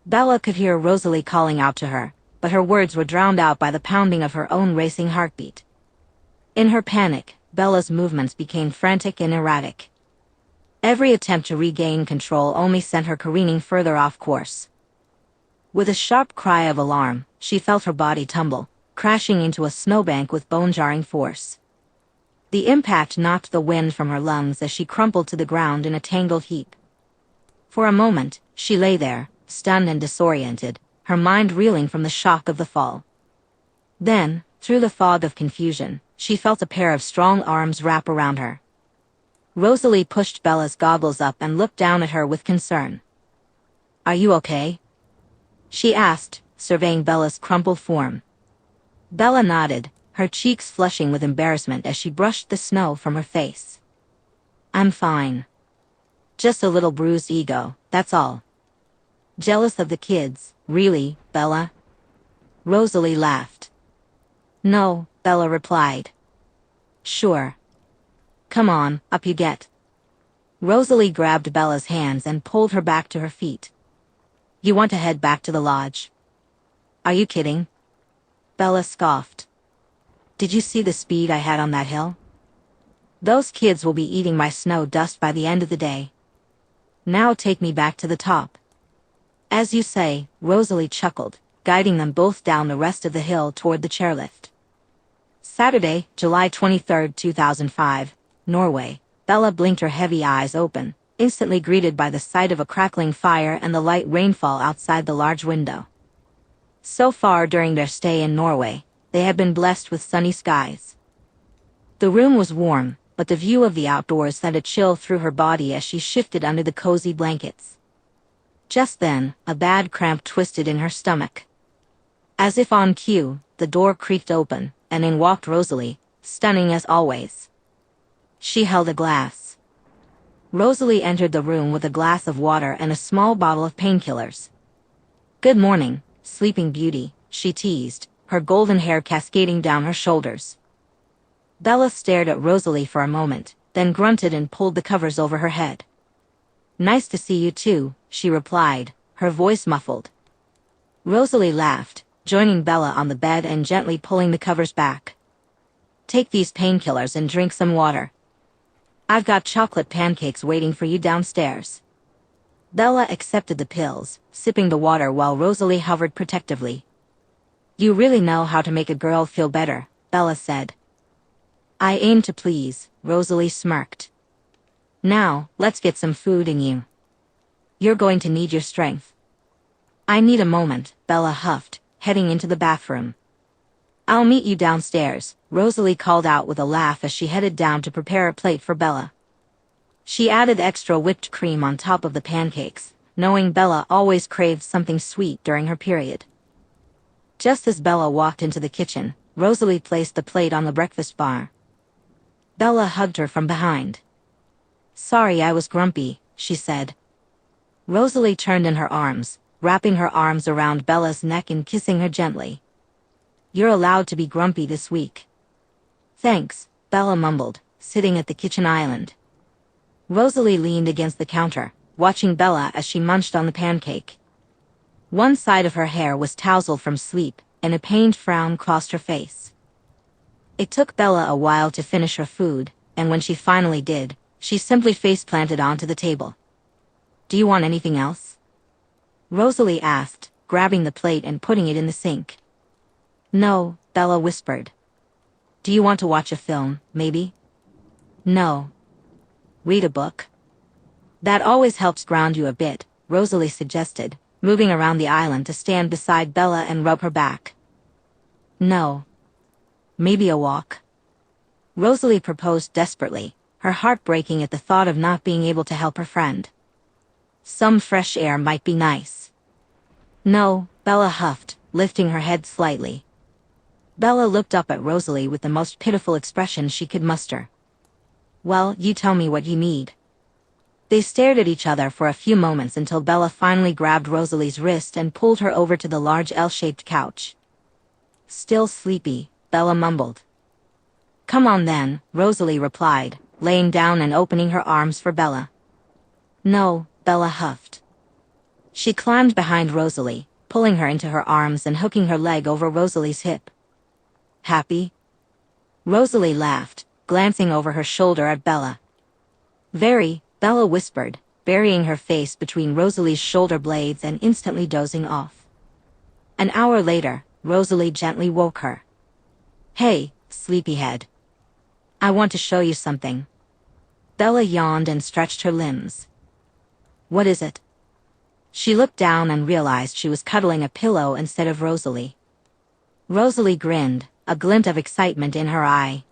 Bella could hear Rosalie calling out to her, but her words were drowned out by the pounding of her own racing heartbeat. In her panic, Bella's movements became frantic and erratic. Every attempt to regain control only sent her careening further off course. With a sharp cry of alarm, she felt her body tumble, crashing into a snowbank with bone-jarring force. The impact knocked the wind from her lungs as she crumpled to the ground in a tangled heap. For a moment, she lay there, stunned and disoriented, her mind reeling from the shock of the fall. Then, through the fog of confusion, she felt a pair of strong arms wrap around her. Rosalie pushed Bella's goggles up and looked down at her with concern. "Are you okay?" she asked, surveying Bella's crumpled form. Bella nodded, her cheeks flushing with embarrassment as she brushed the snow from her face. "I'm fine. Just a little bruised ego, that's all." "Jealous of the kids, really, Bella?" Rosalie laughed. "No," Bella replied. "Sure. Come on, up you get." Rosalie grabbed Bella's hands and pulled her back to her feet. "You want to head back to the lodge?" "Are you kidding?" Bella scoffed. "Did you see the speed I had on that hill? Those kids will be eating my snow dust by the end of the day. Now take me back to the top." "As you say," Rosalie chuckled, guiding them both down the rest of the hill toward the chairlift. Saturday, July 23, 2005, Norway. Bella blinked her heavy eyes open, instantly greeted by the sight of a crackling fire and the light rainfall outside the large window. So far during their stay in Norway, they had been blessed with sunny skies. The room was warm, but the view of the outdoors sent a chill through her body as she shifted under the cozy blankets. Just then, a bad cramp twisted in her stomach. As if on cue, the door creaked open, and in walked Rosalie, stunning as always. She held a glass. Rosalie entered the room with a glass of water and a small bottle of painkillers. "Good morning, Sleeping Beauty," she teased, her golden hair cascading down her shoulders. Bella stared at Rosalie for a moment, then grunted and pulled the covers over her head. "Nice to see you too," she replied, her voice muffled. Rosalie laughed, joining Bella on the bed and gently pulling the covers back. "Take these painkillers and drink some water. I've got chocolate pancakes waiting for you downstairs." Bella accepted the pills, sipping the water while Rosalie hovered protectively. "You really know how to make a girl feel better," Bella said. "I aim to please," Rosalie smirked. "Now, let's get some food in you. You're going to need your strength." "I need a moment," Bella huffed, heading into the bathroom. "I'll meet you downstairs," Rosalie called out with a laugh as she headed down to prepare a plate for Bella. She added extra whipped cream on top of the pancakes, knowing Bella always craved something sweet during her period. Just as Bella walked into the kitchen, Rosalie placed the plate on the breakfast bar. Bella hugged her from behind. "Sorry I was grumpy," she said. Rosalie turned in her arms, wrapping her arms around Bella's neck and kissing her gently. "You're allowed to be grumpy this week." "Thanks," Bella mumbled, sitting at the kitchen island. Rosalie leaned against the counter, watching Bella as she munched on the pancake. One side of her hair was tousled from sleep, and a pained frown crossed her face. It took Bella a while to finish her food, and when she finally did, she simply face-planted onto the table. "Do you want anything else?" Rosalie asked, grabbing the plate and putting it in the sink. "No," Bella whispered. "Do you want to watch a film, maybe?" "No." "Read a book?" "That always helps ground you a bit," Rosalie suggested, moving around the island to stand beside Bella and rub her back. "No." "Maybe a walk?" Rosalie proposed desperately, her heart breaking at the thought of not being able to help her friend. "Some fresh air might be nice." "No," Bella huffed, lifting her head slightly. Bella looked up at Rosalie with the most pitiful expression she could muster. "Well, you tell me what you need." They stared at each other for a few moments until Bella finally grabbed Rosalie's wrist and pulled her over to the large L-shaped couch. "Still sleepy," Bella mumbled. "Come on then," Rosalie replied, laying down and opening her arms for Bella. "No," Bella huffed. She climbed behind Rosalie, pulling her into her arms and hooking her leg over Rosalie's hip. "Happy?" Rosalie laughed, glancing over her shoulder at Bella. "Very," Bella whispered, burying her face between Rosalie's shoulder blades and instantly dozing off. An hour later, Rosalie gently woke her. "Hey, sleepyhead. I want to show you something." Bella yawned and stretched her limbs. "What is it?" She looked down and realized she was cuddling a pillow instead of Rosalie. Rosalie grinned, a glint of excitement in her eye.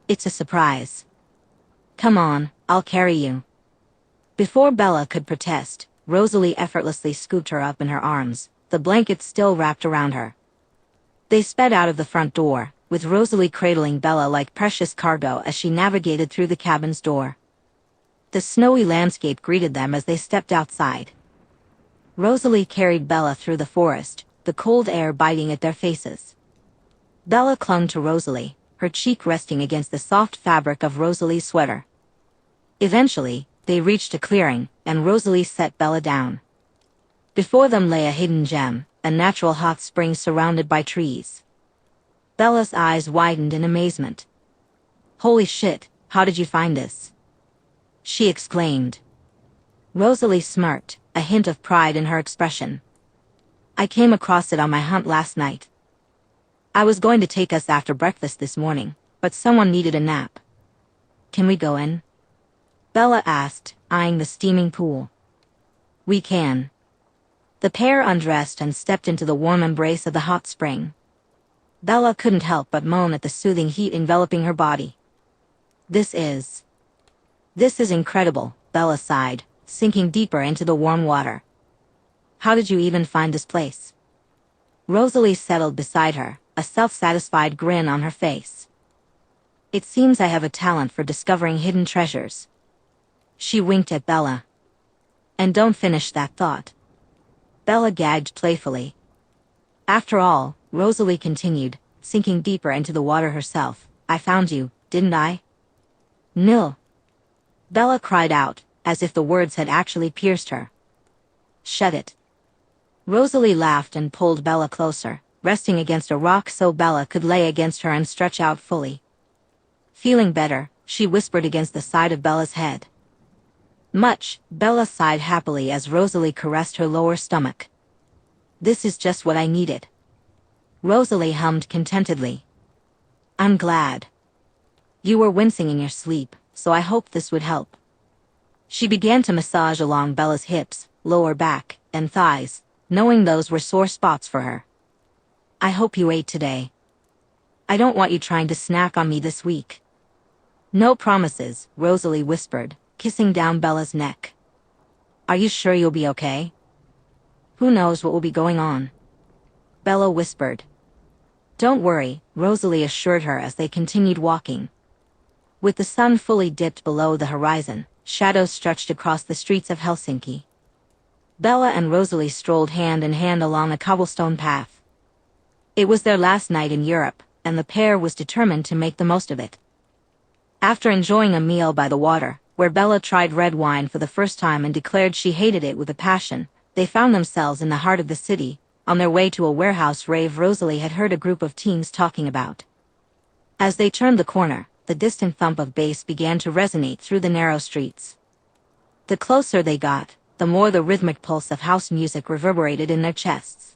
It's a surprise. Come on, I'll carry you. Before Bella could protest, Rosalie effortlessly scooped her up in her arms, the blanket still wrapped around her. They sped out of the front door, with Rosalie cradling Bella like precious cargo as she navigated through the cabin's door. The snowy landscape greeted them as they stepped outside. Rosalie carried Bella through the forest, the cold air biting at their faces. Bella clung to Rosalie, her cheek resting against the soft fabric of Rosalie's sweater. Eventually, they reached a clearing, and Rosalie set Bella down. Before them lay a hidden gem, a natural hot spring surrounded by trees. Bella's eyes widened in amazement. "Holy shit, how did you find this?" she exclaimed. Rosalie smirked, a hint of pride in her expression. "I came across it on my hunt last night. I was going to take us after breakfast this morning, but someone needed a nap. Can we go in?" Bella asked, eyeing the steaming pool. "We can." The pair undressed and stepped into the warm embrace of the hot spring. Bella couldn't help but moan at the soothing heat enveloping her body. This is incredible," Bella sighed, sinking deeper into the warm water. "How did you even find this place?" Rosalie settled beside her, a self-satisfied grin on her face. "It seems I have a talent for discovering hidden treasures." She winked at Bella. "And don't finish that thought." Bella gagged playfully. "After all," Rosalie continued, sinking deeper into the water herself, "I found you, didn't I?" "No." Bella cried out, as if the words had actually pierced her. "Shut it." Rosalie laughed and pulled Bella closer, resting against a rock so Bella could lay against her and stretch out fully. Feeling better, she whispered against the side of Bella's head. "Much," Bella sighed happily as Rosalie caressed her lower stomach. "This is just what I needed." Rosalie hummed contentedly. "I'm glad. You were wincing in your sleep, so I hoped this would help." She began to massage along Bella's hips, lower back, and thighs, knowing those were sore spots for her. "I hope you ate today. I don't want you trying to snack on me this week." "No promises," Rosalie whispered, kissing down Bella's neck. "Are you sure you'll be okay?" "Who knows what will be going on?" Bella whispered. "Don't worry," Rosalie assured her as they continued walking. With the sun fully dipped below the horizon, shadows stretched across the streets of Helsinki. Bella and Rosalie strolled hand in hand along a cobblestone path. It was their last night in Europe, and the pair was determined to make the most of it. After enjoying a meal by the water, where Bella tried red wine for the first time and declared she hated it with a passion, they found themselves in the heart of the city, on their way to a warehouse rave Rosalie had heard a group of teens talking about. As they turned the corner, the distant thump of bass began to resonate through the narrow streets. The closer they got, the more the rhythmic pulse of house music reverberated in their chests.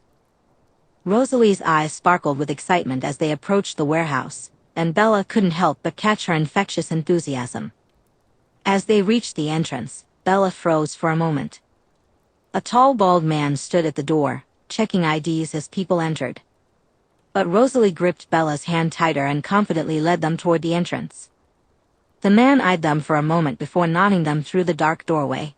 Rosalie's eyes sparkled with excitement as they approached the warehouse, and Bella couldn't help but catch her infectious enthusiasm. As they reached the entrance, Bella froze for a moment. A tall bald man stood at the door, checking IDs as people entered. But Rosalie gripped Bella's hand tighter and confidently led them toward the entrance. The man eyed them for a moment before nodding them through the dark doorway.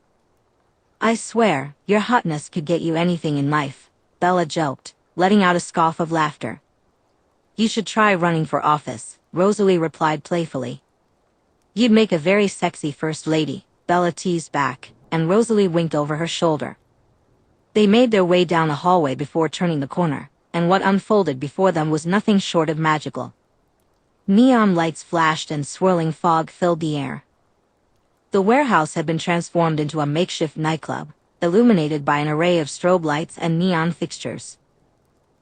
"I swear, your hotness could get you anything in life," Bella joked, letting out a scoff of laughter. "You should try running for office," Rosalie replied playfully. "You'd make a very sexy first lady," Bella teased back, and Rosalie winked over her shoulder. They made their way down a hallway before turning the corner, and what unfolded before them was nothing short of magical. Neon lights flashed and swirling fog filled the air. The warehouse had been transformed into a makeshift nightclub, illuminated by an array of strobe lights and neon fixtures.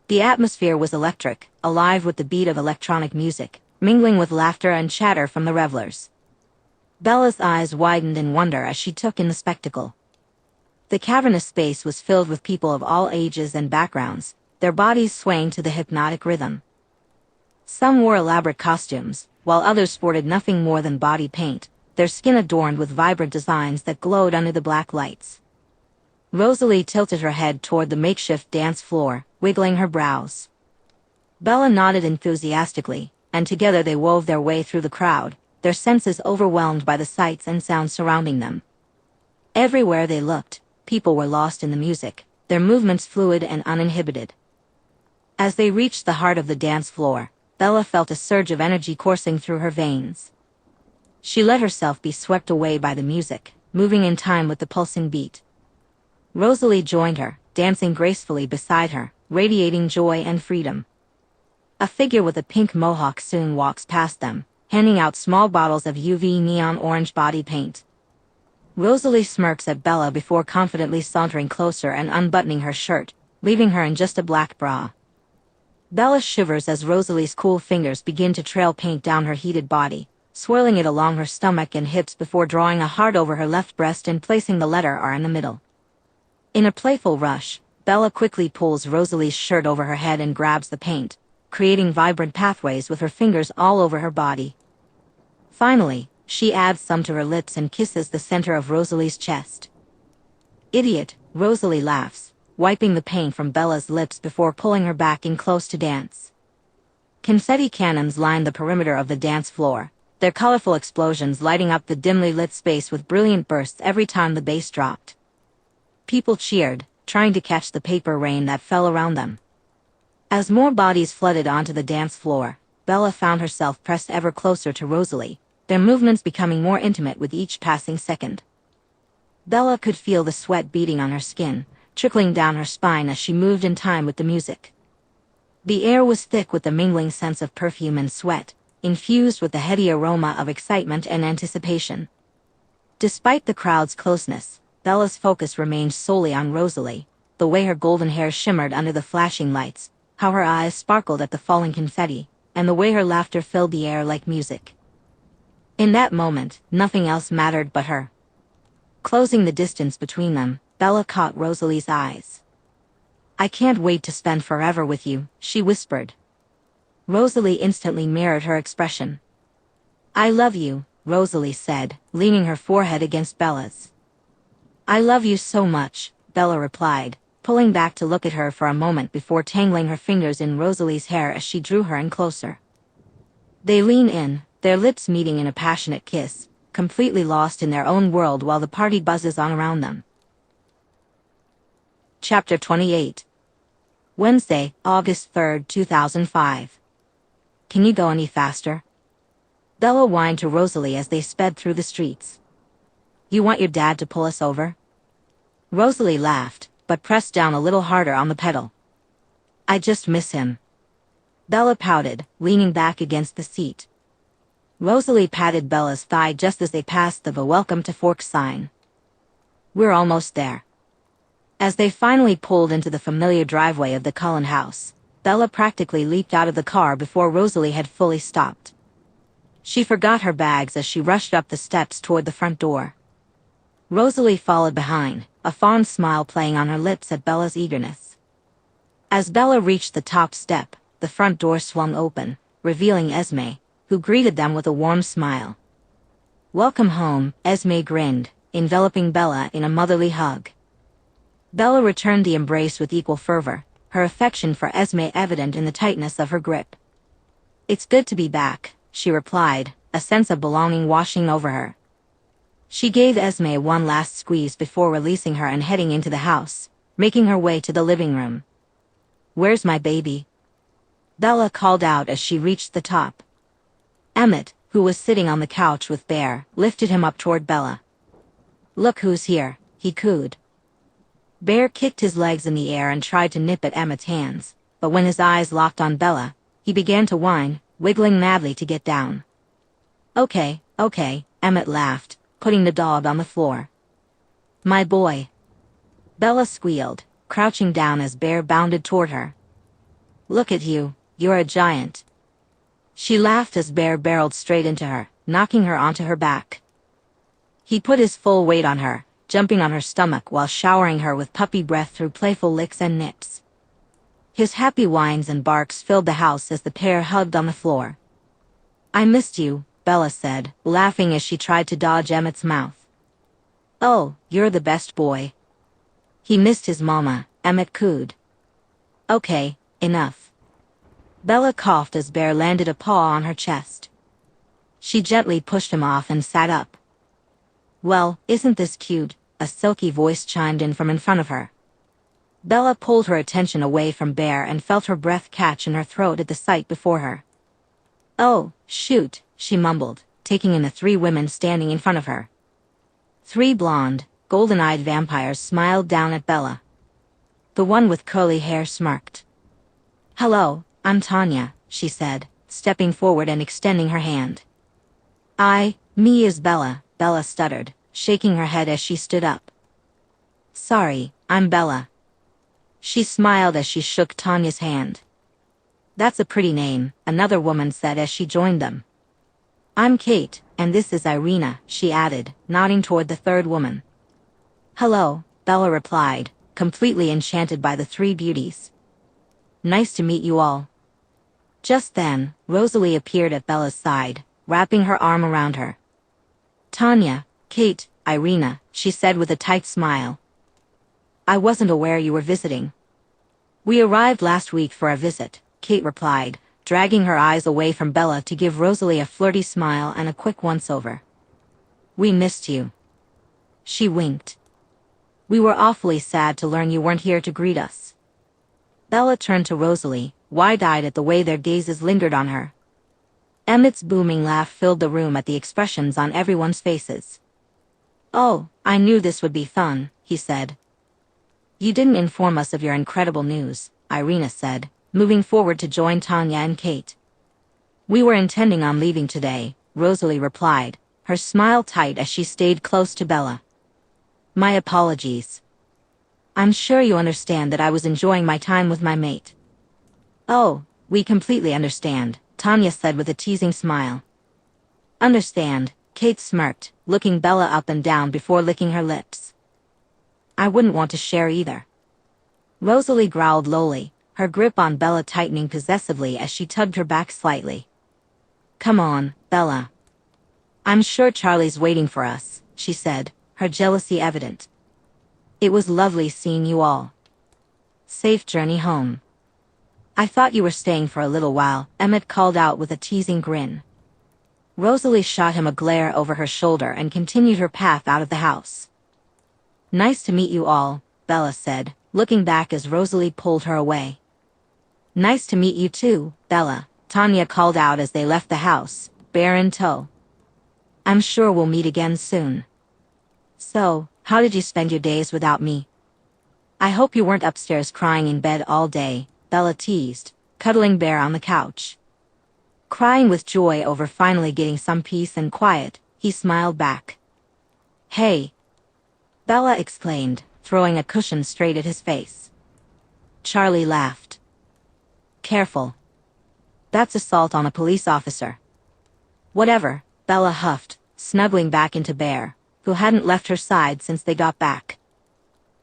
The atmosphere was electric, alive with the beat of electronic music, mingling with laughter and chatter from the revelers. Bella's eyes widened in wonder as she took in the spectacle. The cavernous space was filled with people of all ages and backgrounds, their bodies swaying to the hypnotic rhythm. Some wore elaborate costumes, while others sported nothing more than body paint, their skin adorned with vibrant designs that glowed under the black lights. Rosalie tilted her head toward the makeshift dance floor, wiggling her brows. Bella nodded enthusiastically, and together they wove their way through the crowd, their senses overwhelmed by the sights and sounds surrounding them. Everywhere they looked, people were lost in the music, their movements fluid and uninhibited. As they reached the heart of the dance floor, Bella felt a surge of energy coursing through her veins. She let herself be swept away by the music, moving in time with the pulsing beat. Rosalie joined her, dancing gracefully beside her, radiating joy and freedom. A figure with a pink mohawk soon walks past them, handing out small bottles of UV neon orange body paint. Rosalie smirks at Bella before confidently sauntering closer and unbuttoning her shirt, leaving her in just a black bra. Bella shivers as Rosalie's cool fingers begin to trail paint down her heated body, swirling it along her stomach and hips before drawing a heart over her left breast and placing the letter R in the middle. In a playful rush, Bella quickly pulls Rosalie's shirt over her head and grabs the paint, creating vibrant pathways with her fingers all over her body. Finally, she adds some to her lips and kisses the center of Rosalie's chest. Idiot, Rosalie laughs, wiping the paint from Bella's lips before pulling her back in close to dance. Confetti cannons lined the perimeter of the dance floor, their colorful explosions lighting up the dimly lit space with brilliant bursts every time the bass dropped. People cheered, trying to catch the paper rain that fell around them. As more bodies flooded onto the dance floor, Bella found herself pressed ever closer to Rosalie, their movements becoming more intimate with each passing second. Bella could feel the sweat beading on her skin, trickling down her spine as she moved in time with the music. The air was thick with the mingling sense of perfume and sweat, infused with the heady aroma of excitement and anticipation. Despite the crowd's closeness, Bella's focus remained solely on Rosalie, the way her golden hair shimmered under the flashing lights, how her eyes sparkled at the falling confetti, and the way her laughter filled the air like music. In that moment, nothing else mattered but her. Closing the distance between them, Bella caught Rosalie's eyes. "I can't wait to spend forever with you," she whispered. Rosalie instantly mirrored her expression. "I love you," Rosalie said, leaning her forehead against Bella's. "I love you so much," Bella replied, pulling back to look at her for a moment before tangling her fingers in Rosalie's hair as she drew her in closer. They lean in, their lips meeting in a passionate kiss, completely lost in their own world while the party buzzes on around them. Chapter 28. Wednesday, August 3rd, 2005. "Can you go any faster?" Bella whined to Rosalie as they sped through the streets. "You want your dad to pull us over?" Rosalie laughed, but pressed down a little harder on the pedal. "I just miss him." Bella pouted, leaning back against the seat. Rosalie patted Bella's thigh just as they passed the "Welcome to Forks" sign. "We're almost there." As they finally pulled into the familiar driveway of the Cullen house, Bella practically leaped out of the car before Rosalie had fully stopped. She forgot her bags as she rushed up the steps toward the front door. Rosalie followed behind, a fond smile playing on her lips at Bella's eagerness. As Bella reached the top step, the front door swung open, revealing Esme, who greeted them with a warm smile. "Welcome home," Esme grinned, enveloping Bella in a motherly hug. Bella returned the embrace with equal fervor, her affection for Esme evident in the tightness of her grip. "It's good to be back," she replied, a sense of belonging washing over her. She gave Esme one last squeeze before releasing her and heading into the house, making her way to the living room. "Where's my baby?" Bella called out as she reached the top. Emmett, who was sitting on the couch with Bear, lifted him up toward Bella. "Look who's here," he cooed. Bear kicked his legs in the air and tried to nip at Emmett's hands, but when his eyes locked on Bella, he began to whine, wiggling madly to get down. Okay, Emmett laughed, putting the dog on the floor. "My boy." Bella squealed, crouching down as Bear bounded toward her. "Look at you, you're a giant." She laughed as Bear barreled straight into her, knocking her onto her back. He put his full weight on her, jumping on her stomach while showering her with puppy breath through playful licks and nips. His happy whines and barks filled the house as the pair hugged on the floor. "I missed you," Bella said, laughing as she tried to dodge Emmett's mouth. "Oh, you're the best boy." "He missed his mama," Emmett cooed. "Okay, enough." Bella coughed as Bear landed a paw on her chest. She gently pushed him off and sat up. "Well, isn't this cute?" a silky voice chimed in from in front of her. Bella pulled her attention away from Bear and felt her breath catch in her throat at the sight before her. "Oh, shoot," she mumbled, taking in the three women standing in front of her. Three blonde, golden-eyed vampires smiled down at Bella. The one with curly hair smirked. "Hello, I'm Tanya," she said, stepping forward and extending her hand. Me is Bella," Bella stuttered, shaking her head as she stood up. "Sorry, I'm Bella." She smiled as she shook Tanya's hand. "That's a pretty name," another woman said as she joined them. "I'm Kate, and this is Irina," she added, nodding toward the third woman. "Hello," Bella replied, completely enchanted by the three beauties. "Nice to meet you all." Just then, Rosalie appeared at Bella's side, wrapping her arm around her. "Tanya, Kate, Irina," she said with a tight smile. "I wasn't aware you were visiting." "We arrived last week for a visit," Kate replied, dragging her eyes away from Bella to give Rosalie a flirty smile and a quick once-over. "We missed you." She winked. "We were awfully sad to learn you weren't here to greet us." Bella turned to Rosalie, wide-eyed at the way their gazes lingered on her. Emmett's booming laugh filled the room at the expressions on everyone's faces. "Oh, I knew this would be fun," he said. "You didn't inform us of your incredible news," Irina said, moving forward to join Tanya and Kate. "We were intending on leaving today," Rosalie replied, her smile tight as she stayed close to Bella. "My apologies. I'm sure you understand that I was enjoying my time with my mate." "Oh, we completely understand," Tanya said with a teasing smile. "Understand," Kate smirked, looking Bella up and down before licking her lips. "I wouldn't want to share either." Rosalie growled lowly, her grip on Bella tightening possessively as she tugged her back slightly. "Come on, Bella. I'm sure Charlie's waiting for us," she said, her jealousy evident. "It was lovely seeing you all. Safe journey home." "I thought you were staying for a little while," Emmett called out with a teasing grin. Rosalie shot him a glare over her shoulder and continued her path out of the house. "Nice to meet you all," Bella said, looking back as Rosalie pulled her away. "Nice to meet you too, Bella," Tanya called out as they left the house, Bear in tow. "I'm sure we'll meet again soon." "So, how did you spend your days without me?" "I hope you weren't upstairs crying in bed all day," Bella teased, cuddling Bear on the couch. Crying with joy over finally getting some peace and quiet, he smiled back. "Hey!" Bella exclaimed, throwing a cushion straight at his face. Charlie laughed. "Careful. That's assault on a police officer." "Whatever," Bella huffed, snuggling back into Bear, who hadn't left her side since they got back.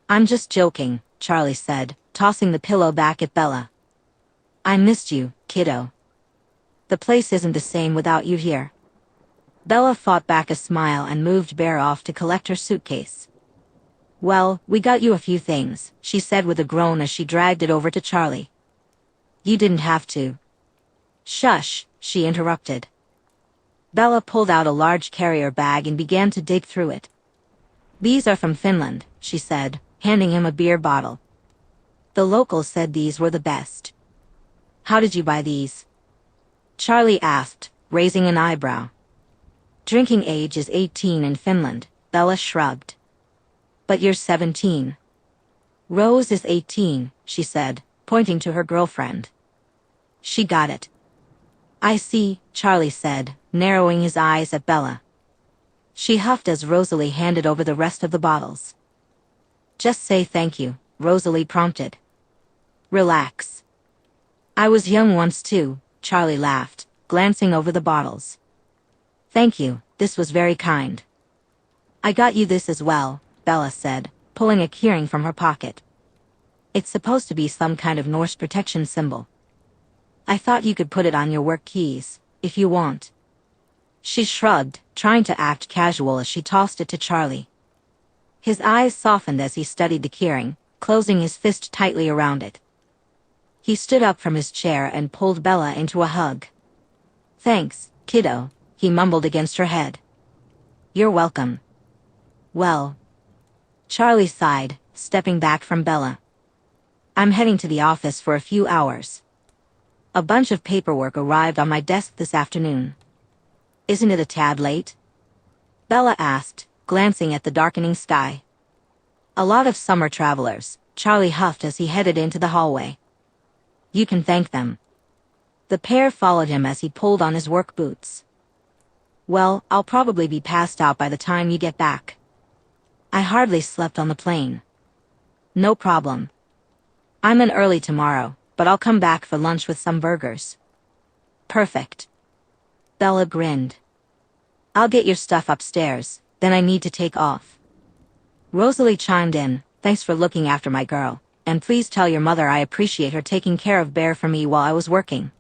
"I'm just joking," Charlie said, tossing the pillow back at Bella. "I missed you, kiddo. The place isn't the same without you here." Bella fought back a smile and moved Bear off to collect her suitcase. "Well, we got you a few things," she said with a groan as she dragged it over to Charlie. "You didn't have to." "Shush," she interrupted. Bella pulled out a large carrier bag and began to dig through it. "These are from Finland," she said, handing him a beer bottle. "The locals said these were the best." "How did you buy these?" Charlie asked, raising an eyebrow. "Drinking age is 18 in Finland," Bella shrugged. "But you're 17. "Rose is 18, she said, pointing to her girlfriend. "She got it." "I see," Charlie said, narrowing his eyes at Bella. She huffed as Rosalie handed over the rest of the bottles. "Just say thank you," Rosalie prompted. "Relax. I was young once too," Charlie laughed, glancing over the bottles. "Thank you, this was very kind." "I got you this as well," Bella said, pulling a keyring from her pocket. "It's supposed to be some kind of Norse protection symbol. I thought you could put it on your work keys, if you want." She shrugged, trying to act casual as she tossed it to Charlie. His eyes softened as he studied the keyring, closing his fist tightly around it. He stood up from his chair and pulled Bella into a hug. "Thanks, kiddo," he mumbled against her head. "You're welcome." "Well," Charlie sighed, stepping back from Bella. "I'm heading to the office for a few hours. A bunch of paperwork arrived on my desk this afternoon." "Isn't it a tad late?" Bella asked, glancing at the darkening sky. "A lot of summer travelers," Charlie huffed as he headed into the hallway. "You can thank them." The pair followed him as he pulled on his work boots. "Well, I'll probably be passed out by the time you get back." "I hardly slept on the plane." "No problem. I'm in early tomorrow, but I'll come back for lunch with some burgers." "Perfect." Bella grinned. "I'll get your stuff upstairs, then I need to take off." Rosalie chimed in, "Thanks for looking after my girl, and please tell your mother I appreciate her taking care of Bear for me while I was working."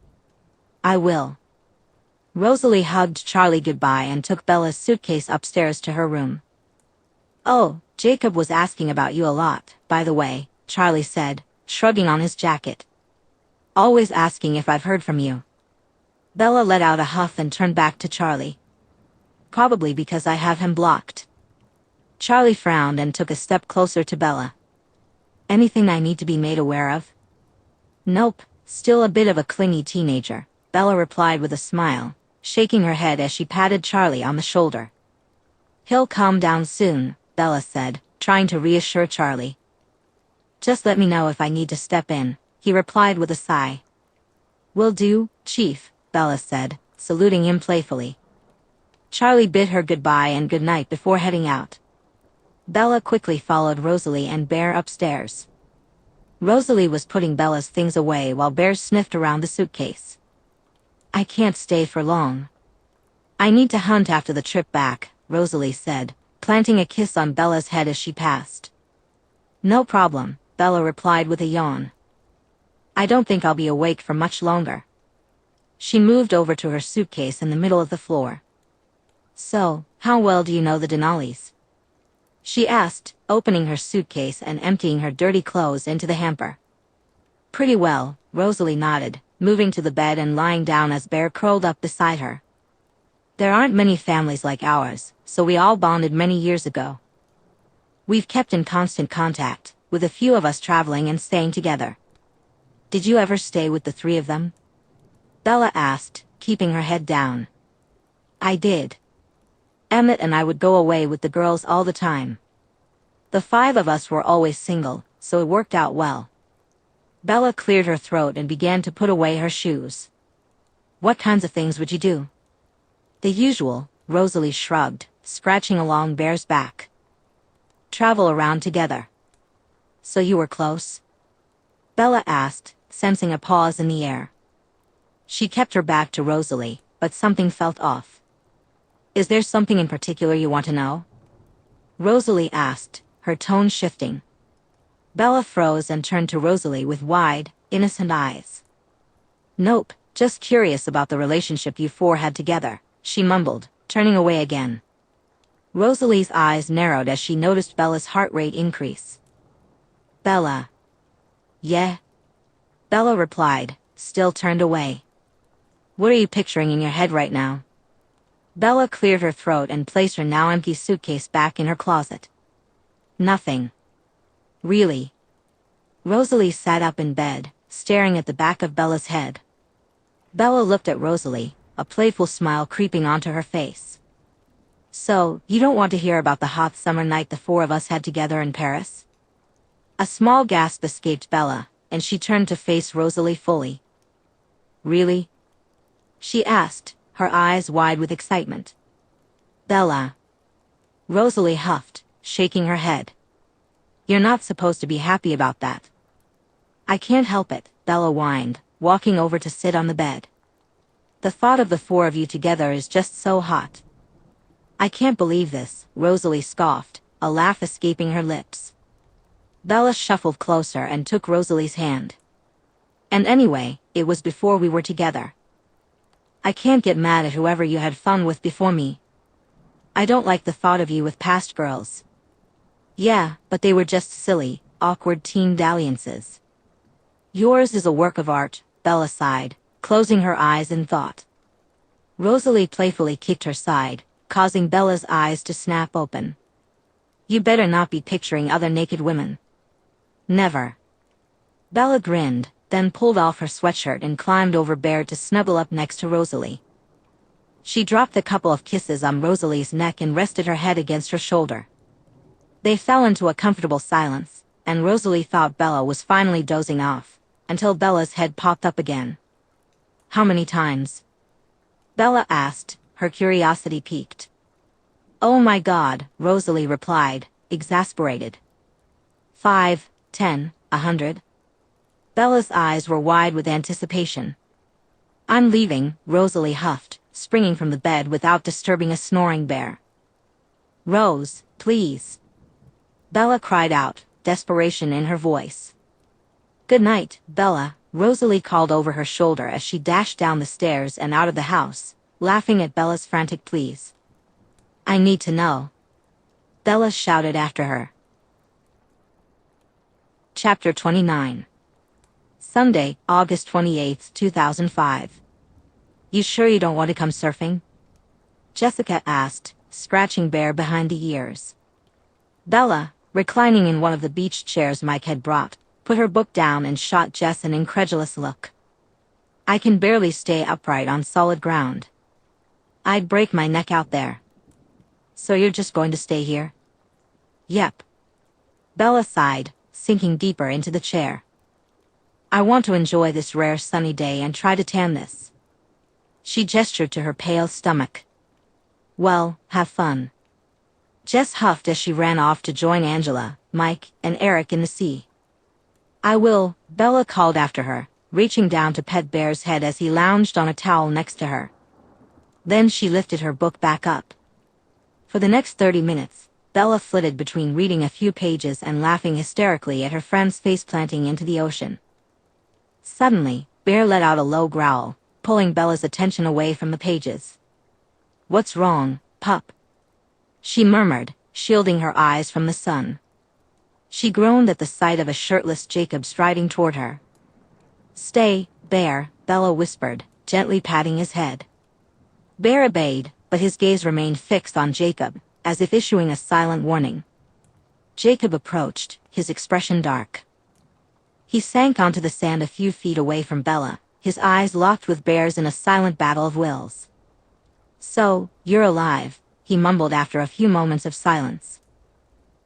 "I will." Rosalie hugged Charlie goodbye and took Bella's suitcase upstairs to her room. "Oh, Jacob was asking about you a lot, by the way," Charlie said, shrugging on his jacket. "Always asking if I've heard from you." Bella let out a huff and turned back to Charlie. "Probably because I have him blocked." Charlie frowned and took a step closer to Bella. "Anything I need to be made aware of?" "Nope, still a bit of a clingy teenager," Bella replied with a smile, shaking her head as she patted Charlie on the shoulder. "He'll calm down soon," Bella said, trying to reassure Charlie. "Just let me know if I need to step in," he replied with a sigh. "Will do, Chief," Bella said, saluting him playfully. Charlie bid her goodbye and goodnight before heading out. Bella quickly followed Rosalie and Bear upstairs. Rosalie was putting Bella's things away while Bear sniffed around the suitcase. "I can't stay for long. I need to hunt after the trip back," Rosalie said, planting a kiss on Bella's head as she passed. "No problem," Bella replied with a yawn. "I don't think I'll be awake for much longer." She moved over to her suitcase in the middle of the floor. "So, how well do you know the Denali's?" she asked, opening her suitcase and emptying her dirty clothes into the hamper. "Pretty well," Rosalie nodded, moving to the bed and lying down as Bear curled up beside her. "There aren't many families like ours, so we all bonded many years ago. We've kept in constant contact, with a few of us traveling and staying together." "Did you ever stay with the three of them?" Bella asked, keeping her head down. "I did. Emmett and I would go away with the girls all the time. The five of us were always single, so it worked out well." Bella cleared her throat and began to put away her shoes. "What kinds of things would you do?" "The usual," Rosalie shrugged, scratching along Bear's back. "Travel around together." "So you were close?" Bella asked, sensing a pause in the air. She kept her back to Rosalie, but something felt off. "Is there something in particular you want to know?" Rosalie asked, her tone shifting. Bella froze and turned to Rosalie with wide, innocent eyes. "Nope, just curious about the relationship you four had together," she mumbled, turning away again. Rosalie's eyes narrowed as she noticed Bella's heart rate increase. "Bella." "Yeah?" Bella replied, still turned away. "What are you picturing in your head right now?" Bella cleared her throat and placed her now empty suitcase back in her closet. "Nothing." "Really?" Rosalie sat up in bed, staring at the back of Bella's head. Bella looked at Rosalie, a playful smile creeping onto her face. "So, you don't want to hear about the hot summer night the four of us had together in Paris?" A small gasp escaped Bella, and she turned to face Rosalie fully. "Really?" she asked, her eyes wide with excitement. "Bella." Rosalie huffed, shaking her head. "You're not supposed to be happy about that." "I can't help it," Bella whined, walking over to sit on the bed. "The thought of the four of you together is just so hot." "I can't believe this," Rosalie scoffed, a laugh escaping her lips. Bella shuffled closer and took Rosalie's hand. "And anyway, it was before we were together. I can't get mad at whoever you had fun with before me. I don't like the thought of you with past girls." "Yeah, but they were just silly, awkward teen dalliances." Yours is a work of art, Bella sighed, closing her eyes in thought. Rosalie playfully kicked her side, causing Bella's eyes to snap open. You better not be picturing other naked women. Never. Bella grinned, then pulled off her sweatshirt and climbed over Bear to snuggle up next to Rosalie. She dropped a couple of kisses on Rosalie's neck and rested her head against her shoulder. They fell into a comfortable silence, and Rosalie thought Bella was finally dozing off, until Bella's head popped up again. How many times? Bella asked, her curiosity piqued. Oh my God, Rosalie replied, exasperated. 5, 10, 100. Bella's eyes were wide with anticipation. I'm leaving, Rosalie huffed, springing from the bed without disturbing a snoring Bear. Rose, please. Bella cried out, desperation in her voice. Good night, Bella, Rosalie called over her shoulder as she dashed down the stairs and out of the house, laughing at Bella's frantic pleas. I need to know. Bella shouted after her. Chapter 29. Sunday, August 28, 2005. You sure you don't want to come surfing? Jessica asked, scratching Bear behind the ears. Bella, reclining in one of the beach chairs Mike had brought, put her book down and shot Jess an incredulous look. I can barely stay upright on solid ground. I'd break my neck out there. So you're just going to stay here? Yep. Bella sighed, sinking deeper into the chair. I want to enjoy this rare sunny day and try to tan this. She gestured to her pale stomach. Well, have fun. Jess huffed as she ran off to join Angela, Mike, and Eric in the sea. I will, Bella called after her, reaching down to pet Bear's head as he lounged on a towel next to her. Then she lifted her book back up. For the next 30 minutes, Bella flitted between reading a few pages and laughing hysterically at her friend's face planting into the ocean. Suddenly, Bear let out a low growl, pulling Bella's attention away from the pages. What's wrong, pup? She murmured, shielding her eyes from the sun. She groaned at the sight of a shirtless Jacob striding toward her. Stay, Bear, Bella whispered, gently patting his head. Bear obeyed, but his gaze remained fixed on Jacob, as if issuing a silent warning. Jacob approached, his expression dark. He sank onto the sand a few feet away from Bella, his eyes locked with Bear's in a silent battle of wills. So, you're alive, he mumbled after a few moments of silence.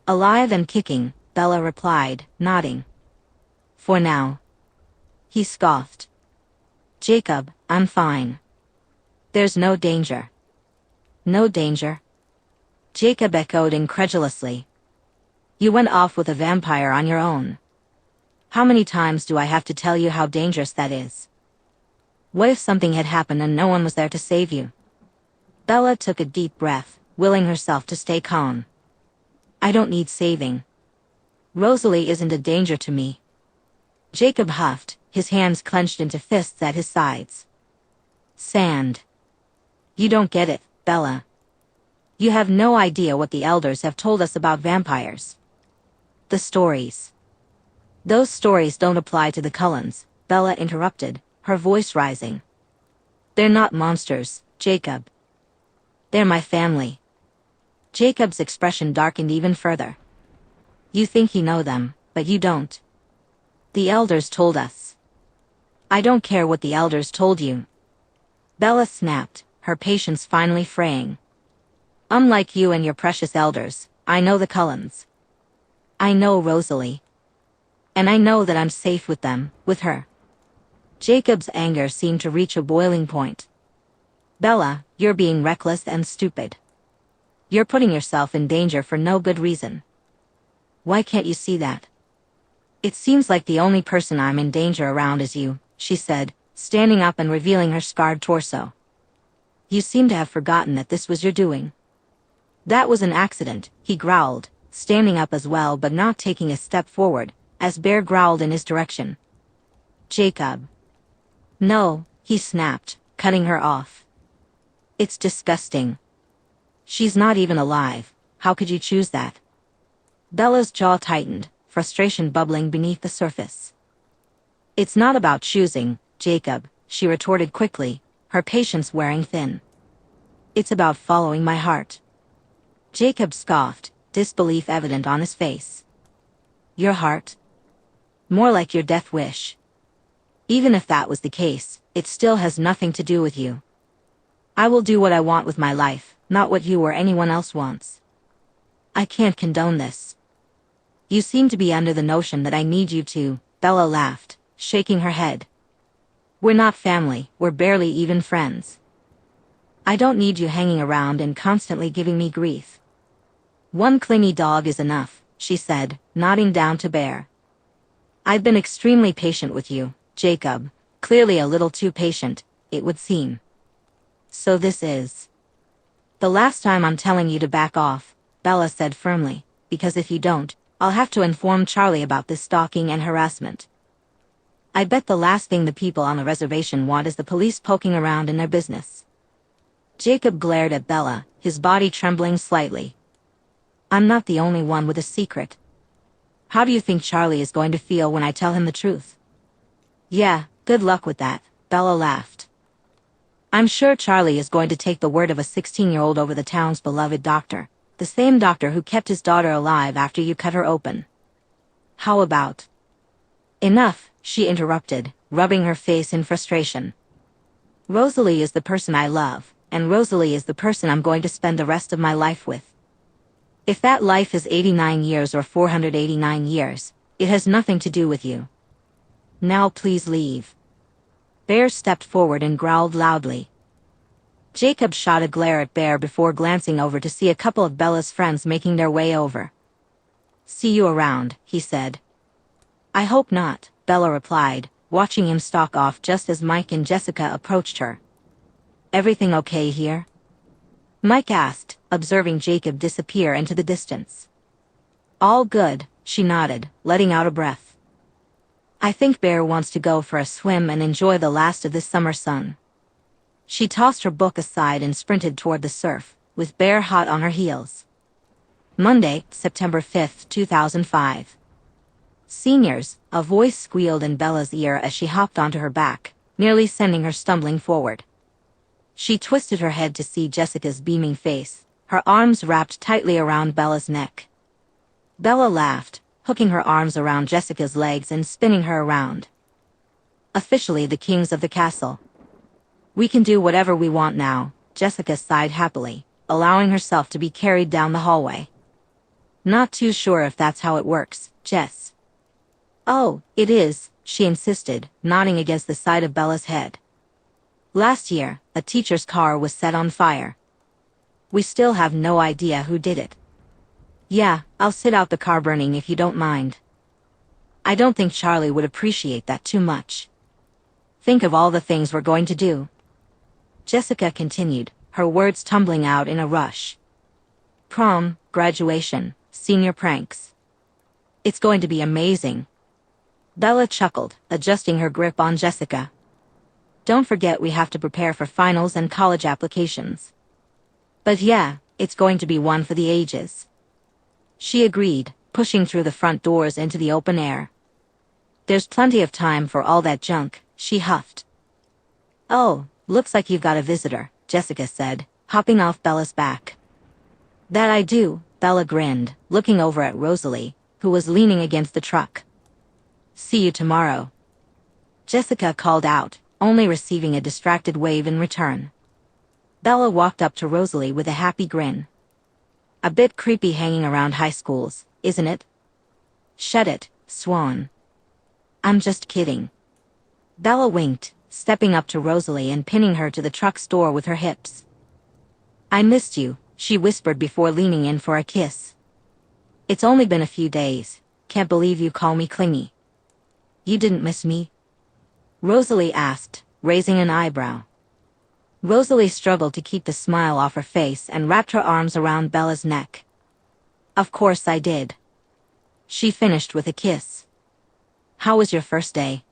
Alive and kicking, Bella replied, nodding. For now. He scoffed. Jacob, I'm fine. There's no danger. No danger? Jacob echoed incredulously. You went off with a vampire on your own. How many times do I have to tell you how dangerous that is? What if something had happened and no one was there to save you? Bella took a deep breath, willing herself to stay calm. I don't need saving. Rosalie isn't a danger to me. Jacob huffed, his hands clenched into fists at his sides. Sand. You don't get it, Bella. You have no idea what the elders have told us about vampires. The stories. Those stories don't apply to the Cullens, Bella interrupted, her voice rising. They're not monsters, Jacob. They're my family. Jacob's expression darkened even further. You think you know them, but you don't. The elders told us. I don't care what the elders told you. Bella snapped, her patience finally fraying. Unlike you and your precious elders, I know the Cullens. I know Rosalie. And I know that I'm safe with them, with her. Jacob's anger seemed to reach a boiling point. Bella, you're being reckless and stupid. You're putting yourself in danger for no good reason. Why can't you see that? It seems like the only person I'm in danger around is you, she said, standing up and revealing her scarred torso. You seem to have forgotten that this was your doing. That was an accident, he growled, standing up as well but not taking a step forward, as Bear growled in his direction. Jacob. No, he snapped, cutting her off. It's disgusting. She's not even alive, how could you choose that? Bella's jaw tightened, frustration bubbling beneath the surface. It's not about choosing, Jacob, she retorted quickly, her patience wearing thin. It's about following my heart. Jacob scoffed, disbelief evident on his face. Your heart? More like your death wish. Even if that was the case, it still has nothing to do with you. I will do what I want with my life, not what you or anyone else wants. I can't condone this. You seem to be under the notion that I need you to, Bella laughed, shaking her head. We're not family, we're barely even friends. I don't need you hanging around and constantly giving me grief. One clingy dog is enough, she said, nodding down to Bear. I've been extremely patient with you, Jacob, clearly a little too patient, it would seem. So this is the last time I'm telling you to back off, Bella said firmly, because if you don't, I'll have to inform Charlie about this stalking and harassment. I bet the last thing the people on the reservation want is the police poking around in their business. Jacob glared at Bella, his body trembling slightly. I'm not the only one with a secret. How do you think Charlie is going to feel when I tell him the truth? Yeah, good luck with that, Bella laughed. I'm sure Charlie is going to take the word of a 16-year-old over the town's beloved doctor, the same doctor who kept his daughter alive after you cut her open. How about? Enough, she interrupted, rubbing her face in frustration. Rosalie is the person I love, and Rosalie is the person I'm going to spend the rest of my life with. If that life is 89 years or 489 years, it has nothing to do with you. Now please leave. Bear stepped forward and growled loudly. Jacob shot a glare at Bear before glancing over to see a couple of Bella's friends making their way over. See you around, he said. I hope not, Bella replied, watching him stalk off just as Mike and Jessica approached her. Everything okay here? Mike asked, observing Jacob disappear into the distance. All good, she nodded, letting out a breath. I think Bear wants to go for a swim and enjoy the last of this summer sun. She tossed her book aside and sprinted toward the surf, with Bear hot on her heels. Monday, September 5, 2005. Seniors, a voice squealed in Bella's ear as she hopped onto her back, nearly sending her stumbling forward. She twisted her head to see Jessica's beaming face, her arms wrapped tightly around Bella's neck. Bella laughed, hooking her arms around Jessica's legs and spinning her around. Officially the kings of the castle. We can do whatever we want now, Jessica sighed happily, allowing herself to be carried down the hallway. Not too sure if that's how it works, Jess. Oh, it is, she insisted, nodding against the side of Bella's head. Last year, a teacher's car was set on fire. We still have no idea who did it. Yeah, I'll sit out the car burning if you don't mind. I don't think Charlie would appreciate that too much. Think of all the things we're going to do. Jessica continued, her words tumbling out in a rush. Prom, graduation, senior pranks. It's going to be amazing. Bella chuckled, adjusting her grip on Jessica. Don't forget we have to prepare for finals and college applications. But yeah, it's going to be one for the ages. She agreed, pushing through the front doors into the open air. There's plenty of time for all that junk, she huffed. Oh, looks like you've got a visitor, Jessica said, hopping off Bella's back. That I do, Bella grinned, looking over at Rosalie, who was leaning against the truck. See you tomorrow. Jessica called out, only receiving a distracted wave in return. Bella walked up to Rosalie with a happy grin. A bit creepy hanging around high schools, isn't it? Shut it, Swan. I'm just kidding. Bella winked, stepping up to Rosalie and pinning her to the truck's door with her hips. I missed you, she whispered before leaning in for a kiss. It's only been a few days, can't believe you call me clingy. You didn't miss me? Rosalie asked, raising an eyebrow. Rosalie struggled to keep the smile off her face and wrapped her arms around Bella's neck. Of course I did. She finished with a kiss. How was your first day?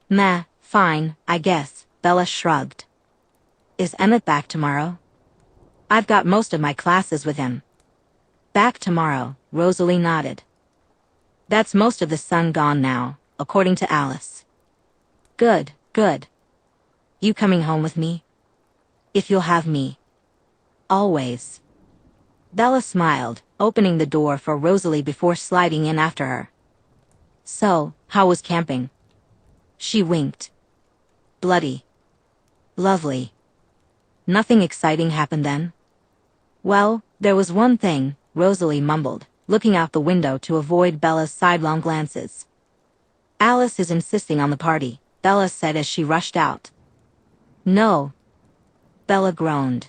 Meh, fine, I guess, Bella shrugged. Is Emmett back tomorrow? I've got most of my classes with him. Back tomorrow, Rosalie nodded. That's most of the sun gone now, according to Alice. Good, good. You coming home with me? If you'll have me. Always. Bella smiled, opening the door for Rosalie before sliding in after her. So, how was camping? She winked. Bloody. Lovely. Nothing exciting happened then? Well, there was one thing, Rosalie mumbled, looking out the window to avoid Bella's sidelong glances. Alice is insisting on the party, Bella said as she rushed out. No. Bella groaned.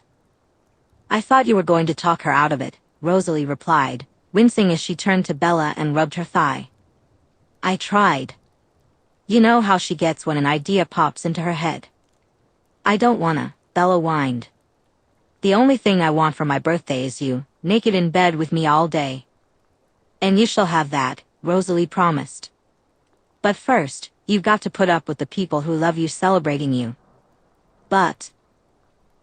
I thought you were going to talk her out of it, Rosalie replied, wincing as she turned to Bella and rubbed her thigh. I tried. You know how she gets when an idea pops into her head. I don't wanna, Bella whined. The only thing I want for my birthday is you, naked in bed with me all day. And you shall have that, Rosalie promised. But first, you've got to put up with the people who love you celebrating you. But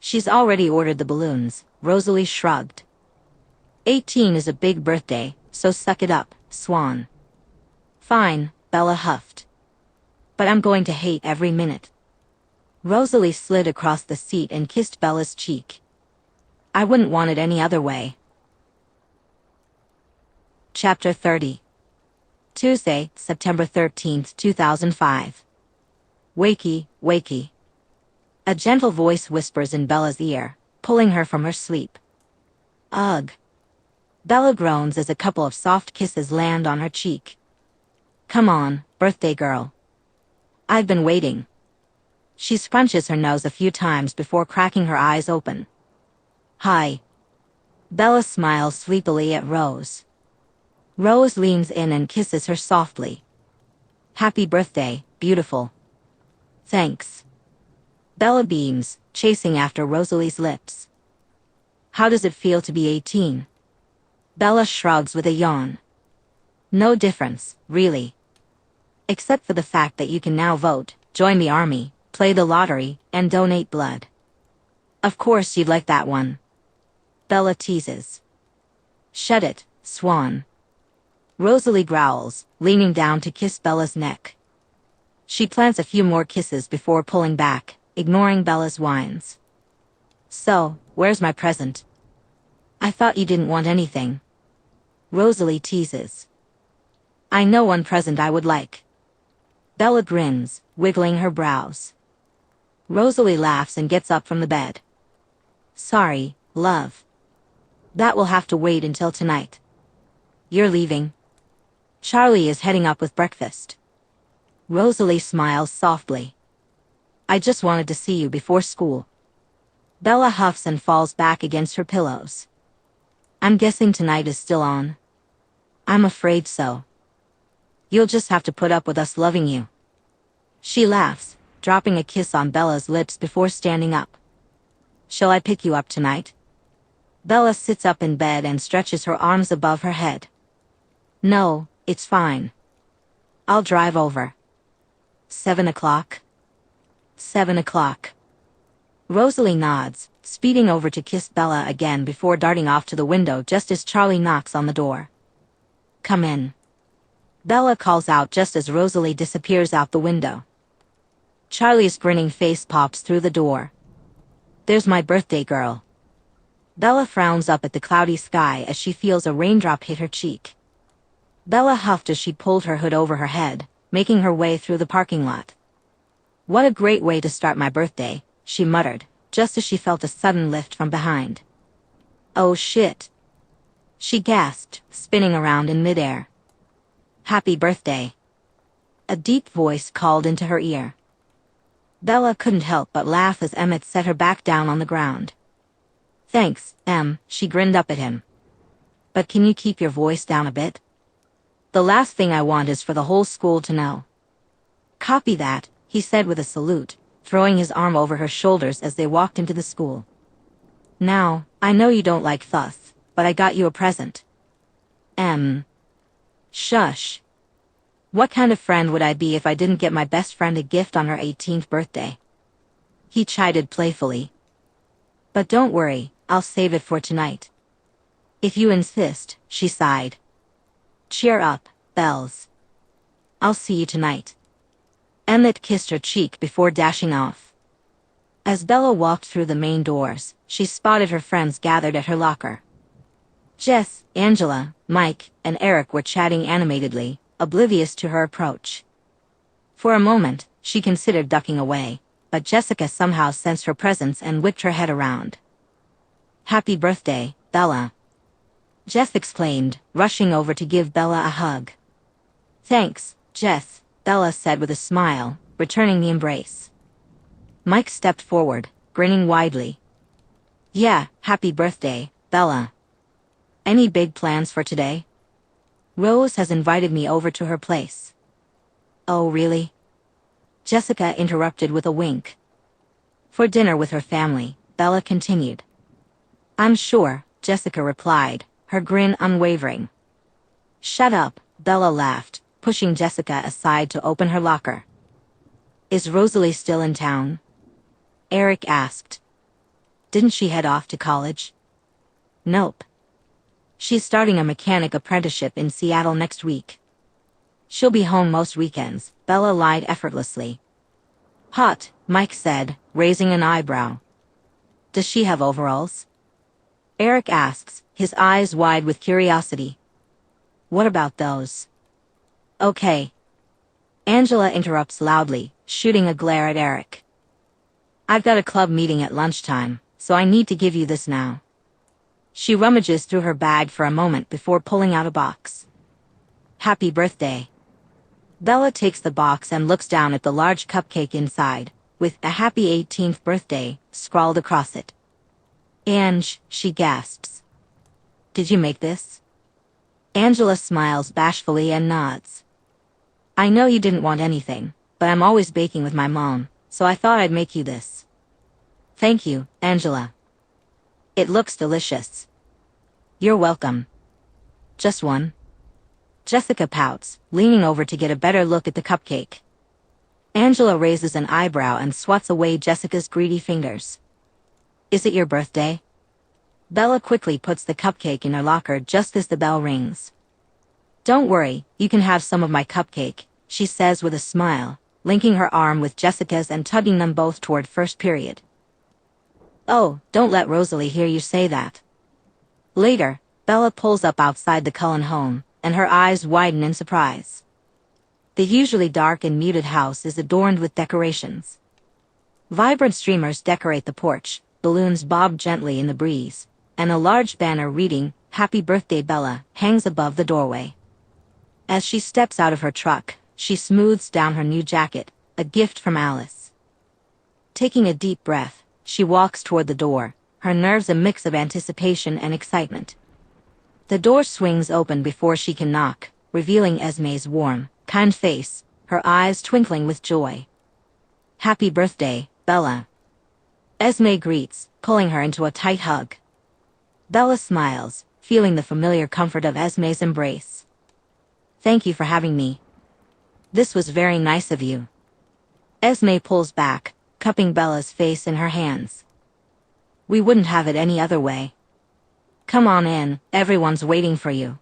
she's already ordered the balloons, Rosalie shrugged. 18 is a big birthday, so suck it up, Swan. Fine, Bella huffed. But I'm going to hate every minute. Rosalie slid across the seat and kissed Bella's cheek. I wouldn't want it any other way. Chapter 30. Tuesday, September 13th, 2005. Wakey, wakey. A gentle voice whispers in Bella's ear, pulling her from her sleep. Ugh. Bella groans as a couple of soft kisses land on her cheek. Come on, birthday girl. I've been waiting. She scrunches her nose a few times before cracking her eyes open. Hi. Bella smiles sleepily at Rose. Rose leans in and kisses her softly. Happy birthday, beautiful. Thanks. Bella beams, chasing after Rosalie's lips. How does it feel to be 18? Bella shrugs with a yawn. No difference, really. Except for the fact that you can now vote, join the army, play the lottery, and donate blood. Of course you'd like that one. Bella teases. Shut it, Swan. Rosalie growls, leaning down to kiss Bella's neck. She plants a few more kisses before pulling back, ignoring Bella's whines. So, where's my present? I thought you didn't want anything. Rosalie teases. I know one present I would like. Bella grins, wiggling her brows. Rosalie laughs and gets up from the bed. Sorry, love. That will have to wait until tonight. You're leaving. Charlie is heading up with breakfast. Rosalie smiles softly. I just wanted to see you before school. Bella huffs and falls back against her pillows. I'm guessing tonight is still on. I'm afraid so. You'll just have to put up with us loving you. She laughs, dropping a kiss on Bella's lips before standing up. Shall I pick you up tonight? Bella sits up in bed and stretches her arms above her head. No, it's fine. I'll drive over. 7 o'clock? 7 o'clock. Rosalie nods, speeding over to kiss Bella again before darting off to the window just as Charlie knocks on the door. Come in. Bella calls out just as Rosalie disappears out the window. Charlie's grinning face pops through the door. There's my birthday girl. Bella frowns up at the cloudy sky as she feels a raindrop hit her cheek. Bella huffed as she pulled her hood over her head, making her way through the parking lot. What a great way to start my birthday, she muttered, just as she felt a sudden lift from behind. Oh shit. She gasped, spinning around in midair. Happy birthday. A deep voice called into her ear. Bella couldn't help but laugh as Emmett set her back down on the ground. Thanks, Em, she grinned up at him. But can you keep your voice down a bit? The last thing I want is for the whole school to know. Copy that, he said with a salute, throwing his arm over her shoulders as they walked into the school. Now, I know you don't like fuss, but I got you a present. Shush. What kind of friend would I be if I didn't get my best friend a gift on her 18th birthday? He chided playfully. But don't worry, I'll save it for tonight. If you insist, she sighed. Cheer up, Bells. I'll see you tonight. Emmett kissed her cheek before dashing off. As Bella walked through the main doors, she spotted her friends gathered at her locker. Jess, Angela, Mike, and Eric were chatting animatedly, oblivious to her approach. For a moment, she considered ducking away, but Jessica somehow sensed her presence and whipped her head around. "Happy birthday, Bella," Jess exclaimed, rushing over to give Bella a hug. "Thanks, Jess," Bella said with a smile, returning the embrace. Mike stepped forward, grinning widely. "Yeah, happy birthday, Bella. Any big plans for today? Rose has invited me over to her place." "Oh really?" Jessica interrupted with a wink. "For dinner with her family," Bella continued. "I'm sure," Jessica replied, her grin unwavering. "Shut up," Bella laughed, pushing Jessica aside to open her locker. "Is Rosalie still in town?" Eric asked. "Didn't she head off to college?" "Nope. She's starting a mechanic apprenticeship in Seattle next week. She'll be home most weekends," Bella lied effortlessly. "Hot," Mike said, raising an eyebrow. "Does she have overalls?" Eric asks, his eyes wide with curiosity. "What about those?" "Okay." Angela interrupts loudly, shooting a glare at Eric. "I've got a club meeting at lunchtime, so I need to give you this now." She rummages through her bag for a moment before pulling out a box. "Happy birthday." Bella takes the box and looks down at the large cupcake inside, with "a happy 18th birthday" scrawled across it. "Ange," she gasps. "Did you make this?" Angela smiles bashfully and nods. "I know you didn't want anything, but I'm always baking with my mom, so I thought I'd make you this." "Thank you, Angela. It looks delicious." "You're welcome. Just one?" Jessica pouts, leaning over to get a better look at the cupcake. Angela raises an eyebrow and swats away Jessica's greedy fingers. "Is it your birthday?" Bella quickly puts the cupcake in her locker just as the bell rings. "Don't worry, you can have some of my cupcake," she says with a smile, linking her arm with Jessica's and tugging them both toward first period. "Oh, don't let Rosalie hear you say that." Later, Bella pulls up outside the Cullen home, and her eyes widen in surprise. The usually dark and muted house is adorned with decorations. Vibrant streamers decorate the porch, balloons bob gently in the breeze, and a large banner reading, "Happy Birthday Bella," hangs above the doorway. As she steps out of her truck, she smooths down her new jacket, a gift from Alice. Taking a deep breath, she walks toward the door, her nerves a mix of anticipation and excitement. The door swings open before she can knock, revealing Esme's warm, kind face, her eyes twinkling with joy. "Happy birthday, Bella." Esme greets, pulling her into a tight hug. Bella smiles, feeling the familiar comfort of Esme's embrace. "Thank you for having me. This was very nice of you." Esme pulls back, cupping Bella's face in her hands. "We wouldn't have it any other way. Come on in, everyone's waiting for you."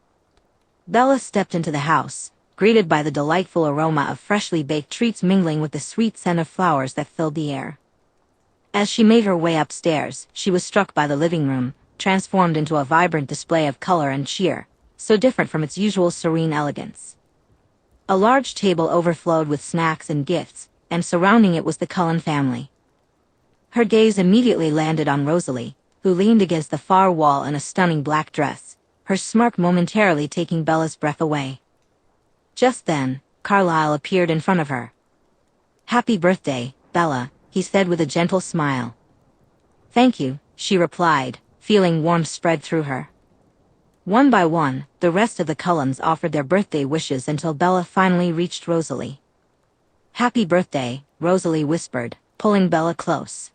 Bella stepped into the house, greeted by the delightful aroma of freshly baked treats mingling with the sweet scent of flowers that filled the air. As she made her way upstairs, she was struck by the living room, transformed into a vibrant display of color and cheer, so different from its usual serene elegance. A large table overflowed with snacks and gifts, and surrounding it was the Cullen family. Her gaze immediately landed on Rosalie, who leaned against the far wall in a stunning black dress, her smirk momentarily taking Bella's breath away. Just then, Carlyle appeared in front of her. "Happy birthday, Bella," he said with a gentle smile. "Thank you," she replied, feeling warmth spread through her. One by one, the rest of the Cullens offered their birthday wishes until Bella finally reached Rosalie. "Happy birthday," Rosalie whispered, pulling Bella close.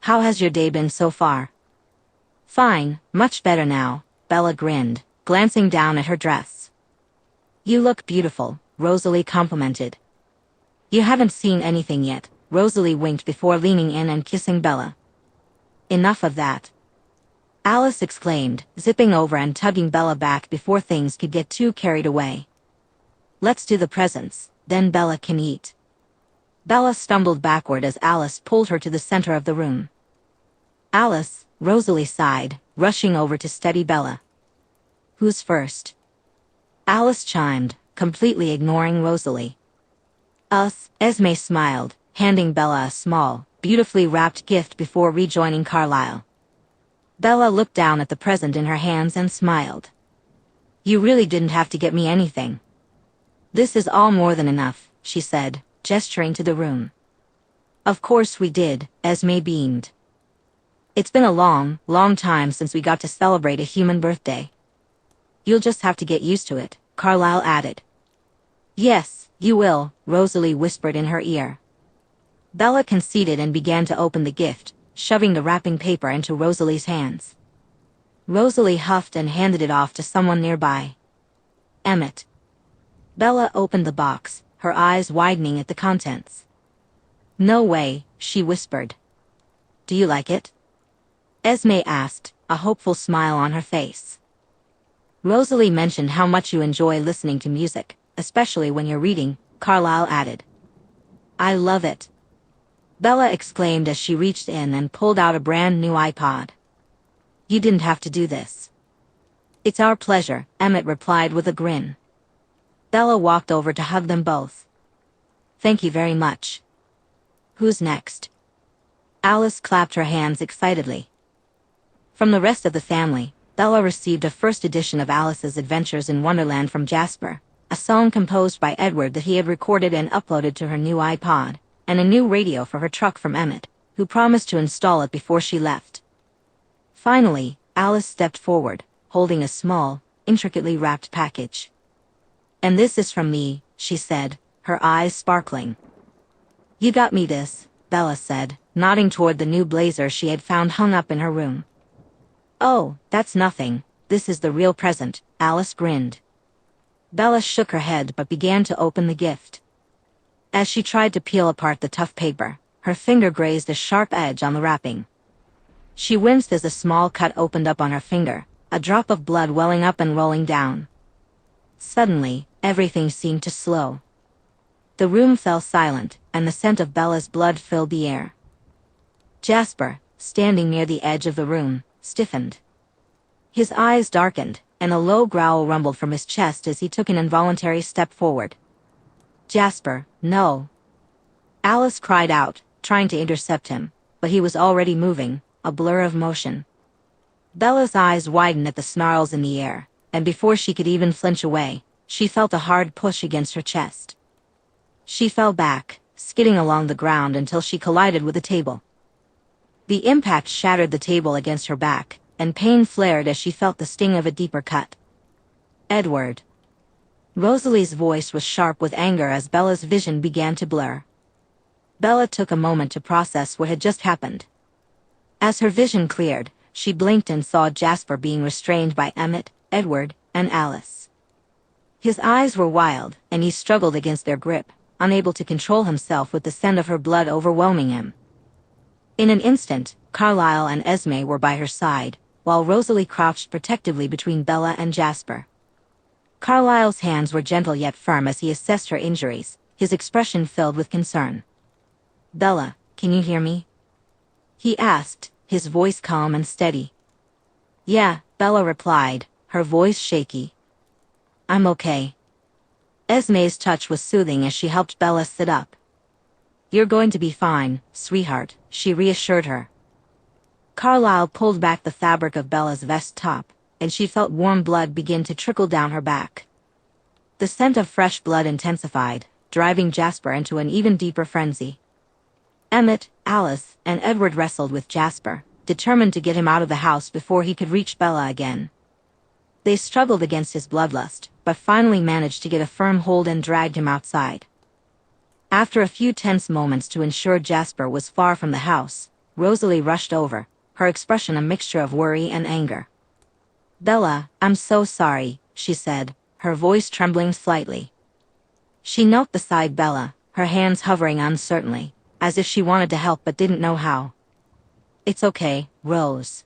"How has your day been so far?" "Fine, much better now," Bella grinned, glancing down at her dress. "You look beautiful," Rosalie complimented. "You haven't seen anything yet," Rosalie winked before leaning in and kissing Bella. "Enough of that," Alice exclaimed, zipping over and tugging Bella back before things could get too carried away. "Let's do the presents, then Bella can eat." Bella stumbled backward as Alice pulled her to the center of the room. Alice, Rosalie sighed, rushing over to steady Bella. Who's first? Alice chimed, completely ignoring Rosalie. Us, Esme smiled, handing Bella a small, beautifully wrapped gift before rejoining Carlisle. Bella looked down at the present in her hands and smiled. You really didn't have to get me anything. This is all more than enough, she said, gesturing to the room. Of course we did, Esme beamed. It's been a long, long time since we got to celebrate a human birthday. You'll just have to get used to it, Carlisle added. Yes, you will, Rosalie whispered in her ear. Bella conceded and began to open the gift, shoving the wrapping paper into Rosalie's hands. Rosalie huffed and handed it off to someone nearby. Emmett. Bella opened the box, her eyes widening at the contents. No way, she whispered. Do you like it? Esme asked, a hopeful smile on her face. Rosalie mentioned how much you enjoy listening to music, especially when you're reading, Carlisle added. I love it. Bella exclaimed as she reached in and pulled out a brand new iPod. You didn't have to do this. It's our pleasure, Emmett replied with a grin. Bella walked over to hug them both. Thank you very much. Who's next? Alice clapped her hands excitedly. From the rest of the family, Bella received a first edition of Alice's Adventures in Wonderland from Jasper, a song composed by Edward that he had recorded and uploaded to her new iPod, and a new radio for her truck from Emmett, who promised to install it before she left. Finally, Alice stepped forward, holding a small, intricately wrapped package. And this is from me, she said, her eyes sparkling. You got me this, Bella said, nodding toward the new blazer she had found hung up in her room. Oh, that's nothing, this is the real present, Alice grinned. Bella shook her head but began to open the gift. As she tried to peel apart the tough paper, her finger grazed a sharp edge on the wrapping. She winced as a small cut opened up on her finger, a drop of blood welling up and rolling down. Suddenly, everything seemed to slow. The room fell silent, and the scent of Bella's blood filled the air. Jasper, standing near the edge of the room, stiffened. His eyes darkened, and a low growl rumbled from his chest as he took an involuntary step forward. Jasper, no. Alice cried out, trying to intercept him, but he was already moving, a blur of motion. Bella's eyes widened at the snarls in the air, and before she could even flinch away, she felt a hard push against her chest. She fell back, skidding along the ground until she collided with a table. The impact shattered the table against her back, and pain flared as she felt the sting of a deeper cut. Edward. Rosalie's voice was sharp with anger as Bella's vision began to blur. Bella took a moment to process what had just happened. As her vision cleared, she blinked and saw Jasper being restrained by Emmett, Edward, and Alice. His eyes were wild, and he struggled against their grip, unable to control himself with the scent of her blood overwhelming him. In an instant, Carlisle and Esme were by her side, while Rosalie crouched protectively between Bella and Jasper. Carlisle's hands were gentle yet firm as he assessed her injuries, his expression filled with concern. Bella, can you hear me? He asked, his voice calm and steady. Yeah, Bella replied, her voice shaky. I'm okay. Esme's touch was soothing as she helped Bella sit up. You're going to be fine, sweetheart, she reassured her. Carlisle pulled back the fabric of Bella's vest top, and she felt warm blood begin to trickle down her back. The scent of fresh blood intensified, driving Jasper into an even deeper frenzy. Emmett, Alice, and Edward wrestled with Jasper, determined to get him out of the house before he could reach Bella again. They struggled against his bloodlust, but finally managed to get a firm hold and dragged him outside. After a few tense moments to ensure Jasper was far from the house, Rosalie rushed over, her expression a mixture of worry and anger. Bella, I'm so sorry, she said, her voice trembling slightly. She knelt beside Bella, her hands hovering uncertainly, as if she wanted to help but didn't know how. It's okay, Rose.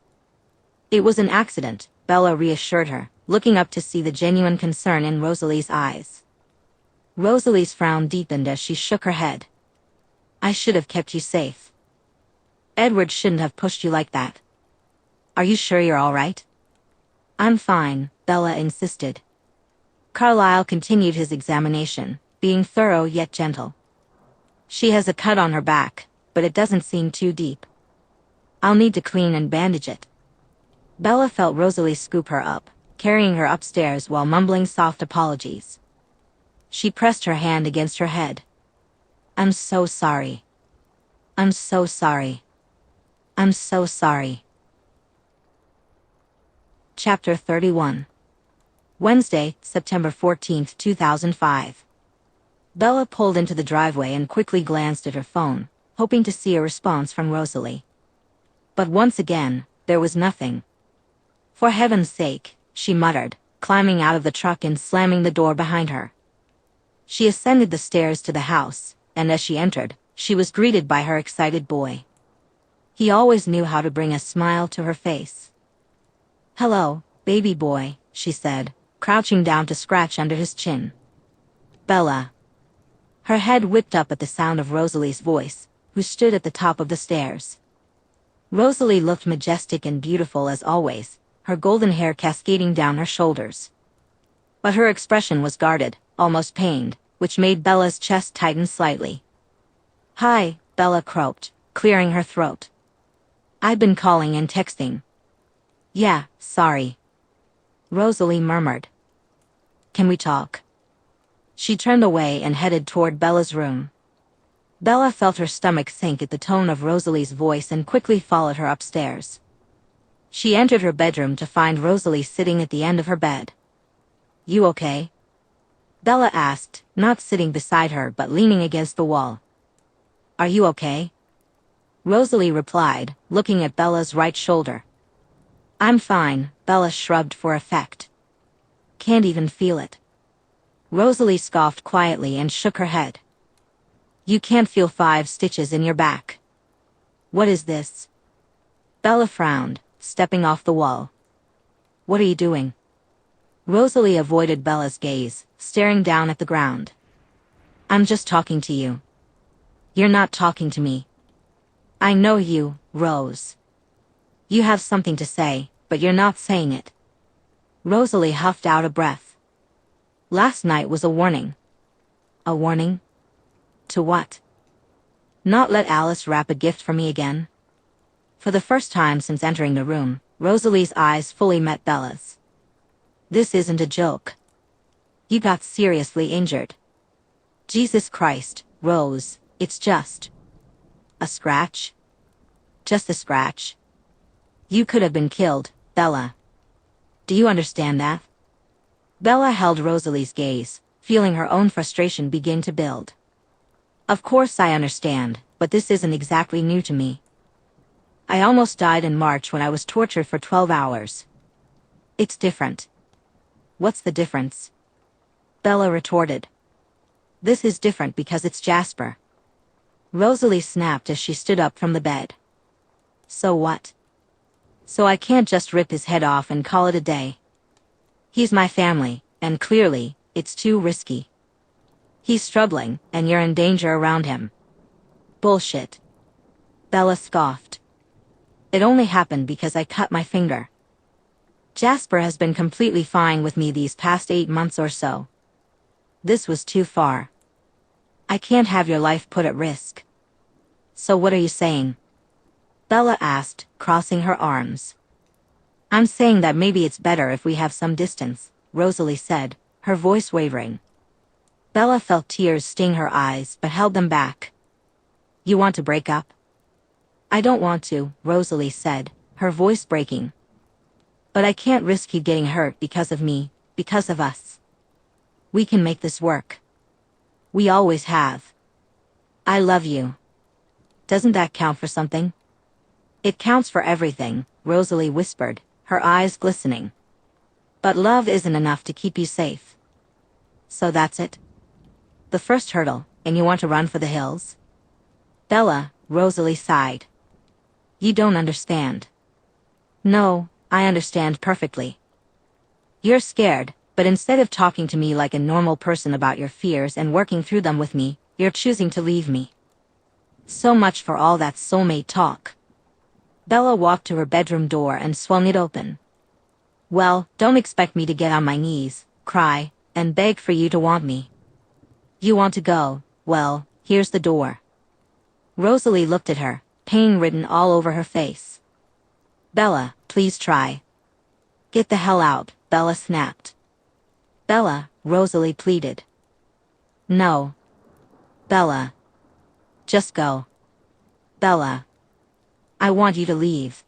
It was an accident, Bella reassured her, looking up to see the genuine concern in Rosalie's eyes. Rosalie's frown deepened as she shook her head. I should have kept you safe. Edward shouldn't have pushed you like that. Are you sure you're all right? I'm fine, Bella insisted. Carlyle continued his examination, being thorough yet gentle. She has a cut on her back, but it doesn't seem too deep. I'll need to clean and bandage it. Bella felt Rosalie scoop her up, carrying her upstairs while mumbling soft apologies. She pressed her hand against her head. I'm so sorry. I'm so sorry. I'm so sorry. Chapter 31. Wednesday, September 14, 2005. Bella pulled into the driveway and quickly glanced at her phone, hoping to see a response from Rosalie. But once again, there was nothing. For heaven's sake, she muttered, climbing out of the truck and slamming the door behind her. She ascended the stairs to the house, and as she entered, she was greeted by her excited boy. He always knew how to bring a smile to her face. Hello, baby boy, she said, crouching down to scratch under his chin. Bella. Her head whipped up at the sound of Rosalie's voice, who stood at the top of the stairs. Rosalie looked majestic and beautiful as always, her golden hair cascading down her shoulders. But her expression was guarded, almost pained, which made Bella's chest tighten slightly. Hi, Bella croaked, clearing her throat. I've been calling and texting. Yeah, sorry. Rosalie murmured. Can we talk? She turned away and headed toward Bella's room. Bella felt her stomach sink at the tone of Rosalie's voice and quickly followed her upstairs. She entered her bedroom to find Rosalie sitting at the end of her bed. You okay? Bella asked, not sitting beside her but leaning against the wall. Are you okay? Rosalie replied, looking at Bella's right shoulder. I'm fine, Bella shrugged for effect. Can't even feel it. Rosalie scoffed quietly and shook her head. You can't feel 5 stitches in your back. What is this? Bella frowned, stepping off the wall. What are you doing? Rosalie avoided Bella's gaze, staring down at the ground. I'm just talking to you. You're not talking to me. I know you, Rose. You have something to say, but you're not saying it. Rosalie huffed out a breath. Last night was a warning. A warning? To what? Not let Alice wrap a gift for me again? For the first time since entering the room, Rosalie's eyes fully met Bella's. This isn't a joke. You got seriously injured. Jesus Christ, Rose, it's just a scratch? Just a scratch. You could have been killed, Bella. Do you understand that? Bella held Rosalie's gaze, feeling her own frustration begin to build. Of course I understand, but this isn't exactly new to me. I almost died in March when I was tortured for 12 hours. It's different. What's the difference? Bella retorted. This is different because it's Jasper. Rosalie snapped as she stood up from the bed. So what? So I can't just rip his head off and call it a day. He's my family, and clearly, it's too risky. He's struggling, and you're in danger around him. Bullshit. Bella scoffed. It only happened because I cut my finger. Jasper has been completely fine with me these past 8 months or so. This was too far. I can't have your life put at risk. So what are you saying? Bella asked, crossing her arms. I'm saying that maybe it's better if we have some distance, Rosalie said, her voice wavering. Bella felt tears sting her eyes but held them back. You want to break up? I don't want to, Rosalie said, her voice breaking. But I can't risk you getting hurt because of me, because of us. We can make this work. We always have. I love you. Doesn't that count for something? It counts for everything, Rosalie whispered, her eyes glistening. But love isn't enough to keep you safe. So that's it? The first hurdle, and you want to run for the hills? Bella, Rosalie sighed. You don't understand. No, I understand perfectly. You're scared, but instead of talking to me like a normal person about your fears and working through them with me, you're choosing to leave me. So much for all that soulmate talk. Bella walked to her bedroom door and swung it open. Well, don't expect me to get on my knees, cry, and beg for you to want me. You want to go, well, here's the door. Rosalie looked at her, pain written all over her face. Bella, please try. Get the hell out, Bella snapped. Bella, Rosalie pleaded. No. Bella. Just go. Bella. I want you to leave.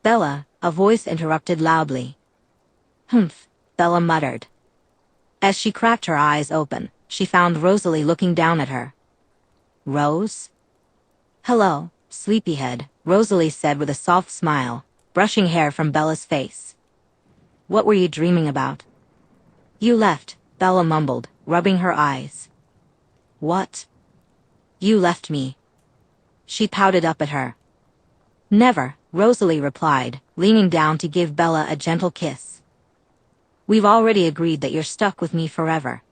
Bella, a voice interrupted loudly. Humph, Bella muttered. As she cracked her eyes open, she found Rosalie looking down at her. Rose? Hello, sleepyhead, Rosalie said with a soft smile, brushing hair from Bella's face. What were you dreaming about? You left, Bella mumbled, rubbing her eyes. What? You left me. She pouted up at her. Never, Rosalie replied, leaning down to give Bella a gentle kiss. We've already agreed that you're stuck with me forever.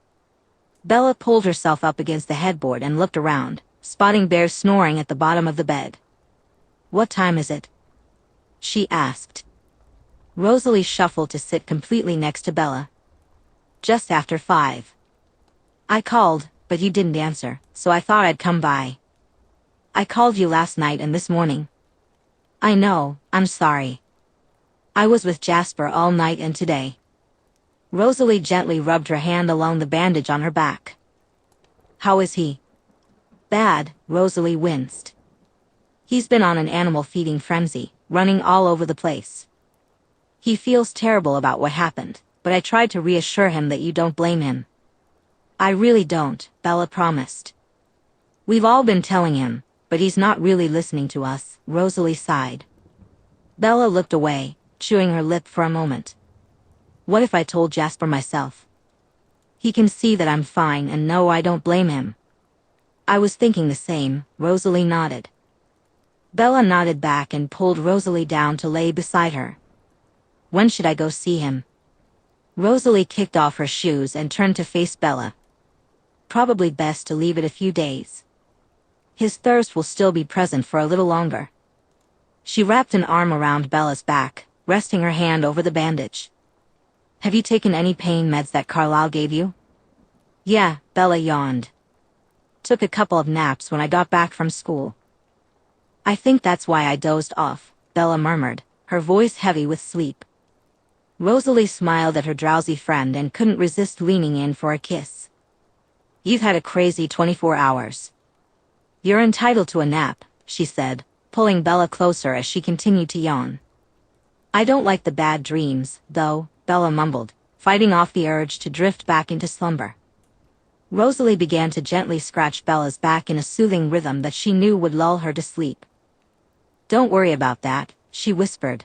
Bella pulled herself up against the headboard and looked around, spotting Bear snoring at the bottom of the bed. What time is it? She asked. Rosalie shuffled to sit completely next to Bella. Just after 5. I called, but you didn't answer, so I thought I'd come by. I called you last night and this morning. I know, I'm sorry. I was with Jasper all night and today. Rosalie gently rubbed her hand along the bandage on her back. How is he? Bad, Rosalie winced. He's been on an animal feeding frenzy, running all over the place. He feels terrible about what happened, but I tried to reassure him that you don't blame him. I really don't, Bella promised. We've all been telling him, but he's not really listening to us, Rosalie sighed. Bella looked away, chewing her lip for a moment. What if I told Jasper myself? He can see that I'm fine and know I don't blame him. I was thinking the same, Rosalie nodded. Bella nodded back and pulled Rosalie down to lay beside her. When should I go see him? Rosalie kicked off her shoes and turned to face Bella. Probably best to leave it a few days. His thirst will still be present for a little longer. She wrapped an arm around Bella's back, resting her hand over the bandage. Have you taken any pain meds that Carlisle gave you? Yeah, Bella yawned. Took a couple of naps when I got back from school. I think that's why I dozed off, Bella murmured, her voice heavy with sleep. Rosalie smiled at her drowsy friend and couldn't resist leaning in for a kiss. You've had a crazy 24 hours. You're entitled to a nap, she said, pulling Bella closer as she continued to yawn. I don't like the bad dreams, though, Bella mumbled, fighting off the urge to drift back into slumber. Rosalie began to gently scratch Bella's back in a soothing rhythm that she knew would lull her to sleep. Don't worry about that, she whispered.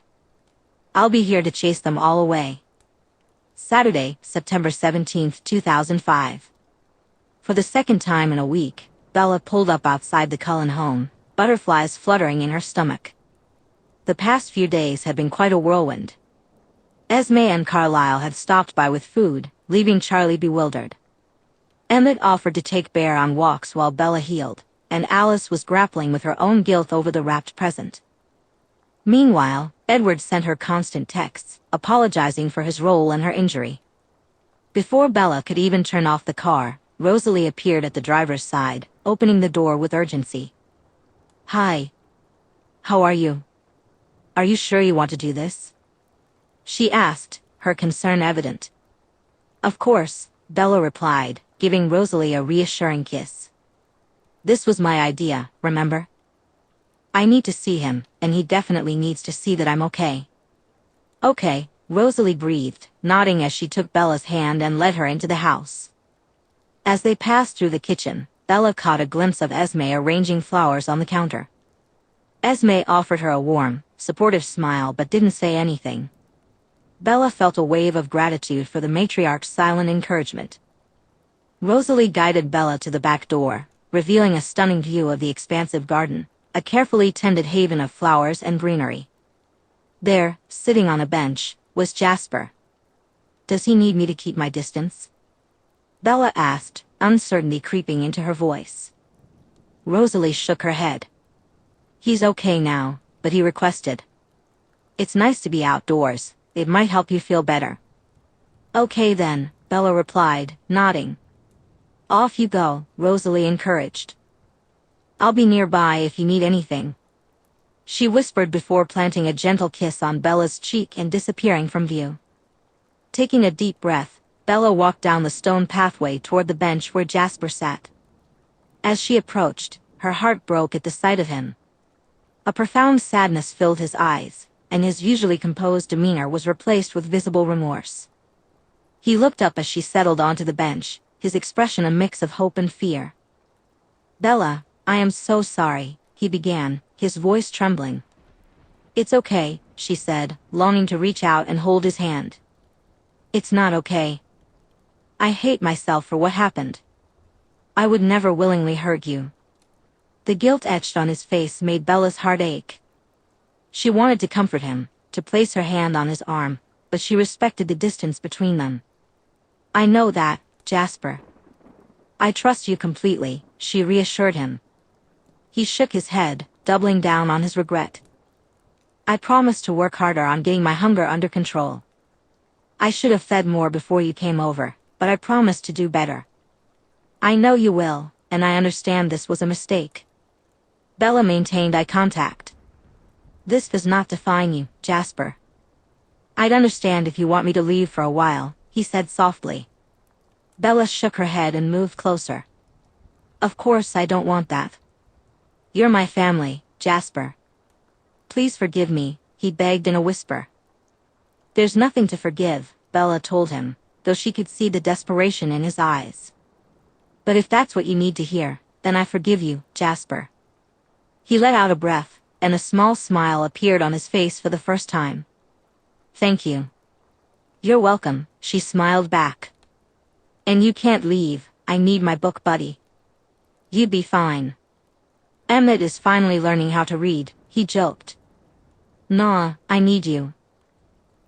I'll be here to chase them all away. Saturday, September 17, 2005. For the second time in a week, Bella pulled up outside the Cullen home, butterflies fluttering in her stomach. The past few days had been quite a whirlwind. Esme and Carlisle had stopped by with food, leaving Charlie bewildered. Emmett offered to take Bear on walks while Bella healed, and Alice was grappling with her own guilt over the wrapped present. Meanwhile, Edward sent her constant texts, apologizing for his role in her injury. Before Bella could even turn off the car, Rosalie appeared at the driver's side, opening the door with urgency. Hi. How are you? Are you sure you want to do this? She asked, her concern evident. Of course, Bella replied, giving Rosalie a reassuring kiss. This was my idea, remember? I need to see him, and he definitely needs to see that I'm okay. Okay, Rosalie breathed, nodding as she took Bella's hand and led her into the house. As they passed through the kitchen, Bella caught a glimpse of Esme arranging flowers on the counter. Esme offered her a warm, supportive smile but didn't say anything. Bella felt a wave of gratitude for the matriarch's silent encouragement. Rosalie guided Bella to the back door, revealing a stunning view of the expansive garden, a carefully tended haven of flowers and greenery. There, sitting on a bench, was Jasper. Does he need me to keep my distance? Bella asked, uncertainty creeping into her voice. Rosalie shook her head. He's okay now, but he requested. It's nice to be outdoors, it might help you feel better. Okay then, Bella replied, nodding. Off you go, Rosalie encouraged. I'll be nearby if you need anything. She whispered before planting a gentle kiss on Bella's cheek and disappearing from view. Taking a deep breath, Bella walked down the stone pathway toward the bench where Jasper sat. As she approached, her heart broke at the sight of him. A profound sadness filled his eyes, and his usually composed demeanor was replaced with visible remorse. He looked up as she settled onto the bench, his expression a mix of hope and fear. Bella, I am so sorry, he began, his voice trembling. It's okay, she said, longing to reach out and hold his hand. It's not okay. I hate myself for what happened. I would never willingly hurt you. The guilt etched on his face made Bella's heart ache. She wanted to comfort him, to place her hand on his arm, but she respected the distance between them. I know that, Jasper. I trust you completely, she reassured him. He shook his head, doubling down on his regret. I promised to work harder on getting my hunger under control. I should have fed more before you came over, but I promised to do better. I know you will, and I understand this was a mistake. Bella maintained eye contact. This does not define you, Jasper. I'd understand if you want me to leave for a while, he said softly. Bella shook her head and moved closer. Of course I don't want that. You're my family, Jasper. Please forgive me, he begged in a whisper. There's nothing to forgive, Bella told him, though she could see the desperation in his eyes. But if that's what you need to hear, then I forgive you, Jasper. He let out a breath, and a small smile appeared on his face for the first time. Thank you. You're welcome, she smiled back. And you can't leave, I need my book buddy. You'd be fine. Emmett is finally learning how to read, he joked. Nah, I need you.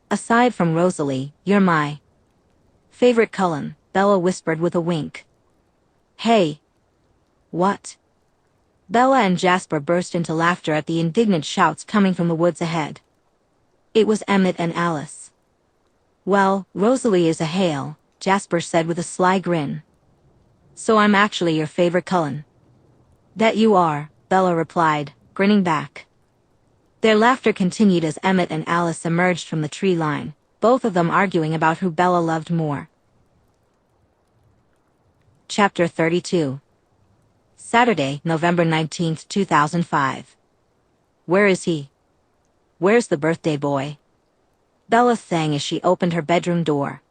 Aside from Rosalie, you're my favorite Cullen, Bella whispered with a wink. Hey. What? Bella and Jasper burst into laughter at the indignant shouts coming from the woods ahead. It was Emmett and Alice. Well, Rosalie is a Hale, Jasper said with a sly grin. So I'm actually your favorite Cullen. That you are, Bella replied, grinning back. Their laughter continued as Emmett and Alice emerged from the tree line, both of them arguing about who Bella loved more. Chapter 32. Saturday, November 19, 2005. Where is he? Where's the birthday boy? Bella sang as she opened her bedroom door.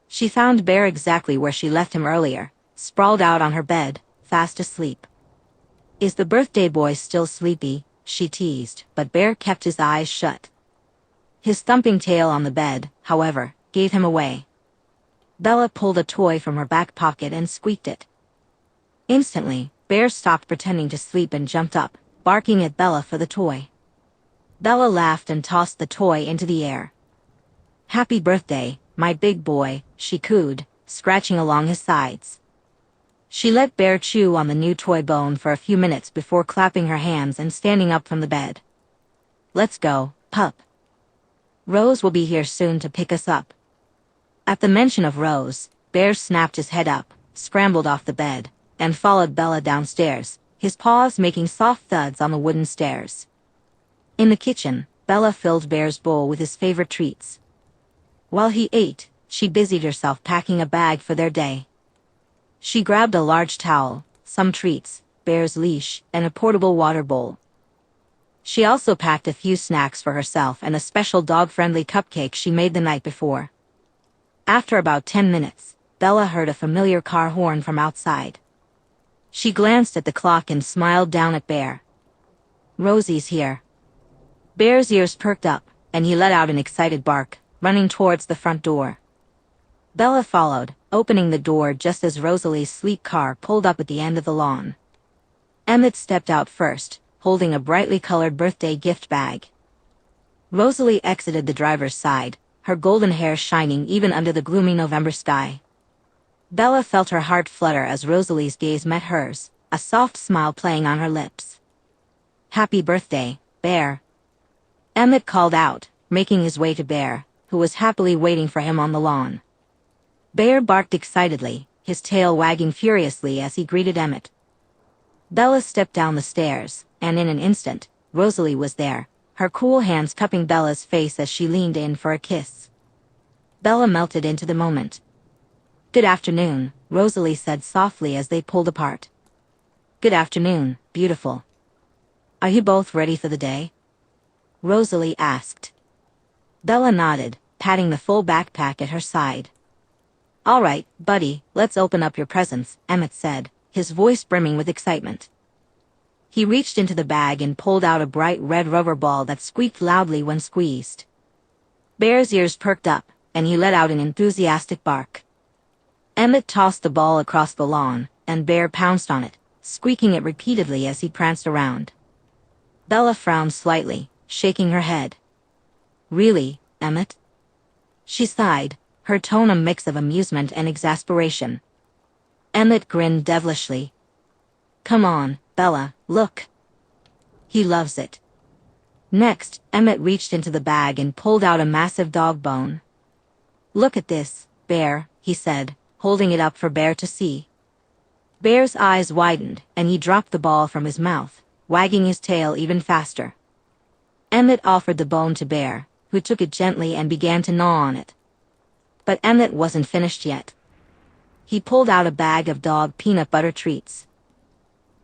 She found Bear exactly where she left him earlier, sprawled out on her bed, fast asleep. Is the birthday boy still sleepy? She teased, but Bear kept his eyes shut. His thumping tail on the bed, however, gave him away. Bella pulled a toy from her back pocket and squeaked it. Instantly, Bear stopped pretending to sleep and jumped up, barking at Bella for the toy. Bella laughed and tossed the toy into the air. Happy birthday, my big boy, she cooed, scratching along his sides. She let Bear chew on the new toy bone for a few minutes before clapping her hands and standing up from the bed. Let's go, pup. Rose will be here soon to pick us up. At the mention of Rose, Bear snapped his head up, scrambled off the bed, and followed Bella downstairs, his paws making soft thuds on the wooden stairs. In the kitchen, Bella filled Bear's bowl with his favorite treats. While he ate, she busied herself packing a bag for their day. She grabbed a large towel, some treats, Bear's leash, and a portable water bowl. She also packed a few snacks for herself and a special dog-friendly cupcake she made the night before. After about 10 minutes, Bella heard a familiar car horn from outside. She glanced at the clock and smiled down at Bear. Rosie's here. Bear's ears perked up, and he let out an excited bark, running towards the front door. Bella followed, opening the door just as Rosalie's sleek car pulled up at the end of the lawn. Emmett stepped out first, holding a brightly colored birthday gift bag. Rosalie exited the driver's side, her golden hair shining even under the gloomy November sky. Bella felt her heart flutter as Rosalie's gaze met hers, a soft smile playing on her lips. "Happy birthday, Bear," Emmett called out, making his way to Bear, who was happily waiting for him on the lawn. Bear barked excitedly, his tail wagging furiously as he greeted Emmett. Bella stepped down the stairs, and in an instant, Rosalie was there, her cool hands cupping Bella's face as she leaned in for a kiss. Bella melted into the moment. "Good afternoon," Rosalie said softly as they pulled apart. "Good afternoon, beautiful. Are you both ready for the day?" Rosalie asked. Bella nodded, patting the full backpack at her side. "All right, buddy, let's open up your presents," Emmett said, his voice brimming with excitement. He reached into the bag and pulled out a bright red rubber ball that squeaked loudly when squeezed. Bear's ears perked up, and he let out an enthusiastic bark. Emmett tossed the ball across the lawn, and Bear pounced on it, squeaking it repeatedly as he pranced around. Bella frowned slightly, shaking her head. "Really, Emmett?" She sighed, her tone a mix of amusement and exasperation. Emmett grinned devilishly. "Come on, Bella, look. He loves it." Next, Emmett reached into the bag and pulled out a massive dog bone. "Look at this, Bear," he said, holding it up for Bear to see. Bear's eyes widened, and he dropped the ball from his mouth, wagging his tail even faster. Emmett offered the bone to Bear, who took it gently and began to gnaw on it. But Emmett wasn't finished yet. He pulled out a bag of dog peanut butter treats.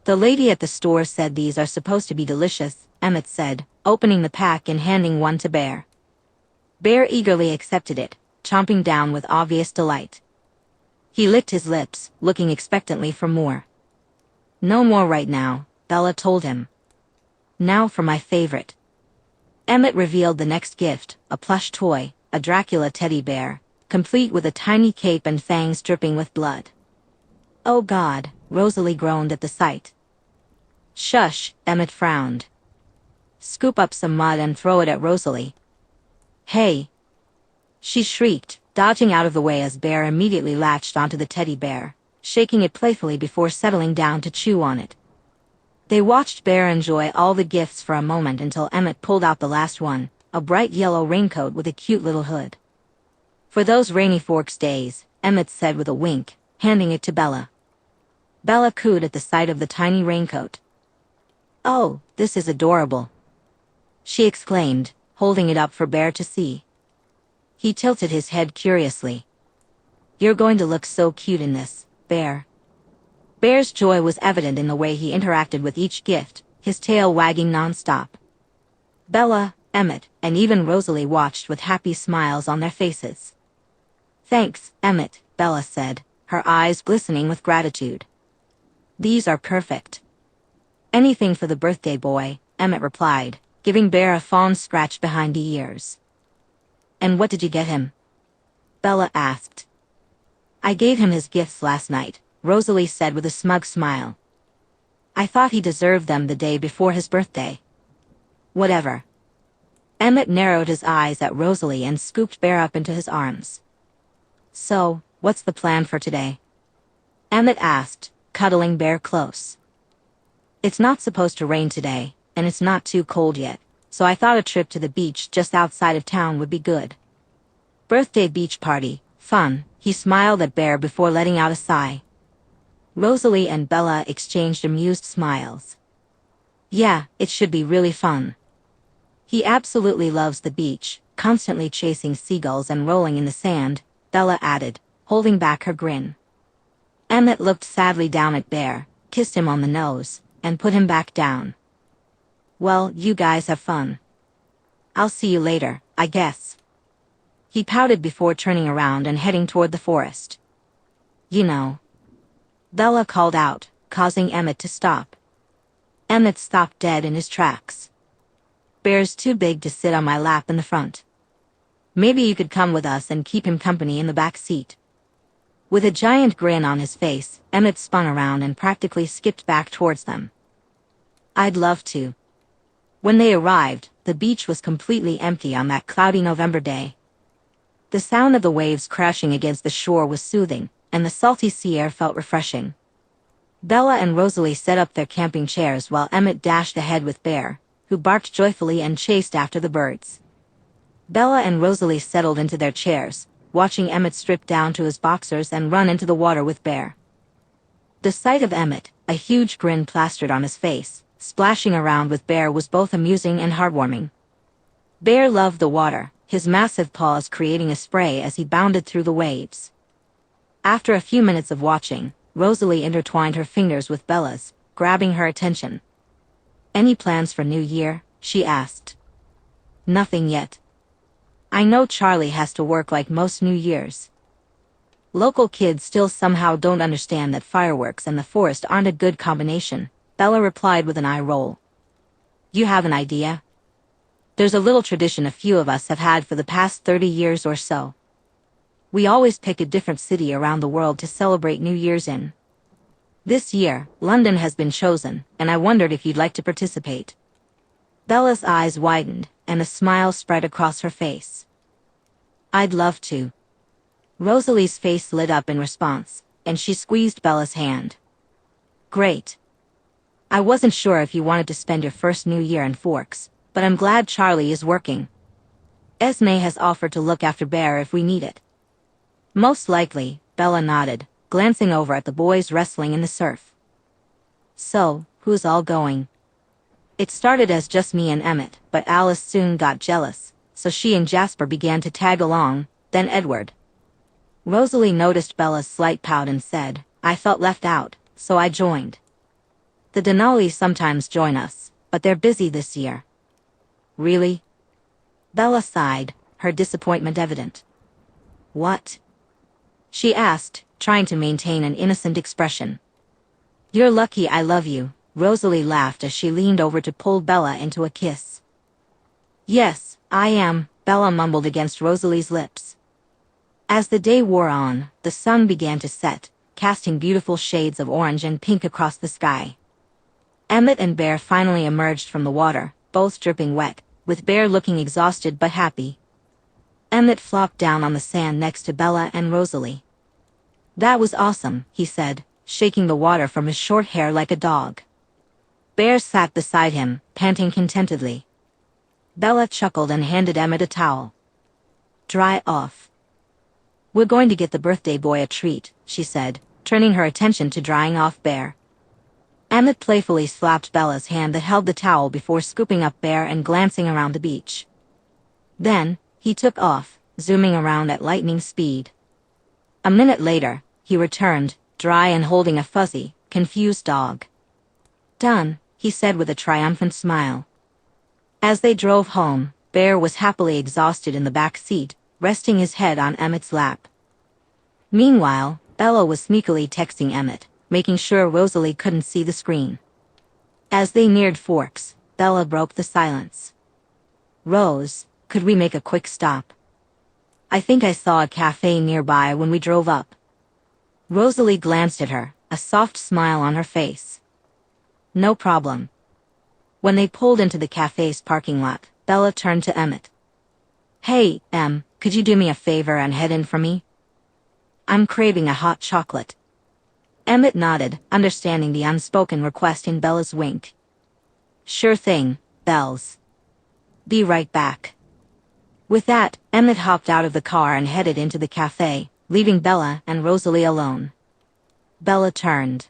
"The lady at the store said these are supposed to be delicious," Emmett said, opening the pack and handing one to Bear. Bear eagerly accepted it, chomping down with obvious delight. He licked his lips, looking expectantly for more. "No more right now," Bella told him. "Now for my favorite." Emmett revealed the next gift, a plush toy, a Dracula teddy bear, complete with a tiny cape and fangs dripping with blood. "Oh God," Rosalie groaned at the sight. "Shush," Emmett frowned. "Scoop up some mud and throw it at Rosalie." "Hey!" she shrieked, dodging out of the way as Bear immediately latched onto the teddy bear, shaking it playfully before settling down to chew on it. They watched Bear enjoy all the gifts for a moment until Emmett pulled out the last one, a bright yellow raincoat with a cute little hood. "For those rainy Forks days," Emmett said with a wink, handing it to Bella. Bella cooed at the sight of the tiny raincoat. "Oh, this is adorable," she exclaimed, holding it up for Bear to see. He tilted his head curiously. "You're going to look so cute in this, Bear." Bear's joy was evident in the way he interacted with each gift, his tail wagging non-stop. Bella, Emmett, and even Rosalie watched with happy smiles on their faces. "Thanks, Emmett," Bella said, her eyes glistening with gratitude. "These are perfect." "Anything for the birthday boy," Emmett replied, giving Bear a fond scratch behind the ears. "And what did you get him?" Bella asked. "I gave him his gifts last night," Rosalie said with a smug smile. "I thought he deserved them the day before his birthday." "Whatever." Emmett narrowed his eyes at Rosalie and scooped Bear up into his arms. "So, what's the plan for today?" Emmett asked, cuddling Bear close. "It's not supposed to rain today, and it's not too cold yet, so I thought a trip to the beach just outside of town would be good." "Birthday beach party, fun," he smiled at Bear before letting out a sigh. Rosalie and Bella exchanged amused smiles. "Yeah, it should be really fun. He absolutely loves the beach, constantly chasing seagulls and rolling in the sand," Bella added, holding back her grin. Emmett looked sadly down at Bear, kissed him on the nose, and put him back down. "Well, you guys have fun. I'll see you later, I guess." He pouted before turning around and heading toward the forest. "You know," Bella called out, causing Emmett to stop. Emmett stopped dead in his tracks. "Bear's too big to sit on my lap in the front. Maybe you could come with us and keep him company in the back seat." With a giant grin on his face, Emmett spun around and practically skipped back towards them. "I'd love to." When they arrived, the beach was completely empty on that cloudy November day. The sound of the waves crashing against the shore was soothing, and the salty sea air felt refreshing. Bella and Rosalie set up their camping chairs while Emmett dashed ahead with Bear, who barked joyfully and chased after the birds. Bella and Rosalie settled into their chairs, watching Emmett strip down to his boxers and run into the water with Bear. The sight of Emmett, a huge grin plastered on his face, splashing around with Bear was both amusing and heartwarming. Bear loved the water, his massive paws creating a spray as he bounded through the waves. After a few minutes of watching, Rosalie intertwined her fingers with Bella's, grabbing her attention. "Any plans for New Year?" she asked. "Nothing yet. I know Charlie has to work like most New Years. Local kids still somehow don't understand that fireworks and the forest aren't a good combination," Bella replied with an eye roll. "You have an idea?" "There's a little tradition a few of us have had for the past 30 years or so. We always pick a different city around the world to celebrate New Year's in. This year, London has been chosen, and I wondered if you'd like to participate." Bella's eyes widened, and a smile spread across her face. "I'd love to." Rosalie's face lit up in response, and she squeezed Bella's hand. "Great. I wasn't sure if you wanted to spend your first New Year in Forks, but I'm glad Charlie is working. Esme has offered to look after Bear if we need it." "Most likely," Bella nodded, glancing over at the boys wrestling in the surf. "So, who's all going?" "It started as just me and Emmett, but Alice soon got jealous, so she and Jasper began to tag along, then Edward." Rosalie noticed Bella's slight pout and said, "I felt left out, so I joined. The Denali's sometimes join us, but they're busy this year." "Really?" Bella sighed, her disappointment evident. "What?" she asked, trying to maintain an innocent expression. "You're lucky I love you," Rosalie laughed as she leaned over to pull Bella into a kiss. "Yes, I am," Bella mumbled against Rosalie's lips. As the day wore on, the sun began to set, casting beautiful shades of orange and pink across the sky. Emmett and Bear finally emerged from the water, both dripping wet, with Bear looking exhausted but happy. Emmett flopped down on the sand next to Bella and Rosalie. "That was awesome," he said, shaking the water from his short hair like a dog. Bear sat beside him, panting contentedly. Bella chuckled and handed Emmett a towel. "Dry off. We're going to get the birthday boy a treat," she said, turning her attention to drying off Bear. Emmett playfully slapped Bella's hand that held the towel before scooping up Bear and glancing around the beach. Then, he took off, zooming around at lightning speed. A minute later, he returned, dry and holding a fuzzy, confused dog. "Done," he said with a triumphant smile. As they drove home, Bear was happily exhausted in the back seat, resting his head on Emmett's lap. Meanwhile, Bella was sneakily texting Emmett, making sure Rosalie couldn't see the screen. As they neared Forks, Bella broke the silence. "Rose, could we make a quick stop? I think I saw a cafe nearby when we drove up." Rosalie glanced at her, a soft smile on her face. "No problem." When they pulled into the cafe's parking lot, Bella turned to Emmett. "Hey, Em, could you do me a favor and head in for me? I'm craving a hot chocolate." Emmett nodded, understanding the unspoken request in Bella's wink. "Sure thing, Bells. Be right back." With that, Emmett hopped out of the car and headed into the cafe, leaving Bella and Rosalie alone. Bella turned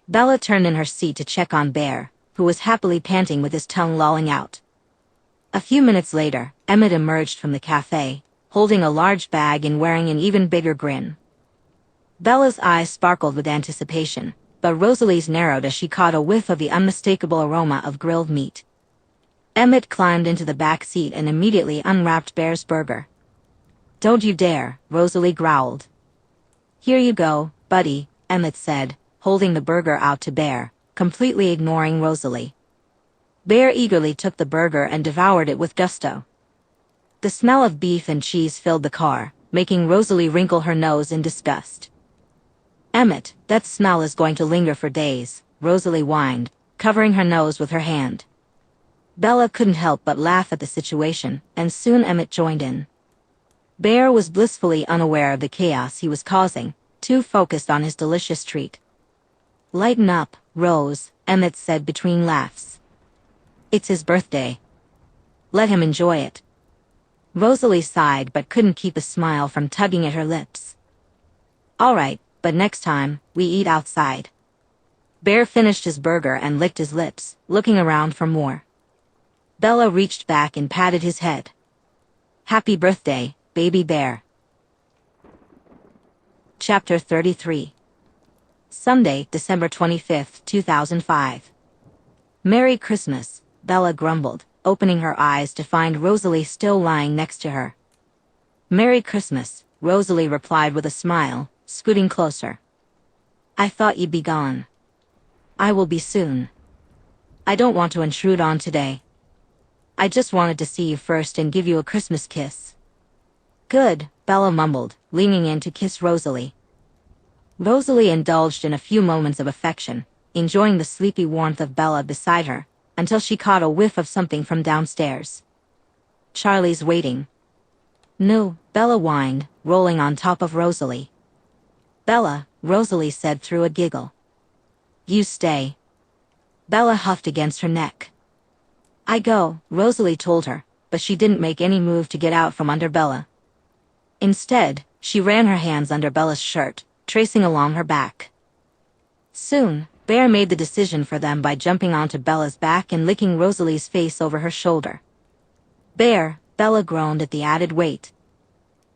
in her seat to check on Bear, who was happily panting with his tongue lolling out. A few minutes later, Emmett emerged from the cafe, holding a large bag and wearing an even bigger grin. Bella's eyes sparkled with anticipation, but Rosalie's narrowed as she caught a whiff of the unmistakable aroma of grilled meat. Emmett climbed into the back seat and immediately unwrapped Bear's burger. "Don't you dare," Rosalie growled. "Here you go, buddy," Emmett said, holding the burger out to Bear, completely ignoring Rosalie. Bear eagerly took the burger and devoured it with gusto. The smell of beef and cheese filled the car, making Rosalie wrinkle her nose in disgust. "Emmett, that smell is going to linger for days," Rosalie whined, covering her nose with her hand. Bella couldn't help but laugh at the situation, and soon Emmett joined in. Bear was blissfully unaware of the chaos he was causing, too focused on his delicious treat. Lighten up, Rose, Emmett said between laughs. It's his birthday. Let him enjoy it. Rosalie sighed but couldn't keep a smile from tugging at her lips. All right, but next time, we eat outside. Bear finished his burger and licked his lips, looking around for more. Bella reached back and patted his head. Happy birthday, baby bear. Chapter 33. Sunday, December 25th, 2005. Merry Christmas, Bella grumbled, opening her eyes to find Rosalie still lying next to her. Merry Christmas, Rosalie replied with a smile, scooting closer. I thought you'd be gone. I will be soon. I don't want to intrude on today. I just wanted to see you first and give you a Christmas kiss. Good, Bella mumbled, leaning in to kiss Rosalie. Rosalie indulged in a few moments of affection, enjoying the sleepy warmth of Bella beside her, until she caught a whiff of something from downstairs. Charlie's waiting. No, Bella whined, rolling on top of Rosalie. Bella, Rosalie said through a giggle. You stay. Bella huffed against her neck. I go, Rosalie told her, but she didn't make any move to get out from under Bella. Instead, she ran her hands under Bella's shirt, tracing along her back. Soon, Bear made the decision for them by jumping onto Bella's back and licking Rosalie's face over her shoulder. Bear, Bella groaned at the added weight.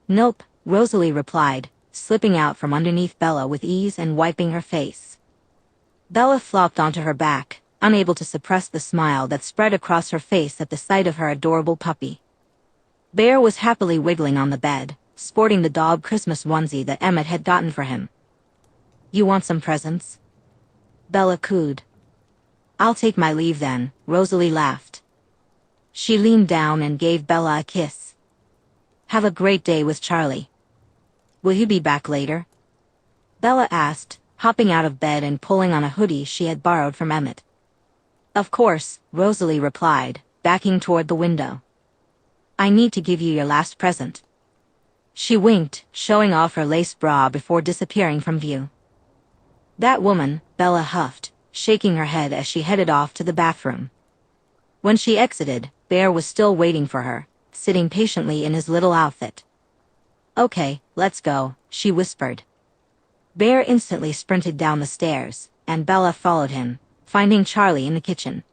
Nope, Rosalie replied, slipping out from underneath Bella with ease and wiping her face. Bella flopped onto her back, unable to suppress the smile that spread across her face at the sight of her adorable puppy. Bear was happily wiggling on the bed, sporting the dog Christmas onesie that Emmett had gotten for him. You want some presents? Bella cooed. I'll take my leave then, Rosalie laughed. She leaned down and gave Bella a kiss. Have a great day with Charlie. Will you be back later? Bella asked, hopping out of bed and pulling on a hoodie she had borrowed from Emmett. Of course, Rosalie replied, backing toward the window. I need to give you your last present. She winked, showing off her lace bra before disappearing from view. That woman, Bella huffed, shaking her head as she headed off to the bathroom. When she exited, Bear was still waiting for her, sitting patiently in his little outfit. Okay, let's go, she whispered. Bear instantly sprinted down the stairs, and Bella followed him, finding Charlie in the kitchen.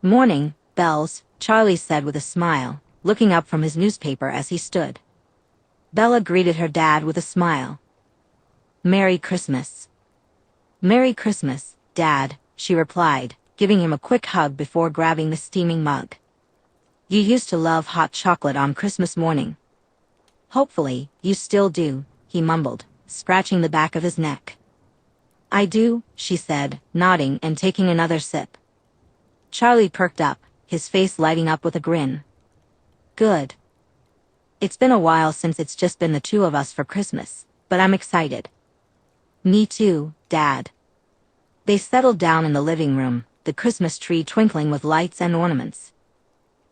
Morning, Bells, Charlie said with a smile, looking up from his newspaper as he stood. Bella greeted her dad with a smile. Merry Christmas. Merry Christmas, Dad, she replied, giving him a quick hug before grabbing the steaming mug. You used to love hot chocolate on Christmas morning. Hopefully, you still do, he mumbled, scratching the back of his neck. I do, she said, nodding and taking another sip. Charlie perked up, his face lighting up with a grin. Good. It's been a while since it's just been the two of us for Christmas, but I'm excited. Me too, Dad. They settled down in the living room, the Christmas tree twinkling with lights and ornaments.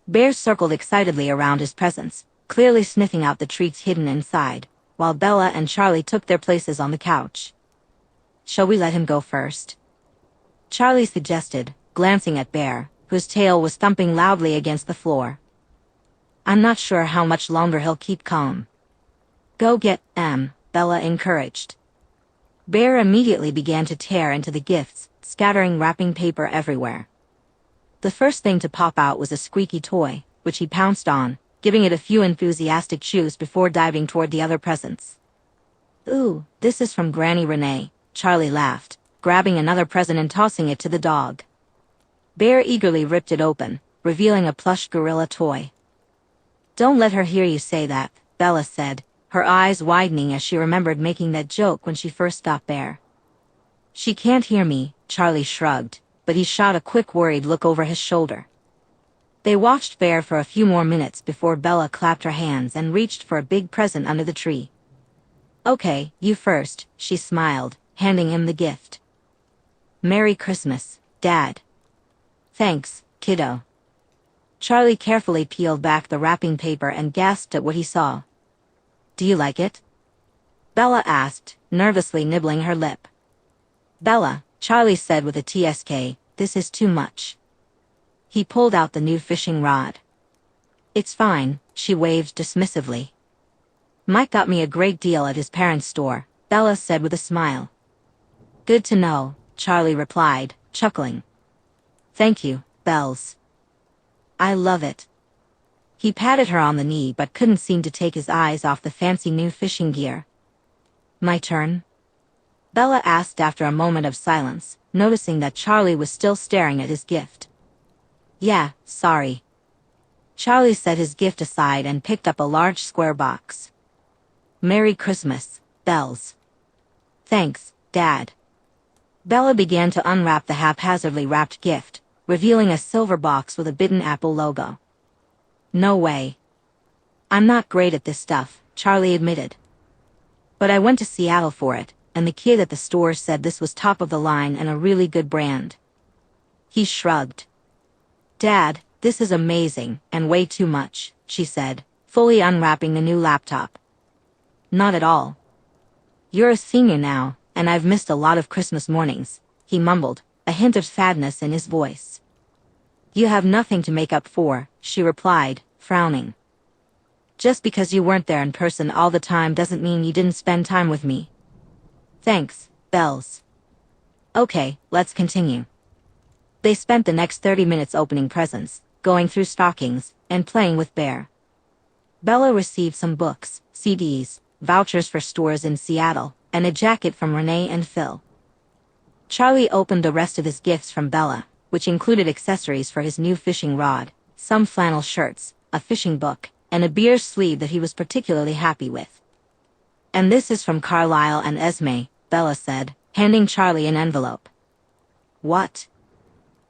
Bear circled excitedly around his presents, clearly sniffing out the treats hidden inside, while Bella and Charlie took their places on the couch. Shall we let him go first? Charlie suggested, glancing at Bear, whose tail was thumping loudly against the floor. I'm not sure how much longer he'll keep calm. Go get Bella encouraged. Bear immediately began to tear into the gifts, scattering wrapping paper everywhere. The first thing to pop out was a squeaky toy, which he pounced on, giving it a few enthusiastic chews before diving toward the other presents. Ooh, this is from Granny Renee, Charlie laughed, grabbing another present and tossing it to the dog. Bear eagerly ripped it open, revealing a plush gorilla toy. Don't let her hear you say that, Bella said, her eyes widening as she remembered making that joke when she first got Bear. She can't hear me, Charlie shrugged, but he shot a quick worried look over his shoulder. They watched Bear for a few more minutes before Bella clapped her hands and reached for a big present under the tree. Okay, you first, she smiled, handing him the gift. Merry Christmas, Dad. Thanks, kiddo. Charlie carefully peeled back the wrapping paper and gasped at what he saw. Do you like it? Bella asked, nervously nibbling her lip. Bella, Charlie said with a TSK, "This is too much." He pulled out the new fishing rod. "It's fine," she waved dismissively. "Mike got me a great deal at his parents' store," Bella said with a smile. "Good to know," Charlie replied, chuckling. "Thank you, Bells. I love it." He patted her on the knee but couldn't seem to take his eyes off the fancy new fishing gear. "My turn?" Bella asked after a moment of silence, noticing that Charlie was still staring at his gift. "Yeah, sorry." Charlie set his gift aside and picked up a large square box. "Merry Christmas, Bells." "Thanks, Dad." Bella began to unwrap the haphazardly wrapped gift, revealing a silver box with a bitten apple logo. "No way. I'm not great at this stuff," Charlie admitted. "But I went to Seattle for it, and the kid at the store said this was top of the line and a really good brand." He shrugged. "Dad, this is amazing, and way too much," she said, fully unwrapping the new laptop. "Not at all. You're a senior now, and I've missed a lot of Christmas mornings," he mumbled, a hint of sadness in his voice. "You have nothing to make up for," she replied, frowning. "Just because you weren't there in person all the time doesn't mean you didn't spend time with me." "Thanks, Bells." "Okay, let's continue." They spent the next 30 minutes opening presents, going through stockings, and playing with Bear. Bella received some books, CDs, vouchers for stores in Seattle, and a jacket from Renee and Phil. Charlie opened the rest of his gifts from Bella, which included accessories for his new fishing rod, some flannel shirts, a fishing book, and a beer sleeve that he was particularly happy with. "And this is from Carlisle and Esme," Bella said, handing Charlie an envelope. "What?"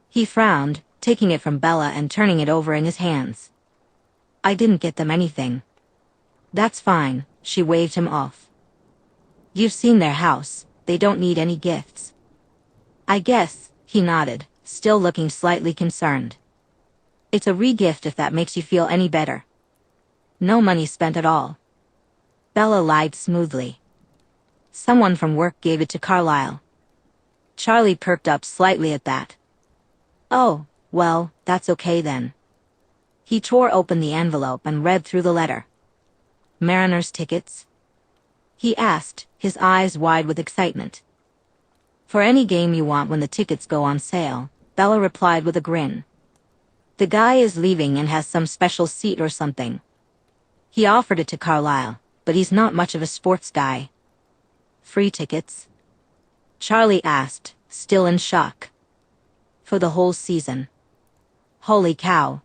He frowned, taking it from Bella and turning it over in his hands. "I didn't get them anything." "That's fine," she waved him off. "You've seen their house, they don't need any gifts." "I guess," he nodded, still looking slightly concerned. "It's a re-gift if that makes you feel any better." "No money spent at all." Bella lied smoothly. "Someone from work gave it to Carlisle." Charlie perked up slightly at that. "Oh, well, that's okay then." He tore open the envelope and read through the letter. "Mariners tickets?" he asked, his eyes wide with excitement. "For any game you want when the tickets go on sale," Bella replied with a grin. "The guy is leaving and has some special seat or something. He offered it to Carlisle, but he's not much of a sports guy." "Free tickets?" Charlie asked, still in shock. "For the whole season." "Holy cow."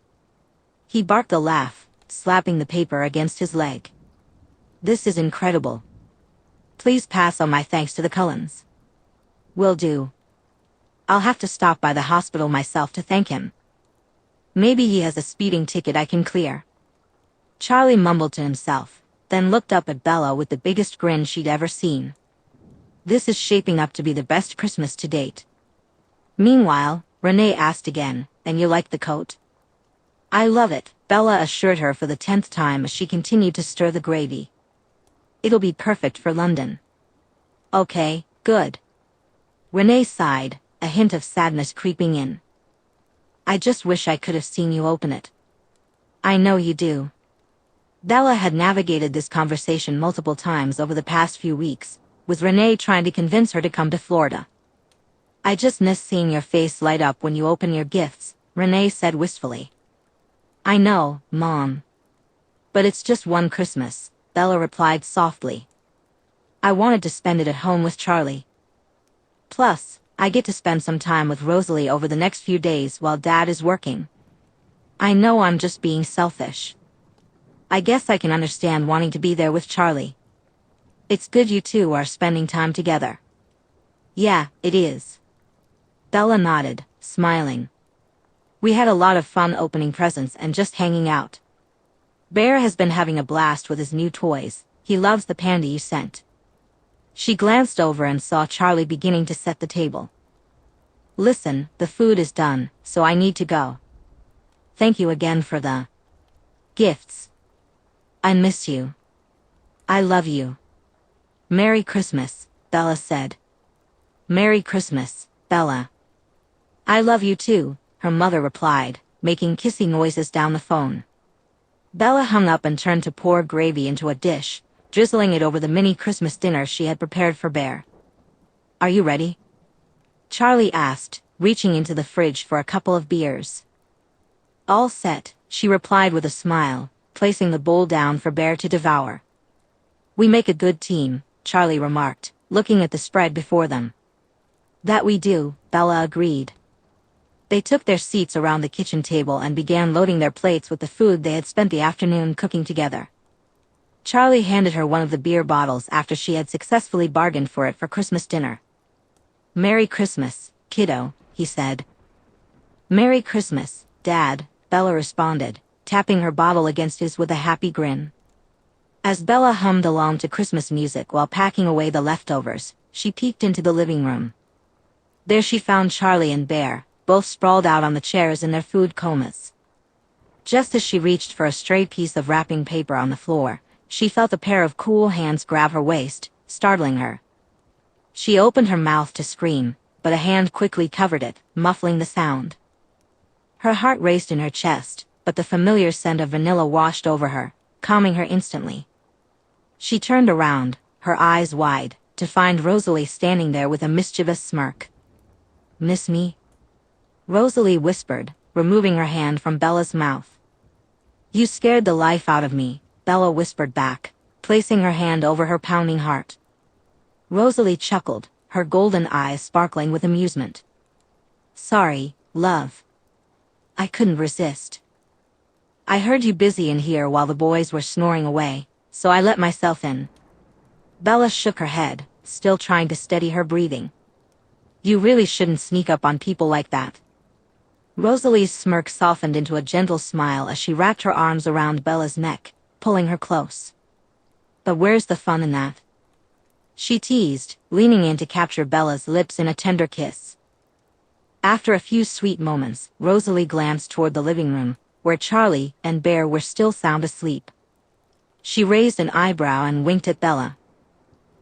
He barked a laugh, slapping the paper against his leg. "This is incredible. Please pass on my thanks to the Cullens." "Will do. I'll have to stop by the hospital myself to thank him. Maybe he has a speeding ticket I can clear." Charlie mumbled to himself, then looked up at Bella with the biggest grin she'd ever seen. This is shaping up to be the best Christmas to date. Meanwhile, Renee asked again, "And you like the coat?" "I love it," Bella assured her for the 10th time as she continued to stir the gravy. "It'll be perfect for London." "Okay, good." Renee sighed, a hint of sadness creeping in. "I just wish I could have seen you open it." "I know you do." Bella had navigated this conversation multiple times over the past few weeks, with Renee trying to convince her to come to Florida. "I just miss seeing your face light up when you open your gifts," Renee said wistfully. "I know, Mom. But it's just one Christmas," Bella replied softly. "I wanted to spend it at home with Charlie. Plus, I get to spend some time with Rosalie over the next few days while Dad is working. I know I'm just being selfish. I guess I can understand wanting to be there with Charlie. It's good you two are spending time together." "Yeah, it is." Bella nodded, smiling. "We had a lot of fun opening presents and just hanging out. Bear has been having a blast with his new toys. He loves the candy you sent." She glanced over and saw Charlie beginning to set the table. "Listen, the food is done, so I need to go. Thank you again for the gifts. I miss you. I love you." "Merry Christmas," Bella said. "Merry Christmas, Bella. I love you too, her mother replied, making kissy noises down the phone. Bella hung up and turned to pour gravy into a dish, drizzling it over the mini Christmas dinner she had prepared for Bear. Are you ready? Charlie asked, reaching into the fridge for a couple of beers. All set, she replied with a smile, placing the bowl down for Bear to devour. We make a good team, Charlie remarked, looking at the spread before them. That we do, Bella agreed. They took their seats around the kitchen table and began loading their plates with the food they had spent the afternoon cooking together. Charlie handed her one of the beer bottles after she had successfully bargained for it for Christmas dinner. Merry Christmas, kiddo, he said. Merry Christmas, Dad, Bella responded, tapping her bottle against his with a happy grin. As Bella hummed along to Christmas music while packing away the leftovers, she peeked into the living room. There she found Charlie and Bear, both sprawled out on the chairs in their food comas. Just as she reached for a stray piece of wrapping paper on the floor, she felt a pair of cool hands grab her waist, startling her. She opened her mouth to scream, but a hand quickly covered it, muffling the sound. Her heart raced in her chest, but the familiar scent of vanilla washed over her, calming her instantly. She turned around, her eyes wide, to find Rosalie standing there with a mischievous smirk. Miss me? Rosalie whispered, removing her hand from Bella's mouth. You scared the life out of me, Bella whispered back, placing her hand over her pounding heart. Rosalie chuckled, her golden eyes sparkling with amusement. Sorry, love. I couldn't resist. I heard you busy in here while the boys were snoring away, so I let myself in. Bella shook her head, still trying to steady her breathing. You really shouldn't sneak up on people like that. Rosalie's smirk softened into a gentle smile as she wrapped her arms around Bella's neck, pulling her close. But where's the fun in that? She teased, leaning in to capture Bella's lips in a tender kiss. After a few sweet moments, Rosalie glanced toward the living room, where Charlie and Bear were still sound asleep. She raised an eyebrow and winked at Bella.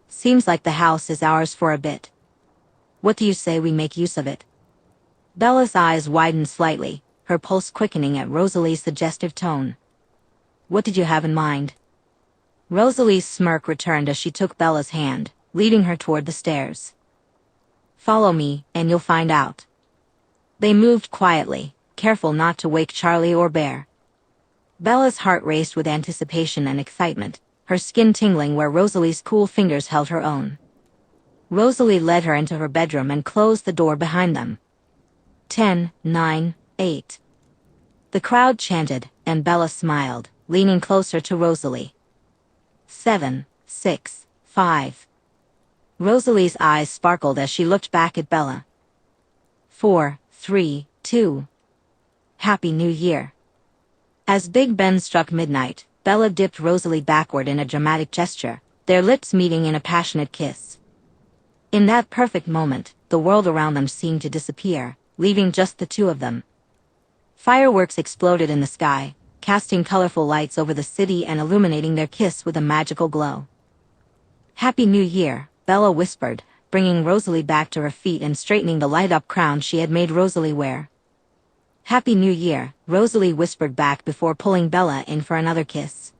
Seems like the house is ours for a bit. What do you say we make use of it? Bella's eyes widened slightly, her pulse quickening at Rosalie's suggestive tone. What did you have in mind? Rosalie's smirk returned as she took Bella's hand, leading her toward the stairs. Follow me, and you'll find out. They moved quietly, careful not to wake Charlie or Bear. Bella's heart raced with anticipation and excitement, her skin tingling where Rosalie's cool fingers held her own. Rosalie led her into her bedroom and closed the door behind them. 10, 9, 8. The crowd chanted, and Bella smiled, leaning closer to Rosalie. 7, 6, 5. Rosalie's eyes sparkled as she looked back at Bella. 4, 3, 2. Happy New Year. As Big Ben struck midnight, Bella dipped Rosalie backward in a dramatic gesture, their lips meeting in a passionate kiss. In that perfect moment, the world around them seemed to disappear, leaving just the two of them. Fireworks exploded in the sky, casting colorful lights over the city and illuminating their kiss with a magical glow. Happy New Year, Bella whispered, bringing Rosalie back to her feet and straightening the light-up crown she had made Rosalie wear. Happy New Year, Rosalie whispered back before pulling Bella in for another kiss.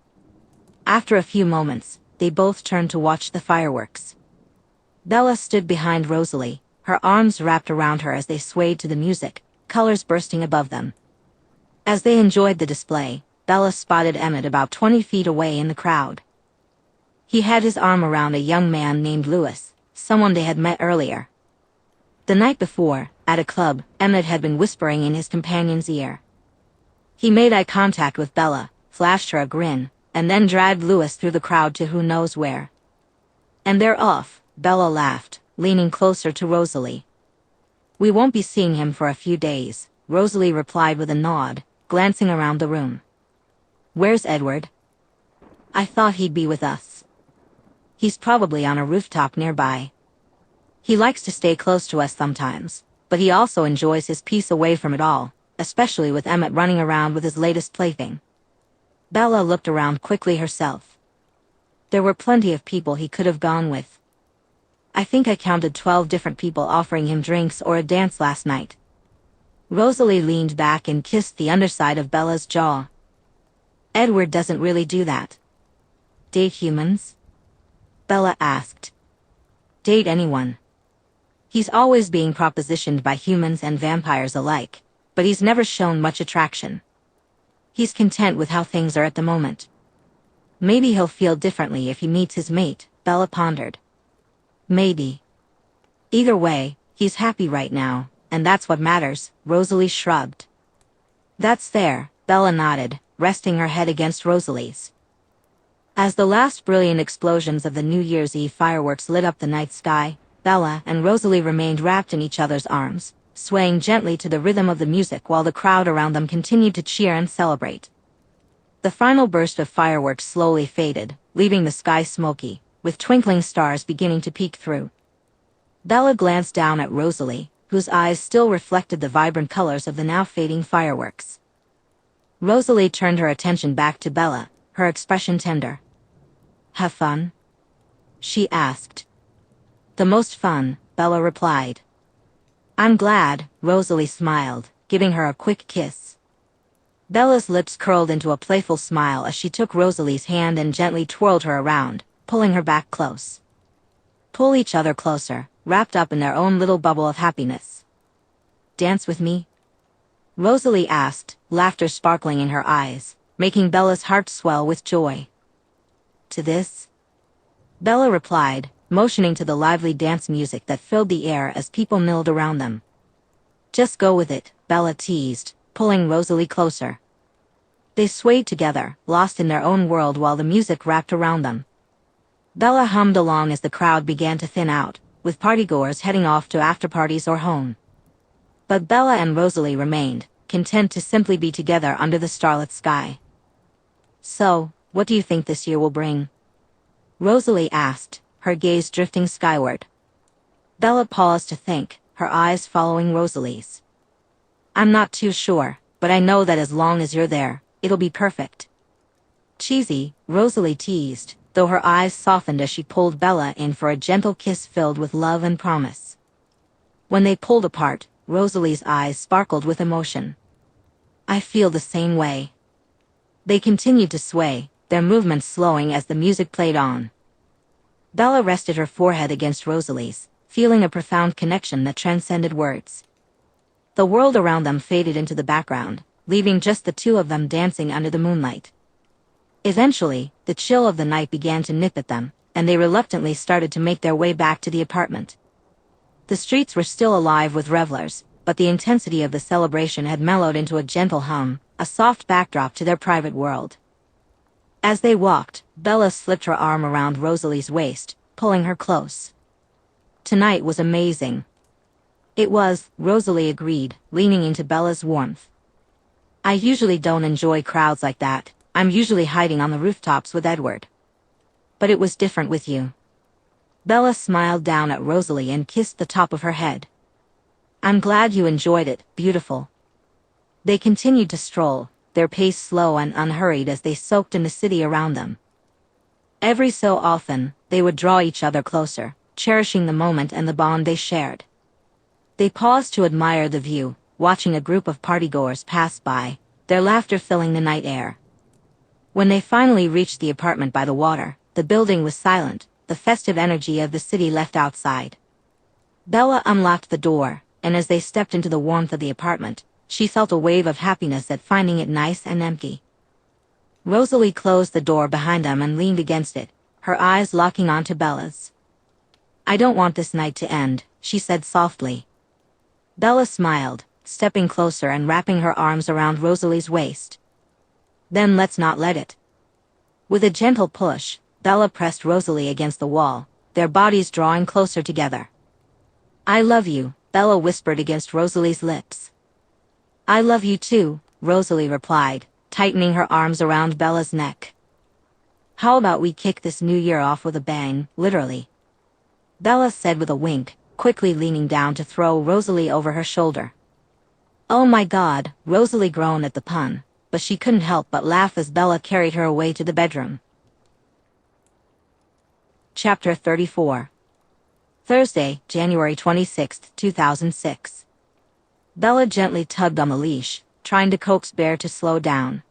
After a few moments, they both turned to watch the fireworks. Bella stood behind Rosalie, her arms wrapped around her as they swayed to the music, colors bursting above them. As they enjoyed the display, Bella spotted Emmett about 20 feet away in the crowd. He had his arm around a young man named Louis, someone they had met earlier. The night before, at a club, Emmett had been whispering in his companion's ear. He made eye contact with Bella, flashed her a grin, and then dragged Louis through the crowd to who knows where. And they're off, Bella laughed, leaning closer to Rosalie. We won't be seeing him for a few days, Rosalie replied with a nod, glancing around the room. Where's Edward? I thought he'd be with us. He's probably on a rooftop nearby. He likes to stay close to us sometimes, but he also enjoys his peace away from it all, especially with Emmett running around with his latest plaything. Bella looked around quickly herself. There were plenty of people he could have gone with. I think I counted 12 different people offering him drinks or a dance last night. Rosalie leaned back and kissed the underside of Bella's jaw. Edward doesn't really do that. Date humans? Bella asked. Date anyone. He's always being propositioned by humans and vampires alike, but he's never shown much attraction. He's content with how things are at the moment. Maybe he'll feel differently if he meets his mate, Bella pondered. Maybe. Either way, he's happy right now, and that's what matters, Rosalie shrugged. That's fair, Bella nodded, resting her head against Rosalie's. As the last brilliant explosions of the New Year's Eve fireworks lit up the night sky, Bella and Rosalie remained wrapped in each other's arms, swaying gently to the rhythm of the music while the crowd around them continued to cheer and celebrate. The final burst of fireworks slowly faded, leaving the sky smoky, with twinkling stars beginning to peek through. Bella glanced down at Rosalie, whose eyes still reflected the vibrant colors of the now fading fireworks. Rosalie turned her attention back to Bella, her expression tender. Have fun? She asked. The most fun, Bella replied. I'm glad, Rosalie smiled, giving her a quick kiss. Bella's lips curled into a playful smile as she took Rosalie's hand and gently twirled her around, pulling her back close. Pull each other closer, wrapped up in their own little bubble of happiness. Dance with me? Rosalie asked, laughter sparkling in her eyes, making Bella's heart swell with joy. To this? Bella replied, motioning to the lively dance music that filled the air as people milled around them. Just go with it, Bella teased, pulling Rosalie closer. They swayed together, lost in their own world while the music wrapped around them. Bella hummed along as the crowd began to thin out, with partygoers heading off to after-parties or home. But Bella and Rosalie remained, content to simply be together under the starlit sky. So, what do you think this year will bring? Rosalie asked, her gaze drifting skyward. Bella paused to think, her eyes following Rosalie's. I'm not too sure, but I know that as long as you're there, it'll be perfect. Cheesy, Rosalie teased, though her eyes softened as she pulled Bella in for a gentle kiss filled with love and promise. When they pulled apart, Rosalie's eyes sparkled with emotion. I feel the same way. They continued to sway, their movements slowing as the music played on. Bella rested her forehead against Rosalie's, feeling a profound connection that transcended words. The world around them faded into the background, leaving just the two of them dancing under the moonlight. Eventually, the chill of the night began to nip at them, and they reluctantly started to make their way back to the apartment. The streets were still alive with revelers, but the intensity of the celebration had mellowed into a gentle hum, a soft backdrop to their private world. As they walked, Bella slipped her arm around Rosalie's waist, pulling her close. Tonight was amazing. It was, Rosalie agreed, leaning into Bella's warmth. I usually don't enjoy crowds like that, I'm usually hiding on the rooftops with Edward. But it was different with you. Bella smiled down at Rosalie and kissed the top of her head. I'm glad you enjoyed it, beautiful. They continued to stroll, their pace slow and unhurried as they soaked in the city around them. Every so often, they would draw each other closer, cherishing the moment and the bond they shared. They paused to admire the view, watching a group of partygoers pass by, their laughter filling the night air. When they finally reached the apartment by the water, the building was silent, the festive energy of the city left outside. Bella unlocked the door, and as they stepped into the warmth of the apartment, she felt a wave of happiness at finding it nice and empty. Rosalie closed the door behind them and leaned against it, her eyes locking onto Bella's. I don't want this night to end, she said softly. Bella smiled, stepping closer and wrapping her arms around Rosalie's waist. Then let's not let it. With a gentle push, Bella pressed Rosalie against the wall, their bodies drawing closer together. I love you, Bella whispered against Rosalie's lips. I love you too, Rosalie replied, tightening her arms around Bella's neck. How about we kick this new year off with a bang, literally? Bella said with a wink, quickly leaning down to throw Rosalie over her shoulder. Oh my God, Rosalie groaned at the pun, but she couldn't help but laugh as Bella carried her away to the bedroom. Chapter 34. Thursday, January 26, 2006. Bella gently tugged on the leash, trying to coax Bear to slow down.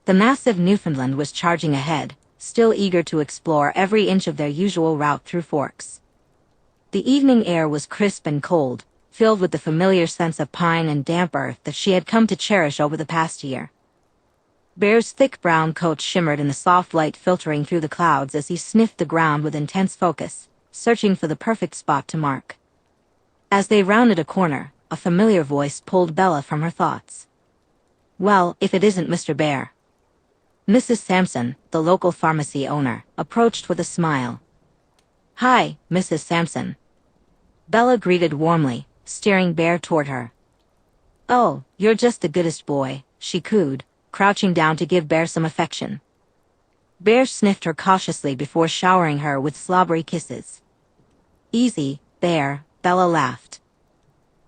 The massive Newfoundland was charging ahead, still eager to explore every inch of their usual route through Forks. The evening air was crisp and cold, filled with the familiar sense of pine and damp earth that she had come to cherish over the past year. Bear's thick brown coat shimmered in the soft light filtering through the clouds as he sniffed the ground with intense focus, searching for the perfect spot to mark. As they rounded a corner, a familiar voice pulled Bella from her thoughts. "Well, if it isn't Mr. Bear." Mrs. Sampson, the local pharmacy owner, approached with a smile. "Hi, Mrs. Sampson." Bella greeted warmly, steering Bear toward her. "Oh, you're just the goodest boy," she cooed, crouching down to give Bear some affection. Bear sniffed her cautiously before showering her with slobbery kisses. "Easy, Bear," Bella laughed.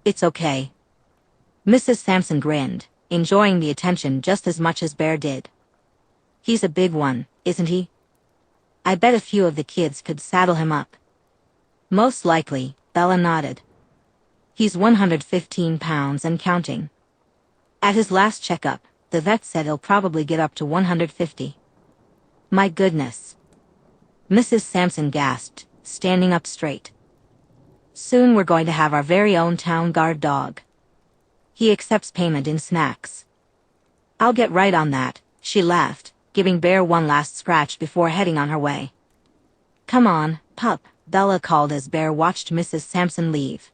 "It's okay." Mrs. Sampson grinned, enjoying the attention just as much as Bear did. "He's a big one, isn't he? I bet a few of the kids could saddle him up." "Most likely," Bella nodded. "He's 115 pounds and counting. At his last checkup, the vet said he'll probably get up to 150. "My goodness." Mrs. Sampson gasped, standing up straight. "Soon we're going to have our very own town guard dog. He accepts payment in snacks." "I'll get right on that," she laughed, giving Bear one last scratch before heading on her way. "Come on, pup," Bella called as Bear watched Mrs. Sampson leave.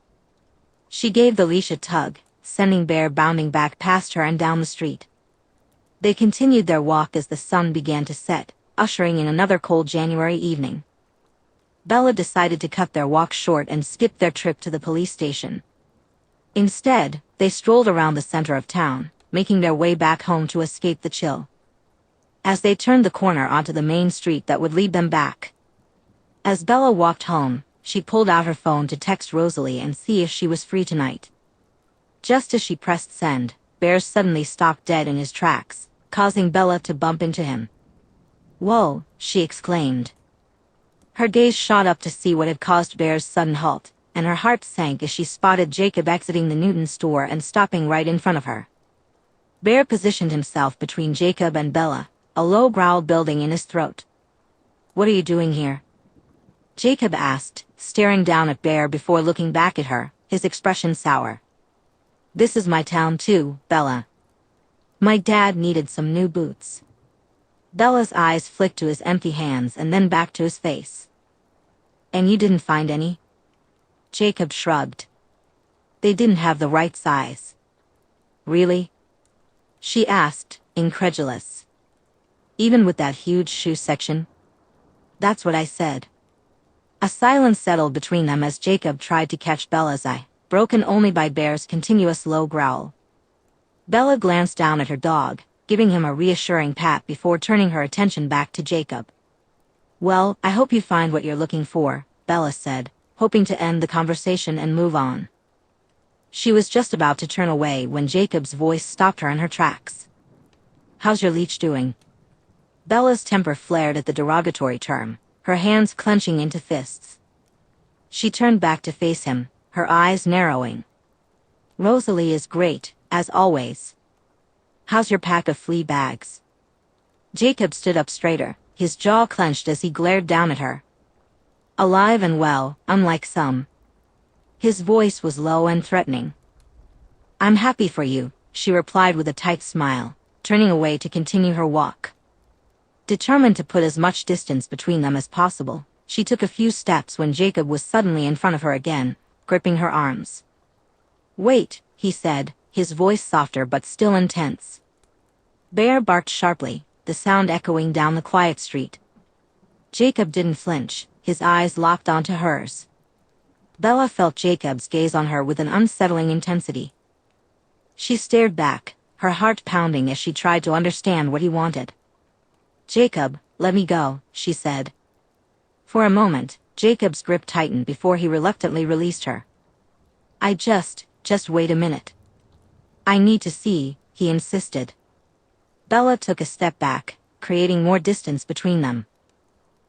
She gave the leash a tug, sending Bear bounding back past her and down the street. They continued their walk as the sun began to set, ushering in another cold January evening. Bella decided to cut their walk short and skip their trip to the police station. Instead, they strolled around the center of town, making their way back home to escape the chill. As they turned the corner onto the main street that would lead them back. As Bella walked home, she pulled out her phone to text Rosalie and see if she was free tonight. Just as she pressed send, Bear suddenly stopped dead in his tracks, causing Bella to bump into him. "Whoa," she exclaimed. Her gaze shot up to see what had caused Bear's sudden halt, and her heart sank as she spotted Jacob exiting the Newton store and stopping right in front of her. Bear positioned himself between Jacob and Bella, a low growl building in his throat. "What are you doing here?" Jacob asked, staring down at Bear before looking back at her, his expression sour. "This is my town too, Bella. My dad needed some new boots." Bella's eyes flicked to his empty hands and then back to his face. "And you didn't find any?" Jacob shrugged. "They didn't have the right size." "Really?" she asked, incredulous. "Even with that huge shoe section?" "That's what I said." A silence settled between them as Jacob tried to catch Bella's eye, broken only by Bear's continuous low growl. Bella glanced down at her dog, giving him a reassuring pat before turning her attention back to Jacob. "Well, I hope you find what you're looking for," Bella said, hoping to end the conversation and move on. She was just about to turn away when Jacob's voice stopped her in her tracks. "How's your leech doing?" Bella's temper flared at the derogatory term, her hands clenching into fists. She turned back to face him, her eyes narrowing. "Rosalie is great, as always. How's your pack of flea bags?" Jacob stood up straighter, his jaw clenched as he glared down at her. "Alive and well, unlike some." His voice was low and threatening. "I'm happy for you," she replied with a tight smile, turning away to continue her walk. Determined to put as much distance between them as possible, she took a few steps when Jacob was suddenly in front of her again, gripping her arms. "Wait," he said, his voice softer but still intense. Bear barked sharply, the sound echoing down the quiet street. Jacob didn't flinch, his eyes locked onto hers. Bella felt Jacob's gaze on her with an unsettling intensity. She stared back, her heart pounding as she tried to understand what he wanted. "Jacob, let me go," she said. For a moment, Jacob's grip tightened before he reluctantly released her. Just wait a minute. I need to see," he insisted. Bella took a step back, creating more distance between them.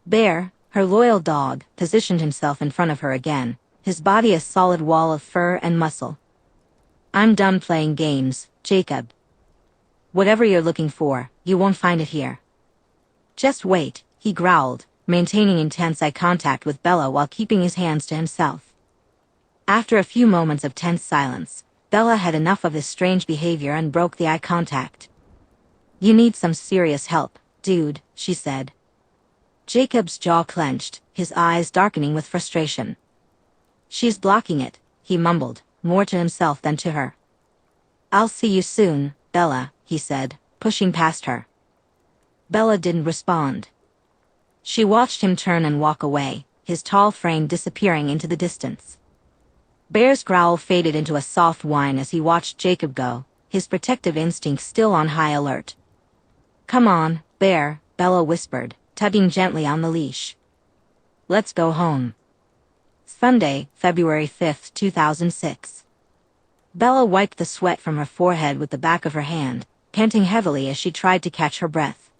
"Bear, Her loyal dog positioned himself in front of her again, his body a solid wall of fur and muscle. I'm done playing games, Jacob. Whatever you're looking for, you won't find it here. Just wait, he growled, maintaining intense eye contact with Bella while keeping his hands to himself. After a few moments of tense silence, Bella had enough of his strange behavior and broke the eye contact. You need some serious help, dude, she said. Jacob's jaw clenched, his eyes darkening with frustration. She's blocking it, he mumbled, more to himself than to her. I'll see you soon, Bella, he said, pushing past her. Bella didn't respond. She watched him turn and walk away, his tall frame disappearing into the distance. Bear's growl faded into a soft whine as he watched Jacob go, his protective instincts still on high alert. Come on, Bear, Bella whispered, tugging gently on the leash. Let's go home. Sunday, February 5, 2006. Bella wiped the sweat from her forehead with the back of her hand, panting heavily as she tried to catch her breath.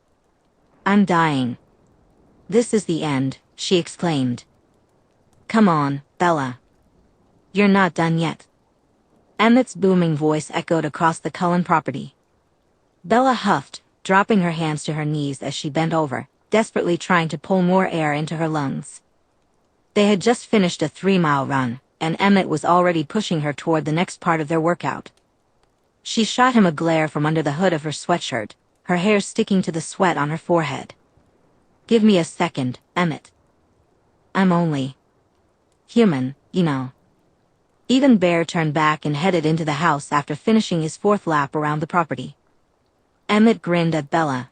I'm dying. This is the end, she exclaimed. Come on, Bella. You're not done yet. Emmett's booming voice echoed across the Cullen property. Bella huffed, dropping her hands to her knees as she bent over, desperately trying to pull more air into her lungs. They had just finished a 3-mile run, and Emmett was already pushing her toward the next part of their workout. She shot him a glare from under the hood of her sweatshirt, her hair sticking to the sweat on her forehead. Give me a second, Emmett. I'm only human, you know. Even Bear turned back and headed into the house after finishing his 4th lap around the property. Emmett grinned at Bella.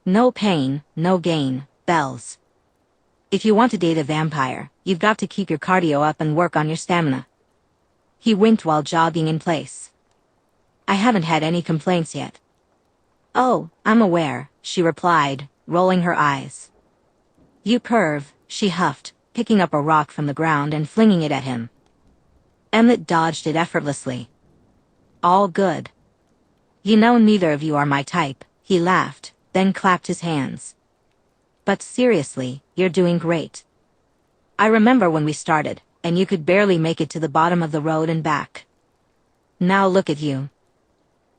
No pain, no gain, Bells. If you want to date a vampire, you've got to keep your cardio up and work on your stamina. He winked while jogging in place. I haven't had any complaints yet. Oh, I'm aware, she replied, rolling her eyes. You perv, she huffed, picking up a rock from the ground and flinging it at him. Emmett dodged it effortlessly. All good. You know neither of you are my type, he laughed, then clapped his hands. But seriously, you're doing great. I remember when we started, and you could barely make it to the bottom of the road and back. Now look at you.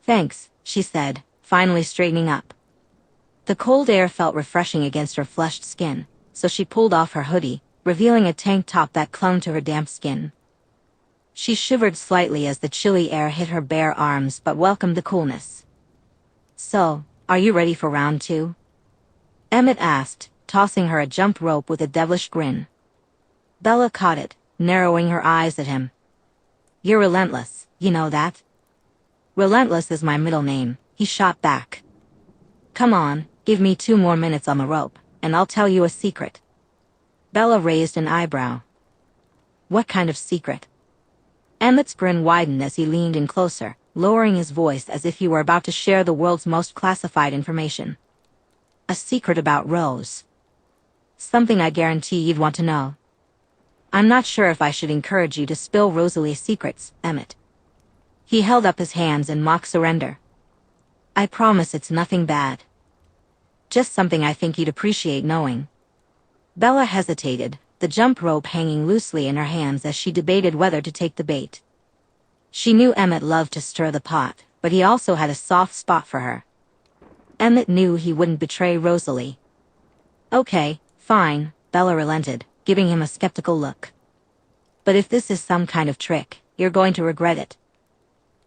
Thanks, she said, finally straightening up. The cold air felt refreshing against her flushed skin, so she pulled off her hoodie, revealing a tank top that clung to her damp skin. She shivered slightly as the chilly air hit her bare arms but welcomed the coolness. So, are you ready for round 2? Emmett asked, tossing her a jump rope with a devilish grin. Bella caught it, narrowing her eyes at him. You're relentless, you know that? Relentless is my middle name, he shot back. Come on, give me 2 more minutes on the rope, and I'll tell you a secret. Bella raised an eyebrow. What kind of secret? Emmett's grin widened as he leaned in closer, lowering his voice as if he were about to share the world's most classified information. A secret about Rose. Something I guarantee you'd want to know. I'm not sure if I should encourage you to spill Rosalie's secrets, Emmett. He held up his hands in mock surrender. I promise it's nothing bad. Just something I think you'd appreciate knowing. Bella hesitated, the jump rope hanging loosely in her hands as she debated whether to take the bait. She knew Emmett loved to stir the pot, but he also had a soft spot for her. Emmett knew he wouldn't betray Rosalie. Okay, fine, Bella relented, giving him a skeptical look. But if this is some kind of trick, you're going to regret it.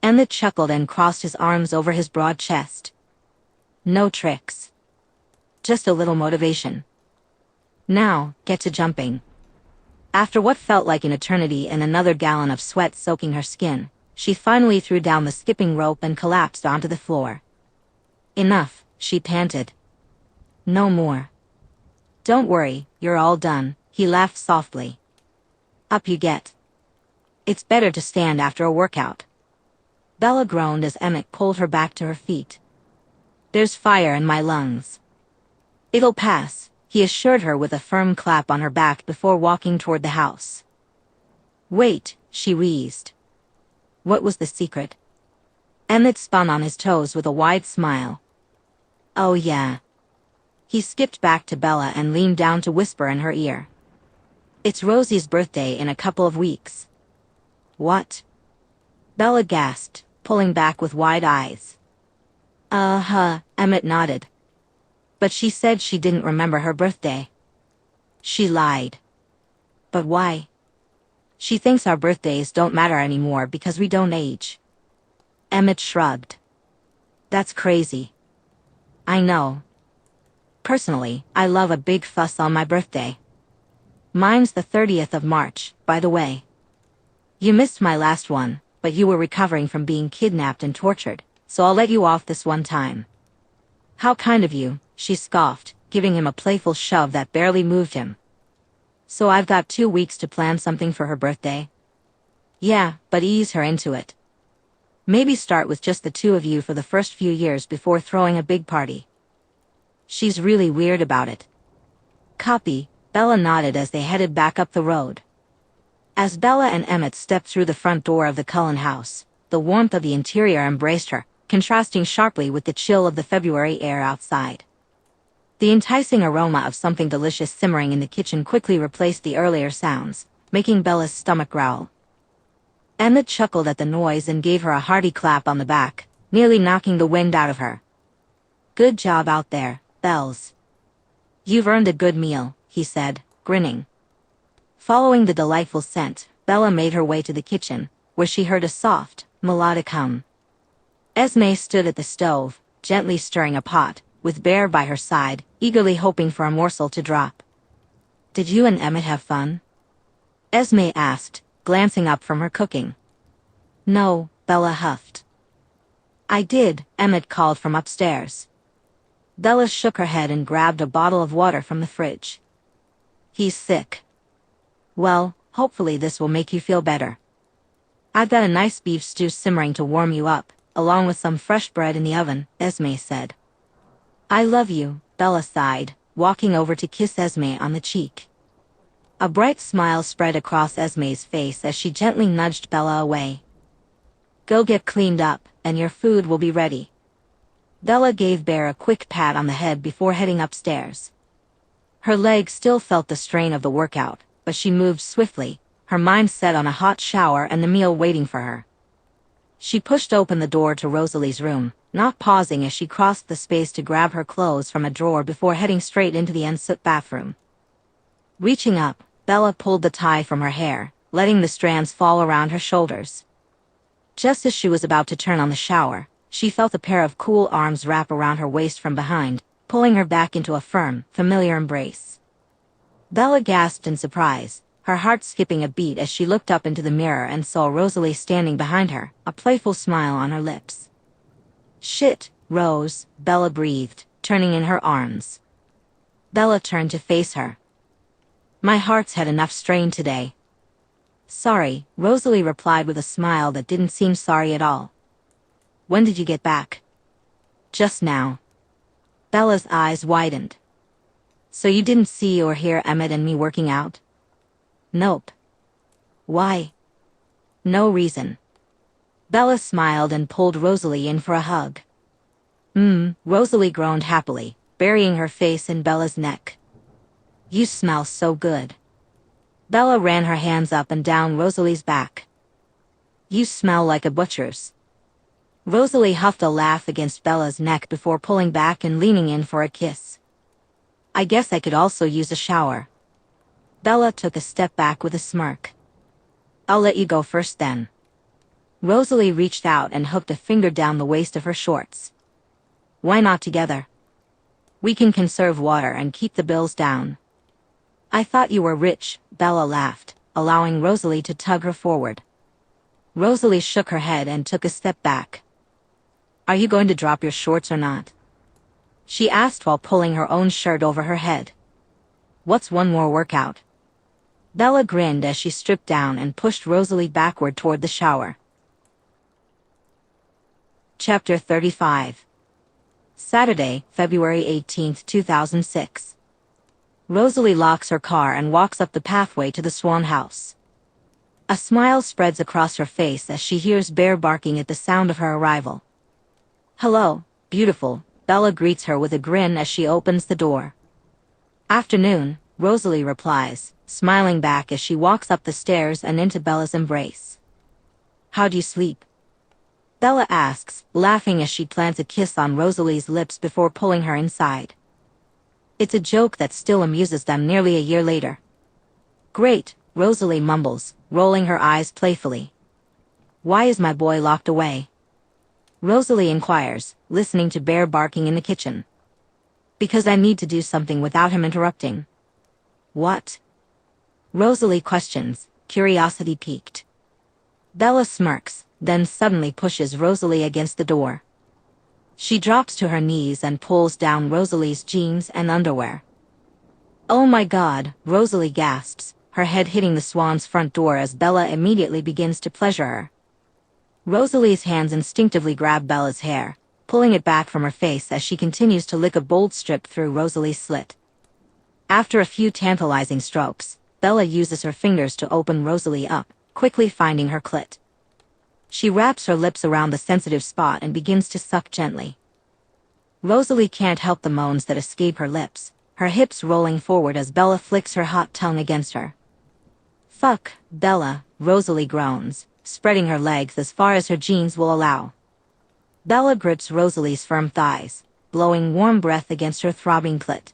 Emmett chuckled and crossed his arms over his broad chest. No tricks. Just a little motivation. Now, get to jumping. After what felt like an eternity and another gallon of sweat soaking her skin, she finally threw down the skipping rope and collapsed onto the floor. Enough, she panted. No more. Don't worry, you're all done, he laughed softly. Up you get. It's better to stand after a workout. Bella groaned as Emmett pulled her back to her feet. There's fire in my lungs. It'll pass, he assured her with a firm clap on her back before walking toward the house. Wait, she wheezed. What was the secret? Emmett spun on his toes with a wide smile. Oh yeah. He skipped back to Bella and leaned down to whisper in her ear. "It's Rosie's birthday in a couple of weeks." "What?" Bella gasped, pulling back with wide eyes. Emmett nodded. "But she said she didn't remember her birthday." "She lied." "But why?" "She thinks our birthdays don't matter anymore because we don't age." Emmett shrugged. "That's crazy." "I know. Personally, I love a big fuss on my birthday. Mine's the 30th of March, by the way. You missed my last one, but you were recovering from being kidnapped and tortured, so I'll let you off this one time." "How kind of you," she scoffed, giving him a playful shove that barely moved him. "So I've got 2 weeks to plan something for her birthday?" "Yeah, but ease her into it. Maybe start with just the two of you for the first few years before throwing a big party." "She's really weird about it." "Copy," Bella nodded as they headed back up the road. As Bella and Emmett stepped through the front door of the Cullen house, the warmth of the interior embraced her, contrasting sharply with the chill of the February air outside. The enticing aroma of something delicious simmering in the kitchen quickly replaced the earlier sounds, making Bella's stomach growl. Emmett chuckled at the noise and gave her a hearty clap on the back, nearly knocking the wind out of her. "Good job out there, Bells. You've earned a good meal," he said, grinning. Following the delightful scent, Bella made her way to the kitchen, where she heard a soft, melodic hum. Esme stood at the stove, gently stirring a pot, with Bear by her side, eagerly hoping for a morsel to drop. "Did you and Emmett have fun?" Esme asked, glancing up from her cooking. "No," Bella huffed. "I did," Emmett called from upstairs. Bella shook her head and grabbed a bottle of water from the fridge. "He's sick." "Well, hopefully this will make you feel better. I've got a nice beef stew simmering to warm you up, along with some fresh bread in the oven," Esme said. "I love you," Bella sighed, walking over to kiss Esme on the cheek. A bright smile spread across Esme's face as she gently nudged Bella away. "Go get cleaned up, and your food will be ready." Bella gave Bear a quick pat on the head before heading upstairs. Her legs still felt the strain of the workout, but she moved swiftly, her mind set on a hot shower and the meal waiting for her. She pushed open the door to Rosalie's room, not pausing as she crossed the space to grab her clothes from a drawer before heading straight into the ensuite bathroom. Reaching up, Bella pulled the tie from her hair, letting the strands fall around her shoulders. Just as she was about to turn on the shower, she felt a pair of cool arms wrap around her waist from behind, pulling her back into a firm, familiar embrace. Bella gasped in surprise, her heart skipping a beat as she looked up into the mirror and saw Rosalie standing behind her, a playful smile on her lips. "Shit, Rose," Bella breathed, turning in her arms. Bella turned to face her. "My heart's had enough strain today." "Sorry," Rosalie replied with a smile that didn't seem sorry at all. "When did you get back?" "Just now." Bella's eyes widened. "So you didn't see or hear Emmett and me working out?" "Nope." "Why?" "No reason." Bella smiled and pulled Rosalie in for a hug. Rosalie groaned happily, burying her face in Bella's neck. "You smell so good." Bella ran her hands up and down Rosalie's back. "You smell like a butcher's." Rosalie huffed a laugh against Bella's neck before pulling back and leaning in for a kiss. "I guess I could also use a shower." Bella took a step back with a smirk. "I'll let you go first then." Rosalie reached out and hooked a finger down the waist of her shorts. "Why not together? We can conserve water and keep the bills down." "I thought you were rich," Bella laughed, allowing Rosalie to tug her forward. Rosalie shook her head and took a step back. "Are you going to drop your shorts or not?" she asked while pulling her own shirt over her head. "What's one more workout?" Bella grinned as she stripped down and pushed Rosalie backward toward the shower. Chapter 35. Saturday, February 18, 2006. Rosalie locks her car and walks up the pathway to the Swan house. A smile spreads across her face as she hears Bear barking at the sound of her arrival. "Hello, beautiful," Bella greets her with a grin as she opens the door. Afternoon, Rosalie replies, smiling back as she walks up the stairs and into Bella's embrace. How'd you sleep? Bella asks, laughing as she plants a kiss on Rosalie's lips before pulling her inside. It's a joke that still amuses them nearly a year later. Great, Rosalie mumbles, rolling her eyes playfully. Why is my boy locked away? Rosalie inquires, listening to Bear barking in the kitchen. Because I need to do something without him interrupting. What? Rosalie questions, curiosity piqued. Bella smirks, then suddenly pushes Rosalie against the door. She drops to her knees and pulls down Rosalie's jeans and underwear. Oh my God, Rosalie gasps, her head hitting the Swan's front door as Bella immediately begins to pleasure her. Rosalie's hands instinctively grab Bella's hair, pulling it back from her face as she continues to lick a bold strip through Rosalie's slit. After a few tantalizing strokes, Bella uses her fingers to open Rosalie up, quickly finding her clit. She wraps her lips around the sensitive spot and begins to suck gently. Rosalie can't help the moans that escape her lips, her hips rolling forward as Bella flicks her hot tongue against her. Fuck, Bella, Rosalie groans, spreading her legs as far as her jeans will allow. Bella grips Rosalie's firm thighs, blowing warm breath against her throbbing clit.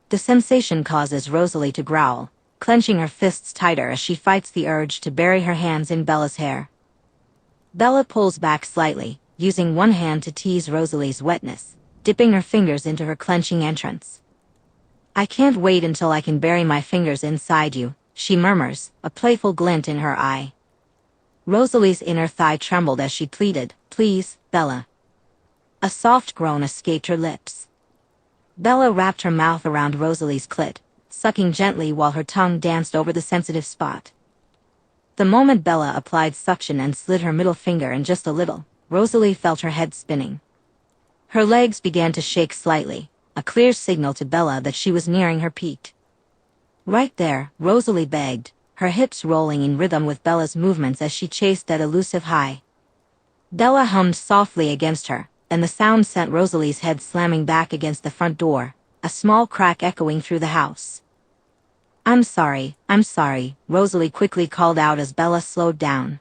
The sensation causes Rosalie to growl, clenching her fists tighter as she fights the urge to bury her hands in Bella's hair. Bella pulls back slightly, using one hand to tease Rosalie's wetness, dipping her fingers into her clenching entrance. I can't wait until I can bury my fingers inside you, she murmurs, a playful glint in her eye. Rosalie's inner thigh trembled as she pleaded, Please, Bella. A soft groan escaped her lips. Bella wrapped her mouth around Rosalie's clit, sucking gently while her tongue danced over the sensitive spot. The moment Bella applied suction and slid her middle finger in just a little, Rosalie felt her head spinning. Her legs began to shake slightly, a clear signal to Bella that she was nearing her peak. Right there, Rosalie begged, her hips rolling in rhythm with Bella's movements as she chased that elusive high. Bella hummed softly against her, and the sound sent Rosalie's head slamming back against the front door, a small crack echoing through the house. I'm sorry, Rosalie quickly called out as Bella slowed down.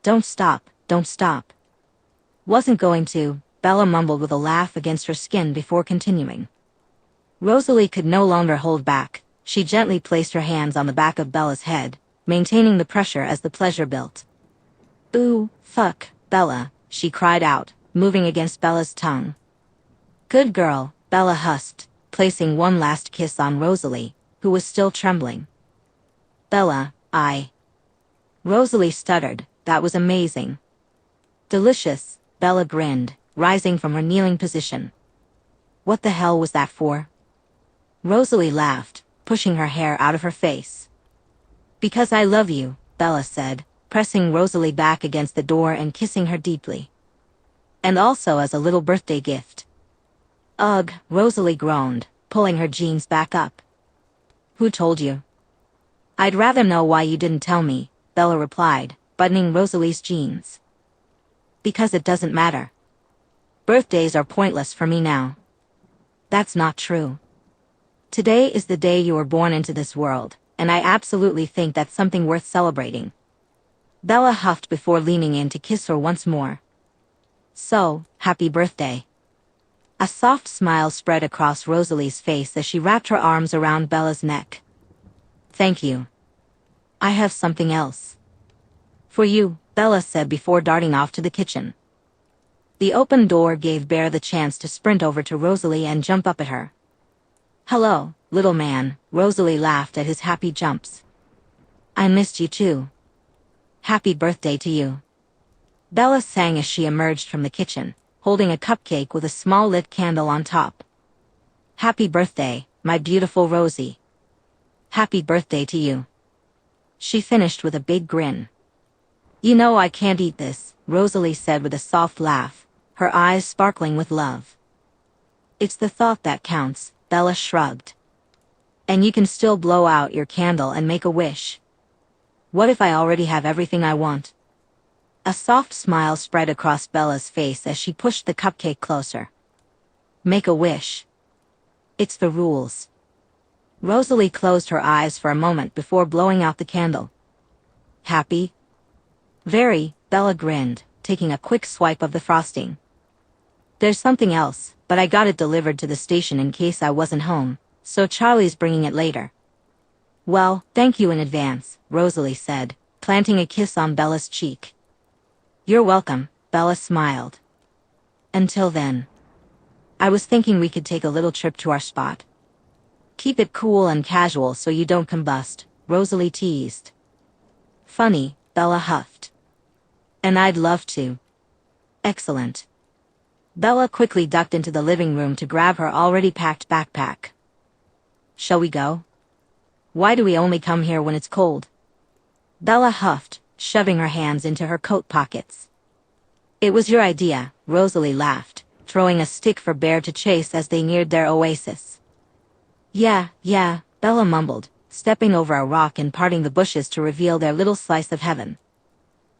Don't stop, don't stop. Wasn't going to, Bella mumbled with a laugh against her skin before continuing. Rosalie could no longer hold back, she gently placed her hands on the back of Bella's head, maintaining the pressure as the pleasure built. Ooh, fuck, Bella, she cried out, moving against Bella's tongue. Good girl, Bella husked, placing one last kiss on Rosalie, who was still trembling. Bella, Rosalie stuttered, that was amazing. Delicious, Bella grinned, rising from her kneeling position. What the hell was that for? Rosalie laughed, pushing her hair out of her face. Because I love you, Bella said, pressing Rosalie back against the door and kissing her deeply. And also as a little birthday gift. Ugh, Rosalie groaned, pulling her jeans back up. Who told you? I'd rather know why you didn't tell me, Bella replied, buttoning Rosalie's jeans. Because it doesn't matter. Birthdays are pointless for me now. That's not true. Today is the day you were born into this world, and I absolutely think that's something worth celebrating. Bella huffed before leaning in to kiss her once more. So, happy birthday. A soft smile spread across Rosalie's face as she wrapped her arms around Bella's neck. Thank you. I have something else. For you, Bella said before darting off to the kitchen. The open door gave Bear the chance to sprint over to Rosalie and jump up at her. Hello, little man, Rosalie laughed at his happy jumps. I missed you too. Happy birthday to you. Bella sang as she emerged from the kitchen, holding a cupcake with a small lit candle on top. Happy birthday, my beautiful Rosie. Happy birthday to you. She finished with a big grin. You know I can't eat this, Rosalie said with a soft laugh, her eyes sparkling with love. It's the thought that counts, Bella shrugged. And you can still blow out your candle and make a wish. What if I already have everything I want? A soft smile spread across Bella's face as she pushed the cupcake closer. Make a wish. It's the rules. Rosalie closed her eyes for a moment before blowing out the candle. Happy? Very, Bella grinned, taking a quick swipe of the frosting. There's something else, but I got it delivered to the station in case I wasn't home, so Charlie's bringing it later. Well, thank you in advance, Rosalie said, planting a kiss on Bella's cheek. You're welcome, Bella smiled. Until then. I was thinking we could take a little trip to our spot. Keep it cool and casual so you don't combust, Rosalie teased. Funny, Bella huffed. And I'd love to. Excellent. Bella quickly ducked into the living room to grab her already packed backpack. Shall we go? Why do we only come here when it's cold? Bella huffed, shoving her hands into her coat pockets. It was your idea, Rosalie laughed, throwing a stick for Bear to chase as they neared their oasis. Yeah, Bella mumbled, stepping over a rock and parting the bushes to reveal their little slice of heaven.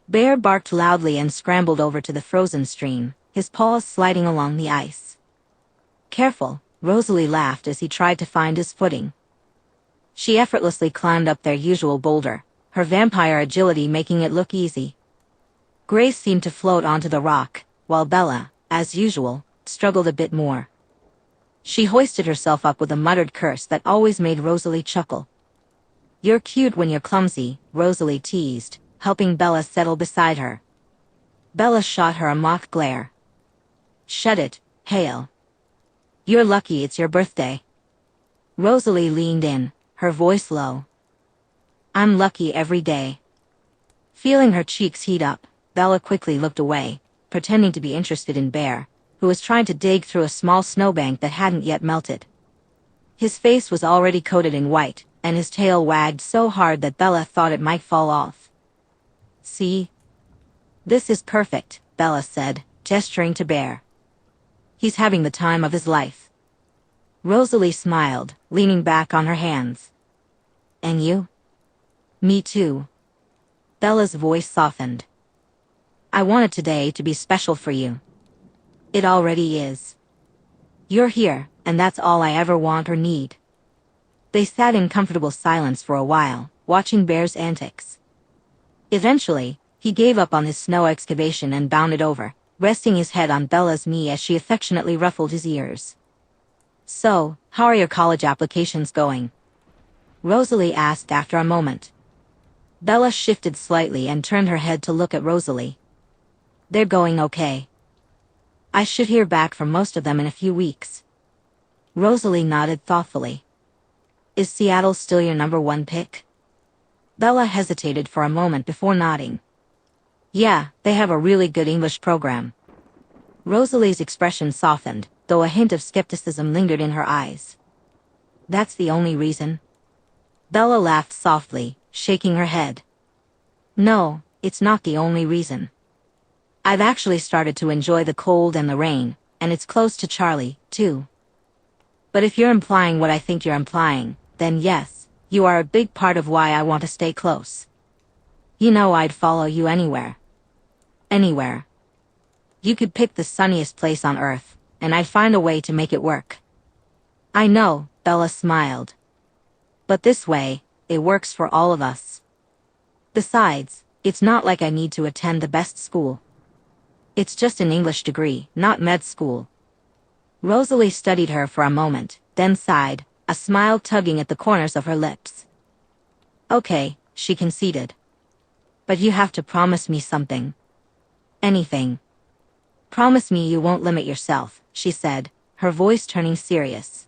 Bear barked loudly and scrambled over to the frozen stream, his paws sliding along the ice. Careful, Rosalie laughed as he tried to find his footing. She effortlessly climbed up their usual boulder, her vampire agility making it look easy. Grace seemed to float onto the rock, while Bella, as usual, struggled a bit more. She hoisted herself up with a muttered curse that always made Rosalie chuckle. You're cute when you're clumsy, Rosalie teased, helping Bella settle beside her. Bella shot her a mock glare. Shut it, Hale. You're lucky it's your birthday. Rosalie leaned in, her voice low. I'm lucky every day. Feeling her cheeks heat up, Bella quickly looked away, pretending to be interested in Bear, who was trying to dig through a small snowbank that hadn't yet melted. His face was already coated in white, and his tail wagged so hard that Bella thought it might fall off. See? This is perfect, Bella said, gesturing to Bear. He's having the time of his life. Rosalie smiled, leaning back on her hands. And you? Me too. Bella's voice softened. I wanted today to be special for you. It already is. You're here, and that's all I ever want or need. They sat in comfortable silence for a while, watching Bear's antics. Eventually, he gave up on his snow excavation and bounded over, resting his head on Bella's knee as she affectionately ruffled his ears. So, how are your college applications going? Rosalie asked after a moment. Bella shifted slightly and turned her head to look at Rosalie. They're going okay. I should hear back from most of them in a few weeks. Rosalie nodded thoughtfully. Is Seattle still your #1 pick? Bella hesitated for a moment before nodding. Yeah, they have a really good English program. Rosalie's expression softened, though a hint of skepticism lingered in her eyes. That's the only reason? Bella laughed softly, shaking her head. No, it's not the only reason. I've actually started to enjoy the cold and the rain, and it's close to Charlie, too. But if you're implying what I think you're implying, then yes, you are a big part of why I want to stay close. You know I'd follow you anywhere. Anywhere. You could pick the sunniest place on Earth, and I'd find a way to make it work. I know, Bella smiled. But this way, it works for all of us. Besides, it's not like I need to attend the best school. It's just an English degree, not med school. Rosalie studied her for a moment, then sighed, a smile tugging at the corners of her lips. Okay, she conceded. But you have to promise me something. Anything. Promise me you won't limit yourself, she said, her voice turning serious.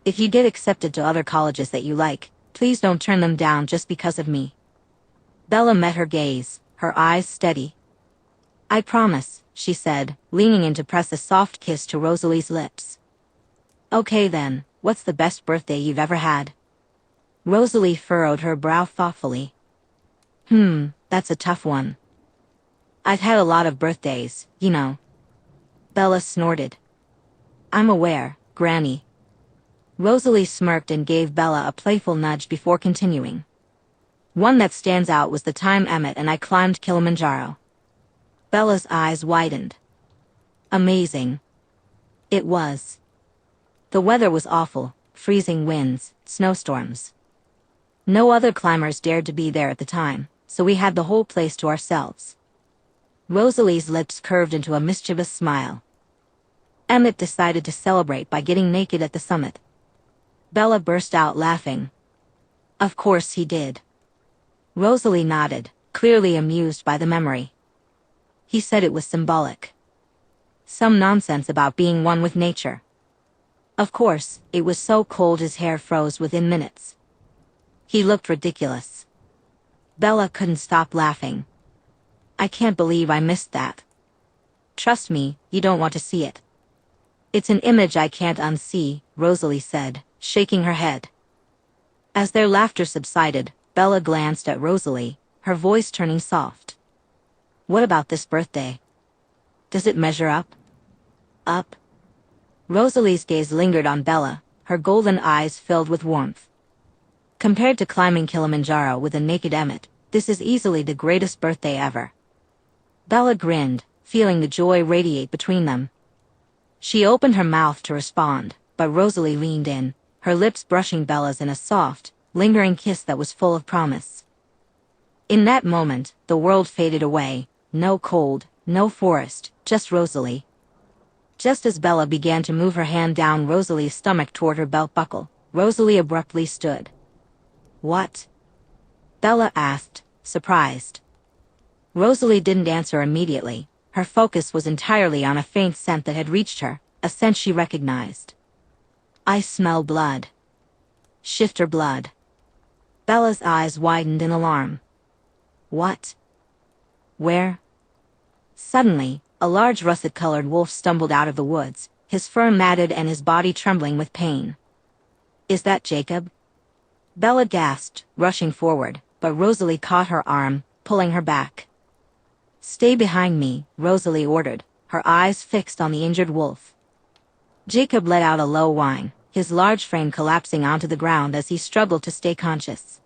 If you get accepted to other colleges that you like, please don't turn them down just because of me. Bella met her gaze, her eyes steady. I promise, she said, leaning in to press a soft kiss to Rosalie's lips. Okay then, what's the best birthday you've ever had? Rosalie furrowed her brow thoughtfully. That's a tough one. I've had a lot of birthdays, you know. Bella snorted. I'm aware, Granny. Rosalie smirked and gave Bella a playful nudge before continuing. One that stands out was the time Emmett and I climbed Kilimanjaro. Bella's eyes widened. Amazing. It was. The weather was awful, freezing winds, snowstorms. No other climbers dared to be there at the time, so we had the whole place to ourselves. Rosalie's lips curved into a mischievous smile. Emmett decided to celebrate by getting naked at the summit. Bella burst out laughing. Of course he did. Rosalie nodded, clearly amused by the memory. He said it was symbolic. Some nonsense about being one with nature. Of course, it was so cold his hair froze within minutes. He looked ridiculous. Bella couldn't stop laughing. I can't believe I missed that. Trust me, you don't want to see it. It's an image I can't unsee, Rosalie said, shaking her head. As their laughter subsided, Bella glanced at Rosalie, her voice turning soft. What about this birthday? Does it measure up? Up? Rosalie's gaze lingered on Bella, her golden eyes filled with warmth. Compared to climbing Kilimanjaro with a naked Emmett, this is easily the greatest birthday ever. Bella grinned, feeling the joy radiate between them. She opened her mouth to respond, but Rosalie leaned in, her lips brushing Bella's in a soft, lingering kiss that was full of promise. In that moment, the world faded away, no cold, no forest, just Rosalie. Just as Bella began to move her hand down Rosalie's stomach toward her belt buckle, Rosalie abruptly stood. What? Bella asked, surprised. Rosalie didn't answer immediately. Her focus was entirely on a faint scent that had reached her, a scent she recognized. I smell blood. Shifter blood. Bella's eyes widened in alarm. What? Where? Suddenly, a large russet-colored wolf stumbled out of the woods, his fur matted and his body trembling with pain. Is that Jacob? Bella gasped, rushing forward, but Rosalie caught her arm, pulling her back. Stay behind me, Rosalie ordered, her eyes fixed on the injured wolf. Jacob let out a low whine, his large frame collapsing onto the ground as he struggled to stay conscious.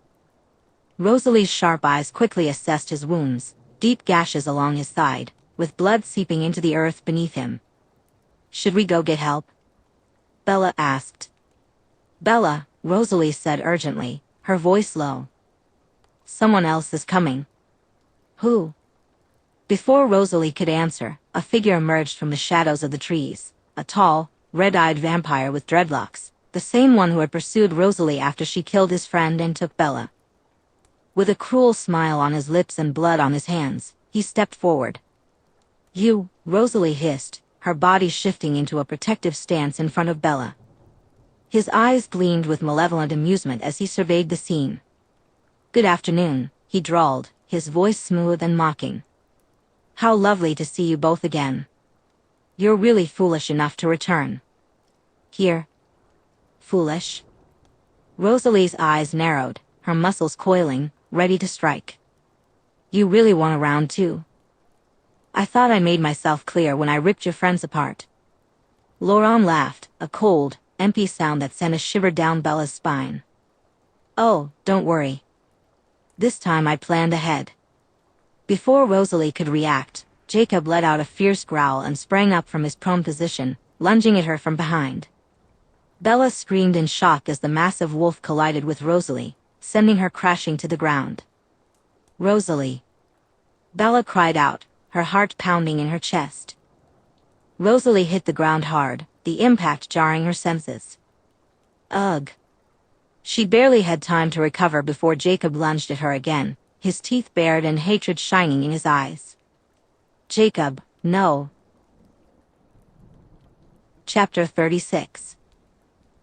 Rosalie's sharp eyes quickly assessed his wounds, deep gashes along his side, with blood seeping into the earth beneath him. Should we go get help? Bella asked. Bella, Rosalie said urgently, her voice low. Someone else is coming. Who? Before Rosalie could answer, a figure emerged from the shadows of the trees, a tall, red-eyed vampire with dreadlocks, the same one who had pursued Rosalie after she killed his friend and took Bella. With a cruel smile on his lips and blood on his hands, he stepped forward. You, Rosalie hissed, her body shifting into a protective stance in front of Bella. His eyes gleamed with malevolent amusement as he surveyed the scene. Good afternoon, he drawled, his voice smooth and mocking. How lovely to see you both again. You're really foolish enough to return. Here. Foolish? Rosalie's eyes narrowed, her muscles coiling, ready to strike. You really want a round too? I thought I made myself clear when I ripped your friends apart. Laurent laughed, a cold, empty sound that sent a shiver down Bella's spine. Oh, don't worry. This time I planned ahead. Before Rosalie could react, Jacob let out a fierce growl and sprang up from his prone position, lunging at her from behind. Bella screamed in shock as the massive wolf collided with Rosalie, sending her crashing to the ground. Rosalie. Bella cried out, her heart pounding in her chest. Rosalie hit the ground hard, the impact jarring her senses. Ugh. She barely had time to recover before Jacob lunged at her again, his teeth bared and hatred shining in his eyes. Jacob, no. Chapter 36.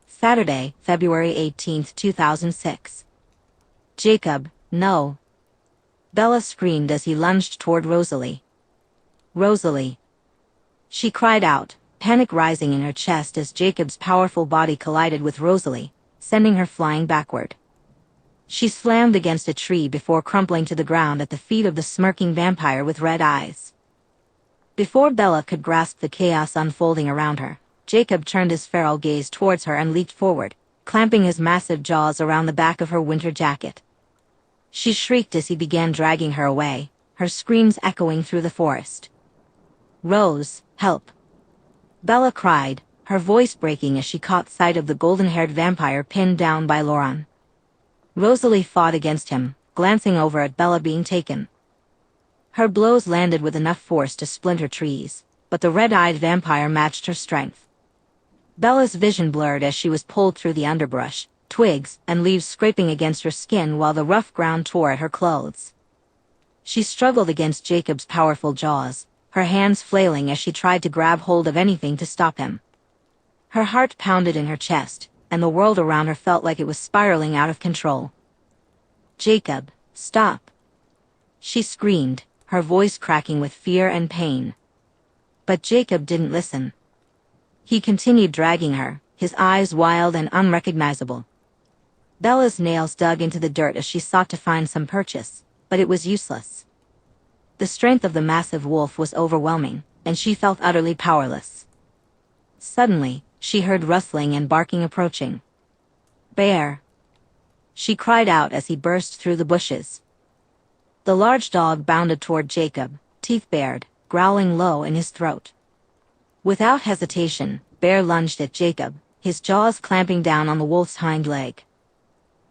Saturday, February 18, 2006. Jacob, no. Bella screamed as he lunged toward Rosalie. Rosalie. She cried out, panic rising in her chest as Jacob's powerful body collided with Rosalie, sending her flying backward. She slammed against a tree before crumpling to the ground at the feet of the smirking vampire with red eyes. Before Bella could grasp the chaos unfolding around her, Jacob turned his feral gaze towards her and leaped forward, clamping his massive jaws around the back of her winter jacket. She shrieked as he began dragging her away, her screams echoing through the forest. Rose, help! Bella cried, her voice breaking as she caught sight of the golden-haired vampire pinned down by Laurent. Rosalie fought against him, glancing over at Bella being taken. Her blows landed with enough force to splinter trees, but the red-eyed vampire matched her strength. Bella's vision blurred as she was pulled through the underbrush, twigs and leaves scraping against her skin while the rough ground tore at her clothes. She struggled against Jacob's powerful jaws, her hands flailing as she tried to grab hold of anything to stop him. Her heart pounded in her chest, and the world around her felt like it was spiraling out of control. "Jacob, stop!" she screamed, her voice cracking with fear and pain. But Jacob didn't listen. He continued dragging her, his eyes wild and unrecognizable. Bella's nails dug into the dirt as she sought to find some purchase, but it was useless. The strength of the massive wolf was overwhelming, and she felt utterly powerless. Suddenly, she heard rustling and barking approaching. "Bear!" she cried out as he burst through the bushes. The large dog bounded toward Jacob, teeth bared, growling low in his throat. Without hesitation, Bear lunged at Jacob, his jaws clamping down on the wolf's hind leg.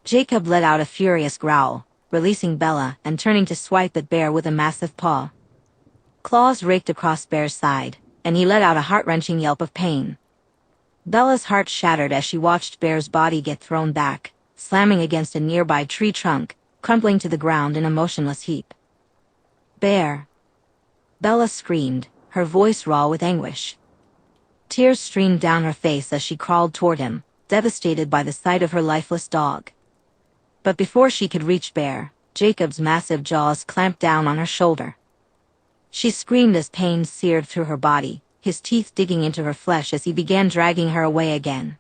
Jacob let out a furious growl, releasing Bella and turning to swipe at Bear with a massive paw. Claws raked across Bear's side, and he let out a heart-wrenching yelp of pain. Bella's heart shattered as she watched Bear's body get thrown back, slamming against a nearby tree trunk, crumpling to the ground in a motionless heap. "Bear!" Bella screamed, her voice raw with anguish. Tears streamed down her face as she crawled toward him, devastated by the sight of her lifeless dog. But before she could reach Bear, Jacob's massive jaws clamped down on her shoulder. She screamed as pain seared through her body, his teeth digging into her flesh as he began dragging her away again.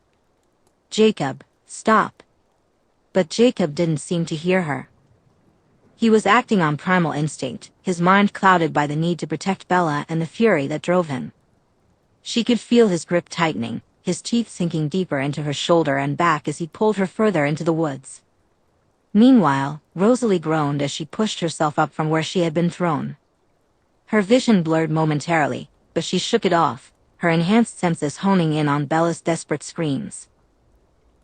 "Jacob, stop!" But Jacob didn't seem to hear her. He was acting on primal instinct, his mind clouded by the need to protect Bella and the fury that drove him. She could feel his grip tightening, his teeth sinking deeper into her shoulder and back as he pulled her further into the woods. Meanwhile, Rosalie groaned as she pushed herself up from where she had been thrown. Her vision blurred momentarily, but she shook it off, her enhanced senses honing in on Bella's desperate screams.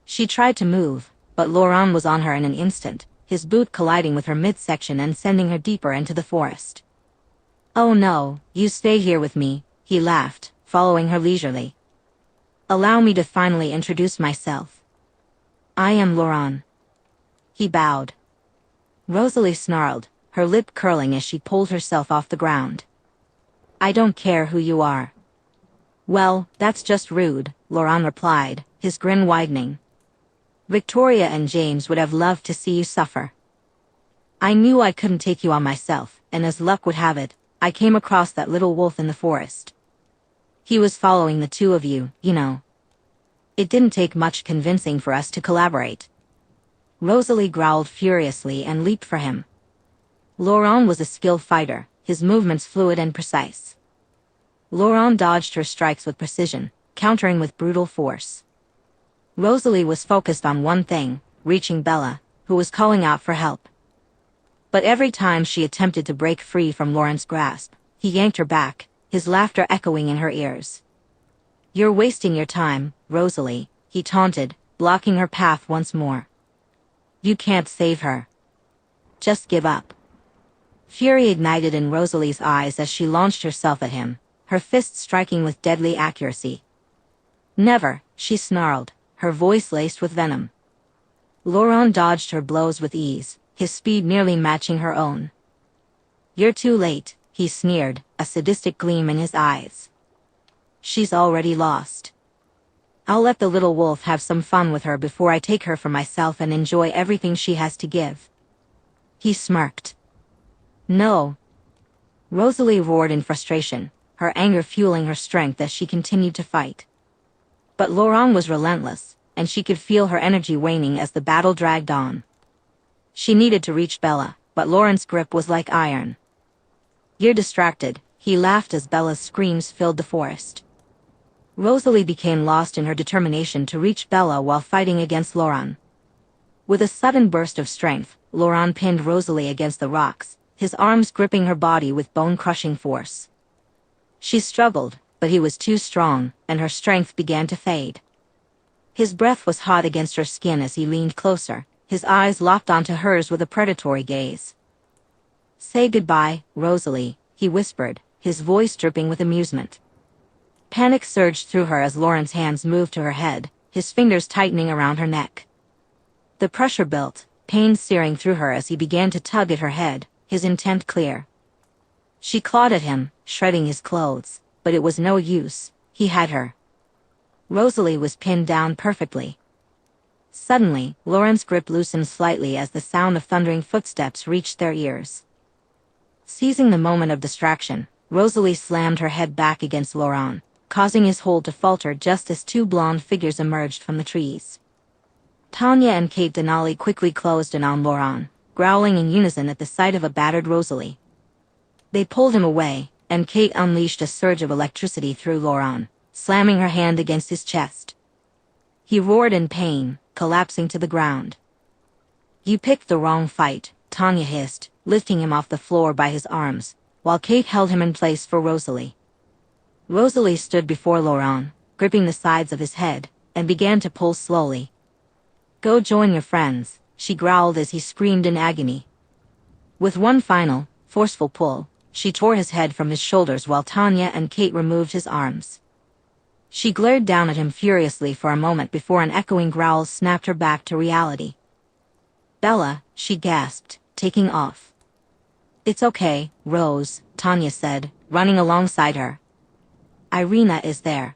She tried to move, but Laurent was on her in an instant, his boot colliding with her midsection and sending her deeper into the forest. "Oh no, you stay here with me," he laughed, following her leisurely. "Allow me to finally introduce myself. I am Laurent." He bowed. Rosalie snarled, her lip curling as she pulled herself off the ground. "I don't care who you are." "Well, that's just rude," Laurent replied, his grin widening. "Victoria and James would have loved to see you suffer. I knew I couldn't take you on myself, and as luck would have it, I came across that little wolf in the forest. He was following the two of you, you know. It didn't take much convincing for us to collaborate." Rosalie growled furiously and leaped for him. Laurent was a skilled fighter, his movements fluid and precise. Laurent dodged her strikes with precision, countering with brutal force. Rosalie was focused on one thing, reaching Bella, who was calling out for help. But every time she attempted to break free from Laurent's grasp, he yanked her back, his laughter echoing in her ears. "You're wasting your time, Rosalie," he taunted, blocking her path once more. "You can't save her. Just give up." Fury ignited in Rosalie's eyes as she launched herself at him, her fists striking with deadly accuracy. "Never," she snarled, her voice laced with venom. Laurent dodged her blows with ease, his speed nearly matching her own. "You're too late," he sneered, a sadistic gleam in his eyes. "She's already lost. I'll let the little wolf have some fun with her before I take her for myself and enjoy everything she has to give." He smirked. "No." Rosalie roared in frustration, her anger fueling her strength as she continued to fight. But Laurent was relentless, and she could feel her energy waning as the battle dragged on. She needed to reach Bella, but Laurent's grip was like iron. "You're distracted," he laughed as Bella's screams filled the forest. Rosalie became lost in her determination to reach Bella while fighting against Laurent. With a sudden burst of strength, Laurent pinned Rosalie against the rocks, his arms gripping her body with bone-crushing force. She struggled, but he was too strong, and her strength began to fade. His breath was hot against her skin as he leaned closer, his eyes locked onto hers with a predatory gaze. "Say goodbye, Rosalie," he whispered, his voice dripping with amusement. Panic surged through her as Lauren's hands moved to her head, his fingers tightening around her neck. The pressure built, pain searing through her as he began to tug at her head, his intent clear. She clawed at him, shredding his clothes, but it was no use, he had her. Rosalie was pinned down perfectly. Suddenly, Lauren's grip loosened slightly as the sound of thundering footsteps reached their ears. Seizing the moment of distraction, Rosalie slammed her head back against Laurent, causing his hold to falter just as two blonde figures emerged from the trees. Tanya and Kate Denali quickly closed in on Laurent, growling in unison at the sight of a battered Rosalie. They pulled him away, and Kate unleashed a surge of electricity through Laurent, slamming her hand against his chest. He roared in pain, collapsing to the ground. "You picked the wrong fight," Tanya hissed, lifting him off the floor by his arms, while Kate held him in place for Rosalie. Rosalie stood before Laurent, gripping the sides of his head, and began to pull slowly. "Go join your friends," she growled as he screamed in agony. With one final, forceful pull, she tore his head from his shoulders while Tanya and Kate removed his arms. She glared down at him furiously for a moment before an echoing growl snapped her back to reality. "Bella," she gasped, taking off. "It's okay, Rose," Tanya said, running alongside her. "Irina is there."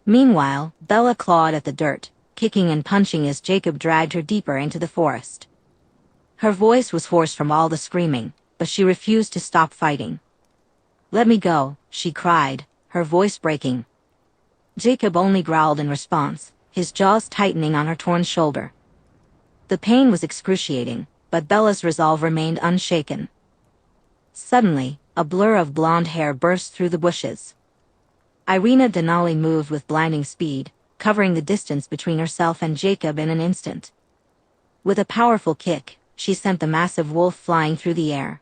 Meanwhile, Bella clawed at the dirt, kicking and punching as Jacob dragged her deeper into the forest. Her voice was hoarse from all the screaming, but she refused to stop fighting. "Let me go," she cried, her voice breaking. Jacob only growled in response, his jaws tightening on her torn shoulder. The pain was excruciating, but Bella's resolve remained unshaken. Suddenly, a blur of blonde hair burst through the bushes. Irina Denali moved with blinding speed, covering the distance between herself and Jacob in an instant. With a powerful kick, she sent the massive wolf flying through the air.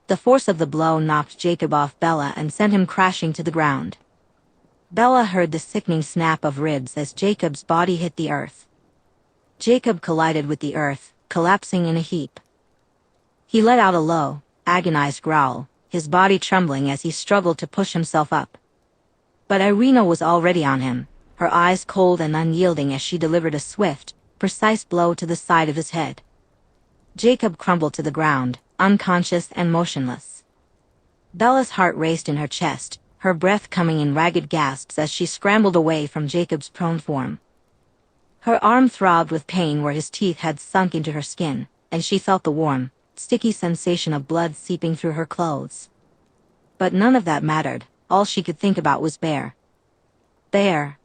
The force of the blow knocked Jacob off Bella and sent him crashing to the ground. Bella heard the sickening snap of ribs as Jacob's body hit the earth. Jacob collided with the earth, collapsing in a heap. He let out a low, agonized growl, his body trembling as he struggled to push himself up. But Irina was already on him, her eyes cold and unyielding as she delivered a swift, precise blow to the side of his head. Jacob crumbled to the ground, unconscious and motionless. Bella's heart raced in her chest, her breath coming in ragged gasps as she scrambled away from Jacob's prone form. Her arm throbbed with pain where his teeth had sunk into her skin, and she felt the warm, sticky sensation of blood seeping through her clothes. But none of that mattered, all she could think about was Bear. "Bear!"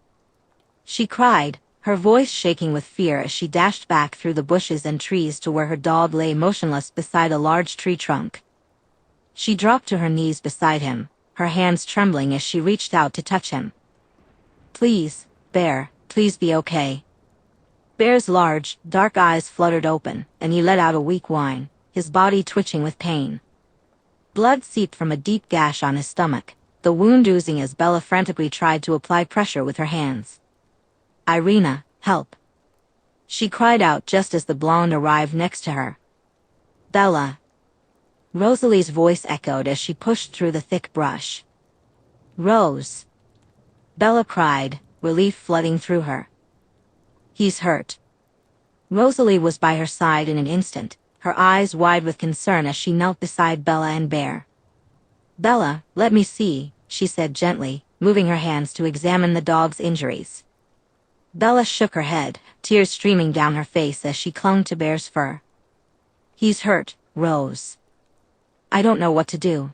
she cried, her voice shaking with fear as she dashed back through the bushes and trees to where her dog lay motionless beside a large tree trunk. She dropped to her knees beside him, her hands trembling as she reached out to touch him. "Please, Bear, please be okay." Bear's large, dark eyes fluttered open, and he let out a weak whine, his body twitching with pain. Blood seeped from a deep gash on his stomach, the wound oozing as Bella frantically tried to apply pressure with her hands. "Irina, help!" she cried out just as the blonde arrived next to her. "Bella!" Rosalie's voice echoed as she pushed through the thick brush. "Rose!" Bella cried, relief flooding through her. "He's hurt." Rosalie was by her side in an instant, her eyes wide with concern as she knelt beside Bella and Bear. "Bella, let me see," she said gently, moving her hands to examine the dog's injuries. Bella shook her head, tears streaming down her face as she clung to Bear's fur. "He's hurt, Rose. I don't know what to do."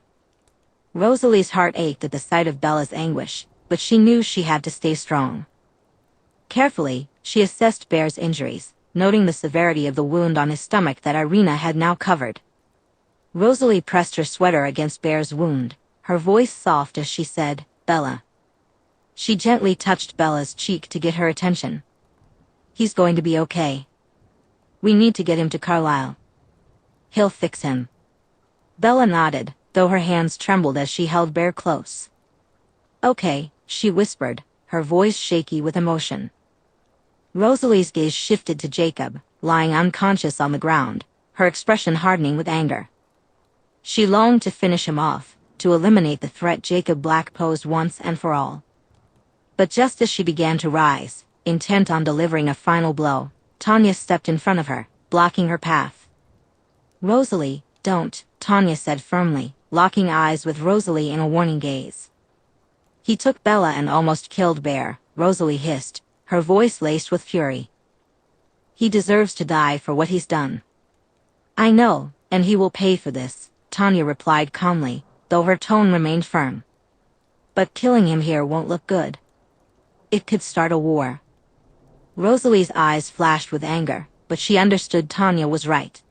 Rosalie's heart ached at the sight of Bella's anguish, but she knew she had to stay strong. Carefully, she assessed Bear's injuries, noting the severity of the wound on his stomach that Irina had now covered. Rosalie pressed her sweater against Bear's wound, her voice soft as she said, "Bella." She gently touched Bella's cheek to get her attention. "He's going to be okay. We need to get him to Carlisle. He'll fix him." Bella nodded, though her hands trembled as she held Bear close. Okay, she whispered, her voice shaky with emotion. Rosalie's gaze shifted to Jacob, lying unconscious on the ground, her expression hardening with anger. She longed to finish him off, to eliminate the threat Jacob Black posed once and for all. But just as she began to rise, intent on delivering a final blow, Tanya stepped in front of her, blocking her path. "Rosalie, don't," Tanya said firmly, locking eyes with Rosalie in a warning gaze. "He took Bella and almost killed Bear," Rosalie hissed, her voice laced with fury. "He deserves to die for what he's done." "I know, and he will pay for this," Tanya replied calmly, though her tone remained firm. "But killing him here won't look good. It could start a war." Rosalie's eyes flashed with anger, but she understood Tanya was right.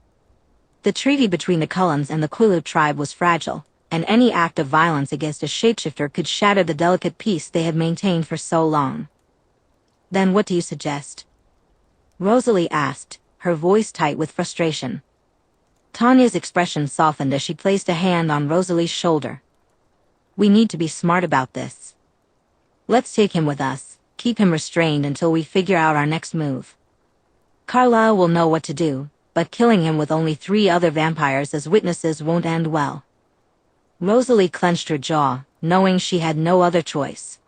The treaty between the Cullens and the Quileute tribe was fragile, and any act of violence against a shapeshifter could shatter the delicate peace they had maintained for so long. "Then what do you suggest?" Rosalie asked, her voice tight with frustration. Tanya's expression softened as she placed a hand on Rosalie's shoulder. "We need to be smart about this. Let's take him with us, keep him restrained until we figure out our next move. Carlisle will know what to do, but killing him with only 3 other vampires as witnesses won't end well." Rosalie clenched her jaw, knowing she had no other choice.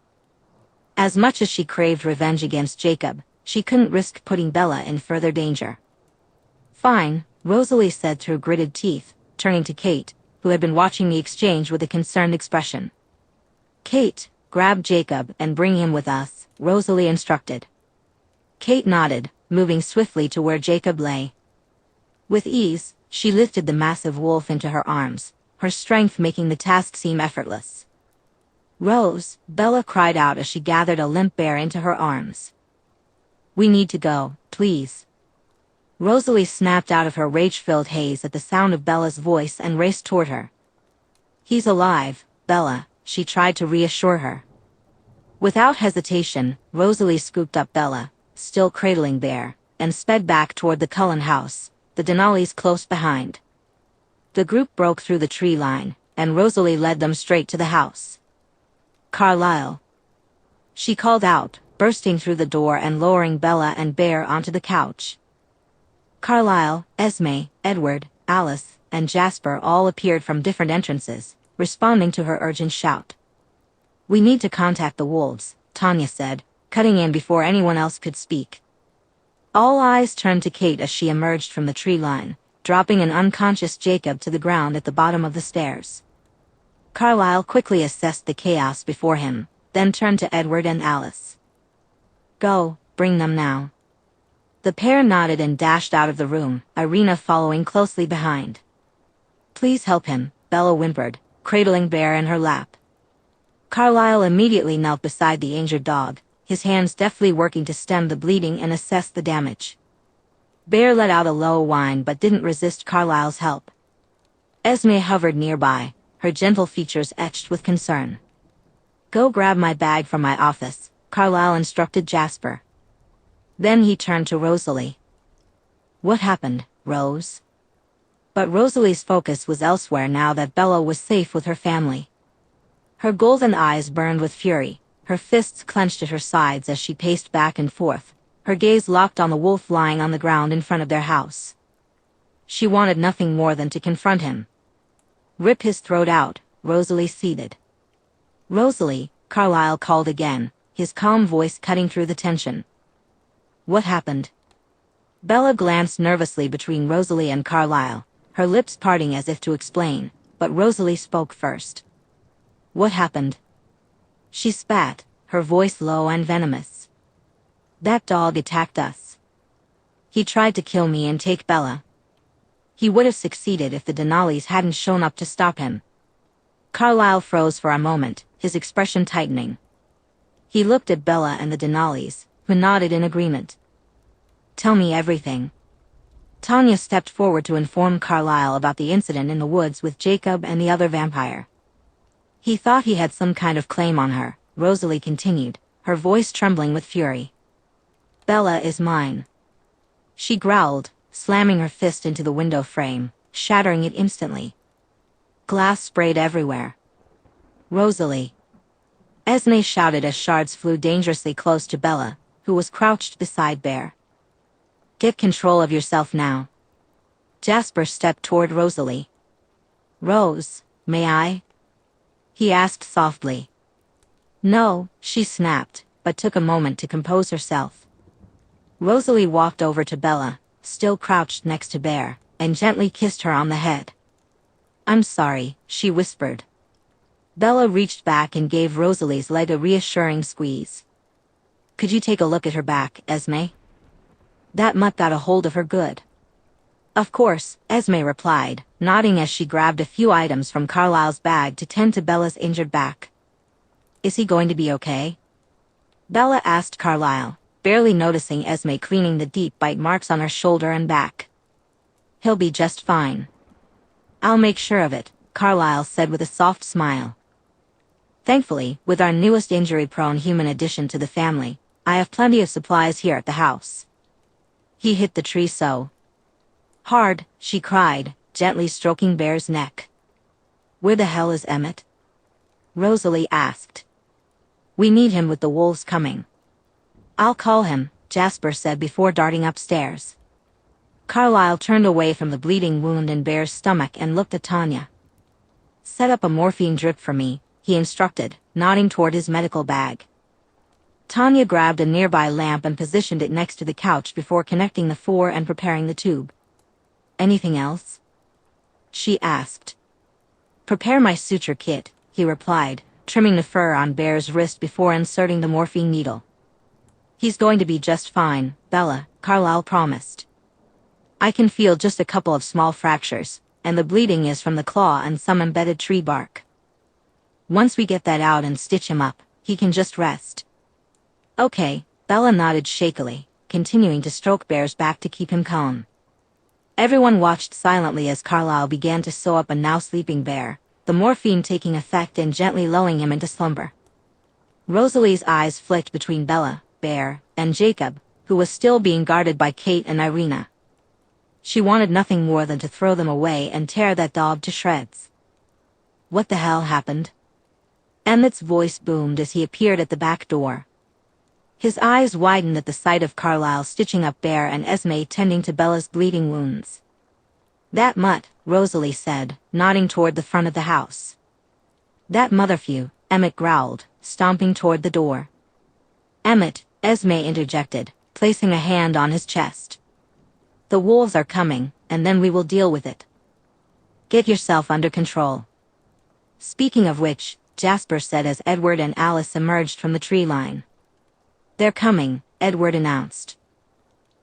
As much as she craved revenge against Jacob, she couldn't risk putting Bella in further danger. "Fine," Rosalie said through gritted teeth, turning to Kate, who had been watching the exchange with a concerned expression. "Kate, grab Jacob and bring him with us," Rosalie instructed. Kate nodded, moving swiftly to where Jacob lay. With ease, she lifted the massive wolf into her arms, her strength making the task seem effortless. "Rose," Bella cried out as she gathered a limp bear into her arms. "We need to go, please." Rosalie snapped out of her rage-filled haze at the sound of Bella's voice and raced toward her. "He's alive, Bella," she tried to reassure her. Without hesitation, Rosalie scooped up Bella, still cradling Bear, and sped back toward the Cullen house, the Denali's close behind. The group broke through the tree line, and Rosalie led them straight to the house. "Carlisle," she called out, bursting through the door and lowering Bella and Bear onto the couch. Carlisle, Esme, Edward, Alice, and Jasper all appeared from different entrances, responding to her urgent shout. "We need to contact the wolves," Tanya said, cutting in before anyone else could speak. All eyes turned to Kate as she emerged from the tree line, dropping an unconscious Jacob to the ground at the bottom of the stairs. Carlisle quickly assessed the chaos before him, then turned to Edward and Alice. "Go, bring them now." The pair nodded and dashed out of the room, Irina following closely behind. "Please help him," Bella whimpered, cradling Bear in her lap. Carlisle immediately knelt beside the injured dog, his hands deftly working to stem the bleeding and assess the damage. Bear let out a low whine but didn't resist Carlisle's help. Esme hovered nearby, her gentle features etched with concern. "Go grab my bag from my office," Carlisle instructed Jasper. Then he turned to Rosalie. "What happened, Rose?" But Rosalie's focus was elsewhere now that Bella was safe with her family. Her golden eyes burned with fury, her fists clenched at her sides as she paced back and forth, her gaze locked on the wolf lying on the ground in front of their house. She wanted nothing more than to confront him. "Rip his throat out," Rosalie ceded. "Rosalie," Carlisle called again, his calm voice cutting through the tension. "What happened?" Bella glanced nervously between Rosalie and Carlisle, her lips parting as if to explain, but Rosalie spoke first. "What happened?" She spat, her voice low and venomous. "That dog attacked us. He tried to kill me and take Bella. He would have succeeded if the Denalis hadn't shown up to stop him." Carlisle froze for a moment, his expression tightening. He looked at Bella and the Denalis, who nodded in agreement. "Tell me everything." Tanya stepped forward to inform Carlisle about the incident in the woods with Jacob and the other vampire. "He thought he had some kind of claim on her," Rosalie continued, her voice trembling with fury. "Bella is mine." She growled, slamming her fist into the window frame, shattering it instantly. Glass sprayed everywhere. "Rosalie." Esme shouted as shards flew dangerously close to Bella, who was crouched beside Bear. Get control of yourself now. Jasper stepped toward Rosalie. Rose, may I? He asked softly. No, she snapped, but took a moment to compose herself. Rosalie walked over to Bella, still crouched next to Bear, and gently kissed her on the head. I'm sorry, she whispered. Bella reached back and gave Rosalie's leg a reassuring squeeze. Could you take a look at her back, Esme? That mutt got a hold of her good. Of course, Esme replied, nodding as she grabbed a few items from Carlisle's bag to tend to Bella's injured back. Is he going to be okay? Bella asked Carlisle, barely noticing Esme cleaning the deep bite marks on her shoulder and back. He'll be just fine. I'll make sure of it, Carlisle said with a soft smile. Thankfully, with our newest injury-prone human addition to the family, I have plenty of supplies here at the house. He hit the tree so hard, she cried, gently stroking Bear's neck. Where the hell is Emmett? Rosalie asked. We need him with the wolves coming. I'll call him, Jasper said before darting upstairs. Carlisle turned away from the bleeding wound in Bear's stomach and looked at Tanya. Set up a morphine drip for me, he instructed, nodding toward his medical bag. Tanya grabbed a nearby lamp and positioned it next to the couch before connecting the four and preparing the tube. Anything else? She asked. Prepare my suture kit, he replied, trimming the fur on Bear's wrist before inserting the morphine needle. He's going to be just fine, Bella, Carlisle promised. I can feel just a couple of small fractures, and the bleeding is from the claw and some embedded tree bark. Once we get that out and stitch him up, he can just rest. Okay, Bella nodded shakily, continuing to stroke Bear's back to keep him calm. Everyone watched silently as Carlisle began to sew up a now sleeping Bear, the morphine taking effect and gently lulling him into slumber. Rosalie's eyes flicked between Bella, Bear, and Jacob, who was still being guarded by Kate and Irina. She wanted nothing more than to throw them away and tear that dog to shreds. What the hell happened? Emmett's voice boomed as he appeared at the back door. His eyes widened at the sight of Carlisle stitching up Bear and Esme tending to Bella's bleeding wounds. That mutt, Rosalie said, nodding toward the front of the house. That motherfucker, Emmett growled, stomping toward the door. Emmett, Esme interjected, placing a hand on his chest. The wolves are coming, and then we will deal with it. Get yourself under control. Speaking of which, Jasper said as Edward and Alice emerged from the tree line. They're coming, Edward announced.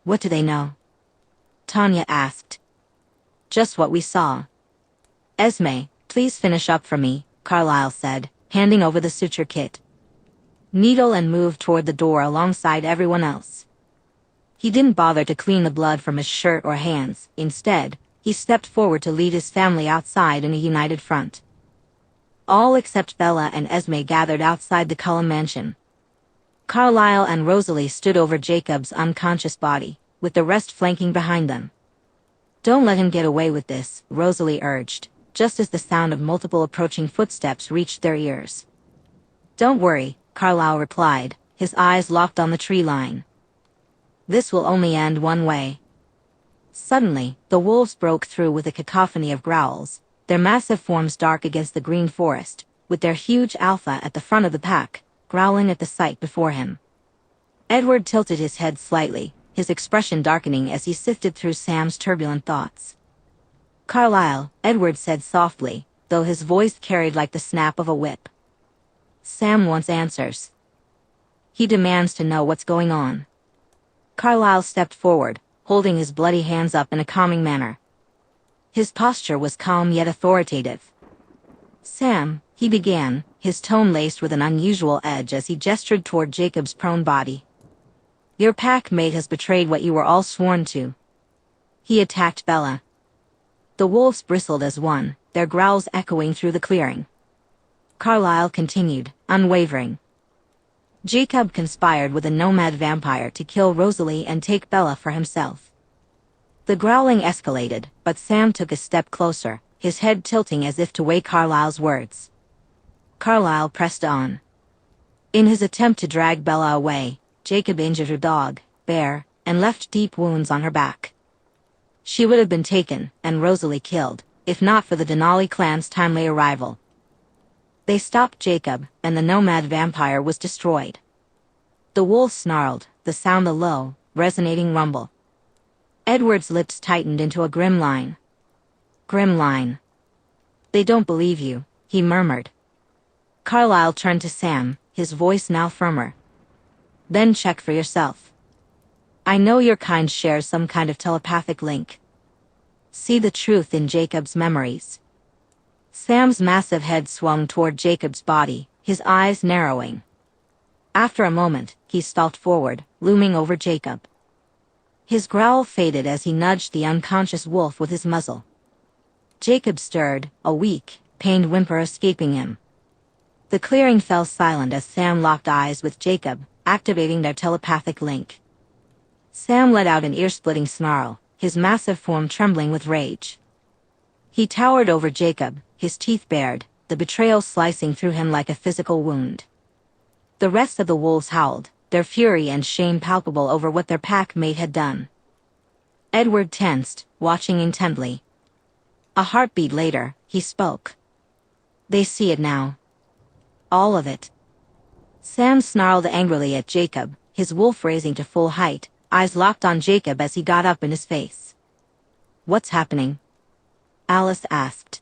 What do they know? Tanya asked. Just what we saw. Esme, please finish up for me, Carlisle said, handing over the suture kit. Needle and moved toward the door alongside everyone else. He didn't bother to clean the blood from his shirt or hands. Instead, he stepped forward to lead his family outside in a united front. All except Bella and Esme gathered outside the Cullum mansion. Carlisle and Rosalie stood over Jacob's unconscious body, with the rest flanking behind them. Don't let him get away with this, Rosalie urged, just as the sound of multiple approaching footsteps reached their ears. Don't worry, Carlisle replied, his eyes locked on the tree line. This will only end one way. Suddenly, the wolves broke through with a cacophony of growls, their massive forms dark against the green forest, with their huge alpha at the front of the pack, growling at the sight before him. Edward tilted his head slightly, his expression darkening as he sifted through Sam's turbulent thoughts. Carlisle, Edward said softly, though his voice carried like the snap of a whip. Sam wants answers. He demands to know what's going on. Carlisle stepped forward, holding his bloody hands up in a calming manner. His posture was calm yet authoritative. Sam, he began, his tone laced with an unusual edge as he gestured toward Jacob's prone body. Your pack mate has betrayed what you were all sworn to. He attacked Bella. The wolves bristled as one, their growls echoing through the clearing. Carlisle continued, unwavering. Jacob conspired with a nomad vampire to kill Rosalie and take Bella for himself. The growling escalated, but Sam took a step closer, his head tilting as if to weigh Carlisle's words. Carlisle pressed on. In his attempt to drag Bella away, Jacob injured her dog, Bear, and left deep wounds on her back. She would have been taken, and Rosalie killed, if not for the Denali clan's timely arrival. They stopped Jacob, and the nomad vampire was destroyed. The wolves snarled, the sound a low, resonating rumble. Edward's lips tightened into a grim line. Grim line. They don't believe you, he murmured. Carlyle turned to Sam, his voice now firmer. Then check for yourself. I know your kind shares some kind of telepathic link. See the truth in Jacob's memories. Sam's massive head swung toward Jacob's body, his eyes narrowing. After a moment, he stalked forward, looming over Jacob. His growl faded as he nudged the unconscious wolf with his muzzle. Jacob stirred, a weak, pained whimper escaping him. The clearing fell silent as Sam locked eyes with Jacob, activating their telepathic link. Sam let out an ear-splitting snarl, his massive form trembling with rage. He towered over Jacob, his teeth bared, the betrayal slicing through him like a physical wound. The rest of the wolves howled, their fury and shame palpable over what their pack mate had done. Edward tensed, watching intently. A heartbeat later, he spoke. They see it now. All of it. Sam snarled angrily at Jacob, his wolf raising to full height, eyes locked on Jacob as he got up in his face. What's happening? Alice asked.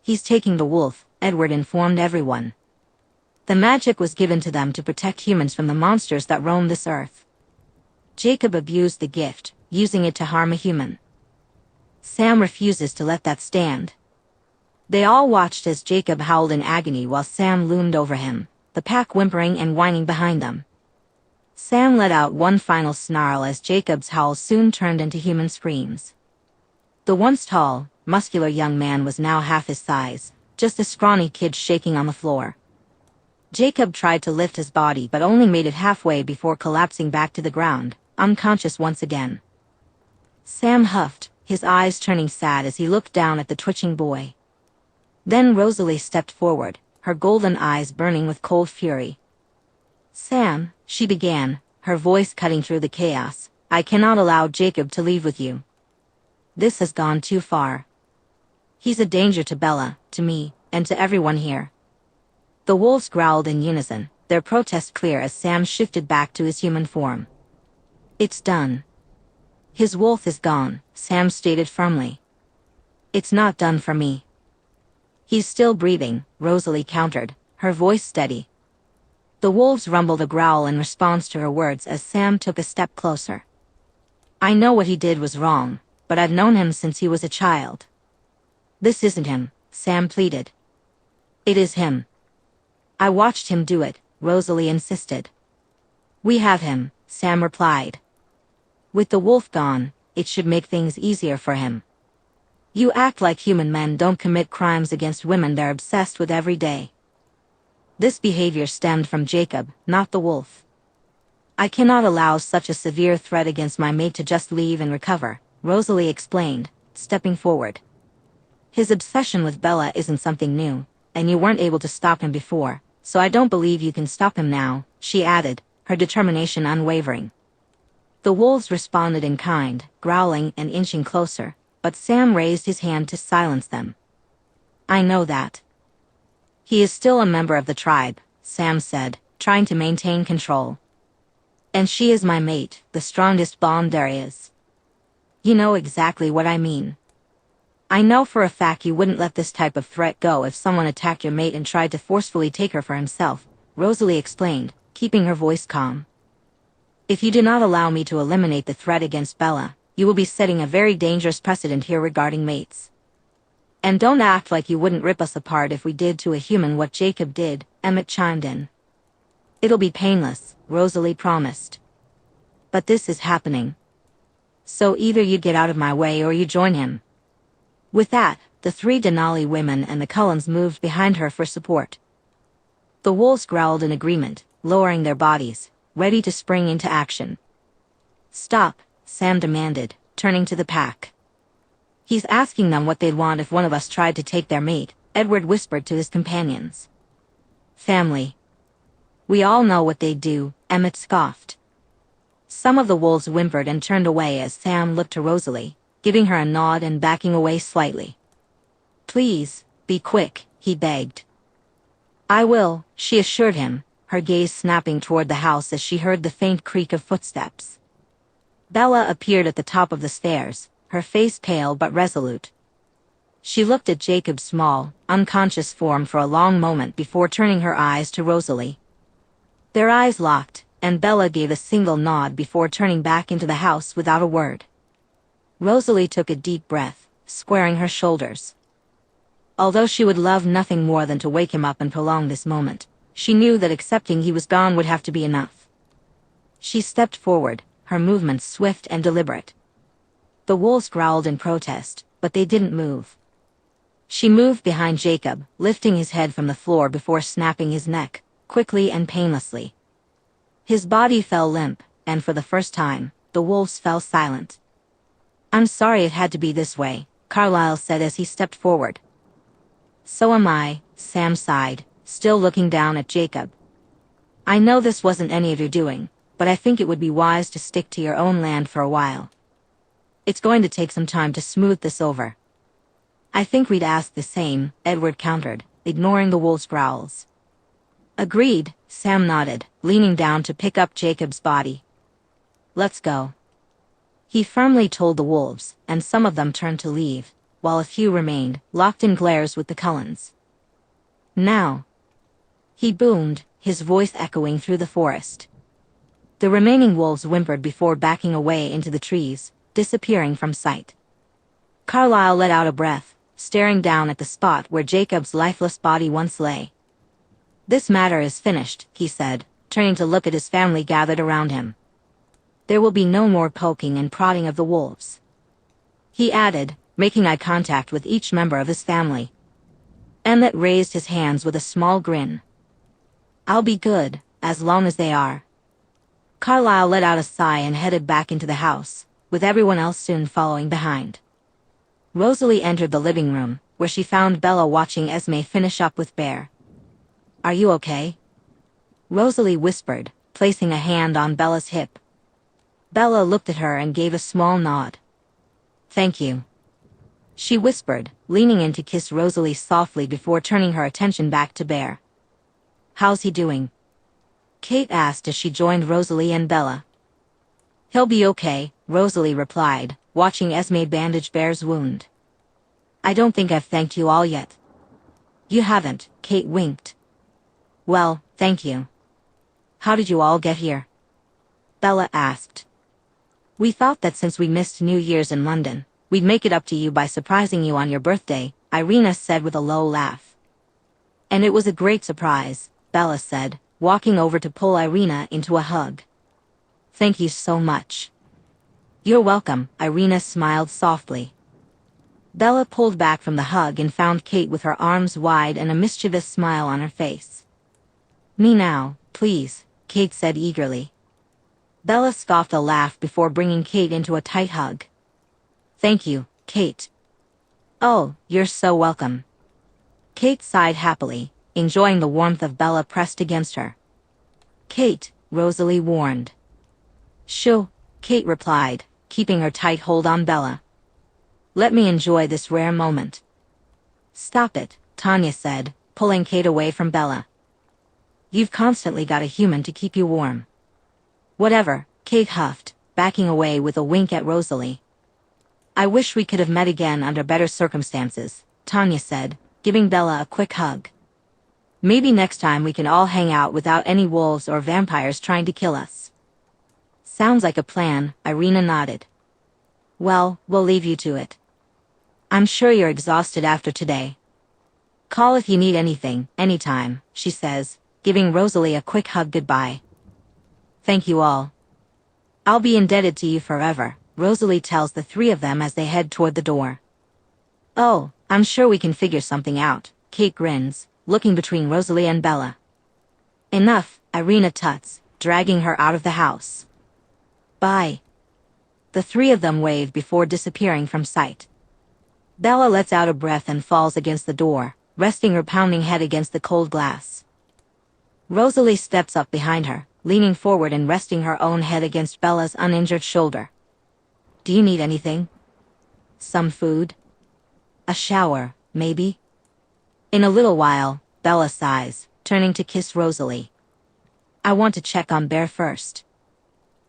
He's taking the wolf, Edward informed everyone. The magic was given to them to protect humans from the monsters that roam this earth. Jacob abused the gift, using it to harm a human. Sam refuses to let that stand. They all watched as Jacob howled in agony while Sam loomed over him, the pack whimpering and whining behind them. Sam let out one final snarl as Jacob's howls soon turned into human screams. The once tall, muscular young man was now half his size, just a scrawny kid shaking on the floor. Jacob tried to lift his body but only made it halfway before collapsing back to the ground, unconscious once again. Sam huffed, his eyes turning sad as he looked down at the twitching boy. Then Rosalie stepped forward, her golden eyes burning with cold fury. Sam, she began, her voice cutting through the chaos, I cannot allow Jacob to leave with you. This has gone too far. He's a danger to Bella, to me, and to everyone here. The wolves growled in unison, their protest clear as Sam shifted back to his human form. It's done. His wolf is gone, Sam stated firmly. It's not done for me. He's still breathing, Rosalie countered, her voice steady. The wolves rumbled a growl in response to her words as Sam took a step closer. I know what he did was wrong, but I've known him since he was a child. This isn't him, Sam pleaded. It is him. I watched him do it, Rosalie insisted. We have him, Sam replied. With the wolf gone, it should make things easier for him. You act like human men don't commit crimes against women they're obsessed with every day. This behavior stemmed from Jacob, not the wolf. I cannot allow such a severe threat against my mate to just leave and recover, Rosalie explained, stepping forward. His obsession with Bella isn't something new, and you weren't able to stop him before, so I don't believe you can stop him now, she added, her determination unwavering. The wolves responded in kind, growling and inching closer, but Sam raised his hand to silence them. I know that. He is still a member of the tribe, Sam said, trying to maintain control. And she is my mate, the strongest bond there is. You know exactly what I mean. I know for a fact you wouldn't let this type of threat go if someone attacked your mate and tried to forcefully take her for himself, Rosalie explained, keeping her voice calm. If you do not allow me to eliminate the threat against Bella, you will be setting a very dangerous precedent here regarding mates. And don't act like you wouldn't rip us apart if we did to a human what Jacob did, Emmett chimed in. It'll be painless, Rosalie promised. But this is happening. So either you get out of my way or you join him. With that, the three Denali women and the Cullens moved behind her for support. The wolves growled in agreement, lowering their bodies, ready to spring into action. Stop, Sam demanded, turning to the pack. He's asking them what they'd want if one of us tried to take their mate, Edward whispered to his companions. Family. We all know what they do, Emmett scoffed. Some of the wolves whimpered and turned away as Sam looked to Rosalie, giving her a nod and backing away slightly. Please, be quick, he begged. I will, she assured him, her gaze snapping toward the house as she heard the faint creak of footsteps. Bella appeared at the top of the stairs, her face pale but resolute. She looked at Jacob's small, unconscious form for a long moment before turning her eyes to Rosalie. Their eyes locked, and Bella gave a single nod before turning back into the house without a word. Rosalie took a deep breath, squaring her shoulders. Although she would love nothing more than to wake him up and prolong this moment, she knew that accepting he was gone would have to be enough. She stepped forward, her movements swift and deliberate. The wolves growled in protest, but they didn't move. She moved behind Jacob, lifting his head from the floor before snapping his neck, quickly and painlessly. His body fell limp, and for the first time, the wolves fell silent. I'm sorry it had to be this way, Carlyle said as he stepped forward. So am I, Sam sighed, still looking down at Jacob. I know this wasn't any of your doing, but I think it would be wise to stick to your own land for a while. It's going to take some time to smooth this over. I think we'd ask the same, Edward countered, ignoring the wolf's growls. Agreed, Sam nodded, leaning down to pick up Jacob's body. Let's go. He firmly told the wolves, and some of them turned to leave, while a few remained, locked in glares with the Cullens. Now, he boomed, his voice echoing through the forest. The remaining wolves whimpered before backing away into the trees, disappearing from sight. Carlyle let out a breath, staring down at the spot where Jacob's lifeless body once lay. This matter is finished, he said, turning to look at his family gathered around him. There will be no more poking and prodding of the wolves. He added, making eye contact with each member of his family. Emmett raised his hands with a small grin. I'll be good, as long as they are. Carlyle let out a sigh and headed back into the house, with everyone else soon following behind. Rosalie entered the living room, where she found Bella watching Esme finish up with Bear. Are you okay? Rosalie whispered, placing a hand on Bella's hip. Bella looked at her and gave a small nod. Thank you. She whispered, leaning in to kiss Rosalie softly before turning her attention back to Bear. How's he doing? Kate asked as she joined Rosalie and Bella. He'll be okay, Rosalie replied, watching Esme bandage Bear's wound. I don't think I've thanked you all yet. You haven't, Kate winked. Well, thank you. How did you all get here? Bella asked. We thought that since we missed New Year's in London, we'd make it up to you by surprising you on your birthday, Irina said with a low laugh. And it was a great surprise, Bella said, walking over to pull Irina into a hug. Thank you so much. You're welcome, Irina smiled softly. Bella pulled back from the hug and found Kate with her arms wide and a mischievous smile on her face. Me now, please, Kate said eagerly. Bella scoffed a laugh before bringing Kate into a tight hug. Thank you, Kate. Oh, you're so welcome. Kate sighed happily, enjoying the warmth of Bella pressed against her. Kate, Rosalie warned. Shoo, Kate replied, keeping her tight hold on Bella. Let me enjoy this rare moment. Stop it, Tanya said, pulling Kate away from Bella. You've constantly got a human to keep you warm. Whatever, Kate huffed, backing away with a wink at Rosalie. I wish we could have met again under better circumstances, Tanya said, giving Bella a quick hug. Maybe next time we can all hang out without any wolves or vampires trying to kill us. Sounds like a plan, Irina nodded. Well, we'll leave you to it. I'm sure you're exhausted after today. Call if you need anything, anytime, she says, giving Rosalie a quick hug goodbye. Thank you all. I'll be indebted to you forever, Rosalie tells the three of them as they head toward the door. Oh, I'm sure we can figure something out, Kate grins, looking between Rosalie and Bella. Enough, Irina tuts, dragging her out of the house. Bye. The three of them wave before disappearing from sight. Bella lets out a breath and falls against the door, resting her pounding head against the cold glass. Rosalie steps up behind her, leaning forward and resting her own head against Bella's uninjured shoulder. Do you need anything? Some food? A shower, maybe? In a little while, Bella sighs, turning to kiss Rosalie. I want to check on Bear first.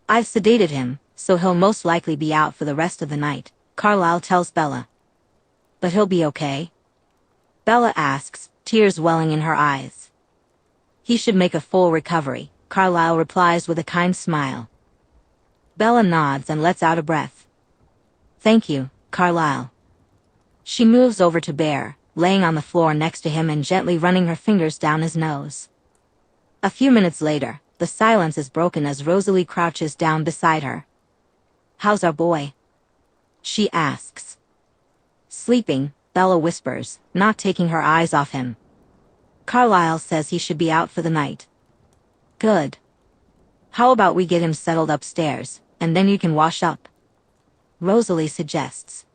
I've sedated him, so he'll most likely be out for the rest of the night, Carlisle tells Bella. But he'll be okay? Bella asks, tears welling in her eyes. He should make a full recovery, Carlisle replies with a kind smile. Bella nods and lets out a breath. Thank you, Carlisle. She moves over to Bear, laying on the floor next to him and gently running her fingers down his nose. A few minutes later, the silence is broken as Rosalie crouches down beside her. How's our boy? She asks. Sleeping, Bella whispers, not taking her eyes off him. Carlisle says he should be out for the night. Good. How about we get him settled upstairs, and then you can wash up? Rosalie suggests.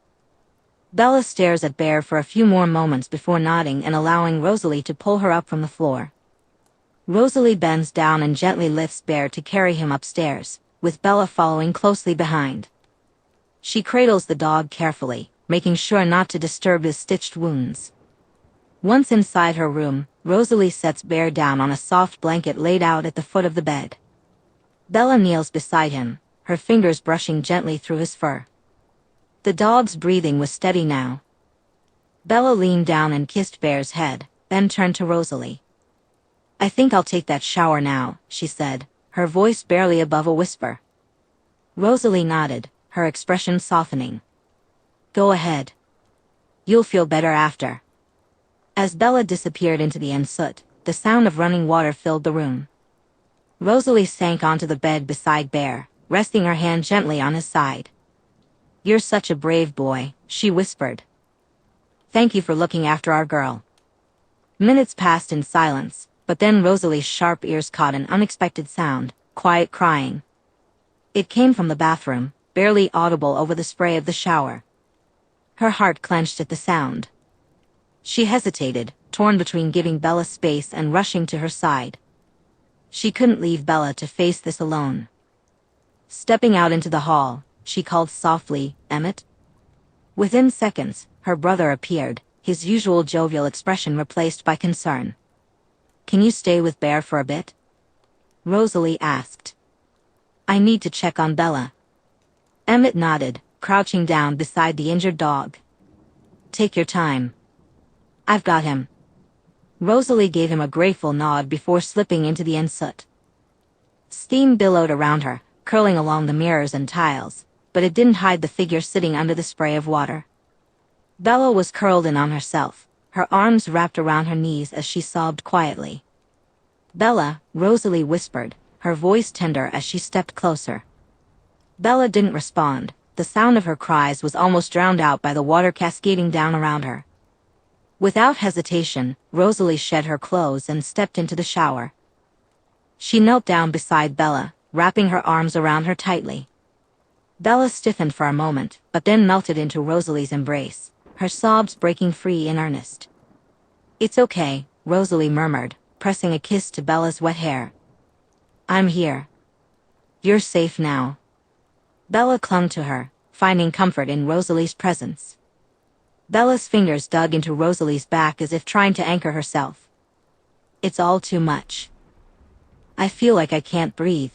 Bella stares at Bear for a few more moments before nodding and allowing Rosalie to pull her up from the floor. Rosalie bends down and gently lifts Bear to carry him upstairs, with Bella following closely behind. She cradles the dog carefully, making sure not to disturb his stitched wounds. Once inside her room, Rosalie sets Bear down on a soft blanket laid out at the foot of the bed. Bella kneels beside him, her fingers brushing gently through his fur. The dog's breathing was steady now. Bella leaned down and kissed Bear's head, then turned to Rosalie. I think I'll take that shower now, she said, her voice barely above a whisper. Rosalie nodded, her expression softening. Go ahead. You'll feel better after. As Bella disappeared into the ensuite, the sound of running water filled the room. Rosalie sank onto the bed beside Bear, resting her hand gently on his side. You're such a brave boy, she whispered. Thank you for looking after our girl. Minutes passed in silence, but then Rosalie's sharp ears caught an unexpected sound, quiet crying. It came from the bathroom, barely audible over the spray of the shower. Her heart clenched at the sound. She hesitated, torn between giving Bella space and rushing to her side. She couldn't leave Bella to face this alone. Stepping out into the hall, she called softly, Emmett? Within seconds, her brother appeared, his usual jovial expression replaced by concern. Can you stay with Bear for a bit? Rosalie asked. I need to check on Bella. Emmett nodded, crouching down beside the injured dog. Take your time. I've got him. Rosalie gave him a grateful nod before slipping into the ensuite. Steam billowed around her, curling along the mirrors and tiles, but it didn't hide the figure sitting under the spray of water. Bella was curled in on herself, her arms wrapped around her knees as she sobbed quietly. Bella, Rosalie whispered, her voice tender as she stepped closer. Bella didn't respond. The sound of her cries was almost drowned out by the water cascading down around her. Without hesitation, Rosalie shed her clothes and stepped into the shower. She knelt down beside Bella, wrapping her arms around her tightly. Bella stiffened for a moment, but then melted into Rosalie's embrace, her sobs breaking free in earnest. It's okay, Rosalie murmured, pressing a kiss to Bella's wet hair. I'm here. You're safe now. Bella clung to her, finding comfort in Rosalie's presence. Bella's fingers dug into Rosalie's back as if trying to anchor herself. It's all too much. I feel like I can't breathe.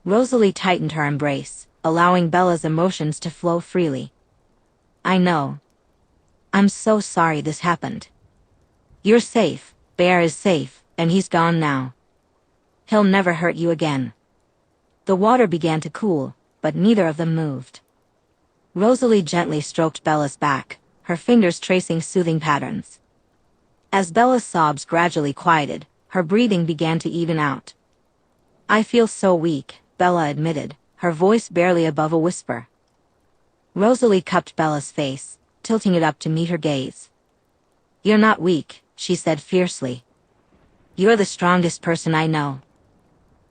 Rosalie tightened her embrace, allowing Bella's emotions to flow freely. I know. I'm so sorry this happened. You're safe, Bear is safe, and he's gone now. He'll never hurt you again. The water began to cool, but neither of them moved. Rosalie gently stroked Bella's back, her fingers tracing soothing patterns. As Bella's sobs gradually quieted, her breathing began to even out. I feel so weak, Bella admitted, her voice barely above a whisper. Rosalie cupped Bella's face, tilting it up to meet her gaze. You're not weak, she said fiercely. You're the strongest person I know.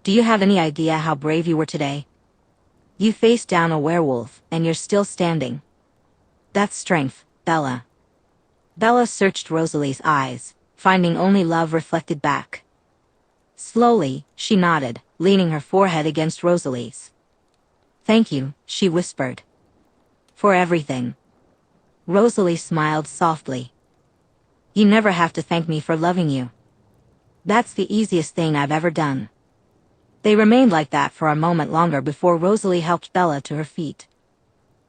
Do you have any idea how brave you were today? You faced down a werewolf, and you're still standing. That's strength, Bella. Bella searched Rosalie's eyes, finding only love reflected back. Slowly, she nodded, leaning her forehead against Rosalie's. "Thank you," she whispered. "For everything." Rosalie smiled softly. "You never have to thank me for loving you. That's the easiest thing I've ever done." They remained like that for a moment longer before Rosalie helped Bella to her feet.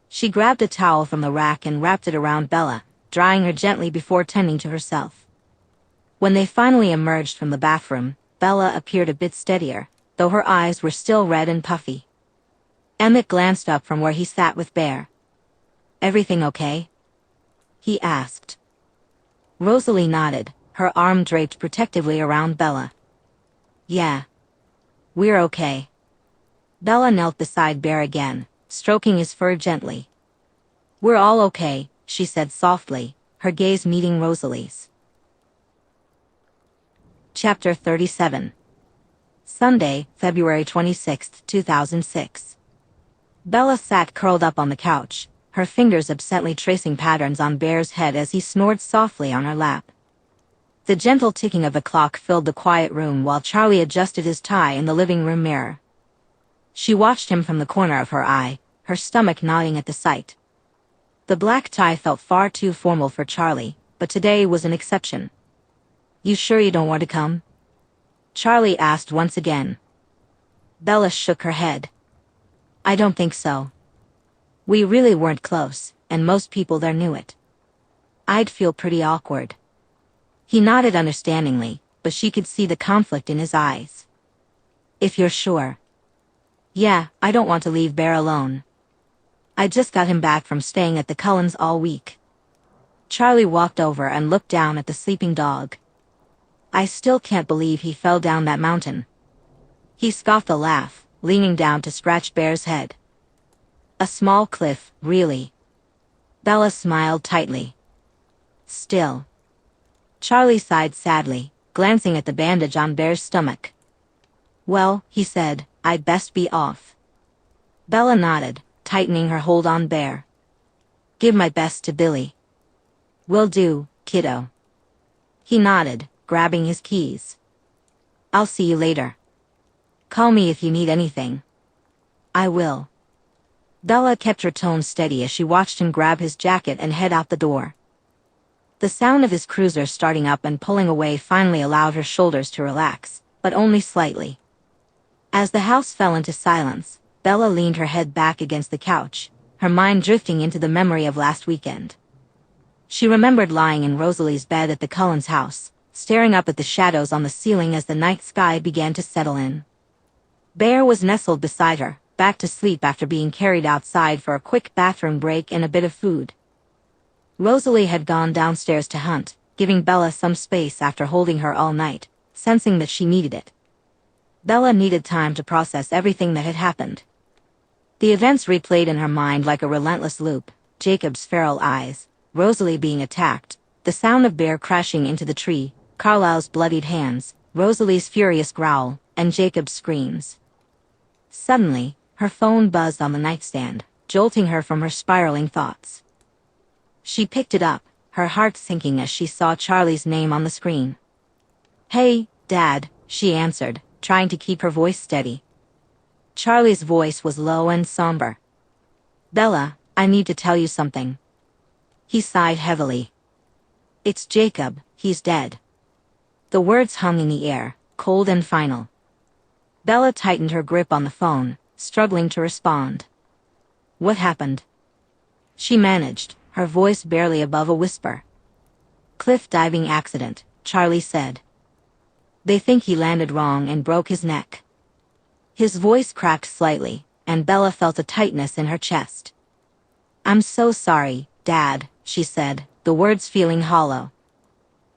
She grabbed a towel from the rack and wrapped it around Bella, drying her gently before tending to herself. When they finally emerged from the bathroom, Bella appeared a bit steadier, though her eyes were still red and puffy. Emmett glanced up from where he sat with Bear. "Everything okay?" he asked. Rosalie nodded, her arm draped protectively around Bella. "Yeah. We're okay." Bella knelt beside Bear again, stroking his fur gently. "We're all okay," she said softly, her gaze meeting Rosalie's. Chapter 37. Sunday, February 26, 2006. Bella sat curled up on the couch, her fingers absently tracing patterns on Bear's head as he snored softly on her lap. The gentle ticking of the clock filled the quiet room while Charlie adjusted his tie in the living room mirror. She watched him from the corner of her eye, her stomach knotting at the sight. The black tie felt far too formal for Charlie, but today was an exception. "You sure you don't want to come?" Charlie asked once again. Bella shook her head. "I don't think so. We really weren't close, and most people there knew it. I'd feel pretty awkward." He nodded understandingly, but she could see the conflict in his eyes. "If you're sure." "Yeah, I don't want to leave Bear alone. I just got him back from staying at the Cullens all week." Charlie walked over and looked down at the sleeping dog. "I still can't believe he fell down that mountain." He scoffed a laugh, leaning down to scratch Bear's head. "A small cliff, really." Bella smiled tightly. "Still." Charlie sighed sadly, glancing at the bandage on Bear's stomach. "Well," he said, "I'd best be off." Bella nodded, tightening her hold on Bear. "Give my best to Billy." "Will do, kiddo." He nodded, grabbing his keys. "I'll see you later. Call me if you need anything." "I will." Bella kept her tone steady as she watched him grab his jacket and head out the door. The sound of his cruiser starting up and pulling away finally allowed her shoulders to relax, but only slightly. As the house fell into silence, Bella leaned her head back against the couch, her mind drifting into the memory of last weekend. She remembered lying in Rosalie's bed at the Cullens' house, staring up at the shadows on the ceiling as the night sky began to settle in. Bear was nestled beside her, back to sleep after being carried outside for a quick bathroom break and a bit of food. Rosalie had gone downstairs to hunt, giving Bella some space after holding her all night, sensing that she needed it. Bella needed time to process everything that had happened. The events replayed in her mind like a relentless loop: Jacob's feral eyes, Rosalie being attacked, the sound of Bear crashing into the tree, Carlisle's bloodied hands, Rosalie's furious growl, and Jacob's screams. Suddenly, her phone buzzed on the nightstand, jolting her from her spiraling thoughts. She picked it up, her heart sinking as she saw Charlie's name on the screen. "Hey, Dad," she answered, trying to keep her voice steady. Charlie's voice was low and somber. "Bella, I need to tell you something." He sighed heavily. "It's Jacob, he's dead." The words hung in the air, cold and final. Bella tightened her grip on the phone, struggling to respond. "What happened?" she managed, her voice barely above a whisper. "Cliff diving accident," Charlie said. "They think he landed wrong and broke his neck." His voice cracked slightly, and Bella felt a tightness in her chest. "I'm so sorry, Dad," she said, the words feeling hollow.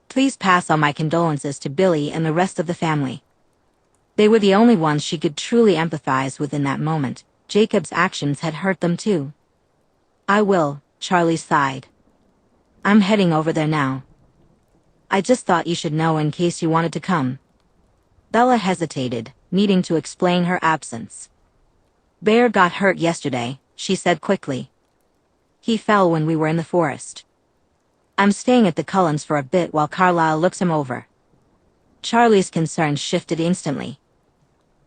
"Please pass on my condolences to Billy and the rest of the family." They were the only ones she could truly empathize with in that moment. Jacob's actions had hurt them too. "I will," Charlie sighed. "I'm heading over there now. I just thought you should know in case you wanted to come." Bella hesitated, needing to explain her absence. "Bear got hurt yesterday," she said quickly. "He fell when we were in the forest. I'm staying at the Cullens for a bit while Carlisle looks him over." Charlie's concern shifted instantly.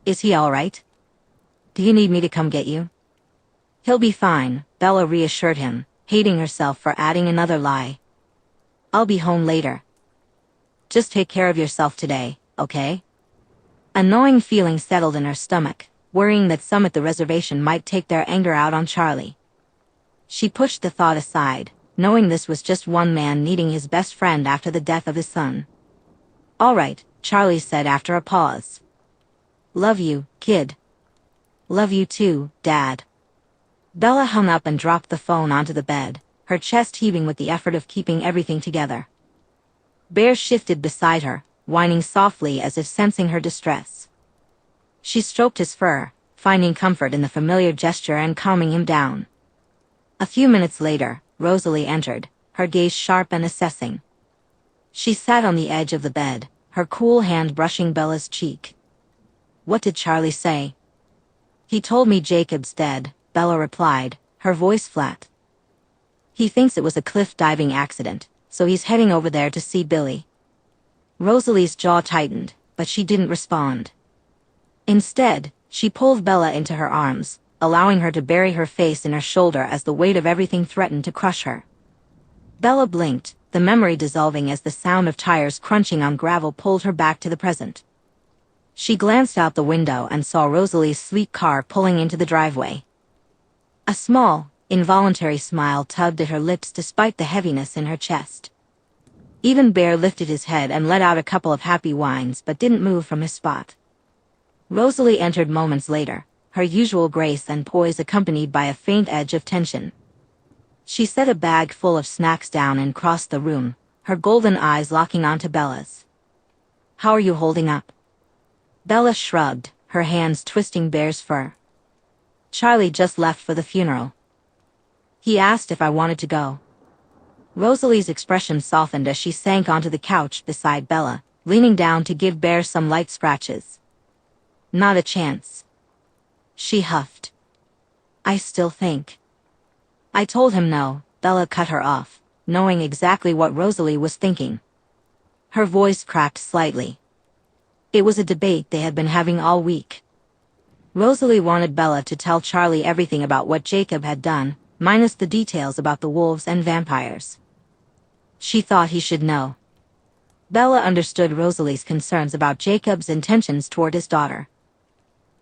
Is he all right? Do you need me to come get you? He'll be fine, Bella reassured him, hating herself for adding another lie. I'll be home later. Just take care of yourself today, okay? A gnawing feeling settled in her stomach, worrying that some at the reservation might take their anger out on Charlie. She pushed the thought aside, knowing this was just one man needing his best friend after the death of his son. All right, Charlie said after a pause. Love you, kid. Love you too, Dad. Bella hung up and dropped the phone onto the bed, her chest heaving with the effort of keeping everything together. Bear shifted beside her, whining softly as if sensing her distress. She stroked his fur, finding comfort in the familiar gesture and calming him down. A few minutes later, Rosalie entered, her gaze sharp and assessing. She sat on the edge of the bed, her cool hand brushing Bella's cheek. What did Charlie say? He told me Jacob's dead, Bella replied, her voice flat. He thinks it was a cliff diving accident, so he's heading over there to see Billy. Rosalie's jaw tightened, but she didn't respond. Instead, she pulled Bella into her arms, allowing her to bury her face in her shoulder as the weight of everything threatened to crush her. Bella blinked, the memory dissolving as the sound of tires crunching on gravel pulled her back to the present. She glanced out the window and saw Rosalie's sleek car pulling into the driveway. A small, involuntary smile tugged at her lips despite the heaviness in her chest. Even Bear lifted his head and let out a couple of happy whines but didn't move from his spot. Rosalie entered moments later, her usual grace and poise accompanied by a faint edge of tension. She set a bag full of snacks down and crossed the room, her golden eyes locking onto Bella's. How are you holding up? Bella shrugged, her hands twisting Bear's fur. Charlie just left for the funeral. He asked if I wanted to go. Rosalie's expression softened as she sank onto the couch beside Bella, leaning down to give Bear some light scratches. Not a chance. She huffed. I still think. I told him no, Bella cut her off, knowing exactly what Rosalie was thinking. Her voice cracked slightly. It was a debate they had been having all week. Rosalie wanted Bella to tell Charlie everything about what Jacob had done, minus the details about the wolves and vampires. She thought he should know. Bella understood Rosalie's concerns about Jacob's intentions toward his daughter.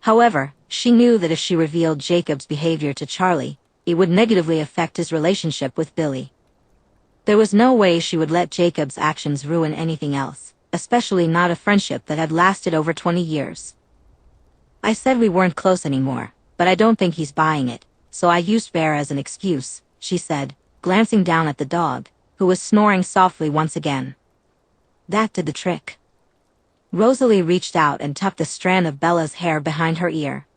However, she knew that if she revealed Jacob's behavior to Charlie, it would negatively affect his relationship with Billy. There was no way she would let Jacob's actions ruin anything else, especially not a friendship that had lasted over 20 years. I said we weren't close anymore, but I don't think he's buying it, so I used Bear as an excuse, she said, glancing down at the dog, who was snoring softly once again. That did the trick. Rosalie reached out and tucked a strand of Bella's hair behind her ear.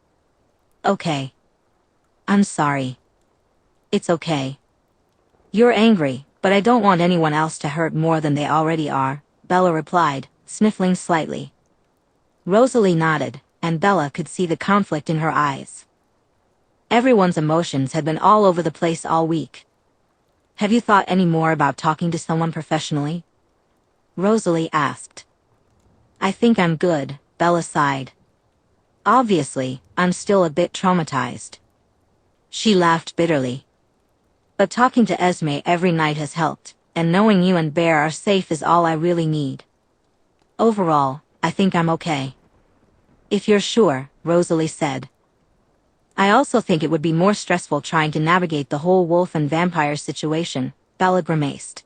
Okay. I'm sorry. It's okay. You're angry, but I don't want anyone else to hurt more than they already are, Bella replied, sniffling slightly. Rosalie nodded, and Bella could see the conflict in her eyes. Everyone's emotions had been all over the place all week. Have you thought any more about talking to someone professionally? Rosalie asked. I think I'm good, Bella sighed. Obviously, I'm still a bit traumatized. She laughed bitterly. But talking to Esme every night has helped, and knowing you and Bear are safe is all I really need. Overall, I think I'm okay. If you're sure, Rosalie said. I also think it would be more stressful trying to navigate the whole wolf and vampire situation, Bella grimaced.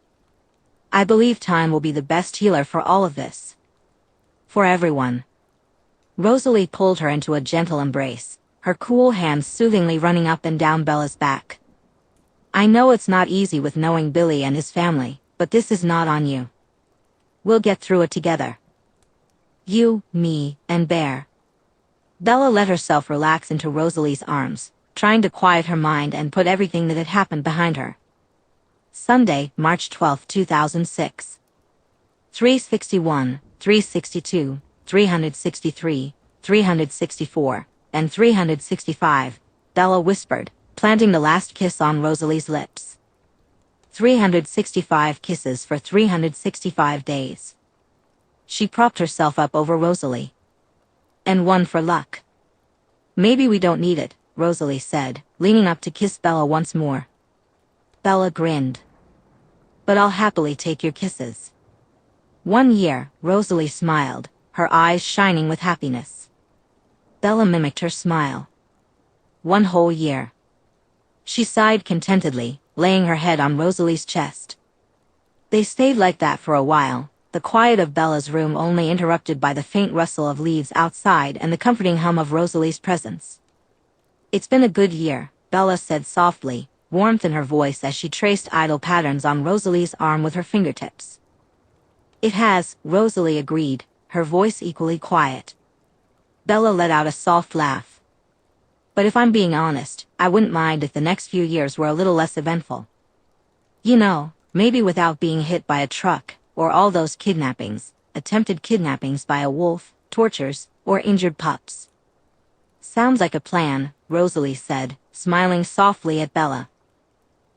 I believe time will be the best healer for all of this. For everyone. Rosalie pulled her into a gentle embrace, her cool hands soothingly running up and down Bella's back. I know it's not easy with knowing Billy and his family, but this is not on you. We'll get through it together. You, me, and Bear. Bella let herself relax into Rosalie's arms, trying to quiet her mind and put everything that had happened behind her. Sunday, March 12, 2006. 361, 362, 363, 364, and 365, Bella whispered, planting the last kiss on Rosalie's lips. 365 kisses for 365 days. She propped herself up over Rosalie. And one for luck. Maybe we don't need it, Rosalie said, leaning up to kiss Bella once more. Bella grinned. But I'll happily take your kisses. 1 year, Rosalie smiled, her eyes shining with happiness. Bella mimicked her smile. 1 whole year. She sighed contentedly, laying her head on Rosalie's chest. They stayed like that for a while, the quiet of Bella's room only interrupted by the faint rustle of leaves outside and the comforting hum of Rosalie's presence. It's been a good year, Bella said softly, warmth in her voice as she traced idle patterns on Rosalie's arm with her fingertips. It has, Rosalie agreed, her voice equally quiet. Bella let out a soft laugh. But if I'm being honest, I wouldn't mind if the next few years were a little less eventful. You know, maybe without being hit by a truck, or all those kidnappings, attempted kidnappings by a wolf, tortures, or injured pups. Sounds like a plan, Rosalie said, smiling softly at Bella.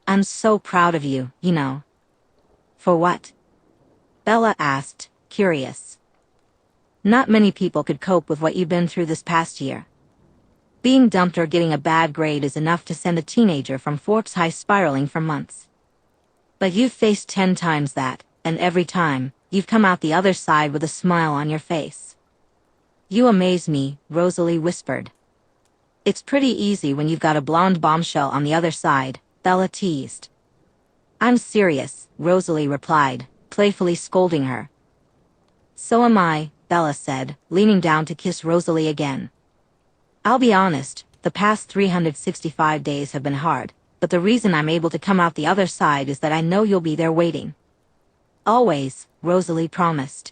I'm so proud of you, you know. For what? Bella asked, curious. Not many people could cope with what you've been through this past year. Being dumped or getting a bad grade is enough to send a teenager from Forbes High spiraling for months. But you've faced 10 times that, and every time, you've come out the other side with a smile on your face. You amaze me, Rosalie whispered. It's pretty easy when you've got a blonde bombshell on the other side, Bella teased. I'm serious, Rosalie replied, playfully scolding her. So am I, Bella said, leaning down to kiss Rosalie again. I'll be honest, the past 365 days have been hard, but the reason I'm able to come out the other side is that I know you'll be there waiting. Always, Rosalie promised.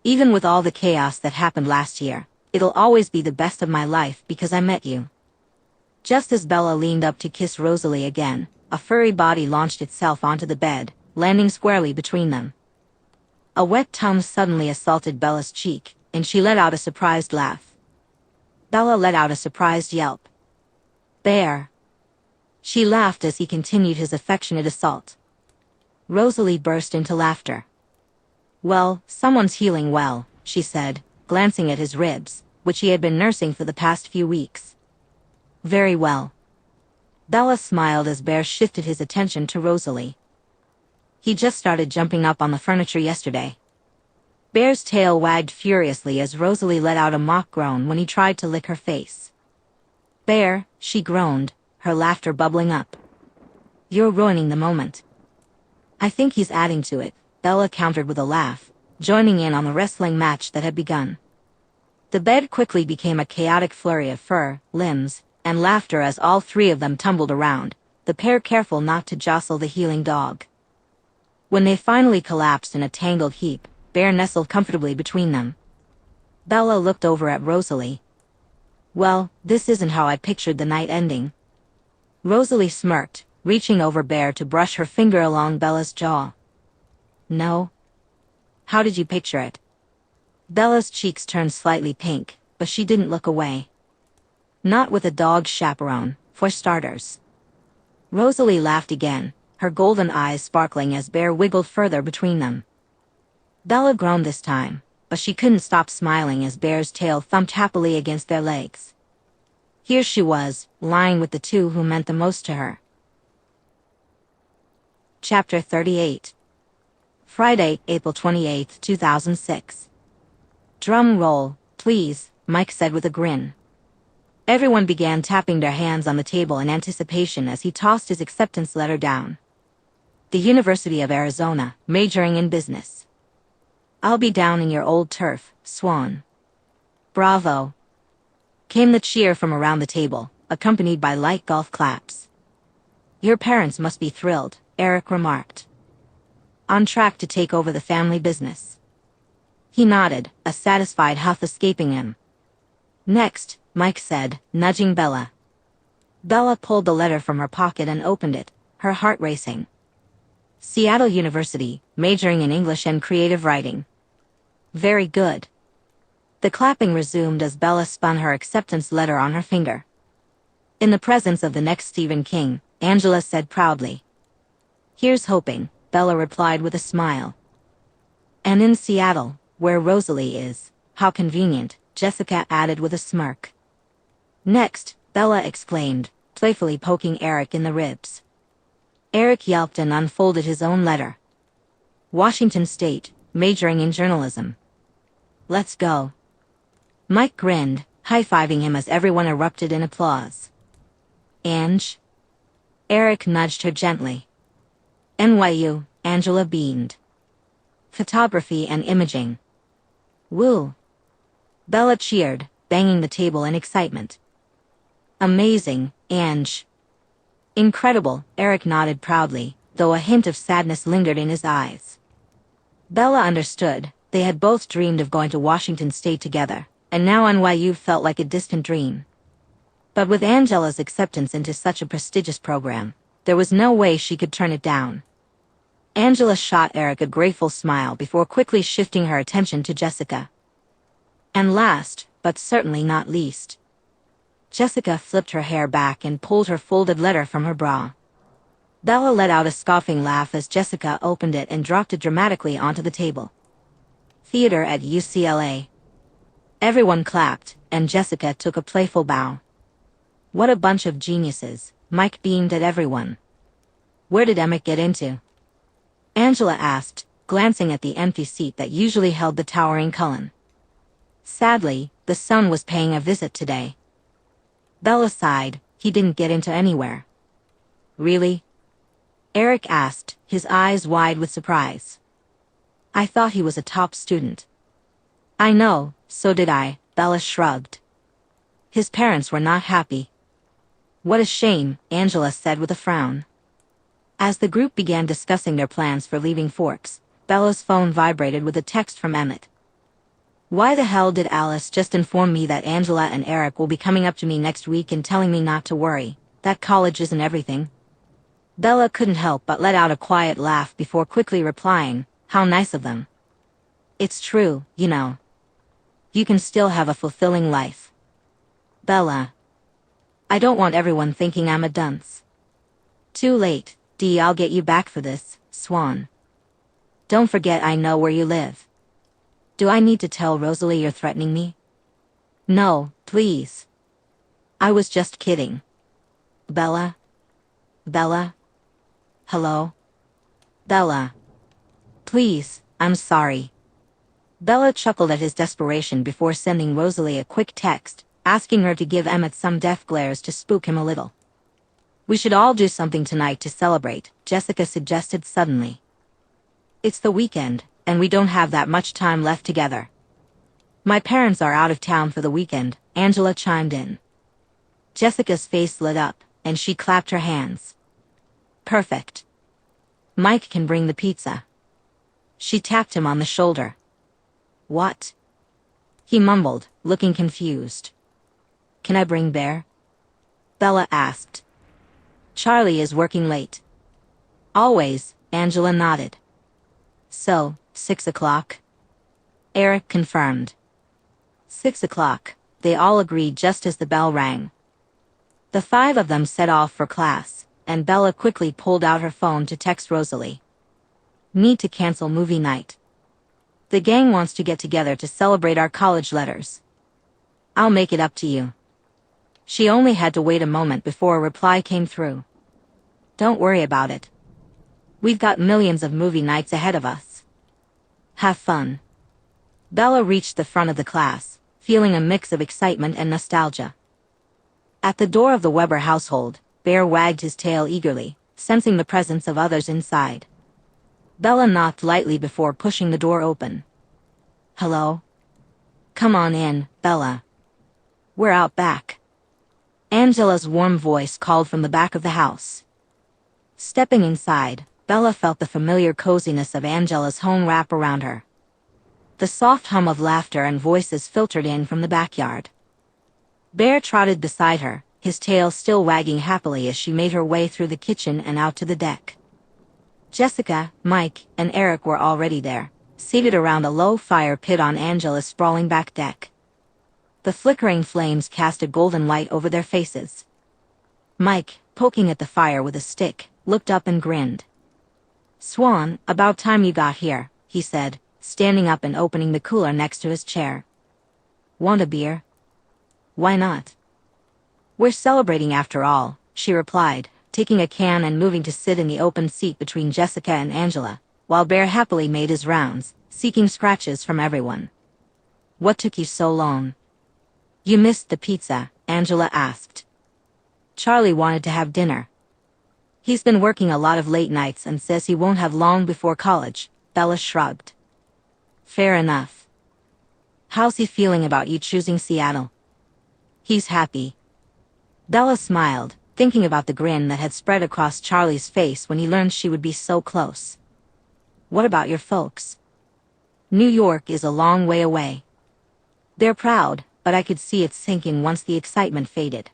Even with all the chaos that happened last year, it'll always be the best of my life because I met you. Just as Bella leaned up to kiss Rosalie again, a furry body launched itself onto the bed, landing squarely between them. A wet tongue suddenly assaulted Bella's cheek, and she let out a surprised laugh. Bella let out a surprised yelp. Bear. She laughed as he continued his affectionate assault. Rosalie burst into laughter. Well, someone's healing well, she said, glancing at his ribs, which he had been nursing for the past few weeks. Very well. Bella smiled as Bear shifted his attention to Rosalie. He just started jumping up on the furniture yesterday. Bear's tail wagged furiously as Rosalie let out a mock groan when he tried to lick her face. Bear, she groaned, her laughter bubbling up. You're ruining the moment. I think he's adding to it, Bella countered with a laugh, joining in on the wrestling match that had begun. The bed quickly became a chaotic flurry of fur, limbs, and laughter as all 3 of them tumbled around, the pair careful not to jostle the healing dog. When they finally collapsed in a tangled heap, Bear nestled comfortably between them. Bella looked over at Rosalie. Well, this isn't how I pictured the night ending. Rosalie smirked, reaching over Bear to brush her finger along Bella's jaw. No? How did you picture it? Bella's cheeks turned slightly pink, but she didn't look away. Not with a dog chaperone, for starters. Rosalie laughed again, her golden eyes sparkling as Bear wiggled further between them. Bella groaned this time, but she couldn't stop smiling as Bear's tail thumped happily against their legs. Here she was, lying with the 2 who meant the most to her. Chapter 38. Friday, April 28, 2006. Drum roll, please, Mike said with a grin. Everyone began tapping their hands on the table in anticipation as he tossed his acceptance letter down. The University of Arizona, majoring in business. I'll be down in your old turf, Swan. Bravo. Came the cheer from around the table, accompanied by light golf claps. Your parents must be thrilled, Eric remarked. On track to take over the family business. He nodded, a satisfied huff escaping him. Next, Mike said, nudging Bella. Bella pulled the letter from her pocket and opened it, her heart racing. Seattle University, majoring in English and creative writing. Very good. The clapping resumed as Bella spun her acceptance letter on her finger. In the presence of the next Stephen King, Angela said proudly. Here's hoping, Bella replied with a smile. And in Seattle, where Rosalie is. How convenient, Jessica added with a smirk. Next, Bella exclaimed, playfully poking Eric in the ribs. Eric yelped and unfolded his own letter. Washington State, majoring in journalism. Let's go. Mike grinned, high-fiving him as everyone erupted in applause. Ange? Eric nudged her gently. NYU, Angela beamed. Photography and imaging. Woo. Bella cheered, banging the table in excitement. Amazing, Ange. Incredible, Eric nodded proudly, though a hint of sadness lingered in his eyes. Bella understood. They had both dreamed of going to Washington State together, and now NYU felt like a distant dream. But with Angela's acceptance into such a prestigious program, there was no way she could turn it down. Angela shot Eric a grateful smile before quickly shifting her attention to Jessica. And last, but certainly not least, Jessica flipped her hair back and pulled her folded letter from her bra. Bella let out a scoffing laugh as Jessica opened it and dropped it dramatically onto the table. Theater at UCLA. Everyone clapped, and Jessica took a playful bow. What a bunch of geniuses, Mike beamed at everyone. Where did Emmett get into? Angela asked, glancing at the empty seat that usually held the towering Cullen. Sadly, the son was paying a visit today. Bella sighed. He didn't get into anywhere. Really? Eric asked, his eyes wide with surprise. I thought he was a top student. I know, so did I, Bella shrugged. His parents were not happy. What a shame, Angela said with a frown. As the group began discussing their plans for leaving Forks, Bella's phone vibrated with a text from Emmett. Why the hell did Alice just inform me that Angela and Eric will be coming up to me next week and telling me not to worry, that college isn't everything? Bella couldn't help but let out a quiet laugh before quickly replying, how nice of them. It's true, you know. You can still have a fulfilling life. Bella. I don't want everyone thinking I'm a dunce. Too late, Dee, I'll get you back for this, Swan. Don't forget I know where you live. Do I need to tell Rosalie you're threatening me? No, please. I was just kidding. Bella? Bella? Hello? Bella. Please, I'm sorry. Bella chuckled at his desperation before sending Rosalie a quick text, asking her to give Emmett some death glares to spook him a little. We should all do something tonight to celebrate, Jessica suggested suddenly. It's the weekend, and we don't have that much time left together. My parents are out of town for the weekend, Angela chimed in. Jessica's face lit up, and she clapped her hands. Perfect. Mike can bring the pizza. She tapped him on the shoulder. What? He mumbled, looking confused. Can I bring Bear? Bella asked. Charlie is working late. Always, Angela nodded. So, 6 o'clock? Eric confirmed. 6 o'clock, they all agreed just as the bell rang. The 5 of them set off for class, and Bella quickly pulled out her phone to text Rosalie. Need to cancel movie night. The gang wants to get together to celebrate our college letters. I'll make it up to you. She only had to wait a moment before a reply came through. Don't worry about it. We've got millions of movie nights ahead of us. Have fun. Bella reached the front of the class, feeling a mix of excitement and nostalgia. At the door of the Weber household, Bear wagged his tail eagerly, sensing the presence of others inside. Bella knocked lightly before pushing the door open. Hello? Come on in, Bella. We're out back. Angela's warm voice called from the back of the house. Stepping inside, Bella felt the familiar coziness of Angela's home wrap around her. The soft hum of laughter and voices filtered in from the backyard. Bear trotted beside her, his tail still wagging happily as she made her way through the kitchen and out to the deck. Jessica, Mike, and Eric were already there, seated around a low fire pit on Angela's sprawling back deck. The flickering flames cast a golden light over their faces. Mike, poking at the fire with a stick, looked up and grinned. Swan, about time you got here, he said, standing up and opening the cooler next to his chair. Want a beer? Why not? We're celebrating after all, she replied, taking a can and moving to sit in the open seat between Jessica and Angela, while Bear happily made his rounds, seeking scratches from everyone. What took you so long? You missed the pizza, Angela asked. Charlie wanted to have dinner. He's been working a lot of late nights and says he won't have long before college, Bella shrugged. Fair enough. How's he feeling about you choosing Seattle? He's happy. Bella smiled, thinking about the grin that had spread across Charlie's face when he learned she would be so close. What about your folks? New York is a long way away. They're proud, but I could see it sinking once the excitement faded.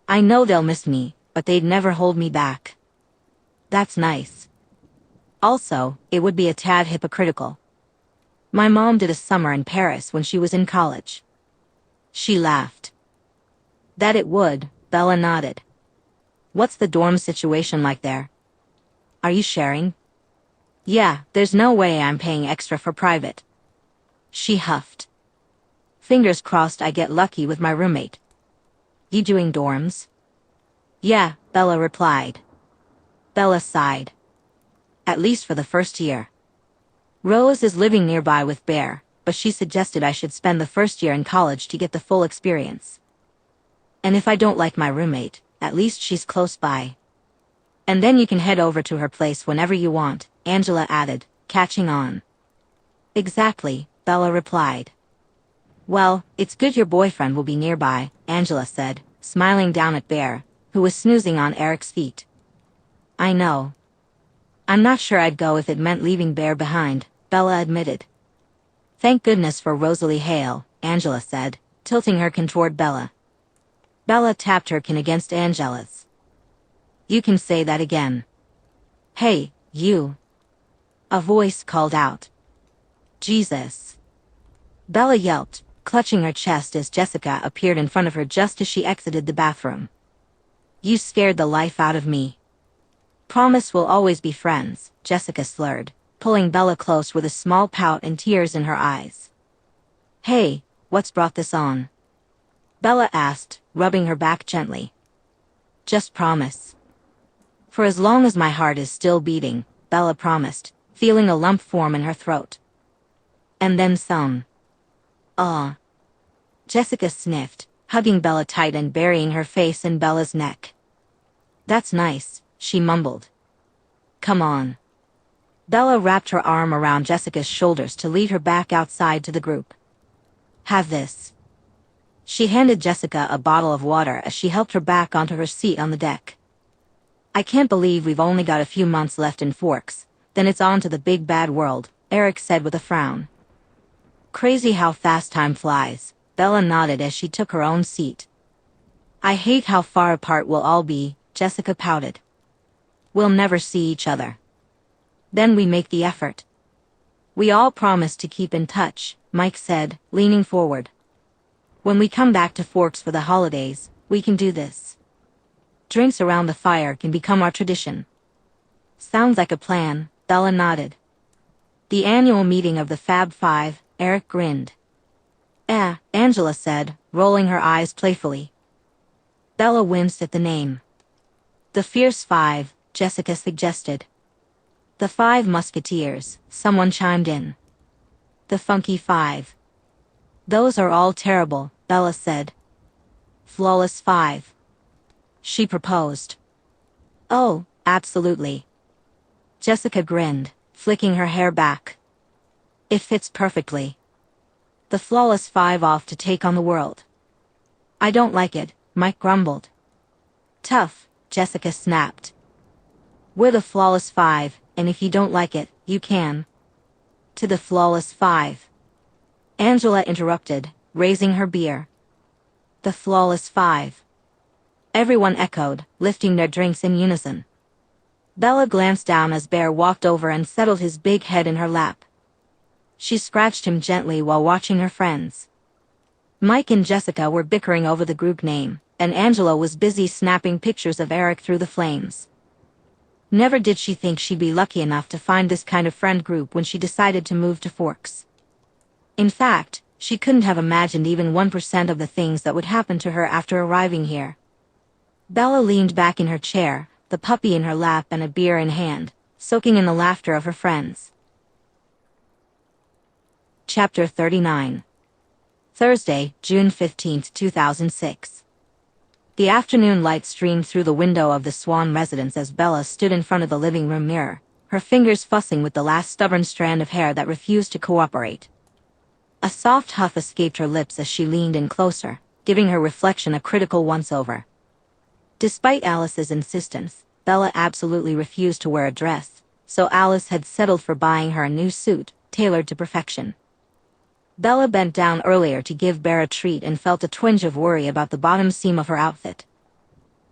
I know they'll miss me, but they'd never hold me back. That's nice. Also, it would be a tad hypocritical. My mom did a summer in Paris when she was in college. She laughed. That it would, Bella nodded. What's the dorm situation like there? Are you sharing? Yeah, there's no way I'm paying extra for private. She huffed. Fingers crossed I get lucky with my roommate. You doing dorms? Yeah, Bella replied. Bella sighed. At least for the first year. Rose is living nearby with Bear, but she suggested I should spend the first year in college to get the full experience. And if I don't like my roommate, at least she's close by. And then you can head over to her place whenever you want, Angela added, catching on. Exactly, Bella replied. Well, it's good your boyfriend will be nearby, Angela said, smiling down at Bear, who was snoozing on Eric's feet. I know. I'm not sure I'd go if it meant leaving Bear behind, Bella admitted. Thank goodness for Rosalie Hale, Angela said, tilting her can toward Bella. Bella tapped her can against Angela's. You can say that again. Hey, you. A voice called out. Jesus. Bella yelped, clutching her chest as Jessica appeared in front of her just as she exited the bathroom. You scared the life out of me. Promise we'll always be friends, Jessica slurred, pulling Bella close with a small pout and tears in her eyes. Hey, what's brought this on? Bella asked, rubbing her back gently. Just promise. For as long as my heart is still beating, Bella promised, feeling a lump form in her throat. And then some. Jessica sniffed, hugging Bella tight and burying her face in Bella's neck. That's nice, she mumbled. Come on. Bella wrapped her arm around Jessica's shoulders to lead her back outside to the group. Have this. She handed Jessica a bottle of water as she helped her back onto her seat on the deck. I can't believe we've only got a few months left in Forks, then it's on to the big bad world, Eric said with a frown. Crazy how fast time flies, Bella nodded as she took her own seat. I hate how far apart we'll all be, Jessica pouted. We'll never see each other. Then we make the effort. We all promise to keep in touch, Mike said, leaning forward. When we come back to Forks for the holidays, we can do this. Drinks around the fire can become our tradition. Sounds like a plan, Bella nodded. The annual meeting of the Fab Five, Eric grinned. Angela said, rolling her eyes playfully. Bella winced at the name. The Fierce Five, Jessica suggested. The Five Musketeers, someone chimed in. The Funky Five. Those are all terrible, Bella said. Flawless Five. She proposed. Oh, absolutely. Jessica grinned, flicking her hair back. It fits perfectly. The Flawless Five off to take on the world. I don't like it, Mike grumbled. Tough, Jessica snapped. We're the Flawless Five, and if you don't like it, you can. To the Flawless Five. Angela interrupted, raising her beer. The Flawless Five. Everyone echoed, lifting their drinks in unison. Bella glanced down as Bear walked over and settled his big head in her lap. She scratched him gently while watching her friends. Mike and Jessica were bickering over the group name, and Angela was busy snapping pictures of Eric through the flames. Never did she think she'd be lucky enough to find this kind of friend group when she decided to move to Forks. In fact, she couldn't have imagined even 1% of the things that would happen to her after arriving here. Bella leaned back in her chair, the puppy in her lap and a beer in hand, soaking in the laughter of her friends. Chapter 39. Thursday, June 15, 2006. The afternoon light streamed through the window of the Swan residence as Bella stood in front of the living room mirror, her fingers fussing with the last stubborn strand of hair that refused to cooperate. A soft huff escaped her lips as she leaned in closer, giving her reflection a critical once-over. Despite Alice's insistence, Bella absolutely refused to wear a dress, so Alice had settled for buying her a new suit, tailored to perfection. Bella bent down earlier to give Bear a treat and felt a twinge of worry about the bottom seam of her outfit.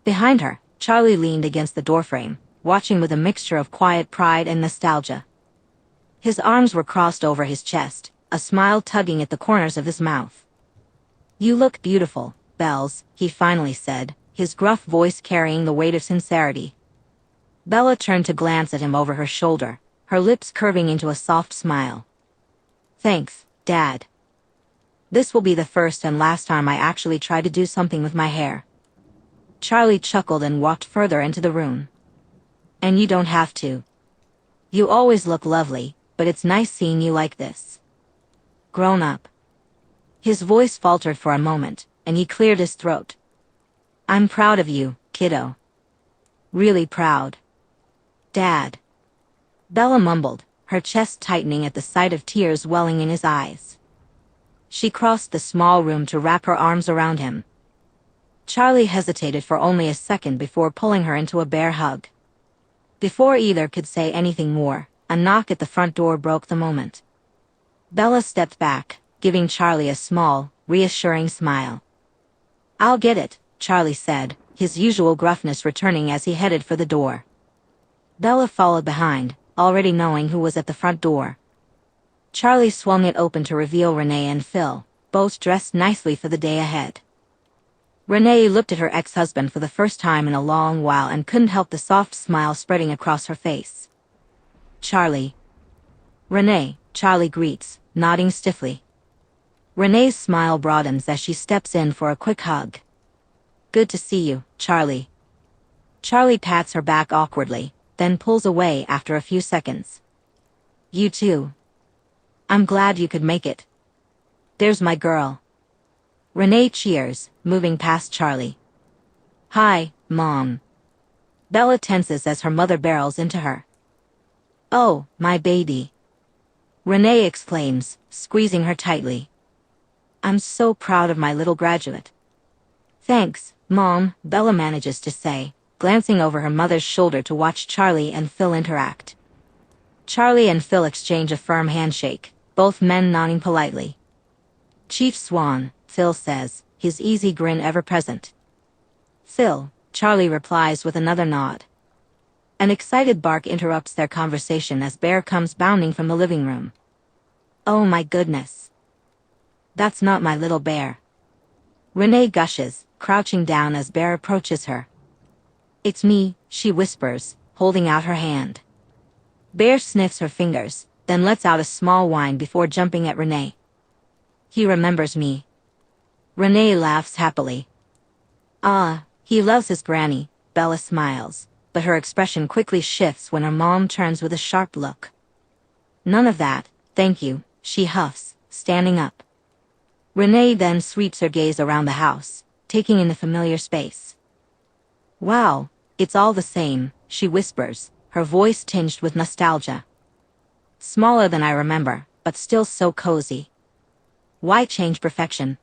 Behind her, Charlie leaned against the doorframe, watching with a mixture of quiet pride and nostalgia. His arms were crossed over his chest, a smile tugging at the corners of his mouth. "You look beautiful, Bells," he finally said, his gruff voice carrying the weight of sincerity. Bella turned to glance at him over her shoulder, her lips curving into a soft smile. "Thanks, Dad. This will be the first and last time I actually try to do something with my hair." Charlie chuckled and walked further into the room. "And you don't have to. You always look lovely, but it's nice seeing you like this. Grown up." His voice faltered for a moment, and he cleared his throat. "I'm proud of you, kiddo. Really proud. Dad." Bella mumbled, her chest tightening at the sight of tears welling in his eyes. She crossed the small room to wrap her arms around him. Charlie hesitated for only a second before pulling her into a bear hug. Before either could say anything more, a knock at the front door broke the moment. Bella stepped back, giving Charlie a small, reassuring smile. "I'll get it," Charlie said, his usual gruffness returning as he headed for the door. Bella followed behind, already knowing who was at the front door. Charlie swung it open to reveal Renee and Phil, both dressed nicely for the day ahead. Renee looked at her ex-husband for the first time in a long while and couldn't help the soft smile spreading across her face. "Charlie." "Renee," Charlie greets, nodding stiffly. Renee's smile broadens as she steps in for a quick hug. "Good to see you, Charlie." Charlie pats her back awkwardly, then pulls away after a few seconds. "You too. I'm glad you could make it. There's my girl." Renee cheers, moving past Charlie. "Hi, Mom." Bella tenses as her mother barrels into her. "Oh, my baby." Renee exclaims, squeezing her tightly. "I'm so proud of my little graduate." "Thanks, Mom," Bella manages to say, glancing over her mother's shoulder to watch Charlie and Phil interact. Charlie and Phil exchange a firm handshake, both men nodding politely. "Chief Swan," Phil says, his easy grin ever present. "Phil," Charlie replies with another nod. An excited bark interrupts their conversation as Bear comes bounding from the living room. "Oh my goodness. That's not my little bear." Renee gushes, crouching down as Bear approaches her. "It's me," she whispers, holding out her hand. Bear sniffs her fingers, then lets out a small whine before jumping at Renee. "He remembers me." Renee laughs happily. "Ah, he loves his granny," Bella smiles, but her expression quickly shifts when her mom turns with a sharp look. "None of that, thank you," she huffs, standing up. Renee then sweeps her gaze around the house, taking in the familiar space. "Wow, it's all the same," she whispers, her voice tinged with nostalgia. "Smaller than I remember, but still so cozy. Why change perfection?"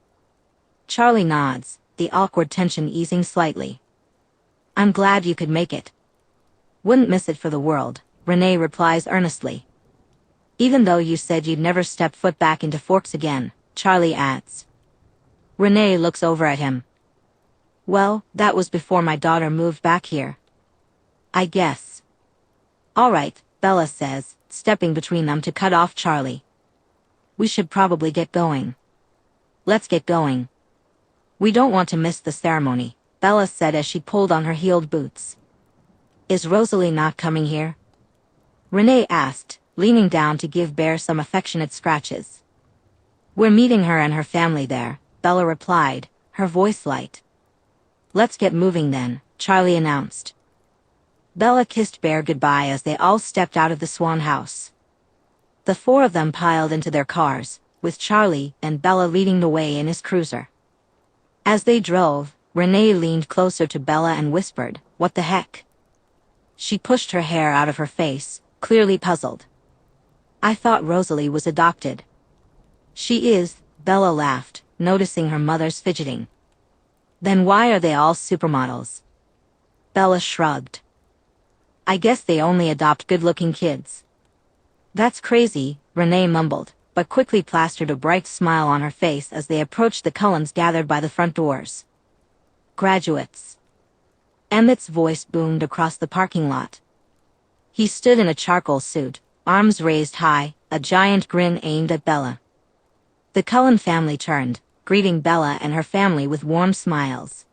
Charlie nods, the awkward tension easing slightly. "I'm glad you could make it." "Wouldn't miss it for the world," Renee replies earnestly. "Even though you said you'd never step foot back into Forks again," Charlie adds. Renee looks over at him. "Well, that was before my daughter moved back here. I guess." "All right," Bella says, stepping between them to cut off Charlie. "We should probably get going." "Let's get going. We don't want to miss the ceremony," Bella said as she pulled on her heeled boots. Is Rosalie not coming here? Renee asked, leaning down to give Bear some affectionate scratches. We're meeting her and her family there, Bella replied, her voice light. Let's get moving then, Charlie announced. Bella kissed Bear goodbye as they all stepped out of the Swan house. The four of them piled into their cars, with Charlie and Bella leading the way in his cruiser. As they drove, Renee leaned closer to Bella and whispered, "What the heck?" She pushed her hair out of her face, clearly puzzled. "I thought Rosalie was adopted." "She is," Bella laughed, noticing her mother's fidgeting. "Then why are they all supermodels?" Bella shrugged. "I guess they only adopt good-looking kids." "That's crazy," Renee mumbled, but quickly plastered a bright smile on her face as they approached the Cullens gathered by the front doors. "Graduates." Emmett's voice boomed across the parking lot. He stood in a charcoal suit, arms raised high, a giant grin aimed at Bella. The Cullen family turned, greeting Bella and her family with warm smiles.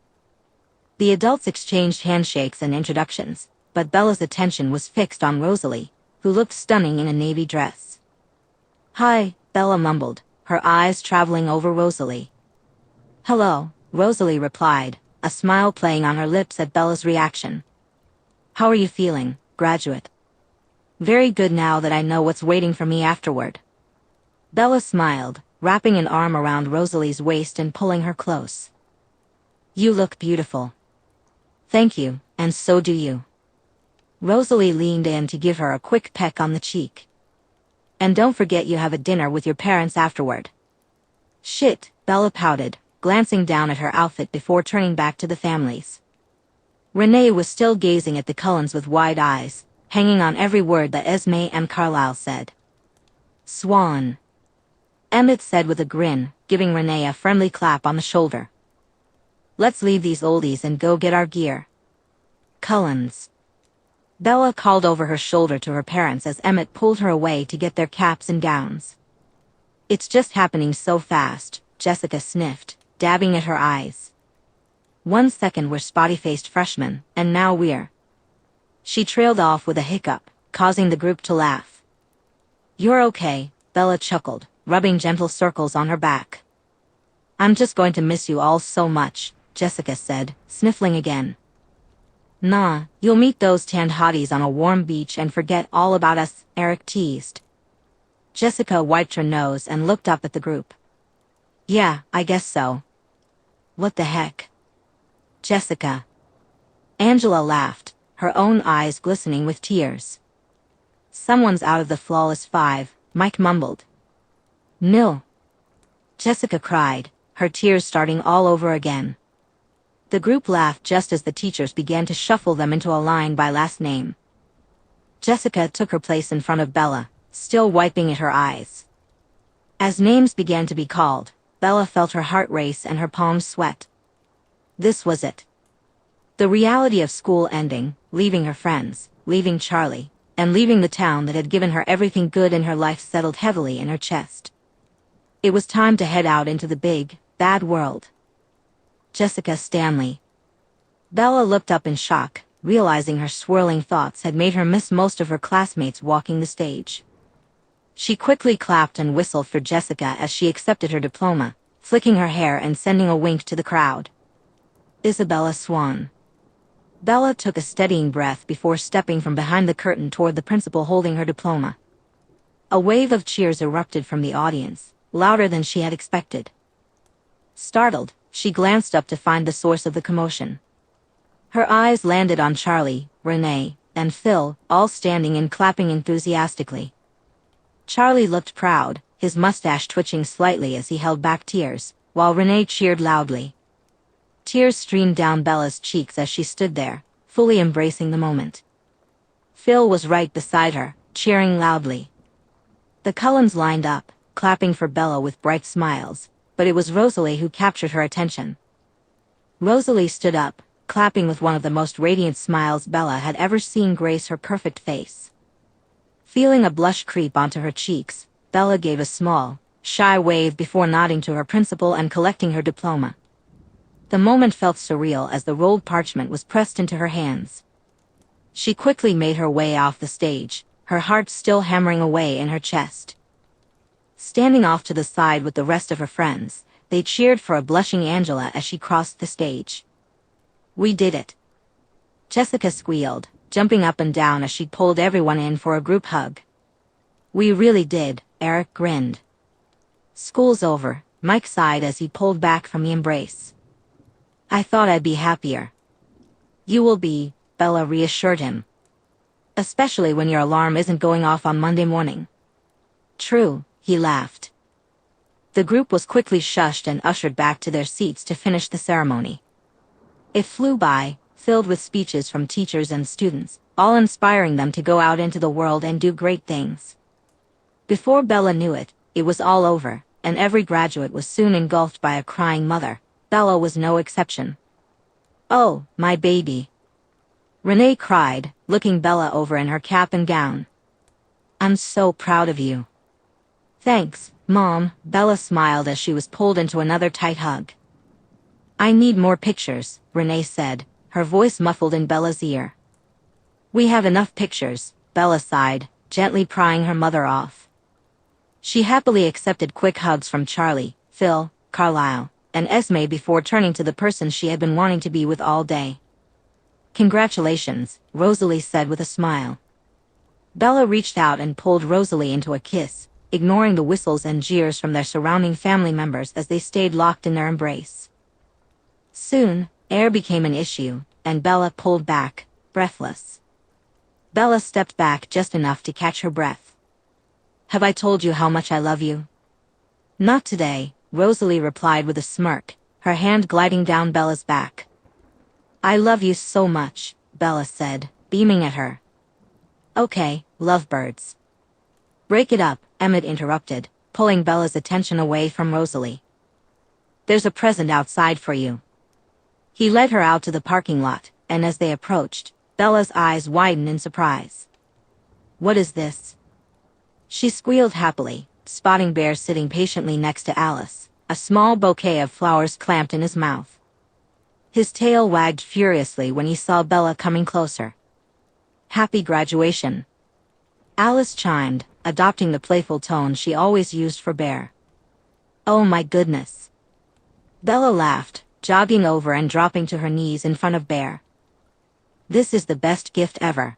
The adults exchanged handshakes and introductions, but Bella's attention was fixed on Rosalie, who looked stunning in a navy dress. "Hi," Bella mumbled, her eyes traveling over Rosalie. "Hello," Rosalie replied, a smile playing on her lips at Bella's reaction. "How are you feeling, graduate?" "Very good now that I know what's waiting for me afterward." Bella smiled, wrapping an arm around Rosalie's waist and pulling her close. "You look beautiful." "Thank you, and so do you." Rosalie leaned in to give her a quick peck on the cheek. "And don't forget you have a dinner with your parents afterward." "Shit," Bella pouted, glancing down at her outfit before turning back to the families. Renee was still gazing at the Cullens with wide eyes, hanging on every word that Esme and Carlisle said. "Swan," Emmett said with a grin, giving Renee a friendly clap on the shoulder. "Let's leave these oldies and go get our gear." "Cullens." Bella called over her shoulder to her parents as Emmett pulled her away to get their caps and gowns. "It's just happening so fast," Jessica sniffed, dabbing at her eyes. "1 second we're spotty-faced freshmen, and now we're—" She trailed off with a hiccup, causing the group to laugh. "You're okay," Bella chuckled, rubbing gentle circles on her back. "I'm just going to miss you all so much," Jessica said, sniffling again. "Nah, you'll meet those tanned hotties on a warm beach and forget all about us," Eric teased. Jessica wiped her nose and looked up at the group. "Yeah, I guess so." "What the heck?" "Jessica." Angela laughed, her own eyes glistening with tears. "Someone's out of the flawless 5, Mike mumbled. "No." Jessica cried, her tears starting all over again. The group laughed just as the teachers began to shuffle them into a line by last name. Jessica took her place in front of Bella, still wiping at her eyes. As names began to be called, Bella felt her heart race and her palms sweat. This was it. The reality of school ending, leaving her friends, leaving Charlie, and leaving the town that had given her everything good in her life settled heavily in her chest. It was time to head out into the big, bad world. Jessica Stanley. Bella looked up in shock, realizing her swirling thoughts had made her miss most of her classmates walking the stage. She quickly clapped and whistled for Jessica as she accepted her diploma, flicking her hair and sending a wink to the crowd. Isabella Swan. Bella took a steadying breath before stepping from behind the curtain toward the principal holding her diploma. A wave of cheers erupted from the audience, louder than she had expected. Startled, she glanced up to find the source of the commotion. Her eyes landed on Charlie, Renee, and Phil, all standing and clapping enthusiastically. Charlie looked proud, his mustache twitching slightly as he held back tears, while Renee cheered loudly. Tears streamed down Bella's cheeks as she stood there, fully embracing the moment. Phil was right beside her, cheering loudly. The Cullens lined up, clapping for Bella with bright smiles, but it was Rosalie who captured her attention. Rosalie stood up, clapping with one of the most radiant smiles Bella had ever seen grace her perfect face. Feeling a blush creep onto her cheeks, Bella gave a small, shy wave before nodding to her principal and collecting her diploma. The moment felt surreal as the rolled parchment was pressed into her hands. She quickly made her way off the stage, her heart still hammering away in her chest. Standing off to the side with the rest of her friends, they cheered for a blushing Angela as she crossed the stage. "We did it," Jessica squealed, jumping up and down as she pulled everyone in for a group hug. "We really did," Eric grinned. "School's over," Mike sighed as he pulled back from the embrace. "I thought I'd be happier." "You will be," Bella reassured him. "Especially when your alarm isn't going off on Monday morning." "True," he laughed. The group was quickly shushed and ushered back to their seats to finish the ceremony. It flew by, filled with speeches from teachers and students, all inspiring them to go out into the world and do great things. Before Bella knew it, it was all over, and every graduate was soon engulfed by a crying mother. Bella was no exception. "Oh, my baby," Renee cried, looking Bella over in her cap and gown. "I'm so proud of you." "Thanks, Mom," Bella smiled as she was pulled into another tight hug. "I need more pictures," Renee said, her voice muffled in Bella's ear. "We have enough pictures," Bella sighed, gently prying her mother off. She happily accepted quick hugs from Charlie, Phil, Carlisle, and Esme before turning to the person she had been wanting to be with all day. "Congratulations," Rosalie said with a smile. Bella reached out and pulled Rosalie into a kiss, ignoring the whistles and jeers from their surrounding family members as they stayed locked in their embrace. Soon, air became an issue, and Bella pulled back, breathless. Bella stepped back just enough to catch her breath. "Have I told you how much I love you?" "Not today," Rosalie replied with a smirk, her hand gliding down Bella's back. "I love you so much," Bella said, beaming at her. "Okay, lovebirds." "Break it up," Emmett interrupted, pulling Bella's attention away from Rosalie. "There's a present outside for you." He led her out to the parking lot, and as they approached, Bella's eyes widened in surprise. "What is this?" She squealed happily, spotting Bear sitting patiently next to Alice, a small bouquet of flowers clamped in his mouth. His tail wagged furiously when he saw Bella coming closer. "Happy graduation," Alice chimed, adopting the playful tone she always used for Bear. "Oh my goodness." Bella laughed, jogging over and dropping to her knees in front of Bear. "This is the best gift ever."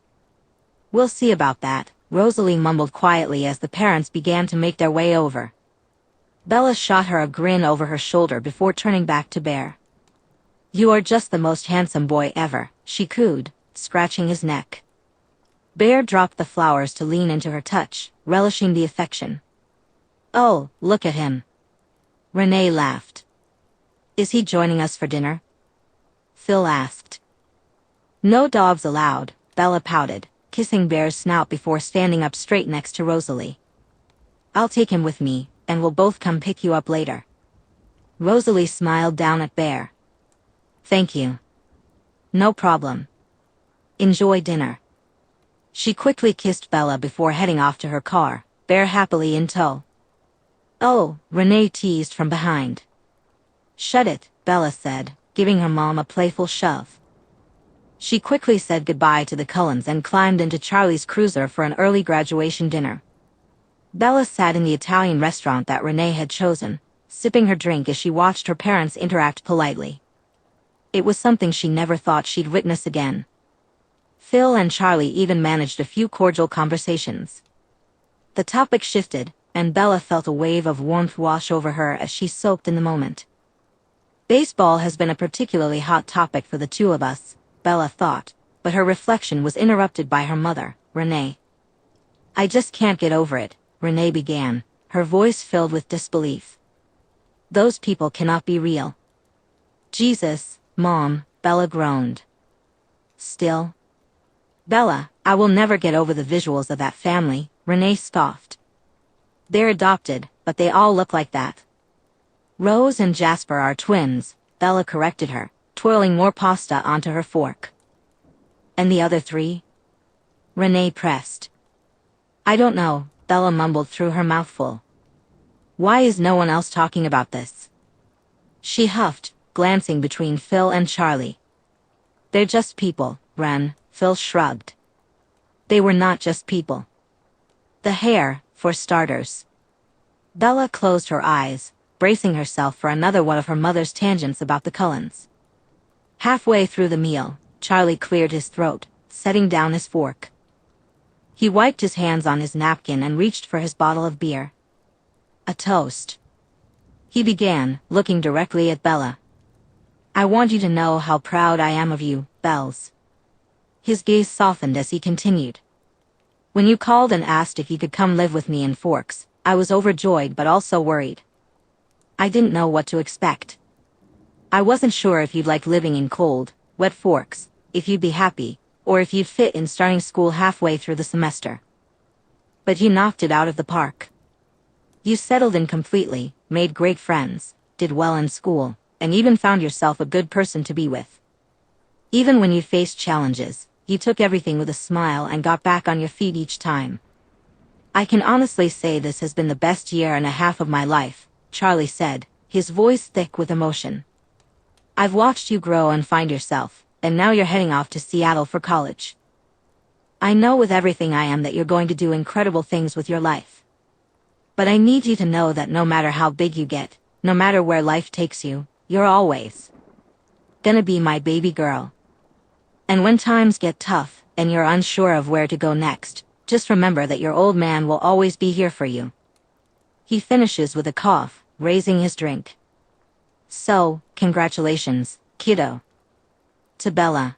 "We'll see about that," Rosalie mumbled quietly as the parents began to make their way over. Bella shot her a grin over her shoulder before turning back to Bear. "You are just the most handsome boy ever," she cooed, scratching his neck. Bear dropped the flowers to lean into her touch, relishing the affection. "Oh, look at him." Renee laughed. "Is he joining us for dinner?" Phil asked. "No dogs allowed," Bella pouted, kissing Bear's snout before standing up straight next to Rosalie. "I'll take him with me, and we'll both come pick you up later." Rosalie smiled down at Bear. "Thank you." "No problem. Enjoy dinner." She quickly kissed Bella before heading off to her car, Bear happily in tow. "Oh," Renee teased from behind. "Shut it," Bella said, giving her mom a playful shove. She quickly said goodbye to the Cullens and climbed into Charlie's cruiser for an early graduation dinner. Bella sat in the Italian restaurant that Renee had chosen, sipping her drink as she watched her parents interact politely. It was something she never thought she'd witness again. Phil and Charlie even managed a few cordial conversations. The topic shifted, and Bella felt a wave of warmth wash over her as she soaked in the moment. Baseball has been a particularly hot topic for the two of us, Bella thought, but her reflection was interrupted by her mother, Renee. "I just can't get over it," Renee began, her voice filled with disbelief. "Those people cannot be real." "Jesus, Mom," Bella groaned. "Still." "Bella, I will never get over the visuals of that family," Renee scoffed. "They're adopted, but they all look like that." "Rose and Jasper are twins," Bella corrected her, twirling more pasta onto her fork. "And the other three?" Renee pressed. "I don't know," Bella mumbled through her mouthful. "Why is no one else talking about this?" She huffed, glancing between Phil and Charlie. "They're just people, Ren," Phil shrugged. They were not just people. The hair, for starters. Bella closed her eyes, bracing herself for another one of her mother's tangents about the Cullens. Halfway through the meal, Charlie cleared his throat, setting down his fork. He wiped his hands on his napkin and reached for his bottle of beer. A toast. He began, looking directly at Bella. I want you to know how proud I am of you, Bells. His gaze softened as he continued. When you called and asked if you could come live with me in Forks, I was overjoyed but also worried. I didn't know what to expect. I wasn't sure if you'd like living in cold, wet Forks, if you'd be happy, or if you'd fit in starting school halfway through the semester. But you knocked it out of the park. You settled in completely, made great friends, did well in school, and even found yourself a good person to be with. Even when you faced challenges, you took everything with a smile and got back on your feet each time. I can honestly say this has been the best year and a half of my life, Charlie said, his voice thick with emotion. I've watched you grow and find yourself, and now you're heading off to Seattle for college. I know with everything I am that you're going to do incredible things with your life. But I need you to know that no matter how big you get, no matter where life takes you, you're always gonna be my baby girl. And when times get tough, and you're unsure of where to go next, just remember that your old man will always be here for you. He finishes with a cough, raising his drink. So, congratulations, kiddo. To Bella.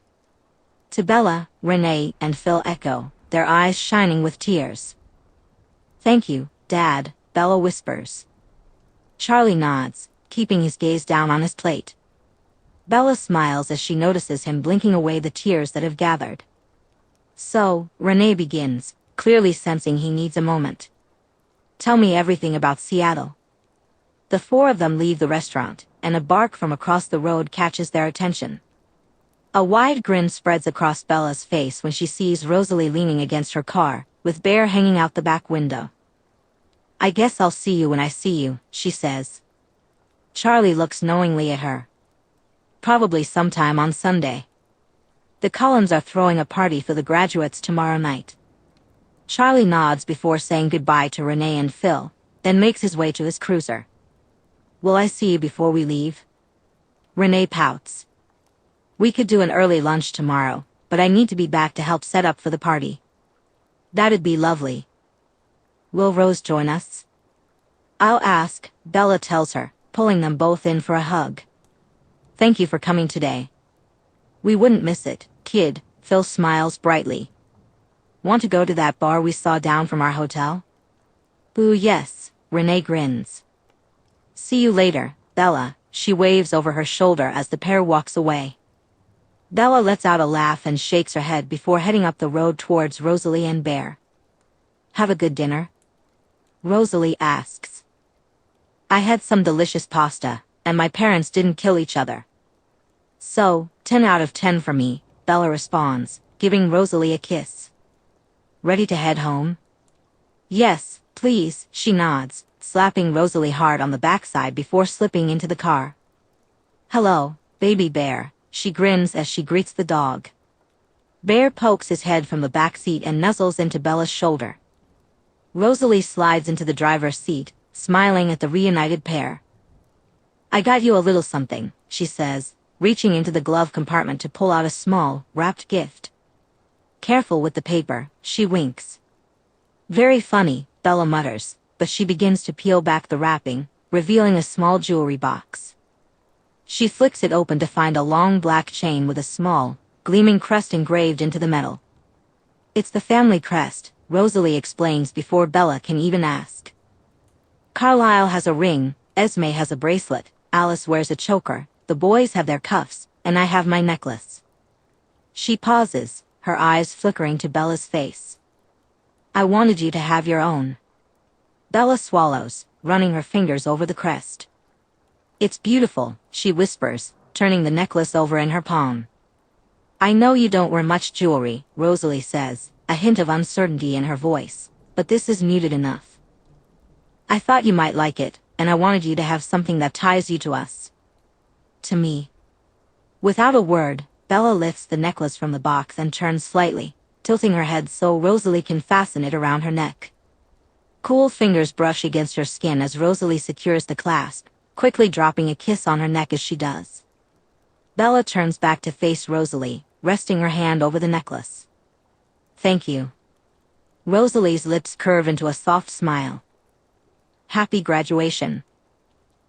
To Bella, Renee and Phil echo, their eyes shining with tears. Thank you, Dad, Bella whispers. Charlie nods, keeping his gaze down on his plate. Bella smiles as she notices him blinking away the tears that have gathered. So, Renee begins, clearly sensing he needs a moment. Tell me everything about Seattle. The four of them leave the restaurant, and a bark from across the road catches their attention. A wide grin spreads across Bella's face when she sees Rosalie leaning against her car, with Bear hanging out the back window. I guess I'll see you when I see you, she says. Charlie looks knowingly at her. Probably sometime on Sunday. The Cullens are throwing a party for the graduates tomorrow night. Charlie nods before saying goodbye to Renee and Phil, then makes his way to his cruiser. Will I see you before we leave? Renee pouts. We could do an early lunch tomorrow, but I need to be back to help set up for the party. That'd be lovely. Will Rose join us? I'll ask, Bella tells her, pulling them both in for a hug. Thank you for coming today. We wouldn't miss it, kid, Phil smiles brightly. Want to go to that bar we saw down from our hotel? Boo yes, Renee grins. See you later, Bella, she waves over her shoulder as the pair walks away. Bella lets out a laugh and shakes her head before heading up the road towards Rosalie and Bear. Have a good dinner? Rosalie asks. I had some delicious pasta, and my parents didn't kill each other. So, 10 out of 10 for me, Bella responds, giving Rosalie a kiss. Ready to head home? Yes, please, she nods, slapping Rosalie hard on the backside before slipping into the car. Hello, baby Bear, she grins as she greets the dog. Bear pokes his head from the back seat and nuzzles into Bella's shoulder. Rosalie slides into the driver's seat, smiling at the reunited pair. I got you a little something, she says, reaching into the glove compartment to pull out a small, wrapped gift. Careful with the paper, she winks. Very funny, Bella mutters, but she begins to peel back the wrapping, revealing a small jewelry box. She flicks it open to find a long black chain with a small, gleaming crest engraved into the metal. It's the family crest, Rosalie explains before Bella can even ask. Carlisle has a ring, Esme has a bracelet, Alice wears a choker, the boys have their cuffs, and I have my necklace. She pauses, her eyes flickering to Bella's face. I wanted you to have your own. Bella swallows, running her fingers over the crest. It's beautiful, she whispers, turning the necklace over in her palm. I know you don't wear much jewelry, Rosalie says, a hint of uncertainty in her voice, but this is muted enough. I thought you might like it, and I wanted you to have something that ties you to us. To me. Without a word, Bella lifts the necklace from the box and turns slightly, tilting her head so Rosalie can fasten it around her neck. Cool fingers brush against her skin as Rosalie secures the clasp, quickly dropping a kiss on her neck as she does. Bella turns back to face Rosalie, resting her hand over the necklace. "Thank you." Rosalie's lips curve into a soft smile. "Happy graduation."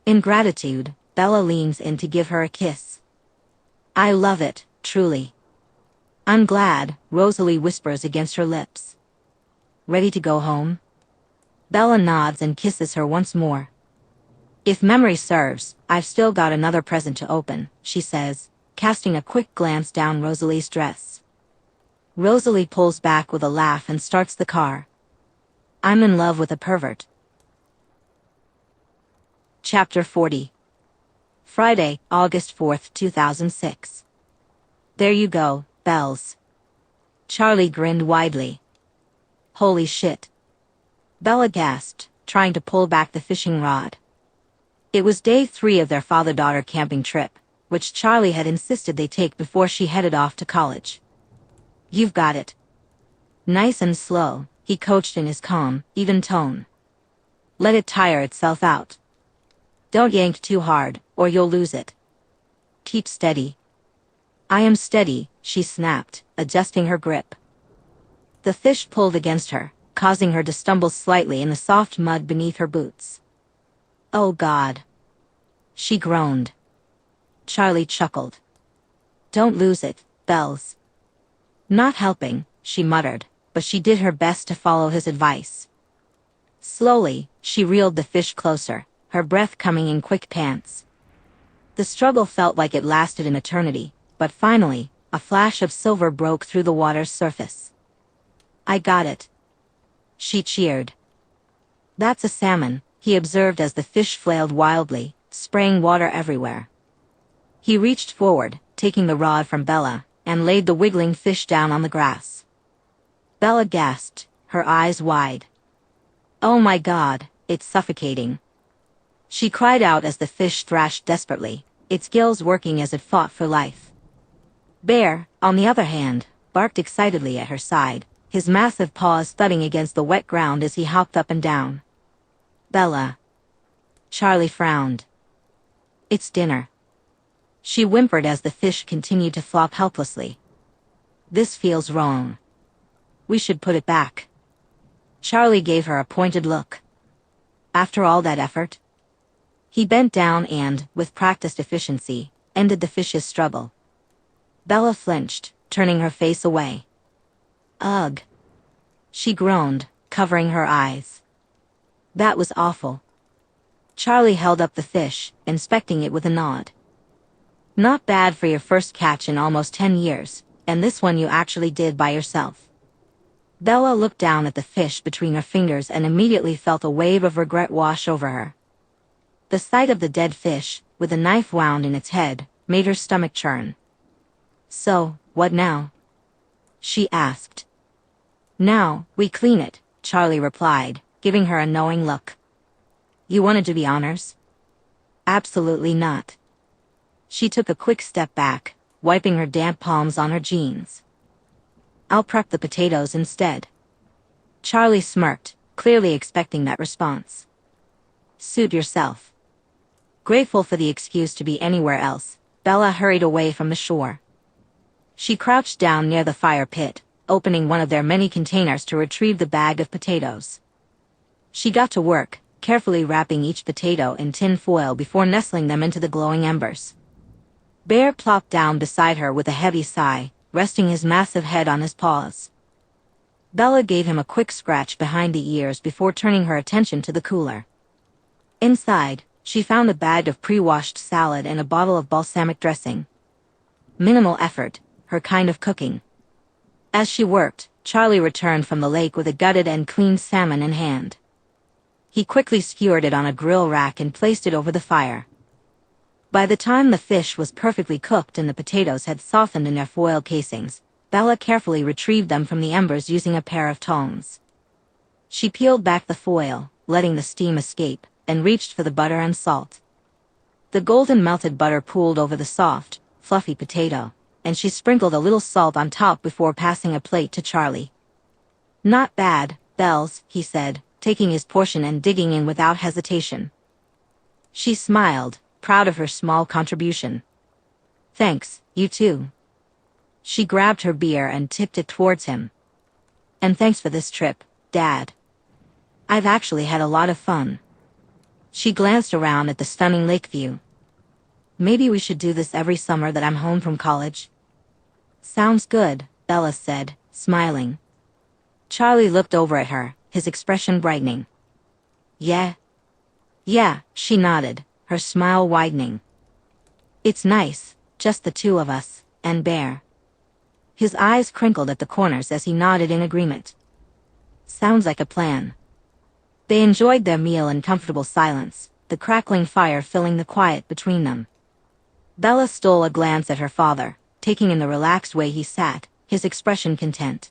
In gratitude, Bella leans in to give her a kiss. "I love it, truly." "I'm glad," Rosalie whispers against her lips. "Ready to go home?" Bella nods and kisses her once more. "If memory serves, I've still got another present to open," she says, casting a quick glance down Rosalie's dress. Rosalie pulls back with a laugh and starts the car. "I'm in love with a pervert." Chapter 40. Friday, August 4th, 2006. "There you go, Bells." Charlie grinned widely. "Holy shit." Bella gasped, trying to pull back the fishing rod. It was day 3 of their father-daughter camping trip, which Charlie had insisted they take before she headed off to college. "You've got it." "Nice and slow," he coached in his calm, even tone. "Let it tire itself out. Don't yank too hard, or you'll lose it. Keep steady." "I am steady," she snapped, adjusting her grip. The fish pulled against her, causing her to stumble slightly in the soft mud beneath her boots. "Oh God." She groaned. Charlie chuckled. "Don't lose it, Bells." "Not helping," she muttered, but she did her best to follow his advice. Slowly, she reeled the fish closer, her breath coming in quick pants. The struggle felt like it lasted an eternity, but finally, a flash of silver broke through the water's surface. "I got it." She cheered. "That's a salmon," he observed as the fish flailed wildly, spraying water everywhere. He reached forward, taking the rod from Bella, and laid the wiggling fish down on the grass. Bella gasped, her eyes wide. "Oh my God, it's suffocating." She cried out as the fish thrashed desperately, its gills working as it fought for life. Bear, on the other hand, barked excitedly at her side, his massive paws thudding against the wet ground as he hopped up and down. "Bella." Charlie frowned. "It's dinner." She whimpered as the fish continued to flop helplessly. "This feels wrong. We should put it back." Charlie gave her a pointed look. "After all that effort?" He bent down and, with practiced efficiency, ended the fish's struggle. Bella flinched, turning her face away. "Ugh." She groaned, covering her eyes. "That was awful." Charlie held up the fish, inspecting it with a nod. "Not bad for your first catch in almost 10 years, and this one you actually did by yourself." Bella looked down at the fish between her fingers and immediately felt a wave of regret wash over her. The sight of the dead fish, with a knife wound in its head, made her stomach churn. "So, what now?" she asked. "Now, we clean it," Charlie replied, giving her a knowing look. "You wanted to be honors?" "Absolutely not." She took a quick step back, wiping her damp palms on her jeans. "I'll prep the potatoes instead." Charlie smirked, clearly expecting that response. "Suit yourself." Grateful for the excuse to be anywhere else, Bella hurried away from the shore. She crouched down near the fire pit, opening one of their many containers to retrieve the bag of potatoes. She got to work, carefully wrapping each potato in tin foil before nestling them into the glowing embers. Bear plopped down beside her with a heavy sigh, resting his massive head on his paws. Bella gave him a quick scratch behind the ears before turning her attention to the cooler. Inside, she found a bag of pre-washed salad and a bottle of balsamic dressing. Minimal effort, her kind of cooking. As she worked, Charlie returned from the lake with a gutted and cleaned salmon in hand. He quickly skewered it on a grill rack and placed it over the fire. By the time the fish was perfectly cooked and the potatoes had softened in their foil casings, Bella carefully retrieved them from the embers using a pair of tongs. She peeled back the foil, letting the steam escape, and reached for the butter and salt. The golden melted butter pooled over the soft, fluffy potato. and she sprinkled a little salt on top before passing a plate to Charlie. "Not bad, Bells," he said, taking his portion and digging in without hesitation. She smiled, proud of her small contribution. "Thanks, you too." She grabbed her beer and tipped it towards him. "And thanks for this trip, Dad. I've actually had a lot of fun." She glanced around at the stunning lake view. "Maybe we should do this every summer that I'm home from college." "Sounds good," Bella said, smiling. Charlie looked over at her, his expression brightening. "Yeah?" "Yeah," she nodded, her smile widening. "It's nice, just the two of us, and Bear." His eyes crinkled at the corners as he nodded in agreement. "Sounds like a plan." They enjoyed their meal in comfortable silence, the crackling fire filling the quiet between them. Bella stole a glance at her father, taking in the relaxed way he sat, his expression content.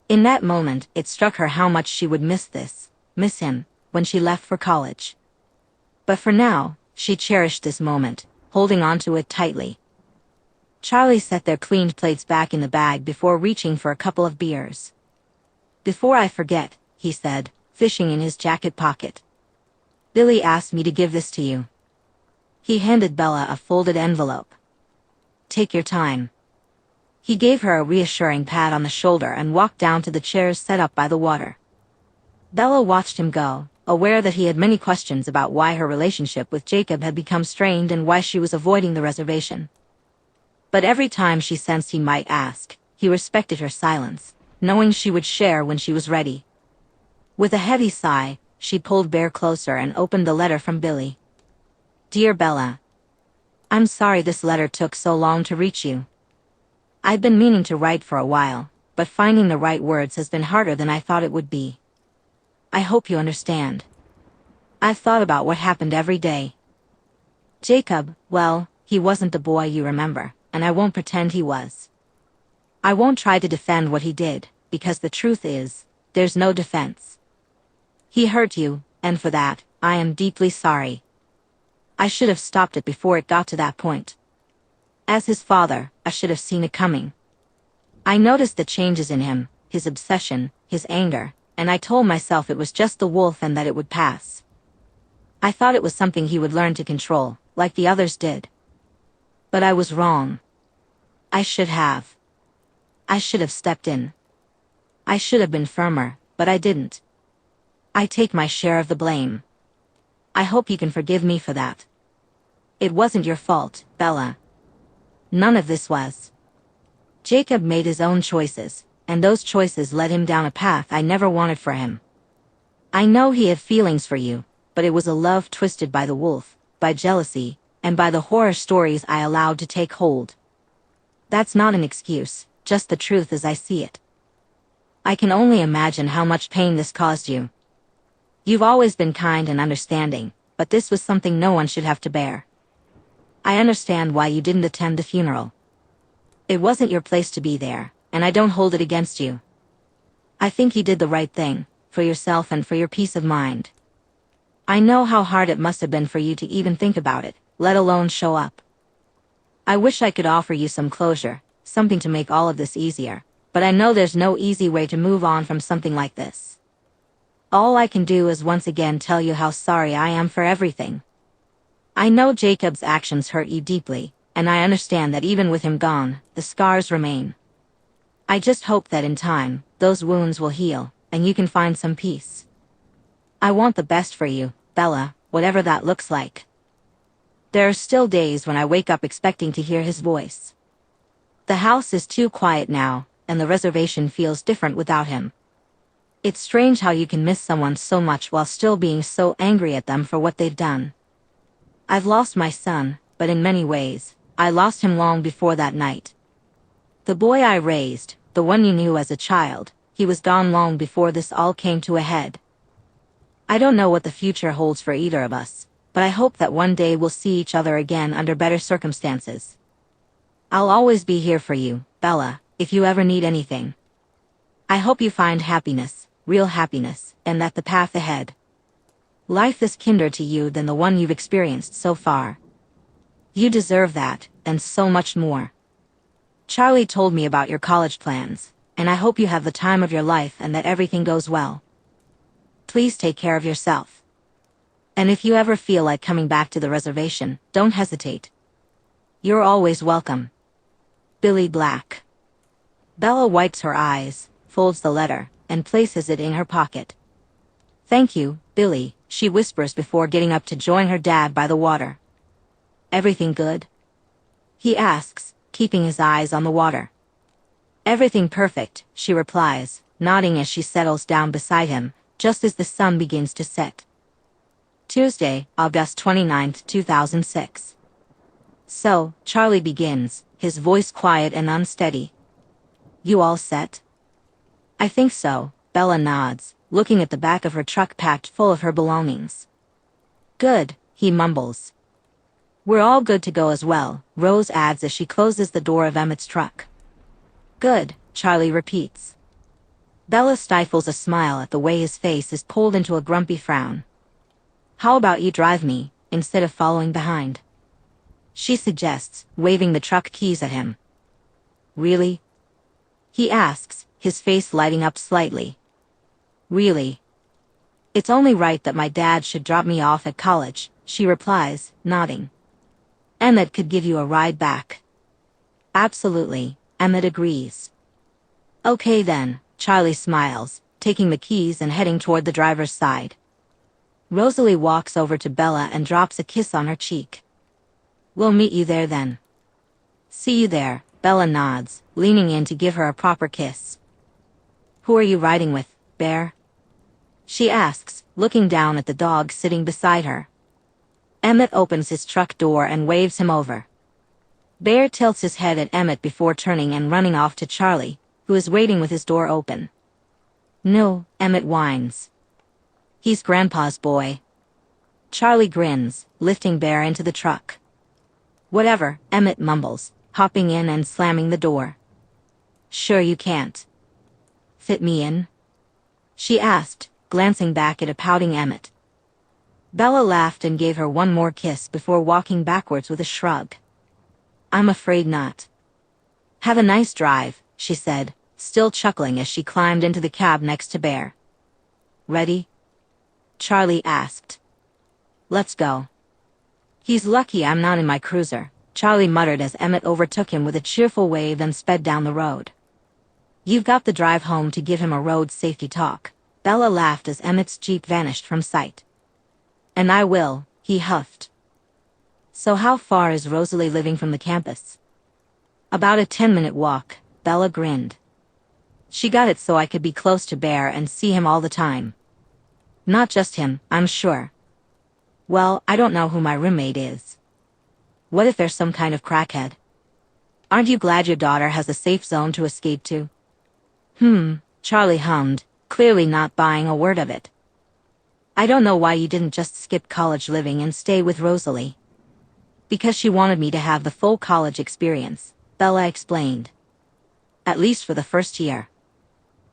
In that moment, it struck her how much she would miss him, when she left for college. But for now, she cherished this moment, holding on to it tightly. Charlie set their cleaned plates back in the bag before reaching for a couple of beers. "Before I forget," he said, fishing in his jacket pocket. "Billy asked me to give this to you." He handed Bella a folded envelope. "Take your time." He gave her a reassuring pat on the shoulder and walked down to the chairs set up by the water. Bella watched him go, aware that he had many questions about why her relationship with Jacob had become strained and why she was avoiding the reservation. But every time she sensed he might ask, he respected her silence, knowing she would share when she was ready. With a heavy sigh, she pulled Bear closer and opened the letter from Billy. "Dear Bella, I'm sorry this letter took so long to reach you. I've been meaning to write for a while, but finding the right words has been harder than I thought it would be. I hope you understand. I've thought about what happened every day. Jacob, well, he wasn't the boy you remember, and I won't pretend he was. I won't try to defend what he did, because the truth is, there's no defense. He hurt you, and for that, I am deeply sorry. I should have stopped it before it got to that point. As his father, I should have seen it coming. I noticed the changes in him, his obsession, his anger, and I told myself it was just the wolf and that it would pass. I thought it was something he would learn to control, like the others did. But I was wrong. I should have. I should have stepped in. I should have been firmer, but I didn't. I take my share of the blame. I hope you can forgive me for that. It wasn't your fault, Bella. None of this was. Jacob made his own choices, and those choices led him down a path I never wanted for him. I know he had feelings for you, but it was a love twisted by the wolf, by jealousy, and by the horror stories I allowed to take hold. That's not an excuse, just the truth as I see it. I can only imagine how much pain this caused you. You've always been kind and understanding, but this was something no one should have to bear. I understand why you didn't attend the funeral. It wasn't your place to be there, and I don't hold it against you. I think you did the right thing, for yourself and for your peace of mind. I know how hard it must have been for you to even think about it, let alone show up. I wish I could offer you some closure, something to make all of this easier, but I know there's no easy way to move on from something like this. All I can do is once again tell you how sorry I am for everything. I know Jacob's actions hurt you deeply, and I understand that even with him gone, the scars remain. I just hope that in time, those wounds will heal, and you can find some peace. I want the best for you, Bella, whatever that looks like. There are still days when I wake up expecting to hear his voice. The house is too quiet now, and the reservation feels different without him. It's strange how you can miss someone so much while still being so angry at them for what they've done. I've lost my son, but in many ways, I lost him long before that night. The boy I raised, the one you knew as a child, he was gone long before this all came to a head. I don't know what the future holds for either of us, but I hope that one day we'll see each other again under better circumstances. I'll always be here for you, Bella, if you ever need anything. I hope you find happiness, real happiness, and that the path ahead. Life is kinder to you than the one you've experienced so far. You deserve that, and so much more. Charlie told me about your college plans, and I hope you have the time of your life and that everything goes well. Please take care of yourself. And if you ever feel like coming back to the reservation, don't hesitate. You're always welcome. Billy Black. Bella wipes her eyes, folds the letter, and places it in her pocket. Thank you, Billy, she whispers before getting up to join her dad by the water. Everything good? He asks, keeping his eyes on the water. Everything perfect, she replies, nodding as she settles down beside him, just as the sun begins to set. Tuesday, August 29, 2006. So, Charlie begins, his voice quiet and unsteady. You all set? I think so, Bella nods, looking at the back of her truck packed full of her belongings. Good, he mumbles. We're all good to go as well, Rose adds as she closes the door of Emmett's truck. Good, Charlie repeats. Bella stifles a smile at the way his face is pulled into a grumpy frown. How about you drive me, instead of following behind? She suggests, waving the truck keys at him. Really? He asks, his face lighting up slightly. Really? It's only right that my dad should drop me off at college, she replies, nodding. Emmett could give you a ride back. Absolutely, Emmett agrees. Okay then, Charlie smiles, taking the keys and heading toward the driver's side. Rosalie walks over to Bella and drops a kiss on her cheek. We'll meet you there then. See you there, Bella nods, leaning in to give her a proper kiss. Who are you riding with, Bear? She asks, looking down at the dog sitting beside her. Emmett opens his truck door and waves him over. Bear tilts his head at Emmett before turning and running off to Charlie, who is waiting with his door open. No, Emmett whines. He's Grandpa's boy. Charlie grins, lifting Bear into the truck. Whatever, Emmett mumbles, hopping in and slamming the door. Sure you can't. Fit me in? She asked, glancing back at a pouting Emmett. Bella laughed and gave her one more kiss before walking backwards with a shrug. I'm afraid not. Have a nice drive, she said, still chuckling as she climbed into the cab next to Bear. Ready? Charlie asked. Let's go. He's lucky I'm not in my cruiser, Charlie muttered as Emmett overtook him with a cheerful wave and sped down the road. You've got the drive home to give him a road safety talk, Bella laughed as Emmett's Jeep vanished from sight. And I will, he huffed. So how far is Rosalie living from the campus? About a 10-minute walk, Bella grinned. She got it so I could be close to Bear and see him all the time. Not just him, I'm sure. Well, I don't know who my roommate is. What if there's some kind of crackhead? Aren't you glad your daughter has a safe zone to escape to? Charlie hummed, clearly not buying a word of it. I don't know why you didn't just skip college living and stay with Rosalie. Because she wanted me to have the full college experience, Bella explained. At least for the first year.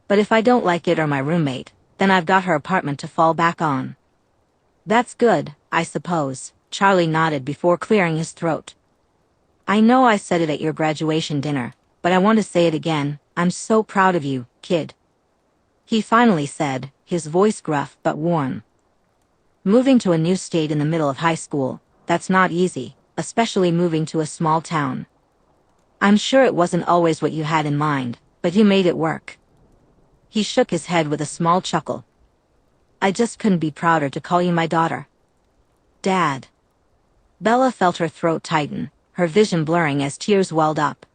But if I don't like it or my roommate, then I've got her apartment to fall back on. That's good, I suppose, Charlie nodded before clearing his throat. I know I said it at your graduation dinner, but I want to say it again, I'm so proud of you, kid. He finally said, his voice gruff but warm. Moving to a new state in the middle of high school, that's not easy, especially moving to a small town. I'm sure it wasn't always what you had in mind, but you made it work. He shook his head with a small chuckle. I just couldn't be prouder to call you my daughter. Dad. Bella felt her throat tighten, her vision blurring as tears welled up.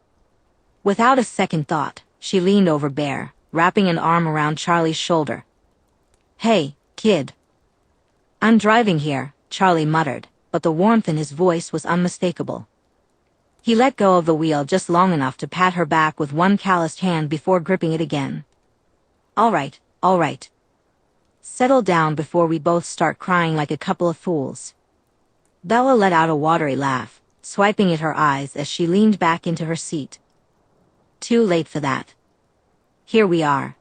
Without a second thought, she leaned over Bear, wrapping an arm around Charlie's shoulder. Hey, kid. I'm driving here, Charlie muttered, but the warmth in his voice was unmistakable. He let go of the wheel just long enough to pat her back with one calloused hand before gripping it again. All right. Settle down before we both start crying like a couple of fools. Bella let out a watery laugh, swiping at her eyes as she leaned back into her seat. Too late for that. Here we are.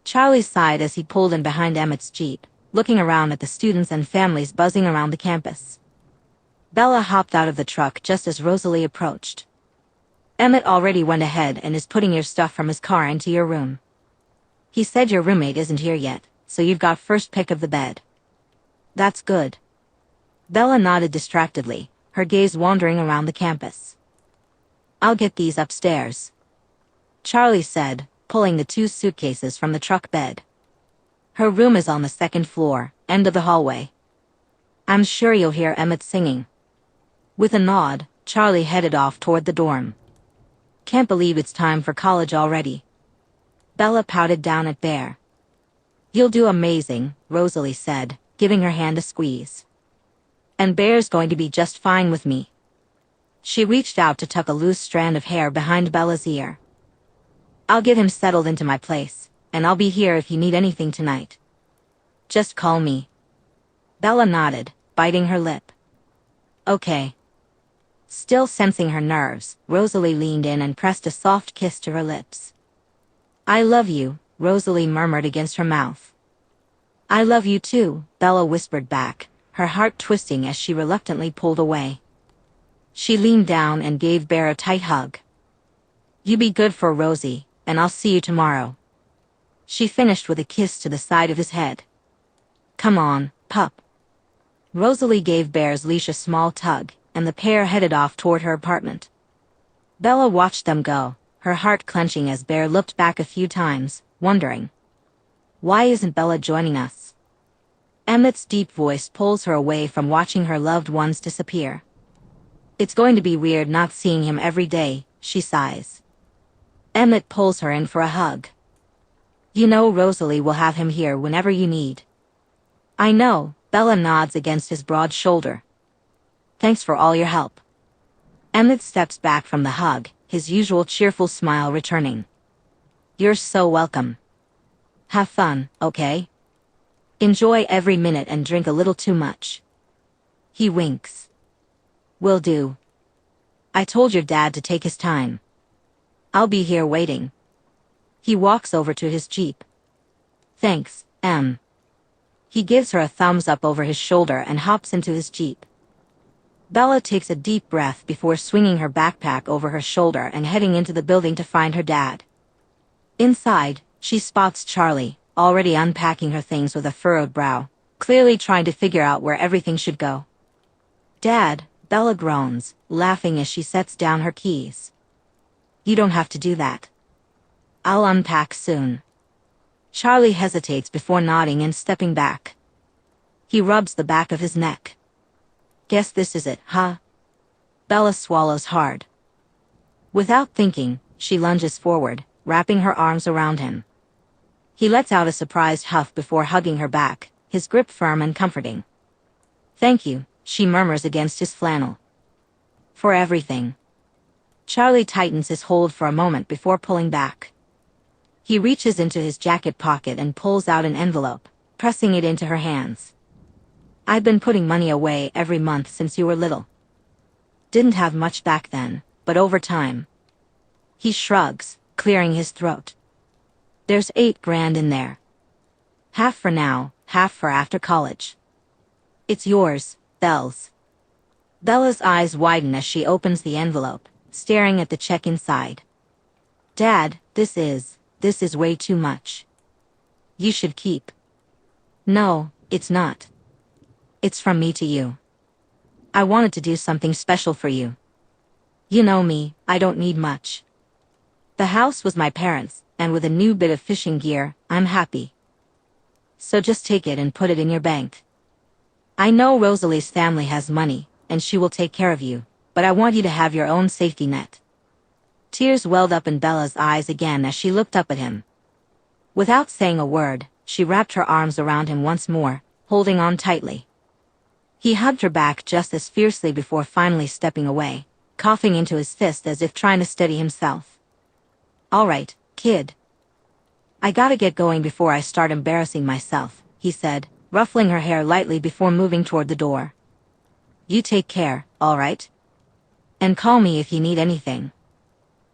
Charlie sighed as he pulled in behind Emmett's Jeep, looking around at the students and families buzzing around the campus. Bella hopped out of the truck just as Rosalie approached. Emmett already went ahead and is putting your stuff from his car into your room. He said your roommate isn't here yet, so you've got first pick of the bed. That's good. Bella nodded distractedly, her gaze wandering around the campus. I'll get these upstairs, Charlie said, pulling the 2 suitcases from the truck bed. Her room is on the 2nd floor, end of the hallway. I'm sure you'll hear Emmett singing. With a nod, Charlie headed off toward the dorm. Can't believe it's time for college already. Bella pouted down at Bear. You'll do amazing, Rosalie said, giving her hand a squeeze. And Bear's going to be just fine with me. She reached out to tuck a loose strand of hair behind Bella's ear. I'll get him settled into my place, and I'll be here if you need anything tonight. Just call me. Bella nodded, biting her lip. Okay. Still sensing her nerves, Rosalie leaned in and pressed a soft kiss to her lips. I love you, Rosalie murmured against her mouth. I love you too, Bella whispered back, her heart twisting as she reluctantly pulled away. She leaned down and gave Bear a tight hug. You be good for Rosie, and I'll see you tomorrow. She finished with a kiss to the side of his head. Come on, pup. Rosalie gave Bear's leash a small tug, and the pair headed off toward her apartment. Bella watched them go, her heart clenching as Bear looked back a few times, wondering. Why isn't Bella joining us? Emmett's deep voice pulls her away from watching her loved ones disappear. It's going to be weird not seeing him every day, she sighs. Emmett pulls her in for a hug. You know Rosalie will have him here whenever you need. I know, Bella nods against his broad shoulder. Thanks for all your help. Emmett steps back from the hug, his usual cheerful smile returning. You're so welcome. Have fun, okay? Enjoy every minute and drink a little too much. He winks. Will do. I told your dad to take his time. I'll be here waiting. He walks over to his Jeep. Thanks, Em. He gives her a thumbs up over his shoulder and hops into his Jeep. Bella takes a deep breath before swinging her backpack over her shoulder and heading into the building to find her dad. Inside, she spots Charlie, already unpacking her things with a furrowed brow, clearly trying to figure out where everything should go. Dad, Bella groans, laughing as she sets down her keys. You don't have to do that. I'll unpack soon. Charlie hesitates before nodding and stepping back. He rubs the back of his neck. Guess this is it, huh? Bella swallows hard. Without thinking, she lunges forward, wrapping her arms around him. He lets out a surprised huff before hugging her back, his grip firm and comforting. Thank you, she murmurs against his flannel. For everything. Charlie tightens his hold for a moment before pulling back. He reaches into his jacket pocket and pulls out an envelope, pressing it into her hands. I've been putting money away every month since you were little. Didn't have much back then, but over time. He shrugs, clearing his throat. There's $8,000 in there. Half for now, half for after college. It's yours, Belle's. Bella's eyes widen as she opens the envelope, staring at the check inside. Dad, this is way too much. You should keep. No, it's not. It's from me to you. I wanted to do something special for you. You know me, I don't need much. The house was my parents', and with a new bit of fishing gear, I'm happy. So just take it and put it in your bank. I know Rosalie's family has money, and she will take care of you, but I want you to have your own safety net. Tears welled up in Bella's eyes again as she looked up at him. Without saying a word, she wrapped her arms around him once more, holding on tightly. He hugged her back just as fiercely before finally stepping away, coughing into his fist as if trying to steady himself. All right, kid. I gotta get going before I start embarrassing myself, he said, ruffling her hair lightly before moving toward the door. You take care, all right? And call me if you need anything.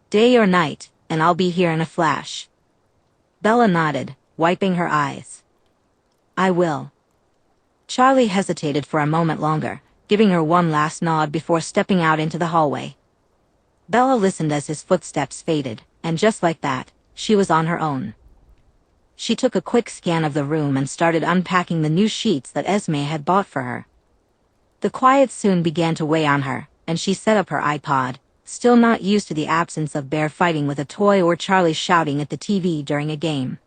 Day or night, and I'll be here in a flash. Bella nodded, wiping her eyes. I will. Charlie hesitated for a moment longer, giving her one last nod before stepping out into the hallway. Bella listened as his footsteps faded, and just like that, she was on her own. She took a quick scan of the room and started unpacking the new sheets that Esme had bought for her. The quiet soon began to weigh on her, and she set up her iPod, still not used to the absence of Bear fighting with a toy or Charlie shouting at the TV during a game.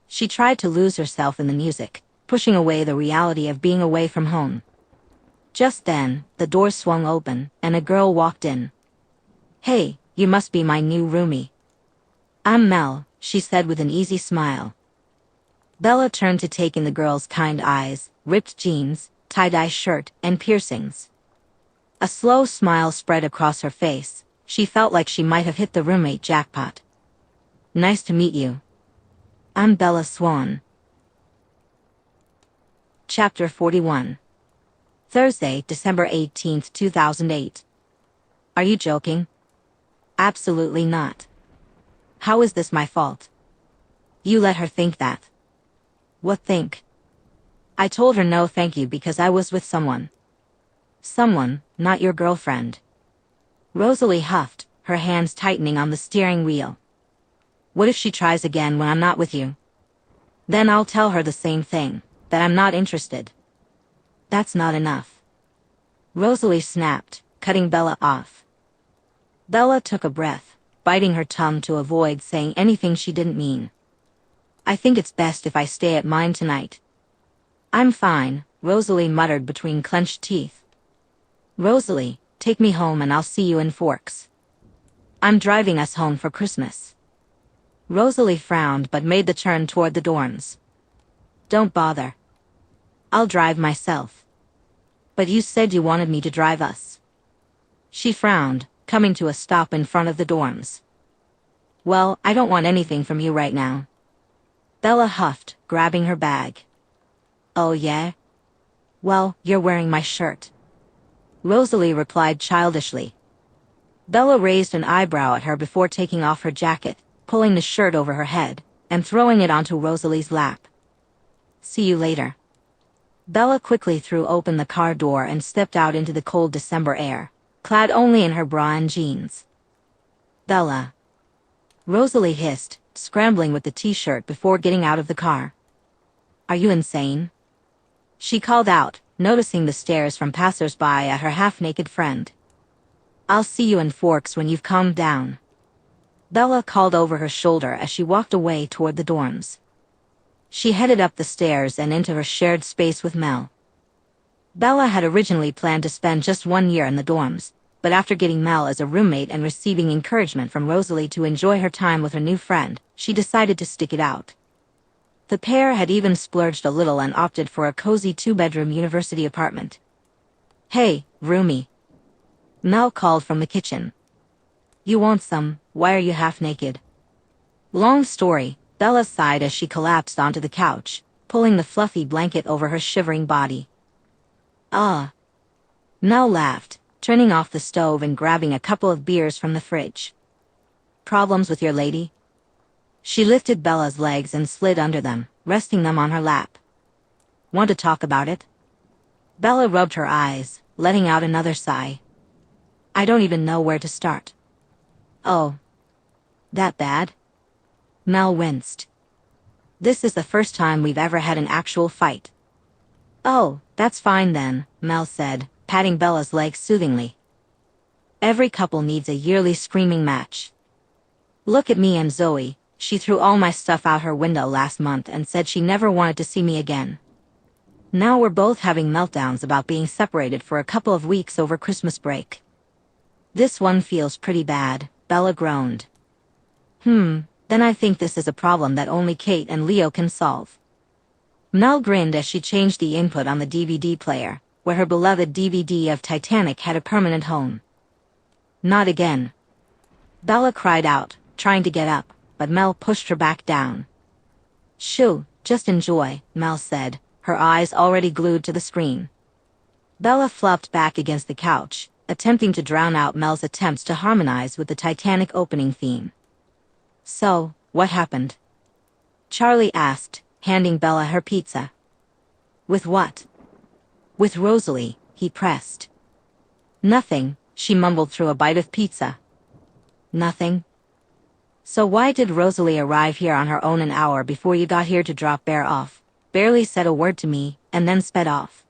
She tried to lose herself in the music, pushing away the reality of being away from home. Just then, the door swung open, and a girl walked in. "Hey, you must be my new roomie." "I'm Mel," she said with an easy smile. Bella turned to take in the girl's kind eyes, ripped jeans, tie-dye shirt, and piercings. A slow smile spread across her face. She felt like she might have hit the roommate jackpot. "Nice to meet you. I'm Bella Swan." Chapter 41. Thursday, December 18th, 2008. Are you joking? Absolutely not. How is this my fault? You let her think that. What think? I told her no thank you because I was with someone. Someone, not your girlfriend. Rosalie huffed, her hands tightening on the steering wheel. What if she tries again when I'm not with you? Then I'll tell her the same thing, that I'm not interested. That's not enough. Rosalie snapped, cutting Bella off. Bella took a breath, biting her tongue to avoid saying anything she didn't mean. I think it's best if I stay at mine tonight. I'm fine, Rosalie muttered between clenched teeth. Rosalie, take me home and I'll see you in Forks. I'm driving us home for Christmas. Rosalie frowned but made the turn toward the dorms. Don't bother. I'll drive myself. But you said you wanted me to drive us. She frowned, coming to a stop in front of the dorms. Well, I don't want anything from you right now. Bella huffed, grabbing her bag. Oh yeah? Well, you're wearing my shirt. Rosalie replied childishly. Bella raised an eyebrow at her before taking off her jacket, pulling the shirt over her head, and throwing it onto Rosalie's lap. See you later. Bella quickly threw open the car door and stepped out into the cold December air, clad only in her bra and jeans. Bella. Rosalie hissed, scrambling with the t-shirt before getting out of the car. Are you insane? She called out, noticing the stares from passers-by at her half-naked friend. I'll see you in Forks when you've calmed down. Bella called over her shoulder as she walked away toward the dorms. She headed up the stairs and into her shared space with Mel. Bella had originally planned to spend just 1 year in the dorms, but after getting Mel as a roommate and receiving encouragement from Rosalie to enjoy her time with her new friend, she decided to stick it out. The pair had even splurged a little and opted for a cozy 2-bedroom university apartment. Hey, roomie. Mel called from the kitchen. You want some? Why are you half naked? Long story, Bella sighed as she collapsed onto the couch, pulling the fluffy blanket over her shivering body. Ah. Mel laughed, turning off the stove and grabbing a couple of beers from the fridge. Problems with your lady? She lifted Bella's legs and slid under them, resting them on her lap. Want to talk about it? Bella rubbed her eyes, letting out another sigh. I don't even know where to start. Oh. That bad? Mel winced. This is the first time we've ever had an actual fight. Oh, that's fine then, Mel said, patting Bella's leg soothingly. Every couple needs a yearly screaming match. Look at me and Zoe. She threw all my stuff out her window last month and said she never wanted to see me again. Now we're both having meltdowns about being separated for a couple of weeks over Christmas break. This one feels pretty bad, Bella groaned. Then I think this is a problem that only Kate and Leo can solve. Mel grinned as she changed the input on the DVD player, where her beloved DVD of Titanic had a permanent home. Not again. Bella cried out, trying to get up, but Mel pushed her back down. Shoo, just enjoy, Mel said, her eyes already glued to the screen. Bella flopped back against the couch, attempting to drown out Mel's attempts to harmonize with the Titanic opening theme. So, what happened? Charlie asked, handing Bella her pizza. With what? With Rosalie, he pressed. Nothing, she mumbled through a bite of pizza. Nothing? So why did Rosalie arrive here on her own an hour before you got here to drop Bear off? Barely said a word to me, and then sped off.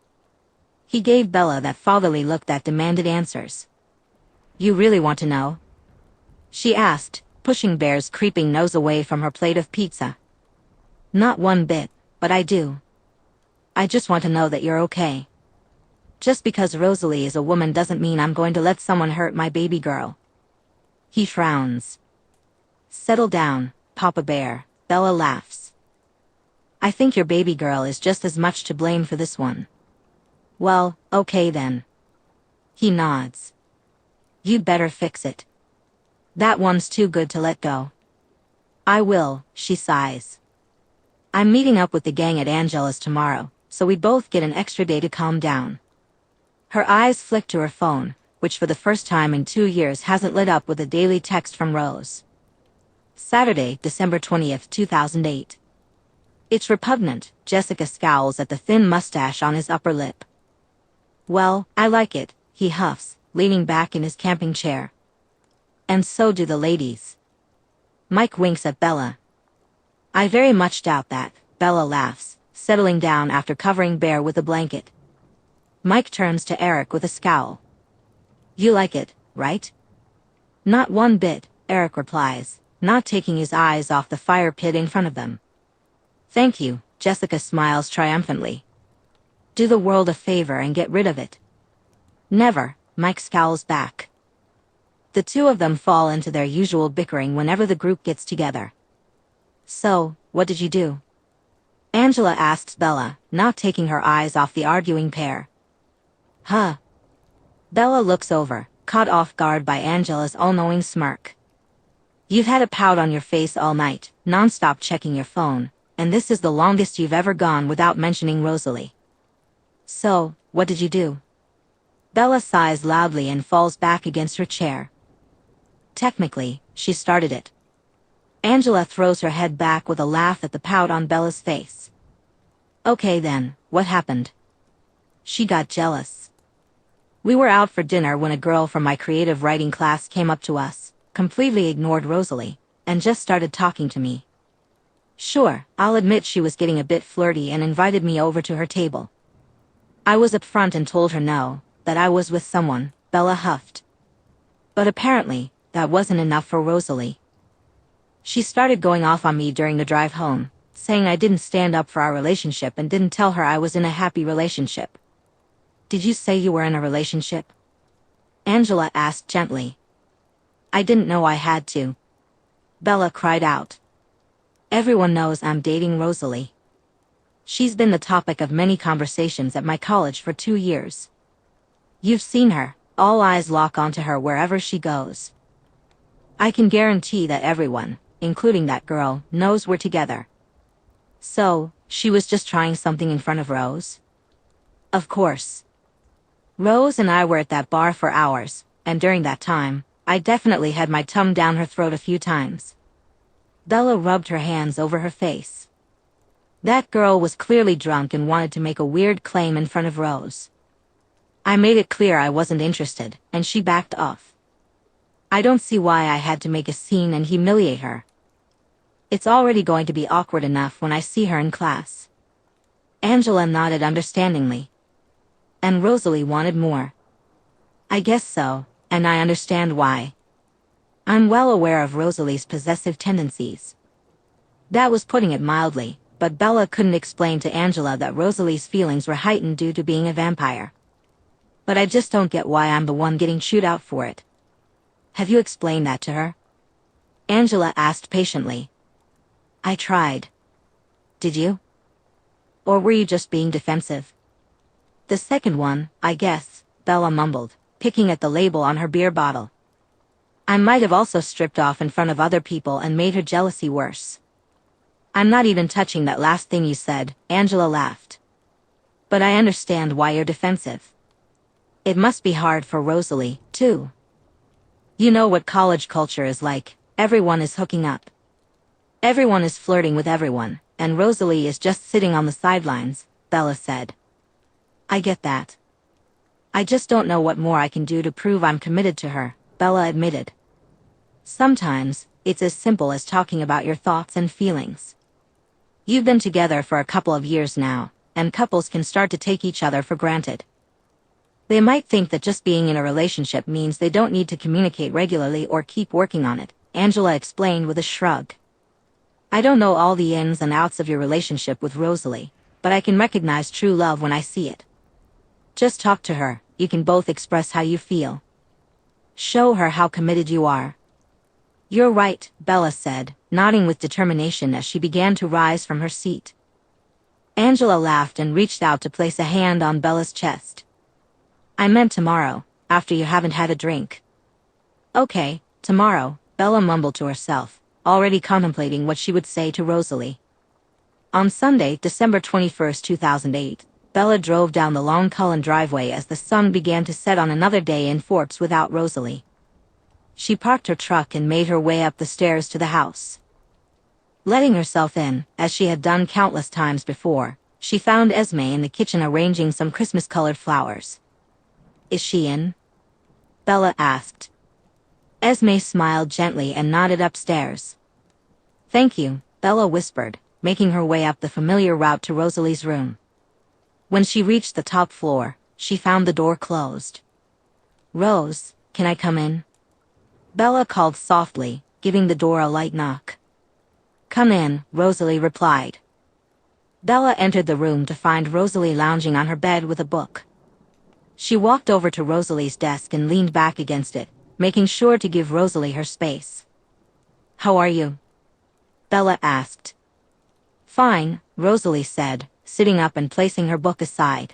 He gave Bella that fatherly look that demanded answers. You really want to know? She asked, pushing Bear's creeping nose away from her plate of pizza. Not one bit, but I do. I just want to know that you're okay. Just because Rosalie is a woman doesn't mean I'm going to let someone hurt my baby girl. He frowns. Settle down, Papa Bear, Bella laughs. I think your baby girl is just as much to blame for this one. Well, okay then. He nods. You'd better fix it. That one's too good to let go. I will, she sighs. I'm meeting up with the gang at Angela's tomorrow, so we both get an extra day to calm down. Her eyes flick to her phone, which for the first time in 2 years hasn't lit up with a daily text from Rose. Saturday, December 20th, 2008. It's repugnant, Jessica scowls at the thin mustache on his upper lip. Well, I like it, he huffs, leaning back in his camping chair. And so do the ladies. Mike winks at Bella. I very much doubt that, Bella laughs, settling down after covering Bear with a blanket. Mike turns to Eric with a scowl. You like it, right? Not one bit, Eric replies, not taking his eyes off the fire pit in front of them. Thank you, Jessica smiles triumphantly. Do the world a favor and get rid of it. Never, Mike scowls back. The two of them fall into their usual bickering whenever the group gets together. So, what did you do? Angela asks Bella, not taking her eyes off the arguing pair. Huh? Bella looks over, caught off guard by Angela's all-knowing smirk. You've had a pout on your face all night, non-stop checking your phone, and this is the longest you've ever gone without mentioning Rosalie. So, what did you do? Bella sighs loudly and falls back against her chair. Technically, she started it. Angela throws her head back with a laugh at the pout on Bella's face. Okay then, what happened? She got jealous. We were out for dinner when a girl from my creative writing class came up to us, completely ignored Rosalie, and just started talking to me. Sure, I'll admit she was getting a bit flirty and invited me over to her table. I was upfront and told her no, that I was with someone, Bella huffed. But apparently, that wasn't enough for Rosalie. She started going off on me during the drive home, saying I didn't stand up for our relationship and didn't tell her I was in a happy relationship. Did you say you were in a relationship? Angela asked gently. I didn't know I had to. Bella cried out. Everyone knows I'm dating Rosalie. She's been the topic of many conversations at my college for 2 years. You've seen her, all eyes lock onto her wherever she goes. I can guarantee that everyone, including that girl, knows we're together. So, she was just trying something in front of Rose? Of course. Rose and I were at that bar for hours, and during that time, I definitely had my tongue down her throat a few times. Bella rubbed her hands over her face. That girl was clearly drunk and wanted to make a weird claim in front of Rose. I made it clear I wasn't interested, and she backed off. I don't see why I had to make a scene and humiliate her. It's already going to be awkward enough when I see her in class. Angela nodded understandingly. And Rosalie wanted more. I guess so, and I understand why. I'm well aware of Rosalie's possessive tendencies. That was putting it mildly, but Bella couldn't explain to Angela that Rosalie's feelings were heightened due to being a vampire. But I just don't get why I'm the one getting chewed out for it. Have you explained that to her? Angela asked patiently. I tried. Did you? Or were you just being defensive? The second one, I guess, Bella mumbled, picking at the label on her beer bottle. I might have also stripped off in front of other people and made her jealousy worse. I'm not even touching that last thing you said, Angela laughed. But I understand why you're defensive. It must be hard for Rosalie, too. You know what college culture is like, everyone is hooking up. Everyone is flirting with everyone, and Rosalie is just sitting on the sidelines, Bella said. I get that. I just don't know what more I can do to prove I'm committed to her, Bella admitted. Sometimes, it's as simple as talking about your thoughts and feelings. You've been together for a couple of years now, and couples can start to take each other for granted. They might think that just being in a relationship means they don't need to communicate regularly or keep working on it, Angela explained with a shrug. I don't know all the ins and outs of your relationship with Rosalie, but I can recognize true love when I see it. Just talk to her, you can both express how you feel. Show her how committed you are. You're right, Bella said, nodding with determination as she began to rise from her seat. Angela laughed and reached out to place a hand on Bella's chest. I meant tomorrow, after you haven't had a drink. Okay, tomorrow, Bella mumbled to herself, already contemplating what she would say to Rosalie. On Sunday, December 21st, 2008, Bella drove down the long Cullen driveway as the sun began to set on another day in Forbes without Rosalie. She parked her truck and made her way up the stairs to the house. Letting herself in, as she had done countless times before, she found Esme in the kitchen arranging some Christmas-colored flowers. Is she in? Bella asked. Esme smiled gently and nodded upstairs. Thank you, Bella whispered, making her way up the familiar route to Rosalie's room. When she reached the top floor, she found the door closed. Rose, can I come in? Bella called softly, giving the door a light knock. Come in, Rosalie replied. Bella entered the room to find Rosalie lounging on her bed with a book. She walked over to Rosalie's desk and leaned back against it, making sure to give Rosalie her space. How are you? Bella asked. Fine, Rosalie said, sitting up and placing her book aside.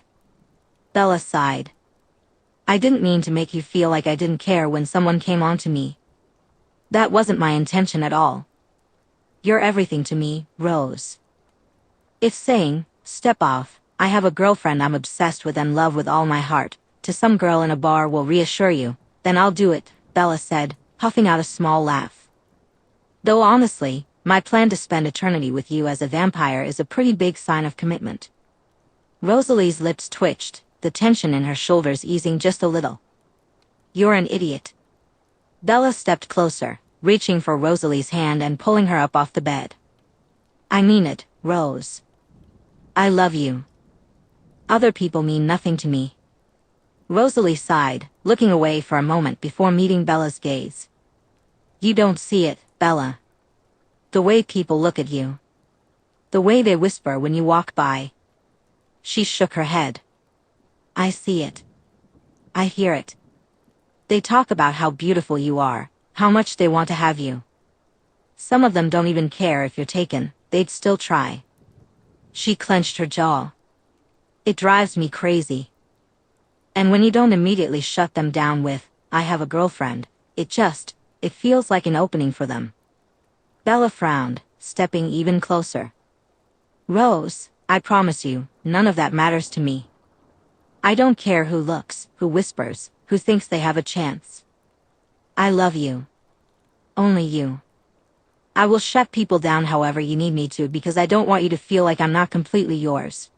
Bella sighed. I didn't mean to make you feel like I didn't care when someone came on to me. That wasn't my intention at all. You're everything to me, Rose. If saying, step off, I have a girlfriend I'm obsessed with and love with all my heart, to some girl in a bar will reassure you, then I'll do it, Bella said, puffing out a small laugh. Though honestly, my plan to spend eternity with you as a vampire is a pretty big sign of commitment. Rosalie's lips twitched, the tension in her shoulders easing just a little. You're an idiot. Bella stepped closer, reaching for Rosalie's hand and pulling her up off the bed. I mean it, Rose. I love you. Other people mean nothing to me. Rosalie sighed, looking away for a moment before meeting Bella's gaze. You don't see it, Bella. The way people look at you. The way they whisper when you walk by. She shook her head. I see it. I hear it. They talk about how beautiful you are, how much they want to have you. Some of them don't even care if you're taken, they'd still try. She clenched her jaw. It drives me crazy. And when you don't immediately shut them down with, I have a girlfriend, it feels like an opening for them. Bella frowned, stepping even closer. Rose, I promise you, none of that matters to me. I don't care who looks, who whispers, who thinks they have a chance. I love you. Only you. I will shut people down however you need me to because I don't want you to feel like I'm not completely yours.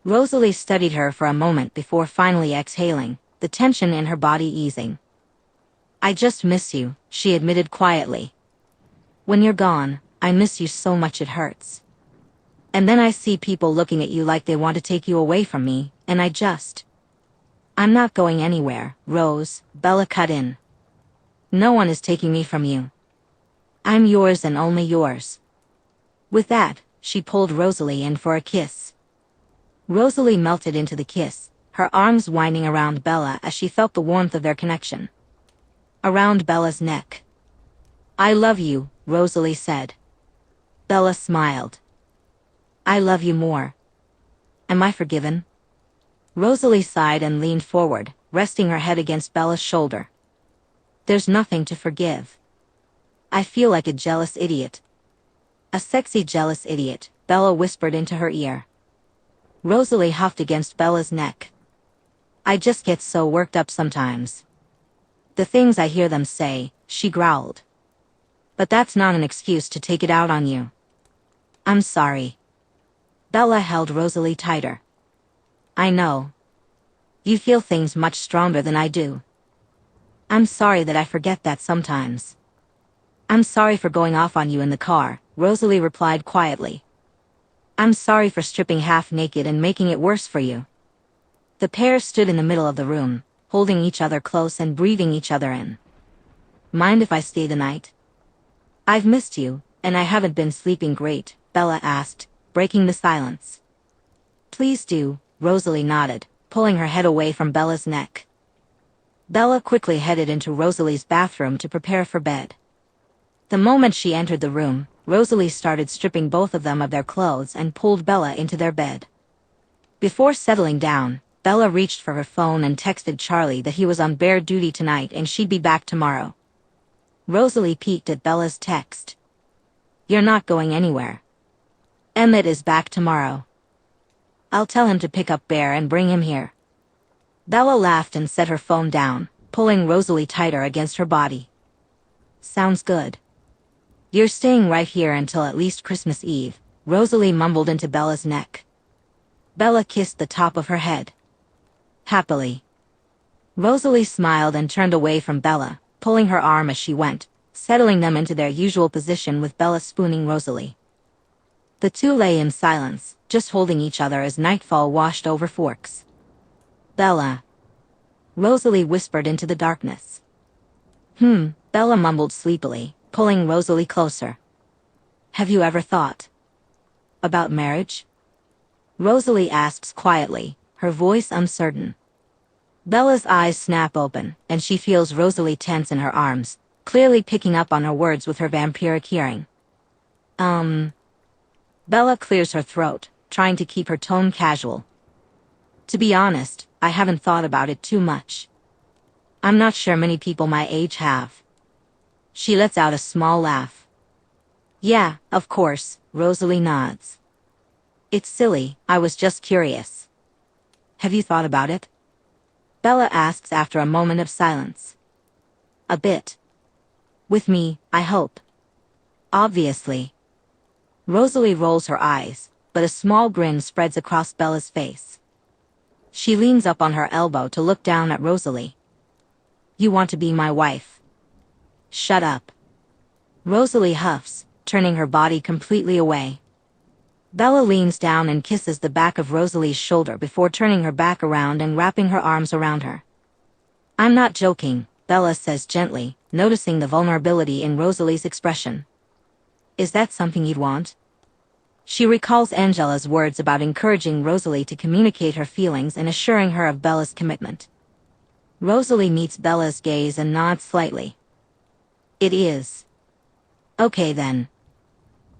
Rosalie studied her for a moment before finally exhaling, the tension in her body easing. I just miss you, she admitted quietly. When you're gone, I miss you so much it hurts. And then I see people looking at you like they want to take you away from me, and I'm not going anywhere, Rose, Bella cut in. No one is taking me from you. I'm yours and only yours. With that, she pulled Rosalie in for a kiss. Rosalie melted into the kiss, her arms winding around Bella as she felt the warmth of their connection. Around Bella's neck. I love you, Rosalie said. Bella smiled. I love you more. Am I forgiven? Rosalie sighed and leaned forward, resting her head against Bella's shoulder. There's nothing to forgive. I feel like a jealous idiot. A sexy jealous idiot, Bella whispered into her ear. Rosalie huffed against Bella's neck. I just get so worked up sometimes. The things I hear them say, she growled. But that's not an excuse to take it out on you. I'm sorry. Bella held Rosalie tighter. I know. You feel things much stronger than I do. I'm sorry that I forget that sometimes. I'm sorry for going off on you in the car, Rosalie replied quietly. I'm sorry for stripping half naked and making it worse for you. The pair stood in the middle of the room, holding each other close and breathing each other in. Mind if I stay the night? I've missed you, and I haven't been sleeping great, Bella asked, breaking the silence. Please do, Rosalie nodded, pulling her head away from Bella's neck. Bella quickly headed into Rosalie's bathroom to prepare for bed. The moment she entered the room, Rosalie started stripping both of them of their clothes and pulled Bella into their bed. Before settling down, Bella reached for her phone and texted Charlie that he was on bear duty tonight and she'd be back tomorrow. Rosalie peeked at Bella's text. You're not going anywhere. Emmett is back tomorrow. I'll tell him to pick up Bear and bring him here. Bella laughed and set her phone down, pulling Rosalie tighter against her body. Sounds good. You're staying right here until at least Christmas Eve, Rosalie mumbled into Bella's neck. Bella kissed the top of her head. Happily. Rosalie smiled and turned away from Bella, pulling her arm as she went, settling them into their usual position with Bella spooning Rosalie. The two lay in silence, just holding each other as nightfall washed over Forks. Bella. Rosalie whispered into the darkness. Bella mumbled sleepily, pulling Rosalie closer. Have you ever thought about marriage? Rosalie asks quietly, her voice uncertain. Bella's eyes snap open, and she feels Rosalie tense in her arms, clearly picking up on her words with her vampiric hearing. Bella clears her throat, trying to keep her tone casual. To be honest, I haven't thought about it too much. I'm not sure many people my age have. She lets out a small laugh. Yeah, of course, Rosalie nods. It's silly, I was just curious. Have you thought about it? Bella asks after a moment of silence. A bit. With me, I hope. Obviously. Rosalie rolls her eyes, but a small grin spreads across Bella's face. She leans up on her elbow to look down at Rosalie. You want to be my wife? Shut up. Rosalie huffs, turning her body completely away. Bella leans down and kisses the back of Rosalie's shoulder before turning her back around and wrapping her arms around her. I'm not joking, Bella says gently, noticing the vulnerability in Rosalie's expression. Is that something you'd want? She recalls Angela's words about encouraging Rosalie to communicate her feelings and assuring her of Bella's commitment. Rosalie meets Bella's gaze and nods slightly. It is. Okay then.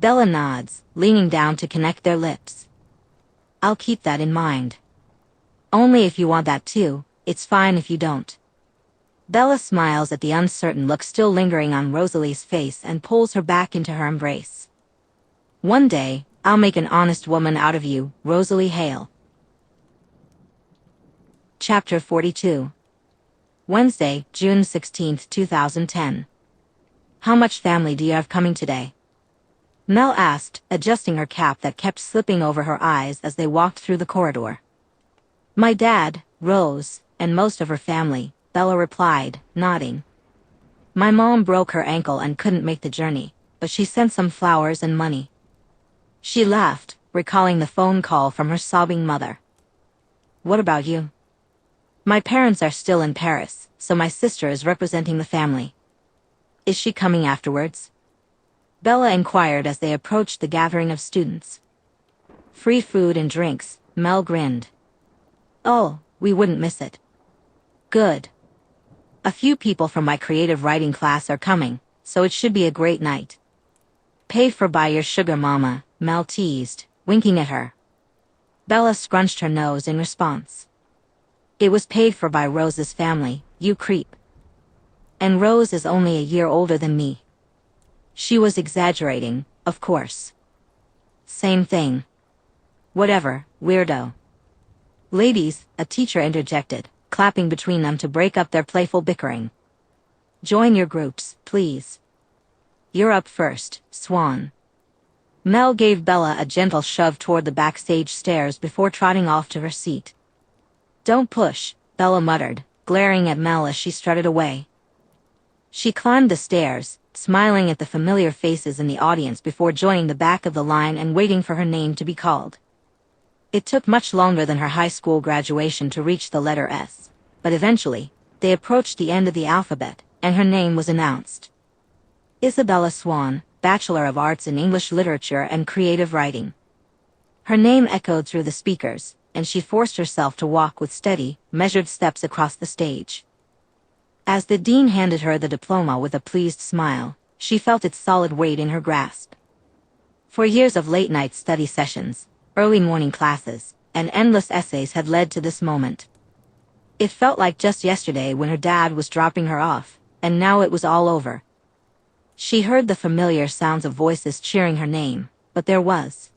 Bella nods, leaning down to connect their lips. I'll keep that in mind. Only if you want that too, it's fine if you don't. Bella smiles at the uncertain look still lingering on Rosalie's face and pulls her back into her embrace. One day, I'll make an honest woman out of you, Rosalie Hale. Chapter 42. Wednesday, June 16, 2010. How much family do you have coming today? Mel asked, adjusting her cap that kept slipping over her eyes as they walked through the corridor. My dad, Rose, and most of her family, Bella replied, nodding. My mom broke her ankle and couldn't make the journey, but she sent some flowers and money. She laughed, recalling the phone call from her sobbing mother. What about you? My parents are still in Paris, so my sister is representing the family. Is she coming afterwards? Bella inquired as they approached the gathering of students. Free food and drinks, Mel grinned. Oh, we wouldn't miss it. Good. A few people from my creative writing class are coming, so it should be a great night. Pay for by your sugar mama, Mel teased, winking at her. Bella scrunched her nose in response. It was paid for by Rose's family, you creep. And Rose is only a year older than me. She was exaggerating, of course. Same thing. Whatever, weirdo. Ladies, a teacher interjected, clapping between them to break up their playful bickering. Join your groups, please. You're up first, Swan. Mel gave Bella a gentle shove toward the backstage stairs before trotting off to her seat. Don't push, Bella muttered, glaring at Mel as she strutted away. She climbed the stairs, smiling at the familiar faces in the audience before joining the back of the line and waiting for her name to be called. It took much longer than her high school graduation to reach the letter S, but eventually, they approached the end of the alphabet, and her name was announced. Bella Swan, Bachelor of Arts in English Literature and Creative Writing. Her name echoed through the speakers, and she forced herself to walk with steady, measured steps across the stage. As the dean handed her the diploma with a pleased smile, she felt its solid weight in her grasp. For years of late-night study sessions, early morning classes, and endless essays had led to this moment. It felt like just yesterday when her dad was dropping her off, and now it was all over. She heard the familiar sounds of voices cheering her name, but there was.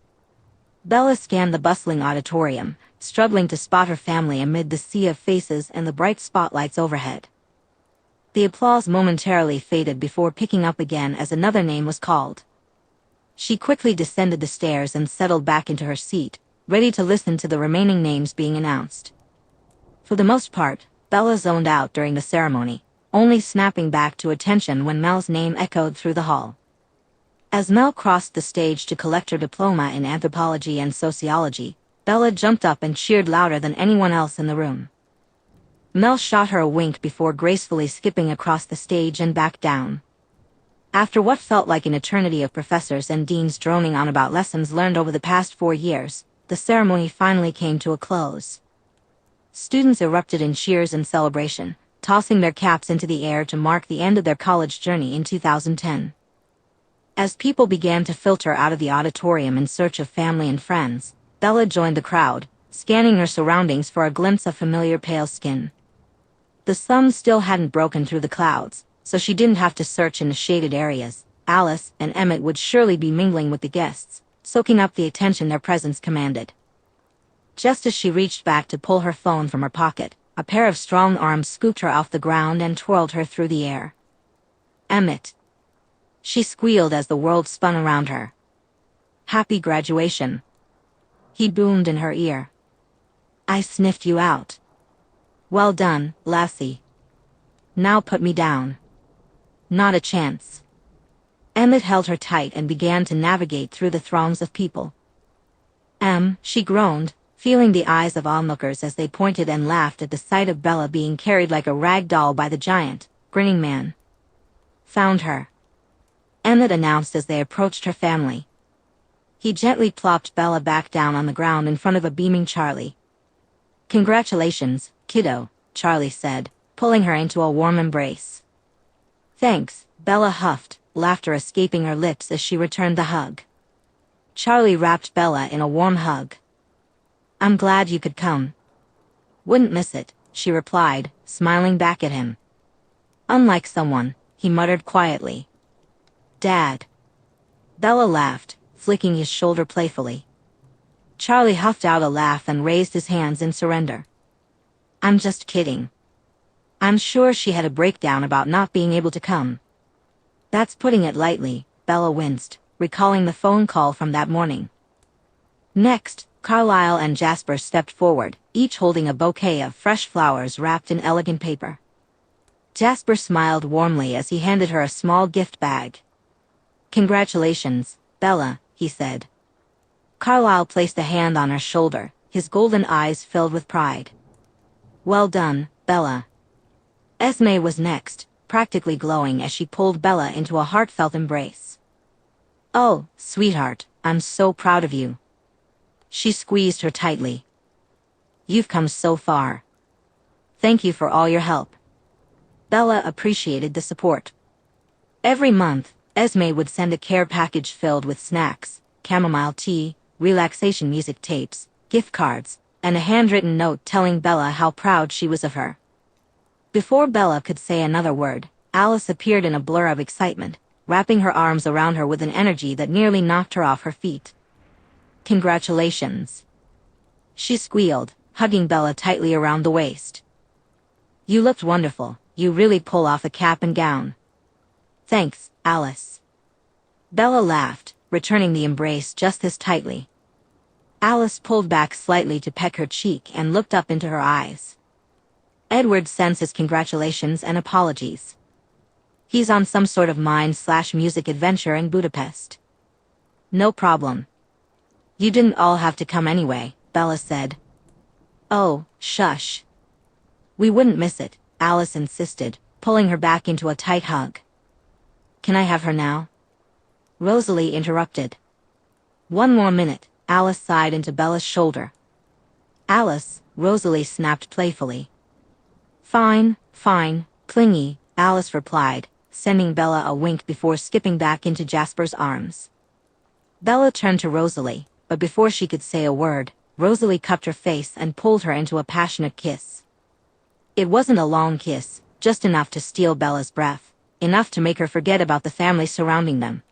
Bella scanned the bustling auditorium, struggling to spot her family amid the sea of faces and the bright spotlights overhead. The applause momentarily faded before picking up again as another name was called. She quickly descended the stairs and settled back into her seat, ready to listen to the remaining names being announced. For the most part, Bella zoned out during the ceremony, only snapping back to attention when Mel's name echoed through the hall. As Mel crossed the stage to collect her diploma in anthropology and sociology, Bella jumped up and cheered louder than anyone else in the room. Mel shot her a wink before gracefully skipping across the stage and back down. After what felt like an eternity of professors and deans droning on about lessons learned over the past 4 years, the ceremony finally came to a close. Students erupted in cheers and celebration, tossing their caps into the air to mark the end of their college journey in 2010. As people began to filter out of the auditorium in search of family and friends, Bella joined the crowd, scanning her surroundings for a glimpse of familiar pale skin. The sun still hadn't broken through the clouds, so she didn't have to search in the shaded areas. Alice and Emmett would surely be mingling with the guests, soaking up the attention their presence commanded. Just as she reached back to pull her phone from her pocket, a pair of strong arms scooped her off the ground and twirled her through the air. Emmett. She squealed as the world spun around her. Happy graduation. He boomed in her ear. I sniffed you out. Well done, lassie. Now put me down. Not a chance. Emmett held her tight and began to navigate through the throngs of people. She groaned, feeling the eyes of onlookers as they pointed and laughed at the sight of Bella being carried like a rag doll by the giant, grinning man. Found her. Emmett announced as they approached her family. He gently plopped Bella back down on the ground in front of a beaming Charlie. Congratulations, kiddo, Charlie said, pulling her into a warm embrace. Thanks, Bella huffed, laughter escaping her lips as she returned the hug. Charlie wrapped Bella in a warm hug. I'm glad you could come. Wouldn't miss it, she replied, smiling back at him. Unlike someone, he muttered quietly. Dad. Bella laughed, flicking his shoulder playfully. Charlie huffed out a laugh and raised his hands in surrender. I'm just kidding. I'm sure she had a breakdown about not being able to come. That's putting it lightly, Bella winced, recalling the phone call from that morning. Next, Carlisle and Jasper stepped forward, each holding a bouquet of fresh flowers wrapped in elegant paper. Jasper smiled warmly as he handed her a small gift bag. Congratulations, Bella, he said. Carlisle placed a hand on her shoulder, his golden eyes filled with pride. Well done, Bella. Esme was next, practically glowing as she pulled Bella into a heartfelt embrace. Oh, sweetheart, I'm so proud of you. She squeezed her tightly. You've come so far. Thank you for all your help. Bella appreciated the support. Every month, Esme would send a care package filled with snacks, chamomile tea, relaxation music tapes, gift cards, and a handwritten note telling Bella how proud she was of her. Before Bella could say another word, Alice appeared in a blur of excitement, wrapping her arms around her with an energy that nearly knocked her off her feet. Congratulations. She squealed, hugging Bella tightly around the waist. You looked wonderful, you really pull off a cap and gown. Thanks, Alice. Bella laughed, returning the embrace just as tightly. Alice pulled back slightly to peck her cheek and looked up into her eyes. Edward sends his congratulations and apologies. He's on some sort of mind/music adventure in Budapest. No problem. You didn't all have to come anyway, Bella said. Oh, shush. We wouldn't miss it, Alice insisted, pulling her back into a tight hug. Can I have her now? Rosalie interrupted. One more minute, Alice sighed into Bella's shoulder. Alice, Rosalie snapped playfully. Fine, fine, clingy, Alice replied, sending Bella a wink before skipping back into Jasper's arms. Bella turned to Rosalie, but before she could say a word, Rosalie cupped her face and pulled her into a passionate kiss. It wasn't a long kiss, just enough to steal Bella's breath, enough to make her forget about the family surrounding them.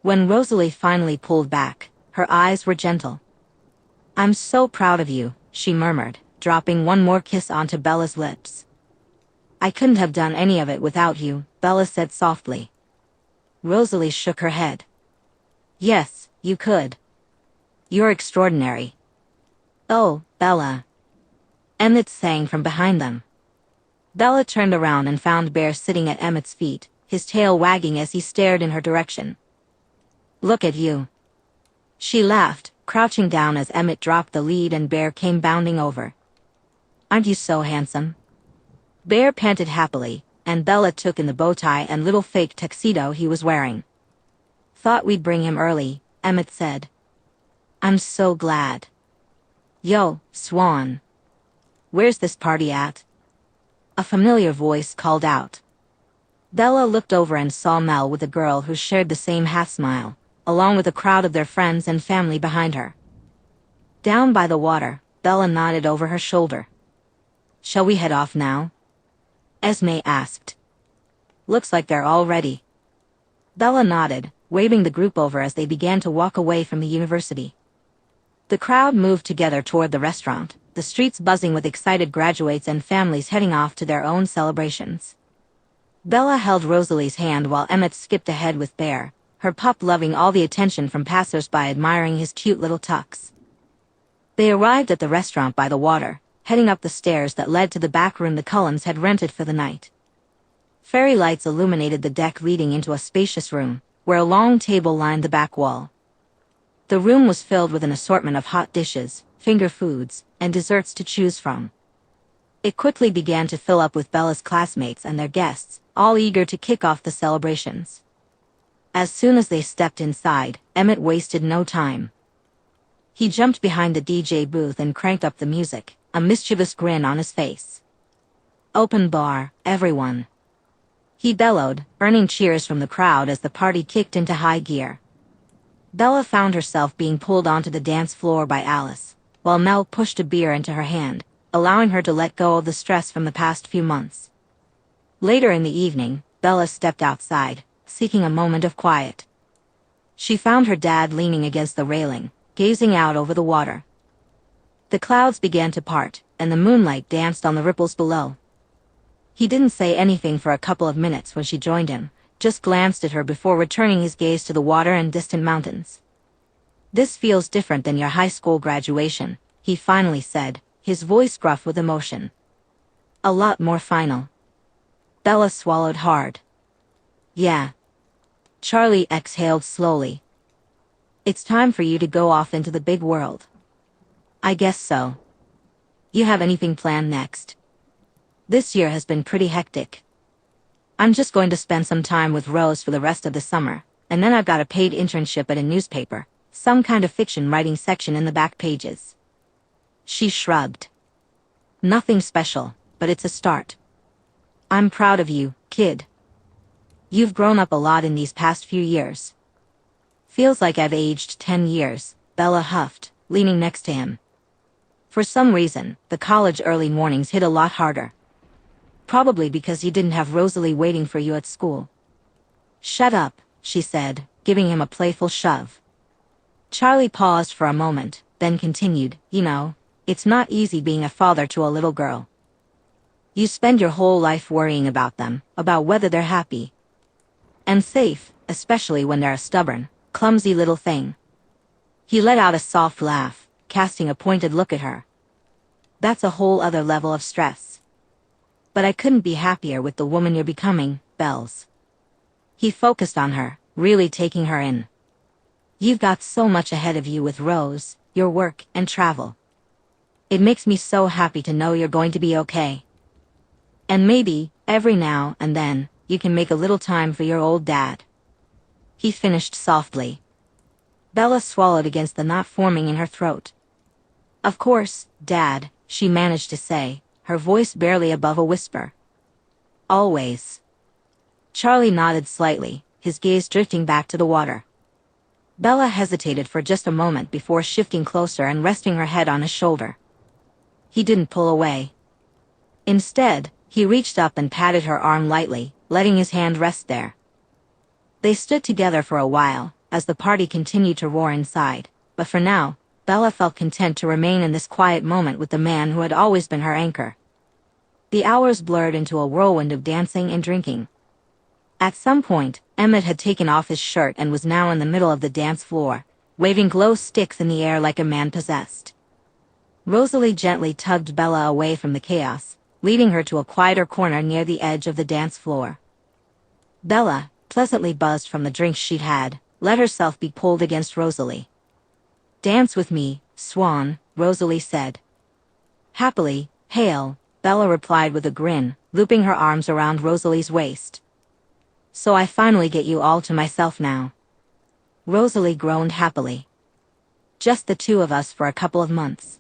When Rosalie finally pulled back, her eyes were gentle. I'm so proud of you, she murmured, dropping one more kiss onto Bella's lips. I couldn't have done any of it without you, Bella said softly. Rosalie shook her head. Yes, you could. You're extraordinary. Oh, Bella. Emmett sang from behind them. Bella turned around and found Bear sitting at Emmett's feet, his tail wagging as he stared in her direction. Look at you. She laughed, crouching down as Emmett dropped the lead and Bear came bounding over. Aren't you so handsome? Bear panted happily, and Bella took in the bow tie and little fake tuxedo he was wearing. Thought we'd bring him early, Emmett said. I'm so glad. Yo, Swan. Where's this party at? A familiar voice called out. Bella looked over and saw Mel with a girl who shared the same half-smile, along with a crowd of their friends and family behind her. Down by the water, Bella nodded over her shoulder. Shall we head off now? Esme asked. Looks like they're all ready. Bella nodded, waving the group over as they began to walk away from the university. The crowd moved together toward the restaurant, the streets buzzing with excited graduates and families heading off to their own celebrations. Bella held Rosalie's hand while Emmett skipped ahead with Bear, her pup loving all the attention from passers-by admiring his cute little tucks. They arrived at the restaurant by the water, heading up the stairs that led to the back room the Cullens had rented for the night. Fairy lights illuminated the deck leading into a spacious room, where a long table lined the back wall. The room was filled with an assortment of hot dishes, finger foods, and desserts to choose from. It quickly began to fill up with Bella's classmates and their guests, all eager to kick off the celebrations. As soon as they stepped inside, Emmett wasted no time. He jumped behind the DJ booth and cranked up the music, a mischievous grin on his face. Open bar, everyone. He bellowed, earning cheers from the crowd as the party kicked into high gear. Bella found herself being pulled onto the dance floor by Alice, while Mel pushed a beer into her hand, allowing her to let go of the stress from the past few months. Later in the evening, Bella stepped outside, seeking a moment of quiet. She found her dad leaning against the railing, gazing out over the water. The clouds began to part, and the moonlight danced on the ripples below. He didn't say anything for a couple of minutes when she joined him, just glanced at her before returning his gaze to the water and distant mountains. This feels different than your high school graduation, he finally said, his voice gruff with emotion. A lot more final. Bella swallowed hard. Yeah. Charlie exhaled slowly. It's time for you to go off into the big world. I guess so. You have anything planned next? This year has been pretty hectic. I'm just going to spend some time with Rose for the rest of the summer, and then I've got a paid internship at a newspaper, some kind of fiction writing section in the back pages. She shrugged. Nothing special, but it's a start. I'm proud of you, kid. You've grown up a lot in these past few years. Feels like I've aged 10 years, Bella huffed, leaning next to him. For some reason, the college early mornings hit a lot harder. Probably because you didn't have Rosalie waiting for you at school. Shut up, she said, giving him a playful shove. Charlie paused for a moment, then continued, you know, it's not easy being a father to a little girl. You spend your whole life worrying about them, about whether they're happy and safe, especially when they're a stubborn, clumsy little thing. He let out a soft laugh, casting a pointed look at her. That's a whole other level of stress. But I couldn't be happier with the woman you're becoming, bells. He focused on her, really taking her in. You've got so much ahead of you with Rose, your work, and travel. It makes me so happy to know you're going to be okay. And maybe, every now and then, you can make a little time for your old dad. He finished softly. Bella swallowed against the knot forming in her throat. Of course, Dad, she managed to say, her voice barely above a whisper. Always. Charlie nodded slightly, his gaze drifting back to the water. Bella hesitated for just a moment before shifting closer and resting her head on his shoulder. He didn't pull away. Instead, he reached up and patted her arm lightly, letting his hand rest there. They stood together for a while, as the party continued to roar inside, but for now, Bella felt content to remain in this quiet moment with the man who had always been her anchor. The hours blurred into a whirlwind of dancing and drinking. At some point, Emmett had taken off his shirt and was now in the middle of the dance floor, waving glow sticks in the air like a man possessed. Rosalie gently tugged Bella away from the chaos, leading her to a quieter corner near the edge of the dance floor. Bella, pleasantly buzzed from the drinks she'd had, let herself be pulled against Rosalie. "Dance with me, Swan," Rosalie said. "Happily, Hale," Bella replied with a grin, looping her arms around Rosalie's waist. "So I finally get you all to myself now." Rosalie groaned happily. "Just the two of us for a couple of months."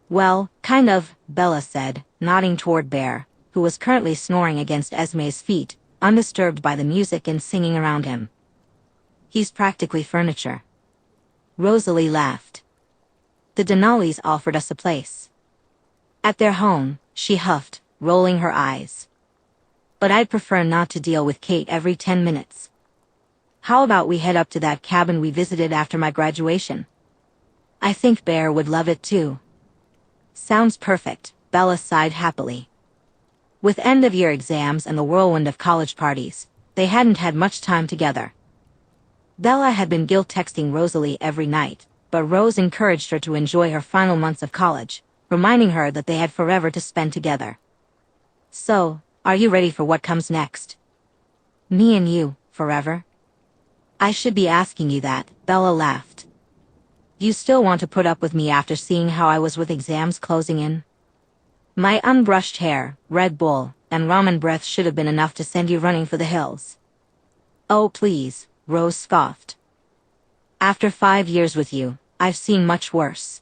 "Well, kind of," Bella said, nodding toward Bear, who was currently snoring against Esme's feet, undisturbed by the music and singing around him. "He's practically furniture." Rosalie laughed. "The Denali's offered us a place." "At their home," she huffed, rolling her eyes. "But I'd prefer not to deal with Kate every 10 minutes. How about we head up to that cabin we visited after my graduation? I think Bear would love it too." "Sounds perfect," Bella sighed happily. With end-of-year exams and the whirlwind of college parties, they hadn't had much time together. Bella had been guilt-texting Rosalie every night, but Rose encouraged her to enjoy her final months of college, reminding her that they had forever to spend together. "So, are you ready for what comes next?" "Me and you, forever?" "I should be asking you that," Bella laughed. "You still want to put up with me after seeing how I was with exams closing in?" "My unbrushed hair, Red Bull, and ramen breath should have been enough to send you running for the hills." "Oh please," Rose scoffed. "After 5 years with you, I've seen much worse."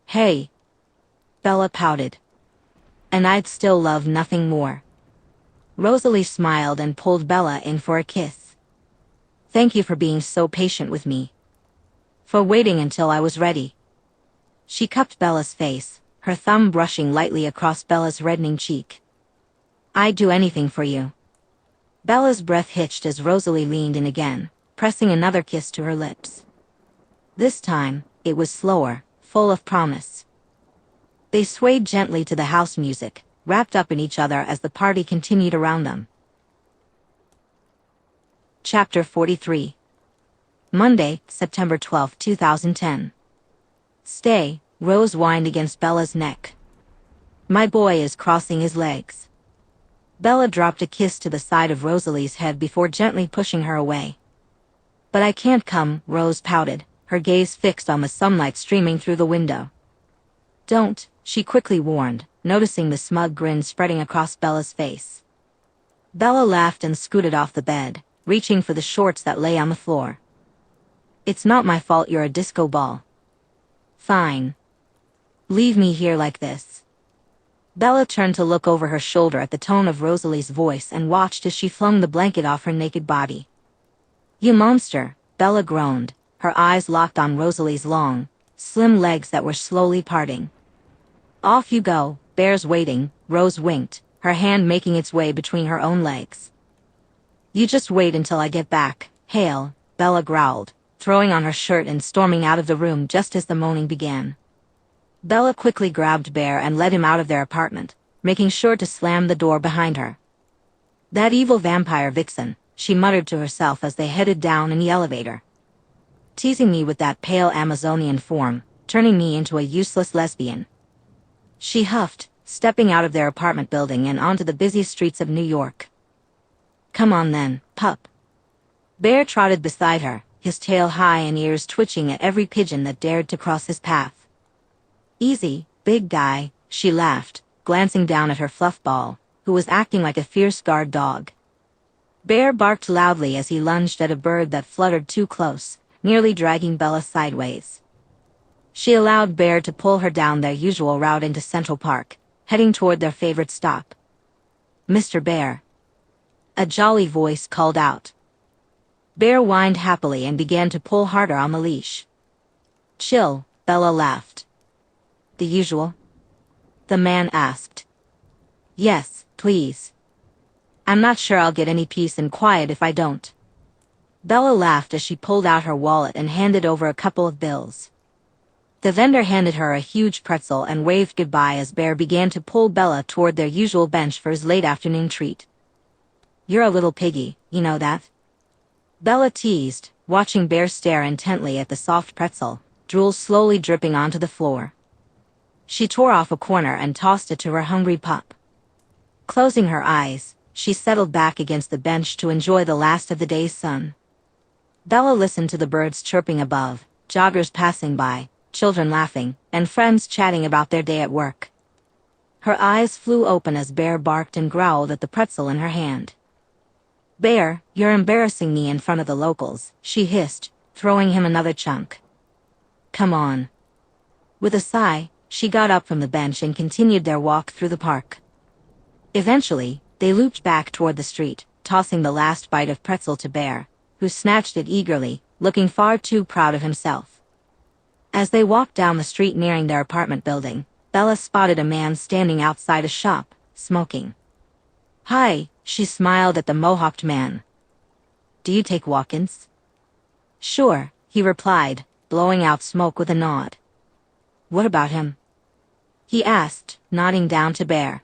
"Hey." Bella pouted. "And I'd still love nothing more." Rosalie smiled and pulled Bella in for a kiss. "Thank you for being so patient with me. For waiting until I was ready." She cupped Bella's face, her thumb brushing lightly across Bella's reddening cheek. "I'd do anything for you." Bella's breath hitched as Rosalie leaned in again, pressing another kiss to her lips. This time, it was slower, full of promise. They swayed gently to the house music, wrapped up in each other as the party continued around them. Chapter 43. Monday, September 12, 2010. "Stay," Rose whined against Bella's neck. "My boy is crossing his legs." Bella dropped a kiss to the side of Rosalie's head before gently pushing her away. "But I can't come," Rose pouted, her gaze fixed on the sunlight streaming through the window. "Don't," she quickly warned, noticing the smug grin spreading across Bella's face. Bella laughed and scooted off the bed, reaching for the shorts that lay on the floor. "It's not my fault you're a disco ball." "Fine. Leave me here like this." Bella turned to look over her shoulder at the tone of Rosalie's voice and watched as she flung the blanket off her naked body. "You monster," Bella groaned, her eyes locked on Rosalie's long, slim legs that were slowly parting. "Off you go, Bear's waiting," Rose winked, her hand making its way between her own legs. "You just wait until I get back, Hale," Bella growled, throwing on her shirt and storming out of the room just as the moaning began. Bella quickly grabbed Bear and led him out of their apartment, making sure to slam the door behind her. "That evil vampire vixen," she muttered to herself as they headed down in the elevator. "Teasing me with that pale Amazonian form, turning me into a useless lesbian." She huffed, stepping out of their apartment building and onto the busy streets of New York. Come on then, pup. Bear trotted beside her, his tail high and ears twitching at every pigeon that dared to cross his path. Easy, big guy, she laughed, glancing down at her fluff ball, who was acting like a fierce guard dog. Bear barked loudly as he lunged at a bird that fluttered too close, nearly dragging Bella sideways. She allowed Bear to pull her down their usual route into Central Park, heading toward their favorite stop. Mr. Bear. A jolly voice called out. Bear whined happily and began to pull harder on the leash. Chill, Bella laughed. The usual? The man asked. Yes, please. I'm not sure I'll get any peace and quiet if I don't. Bella laughed as she pulled out her wallet and handed over a couple of bills. The vendor handed her a huge pretzel and waved goodbye as Bear began to pull Bella toward their usual bench for his late afternoon treat. You're a little piggy, you know that? Bella teased, watching Bear stare intently at the soft pretzel, drool slowly dripping onto the floor. She tore off a corner and tossed it to her hungry pup. Closing her eyes, she settled back against the bench to enjoy the last of the day's sun. Bella listened to the birds chirping above, joggers passing by, children laughing, and friends chatting about their day at work. Her eyes flew open as Bear barked and growled at the pretzel in her hand. Bear, you're embarrassing me in front of the locals, she hissed, throwing him another chunk. Come on. With a sigh, she got up from the bench and continued their walk through the park. Eventually, they looped back toward the street, tossing the last bite of pretzel to Bear, who snatched it eagerly, looking far too proud of himself. As they walked down the street nearing their apartment building, Bella spotted a man standing outside a shop, smoking. Hi, she smiled at the mohawked man. Do you take walk-ins? Sure, he replied, blowing out smoke with a nod. What about him? He asked, nodding down to Bear.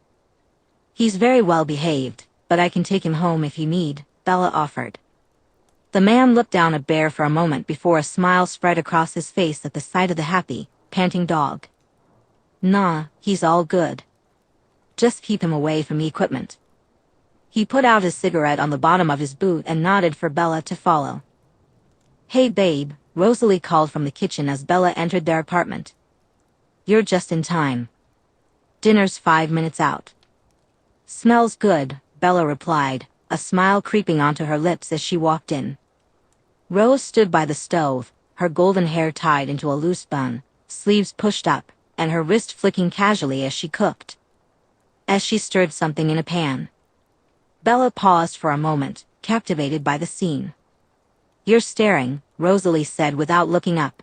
He's very well behaved, but I can take him home if you need, Bella offered. The man looked down at Bear for a moment before a smile spread across his face at the sight of the happy, panting dog. Nah, he's all good. Just keep him away from the equipment. He put out his cigarette on the bottom of his boot and nodded for Bella to follow. Hey babe, Rosalie called from the kitchen as Bella entered their apartment. You're just in time. Dinner's 5 minutes out. Smells good, Bella replied, a smile creeping onto her lips as she walked in. Rose stood by the stove, her golden hair tied into a loose bun, sleeves pushed up, and her wrist flicking casually as she cooked. As she stirred something in a pan. Bella paused for a moment, captivated by the scene. You're staring, Rosalie said without looking up.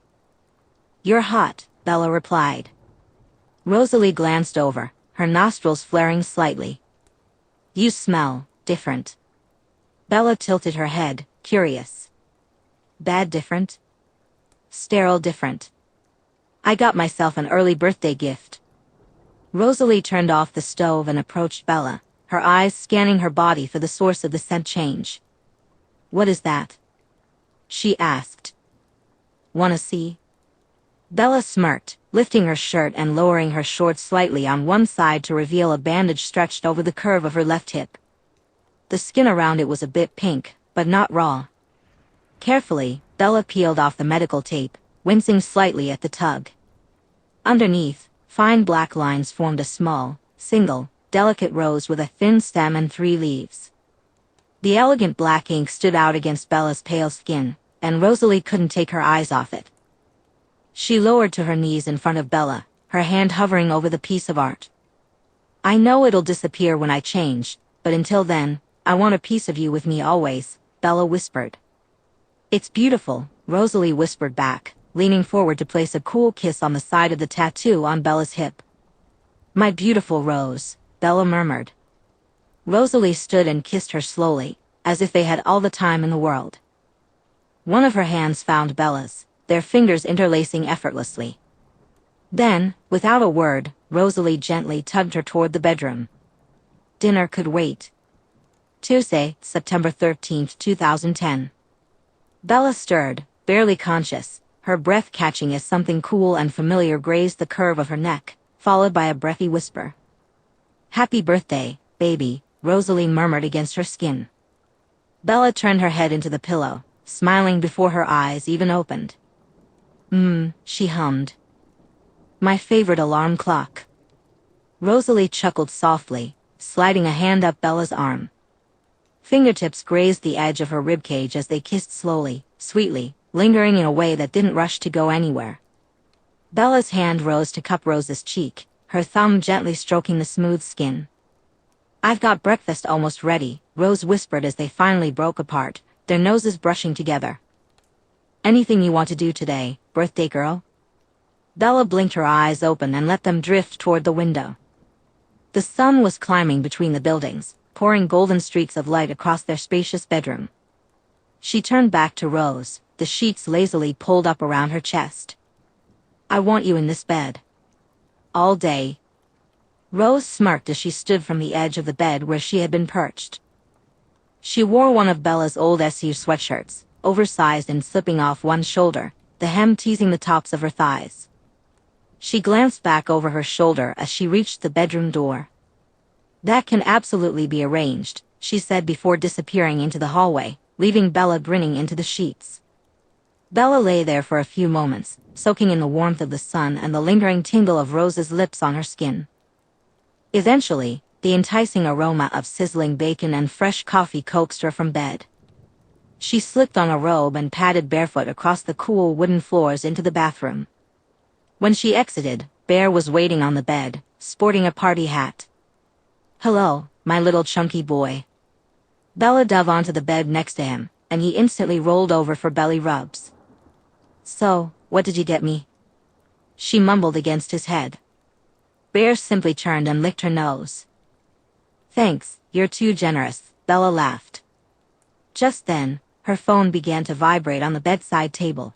You're hot, Bella replied. Rosalie glanced over, her nostrils flaring slightly. You smell different. Bella tilted her head, curious. Bad different? Sterile different. I got myself an early birthday gift. Rosalie turned off the stove and approached Bella, her eyes scanning her body for the source of the scent change. What is that? She asked. Wanna see? Bella smirked, lifting her shirt and lowering her shorts slightly on one side to reveal a bandage stretched over the curve of her left hip. The skin around it was a bit pink, but not raw. Carefully, Bella peeled off the medical tape, wincing slightly at the tug. Underneath, fine black lines formed a small, single, delicate rose with a thin stem and 3 leaves. The elegant black ink stood out against Bella's pale skin, and Rosalie couldn't take her eyes off it. She lowered to her knees in front of Bella, her hand hovering over the piece of art. I know it'll disappear when I change, but until then, I want a piece of you with me always, Bella whispered. It's beautiful, Rosalie whispered back, leaning forward to place a cool kiss on the side of the tattoo on Bella's hip. My beautiful Rose, Bella murmured. Rosalie stood and kissed her slowly, as if they had all the time in the world. One of her hands found Bella's, their fingers interlacing effortlessly. Then, without a word, Rosalie gently tugged her toward the bedroom. Dinner could wait. Tuesday, September 13, 2010. Bella stirred, barely conscious, her breath catching as something cool and familiar grazed the curve of her neck, followed by a breathy whisper. Happy birthday, baby, Rosalie murmured against her skin. Bella turned her head into the pillow, smiling before her eyes even opened. She hummed. My favorite alarm clock. Rosalie chuckled softly, sliding a hand up Bella's arm. Fingertips grazed the edge of her ribcage as they kissed slowly, sweetly, lingering in a way that didn't rush to go anywhere. Bella's hand rose to cup Rose's cheek, her thumb gently stroking the smooth skin. I've got breakfast almost ready, Rose whispered as they finally broke apart, their noses brushing together. Anything you want to do today, birthday girl? Bella blinked her eyes open and let them drift toward the window. The sun was climbing between the buildings, pouring golden streaks of light across their spacious bedroom. She turned back to Rose, the sheets lazily pulled up around her chest. I want you in this bed. All day. Rose smirked as she stood from the edge of the bed where she had been perched. She wore one of Bella's old SU sweatshirts, oversized and slipping off one shoulder, the hem teasing the tops of her thighs. She glanced back over her shoulder as she reached the bedroom door. That can absolutely be arranged, she said before disappearing into the hallway, leaving Bella grinning into the sheets. Bella lay there for a few moments, soaking in the warmth of the sun and the lingering tingle of Rose's lips on her skin. Eventually, the enticing aroma of sizzling bacon and fresh coffee coaxed her from bed. She slipped on a robe and padded barefoot across the cool wooden floors into the bathroom. When she exited, Bear was waiting on the bed, sporting a party hat. Hello, my little chunky boy. Bella dove onto the bed next to him, and he instantly rolled over for belly rubs. So, what did you get me? She mumbled against his head. Bear simply turned and licked her nose. Thanks, you're too generous, Bella laughed. Just then, her phone began to vibrate on the bedside table.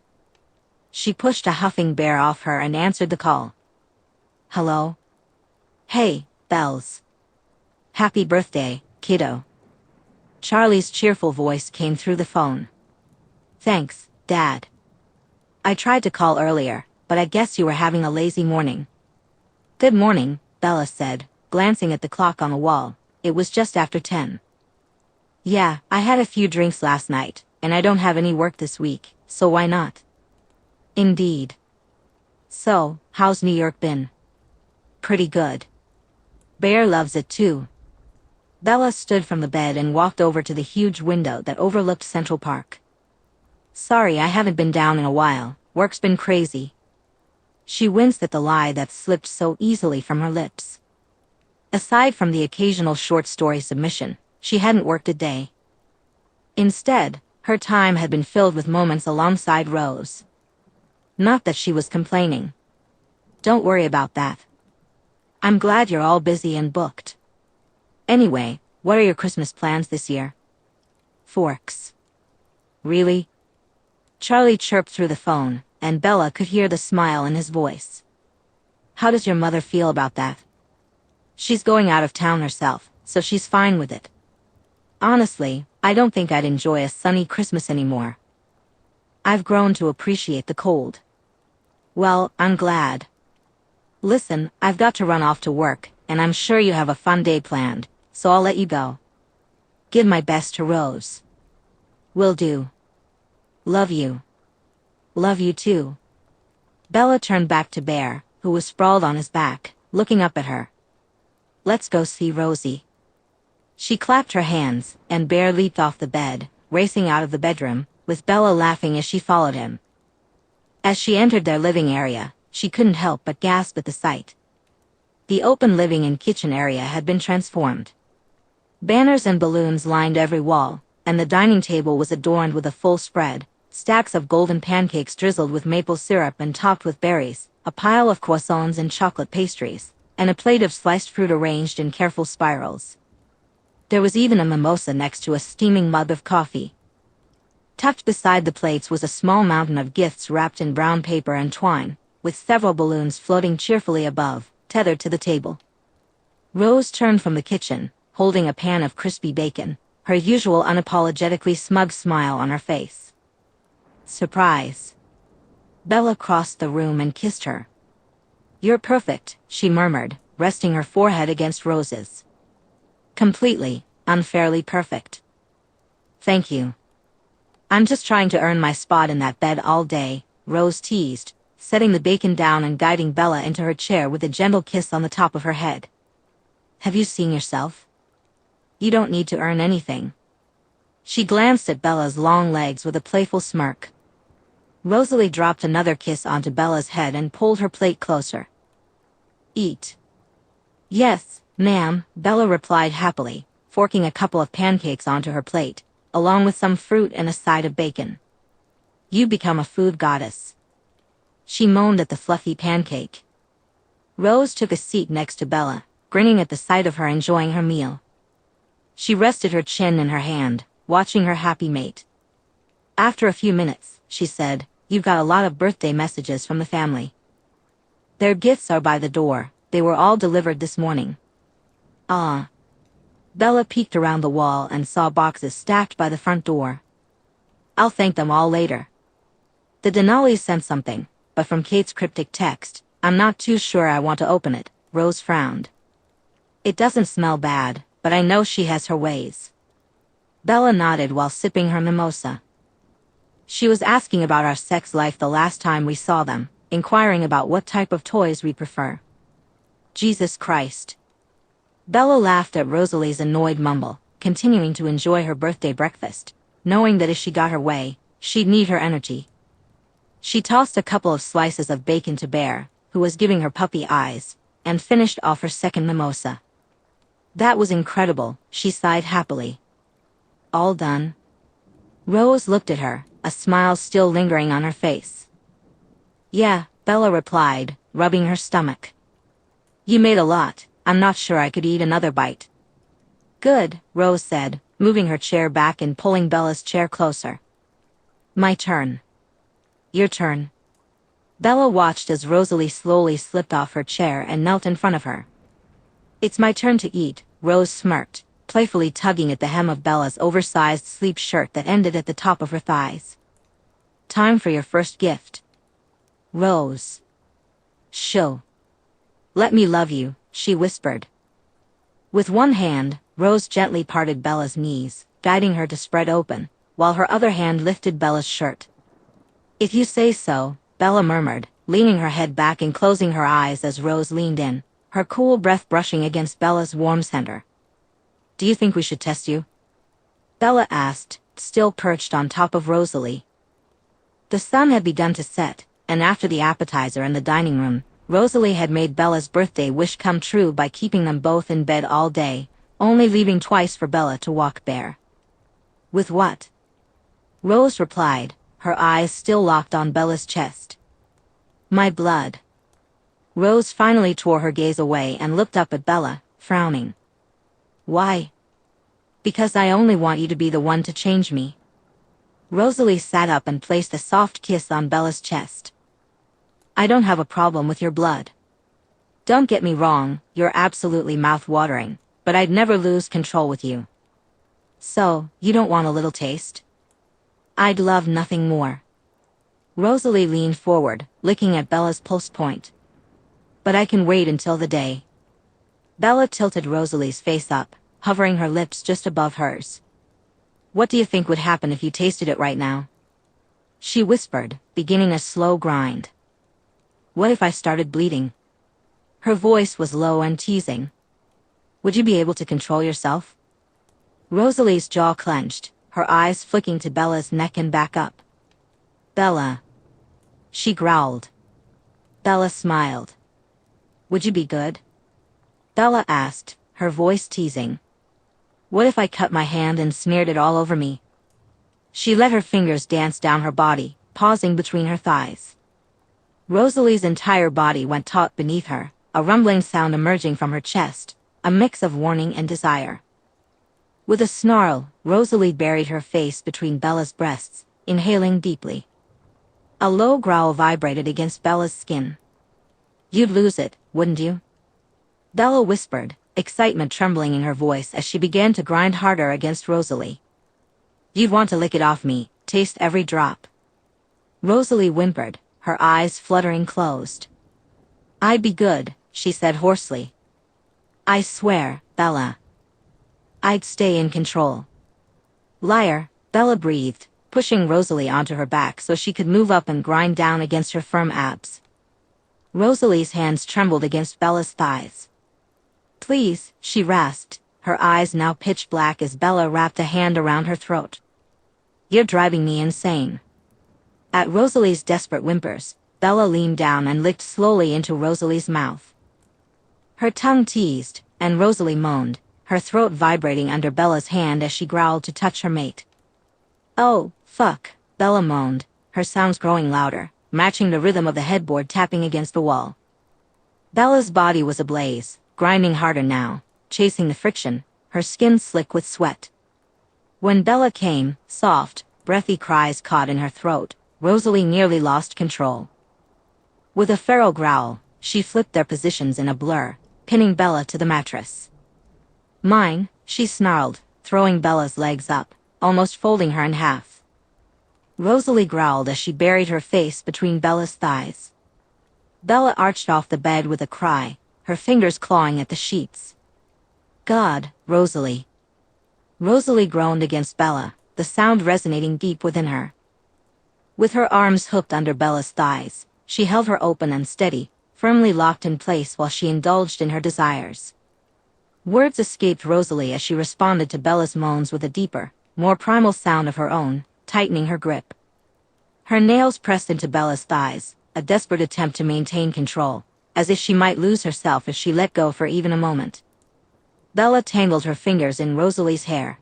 She pushed a huffing Bear off her and answered the call. Hello? Hey, Bells. Happy birthday, kiddo. Charlie's cheerful voice came through the phone. Thanks, Dad. I tried to call earlier, but I guess you were having a lazy morning. Good morning, Bella said, glancing at the clock on the wall. It was just after 10. Yeah, I had a few drinks last night, and I don't have any work this week, so why not? Indeed. So, how's New York been? Pretty good. Bear loves it too. Bella stood from the bed and walked over to the huge window that overlooked Central Park. Sorry I haven't been down in a while, work's been crazy. She winced at the lie that slipped so easily from her lips. Aside from the occasional short story submission, she hadn't worked a day. Instead, her time had been filled with moments alongside Rose. Not that she was complaining. Don't worry about that. I'm glad you're all busy and booked. Anyway, what are your Christmas plans this year? Forks. Really? Charlie chirped through the phone, and Bella could hear the smile in his voice. How does your mother feel about that? She's going out of town herself, so she's fine with it. Honestly, I don't think I'd enjoy a sunny Christmas anymore. I've grown to appreciate the cold. Well, I'm glad. Listen, I've got to run off to work, and I'm sure you have a fun day planned, so I'll let you go. Give my best to Rose. Will do. Love you. Love you too. Bella turned back to Bear, who was sprawled on his back, looking up at her. Let's go see Rosie. She clapped her hands, and Bear leaped off the bed, racing out of the bedroom, with Bella laughing as she followed him. As she entered their living area, she couldn't help but gasp at the sight. The open living and kitchen area had been transformed. Banners and balloons lined every wall, and the dining table was adorned with a full spread, stacks of golden pancakes drizzled with maple syrup and topped with berries, a pile of croissants and chocolate pastries, and a plate of sliced fruit arranged in careful spirals. There was even a mimosa next to a steaming mug of coffee. Tucked beside the plates was a small mountain of gifts wrapped in brown paper and twine, with several balloons floating cheerfully above, tethered to the table. Rose turned from the kitchen, holding a pan of crispy bacon, her usual unapologetically smug smile on her face. Surprise. Bella crossed the room and kissed her. You're perfect, she murmured, resting her forehead against Rose's. Completely, unfairly perfect. Thank you. I'm just trying to earn my spot in that bed all day, Rose teased, setting the bacon down and guiding Bella into her chair with a gentle kiss on the top of her head. Have you seen yourself? You don't need to earn anything. She glanced at Bella's long legs with a playful smirk. Rosalie dropped another kiss onto Bella's head and pulled her plate closer. Eat. Yes, ma'am, Bella replied happily, forking a couple of pancakes onto her plate, along with some fruit and a side of bacon. You become a food goddess. She moaned at the fluffy pancake. Rose took a seat next to Bella, grinning at the sight of her enjoying her meal. She rested her chin in her hand, watching her happy mate. After a few minutes, she said, "You've got a lot of birthday messages from the family. Their gifts are by the door, they were all delivered this morning." Ah. Bella peeked around the wall and saw boxes stacked by the front door. "I'll thank them all later. The Denali's sent something, but from Kate's cryptic text, I'm not too sure I want to open it," Rose frowned. "It doesn't smell bad, but I know she has her ways." Bella nodded while sipping her mimosa. She was asking about our sex life the last time we saw them, inquiring about what type of toys we prefer. Jesus Christ. Bella laughed at Rosalie's annoyed mumble, continuing to enjoy her birthday breakfast, knowing that if she got her way, she'd need her energy. She tossed a couple of slices of bacon to Bear, who was giving her puppy eyes, and finished off her second mimosa. That was incredible, she sighed happily. All done? Rose looked at her, a smile still lingering on her face. Yeah, Bella replied, rubbing her stomach. You made a lot, I'm not sure I could eat another bite. Good, Rose said, moving her chair back and pulling Bella's chair closer. My turn. Your turn. Bella watched as Rosalie slowly slipped off her chair and knelt in front of her. It's my turn to eat, Rose smirked, playfully tugging at the hem of Bella's oversized sleep shirt that ended at the top of her thighs. Time for your first gift. Rose. Shoo. Let me love you, she whispered. With one hand, Rose gently parted Bella's knees, guiding her to spread open, while her other hand lifted Bella's shirt. If you say so, Bella murmured, leaning her head back and closing her eyes as Rose leaned in, her cool breath brushing against Bella's warm center. Do you think we should test you? Bella asked, still perched on top of Rosalie. The sun had begun to set, and after the appetizer in the dining room, Rosalie had made Bella's birthday wish come true by keeping them both in bed all day, only leaving twice for Bella to walk Bear. With what? Rose replied, her eyes still locked on Bella's chest. My blood. Rose finally tore her gaze away and looked up at Bella, frowning. Why? Because I only want you to be the one to change me. Rosalie sat up and placed a soft kiss on Bella's chest. I don't have a problem with your blood. Don't get me wrong, you're absolutely mouth-watering, but I'd never lose control with you. So, you don't want a little taste? I'd love nothing more. Rosalie leaned forward, licking at Bella's pulse point. But I can wait until the day. Bella tilted Rosalie's face up, hovering her lips just above hers. What do you think would happen if you tasted it right now? She whispered, beginning a slow grind. What if I started bleeding? Her voice was low and teasing. Would you be able to control yourself? Rosalie's jaw clenched, her eyes flicking to Bella's neck and back up. Bella. She growled. Bella smiled. Would you be good? Bella asked, her voice teasing. What if I cut my hand and smeared it all over me? She let her fingers dance down her body, pausing between her thighs. Rosalie's entire body went taut beneath her, a rumbling sound emerging from her chest, a mix of warning and desire. With a snarl, Rosalie buried her face between Bella's breasts, inhaling deeply. A low growl vibrated against Bella's skin. You'd lose it, wouldn't you? Bella whispered, excitement trembling in her voice as she began to grind harder against Rosalie. You'd want to lick it off me, taste every drop. Rosalie whimpered, her eyes fluttering closed. I'd be good, she said hoarsely. I swear, Bella. I'd stay in control. Liar, Bella breathed, pushing Rosalie onto her back so she could move up and grind down against her firm abs. Rosalie's hands trembled against Bella's thighs. Please, she rasped, her eyes now pitch black as Bella wrapped a hand around her throat. You're driving me insane. At Rosalie's desperate whimpers, Bella leaned down and licked slowly into Rosalie's mouth. Her tongue teased, and Rosalie moaned, her throat vibrating under Bella's hand as she growled to touch her mate. Oh, fuck, Bella moaned, her sounds growing louder, matching the rhythm of the headboard tapping against the wall. Bella's body was ablaze, grinding harder now, chasing the friction, her skin slick with sweat. When Bella came, soft, breathy cries caught in her throat, Rosalie nearly lost control. With a feral growl, she flipped their positions in a blur, pinning Bella to the mattress. Mine, she snarled, throwing Bella's legs up, almost folding her in half. Rosalie growled as she buried her face between Bella's thighs. Bella arched off the bed with a cry, her fingers clawing at the sheets. God, Rosalie. Rosalie groaned against Bella, the sound resonating deep within her. With her arms hooked under Bella's thighs, she held her open and steady, firmly locked in place while she indulged in her desires. Words escaped Rosalie as she responded to Bella's moans with a deeper, more primal sound of her own, tightening her grip. Her nails pressed into Bella's thighs, a desperate attempt to maintain control, as if she might lose herself if she let go for even a moment. Bella tangled her fingers in Rosalie's hair.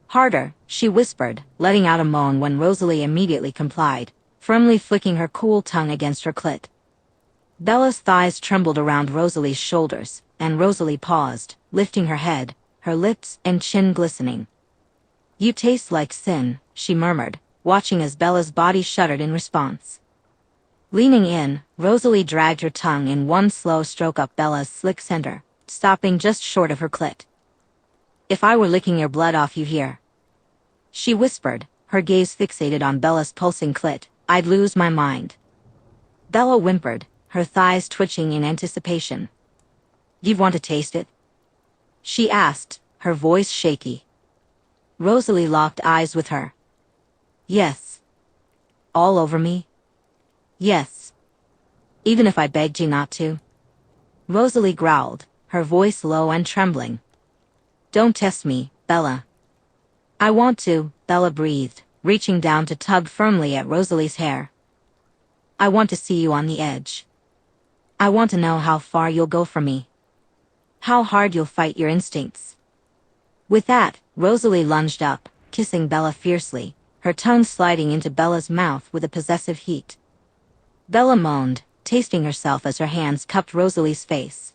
Harder, she whispered, letting out a moan when Rosalie immediately complied, firmly flicking her cool tongue against her clit. Bella's thighs trembled around Rosalie's shoulders, and Rosalie paused, lifting her head, her lips and chin glistening. You taste like sin, she murmured, watching as Bella's body shuddered in response. Leaning in, Rosalie dragged her tongue in one slow stroke up Bella's slick center, stopping just short of her clit. If I were licking your blood off you here, she whispered, her gaze fixated on Bella's pulsing clit, I'd lose my mind. Bella whimpered, her thighs twitching in anticipation. You'd want to taste it? She asked, her voice shaky. Rosalie locked eyes with her. Yes. All over me? Yes. Even if I begged you not to? Rosalie growled, her voice low and trembling. Don't test me, Bella. I want to, Bella breathed, reaching down to tug firmly at Rosalie's hair. I want to see you on the edge. I want to know how far you'll go for me. How hard you'll fight your instincts. With that, Rosalie lunged up, kissing Bella fiercely, her tongue sliding into Bella's mouth with a possessive heat. Bella moaned, tasting herself as her hands cupped Rosalie's face.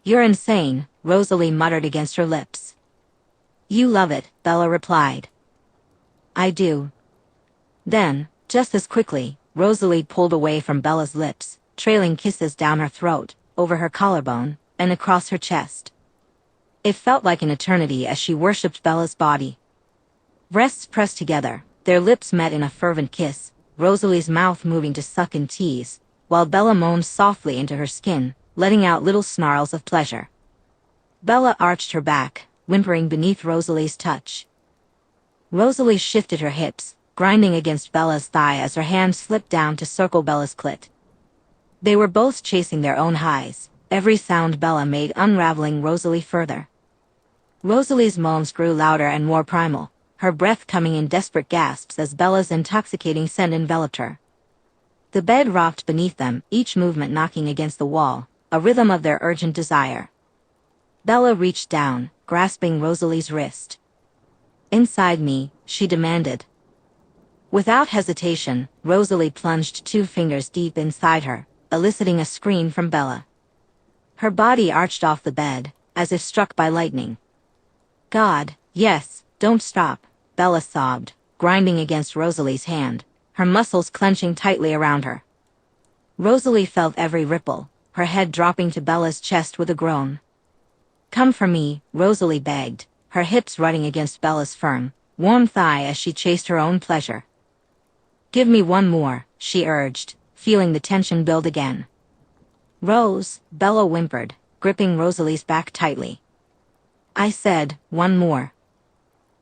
You're insane, Rosalie muttered against her lips. You love it, Bella replied. I do. Then, just as quickly, Rosalie pulled away from Bella's lips, trailing kisses down her throat, over her collarbone, and across her chest. It felt like an eternity as she worshipped Bella's body. Breasts pressed together, their lips met in a fervent kiss, Rosalie's mouth moving to suck and tease, while Bella moaned softly into her skin, letting out little snarls of pleasure. Bella arched her back, whimpering beneath Rosalie's touch. Rosalie shifted her hips, grinding against Bella's thigh as her hand slipped down to circle Bella's clit. They were both chasing their own highs, every sound Bella made unraveling Rosalie further. Rosalie's moans grew louder and more primal, her breath coming in desperate gasps as Bella's intoxicating scent enveloped her. The bed rocked beneath them, each movement knocking against the wall, a rhythm of their urgent desire. Bella reached down, grasping Rosalie's wrist. Inside me, she demanded. Without hesitation, Rosalie plunged 2 fingers deep inside her, eliciting a scream from Bella. Her body arched off the bed, as if struck by lightning. God, yes, don't stop, Bella sobbed, grinding against Rosalie's hand, her muscles clenching tightly around her. Rosalie felt every ripple, her head dropping to Bella's chest with a groan. Come for me, Rosalie begged, her hips rutting against Bella's firm, warm thigh as she chased her own pleasure. Give me one more, she urged, feeling the tension build again. Rose, Bella whimpered, gripping Rosalie's back tightly. I said, one more.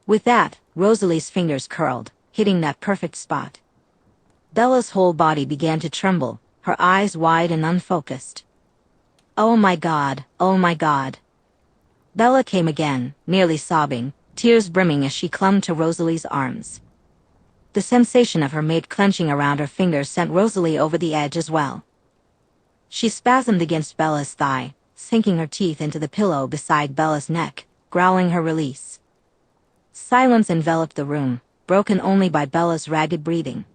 With that, Rosalie's fingers curled, hitting that perfect spot. Bella's whole body began to tremble, her eyes wide and unfocused. Oh my God, oh my God. Bella came again, nearly sobbing, tears brimming as she clung to Rosalie's arms. The sensation of her mate clenching around her fingers sent Rosalie over the edge as well. She spasmed against Bella's thigh, sinking her teeth into the pillow beside Bella's neck, growling her release. Silence enveloped the room, broken only by Bella's ragged breathing.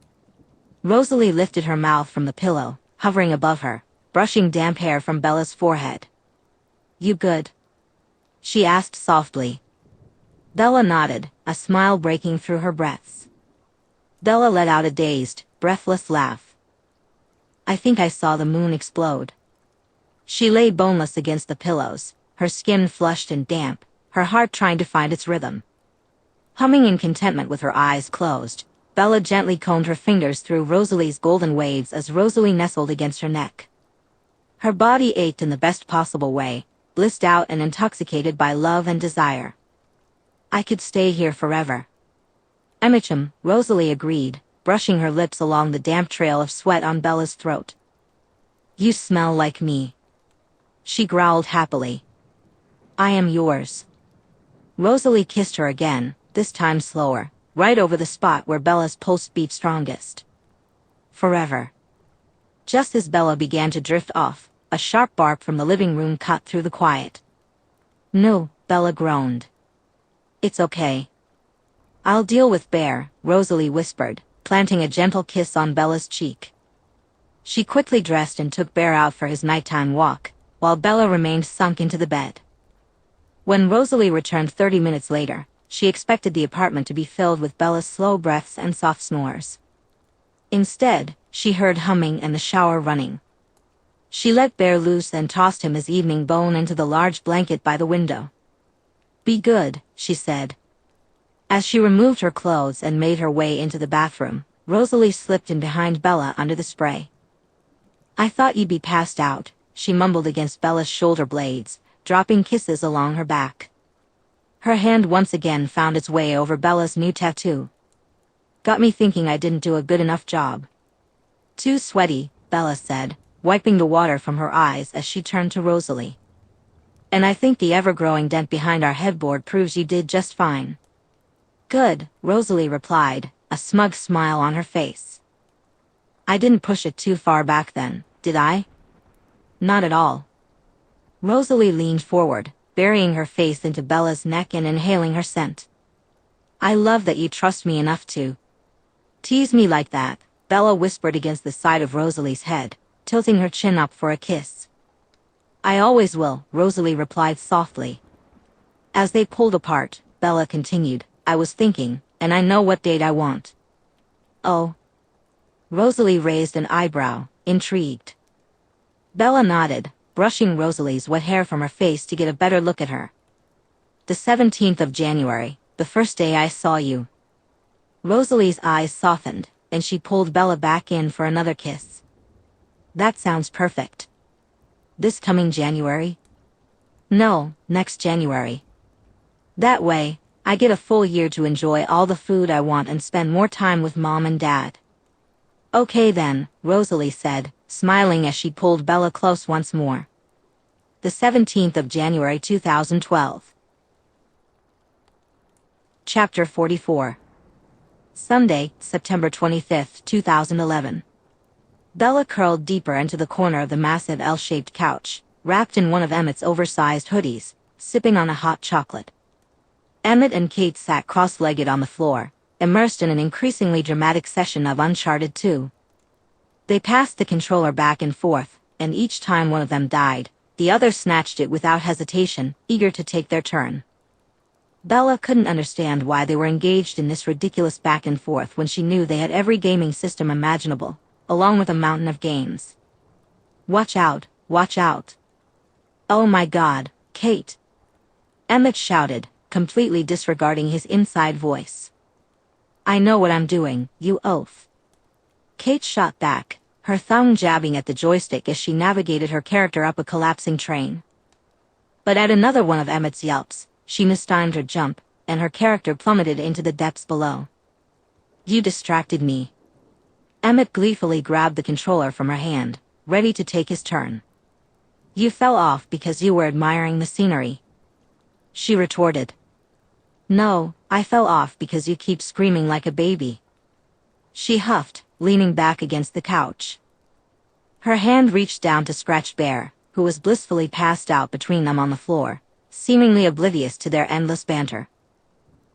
Rosalie lifted her mouth from the pillow, hovering above her, brushing damp hair from Bella's forehead. "You good?" she asked softly. Bella nodded, a smile breaking through her breaths. Bella let out a dazed, breathless laugh. "I think I saw the moon explode." She lay boneless against the pillows, her skin flushed and damp, her heart trying to find its rhythm. Humming in contentment with her eyes closed, Bella gently combed her fingers through Rosalie's golden waves as Rosalie nestled against her neck. Her body ached in the best possible way, blissed out and intoxicated by love and desire. "I could stay here forever." "Emicham," Rosalie agreed, brushing her lips along the damp trail of sweat on Bella's throat. "You smell like me," she growled happily. "I am yours." Rosalie kissed her again, this time slower, right over the spot where Bella's pulse beat strongest. "Forever." Just as Bella began to drift off, a sharp bark from the living room cut through the quiet. "No," Bella groaned. "It's okay. I'll deal with Bear," Rosalie whispered, planting a gentle kiss on Bella's cheek. She quickly dressed and took Bear out for his nighttime walk, while Bella remained sunk into the bed. When Rosalie returned 30 minutes later, she expected the apartment to be filled with Bella's slow breaths and soft snores. Instead, she heard humming and the shower running. She let Bear loose and tossed him his evening bone into the large blanket by the window. "Be good," she said. As she removed her clothes and made her way into the bathroom, Rosalie slipped in behind Bella under the spray. "I thought you'd be passed out," she mumbled against Bella's shoulder blades, dropping kisses along her back. Her hand once again found its way over Bella's new tattoo. "Got me thinking I didn't do a good enough job." "Too sweaty," Bella said, wiping the water from her eyes as she turned to Rosalie. "And I think the ever-growing dent behind our headboard proves you did just fine." "Good," Rosalie replied, a smug smile on her face. "I didn't push it too far back then, did I?" "Not at all." Rosalie leaned forward, burying her face into Bella's neck and inhaling her scent. "I love that you trust me enough to tease me like that," Bella whispered against the side of Rosalie's head, tilting her chin up for a kiss. "I always will," Rosalie replied softly. As they pulled apart, Bella continued, "I was thinking, and I know what date I want." "Oh?" Rosalie raised an eyebrow, intrigued. Bella nodded, brushing Rosalie's wet hair from her face to get a better look at her. "The 17th of January, the first day I saw you." Rosalie's eyes softened, and she pulled Bella back in for another kiss. "That sounds perfect." "This coming January?" "No, next January. That way, I get a full year to enjoy all the food I want and spend more time with Mom and Dad." "Okay then," Rosalie said, smiling as she pulled Bella close once more. The 17th of January 2012. Chapter 44. Sunday, September 25, 2011. Bella curled deeper into the corner of the massive L-shaped couch, wrapped in one of Emmett's oversized hoodies, sipping on a hot chocolate. Emmett and Kate sat cross-legged on the floor, immersed in an increasingly dramatic session of Uncharted 2. They passed the controller back and forth, and each time one of them died, the other snatched it without hesitation, eager to take their turn. Bella couldn't understand why they were engaged in this ridiculous back and forth when she knew they had every gaming system imaginable, along with a mountain of games. "Watch out, watch out." "Oh my God, Kate!" Emmett shouted, completely disregarding his inside voice. "I know what I'm doing, you oaf." Kate shot back, her thumb jabbing at the joystick as she navigated her character up a collapsing train. But at another one of Emmett's yelps, she mistimed her jump, and her character plummeted into the depths below. You distracted me. Emmett gleefully grabbed the controller from her hand, ready to take his turn. You fell off because you were admiring the scenery. She retorted. No, I fell off because you keep screaming like a baby. She huffed, leaning back against the couch. Her hand reached down to scratch Bear, who was blissfully passed out between them on the floor, seemingly oblivious to their endless banter.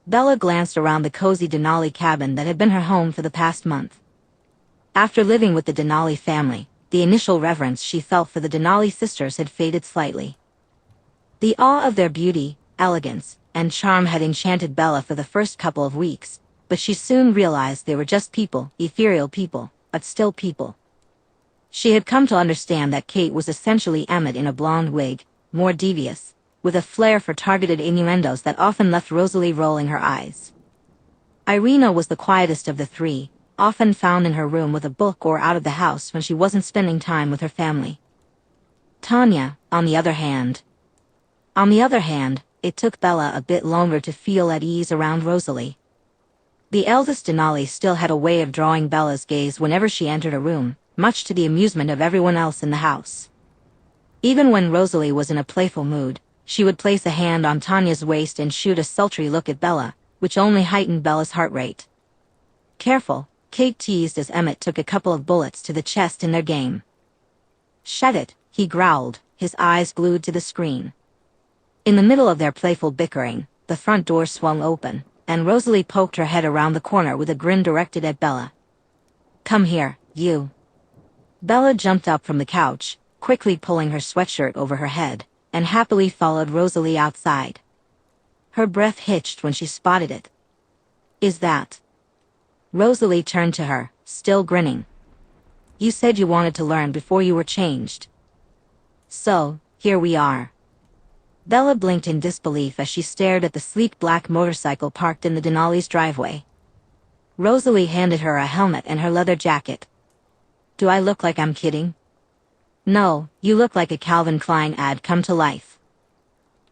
Bella glanced around the cozy Denali cabin that had been her home for the past month. After living with the Denali family, the initial reverence she felt for the Denali sisters had faded slightly. The awe of their beauty, elegance, and charm had enchanted Bella for the first couple of weeks, but she soon realized they were just people, ethereal people, but still people. She had come to understand that Kate was essentially Emmett in a blonde wig, more devious, with a flair for targeted innuendos that often left Rosalie rolling her eyes. Irina was the quietest of the three, often found in her room with a book or out of the house when she wasn't spending time with her family. Tanya, on the other hand, it took Bella a bit longer to feel at ease around Rosalie. The eldest Denali still had a way of drawing Bella's gaze whenever she entered a room, much to the amusement of everyone else in the house. Even when Rosalie was in a playful mood, she would place a hand on Tanya's waist and shoot a sultry look at Bella, which only heightened Bella's heart rate. Careful, Kate teased as Emmett took a couple of bullets to the chest in their game. Shut it, he growled, his eyes glued to the screen. In the middle of their playful bickering, the front door swung open, and Rosalie poked her head around the corner with a grin directed at Bella. Come here, you. Bella jumped up from the couch, quickly pulling her sweatshirt over her head, and happily followed Rosalie outside. Her breath hitched when she spotted it. Is that? Rosalie turned to her, still grinning. You said you wanted to learn before you were changed. So, here we are. Bella blinked in disbelief as she stared at the sleek black motorcycle parked in the Denali's driveway. Rosalie handed her a helmet and her leather jacket. Do I look like I'm kidding? No, you look like a Calvin Klein ad come to life.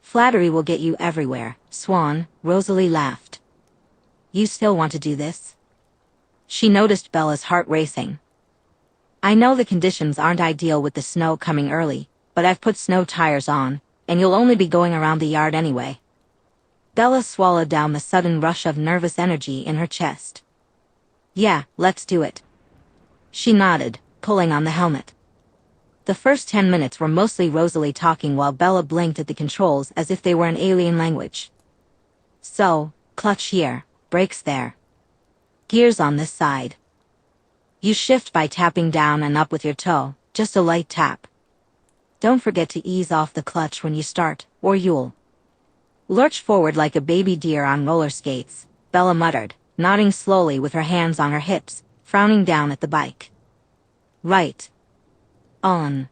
Flattery will get you everywhere, Swan, Rosalie laughed. You still want to do this? She noticed Bella's heart racing. I know the conditions aren't ideal with the snow coming early, but I've put snow tires on, and you'll only be going around the yard anyway. Bella swallowed down the sudden rush of nervous energy in her chest. Yeah, let's do it. She nodded, pulling on the helmet. The first 10 minutes were mostly Rosalie talking while Bella blinked at the controls as if they were an alien language. So, clutch here, brakes there. Gears on this side. You shift by tapping down and up with your toe, just a light tap. Don't forget to ease off the clutch when you start, or you'll lurch forward like a baby deer on roller skates, Bella muttered, nodding slowly with her hands on her hips, frowning down at the bike. Right. On.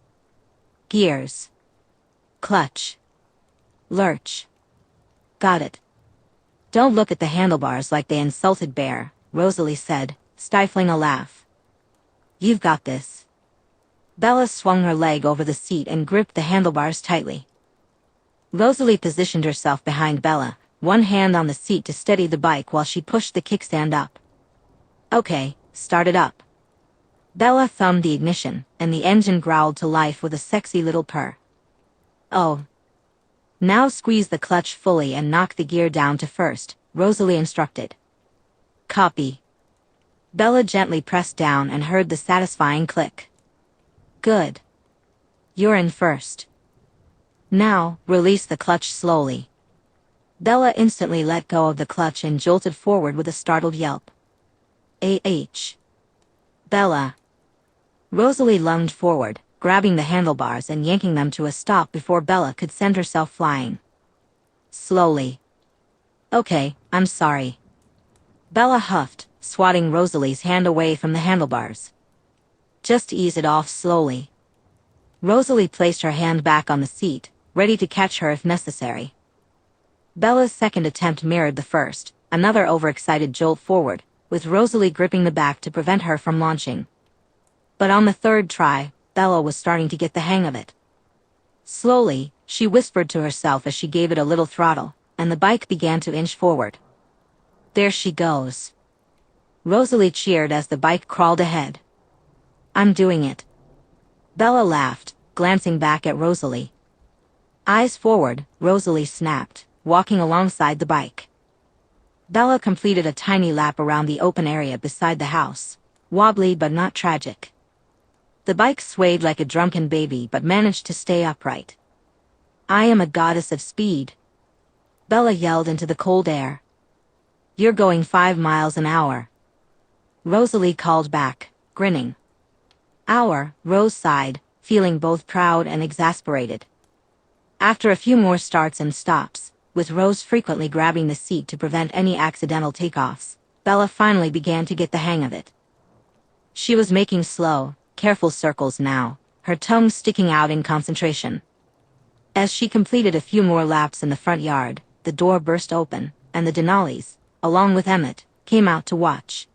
Gears. Clutch. Lurch. Got it. Don't look at the handlebars like they insulted Bear, Rosalie said, stifling a laugh. You've got this. Bella swung her leg over the seat and gripped the handlebars tightly. Rosalie positioned herself behind Bella, one hand on the seat to steady the bike while she pushed the kickstand up. Okay, start it up. Bella thumbed the ignition, and the engine growled to life with a sexy little purr. Oh. Now squeeze the clutch fully and knock the gear down to first, Rosalie instructed. Copy. Bella gently pressed down and heard the satisfying click. Good. You're in first. Now, release the clutch slowly. Bella instantly let go of the clutch and jolted forward with a startled yelp. Ah. Bella. Rosalie lunged forward, grabbing the handlebars and yanking them to a stop before Bella could send herself flying. Slowly. Okay, I'm sorry. Bella huffed, swatting Rosalie's hand away from the handlebars. Just ease it off slowly. Rosalie placed her hand back on the seat, ready to catch her if necessary. Bella's second attempt mirrored the first, another overexcited jolt forward, with Rosalie gripping the back to prevent her from launching. But on the third try, Bella was starting to get the hang of it. Slowly, she whispered to herself as she gave it a little throttle, and the bike began to inch forward. There she goes. Rosalie cheered as the bike crawled ahead. I'm doing it. Bella laughed, glancing back at Rosalie. Eyes forward, Rosalie snapped, walking alongside the bike. Bella completed a tiny lap around the open area beside the house, wobbly but not tragic. The bike swayed like a drunken baby but managed to stay upright. I am a goddess of speed. Bella yelled into the cold air. You're going 5 miles an hour. Rosalie called back, grinning. Hour, Rose sighed, feeling both proud and exasperated. After a few more starts and stops, with Rose frequently grabbing the seat to prevent any accidental takeoffs, Bella finally began to get the hang of it. She was making slow, careful circles now, her tongue sticking out in concentration. As she completed a few more laps in the front yard, the door burst open, and the Denali's, along with Emmett, came out to watch.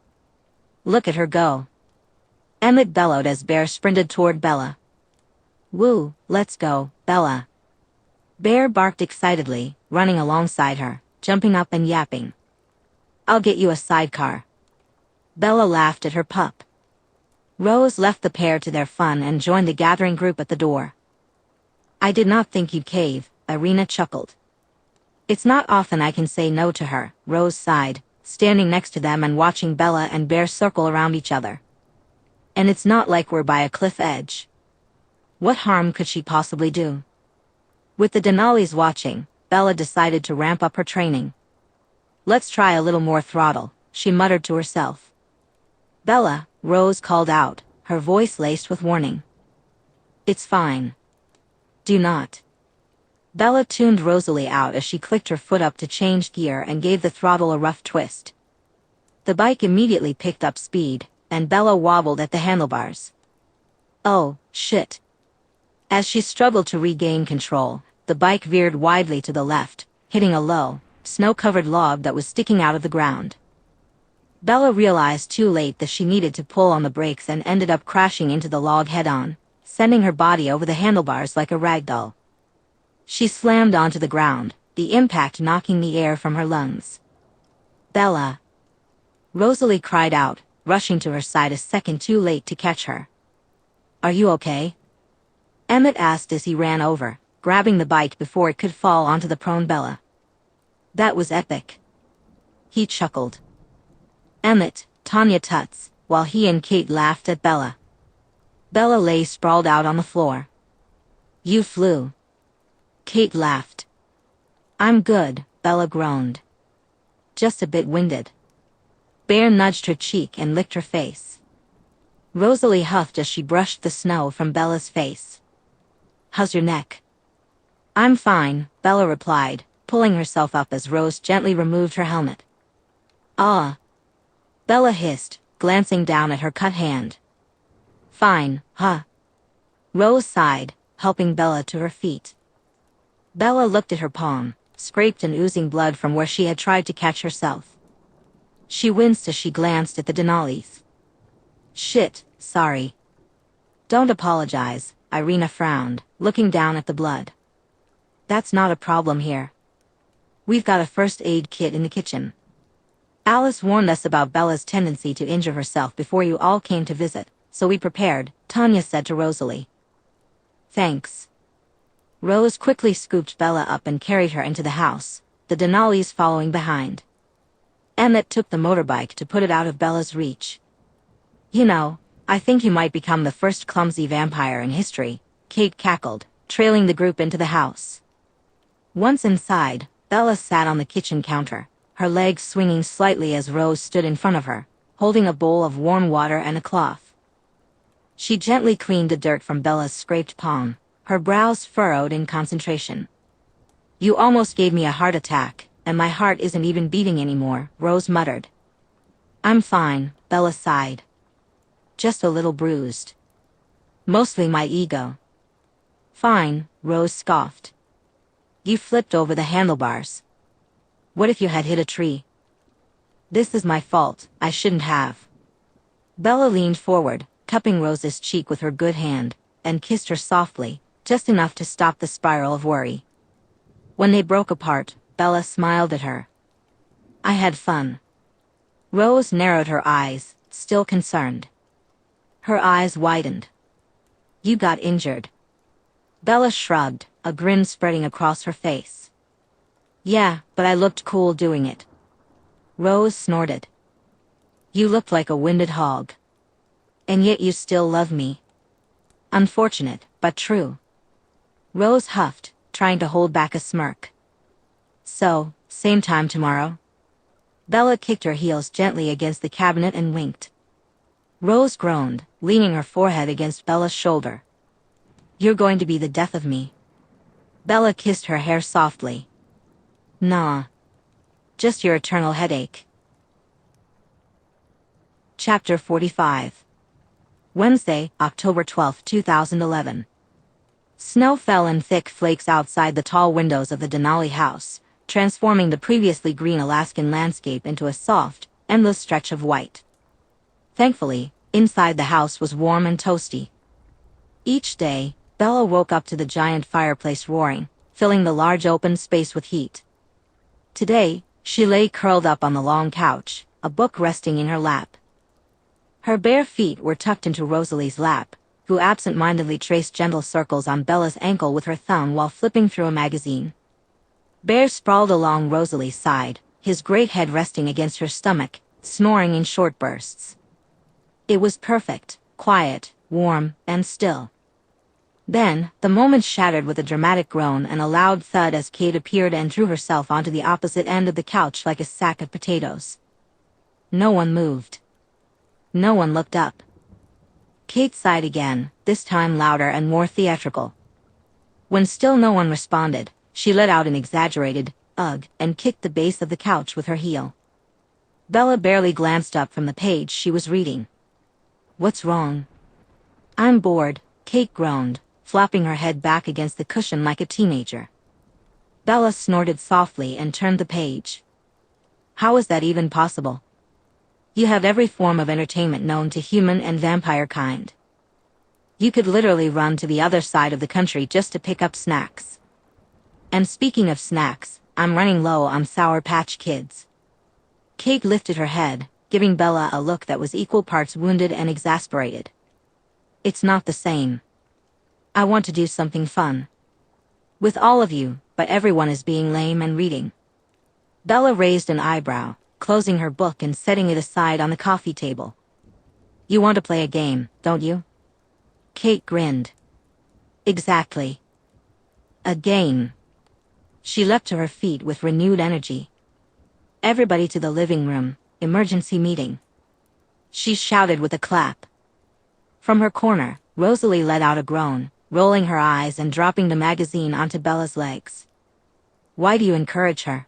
Look at her go. Emmett bellowed as Bear sprinted toward Bella. Woo, let's go, Bella. Bear barked excitedly, running alongside her, jumping up and yapping. I'll get you a sidecar. Bella laughed at her pup. Rose left the pair to their fun and joined the gathering group at the door. I did not think you'd cave, Irina chuckled. It's not often I can say no to her, Rose sighed, standing next to them and watching Bella and Bear circle around each other. And it's not like we're by a cliff edge. What harm could she possibly do? With the Denali's watching, Bella decided to ramp up her training. Let's try a little more throttle, she muttered to herself. Bella, Rose called out, her voice laced with warning. It's fine. Do not. Bella tuned Rosalie out as she clicked her foot up to change gear and gave the throttle a rough twist. The bike immediately picked up speed, and Bella wobbled at the handlebars. Oh, shit. As she struggled to regain control, the bike veered widely to the left, hitting a low, snow-covered log that was sticking out of the ground. Bella realized too late that she needed to pull on the brakes and ended up crashing into the log head-on, sending her body over the handlebars like a ragdoll. She slammed onto the ground, the impact knocking the air from her lungs. Bella! Rosalie cried out, rushing to her side a second too late to catch her. Are you okay? Emmett asked as he ran over, grabbing the bike before it could fall onto the prone Bella. That was epic. He chuckled. Emmett, Tanya tuts, while he and Kate laughed at Bella. Bella lay sprawled out on the floor. You flew. Kate laughed. I'm good, Bella groaned. Just a bit winded. Bear nudged her cheek and licked her face. Rosalie huffed as she brushed the snow from Bella's face. How's your neck? I'm fine, Bella replied, pulling herself up as Rose gently removed her helmet. Ah. Bella hissed, glancing down at her cut hand. Fine, huh? Rose sighed, helping Bella to her feet. Bella looked at her palm, scraped and oozing blood from where she had tried to catch herself. She winced as she glanced at the Denali's. Shit, sorry. Don't apologize, Irina frowned, looking down at the blood. That's not a problem here. We've got a first aid kit in the kitchen. Alice warned us about Bella's tendency to injure herself before you all came to visit, so we prepared, Tanya said to Rosalie. Thanks. Rose quickly scooped Bella up and carried her into the house, the Denali's following behind. Emmett took the motorbike to put it out of Bella's reach. You know, I think you might become the first clumsy vampire in history, Kate cackled, trailing the group into the house. Once inside, Bella sat on the kitchen counter, her legs swinging slightly as Rose stood in front of her, holding a bowl of warm water and a cloth. She gently cleaned the dirt from Bella's scraped palm, her brows furrowed in concentration. You almost gave me a heart attack, and my heart isn't even beating anymore, Rose muttered. I'm fine, Bella sighed. Just a little bruised. Mostly my ego. Fine, Rose scoffed. You flipped over the handlebars. What if you had hit a tree? This is my fault, I shouldn't have. Bella leaned forward, cupping Rose's cheek with her good hand, and kissed her softly, just enough to stop the spiral of worry. When they broke apart, Bella smiled at her. I had fun. Rose narrowed her eyes, still concerned. Her eyes widened. You got injured. Bella shrugged, a grin spreading across her face. Yeah, but I looked cool doing it. Rose snorted. You looked like a winded hog. And yet you still love me. Unfortunate, but true. Rose huffed, trying to hold back a smirk. So, same time tomorrow? Bella kicked her heels gently against the cabinet and winked. Rose groaned, leaning her forehead against Bella's shoulder. You're going to be the death of me. Bella kissed her hair softly. Nah. Just your eternal headache. Chapter 45. Wednesday, October 12, 2011. Snow fell in thick flakes outside the tall windows of the Denali house, transforming the previously green Alaskan landscape into a soft, endless stretch of white. Thankfully, inside the house was warm and toasty. Each day, Bella woke up to the giant fireplace roaring, filling the large open space with heat. Today, she lay curled up on the long couch, a book resting in her lap. Her bare feet were tucked into Rosalie's lap, who absent-mindedly traced gentle circles on Bella's ankle with her thumb while flipping through a magazine. Bear sprawled along Rosalie's side, his great head resting against her stomach, snoring in short bursts. It was perfect, quiet, warm, and still. Then, the moment shattered with a dramatic groan and a loud thud as Kate appeared and threw herself onto the opposite end of the couch like a sack of potatoes. No one moved. No one looked up. Kate sighed again, this time louder and more theatrical. When still no one responded, she let out an exaggerated, ugh, and kicked the base of the couch with her heel. Bella barely glanced up from the page she was reading. What's wrong? I'm bored, Kate groaned, flopping her head back against the cushion like a teenager. Bella snorted softly and turned the page. How is that even possible? You have every form of entertainment known to human and vampire kind. You could literally run to the other side of the country just to pick up snacks. And speaking of snacks, I'm running low on Sour Patch Kids. Kate lifted her head, giving Bella a look that was equal parts wounded and exasperated. It's not the same. I want to do something fun. With all of you, but everyone is being lame and reading. Bella raised an eyebrow, closing her book and setting it aside on the coffee table. You want to play a game, don't you? Kate grinned. Exactly. A game. She leapt to her feet with renewed energy. Everybody to the living room, emergency meeting. She shouted with a clap. From her corner, Rosalie let out a groan, rolling her eyes and dropping the magazine onto Bella's legs. Why do you encourage her?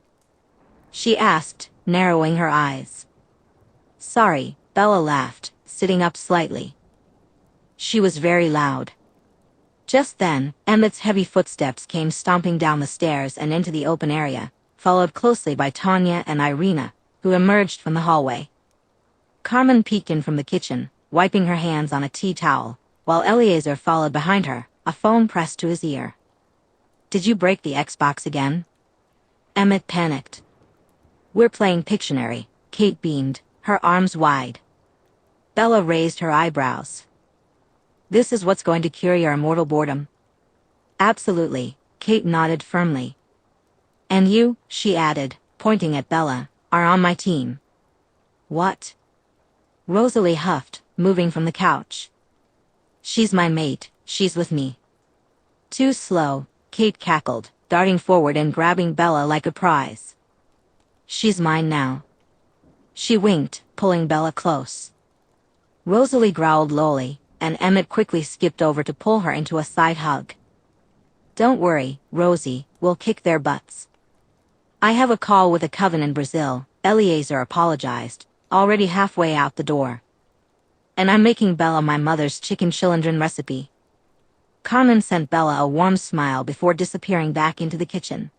She asked, narrowing her eyes. Sorry, Bella laughed, sitting up slightly. She was very loud. Just then, Emmett's heavy footsteps came stomping down the stairs and into the open area, followed closely by Tanya and Irina, who emerged from the hallway. Carmen peeked in from the kitchen, wiping her hands on a tea towel, while Eliezer followed behind her, a phone pressed to his ear. Did you break the Xbox again? Emmett panicked. We're playing Pictionary, Kate beamed, her arms wide. Bella raised her eyebrows. This is what's going to cure your immortal boredom? Absolutely, Kate nodded firmly. And you, she added, pointing at Bella, are on my team. What? Rosalie huffed, moving from the couch. She's my mate, she's with me. Too slow, Kate cackled, darting forward and grabbing Bella like a prize. She's mine now. She winked, pulling Bella close. Rosalie growled lowly, and Emmett quickly skipped over to pull her into a side hug. Don't worry, Rosie, we'll kick their butts. I have a call with a coven in Brazil, Eliezer apologized, already halfway out the door. And I'm making Bella my mother's chicken chilindrin recipe. Carmen sent Bella a warm smile before disappearing back into the kitchen.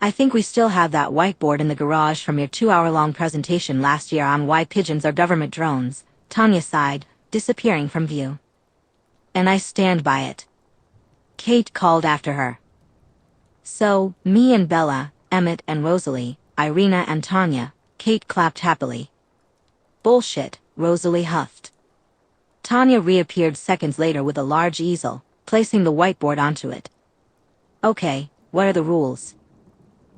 I think we still have that whiteboard in the garage from your 2-hour-long presentation last year on why pigeons are government drones, Tanya sighed, disappearing from view. And I stand by it. Kate called after her. So, me and Bella, Emmett and Rosalie, Irina and Tanya. Kate clapped happily. Bullshit, Rosalie huffed. Tanya reappeared seconds later with a large easel, placing the whiteboard onto it. Okay, what are the rules?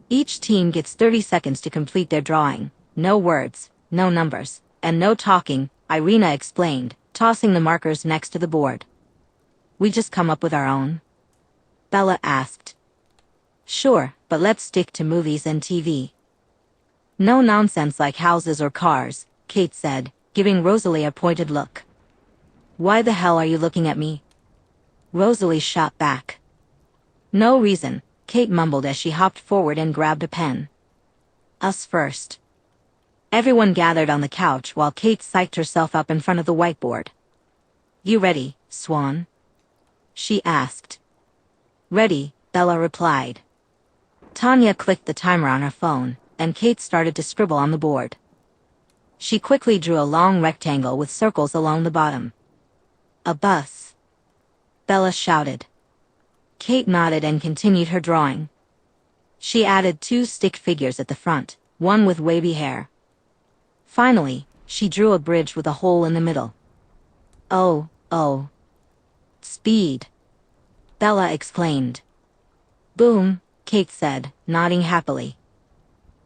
Each team gets 30 seconds to complete their drawing. No words, no numbers, and no talking, Irina explained, tossing the markers next to the board. We just come up with our own? Bella asked. Sure, but let's stick to movies and TV. No nonsense like houses or cars, Kate said, giving Rosalie a pointed look. Why the hell are you looking at me? Rosalie shot back. No reason, Kate mumbled as she hopped forward and grabbed a pen. Us first. Everyone gathered on the couch while Kate psyched herself up in front of the whiteboard. You ready, Swan? She asked. Ready, Bella replied. Tanya clicked the timer on her phone, and Kate started to scribble on the board. She quickly drew a long rectangle with circles along the bottom. A bus. Bella shouted. Kate nodded and continued her drawing. She added 2 stick figures at the front, one with wavy hair. Finally, she drew a bridge with a hole in the middle. Oh. Speed. Bella exclaimed. Boom, Kate said, nodding happily.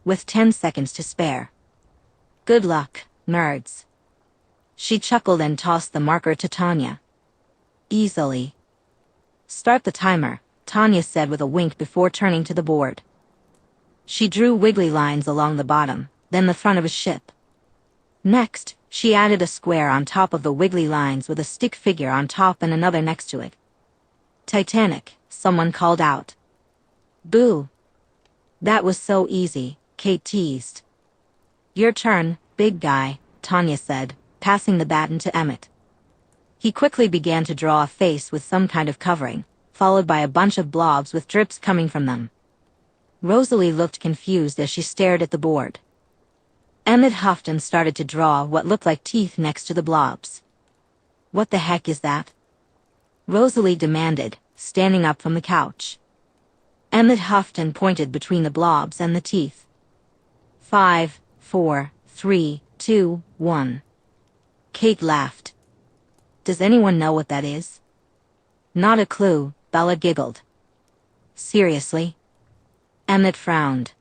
With 10 seconds to spare. Good luck, nerds. She chuckled and tossed the marker to Tanya. Easily. Start the timer, Tanya said with a wink before turning to the board. She drew wiggly lines along the bottom, then the front of a ship. Next, she added a square on top of the wiggly lines with a stick figure on top and another next to it. Titanic, someone called out. Boo. That was so easy, Kate teased. Your turn, big guy, Tanya said, passing the baton to Emmett. He quickly began to draw a face with some kind of covering, followed by a bunch of blobs with drips coming from them. Rosalie looked confused as she stared at the board. Emmett huffed and started to draw what looked like teeth next to the blobs. What the heck is that? Rosalie demanded, standing up from the couch. Emmett huffed and pointed between the blobs and the teeth. 5, 4, 3, 2, 1. Kate laughed. Does anyone know what that is? Not a clue, Bella giggled. Seriously? Emmett frowned.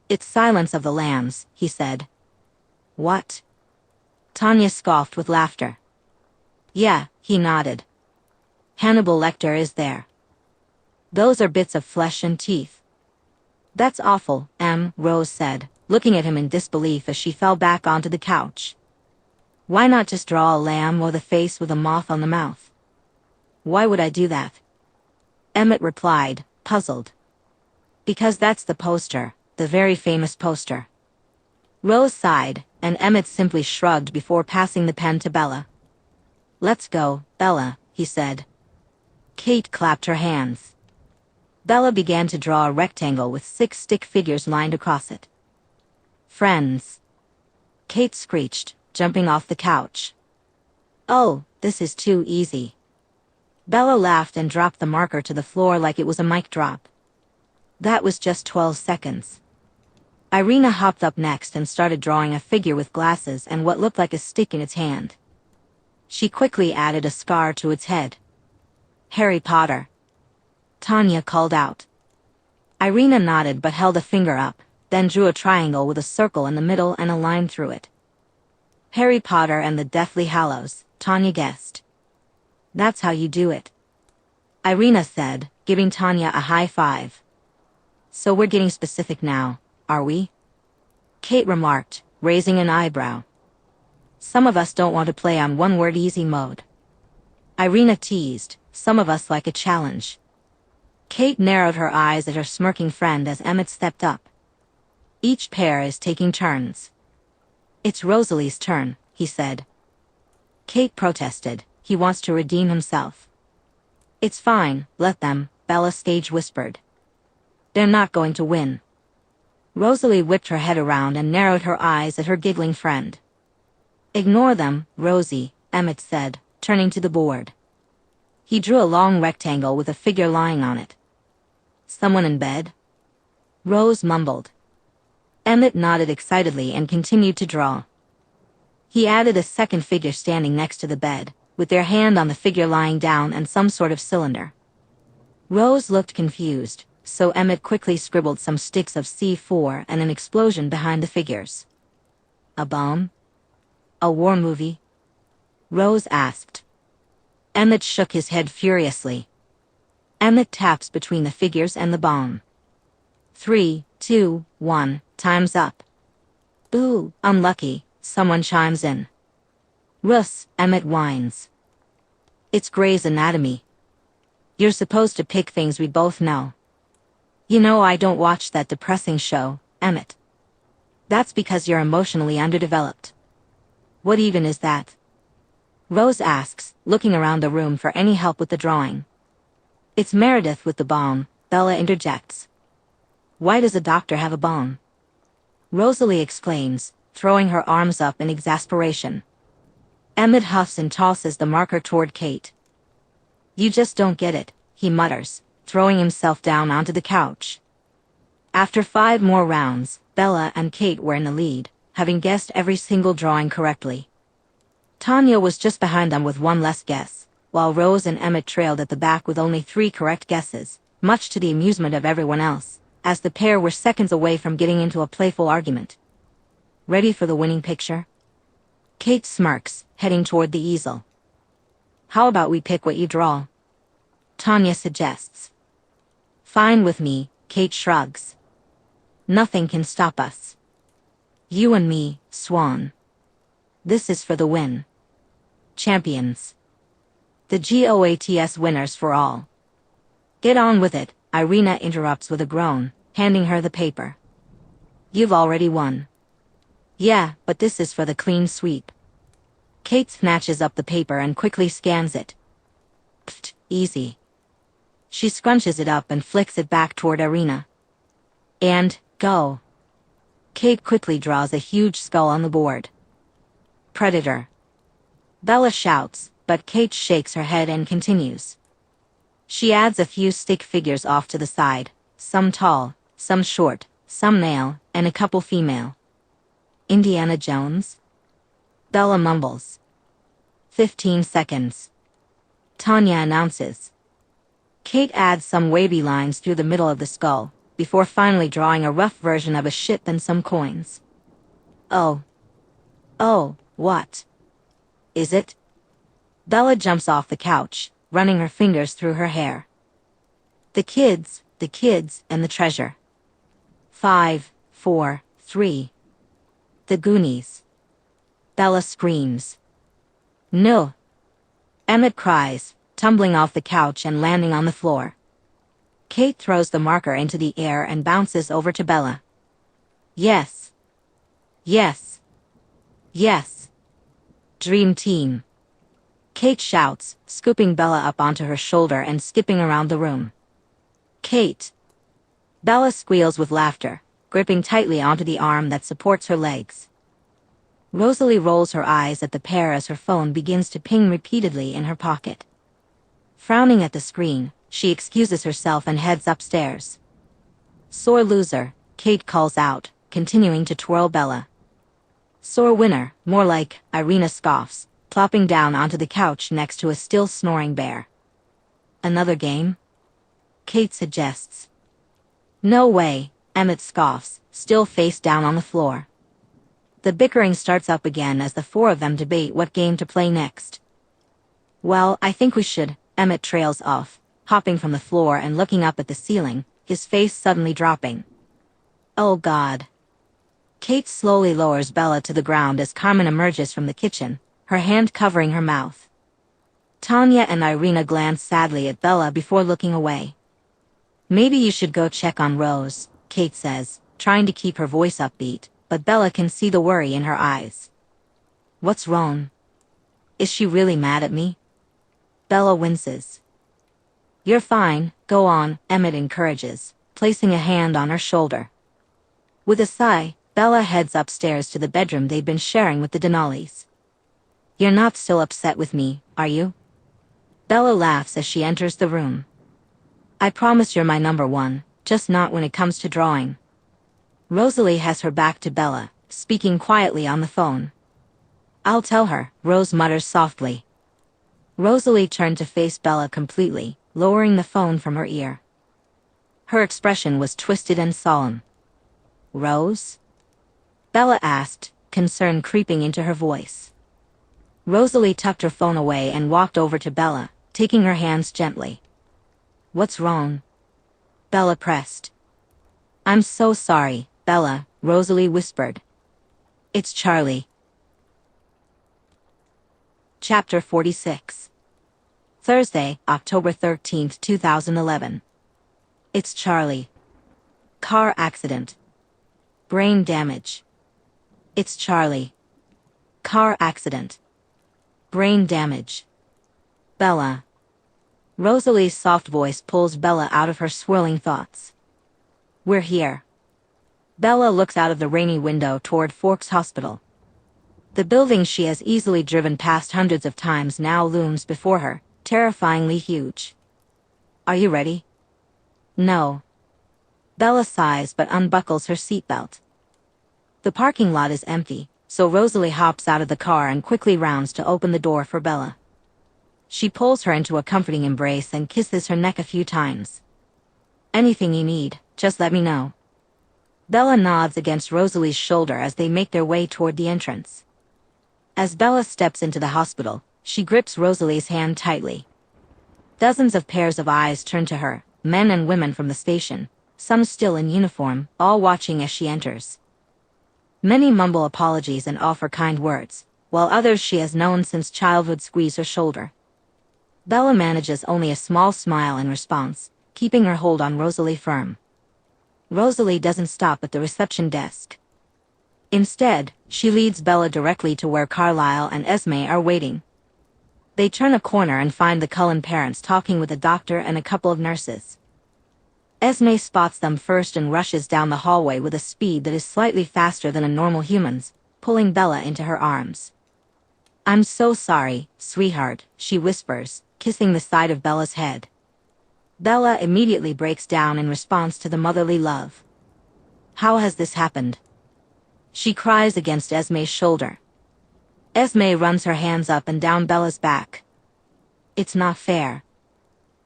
It's Silence of the Lambs, he said. What? Tanya scoffed with laughter. Yeah, he nodded. Hannibal Lecter is there. Those are bits of flesh and teeth. That's awful, Rose said, looking at him in disbelief as she fell back onto the couch. Why not just draw a lamb or the face with a moth on the mouth? Why would I do that? Emmett replied, puzzled. Because that's the poster, the very famous poster. Rose sighed, and Emmett simply shrugged before passing the pen to Bella. Let's go, Bella, he said. Kate clapped her hands. Bella began to draw a rectangle with 6 stick figures lined across it. Friends. Kate screeched, jumping off the couch. Oh, this is too easy. Bella laughed and dropped the marker to the floor like it was a mic drop. That was just 12 seconds. Irina hopped up next and started drawing a figure with glasses and what looked like a stick in its hand. She quickly added a scar to its head. Harry Potter. Tanya called out. Irina nodded but held a finger up, then drew a triangle with a circle in the middle and a line through it. Harry Potter and the Deathly Hallows, Tanya guessed. That's how you do it. Irina said, giving Tanya a high five. So we're getting specific now, are we? Kate remarked, raising an eyebrow. Some of us don't want to play on one-word easy mode. Irina teased, some of us like a challenge. Kate narrowed her eyes at her smirking friend as Emmett stepped up. Each pair is taking turns. It's Rosalie's turn, he said. Kate protested, he wants to redeem himself. It's fine, let them, Bella stage whispered. They're not going to win. Rosalie whipped her head around and narrowed her eyes at her giggling friend. Ignore them, Rosie, Emmett said, turning to the board. He drew a long rectangle with a figure lying on it. Someone in bed? Rose mumbled. Emmett nodded excitedly and continued to draw. He added a second figure standing next to the bed, with their hand on the figure lying down and some sort of cylinder. Rose looked confused, so Emmett quickly scribbled some sticks of C4 and an explosion behind the figures. A bomb? A war movie? Rose asked. Emmett shook his head furiously. Emmett taps between the figures and the bomb. 3, 2, 1, time's up. Ooh, unlucky, someone chimes in. Russ, Emmett whines. It's Grey's Anatomy. You're supposed to pick things we both know. You know I don't watch that depressing show, Emmett. That's because you're emotionally underdeveloped. What even is that? Rose asks, looking around the room for any help with the drawing. It's Meredith with the bomb, Bella interjects. Why does a doctor have a bomb? Rosalie exclaims, throwing her arms up in exasperation. Emmett huffs and tosses the marker toward Kate. You just don't get it, he mutters, throwing himself down onto the couch. After 5 more rounds, Bella and Kate were in the lead, having guessed every single drawing correctly. Tanya was just behind them with 1 less guess, while Rose and Emmett trailed at the back with only 3 correct guesses, much to the amusement of everyone else, as the pair were seconds away from getting into a playful argument. Ready for the winning picture? Kate smirks, heading toward the easel. How about we pick what you draw? Tanya suggests. Fine with me, Kate shrugs. Nothing can stop us. You and me, Swan. This is for the win. Champions. The GOATS winners for all. Get on with it, Irina interrupts with a groan, handing her the paper. You've already won. Yeah, but this is for the clean sweep. Kate snatches up the paper and quickly scans it. Pfft, easy. She scrunches it up and flicks it back toward Irina. And, go. Kate quickly draws a huge skull on the board. Predator. Bella shouts, but Kate shakes her head and continues. She adds a few stick figures off to the side, some tall, some short, some male, and a couple female. Indiana Jones? Bella mumbles. 15 seconds. Tanya announces. Kate adds some wavy lines through the middle of the skull, before finally drawing a rough version of a ship and some coins. Oh. Oh, what? Is it? Bella jumps off the couch, running her fingers through her hair. The kids, and the treasure. 5, 4, 3. The Goonies. Bella screams. No. Emmett cries, tumbling off the couch and landing on the floor. Kate throws the marker into the air and bounces over to Bella. Yes. Yes. Yes. Dream team. Kate shouts, scooping Bella up onto her shoulder and skipping around the room. Kate. Bella squeals with laughter, gripping tightly onto the arm that supports her legs. Rosalie rolls her eyes at the pair as her phone begins to ping repeatedly in her pocket. Frowning at the screen, she excuses herself and heads upstairs. Sore loser, Kate calls out, continuing to twirl Bella. Sore winner, more like, Irina scoffs, plopping down onto the couch next to a still snoring bear. Another game? Kate suggests. No way, Emmett scoffs, still face down on the floor. The bickering starts up again as the 4 of them debate what game to play next. Well, I think we should, Emmett trails off, hopping from the floor and looking up at the ceiling, his face suddenly dropping. Oh God. Kate slowly lowers Bella to the ground as Carmen emerges from the kitchen, her hand covering her mouth. Tanya and Irina glance sadly at Bella before looking away. Maybe you should go check on Rose, Kate says, trying to keep her voice upbeat, but Bella can see the worry in her eyes. What's wrong? Is she really mad at me? Bella winces. You're fine, go on, Emmett encourages, placing a hand on her shoulder. With a sigh, Bella heads upstairs to the bedroom they'd been sharing with the Denali's. You're not still upset with me, are you? Bella laughs as she enters the room. I promise you're my number 1, just not when it comes to drawing. Rosalie has her back to Bella, speaking quietly on the phone. I'll tell her, Rose mutters softly. Rosalie turned to face Bella completely, lowering the phone from her ear. Her expression was twisted and solemn. Rose? Bella asked, concern creeping into her voice. Rosalie tucked her phone away and walked over to Bella, taking her hands gently. What's wrong? Bella pressed. I'm so sorry, Bella, Rosalie whispered. It's Charlie. Chapter 46. Thursday, October 13, 2011. It's Charlie. Car accident. Brain damage. It's Charlie. Car accident. Brain damage. Bella. Rosalie's soft voice pulls Bella out of her swirling thoughts. We're here. Bella looks out of the rainy window toward Forks Hospital. The building she has easily driven past hundreds of times now looms before her, terrifyingly huge. Are you ready? No. Bella sighs but unbuckles her seatbelt. The parking lot is empty, so Rosalie hops out of the car and quickly rounds to open the door for Bella. She pulls her into a comforting embrace and kisses her neck a few times. Anything you need, just let me know. Bella nods against Rosalie's shoulder as they make their way toward the entrance. As Bella steps into the hospital, she grips Rosalie's hand tightly. Dozens of pairs of eyes turn to her, men and women from the station, some still in uniform, all watching as she enters. Many mumble apologies and offer kind words, while others she has known since childhood squeeze her shoulder. Bella manages only a small smile in response, keeping her hold on Rosalie firm. Rosalie doesn't stop at the reception desk. Instead, she leads Bella directly to where Carlisle and Esme are waiting. They turn a corner and find the Cullen parents talking with a doctor and a couple of nurses. Esme spots them first and rushes down the hallway with a speed that is slightly faster than a normal human's, pulling Bella into her arms. I'm so sorry, sweetheart, she whispers, kissing the side of Bella's head. Bella immediately breaks down in response to the motherly love. How has this happened? She cries against Esme's shoulder. Esme runs her hands up and down Bella's back. It's not fair.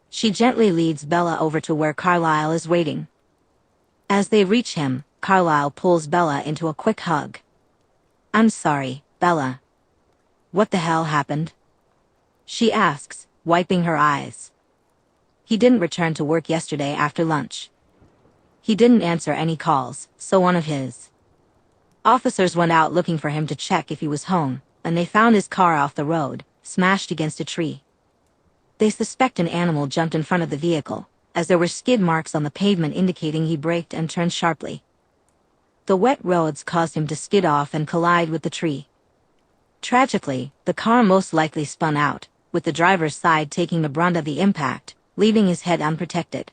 She gently leads Bella over to where Carlisle is waiting. As they reach him, Carlisle pulls Bella into a quick hug. I'm sorry, Bella. What the hell happened? She asks, wiping her eyes. He didn't return to work yesterday after lunch. He didn't answer any calls, so one of his officers went out looking for him to check if he was home, and they found his car off the road, smashed against a tree. They suspect an animal jumped in front of the vehicle, as there were skid marks on the pavement indicating he braked and turned sharply. The wet roads caused him to skid off and collide with the tree. Tragically, the car most likely spun out, with the driver's side taking the brunt of the impact, leaving his head unprotected.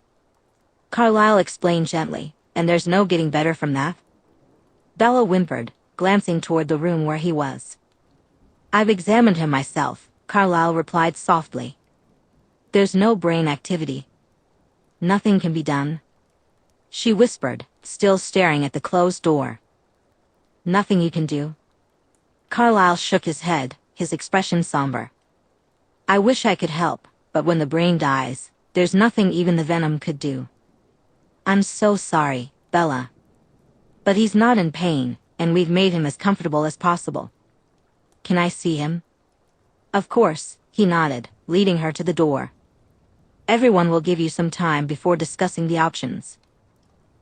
Carlisle explained gently, and there's no getting better from that? Bella whimpered, glancing toward the room where he was. I've examined him myself, Carlisle replied softly. There's no brain activity. Nothing can be done. She whispered, still staring at the closed door. Nothing you can do? Carlisle shook his head, his expression somber. I wish I could help, but when the brain dies, there's nothing even the venom could do. I'm so sorry, Bella. But he's not in pain, and we've made him as comfortable as possible. Can I see him? Of course, he nodded, leading her to the door. Everyone will give you some time before discussing the options.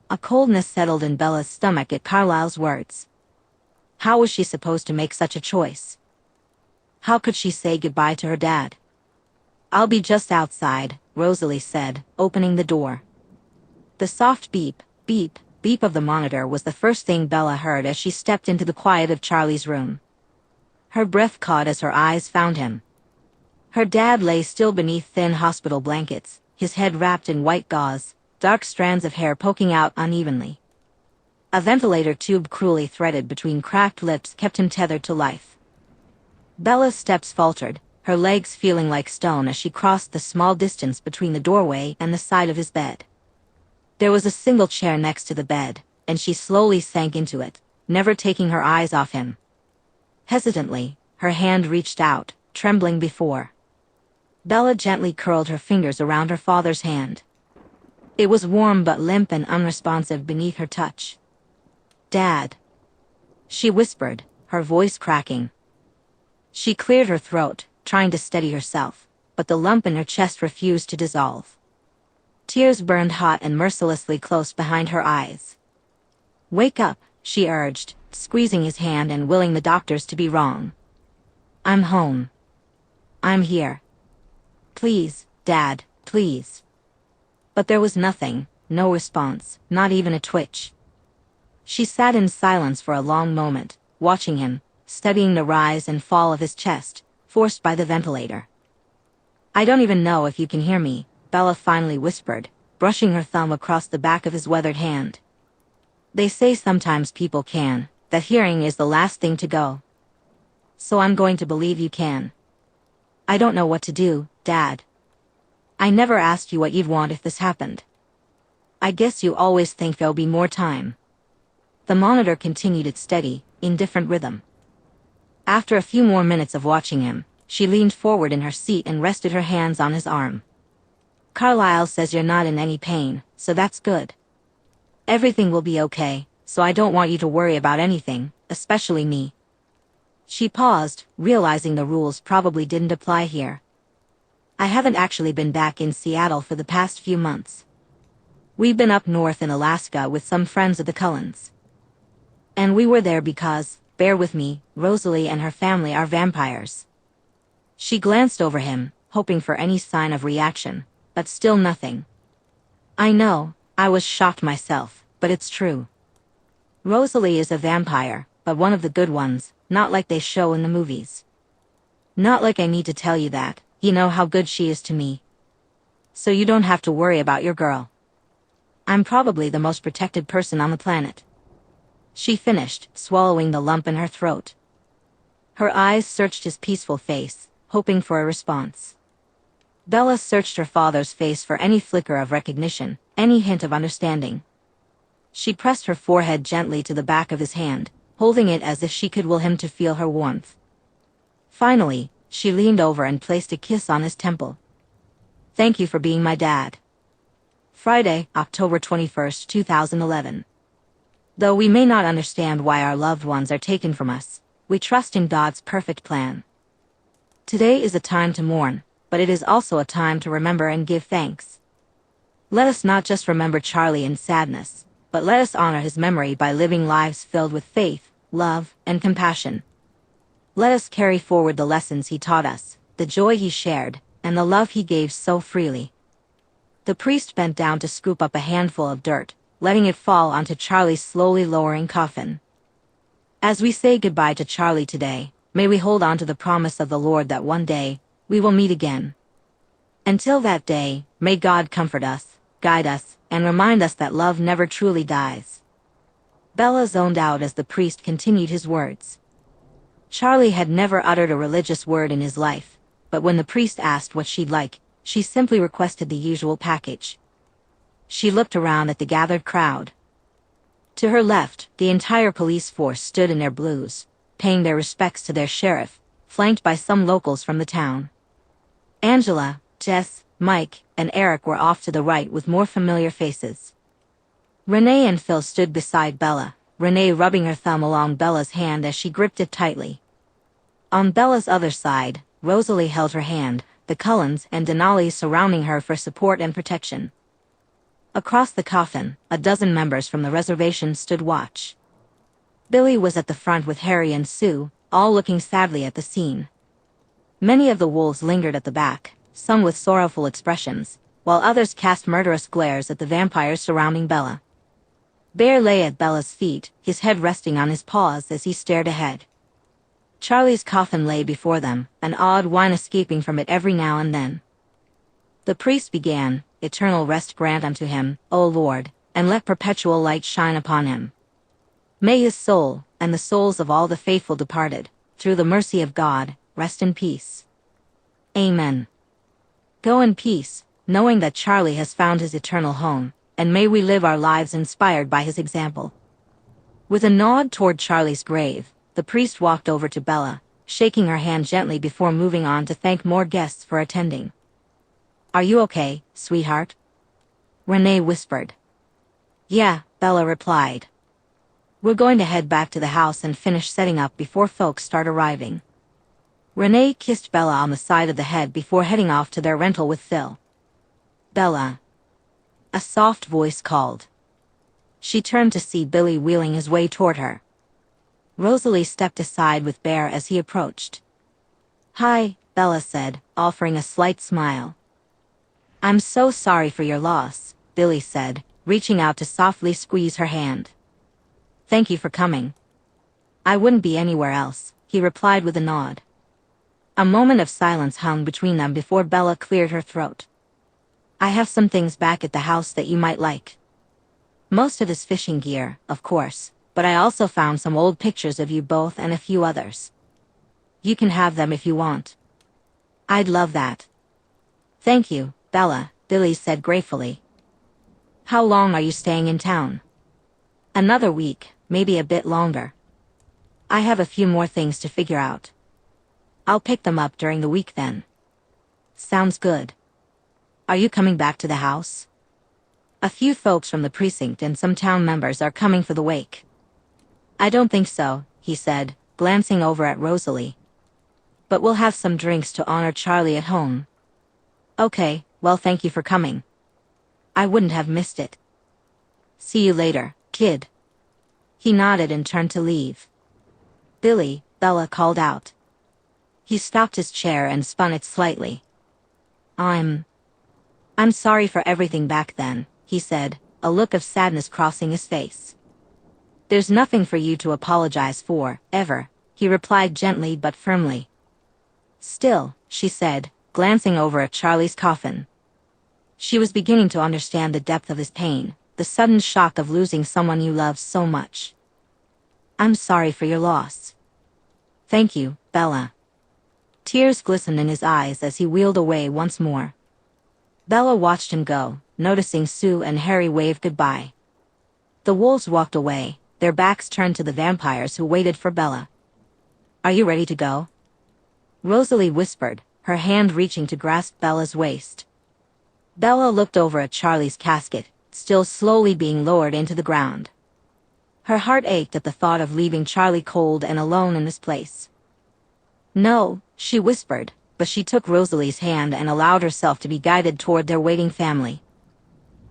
A coldness settled in Bella's stomach at Carlisle's words. How was she supposed to make such a choice? How could she say goodbye to her dad? I'll be just outside, Rosalie said, opening the door. The soft beep, beep, beep of the monitor was the first thing Bella heard as she stepped into the quiet of Charlie's room. Her breath caught as her eyes found him. Her dad lay still beneath thin hospital blankets, his head wrapped in white gauze, dark strands of hair poking out unevenly. A ventilator tube cruelly threaded between cracked lips kept him tethered to life. Bella's steps faltered, her legs feeling like stone as she crossed the small distance between the doorway and the side of his bed. There was a single chair next to the bed, and she slowly sank into it, never taking her eyes off him. Hesitantly, her hand reached out, trembling before. Bella gently curled her fingers around her father's hand. It was warm but limp and unresponsive beneath her touch. "Dad," she whispered, her voice cracking. She cleared her throat, trying to steady herself, but the lump in her chest refused to dissolve. Tears burned hot and mercilessly close behind her eyes. "Wake up," she urged, squeezing his hand and willing the doctors to be wrong. "I'm home. I'm here. Please, Dad, please." But there was nothing, no response, not even a twitch. She sat in silence for a long moment, watching him, studying the rise and fall of his chest, forced by the ventilator. "I don't even know if you can hear me," Bella finally whispered, brushing her thumb across the back of his weathered hand. "They say sometimes people can, that hearing is the last thing to go. So I'm going to believe you can." "I don't know what to do, Dad. I never asked you what you'd want if this happened. I guess you always think there'll be more time." The monitor continued its steady, indifferent rhythm. After a few more minutes of watching him, she leaned forward in her seat and rested her hands on his arm. "Carlisle says you're not in any pain, so that's good. Everything will be okay, so I don't want you to worry about anything, especially me." She paused, realizing the rules probably didn't apply here. "I haven't actually been back in Seattle for the past few months. We've been up north in Alaska with some friends of the Cullens. And we were there because, bear with me, Rosalie and her family are vampires." She glanced over him, hoping for any sign of reaction, but still nothing. "I know, I was shocked myself, but it's true. Rosalie is a vampire, but one of the good ones, not like they show in the movies. Not like I need to tell you that, you know how good she is to me. So you don't have to worry about your girl. I'm probably the most protected person on the planet." She finished, swallowing the lump in her throat. Her eyes searched his peaceful face, hoping for a response. Bella searched her father's face for any flicker of recognition, any hint of understanding. She pressed her forehead gently to the back of his hand, holding it as if she could will him to feel her warmth. Finally, she leaned over and placed a kiss on his temple. "Thank you for being my dad." Friday, October 21st, 2011. Though we may not understand why our loved ones are taken from us, we trust in God's perfect plan. Today is a time to mourn, but it is also a time to remember and give thanks. Let us not just remember Charlie in sadness, but let us honor his memory by living lives filled with faith, love, and compassion. Let us carry forward the lessons he taught us, the joy he shared, and the love he gave so freely. The priest bent down to scoop up a handful of dirt, letting it fall onto Charlie's slowly lowering coffin. As we say goodbye to Charlie today, may we hold on to the promise of the Lord that one day, we will meet again. Until that day, may God comfort us, guide us, and remind us that love never truly dies. Bella zoned out as the priest continued his words. Charlie had never uttered a religious word in his life, but when the priest asked what she'd like, she simply requested the usual package. She looked around at the gathered crowd. To her left, the entire police force stood in their blues, paying their respects to their sheriff, flanked by some locals from the town. Angela, Jess, Mike, and Eric were off to the right with more familiar faces. Renee and Phil stood beside Bella, Renee rubbing her thumb along Bella's hand as she gripped it tightly. On Bella's other side, Rosalie held her hand, the Cullens and Denali surrounding her for support and protection. Across the coffin, a dozen members from the reservation stood watch. Billy was at the front with Harry and Sue, all looking sadly at the scene. Many of the wolves lingered at the back, some with sorrowful expressions, while others cast murderous glares at the vampires surrounding Bella. Bear lay at Bella's feet, his head resting on his paws as he stared ahead. Charlie's coffin lay before them, an odd whine escaping from it every now and then. The priest began, "Eternal rest grant unto him, O Lord, and let perpetual light shine upon him. May his soul, and the souls of all the faithful departed, through the mercy of God, rest in peace. Amen. Go in peace, knowing that Charlie has found his eternal home, and may we live our lives inspired by his example." With a nod toward Charlie's grave, the priest walked over to Bella, shaking her hand gently before moving on to thank more guests for attending. "Are you okay, sweetheart?" Renee whispered. "Yeah," Bella replied. "We're going to head back to the house and finish setting up before folks start arriving." Renee kissed Bella on the side of the head before heading off to their rental with Phil. "Bella." A soft voice called. She turned to see Billy wheeling his way toward her. Rosalie stepped aside with Bear as he approached. "Hi," Bella said, offering a slight smile. "I'm so sorry for your loss," Billy said, reaching out to softly squeeze her hand. "Thank you for coming." "I wouldn't be anywhere else," he replied with a nod. A moment of silence hung between them before Bella cleared her throat. "I have some things back at the house that you might like. Most of his fishing gear, of course, but I also found some old pictures of you both and a few others. You can have them if you want." "I'd love that." "Thank you, Bella," Billy said gratefully. "How long are you staying in town?" "Another week, maybe a bit longer. I have a few more things to figure out. I'll pick them up during the week then." "Sounds good. Are you coming back to the house?" "A few folks from the precinct and some town members are coming for the wake." "I don't think so," he said, glancing over at Rosalie. "But we'll have some drinks to honor Charlie at home." "Okay, well thank you for coming. I wouldn't have missed it." "See you later, kid." He nodded and turned to leave. "Billy," Bella called out. He stopped his chair and spun it slightly. I'm sorry for everything back then," he said, a look of sadness crossing his face. "There's nothing for you to apologize for, ever," he replied gently but firmly. "Still," she said, glancing over at Charlie's coffin. She was beginning to understand the depth of his pain, the sudden shock of losing someone you loved so much. "I'm sorry for your loss." "Thank you, Bella." Tears glistened in his eyes as he wheeled away once more. Bella watched him go, noticing Sue and Harry wave goodbye. The wolves walked away, their backs turned to the vampires who waited for Bella. "Are you ready to go?" Rosalie whispered, her hand reaching to grasp Bella's waist. Bella looked over at Charlie's casket, still slowly being lowered into the ground. Her heart ached at the thought of leaving Charlie cold and alone in this place. "No," she whispered, but she took Rosalie's hand and allowed herself to be guided toward their waiting family.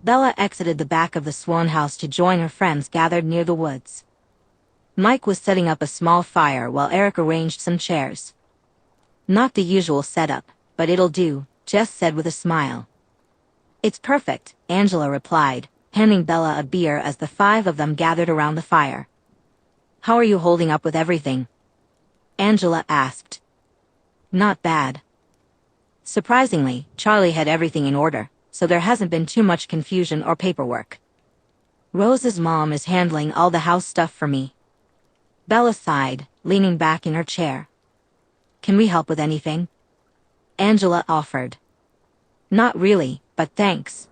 Bella exited the back of the Swan house to join her friends gathered near the woods. Mike was setting up a small fire while Eric arranged some chairs. "Not the usual setup, but it'll do," Jess said with a smile. "It's perfect," Angela replied, handing Bella a beer as the five of them gathered around the fire. "How are you holding up with everything?" Angela asked. "Not bad." Surprisingly, Charlie had everything in order, so there hasn't been too much confusion or paperwork. "Rose's mom is handling all the house stuff for me." Bella sighed, leaning back in her chair. "Can we help with anything?" Angela offered. "Not really, but thanks.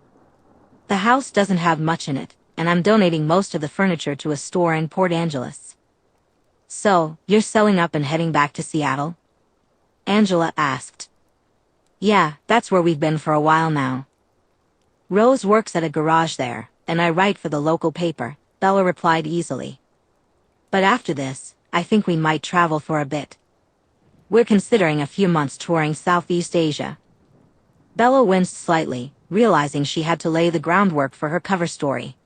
The house doesn't have much in it, and I'm donating most of the furniture to a store in Port Angeles." "So, you're selling up and heading back to Seattle?" Angela asked. "Yeah, that's where we've been for a while now. Rose works at a garage there, and I write for the local paper," Bella replied easily. "But after this, I think we might travel for a bit. We're considering a few months touring Southeast Asia." Bella winced slightly, realizing she had to lay the groundwork for her cover story.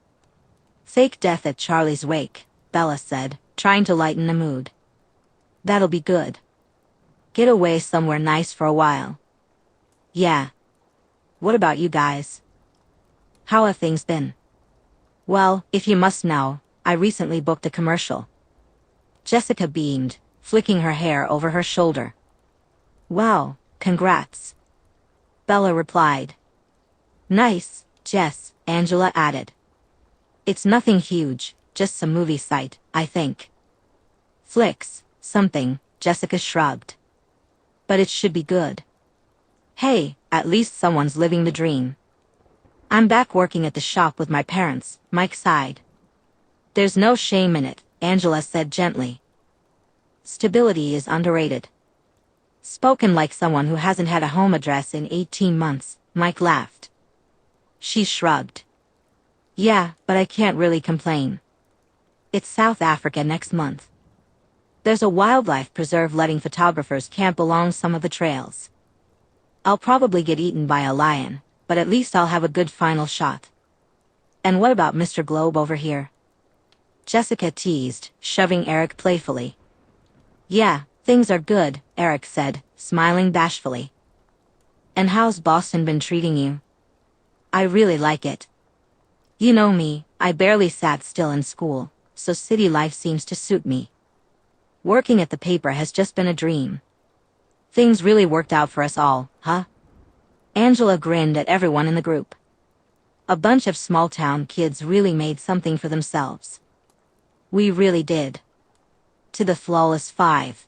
"Fake death at Charlie's wake," Bella said, trying to lighten the mood. "That'll be good. Get away somewhere nice for a while." "Yeah. What about you guys? How have things been?" "Well, if you must know, I recently booked a commercial." Jessica beamed, flicking her hair over her shoulder. "Wow, congrats." Bella replied. "Nice, Jess," Angela added. "It's nothing huge, just some movie site, I think." "Flicks, something," Jessica shrugged. "But it should be good. Hey, at least someone's living the dream." I'm back working at the shop with my parents, Mike sighed. There's no shame in it, Angela said gently. Stability is underrated. Spoken like someone who hasn't had a home address in 18 months, Mike laughed. She shrugged. Yeah, but I can't really complain. It's South Africa next month. There's a wildlife preserve letting photographers camp along some of the trails. I'll probably get eaten by a lion, but at least I'll have a good final shot. And what about Mr. Globe over here? Jessica teased, shoving Eric playfully. Yeah, things are good, Eric said, smiling bashfully. And how's Boston been treating you? I really like it. You know me, I barely sat still in school, so city life seems to suit me. Working at the paper has just been a dream. Things really worked out for us all, huh? Angela grinned at everyone in the group. A bunch of small-town kids really made something for themselves. We really did. To the Flawless Five.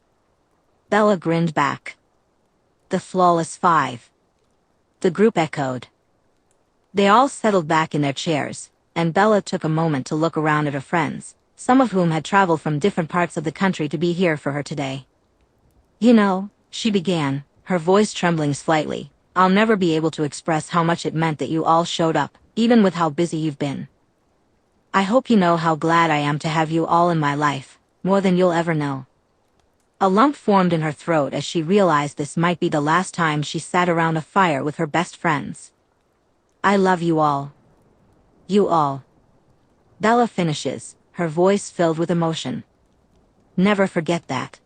Bella grinned back. The Flawless Five. The group echoed. They all settled back in their chairs, and Bella took a moment to look around at her friends, some of whom had traveled from different parts of the country to be here for her today. You know, she began, her voice trembling slightly, I'll never be able to express how much it meant that you all showed up, even with how busy you've been. I hope you know how glad I am to have you all in my life, more than you'll ever know. A lump formed in her throat as she realized this might be the last time she sat around a fire with her best friends. I love you all. You all. Bella finishes, her voice filled with emotion. Never forget that.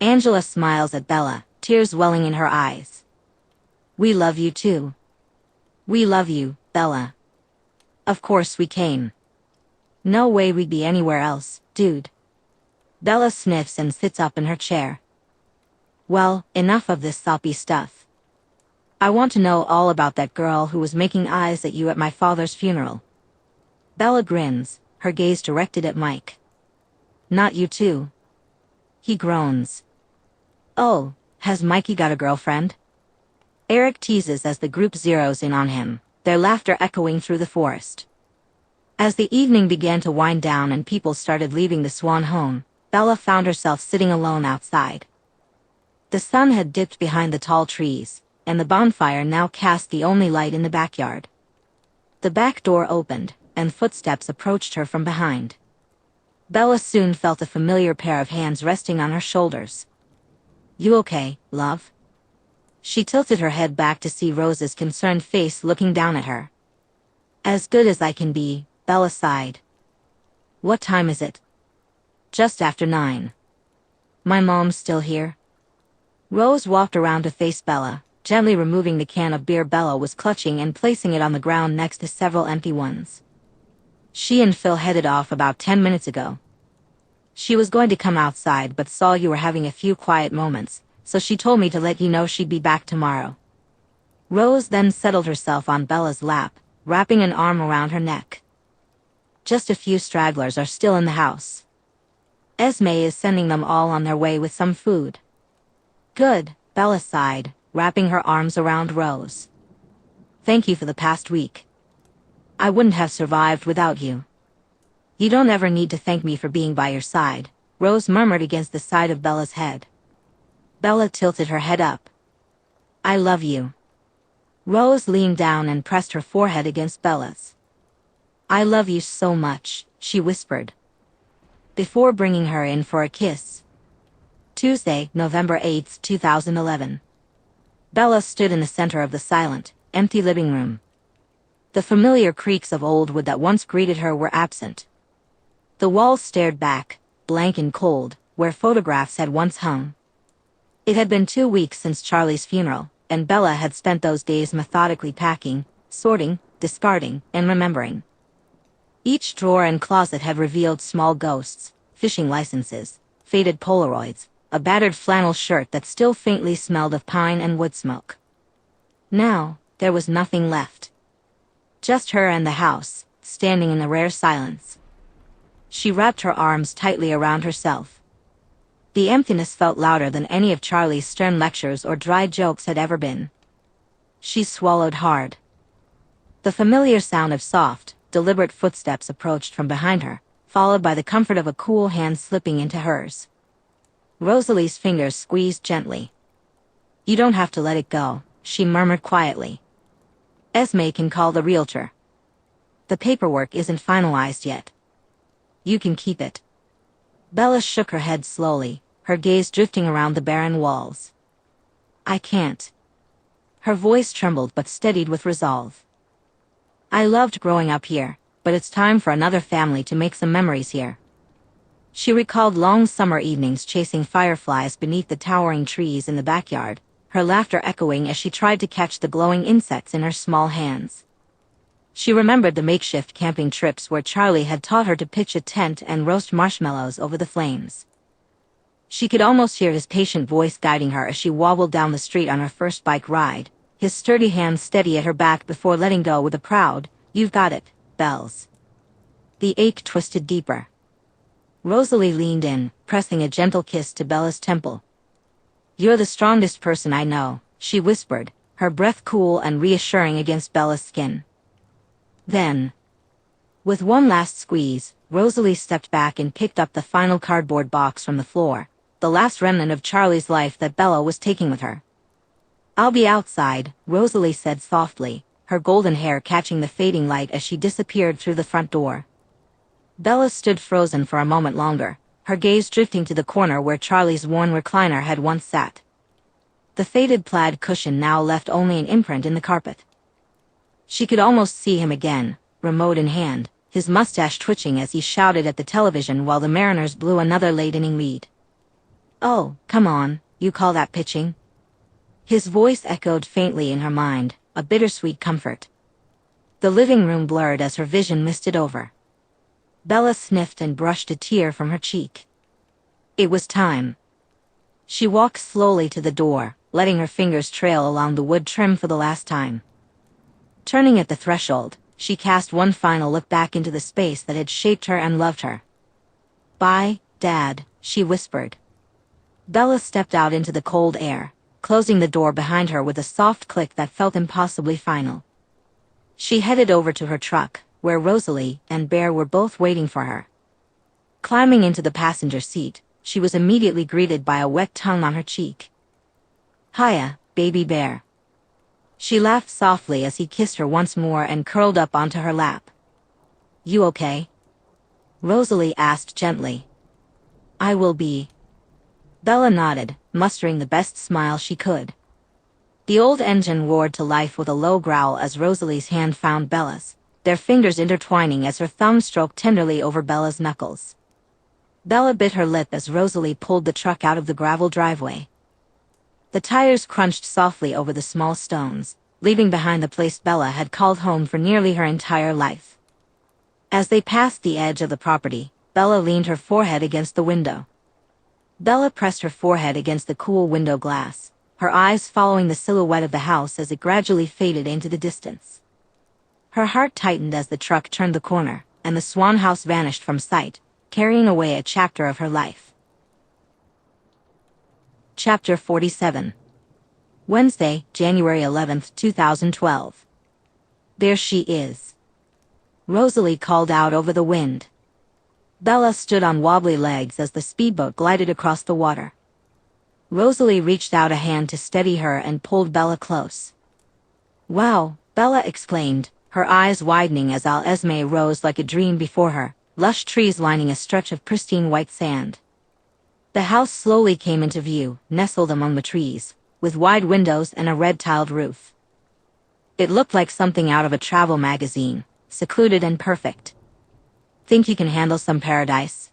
Angela smiles at Bella, tears welling in her eyes. We love you too. We love you, Bella. Of course we came. No way we'd be anywhere else, dude. Bella sniffs and sits up in her chair. Well, enough of this soppy stuff. I want to know all about that girl who was making eyes at you at my father's funeral. Bella grins, her gaze directed at Mike. Not you too. He groans. Oh, has Mikey got a girlfriend? Eric teases as the group zeroes in on him, their laughter echoing through the forest. As the evening began to wind down and people started leaving the Swan home, Bella found herself sitting alone outside. The sun had dipped behind the tall trees, and the bonfire now cast the only light in the backyard. The back door opened, and footsteps approached her from behind. Bella soon felt a familiar pair of hands resting on her shoulders. You okay, love? She tilted her head back to see Rose's concerned face looking down at her. As good as I can be, Bella sighed. What time is it? Just after 9. My mom's still here? Rose walked around to face Bella, gently removing the can of beer Bella was clutching and placing it on the ground next to several empty ones. She and Phil headed off about 10 minutes ago. She was going to come outside but saw you were having a few quiet moments, so she told me to let you know she'd be back tomorrow. Rose then settled herself on Bella's lap, wrapping an arm around her neck. Just a few stragglers are still in the house. Esme is sending them all on their way with some food. Good, Bella sighed, wrapping her arms around Rose. Thank you for the past week. I wouldn't have survived without you. You don't ever need to thank me for being by your side, Rose murmured against the side of Bella's head. Bella tilted her head up. I love you. Rose leaned down and pressed her forehead against Bella's. I love you so much, she whispered. Before bringing her in for a kiss. Tuesday, November 8, 2011. Bella stood in the center of the silent, empty living room. The familiar creaks of old wood that once greeted her were absent. The walls stared back, blank and cold, where photographs had once hung. It had been 2 weeks since Charlie's funeral, and Bella had spent those days methodically packing, sorting, discarding, and remembering. Each drawer and closet had revealed small ghosts, fishing licenses, faded Polaroids, a battered flannel shirt that still faintly smelled of pine and wood smoke. Now, there was nothing left. Just her and the house, standing in the rare silence. She wrapped her arms tightly around herself. The emptiness felt louder than any of Charlie's stern lectures or dry jokes had ever been. She swallowed hard. The familiar sound of soft, deliberate footsteps approached from behind her, followed by the comfort of a cool hand slipping into hers. Rosalie's fingers squeezed gently. "You don't have to let it go," she murmured quietly. "Esme can call the realtor. The paperwork isn't finalized yet. You can keep it." Bella shook her head slowly, her gaze drifting around the barren walls. "I can't." Her voice trembled but steadied with resolve. "I loved growing up here, but it's time for another family to make some memories here." She recalled long summer evenings chasing fireflies beneath the towering trees in the backyard, her laughter echoing as she tried to catch the glowing insects in her small hands. She remembered the makeshift camping trips where Charlie had taught her to pitch a tent and roast marshmallows over the flames. She could almost hear his patient voice guiding her as she wobbled down the street on her first bike ride, his sturdy hand steady at her back before letting go with a proud, "You've got it, Bells." The ache twisted deeper. Rosalie leaned in, pressing a gentle kiss to Bella's temple. "You're the strongest person I know," she whispered, her breath cool and reassuring against Bella's skin. Then, with one last squeeze, Rosalie stepped back and picked up the final cardboard box from the floor, the last remnant of Charlie's life that Bella was taking with her. "I'll be outside," Rosalie said softly, her golden hair catching the fading light as she disappeared through the front door. Bella stood frozen for a moment longer, her gaze drifting to the corner where Charlie's worn recliner had once sat. The faded plaid cushion now left only an imprint in the carpet. She could almost see him again, remote in hand, his mustache twitching as he shouted at the television while the Mariners blew another late-inning lead. "Oh, come on, you call that pitching?" His voice echoed faintly in her mind, a bittersweet comfort. The living room blurred as her vision misted over. Bella sniffed and brushed a tear from her cheek. It was time. She walked slowly to the door, letting her fingers trail along the wood trim for the last time. Turning at the threshold, she cast one final look back into the space that had shaped her and loved her. "Bye, Dad," she whispered. Bella stepped out into the cold air, closing the door behind her with a soft click that felt impossibly final. She headed over to her truck, where Rosalie and Bear were both waiting for her. Climbing into the passenger seat, she was immediately greeted by a wet tongue on her cheek. "Hiya, baby bear." She laughed softly as he kissed her once more and curled up onto her lap. "You okay?" Rosalie asked gently. "I will be." Bella nodded, mustering the best smile she could. The old engine roared to life with a low growl as Rosalie's hand found Bella's, their fingers intertwining as her thumb stroked tenderly over Bella's knuckles. Bella bit her lip as Rosalie pulled the truck out of the gravel driveway. The tires crunched softly over the small stones, leaving behind the place Bella had called home for nearly her entire life. As they passed the edge of the property, Bella leaned her forehead against the window. Bella pressed her forehead against the cool window glass, her eyes following the silhouette of the house as it gradually faded into the distance. Her heart tightened as the truck turned the corner, and the Swan house vanished from sight, carrying away a chapter of her life. Chapter 47. Wednesday, January 11th, 2012. "There she is," Rosalie called out over the wind. Bella stood on wobbly legs as the speedboat glided across the water. Rosalie reached out a hand to steady her and pulled Bella close. "Wow," Bella exclaimed, her eyes widening as Al Esme rose like a dream before her, lush trees lining a stretch of pristine white sand. The house slowly came into view, nestled among the trees, with wide windows and a red-tiled roof. It looked like something out of a travel magazine, secluded and perfect. "Think you can handle some paradise?"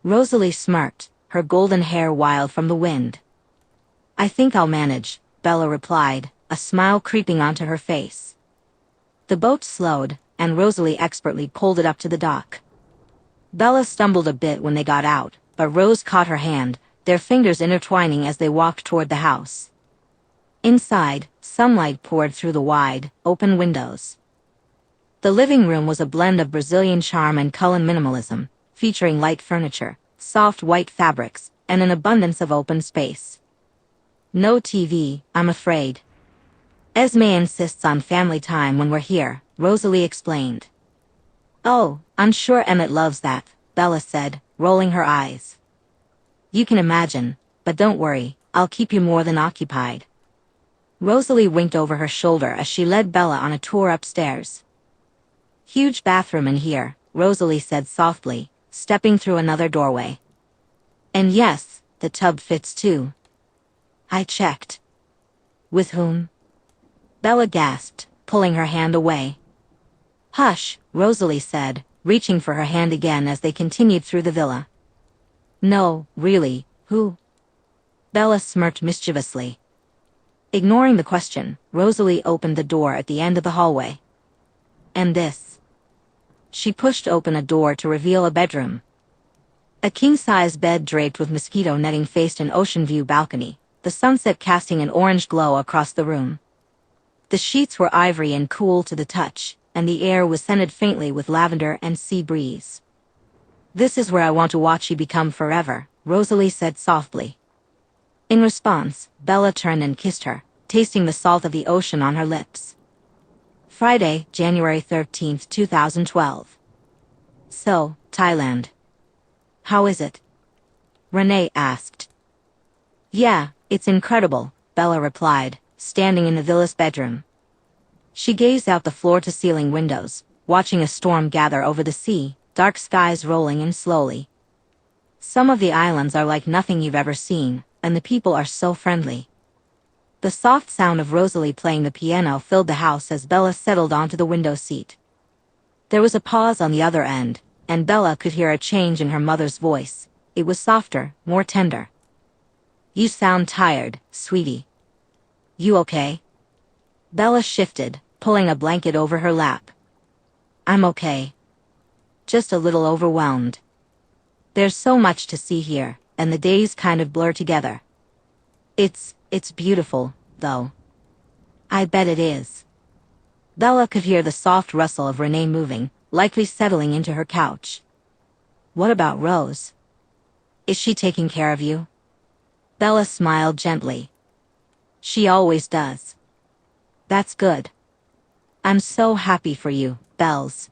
Rosalie smirked, her golden hair wild from the wind. "I think I'll manage," Bella replied, a smile creeping onto her face. The boat slowed, and Rosalie expertly pulled it up to the dock. Bella stumbled a bit when they got out, but Rose caught her hand, their fingers intertwining as they walked toward the house. Inside, sunlight poured through the wide, open windows. The living room was a blend of Brazilian charm and Cullen minimalism, featuring light furniture, soft white fabrics, and an abundance of open space. "No TV, I'm afraid." Esme insists on family time when we're here, Rosalie explained. Oh, I'm sure Emmett loves that, Bella said, rolling her eyes. You can imagine, but don't worry, I'll keep you more than occupied. Rosalie winked over her shoulder as she led Bella on a tour upstairs. Huge bathroom in here, Rosalie said softly, stepping through another doorway. And yes, the tub fits too. I checked. With whom? Bella gasped, pulling her hand away. Hush, Rosalie said, reaching for her hand again as they continued through the villa. No, really, who? Bella smirked mischievously. Ignoring the question, Rosalie opened the door at the end of the hallway. And this? She pushed open a door to reveal a bedroom. A king-size bed draped with mosquito netting faced an ocean view balcony, the sunset casting an orange glow across the room. The sheets were ivory and cool to the touch, and the air was scented faintly with lavender and sea breeze. This is where I want to watch you become forever, Rosalie said softly. In response, Bella turned and kissed her, tasting the salt of the ocean on her lips. Friday, January 13th, 2012. So, Thailand. How is it? Renee asked. Yeah, it's incredible, Bella replied, standing in the villa's bedroom. She gazed out the floor-to-ceiling windows, watching a storm gather over the sea, dark skies rolling in slowly. Some of the islands are like nothing you've ever seen, and the people are so friendly. The soft sound of Rosalie playing the piano filled the house as Bella settled onto the window seat. There was a pause on the other end, and Bella could hear a change in her mother's voice. It was softer, more tender. You sound tired, sweetie. You okay? Bella shifted, pulling a blanket over her lap. I'm okay. Just a little overwhelmed. There's so much to see here, and the days kind of blur together. It's beautiful, though. I bet it is. Bella could hear the soft rustle of Renee moving, likely settling into her couch. What about Rose? Is she taking care of you? Bella smiled gently. She always does. That's good. I'm so happy for you, Bells.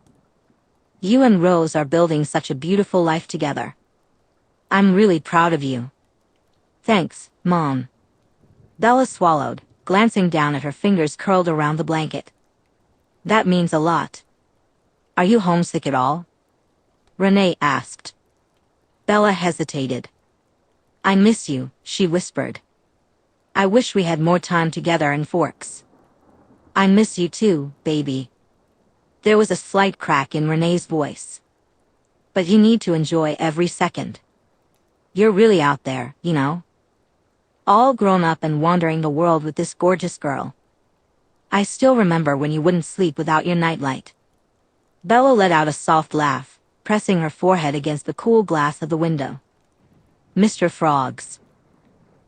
You and Rose are building such a beautiful life together. I'm really proud of you. Thanks, Mom. Bella swallowed, glancing down at her fingers curled around the blanket. That means a lot. Are you homesick at all? Renee asked. Bella hesitated. I miss you, she whispered. I wish we had more time together in Forks. I miss you too, baby. There was a slight crack in Renee's voice. But you need to enjoy every second. You're really out there, you know? All grown up and wandering the world with this gorgeous girl. I still remember when you wouldn't sleep without your nightlight. Bella let out a soft laugh, pressing her forehead against the cool glass of the window. Mr. Frogs.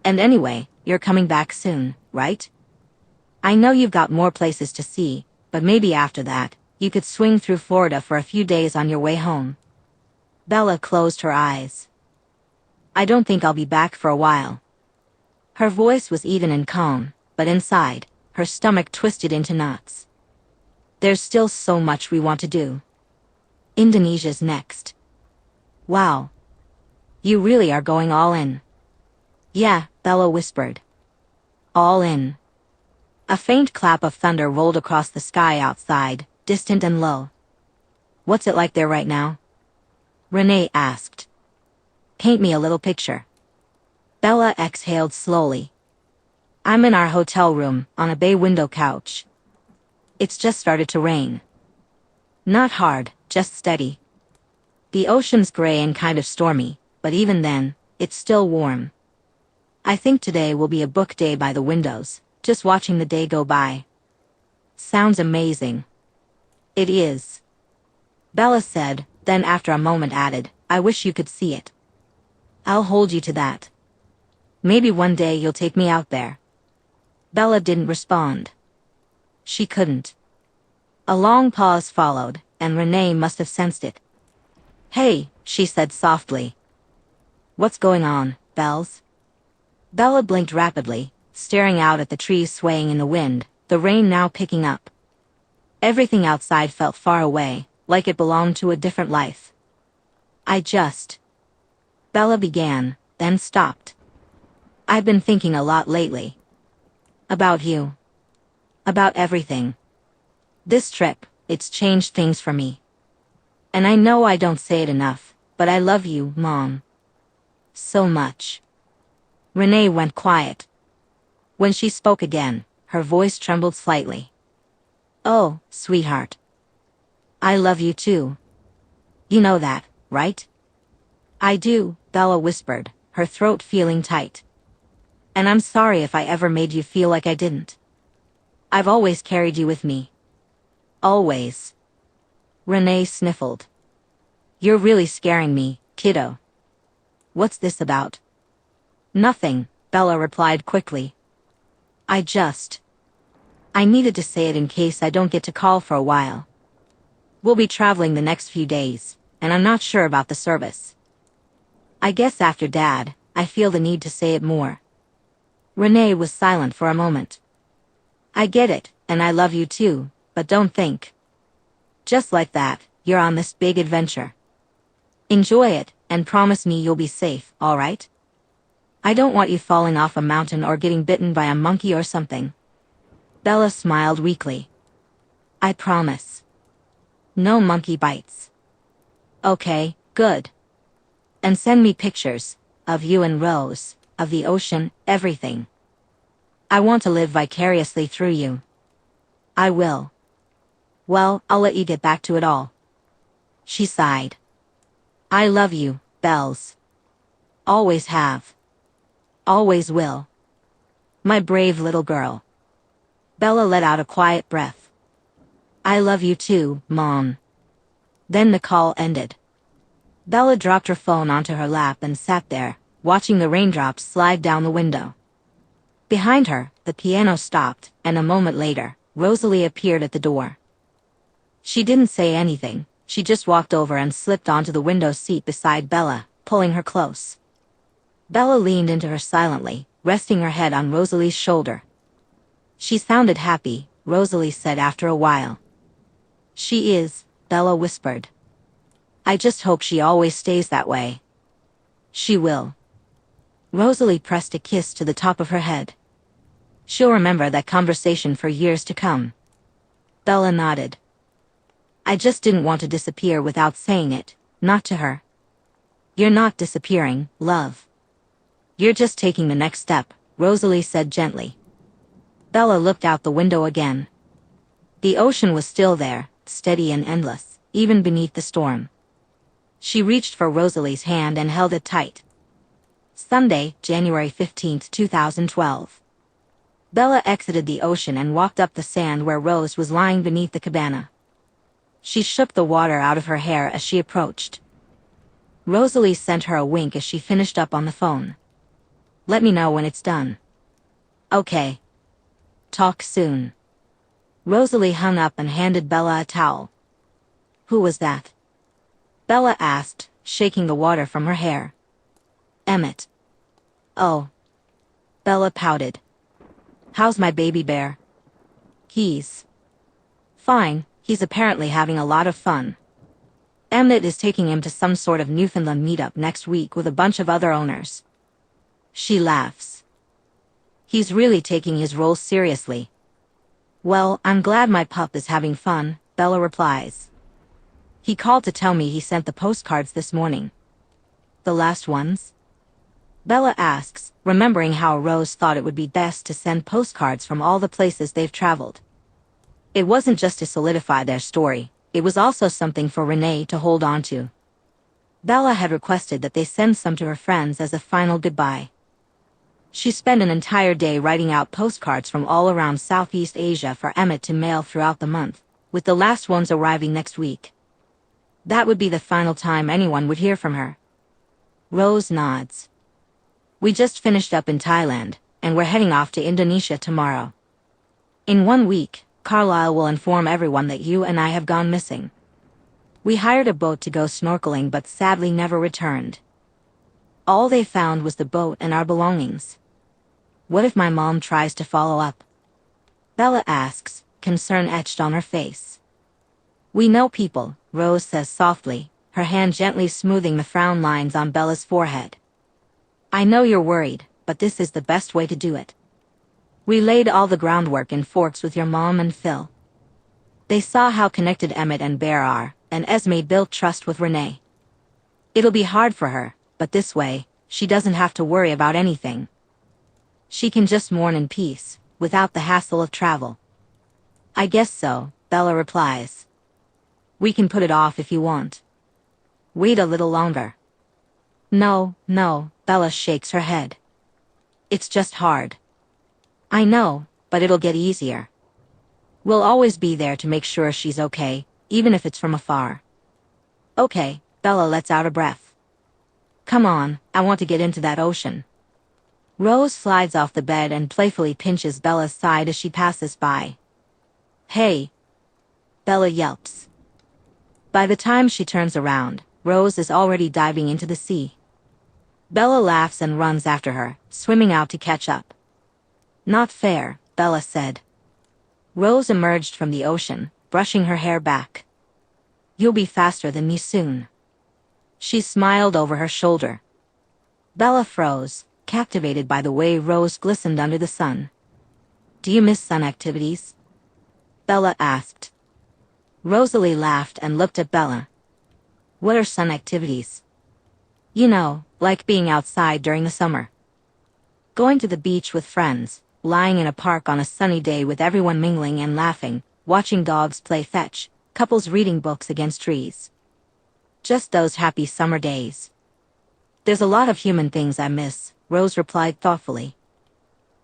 And anyway, you're coming back soon, right? I know you've got more places to see, but maybe after that, you could swing through Florida for a few days on your way home. Bella closed her eyes. I don't think I'll be back for a while. Her voice was even and calm, but inside, her stomach twisted into knots. There's still so much we want to do. Indonesia's next. Wow. You really are going all in. Yeah, Bella whispered. All in. A faint clap of thunder rolled across the sky outside, distant and low. What's it like there right now? Renee asked. Paint me a little picture. Bella exhaled slowly. I'm in our hotel room, on a bay window couch. It's just started to rain. Not hard, just steady. The ocean's gray and kind of stormy, but even then, it's still warm. I think today will be a book day by the windows, just watching the day go by. Sounds amazing. It is. Bella said, then after a moment added, I wish you could see it. I'll hold you to that. Maybe one day you'll take me out there. Bella didn't respond. She couldn't. A long pause followed, and Renee must have sensed it. Hey, she said softly. What's going on, Bells? Bella blinked rapidly, staring out at the trees swaying in the wind, the rain now picking up. Everything outside felt far away, like it belonged to a different life. Bella began, then stopped. I've been thinking a lot lately. About you. About everything. This trip, it's changed things for me. And I know I don't say it enough, but I love you, Mom. So much. Renee went quiet. When she spoke again, her voice trembled slightly. Oh, sweetheart. I love you too. You know that, right? I do, Bella whispered, her throat feeling tight. And I'm sorry if I ever made you feel like I didn't. I've always carried you with me. Always. Renee sniffled. You're really scaring me, kiddo. What's this about? Nothing, Bella replied quickly. I needed to say it in case I don't get to call for a while. We'll be traveling the next few days, and I'm not sure about the service. I guess after Dad, I feel the need to say it more. Renee was silent for a moment. I get it, and I love you too, but don't think. Just like that, you're on this big adventure. Enjoy it, and promise me you'll be safe, alright? I don't want you falling off a mountain or getting bitten by a monkey or something. Bella smiled weakly. I promise. No monkey bites. Okay, good. And send me pictures, of you and Rose, of the ocean, everything. I want to live vicariously through you. I will. Well, I'll let you get back to it all. She sighed. I love you, Bells. Always have. Always will. My brave little girl. Bella let out a quiet breath. I love you too, Mom. Then the call ended. Bella dropped her phone onto her lap and sat there, watching the raindrops slide down the window. Behind her, the piano stopped, and a moment later, Rosalie appeared at the door. She didn't say anything, she just walked over and slipped onto the window seat beside Bella, pulling her close. Bella leaned into her silently, resting her head on Rosalie's shoulder. She sounded happy, Rosalie said after a while. She is, Bella whispered. I just hope she always stays that way. She will. Rosalie pressed a kiss to the top of her head. She'll remember that conversation for years to come. Bella nodded. I just didn't want to disappear without saying it, not to her. You're not disappearing, love. You're just taking the next step, Rosalie said gently. Bella looked out the window again. The ocean was still there, steady and endless, even beneath the storm. She reached for Rosalie's hand and held it tight. Sunday, January 15, 2012. Bella exited the ocean and walked up the sand where Rose was lying beneath the cabana. She shook the water out of her hair as she approached. Rosalie sent her a wink as she finished up on the phone. Let me know when it's done. Okay. Talk soon. Rosalie hung up and handed Bella a towel. Who was that? Bella asked, shaking the water from her hair. Emmett. Oh. Bella pouted. How's my baby bear? He's fine, he's apparently having a lot of fun. Emmett is taking him to some sort of Newfoundland meetup next week with a bunch of other owners. She laughs. He's really taking his role seriously. Well, I'm glad my pup is having fun, Bella replies. He called to tell me he sent the postcards this morning. The last ones? Bella asks, remembering how Rose thought it would be best to send postcards from all the places they've traveled. It wasn't just to solidify their story, it was also something for Renee to hold on to. Bella had requested that they send some to her friends as a final goodbye. She spent an entire day writing out postcards from all around Southeast Asia for Emmett to mail throughout the month, with the last ones arriving next week. That would be the final time anyone would hear from her. Rose nods. We just finished up in Thailand, and we're heading off to Indonesia tomorrow. In 1 week, Carlisle will inform everyone that you and I have gone missing. We hired a boat to go snorkeling but sadly never returned. All they found was the boat and our belongings. What if my mom tries to follow up? Bella asks, concern etched on her face. We know people, Rose says softly, her hand gently smoothing the frown lines on Bella's forehead. I know you're worried, but this is the best way to do it. We laid all the groundwork in Forks with your mom and Phil. They saw how connected Emmett and Bear are, and Esme built trust with Renee. It'll be hard for her, but this way, she doesn't have to worry about anything. She can just mourn in peace, without the hassle of travel. I guess so, Bella replies. We can put it off if you want. Wait a little longer. No, Bella shakes her head. It's just hard. I know, but it'll get easier. We'll always be there to make sure she's okay, even if it's from afar. Okay, Bella lets out a breath. Come on, I want to get into that ocean. Rose slides off the bed and playfully pinches Bella's side as she passes by. Hey! Bella yelps. By the time she turns around, Rose is already diving into the sea. Bella laughs and runs after her, swimming out to catch up. Not fair, Bella said. Rose emerged from the ocean, brushing her hair back. You'll be faster than me soon. She smiled over her shoulder. Bella froze, captivated by the way Rose glistened under the sun. Do you miss sun activities? Bella asked. Rosalie laughed and looked at Bella. What are sun activities? You know, like being outside during the summer. Going to the beach with friends, lying in a park on a sunny day with everyone mingling and laughing, watching dogs play fetch, couples reading books against trees. Just those happy summer days. There's a lot of human things I miss, Rose replied thoughtfully.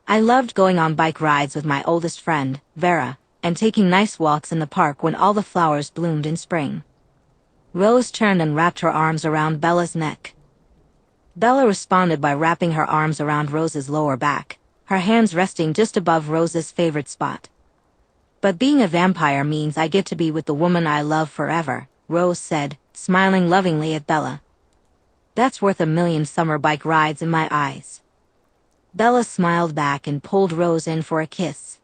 I loved going on bike rides with my oldest friend, Vera, and taking nice walks in the park when all the flowers bloomed in spring. Rose turned and wrapped her arms around Bella's neck. Bella responded by wrapping her arms around Rose's lower back, her hands resting just above Rose's favorite spot. But being a vampire means I get to be with the woman I love forever, Rose said, smiling lovingly at Bella. That's worth 1,000,000 summer bike rides in my eyes. Bella smiled back and pulled Rose in for a kiss.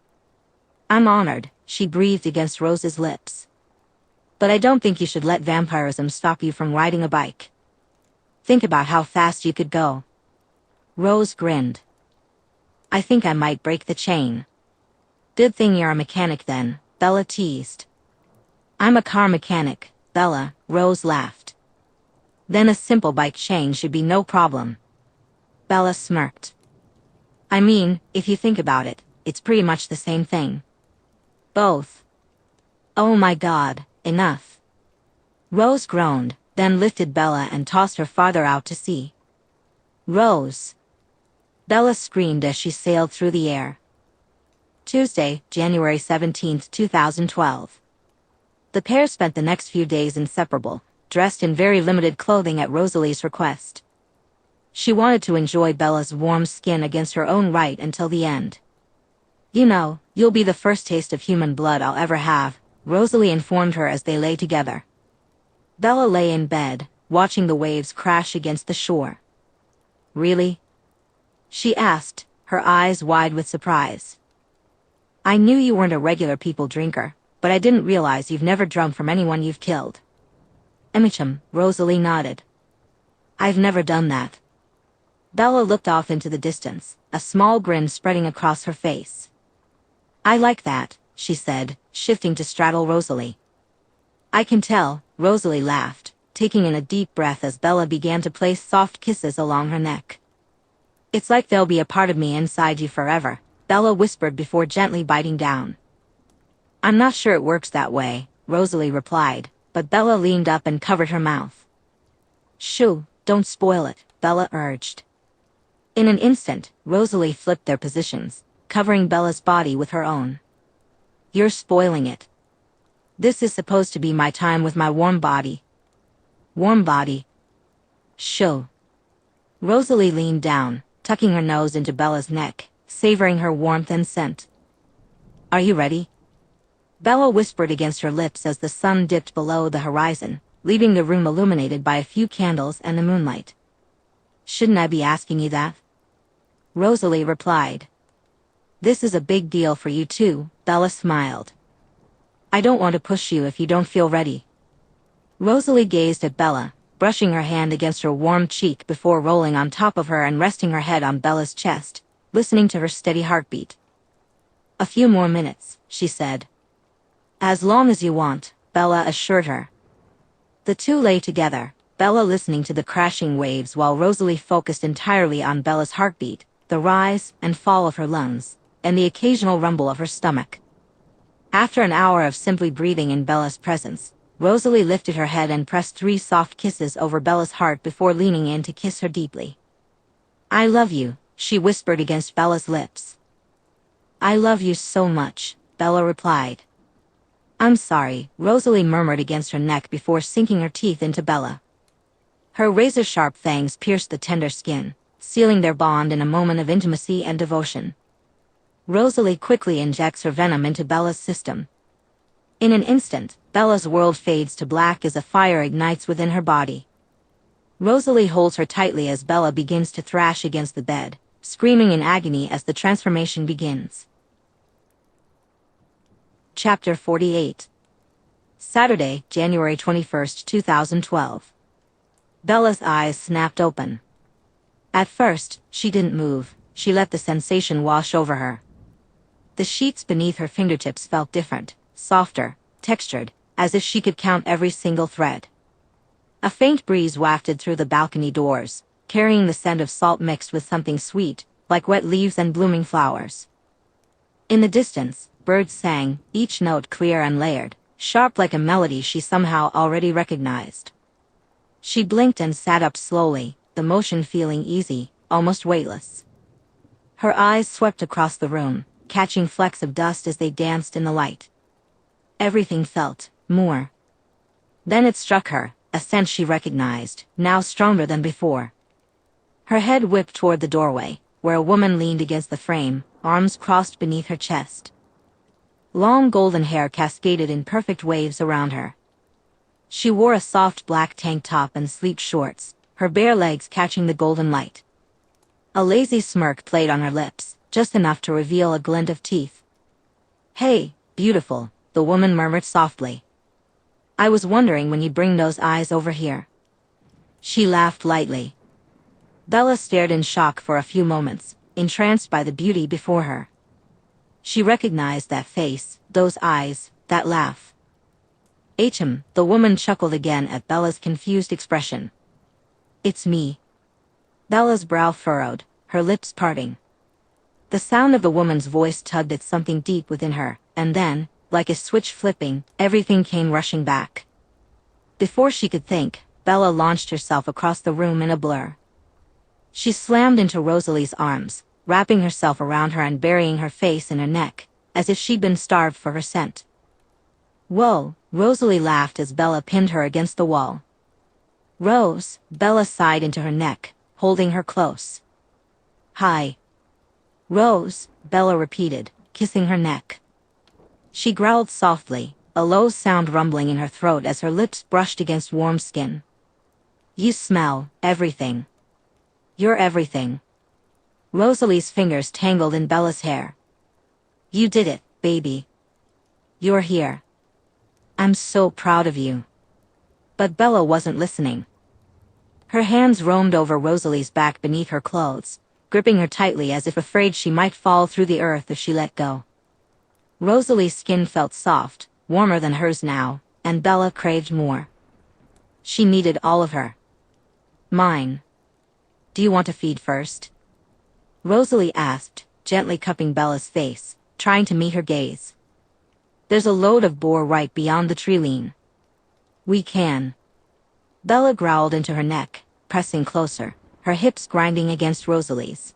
I'm honored, she breathed against Rose's lips. But I don't think you should let vampirism stop you from riding a bike. Think about how fast you could go. Rose grinned. I think I might break the chain. Good thing you're a mechanic then, Bella teased. I'm a car mechanic, Bella, Rose laughed. Then a simple bike chain should be no problem. Bella smirked. I mean, if you think about it, it's pretty much the same thing. Both. Oh my God, enough. Rose groaned, then lifted Bella and tossed her farther out to sea. Rose! Bella screamed as she sailed through the air. Tuesday, January 17, 2012. The pair spent the next few days inseparable, dressed in very limited clothing at Rosalie's request. She wanted to enjoy Bella's warm skin against her own right until the end. You know, you'll be the first taste of human blood I'll ever have, Rosalie informed her as they lay together. Bella lay in bed, watching the waves crash against the shore. Really? She asked, her eyes wide with surprise. I knew you weren't a regular people drinker, but I didn't realize you've never drunk from anyone you've killed. Emicham, Rosalie nodded. I've never done that. Bella looked off into the distance, a small grin spreading across her face. I like that, she said, shifting to straddle Rosalie. I can tell, Rosalie laughed, taking in a deep breath as Bella began to place soft kisses along her neck. It's like there'll be a part of me inside you forever, Bella whispered before gently biting down. I'm not sure it works that way, Rosalie replied, but Bella leaned up and covered her mouth. Shoo, don't spoil it, Bella urged. In an instant, Rosalie flipped their positions, covering Bella's body with her own. You're spoiling it. This is supposed to be my time with my warm body. Warm body. Shoo. Rosalie leaned down, tucking her nose into Bella's neck, savoring her warmth and scent. Are you ready? Bella whispered against her lips as the sun dipped below the horizon, leaving the room illuminated by a few candles and the moonlight. Shouldn't I be asking you that? Rosalie replied. This is a big deal for you too, Bella smiled. I don't want to push you if you don't feel ready. Rosalie gazed at Bella, brushing her hand against her warm cheek before rolling on top of her and resting her head on Bella's chest, listening to her steady heartbeat. A few more minutes, she said. As long as you want, Bella assured her. The two lay together, Bella listening to the crashing waves while Rosalie focused entirely on Bella's heartbeat, the rise and fall of her lungs, and the occasional rumble of her stomach. After an hour of simply breathing in Bella's presence, Rosalie lifted her head and pressed 3 soft kisses over Bella's heart before leaning in to kiss her deeply. I love you, she whispered against Bella's lips. I love you so much, Bella replied. I'm sorry, Rosalie murmured against her neck before sinking her teeth into Bella. Her razor-sharp fangs pierced the tender skin, sealing their bond in a moment of intimacy and devotion. Rosalie quickly injects her venom into Bella's system. In an instant, Bella's world fades to black as a fire ignites within her body. Rosalie holds her tightly as Bella begins to thrash against the bed, screaming in agony as the transformation begins. Chapter 48. Saturday, January 21st, 2012. Bella's eyes snapped open. At first, she didn't move, she let the sensation wash over her. The sheets beneath her fingertips felt different, softer, textured, as if she could count every single thread. A faint breeze wafted through the balcony doors, carrying the scent of salt mixed with something sweet, like wet leaves and blooming flowers. In the distance, birds sang, each note clear and layered, sharp like a melody she somehow already recognized. She blinked and sat up slowly, the motion feeling easy, almost weightless. Her eyes swept across the room, catching flecks of dust as they danced in the light. Everything felt more. Then it struck her, a scent she recognized, now stronger than before. Her head whipped toward the doorway, where a woman leaned against the frame, arms crossed beneath her chest. Long golden hair cascaded in perfect waves around her. She wore a soft black tank top and sleek shorts, her bare legs catching the golden light. A lazy smirk played on her lips, just enough to reveal a glint of teeth. Hey, beautiful, the woman murmured softly. I was wondering when you'd bring those eyes over here. She laughed lightly. Bella stared in shock for a few moments, entranced by the beauty before her. She recognized that face, those eyes, that laugh. The woman chuckled again at Bella's confused expression. It's me. Bella's brow furrowed, her lips parting. The sound of the woman's voice tugged at something deep within her, and then, like a switch flipping, everything came rushing back. Before she could think, Bella launched herself across the room in a blur. She slammed into Rosalie's arms, wrapping herself around her and burying her face in her neck, as if she'd been starved for her scent. Whoa, Rosalie laughed as Bella pinned her against the wall. Rose, Bella sighed into her neck, holding her close. Hi. Rose, Bella repeated, kissing her neck. She growled softly, a low sound rumbling in her throat as her lips brushed against warm skin. You smell everything. You're everything. Rosalie's fingers tangled in Bella's hair. You did it, baby. You're here. I'm so proud of you. But Bella wasn't listening. Her hands roamed over Rosalie's back beneath her clothes, gripping her tightly as if afraid she might fall through the earth if she let go. Rosalie's skin felt soft, warmer than hers now, and Bella craved more. She needed all of her. Mine. Do you want to feed first? Rosalie asked, gently cupping Bella's face, trying to meet her gaze. There's a load of boar right beyond the tree line. We can. Bella growled into her neck, pressing closer, her hips grinding against Rosalie's.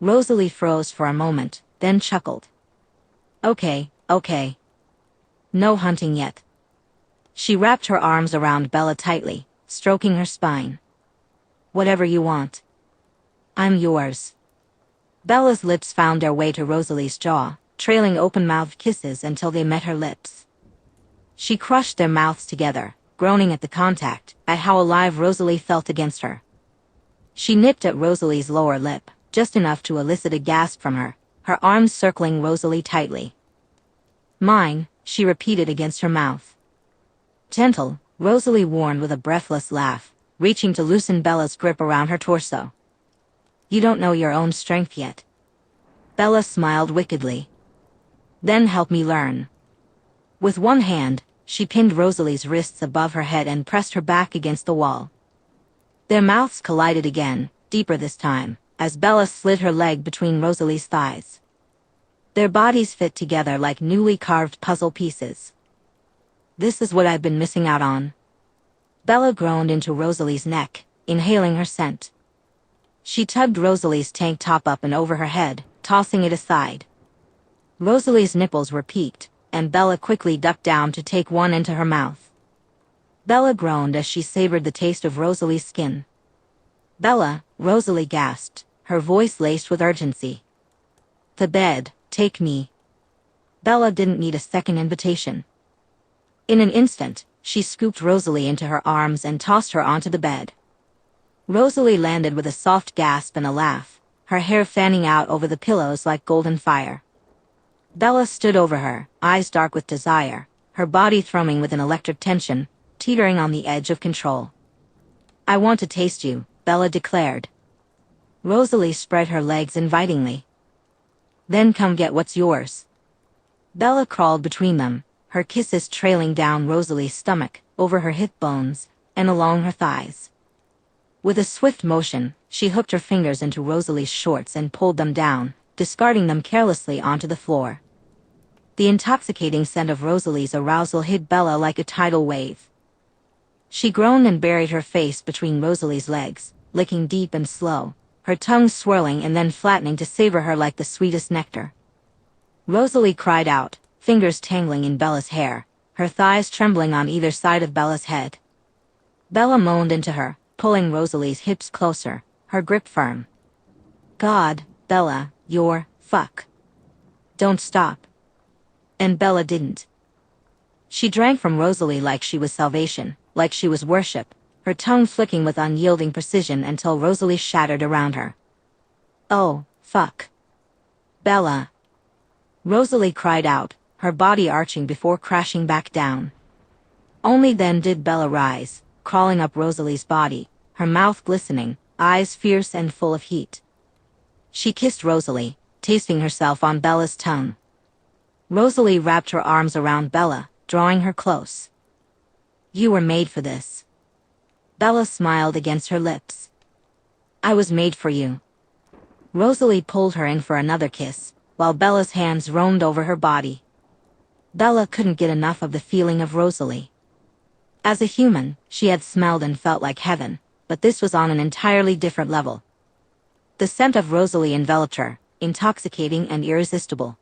Rosalie froze for a moment, then chuckled. Okay. No hunting yet. She wrapped her arms around Bella tightly, stroking her spine. Whatever you want. I'm yours. Bella's lips found their way to Rosalie's jaw, trailing open-mouthed kisses until they met her lips. She crushed their mouths together, groaning at the contact, at how alive Rosalie felt against her. She nipped at Rosalie's lower lip, just enough to elicit a gasp from her, her arms circling Rosalie tightly. Mine, she repeated against her mouth. Gentle, Rosalie warned with a breathless laugh, reaching to loosen Bella's grip around her torso. You don't know your own strength yet. Bella smiled wickedly. Then help me learn. With one hand, she pinned Rosalie's wrists above her head and pressed her back against the wall. Their mouths collided again, deeper this time, as Bella slid her leg between Rosalie's thighs. Their bodies fit together like newly carved puzzle pieces. This is what I've been missing out on. Bella groaned into Rosalie's neck, inhaling her scent. She tugged Rosalie's tank top up and over her head, tossing it aside. Rosalie's nipples were peaked, and Bella quickly ducked down to take one into her mouth. Bella groaned as she savored the taste of Rosalie's skin. Bella, Rosalie gasped, her voice laced with urgency. The bed, take me. Bella didn't need a second invitation. In an instant, she scooped Rosalie into her arms and tossed her onto the bed. Rosalie landed with a soft gasp and a laugh, her hair fanning out over the pillows like golden fire. Bella stood over her, eyes dark with desire, her body thrumming with an electric tension, teetering on the edge of control. I want to taste you, Bella declared. Rosalie spread her legs invitingly. Then come get what's yours. Bella crawled between them, her kisses trailing down Rosalie's stomach, over her hip bones, and along her thighs. With a swift motion, she hooked her fingers into Rosalie's shorts and pulled them down, discarding them carelessly onto the floor. The intoxicating scent of Rosalie's arousal hit Bella like a tidal wave. She groaned and buried her face between Rosalie's legs, licking deep and slow, her tongue swirling and then flattening to savor her like the sweetest nectar. Rosalie cried out, fingers tangling in Bella's hair, her thighs trembling on either side of Bella's head. Bella moaned into her, pulling Rosalie's hips closer, her grip firm. God, Bella, you're fuck. Don't stop. And Bella didn't. She drank from Rosalie like she was salvation, like she was worship, her tongue flicking with unyielding precision until Rosalie shattered around her. Oh, fuck. Bella. Rosalie cried out, her body arching before crashing back down. Only then did Bella rise, crawling up Rosalie's body, her mouth glistening, eyes fierce and full of heat. She kissed Rosalie, tasting herself on Bella's tongue. Rosalie wrapped her arms around Bella, drawing her close. You were made for this. Bella smiled against her lips. I was made for you. Rosalie pulled her in for another kiss, while Bella's hands roamed over her body. Bella couldn't get enough of the feeling of Rosalie. As a human, she had smelled and felt like heaven, but this was on an entirely different level. The scent of Rosalie enveloped her, intoxicating and irresistible.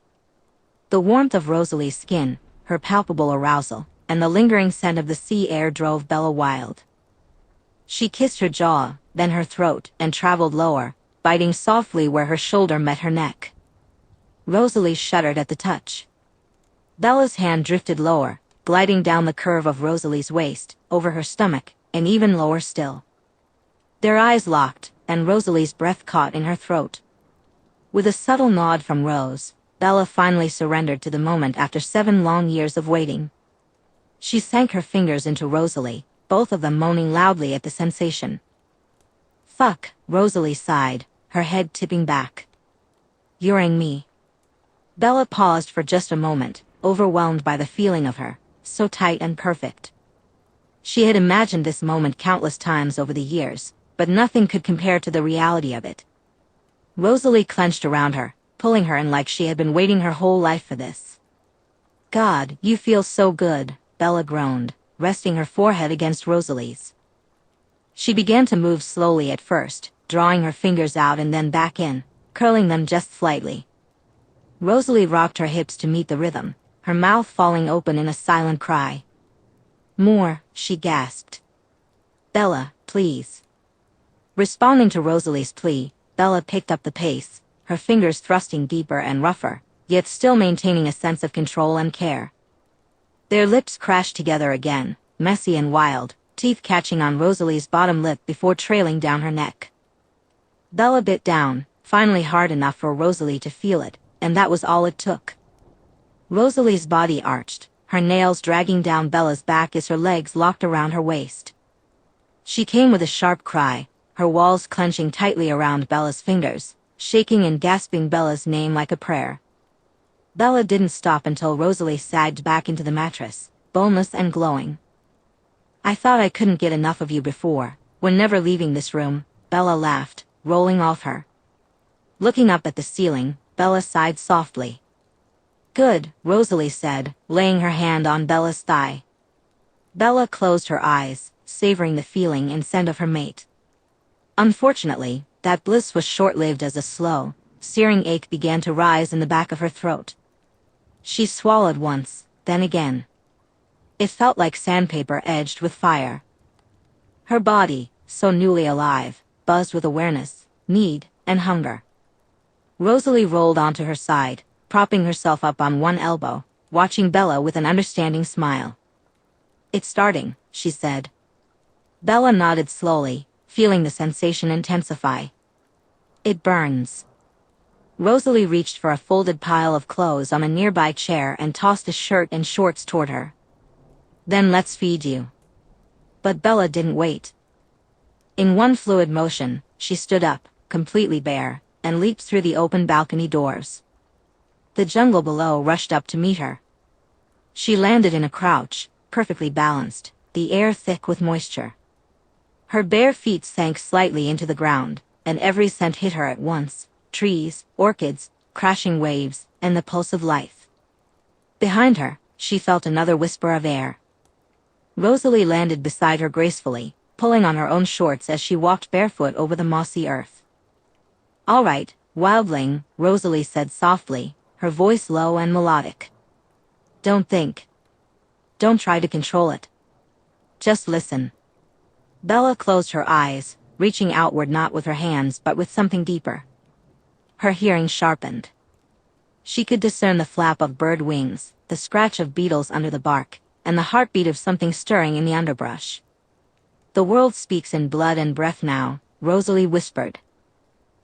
The warmth of Rosalie's skin, her palpable arousal, and the lingering scent of the sea air drove Bella wild. She kissed her jaw, then her throat, and traveled lower, biting softly where her shoulder met her neck. Rosalie shuddered at the touch. Bella's hand drifted lower, gliding down the curve of Rosalie's waist, over her stomach, and even lower still. Their eyes locked, and Rosalie's breath caught in her throat. With a subtle nod from Rose, Bella finally surrendered to the moment after 7 long years of waiting. She sank her fingers into Rosalie, both of them moaning loudly at the sensation. Fuck, Rosalie sighed, her head tipping back. You're me. Bella paused for just a moment, overwhelmed by the feeling of her, so tight and perfect. She had imagined this moment countless times over the years, but nothing could compare to the reality of it. Rosalie clenched around her, pulling her in like she had been waiting her whole life for this. God, you feel so good, Bella groaned, resting her forehead against Rosalie's. She began to move slowly at first, drawing her fingers out and then back in, curling them just slightly. Rosalie rocked her hips to meet the rhythm, her mouth falling open in a silent cry. More, she gasped. Bella, please. Responding to Rosalie's plea, Bella picked up the pace, her fingers thrusting deeper and rougher, yet still maintaining a sense of control and care. Their lips crashed together again, messy and wild, teeth catching on Rosalie's bottom lip before trailing down her neck. Bella bit down, finally hard enough for Rosalie to feel it, and that was all it took. Rosalie's body arched, her nails dragging down Bella's back as her legs locked around her waist. She came with a sharp cry, her walls clenching tightly around Bella's fingers, shaking and gasping Bella's name like a prayer. Bella didn't stop until Rosalie sagged back into the mattress, boneless and glowing. "I thought I couldn't get enough of you before. We're never leaving this room," Bella laughed, rolling off her. Looking up at the ceiling, Bella sighed softly. "Good," Rosalie said, laying her hand on Bella's thigh. Bella closed her eyes, savoring the feeling and scent of her mate. Unfortunately, that bliss was short-lived as a slow, searing ache began to rise in the back of her throat. She swallowed once, then again. It felt like sandpaper edged with fire. Her body, so newly alive, buzzed with awareness, need, and hunger. Rosalie rolled onto her side, propping herself up on one elbow, watching Bella with an understanding smile. "It's starting," she said. Bella nodded slowly, feeling the sensation intensify. "It burns." Rosalie reached for a folded pile of clothes on a nearby chair and tossed a shirt and shorts toward her. "Then let's feed you." But Bella didn't wait. In one fluid motion, she stood up, completely bare, and leaped through the open balcony doors. The jungle below rushed up to meet her. She landed in a crouch, perfectly balanced, the air thick with moisture. Her bare feet sank slightly into the ground, and every scent hit her at once: trees, orchids, crashing waves, and the pulse of life. Behind her, she felt another whisper of air. Rosalie landed beside her gracefully, pulling on her own shorts as she walked barefoot over the mossy earth. "All right, wildling," Rosalie said softly, her voice low and melodic. "Don't think. Don't try to control it. Just listen." Bella closed her eyes, reaching outward not with her hands but with something deeper. Her hearing sharpened. She could discern the flap of bird wings, the scratch of beetles under the bark, and the heartbeat of something stirring in the underbrush. "The world speaks in blood and breath now," Rosalie whispered.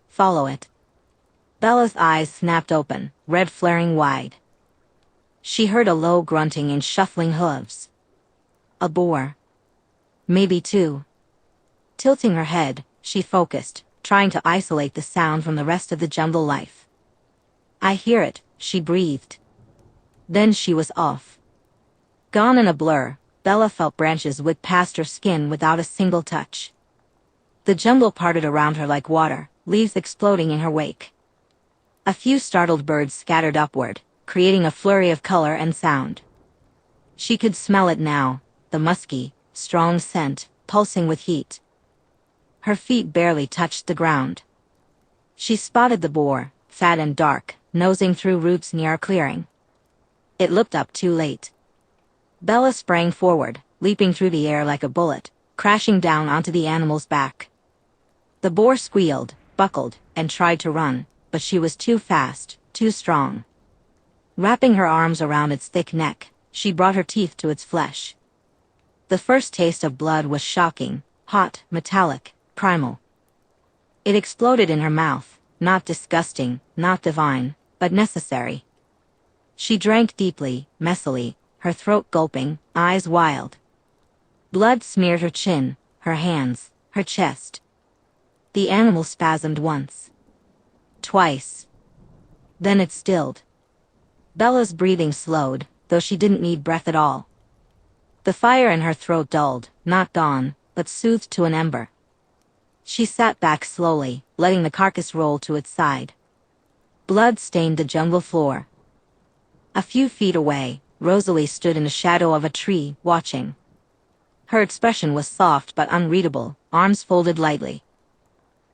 "Follow it." Bella's eyes snapped open, red flaring wide. She heard a low grunting and shuffling hooves. A boar. Maybe two. Tilting her head, she focused, trying to isolate the sound from the rest of the jungle life. "I hear it," she breathed. Then she was off. Gone in a blur, Bella felt branches whip past her skin without a single touch. The jungle parted around her like water, leaves exploding in her wake. A few startled birds scattered upward, creating a flurry of color and sound. She could smell it now, the musky, strong scent, pulsing with heat. Her feet barely touched the ground. She spotted the boar, fat and dark, nosing through roots near a clearing. It looked up too late. Bella sprang forward, leaping through the air like a bullet, crashing down onto the animal's back. The boar squealed, buckled, and tried to run, but she was too fast, too strong. Wrapping her arms around its thick neck, she brought her teeth to its flesh. The first taste of blood was shocking, hot, metallic, primal. It exploded in her mouth, not disgusting, not divine, but necessary. She drank deeply, messily, her throat gulping, eyes wild. Blood smeared her chin, her hands, her chest. The animal spasmed once. Twice. Then it stilled. Bella's breathing slowed, though she didn't need breath at all. The fire in her throat dulled, not gone, but soothed to an ember. She sat back slowly, letting the carcass roll to its side. Blood stained the jungle floor. A few feet away, Rosalie stood in the shadow of a tree, watching. Her expression was soft but unreadable, arms folded lightly.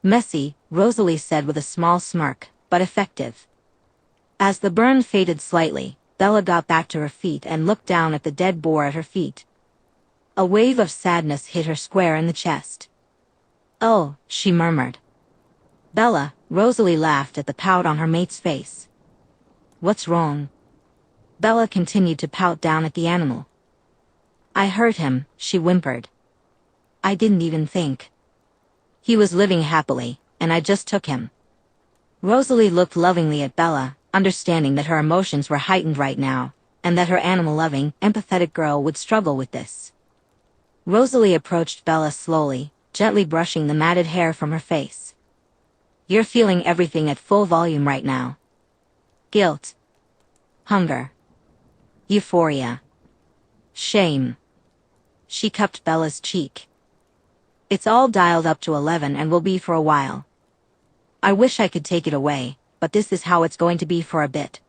"Messy," Rosalie said with a small smirk, "but effective." As the burn faded slightly, Bella got back to her feet and looked down at the dead boar at her feet. A wave of sadness hit her square in the chest. "Oh," she murmured. "Bella," Rosalie laughed at the pout on her mate's face. "What's wrong?" Bella continued to pout down at the animal. "I hurt him," she whimpered. "I didn't even think. He was living happily, and I just took him." Rosalie looked lovingly at Bella, understanding that her emotions were heightened right now, and that her animal-loving, empathetic girl would struggle with this. Rosalie approached Bella slowly, gently brushing the matted hair from her face. "You're feeling everything at full volume right now. Guilt. Hunger. Euphoria. Shame." She cupped Bella's cheek. "It's all dialed up to 11 and will be for a while. I wish I could take it away, but this is how it's going to be for a bit."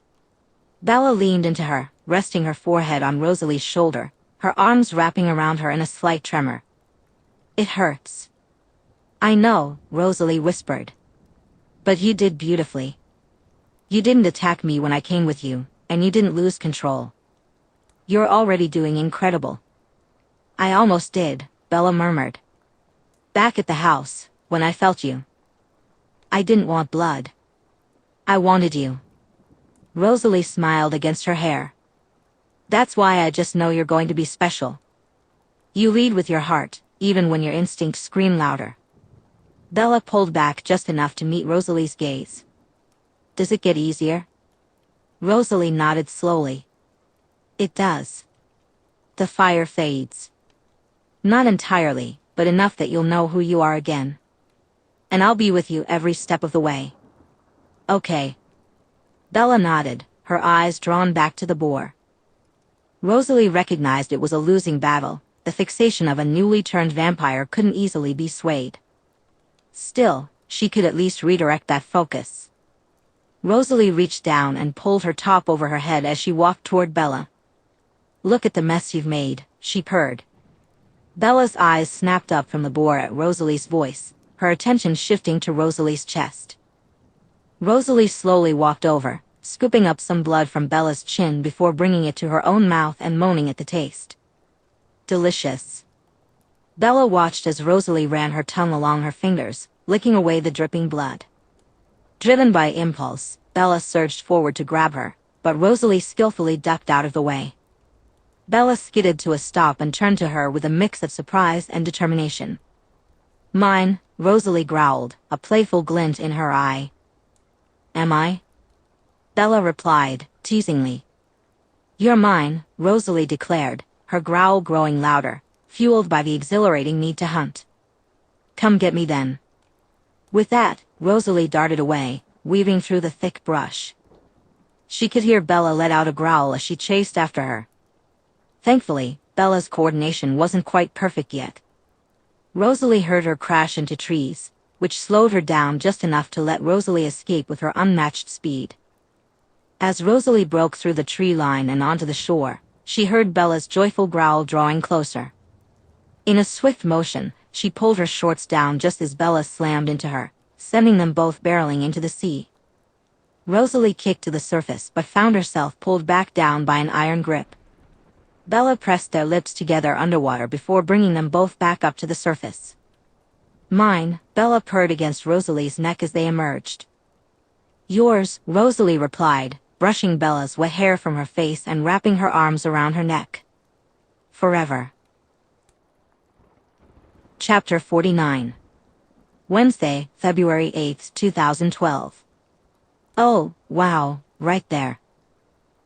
Bella leaned into her, resting her forehead on Rosalie's shoulder, her arms wrapping around her in a slight tremor. "It hurts." "I know," Rosalie whispered. "But you did beautifully. You didn't attack me when I came with you, and you didn't lose control. You're already doing incredible." "I almost did," Bella murmured. "Back at the house, when I felt you. I didn't want blood. I wanted you." Rosalie smiled against her hair. "That's why I just know you're going to be special. You lead with your heart, even when your instincts scream louder." Bella pulled back just enough to meet Rosalie's gaze. "Does it get easier?" Rosalie nodded slowly. "It does. The fire fades. Not entirely, but enough that you'll know who you are again. And I'll be with you every step of the way." "Okay." Bella nodded, her eyes drawn back to the boar. Rosalie recognized it was a losing battle. The fixation of a newly turned vampire couldn't easily be swayed. Still, she could at least redirect that focus. Rosalie reached down and pulled her top over her head as she walked toward Bella. "Look at the mess you've made," she purred. Bella's eyes snapped up from the boar at Rosalie's voice, her attention shifting to Rosalie's chest. Rosalie slowly walked over, scooping up some blood from Bella's chin before bringing it to her own mouth and moaning at the taste. "Delicious." Bella watched as Rosalie ran her tongue along her fingers, licking away the dripping blood. Driven by impulse, Bella surged forward to grab her, but Rosalie skillfully ducked out of the way. Bella skidded to a stop and turned to her with a mix of surprise and determination. "Mine," Rosalie growled, a playful glint in her eye. "Am I?" Bella replied, teasingly. "You're mine," Rosalie declared, her growl growing louder, fueled by the exhilarating need to hunt. "Come get me then." With that, Rosalie darted away, weaving through the thick brush. She could hear Bella let out a growl as she chased after her. Thankfully, Bella's coordination wasn't quite perfect yet. Rosalie heard her crash into trees, which slowed her down just enough to let Rosalie escape with her unmatched speed. As Rosalie broke through the tree line and onto the shore, she heard Bella's joyful growl drawing closer. In a swift motion, she pulled her shorts down just as Bella slammed into her, sending them both barreling into the sea. Rosalie kicked to the surface but found herself pulled back down by an iron grip. Bella pressed their lips together underwater before bringing them both back up to the surface. "Mine," Bella purred against Rosalie's neck as they emerged. "Yours," Rosalie replied, brushing Bella's wet hair from her face and wrapping her arms around her neck. "Forever." Chapter 49. Wednesday, February 8, 2012. "Oh, wow, right there.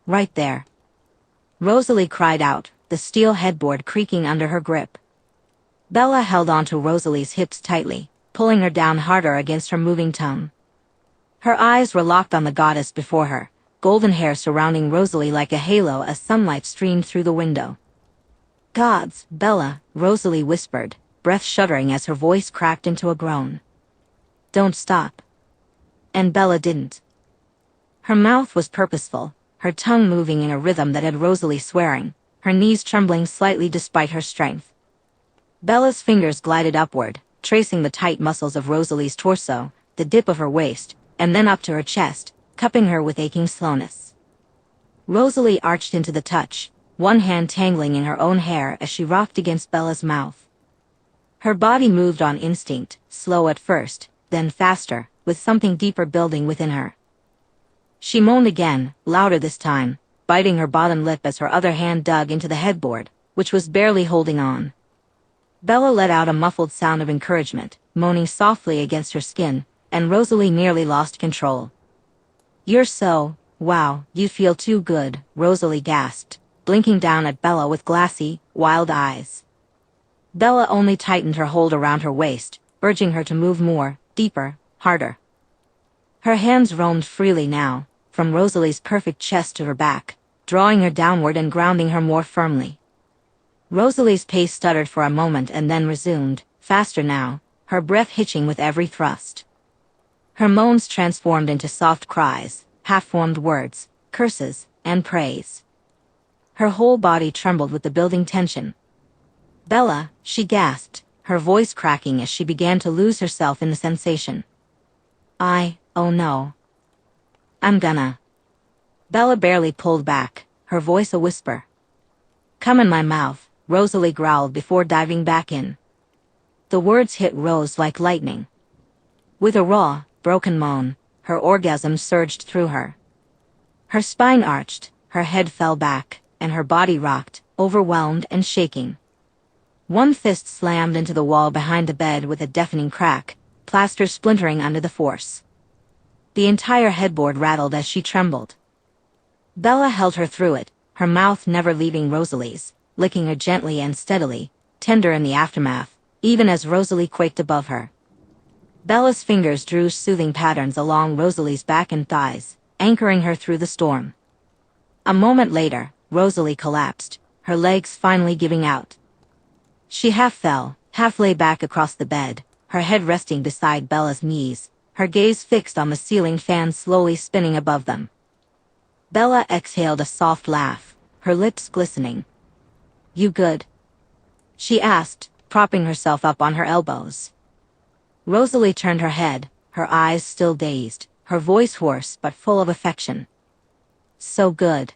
Right there." Rosalie cried out, the steel headboard creaking under her grip. Bella held onto Rosalie's hips tightly, pulling her down harder against her moving tongue. Her eyes were locked on the goddess before her, golden hair surrounding Rosalie like a halo as sunlight streamed through the window. "Gods, Bella," Rosalie whispered, breath shuddering as her voice cracked into a groan. "Don't stop." And Bella didn't. Her mouth was purposeful, her tongue moving in a rhythm that had Rosalie swearing, her knees trembling slightly despite her strength. Bella's fingers glided upward, tracing the tight muscles of Rosalie's torso, the dip of her waist, and then up to her chest, cupping her with aching slowness. Rosalie arched into the touch, one hand tangling in her own hair as she rocked against Bella's mouth. Her body moved on instinct, slow at first, then faster, with something deeper building within her. She moaned again, louder this time, biting her bottom lip as her other hand dug into the headboard, which was barely holding on. Bella let out a muffled sound of encouragement, moaning softly against her skin, and Rosalie nearly lost control. "You're so," Wow, you feel too good, Rosalie gasped, blinking down at Bella with glassy, wild eyes. Bella only tightened her hold around her waist, urging her to move more, deeper, harder. Her hands roamed freely now, from Rosalie's perfect chest to her back, drawing her downward and grounding her more firmly. Rosalie's pace stuttered for a moment and then resumed, faster now, her breath hitching with every thrust. Her moans transformed into soft cries, half-formed words, curses, and praise. Her whole body trembled with the building tension. Bella, she gasped, her voice cracking as she began to lose herself in the sensation. Oh no. I'm gonna. Bella barely pulled back, her voice a whisper. Come in my mouth, Rosalie growled before diving back in. The words hit Rose like lightning. With a raw, broken moan, her orgasm surged through her. Her spine arched, her head fell back, and her body rocked, overwhelmed and shaking. One fist slammed into the wall behind the bed with a deafening crack, plaster splintering under the force. The entire headboard rattled as she trembled. Bella held her through it, her mouth never leaving Rosalie's, licking her gently and steadily, tender in the aftermath, even as Rosalie quaked above her. Bella's fingers drew soothing patterns along Rosalie's back and thighs, anchoring her through the storm. A moment later, Rosalie collapsed, her legs finally giving out. She half fell, half lay back across the bed, her head resting beside Bella's knees, her gaze fixed on the ceiling fan slowly spinning above them. Bella exhaled a soft laugh, her lips glistening. You good? She asked, propping herself up on her elbows. Rosalie turned her head, her eyes still dazed, her voice hoarse but full of affection. So good.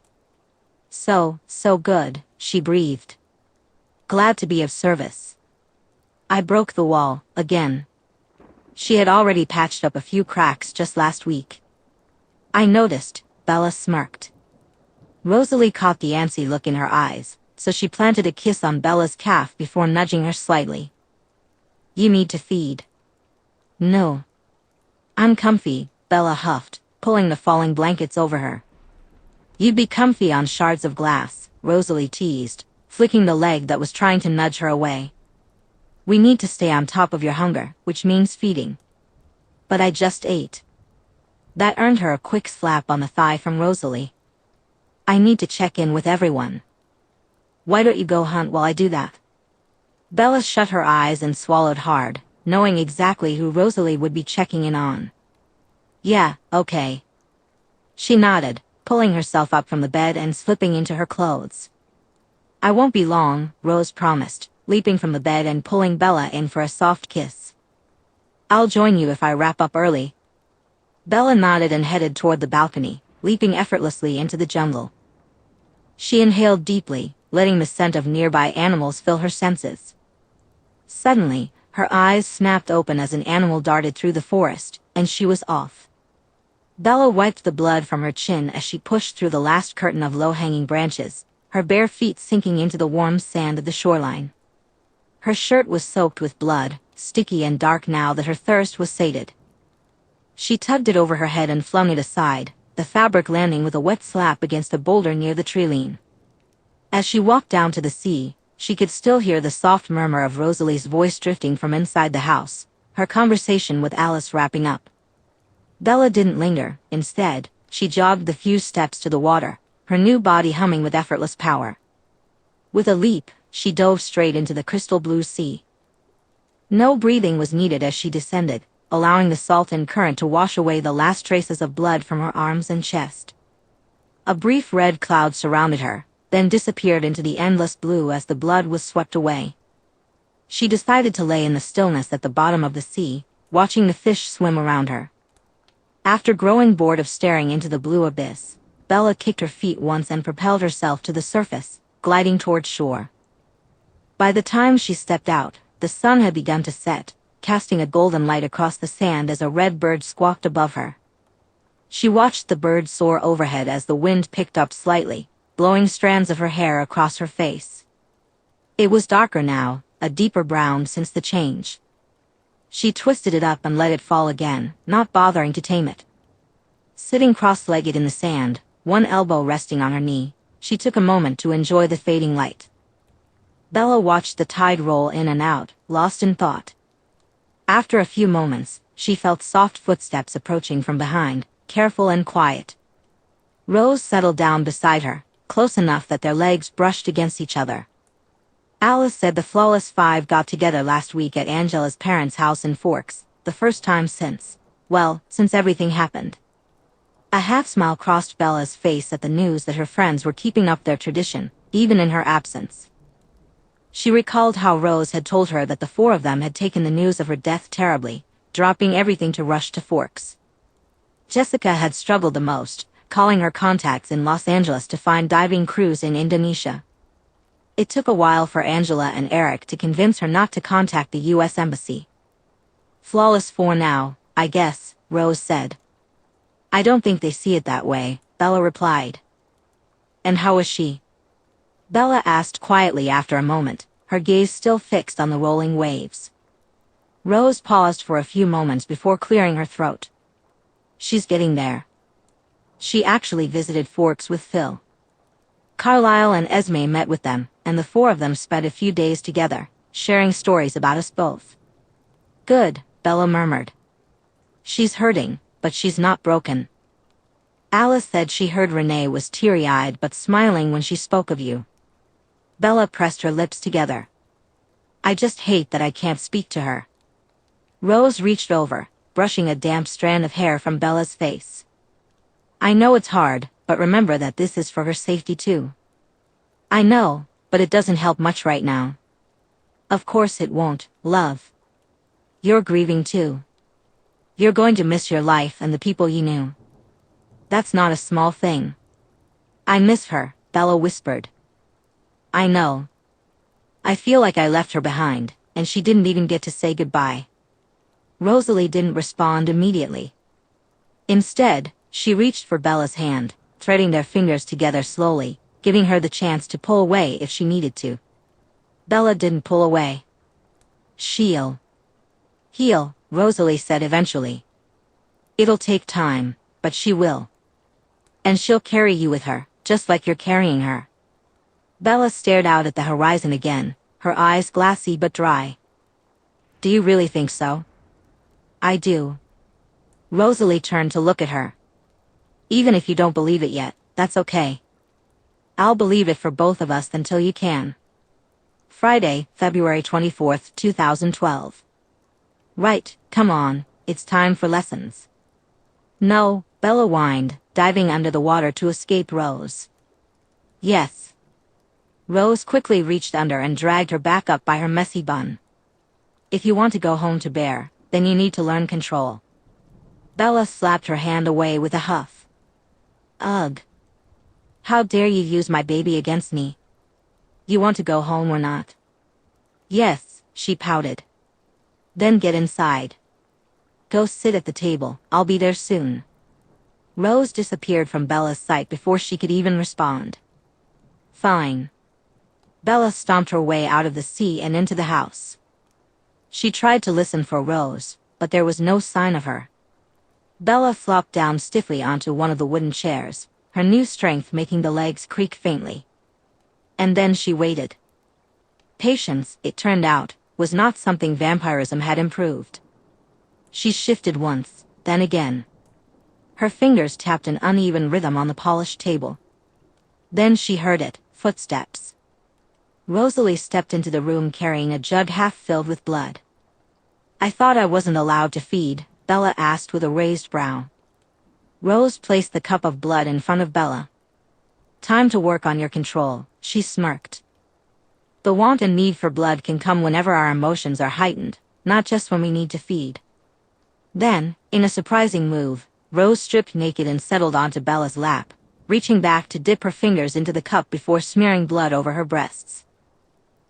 So good, she breathed. Glad to be of service. I broke the wall, again. She had already patched up a few cracks just last week. I noticed, Bella smirked. Rosalie caught the antsy look in her eyes, so she planted a kiss on Bella's calf before nudging her slightly. You need to feed. No. I'm comfy, Bella huffed, pulling the falling blankets over her. You'd be comfy on shards of glass, Rosalie teased, flicking the leg that was trying to nudge her away. We need to stay on top of your hunger, which means feeding. But I just ate. That earned her a quick slap on the thigh from Rosalie. I need to check in with everyone. Why don't you go hunt while I do that? Bella shut her eyes and swallowed hard, knowing exactly who Rosalie would be checking in on. Yeah, okay. She nodded, pulling herself up from the bed and slipping into her clothes. I won't be long, Rose promised, leaping from the bed and pulling Bella in for a soft kiss. I'll join you if I wrap up early. Bella nodded and headed toward the balcony, leaping effortlessly into the jungle. She inhaled deeply, letting the scent of nearby animals fill her senses. Suddenly, her eyes snapped open as an animal darted through the forest, and she was off. Bella wiped the blood from her chin as she pushed through the last curtain of low-hanging branches, her bare feet sinking into the warm sand of the shoreline. Her shirt was soaked with blood, sticky and dark now that her thirst was sated. She tugged it over her head and flung it aside, the fabric landing with a wet slap against a boulder near the treeline. As she walked down to the sea, she could still hear the soft murmur of Rosalie's voice drifting from inside the house, her conversation with Alice wrapping up. Bella didn't linger. Instead, she jogged the few steps to the water, her new body humming with effortless power. With a leap, she dove straight into the crystal blue sea. No breathing was needed as she descended, allowing the salt and current to wash away the last traces of blood from her arms and chest. A brief red cloud surrounded her, then disappeared into the endless blue as the blood was swept away. She decided to lay in the stillness at the bottom of the sea, watching the fish swim around her. After growing bored of staring into the blue abyss, Bella kicked her feet once and propelled herself to the surface, gliding toward shore. By the time she stepped out, the sun had begun to set, casting a golden light across the sand as a red bird squawked above her. She watched the bird soar overhead as the wind picked up slightly, blowing strands of her hair across her face. It was darker now, a deeper brown since the change. She twisted it up and let it fall again, not bothering to tame it. Sitting cross-legged in the sand, one elbow resting on her knee, she took a moment to enjoy the fading light. Bella watched the tide roll in and out, lost in thought. After a few moments, she felt soft footsteps approaching from behind, careful and quiet. Rose settled down beside her, close enough that their legs brushed against each other. Alice said the Flawless Five got together last week at Angela's parents' house in Forks, the first time since everything happened. A half-smile crossed Bella's face at the news that her friends were keeping up their tradition, even in her absence. She recalled how Rose had told her that the four of them had taken the news of her death terribly, dropping everything to rush to Forks. Jessica had struggled the most, calling her contacts in Los Angeles to find diving crews in Indonesia. It took a while for Angela and Eric to convince her not to contact the U.S. Embassy. "Flawless for now, I guess," Rose said. "I don't think they see it that way," Bella replied. "And how is she?" Bella asked quietly after a moment, her gaze still fixed on the rolling waves. Rose paused for a few moments before clearing her throat. "She's getting there. She actually visited Forks with Phil. Carlisle and Esme met with them, and the four of them spent a few days together, sharing stories about us both." "Good," Bella murmured. "She's hurting, but she's not broken." Alice said she heard Renee was teary-eyed but smiling when she spoke of you. Bella pressed her lips together. "I just hate that I can't speak to her." Rose reached over, brushing a damp strand of hair from Bella's face. "I know it's hard, but remember that this is for her safety too." "I know, but it doesn't help much right now." "Of course it won't, love. You're grieving too. You're going to miss your life and the people you knew. That's not a small thing." "I miss her," Bella whispered. "I know. I feel like I left her behind, and she didn't even get to say goodbye." Rosalie didn't respond immediately. Instead, she reached for Bella's hand, threading their fingers together slowly, giving her the chance to pull away if she needed to. Bella didn't pull away. "She'll heal," Rosalie said eventually. "It'll take time, but she will. And she'll carry you with her, just like you're carrying her." Bella stared out at the horizon again, her eyes glassy but dry. "Do you really think so?" "I do." Rosalie turned to look at her. "Even if you don't believe it yet, that's okay. I'll believe it for both of us until you can." Friday, February 24th, 2012. "Right, come on, it's time for lessons." "No," Bella whined, diving under the water to escape Rose. "Yes." Rose quickly reached under and dragged her back up by her messy bun. "If you want to go home to Bear, then you need to learn control." Bella slapped her hand away with a huff. "Ugh. How dare you use my baby against me? You want to go home or not?" "Yes," she pouted. "Then get inside. Go sit at the table, I'll be there soon." Rose disappeared from Bella's sight before she could even respond. "Fine." Bella stomped her way out of the sea and into the house. She tried to listen for Rose, but there was no sign of her. Bella flopped down stiffly onto one of the wooden chairs, her new strength making the legs creak faintly. And then she waited. Patience, it turned out, was not something vampirism had improved. She shifted once, then again. Her fingers tapped an uneven rhythm on the polished table. Then she heard it, footsteps. Rosalie stepped into the room carrying a jug half filled with blood. "I thought I wasn't allowed to feed," Bella asked with a raised brow. Rose placed the cup of blood in front of Bella. "Time to work on your control," she smirked. "The want and need for blood can come whenever our emotions are heightened, not just when we need to feed." Then, in a surprising move, Rose stripped naked and settled onto Bella's lap, reaching back to dip her fingers into the cup before smearing blood over her breasts.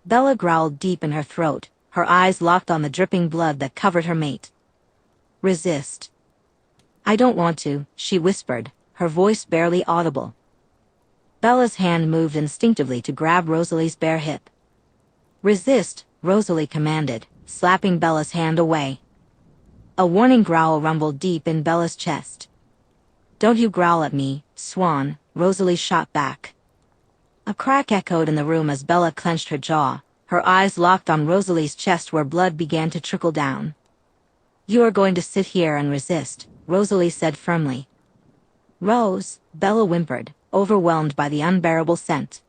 Bella growled deep in her throat, her eyes locked on the dripping blood that covered her mate. "Resist." "I don't want to," she whispered, her voice barely audible. Bella's hand moved instinctively to grab Rosalie's bare hip. "Resist," Rosalie commanded, slapping Bella's hand away. A warning growl rumbled deep in Bella's chest. "Don't you growl at me, Swan," Rosalie shot back. A crack echoed in the room as Bella clenched her jaw, her eyes locked on Rosalie's chest where blood began to trickle down. "You are going to sit here and resist," Rosalie said firmly. "Rose," Bella whimpered, overwhelmed by the unbearable scent.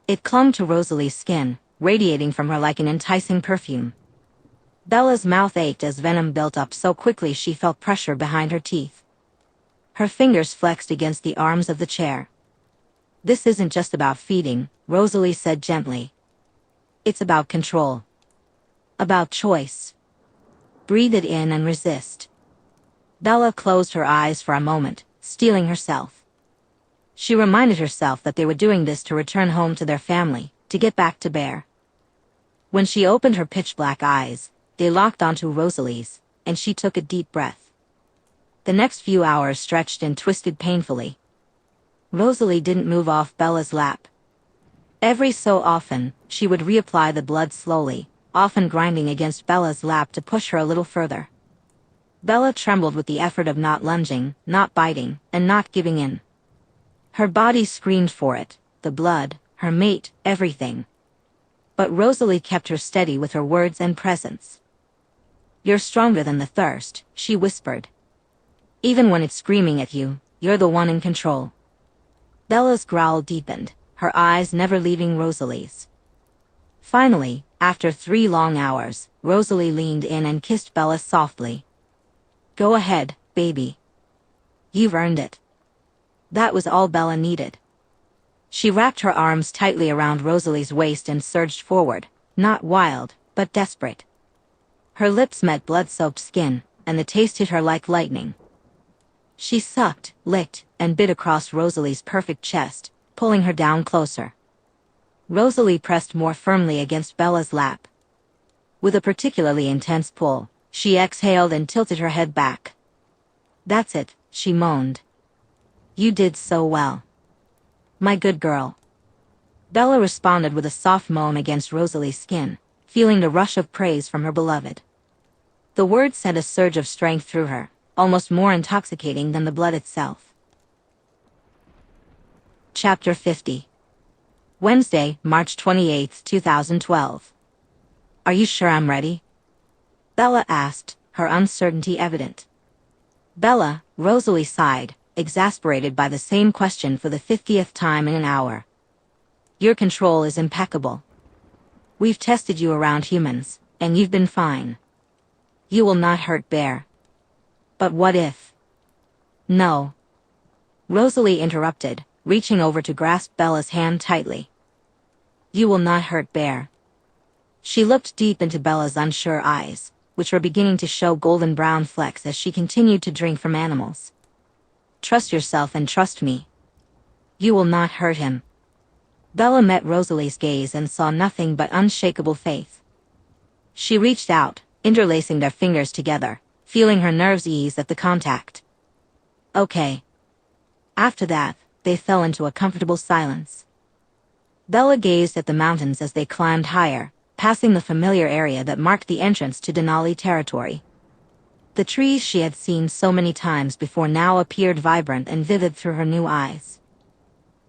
It clung to Rosalie's skin, radiating from her like an enticing perfume. Bella's mouth ached as venom built up so quickly she felt pressure behind her teeth. Her fingers flexed against the arms of the chair. "This isn't just about feeding," Rosalie said gently. "It's about control. About choice. Breathe it in and resist." Bella closed her eyes for a moment, steeling herself. She reminded herself that they were doing this to return home to their family, to get back to Bear. When she opened her pitch-black eyes, they locked onto Rosalie's, and she took a deep breath. The next few hours stretched and twisted painfully. Rosalie didn't move off Bella's lap. Every so often, she would reapply the blood slowly, often grinding against Bella's lap to push her a little further. Bella trembled with the effort of not lunging, not biting, and not giving in. Her body screamed for it, the blood, her mate, everything. But Rosalie kept her steady with her words and presence. "You're stronger than the thirst," she whispered. "Even when it's screaming at you, you're the one in control." Bella's growl deepened, her eyes never leaving Rosalie's. Finally, after 3 long hours, Rosalie leaned in and kissed Bella softly. "Go ahead, baby. You've earned it." That was all Bella needed. She wrapped her arms tightly around Rosalie's waist and surged forward, not wild, but desperate. Her lips met blood-soaked skin, and the taste hit her like lightning. She sucked, licked, and bit across Rosalie's perfect chest, pulling her down closer. Rosalie pressed more firmly against Bella's lap. With a particularly intense pull, she exhaled and tilted her head back. "That's it," she moaned. "You did so well. My good girl." Bella responded with a soft moan against Rosalie's skin, feeling the rush of praise from her beloved. The words sent a surge of strength through her, almost more intoxicating than the blood itself. Chapter 50. Wednesday, March 28, 2012. "Are you sure I'm ready?" Bella asked, her uncertainty evident. "Bella," Rosalie sighed, exasperated by the same question for the 50th time in an hour. "Your control is impeccable. We've tested you around humans, and you've been fine. You will not hurt Bear. But what if?" "No." Rosalie interrupted, reaching over to grasp Bella's hand tightly. "You will not hurt Bear." She looked deep into Bella's unsure eyes, which were beginning to show golden brown flecks as she continued to drink from animals. "Trust yourself and trust me. You will not hurt him." Bella met Rosalie's gaze and saw nothing but unshakable faith. She reached out, interlacing their fingers together, feeling her nerves ease at the contact. "Okay." After that, they fell into a comfortable silence. Bella gazed at the mountains as they climbed higher, passing the familiar area that marked the entrance to Denali territory. The trees she had seen so many times before now appeared vibrant and vivid through her new eyes.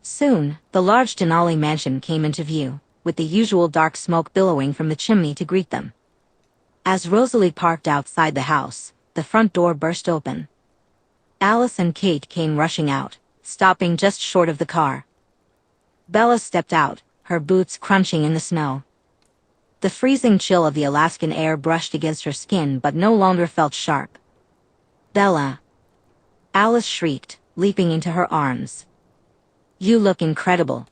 Soon, the large Denali mansion came into view, with the usual dark smoke billowing from the chimney to greet them. As Rosalie parked outside the house, the front door burst open. Alice and Kate came rushing out, stopping just short of the car. Bella stepped out, her boots crunching in the snow. The freezing chill of the Alaskan air brushed against her skin but no longer felt sharp. "Bella!" Alice shrieked, leaping into her arms. "You look incredible."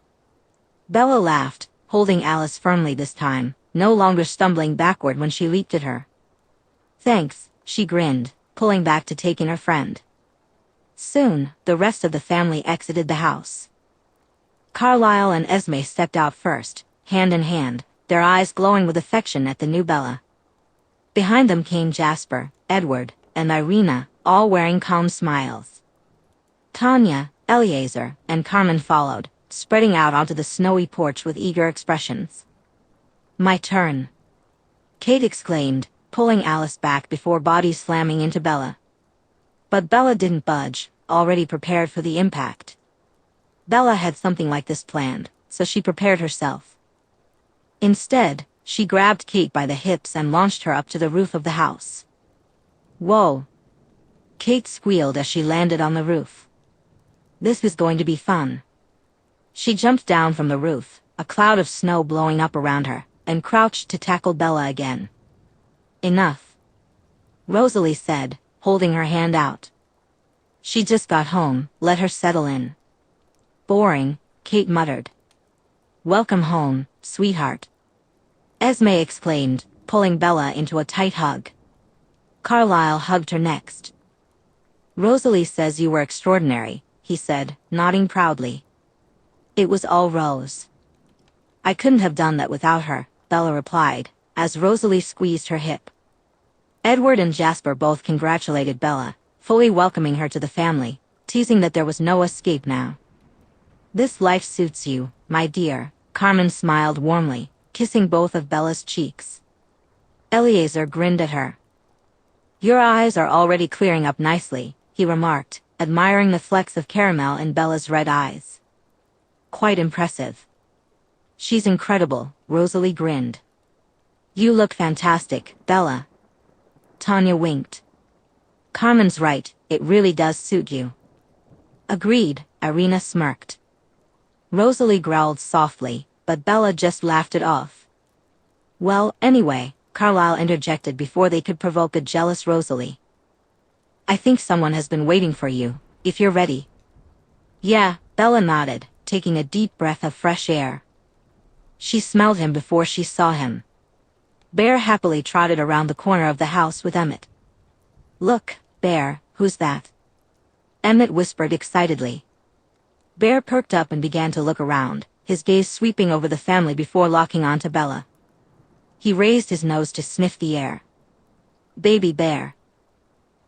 Bella laughed, holding Alice firmly this time, no longer stumbling backward when she leaped at her. "Thanks," she grinned, pulling back to take in her friend. Soon, the rest of the family exited the house. Carlisle and Esme stepped out first, hand in hand, their eyes glowing with affection at the new Bella. Behind them came Jasper, Edward, and Irina, all wearing calm smiles. Tanya, Eleazar, and Carmen followed, spreading out onto the snowy porch with eager expressions. "My turn," Kate exclaimed, pulling Alice back before body slamming into Bella. But Bella didn't budge, already prepared for the impact. Bella had something like this planned, so she prepared herself. Instead, she grabbed Kate by the hips and launched her up to the roof of the house. Whoa! Kate squealed as she landed on the roof. This was going to be fun. She jumped down from the roof, a cloud of snow blowing up around her, and crouched to tackle Bella again. Enough, Rosalie said, holding her hand out. She just got home, let her settle in. Boring, Kate muttered. Welcome home, sweetheart, Esme exclaimed, pulling Bella into a tight hug. Carlisle hugged her next. Rosalie says you were extraordinary, he said, nodding proudly. It was all Rose. I couldn't have done that without her, Bella replied, as Rosalie squeezed her hip. Edward and Jasper both congratulated Bella, fully welcoming her to the family, teasing that there was no escape now. This life suits you, my dear, Carmen smiled warmly, kissing both of Bella's cheeks. Eleazar grinned at her. Your eyes are already clearing up nicely, he remarked, admiring the flecks of caramel in Bella's red eyes. Quite impressive. She's incredible, Rosalie grinned. You look fantastic, Bella. Tanya winked. Carmen's right, it really does suit you. Agreed, Irina smirked. Rosalie growled softly, but Bella just laughed it off. Well, anyway, Carlisle interjected before they could provoke a jealous Rosalie. I think someone has been waiting for you, if you're ready. Yeah, Bella nodded, taking a deep breath of fresh air. She smelled him before she saw him. Bear happily trotted around the corner of the house with Emmett. Look, Bear, who's that? Emmett whispered excitedly. Bear perked up and began to look around, his gaze sweeping over the family before locking onto Bella. He raised his nose to sniff the air. Baby Bear.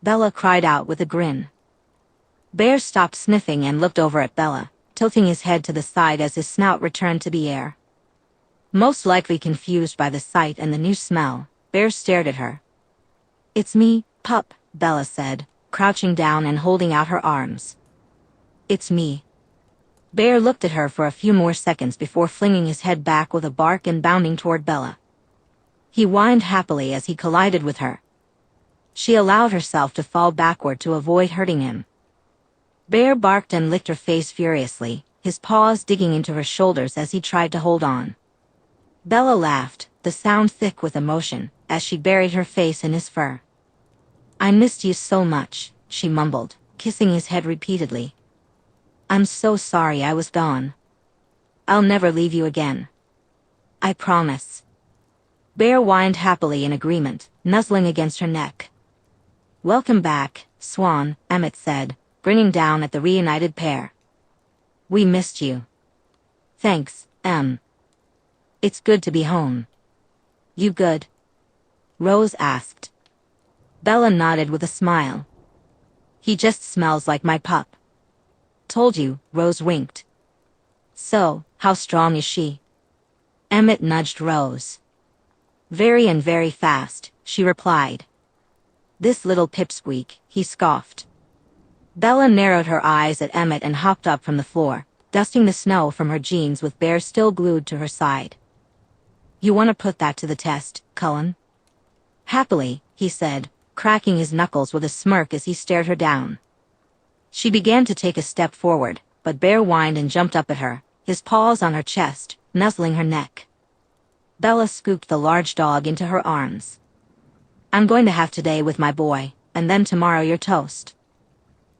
Bella cried out with a grin. Bear stopped sniffing and looked over at Bella, tilting his head to the side as his snout returned to the air. Most likely confused by the sight and the new smell, Bear stared at her. It's me, pup, Bella said, crouching down and holding out her arms. It's me. Bear looked at her for a few more seconds before flinging his head back with a bark and bounding toward Bella. He whined happily as he collided with her. She allowed herself to fall backward to avoid hurting him. Bear barked and licked her face furiously, his paws digging into her shoulders as he tried to hold on. Bella laughed, the sound thick with emotion, as she buried her face in his fur. I missed you so much, she mumbled, kissing his head repeatedly. I'm so sorry I was gone. I'll never leave you again. I promise. Bear whined happily in agreement, nuzzling against her neck. Welcome back, Swan, Emmett said, grinning down at the reunited pair. We missed you. Thanks, Em. It's good to be home. You good? Rose asked. Bella nodded with a smile. He just smells like my pup. Told you, Rose winked. So, how strong is she? Emmett nudged Rose. Very and very fast, she replied. This little pipsqueak, he scoffed. Bella narrowed her eyes at Emmett and hopped up from the floor, dusting the snow from her jeans with Bear still glued to her side. You want to put that to the test, Cullen? Happily, he said, cracking his knuckles with a smirk as he stared her down. She began to take a step forward, but Bear whined and jumped up at her, his paws on her chest, nuzzling her neck. Bella scooped the large dog into her arms. I'm going to have today with my boy, and then tomorrow you're toast.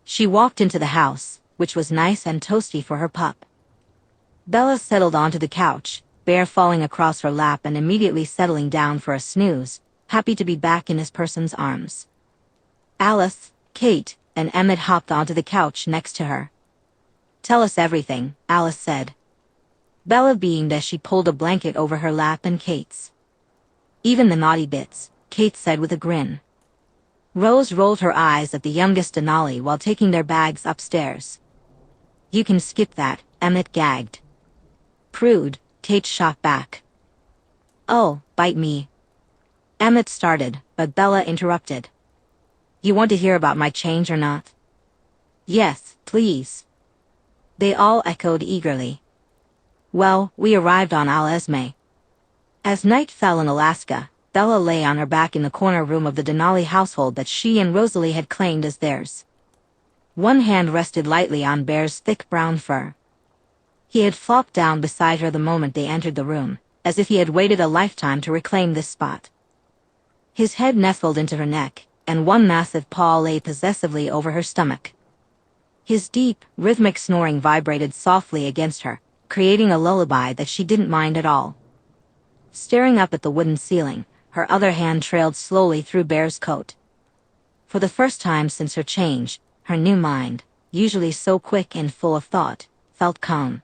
She walked into the house, which was nice and toasty for her pup. Bella settled onto the couch, Bear falling across her lap and immediately settling down for a snooze, happy to be back in his person's arms. Alice, Kate, and Emmett hopped onto the couch next to her. Tell us everything, Alice said. Bella beamed as she pulled a blanket over her lap and Kate's. Even the naughty bits, Kate said with a grin. Rose rolled her eyes at the youngest Denali while taking their bags upstairs. You can skip that, Emmett gagged. Prude, Kate shot back. Oh, bite me. Emmett started, but Bella interrupted. You want to hear about my change or not? Yes, please. They all echoed eagerly. Well, we arrived on Al Esme. As night fell in Alaska, Bella lay on her back in the corner room of the Denali household that she and Rosalie had claimed as theirs. One hand rested lightly on Bear's thick brown fur. He had flopped down beside her the moment they entered the room, as if he had waited a lifetime to reclaim this spot. His head nestled into her neck, and one massive paw lay possessively over her stomach. His deep, rhythmic snoring vibrated softly against her, creating a lullaby that she didn't mind at all. Staring up at the wooden ceiling, her other hand trailed slowly through Bear's coat. For the first time since her change, her new mind, usually so quick and full of thought, felt calm.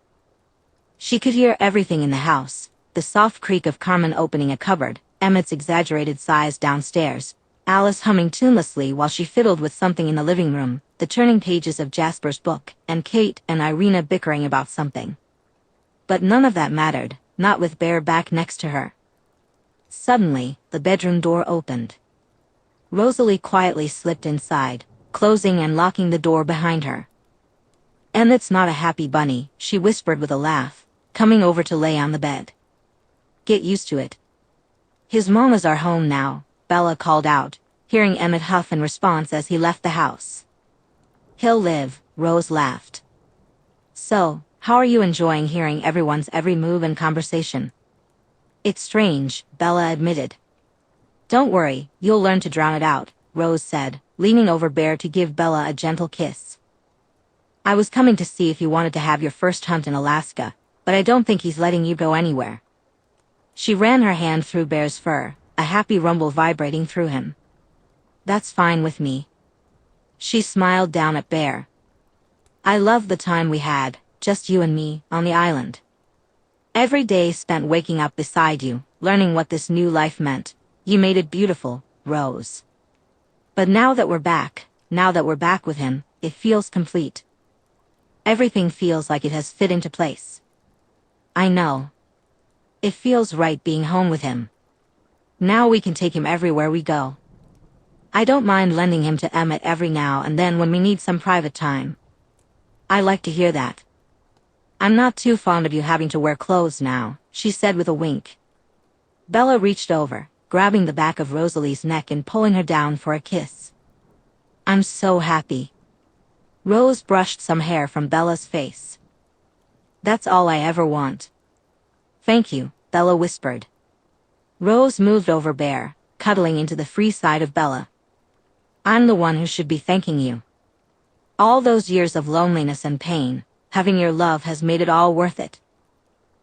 She could hear everything in the house, the soft creak of Carmen opening a cupboard, Emmett's exaggerated sighs downstairs, Alice humming tunelessly while she fiddled with something in the living room, the turning pages of Jasper's book, and Kate and Irina bickering about something. But none of that mattered, not with Bear back next to her. Suddenly, the bedroom door opened. Rosalie quietly slipped inside, closing and locking the door behind her. "Emmett's not a happy bunny," she whispered with a laugh, coming over to lay on the bed. "Get used to it." "His mamas are home now," Bella called out, hearing Emmett huff in response as he left the house. "He'll live," Rose laughed. "So, how are you enjoying hearing everyone's every move and conversation?" "It's strange," Bella admitted. "Don't worry, you'll learn to drown it out," Rose said, leaning over Bear to give Bella a gentle kiss. "I was coming to see if you wanted to have your first hunt in Alaska, but I don't think he's letting you go anywhere." She ran her hand through Bear's fur, a happy rumble vibrating through him. "That's fine with me." She smiled down at Bear. "I love the time we had, just you and me, on the island. Every day spent waking up beside you, learning what this new life meant. You made it beautiful, Rose. But now that we're back with him, it feels complete. Everything feels like it has fit into place." "I know. It feels right being home with him. Now we can take him everywhere we go. I don't mind lending him to Emmett every now and then when we need some private time." "I like to hear that. I'm not too fond of you having to wear clothes now," she said with a wink. Bella reached over, grabbing the back of Rosalie's neck and pulling her down for a kiss. "I'm so happy." Rose brushed some hair from Bella's face. "That's all I ever want." "Thank you," Bella whispered. Rose moved over Bear, cuddling into the free side of Bella. "I'm the one who should be thanking you. All those years of loneliness and pain, having your love has made it all worth it.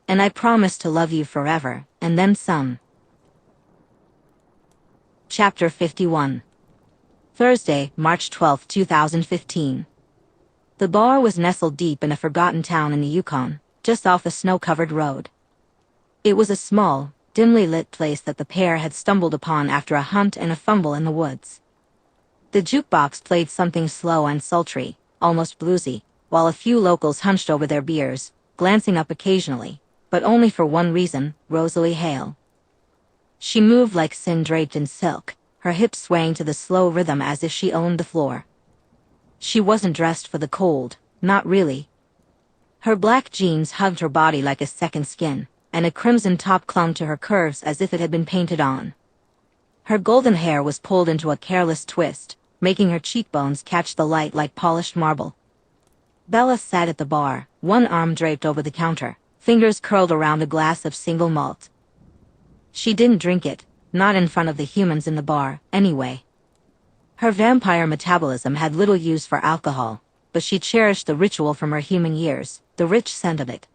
And I promise to love you forever, and then some." Chapter 51. Thursday, March 12, 2015. The bar was nestled deep in a forgotten town in the Yukon, just off a snow-covered road. It was a small, dimly lit place that the pair had stumbled upon after a hunt and a fumble in the woods. The jukebox played something slow and sultry, almost bluesy, while a few locals hunched over their beers, glancing up occasionally, but only for one reason: Rosalie Hale. She moved like sin draped in silk, her hips swaying to the slow rhythm as if she owned the floor. She wasn't dressed for the cold, not really. Her black jeans hugged her body like a second skin, and a crimson top clung to her curves as if it had been painted on. Her golden hair was pulled into a careless twist, making her cheekbones catch the light like polished marble. Bella sat at the bar, one arm draped over the counter, fingers curled around a glass of single malt. She didn't drink it, not in front of the humans in the bar, anyway. Her vampire metabolism had little use for alcohol, but she cherished the ritual from her human years, the rich scent of it.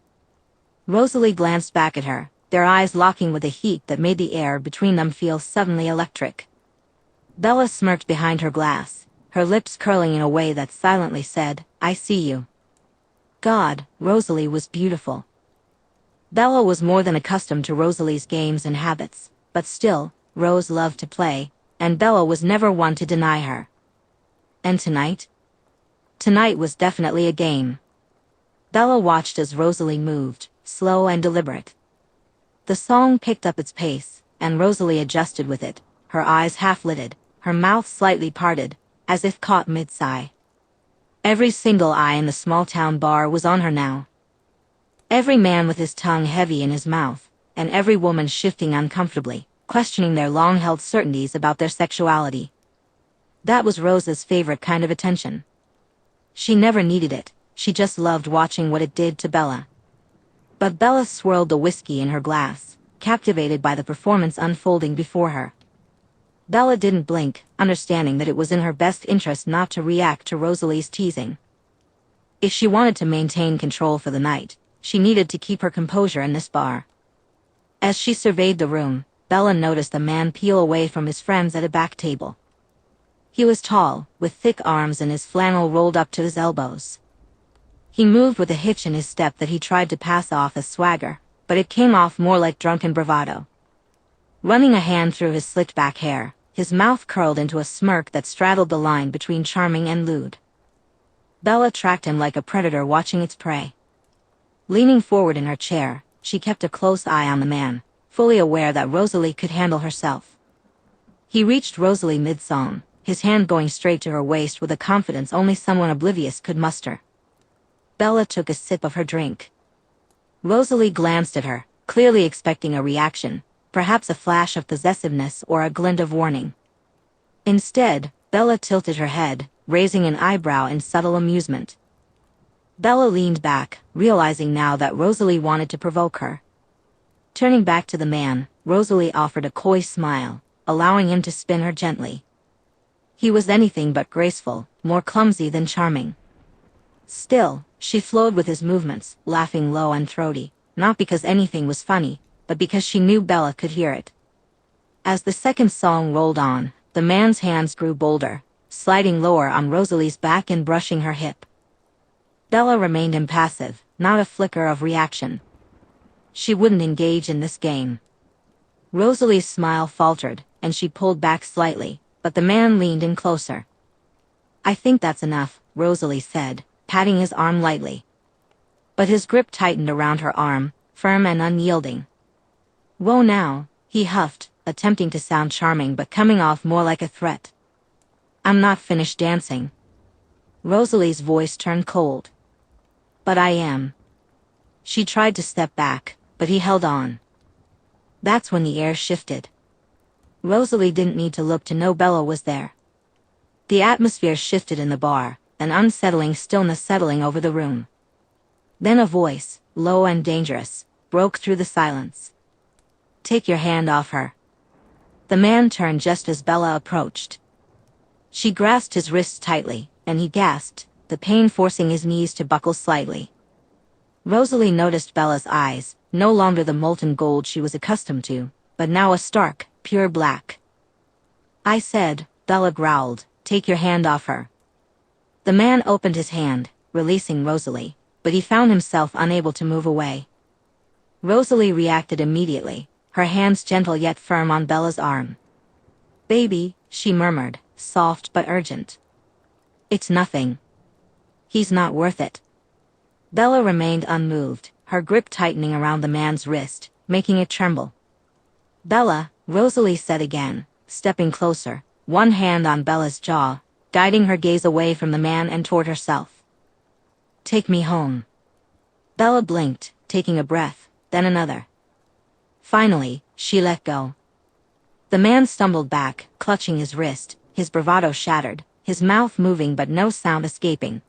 Rosalie glanced back at her, their eyes locking with a heat that made the air between them feel suddenly electric. Bella smirked behind her glass, her lips curling in a way that silently said, "I see you." God, Rosalie was beautiful. Bella was more than accustomed to Rosalie's games and habits, but still, Rose loved to play, and Bella was never one to deny her. And tonight? Tonight was definitely a game. Bella watched as Rosalie moved, slow and deliberate. The song picked up its pace, and Rosalie adjusted with it, her eyes half-lidded, her mouth slightly parted, as if caught mid-sigh. Every single eye in the small-town bar was on her now. Every man with his tongue heavy in his mouth, and every woman shifting uncomfortably, questioning their long-held certainties about their sexuality. That was Rosa's favorite kind of attention. She never needed it, she just loved watching what it did to Bella. But Bella swirled the whiskey in her glass, captivated by the performance unfolding before her. Bella didn't blink, understanding that it was in her best interest not to react to Rosalie's teasing. If she wanted to maintain control for the night, she needed to keep her composure in this bar. As she surveyed the room, Bella noticed a man peel away from his friends at a back table. He was tall, with thick arms and his flannel rolled up to his elbows. He moved with a hitch in his step that he tried to pass off as swagger, but it came off more like drunken bravado. Running a hand through his slicked-back hair, his mouth curled into a smirk that straddled the line between charming and lewd. Bella tracked him like a predator watching its prey. Leaning forward in her chair, she kept a close eye on the man, fully aware that Rosalie could handle herself. He reached Rosalie mid-song, his hand going straight to her waist with a confidence only someone oblivious could muster. Bella took a sip of her drink. Rosalie glanced at her, clearly expecting a reaction, perhaps a flash of possessiveness or a glint of warning. Instead, Bella tilted her head, raising an eyebrow in subtle amusement. Bella leaned back, realizing now that Rosalie wanted to provoke her. Turning back to the man, Rosalie offered a coy smile, allowing him to spin her gently. He was anything but graceful, more clumsy than charming. Still, she flowed with his movements, laughing low and throaty, not because anything was funny, but because she knew Bella could hear it. As the second song rolled on, the man's hands grew bolder, sliding lower on Rosalie's back and brushing her hip. Bella remained impassive, not a flicker of reaction. She wouldn't engage in this game. Rosalie's smile faltered, and she pulled back slightly, but the man leaned in closer. "I think that's enough," Rosalie said, patting his arm lightly. But his grip tightened around her arm, firm and unyielding. "Whoa now," he huffed, attempting to sound charming but coming off more like a threat. "I'm not finished dancing." Rosalie's voice turned cold. "But I am." She tried to step back, but he held on. That's when the air shifted. Rosalie didn't need to look to know Bella was there. The atmosphere shifted in the bar, an unsettling stillness settling over the room. Then a voice, low and dangerous, broke through the silence. "Take your hand off her." The man turned just as Bella approached. She grasped his wrists tightly, and he gasped, the pain forcing his knees to buckle slightly. Rosalie noticed Bella's eyes, no longer the molten gold she was accustomed to, but now a stark, pure black. "I said," Bella growled, "take your hand off her." The man opened his hand, releasing Rosalie, but he found himself unable to move away. Rosalie reacted immediately, her hands gentle yet firm on Bella's arm. "Baby," she murmured, soft but urgent. "It's nothing. He's not worth it." Bella remained unmoved, her grip tightening around the man's wrist, making it tremble. "Bella," Rosalie said again, stepping closer, one hand on Bella's jaw, guiding her gaze away from the man and toward herself. "Take me home." Bella blinked, taking a breath, then another. Finally, she let go. The man stumbled back, clutching his wrist, his bravado shattered, his mouth moving but no sound escaping.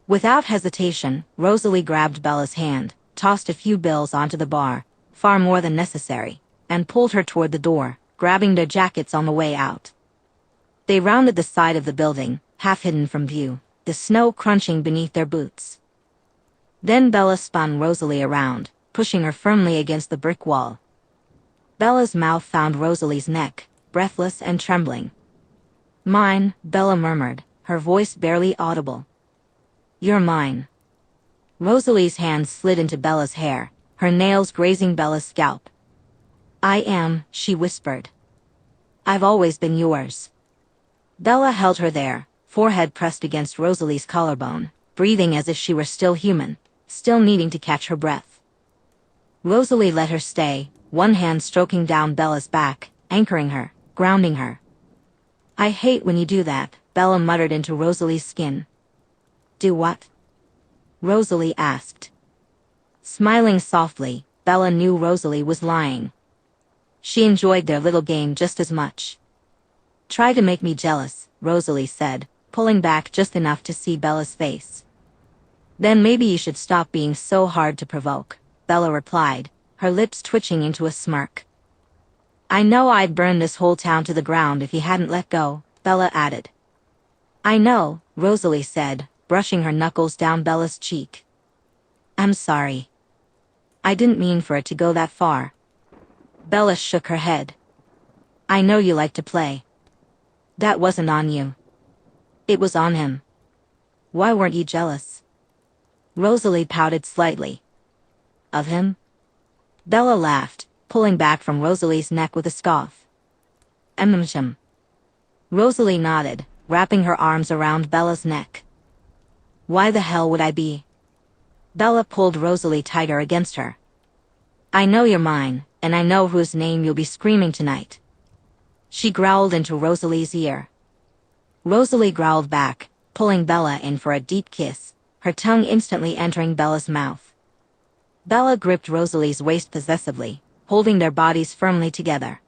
Without hesitation, Rosalie grabbed Bella's hand, tossed a few bills onto the bar, far more than necessary, and pulled her toward the door, grabbing their jackets on the way out. They rounded the side of the building, half hidden from view, the snow crunching beneath their boots. Then Bella spun Rosalie around, pushing her firmly against the brick wall. Bella's mouth found Rosalie's neck, breathless and trembling. "Mine," Bella murmured, her voice barely audible. "You're mine." Rosalie's hand slid into Bella's hair, her nails grazing Bella's scalp. "I am," she whispered. "I've always been yours." Bella held her there, forehead pressed against Rosalie's collarbone, breathing as if she were still human, still needing to catch her breath. Rosalie let her stay, one hand stroking down Bella's back, anchoring her, grounding her. "I hate when you do that," Bella muttered into Rosalie's skin. Do what? Rosalie asked. Smiling softly, Bella knew Rosalie was lying. She enjoyed their little game just as much. Try to make me jealous, Rosalie said, pulling back just enough to see Bella's face. Then maybe you should stop being so hard to provoke, Bella replied, her lips twitching into a smirk. I know I'd burn this whole town to the ground if you hadn't let go, Bella added. I know, Rosalie said, brushing her knuckles down Bella's cheek. I'm sorry. I didn't mean for it to go that far. Bella shook her head. I know you like to play. That wasn't on you. It was on him. Why weren't you jealous? Rosalie pouted slightly. Of him? Bella laughed, pulling back from Rosalie's neck with a scoff. Him. Rosalie nodded, wrapping her arms around Bella's neck. Why the hell would I be? Bella pulled Rosalie tighter against her. I know you're mine, and I know whose name you'll be screaming tonight. She growled into Rosalie's ear. Rosalie growled back, pulling Bella in for a deep kiss, her tongue instantly entering Bella's mouth. Bella gripped Rosalie's waist possessively, holding their bodies firmly together.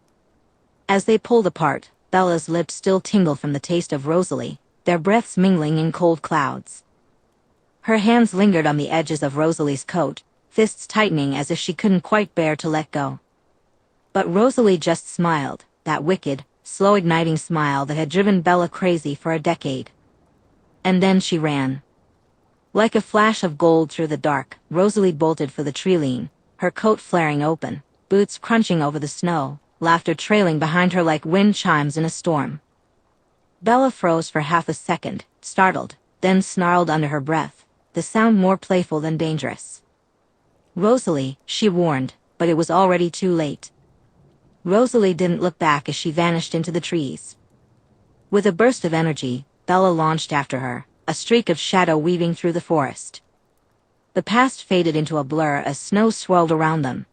As they pulled apart, Bella's lips still tingled from the taste of Rosalie, their breaths mingling in cold clouds. Her hands lingered on the edges of Rosalie's coat, fists tightening as if she couldn't quite bear to let go. But Rosalie just smiled, that wicked, slow-igniting smile that had driven Bella crazy for a decade. And then she ran. Like a flash of gold through the dark, Rosalie bolted for the treeline, her coat flaring open, boots crunching over the snow, laughter trailing behind her like wind chimes in a storm. Bella froze for half a second, startled, then snarled under her breath, the sound more playful than dangerous. Rosalie, she warned, but it was already too late. Rosalie didn't look back as she vanished into the trees. With a burst of energy, Bella launched after her, a streak of shadow weaving through the forest. The past faded into a blur as snow swirled around them.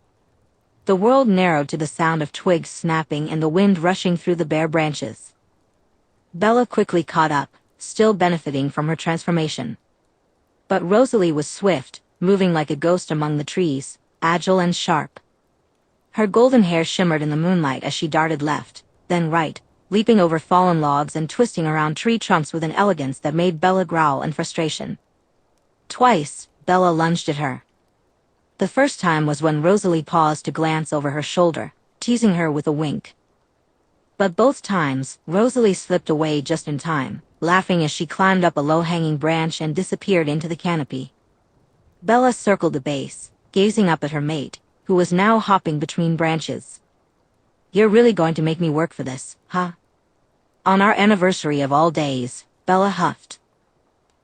The world narrowed to the sound of twigs snapping and the wind rushing through the bare branches. Bella quickly caught up, still benefiting from her transformation. But Rosalie was swift, moving like a ghost among the trees, agile and sharp. Her golden hair shimmered in the moonlight as she darted left, then right, leaping over fallen logs and twisting around tree trunks with an elegance that made Bella growl in frustration. Twice, Bella lunged at her. The first time was when Rosalie paused to glance over her shoulder, teasing her with a wink. But both times, Rosalie slipped away just in time, laughing as she climbed up a low-hanging branch and disappeared into the canopy. Bella circled the base, gazing up at her mate, who was now hopping between branches. You're really going to make me work for this, huh? On our anniversary of all days, Bella huffed.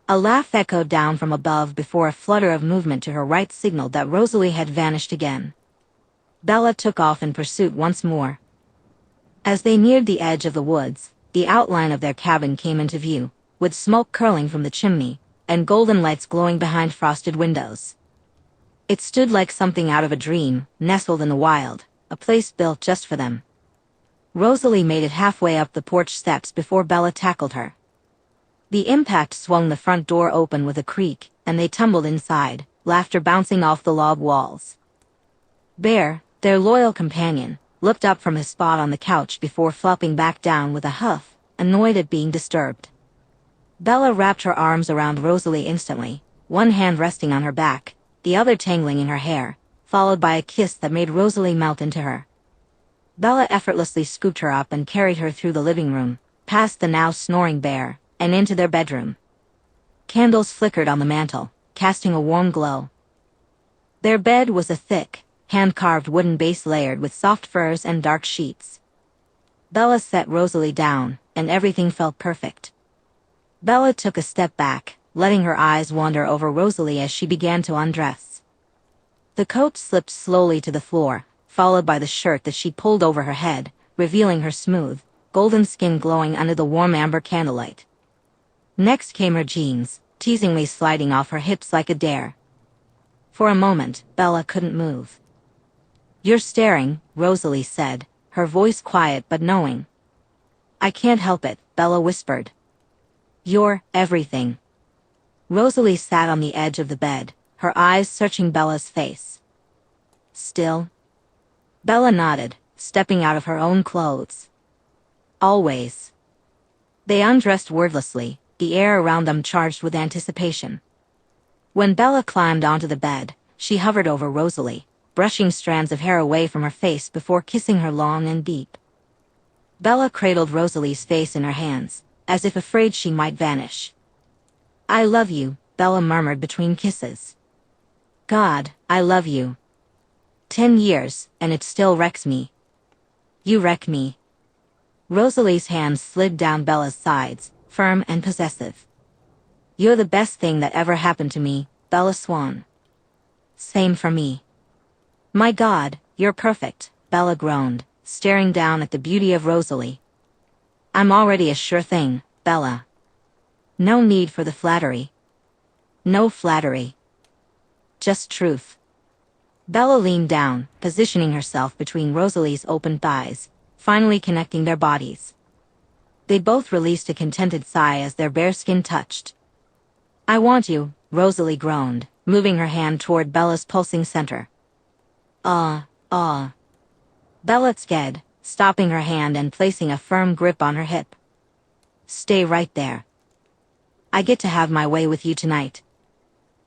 A laugh echoed down from above before a flutter of movement to her right signaled that Rosalie had vanished again. Bella took off in pursuit once more. As they neared the edge of the woods, the outline of their cabin came into view, with smoke curling from the chimney, and golden lights glowing behind frosted windows. It stood like something out of a dream, nestled in the wild, a place built just for them. Rosalie made it halfway up the porch steps before Bella tackled her. The impact swung the front door open with a creak, and they tumbled inside, laughter bouncing off the log walls. Bear, their loyal companion, looked up from his spot on the couch before flopping back down with a huff, annoyed at being disturbed. Bella wrapped her arms around Rosalie instantly, one hand resting on her back, the other tangling in her hair, followed by a kiss that made Rosalie melt into her. Bella effortlessly scooped her up and carried her through the living room, past the now snoring bear, and into their bedroom. Candles flickered on the mantel, casting a warm glow. Their bed was a thick, hand-carved wooden base layered with soft furs and dark sheets. Bella set Rosalie down, and everything felt perfect. Bella took a step back, letting her eyes wander over Rosalie as she began to undress. The coat slipped slowly to the floor, followed by the shirt that she pulled over her head, revealing her smooth, golden skin glowing under the warm amber candlelight. Next came her jeans, teasingly sliding off her hips like a dare. For a moment, Bella couldn't move. You're staring, Rosalie said, her voice quiet but knowing. I can't help it, Bella whispered. You're everything. Rosalie sat on the edge of the bed, her eyes searching Bella's face. Still? Bella nodded, stepping out of her own clothes. Always. They undressed wordlessly, the air around them charged with anticipation. When Bella climbed onto the bed, she hovered over Rosalie, brushing strands of hair away from her face before kissing her long and deep. Bella cradled Rosalie's face in her hands, as if afraid she might vanish. "I love you," Bella murmured between kisses. "God, I love you. 10 years, and it still wrecks me. You wreck me." Rosalie's hands slid down Bella's sides, firm and possessive. "You're the best thing that ever happened to me, Bella Swan." "Same for me." "My God, you're perfect," Bella groaned, staring down at the beauty of Rosalie. "I'm already a sure thing, Bella. No need for the flattery." "No flattery. Just truth." Bella leaned down, positioning herself between Rosalie's open thighs, finally connecting their bodies. They both released a contented sigh as their bare skin touched. "I want you," Rosalie groaned, moving her hand toward Bella's pulsing center. "Ah. Bella scared, stopping her hand and placing a firm grip on her hip. "Stay right there. I get to have my way with you tonight."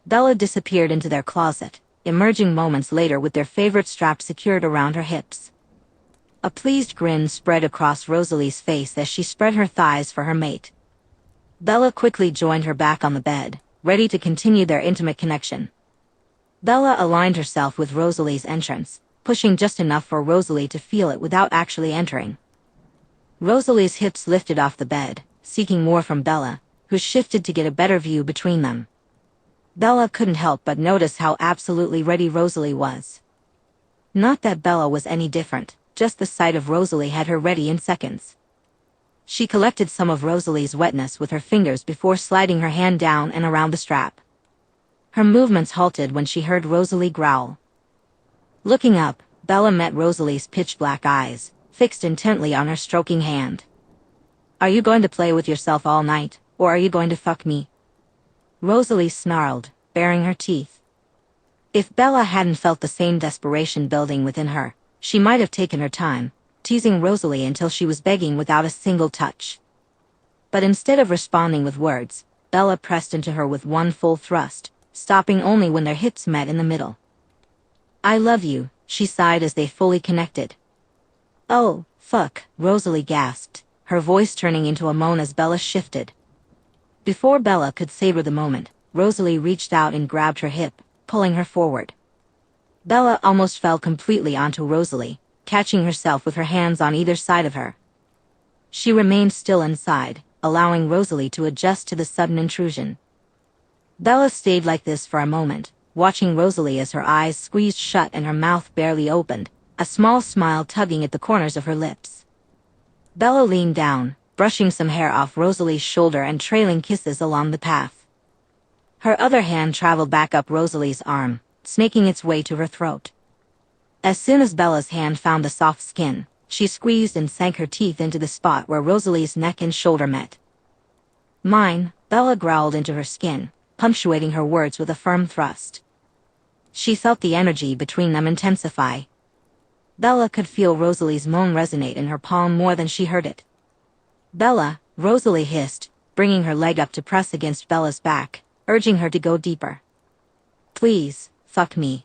Bella disappeared into their closet, emerging moments later with their favorite strap secured around her hips. A pleased grin spread across Rosalie's face as she spread her thighs for her mate. Bella quickly joined her back on the bed, ready to continue their intimate connection. Bella aligned herself with Rosalie's entrance, pushing just enough for Rosalie to feel it without actually entering. Rosalie's hips lifted off the bed, seeking more from Bella, who shifted to get a better view between them. Bella couldn't help but notice how absolutely ready Rosalie was. Not that Bella was any different, just the sight of Rosalie had her ready in seconds. She collected some of Rosalie's wetness with her fingers before sliding her hand down and around the strap. Her movements halted when she heard Rosalie growl. Looking up, Bella met Rosalie's pitch-black eyes, fixed intently on her stroking hand. "Are you going to play with yourself all night, or are you going to fuck me?" Rosalie snarled, baring her teeth. If Bella hadn't felt the same desperation building within her, she might have taken her time, teasing Rosalie until she was begging without a single touch. But instead of responding with words, Bella pressed into her with one full thrust, stopping only when their hips met in the middle. "I love you," she sighed as they fully connected. "Oh, fuck," Rosalie gasped, her voice turning into a moan as Bella shifted. Before Bella could savor the moment, Rosalie reached out and grabbed her hip, pulling her forward. Bella almost fell completely onto Rosalie, catching herself with her hands on either side of her. She remained still inside, allowing Rosalie to adjust to the sudden intrusion. Bella stayed like this for a moment, watching Rosalie as her eyes squeezed shut and her mouth barely opened, a small smile tugging at the corners of her lips. Bella leaned down, brushing some hair off Rosalie's shoulder and trailing kisses along the path. Her other hand traveled back up Rosalie's arm, snaking its way to her throat. As soon as Bella's hand found the soft skin, she squeezed and sank her teeth into the spot where Rosalie's neck and shoulder met. "Mine," Bella growled into her skin, punctuating her words with a firm thrust. She felt the energy between them intensify. Bella could feel Rosalie's moan resonate in her palm more than she heard it. "Bella," Rosalie hissed, bringing her leg up to press against Bella's back, urging her to go deeper. "Please, fuck me."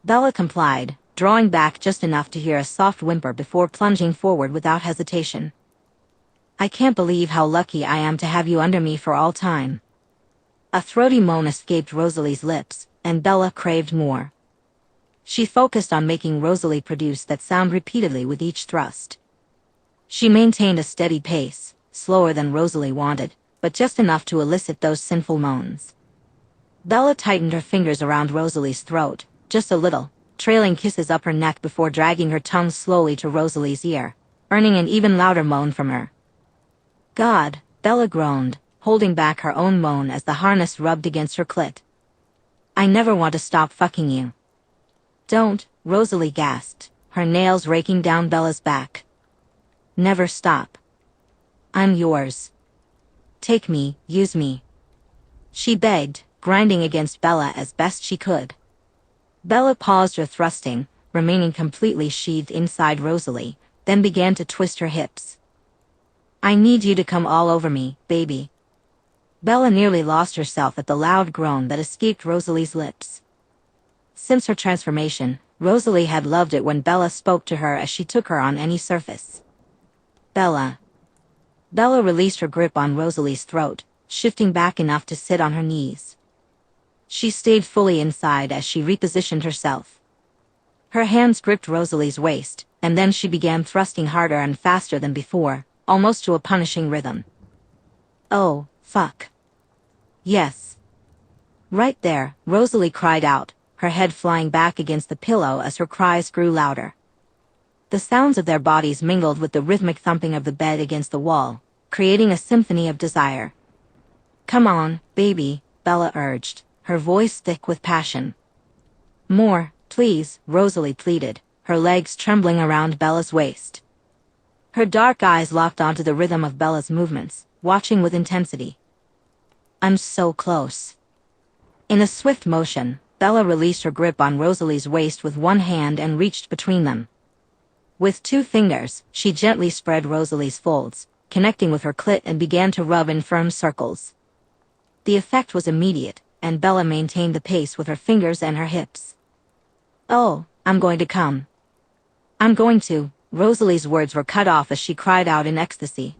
Bella complied, drawing back just enough to hear a soft whimper before plunging forward without hesitation. "I can't believe how lucky I am to have you under me for all time." A throaty moan escaped Rosalie's lips, and Bella craved more. She focused on making Rosalie produce that sound repeatedly with each thrust. She maintained a steady pace, slower than Rosalie wanted, but just enough to elicit those sinful moans. Bella tightened her fingers around Rosalie's throat, just a little, trailing kisses up her neck before dragging her tongue slowly to Rosalie's ear, earning an even louder moan from her. "God," Bella groaned, holding back her own moan as the harness rubbed against her clit. "I never want to stop fucking you." "Don't," Rosalie gasped, her nails raking down Bella's back. "Never stop. I'm yours. Take me, use me." she begged, grinding against Bella as best she could. Bella paused her thrusting, remaining completely sheathed inside Rosalie, then began to twist her hips. I need you to come all over me, baby. Bella nearly lost herself at the loud groan that escaped Rosalie's lips. Since her transformation, Rosalie had loved it when Bella spoke to her as she took her on any surface. Bella. Bella released her grip on Rosalie's throat, shifting back enough to sit on her knees. She stayed fully inside as she repositioned herself. Her hands gripped Rosalie's waist, and then she began thrusting harder and faster than before, almost to a punishing rhythm. Oh, fuck. Yes. Right there, Rosalie cried out, her head flying back against the pillow as her cries grew louder. The sounds of their bodies mingled with the rhythmic thumping of the bed against the wall, creating a symphony of desire. Come on, baby, Bella urged, her voice thick with passion. More, please, Rosalie pleaded, her legs trembling around Bella's waist. Her dark eyes locked onto the rhythm of Bella's movements, watching with intensity. I'm so close. In a swift motion, Bella released her grip on Rosalie's waist with one hand and reached between them. With 2 fingers, she gently spread Rosalie's folds, connecting with her clit and began to rub in firm circles. The effect was immediate, and Bella maintained the pace with her fingers and her hips. Oh, I'm going to come. I'm going to, Rosalie's words were cut off as she cried out in ecstasy.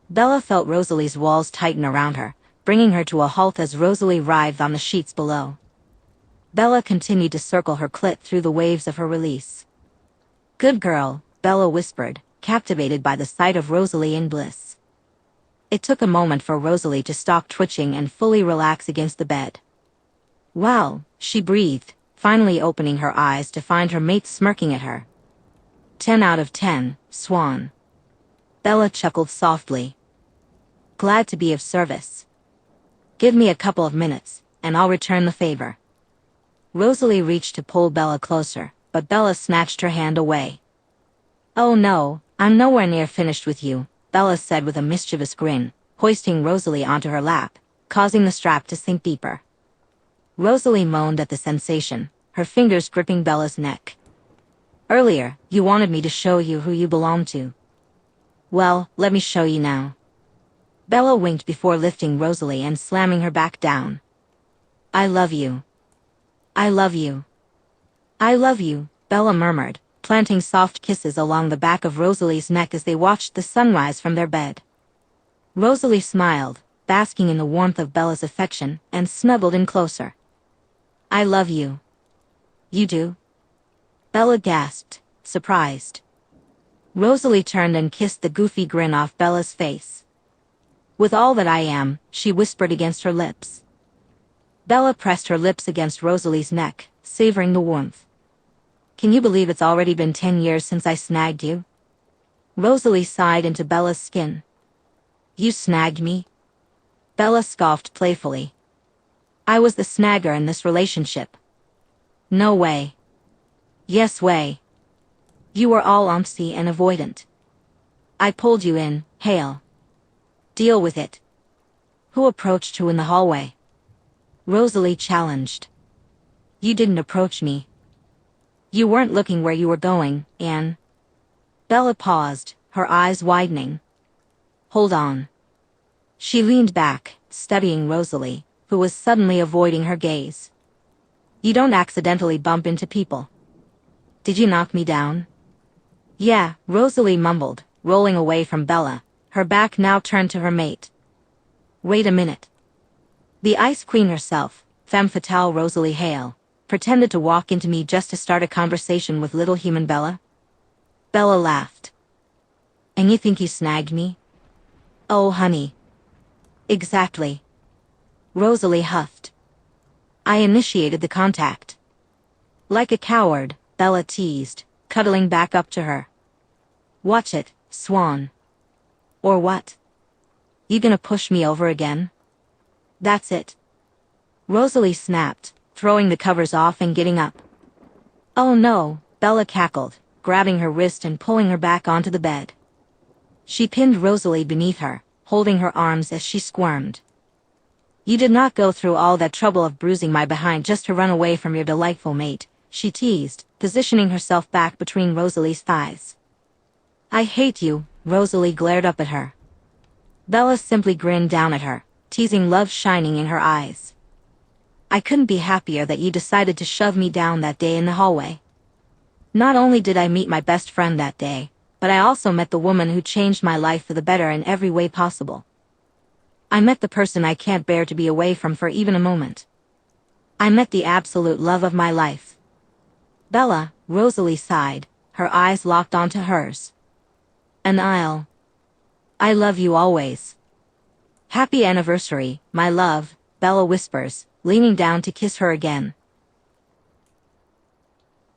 Bella felt Rosalie's walls tighten around her, bringing her to a halt as Rosalie writhed on the sheets below. Bella continued to circle her clit through the waves of her release. Good girl, Bella whispered, captivated by the sight of Rosalie in bliss. It took a moment for Rosalie to stop twitching and fully relax against the bed. Wow, she breathed, finally opening her eyes to find her mate smirking at her. 10 out of 10, Swan. Bella chuckled softly. Glad to be of service. Give me a couple of minutes, and I'll return the favor. Rosalie reached to pull Bella closer, but Bella snatched her hand away. Oh no, I'm nowhere near finished with you, Bella said with a mischievous grin, hoisting Rosalie onto her lap, causing the strap to sink deeper. Rosalie moaned at the sensation, her fingers gripping Bella's neck. Earlier, you wanted me to show you who you belong to. Well, let me show you now. Bella winked before lifting Rosalie and slamming her back down. I love you. I love you. I love you, Bella murmured, planting soft kisses along the back of Rosalie's neck as they watched the sunrise from their bed. Rosalie smiled, basking in the warmth of Bella's affection, and snuggled in closer. I love you. You do? Bella gasped, surprised. Rosalie turned and kissed the goofy grin off Bella's face. With all that I am, she whispered against her lips. Bella pressed her lips against Rosalie's neck, savoring the warmth. Can you believe it's already been 10 years since I snagged you? Rosalie sighed into Bella's skin. You snagged me? Bella scoffed playfully. I was the snagger in this relationship. No way. Yes way. You were all umpsy and avoidant. I pulled you in, Hale. Deal with it. Who approached who in the hallway? Rosalie challenged. You didn't approach me. You weren't looking where you were going, Anne. Bella paused, her eyes widening. Hold on. She leaned back, studying Rosalie, who was suddenly avoiding her gaze. You don't accidentally bump into people. Did you knock me down? Yeah, Rosalie mumbled, rolling away from Bella, her back now turned to her mate. Wait a minute. The Ice Queen herself, femme fatale Rosalie Hale, pretended to walk into me just to start a conversation with little human Bella? Bella laughed. And you think you snagged me? Oh honey. Exactly. Rosalie huffed. I initiated the contact. Like a coward, Bella teased, cuddling back up to her. Watch it, Swan. Or what? You gonna push me over again? That's it. Rosalie snapped, throwing the covers off and getting up. Oh no, Bella cackled, grabbing her wrist and pulling her back onto the bed. She pinned Rosalie beneath her, holding her arms as she squirmed. You did not go through all that trouble of bruising my behind just to run away from your delightful mate, she teased, positioning herself back between Rosalie's thighs. I hate you, Rosalie glared up at her. Bella simply grinned down at her, teasing love shining in her eyes. I couldn't be happier that you decided to shove me down that day in the hallway. Not only did I meet my best friend that day, but I also met the woman who changed my life for the better in every way possible. I met the person I can't bear to be away from for even a moment. I met the absolute love of my life. Bella, Rosalie sighed, her eyes locked onto hers. And I love you always. Happy anniversary, my love, Bella whispers, leaning down to kiss her again.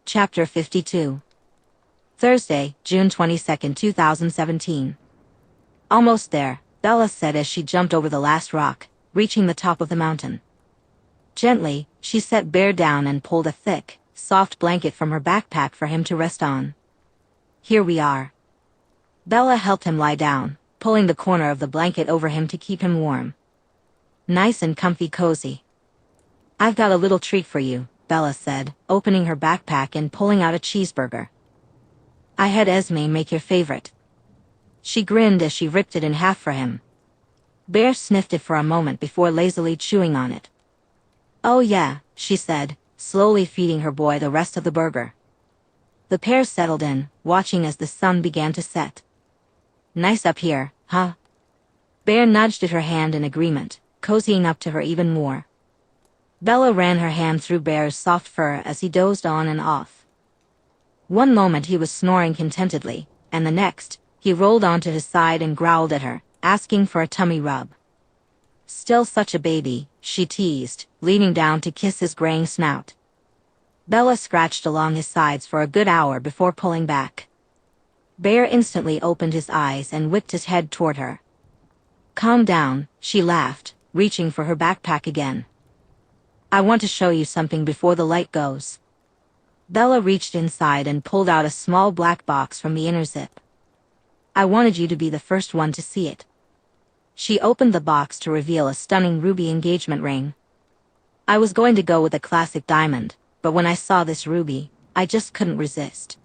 Chapter 52. Thursday, June 22, 2017. Almost there, Bella said as she jumped over the last rock, reaching the top of the mountain. Gently, she set Bear down and pulled a thick, soft blanket from her backpack for him to rest on. Here we are. Bella helped him lie down, pulling the corner of the blanket over him to keep him warm. Nice and comfy cozy. I've got a little treat for you, Bella said, opening her backpack and pulling out a cheeseburger. I had Esme make your favorite. She grinned as she ripped it in half for him. Bear sniffed it for a moment before lazily chewing on it. Oh yeah, she said, slowly feeding her boy the rest of the burger. The pair settled in, watching as the sun began to set. Nice up here, huh? Bear nudged at her hand in agreement, cozying up to her even more. Bella ran her hand through Bear's soft fur as he dozed on and off. One moment he was snoring contentedly, and the next, he rolled onto his side and growled at her, asking for a tummy rub. Still such a baby, she teased, leaning down to kiss his graying snout. Bella scratched along his sides for a good hour before pulling back. Bear instantly opened his eyes and whipped his head toward her. Calm down, she laughed, reaching for her backpack again. I want to show you something before the light goes. Bella reached inside and pulled out a small black box from the inner zip. I wanted you to be the first one to see it. She opened the box to reveal a stunning ruby engagement ring. I was going to go with a classic diamond, but when I saw this ruby, I just couldn't resist.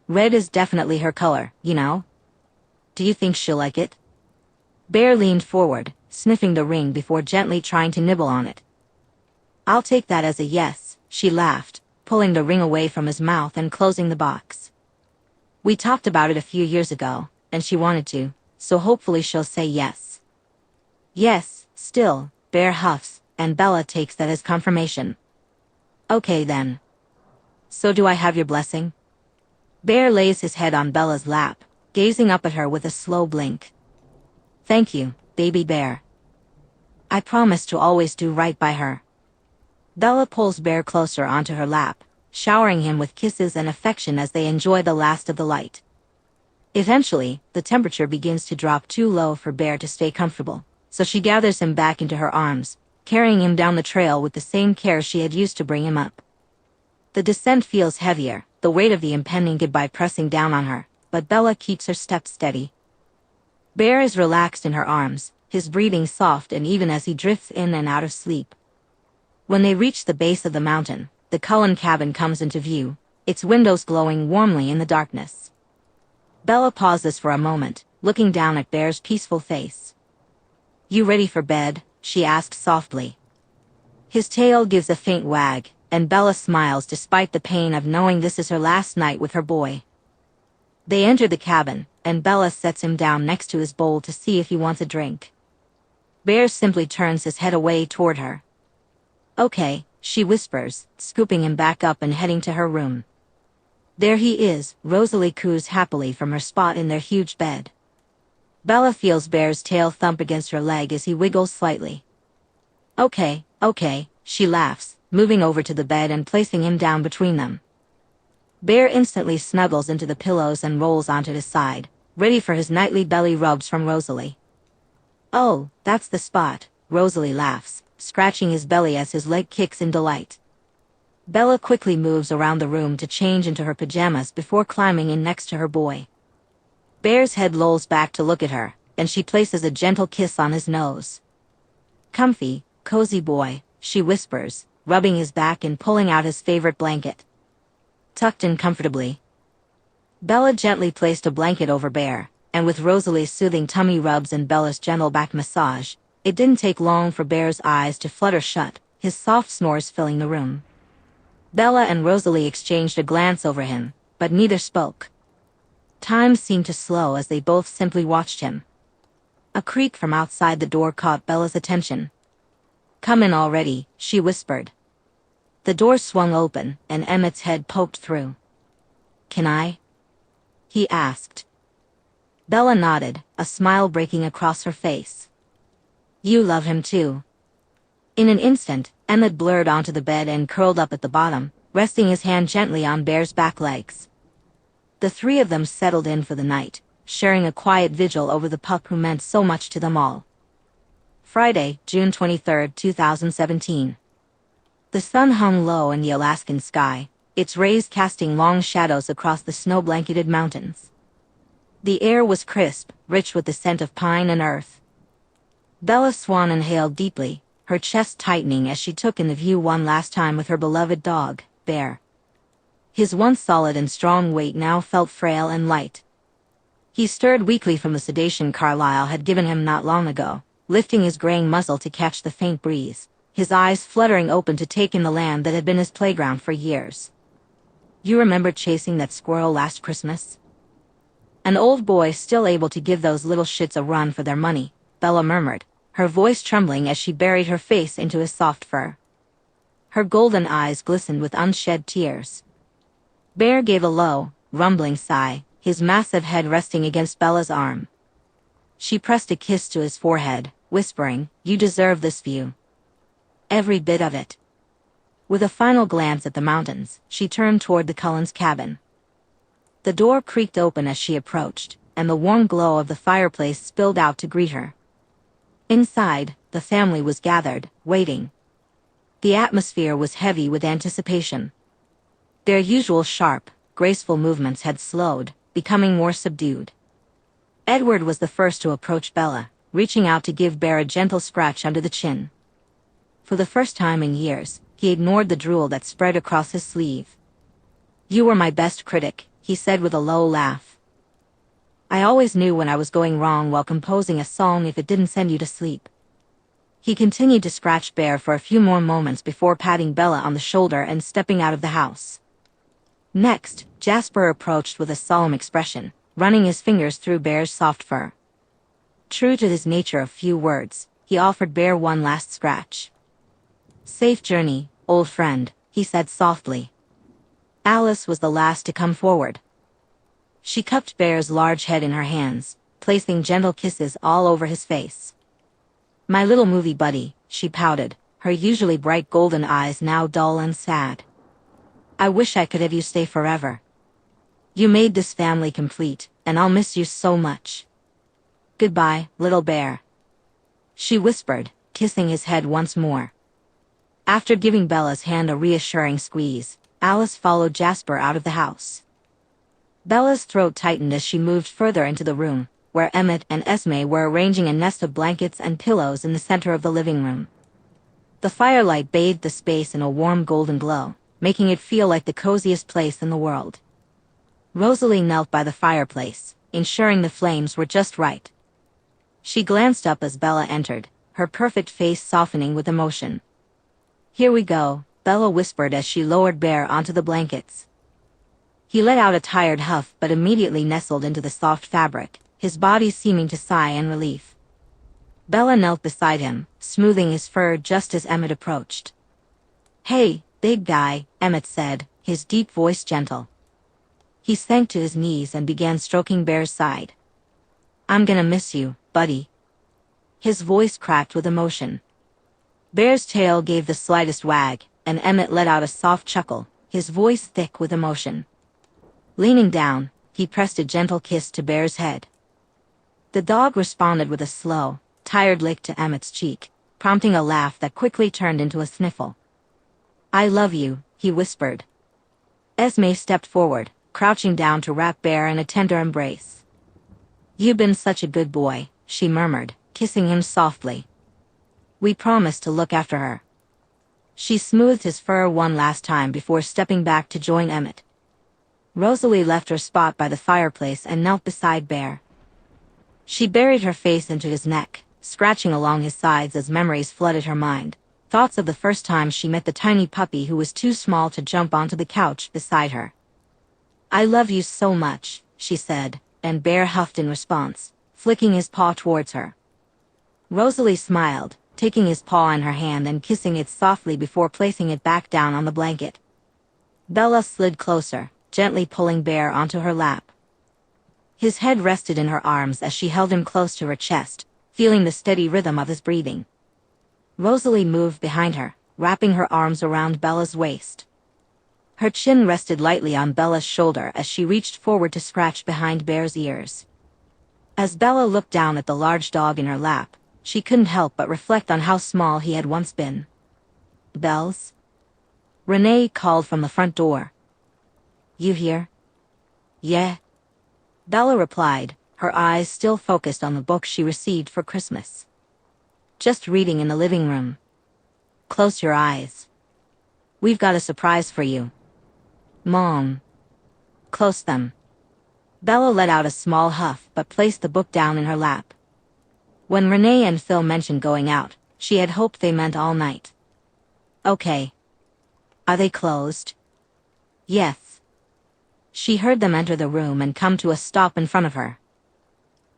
Red is definitely her color, you know? Do you think she'll like it? Bear leaned forward, sniffing the ring before gently trying to nibble on it. I'll take that as a yes, she laughed, pulling the ring away from his mouth and closing the box. We talked about it a few years ago, and she wanted to, so hopefully she'll say yes. Yes, still, Bear huffs, and Bella takes that as confirmation. Okay then. So do I have your blessing? Bear lays his head on Bella's lap, gazing up at her with a slow blink. Thank you, baby bear. I promise to always do right by her. Bella pulls Bear closer onto her lap, showering him with kisses and affection as they enjoy the last of the light. Eventually, the temperature begins to drop too low for Bear to stay comfortable, so she gathers him back into her arms, carrying him down the trail with the same care she had used to bring him up. The descent feels heavier, the weight of the impending goodbye pressing down on her, but Bella keeps her steps steady. Bear is relaxed in her arms, his breathing soft and even as he drifts in and out of sleep. When they reach the base of the mountain, the Cullen cabin comes into view, its windows glowing warmly in the darkness. Bella pauses for a moment, looking down at Bear's peaceful face. You ready for bed? She asks softly. His tail gives a faint wag, and Bella smiles despite the pain of knowing this is her last night with her boy. They enter the cabin, and Bella sets him down next to his bowl to see if he wants a drink. Bear simply turns his head away toward her. Okay, she whispers, scooping him back up and heading to her room. There he is, Rosalie coos happily from her spot in their huge bed. Bella feels Bear's tail thump against her leg as he wiggles slightly. Okay, she laughs, moving over to the bed and placing him down between them. Bear instantly snuggles into the pillows and rolls onto his side, ready for his nightly belly rubs from Rosalie. Oh, that's the spot, Rosalie laughs, scratching his belly as his leg kicks in delight. Bella quickly moves around the room to change into her pajamas before climbing in next to her boy. Bear's head lolls back to look at her, and she places a gentle kiss on his nose. Comfy, cozy boy, she whispers, rubbing his back and pulling out his favorite blanket. Tucked in comfortably. Bella gently placed a blanket over Bear, and with Rosalie's soothing tummy rubs and Bella's gentle back massage, it didn't take long for Bear's eyes to flutter shut, his soft snores filling the room. Bella and Rosalie exchanged a glance over him, but neither spoke. Time seemed to slow as they both simply watched him. A creak from outside the door caught Bella's attention. "Come in already," she whispered. The door swung open, and Emmett's head poked through. "Can I?" he asked. Bella nodded, a smile breaking across her face. "You love him too." In an instant, Emmett blurred onto the bed and curled up at the bottom, resting his hand gently on Bear's back legs. The three of them settled in for the night, sharing a quiet vigil over the pup who meant so much to them all. Friday, June 23, 2017. The sun hung low in the Alaskan sky, its rays casting long shadows across the snow-blanketed mountains. The air was crisp, rich with the scent of pine and earth. Bella Swan inhaled deeply, her chest tightening as she took in the view one last time with her beloved dog, Bear. His once solid and strong weight now felt frail and light. He stirred weakly from the sedation Carlyle had given him not long ago, lifting his graying muzzle to catch the faint breeze, his eyes fluttering open to take in the land that had been his playground for years. "You remember chasing that squirrel last Christmas?" "An old boy still able to give those little shits a run for their money," Bella murmured, her voice trembling as she buried her face into his soft fur. Her golden eyes glistened with unshed tears. Bear gave a low, rumbling sigh, his massive head resting against Bella's arm. She pressed a kiss to his forehead, whispering, "You deserve this view. Every bit of it." With a final glance at the mountains, she turned toward the Cullens' cabin. The door creaked open as she approached, and the warm glow of the fireplace spilled out to greet her. Inside, the family was gathered, waiting. The atmosphere was heavy with anticipation. Their usual sharp, graceful movements had slowed, becoming more subdued. Edward was the first to approach Bella, reaching out to give Bear a gentle scratch under the chin. For the first time in years, he ignored the drool that spread across his sleeve. "You were my best critic," he said with a low laugh. "I always knew when I was going wrong while composing a song if it didn't send you to sleep." He continued to scratch Bear for a few more moments before patting Bella on the shoulder and stepping out of the house. Next, Jasper approached with a solemn expression, running his fingers through Bear's soft fur. True to his nature of few words, he offered Bear one last scratch. "Safe journey, old friend," he said softly. Alice was the last to come forward. She cupped Bear's large head in her hands, placing gentle kisses all over his face. "My little movie buddy," she pouted, her usually bright golden eyes now dull and sad. "I wish I could have you stay forever. You made this family complete, and I'll miss you so much. Goodbye, little bear," she whispered, kissing his head once more. After giving Bella's hand a reassuring squeeze, Alice followed Jasper out of the house. Bella's throat tightened as she moved further into the room, where Emmett and Esme were arranging a nest of blankets and pillows in the center of the living room. The firelight bathed the space in a warm golden glow, making it feel like the coziest place in the world. Rosalie knelt by the fireplace, ensuring the flames were just right. She glanced up as Bella entered, her perfect face softening with emotion. "Here we go," Bella whispered as she lowered Bear onto the blankets. He let out a tired huff but immediately nestled into the soft fabric, his body seeming to sigh in relief. Bella knelt beside him, smoothing his fur just as Emmett approached. "Hey, big guy," Emmett said, his deep voice gentle. He sank to his knees and began stroking Bear's side. "I'm gonna miss you, buddy." His voice cracked with emotion. Bear's tail gave the slightest wag, and Emmett let out a soft chuckle, his voice thick with emotion. Leaning down, he pressed a gentle kiss to Bear's head. The dog responded with a slow, tired lick to Emmett's cheek, prompting a laugh that quickly turned into a sniffle. "I love you," he whispered. Esme stepped forward, crouching down to wrap Bear in a tender embrace. "You've been such a good boy," she murmured, kissing him softly. We promised to look after her. She smoothed his fur one last time before stepping back to join Emmett. Rosalie left her spot by the fireplace and knelt beside Bear. She buried her face into his neck, scratching along his sides as memories flooded her mind. Thoughts of the first time she met the tiny puppy who was too small to jump onto the couch beside her. "I love you so much," she said, and Bear huffed in response, flicking his paw towards her. Rosalie smiled, taking his paw in her hand and kissing it softly before placing it back down on the blanket. Bella slid closer, gently pulling Bear onto her lap. His head rested in her arms as she held him close to her chest, feeling the steady rhythm of his breathing. Rosalie moved behind her, wrapping her arms around Bella's waist. Her chin rested lightly on Bella's shoulder as she reached forward to scratch behind Bear's ears. As Bella looked down at the large dog in her lap, she couldn't help but reflect on how small he had once been. "Bells?" Renee called from the front door. "You here?" "Yeah," Bella replied, her eyes still focused on the book she received for Christmas. "Just reading in the living room." "Close your eyes. We've got a surprise for you." "Mom." "Close them." Bella let out a small huff but placed the book down in her lap. When Renee and Phil mentioned going out, she had hoped they meant all night. "Okay. Are they closed?" "Yes." She heard them enter the room and come to a stop in front of her.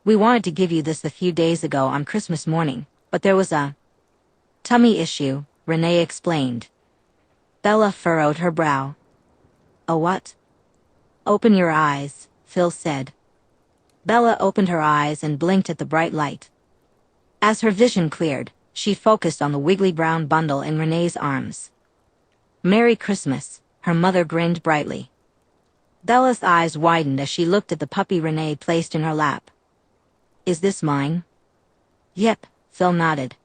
"We wanted to give you this a few days ago on Christmas morning, but there was a tummy issue," Renee explained. Bella furrowed her brow. "A what?" "Open your eyes," Phil said. Bella opened her eyes and blinked at the bright light. As her vision cleared, she focused on the wiggly brown bundle in Renee's arms. "Merry Christmas," her mother grinned brightly. Bella's eyes widened as she looked at the puppy Renee placed in her lap. "Is this mine?" "Yep," Phil nodded.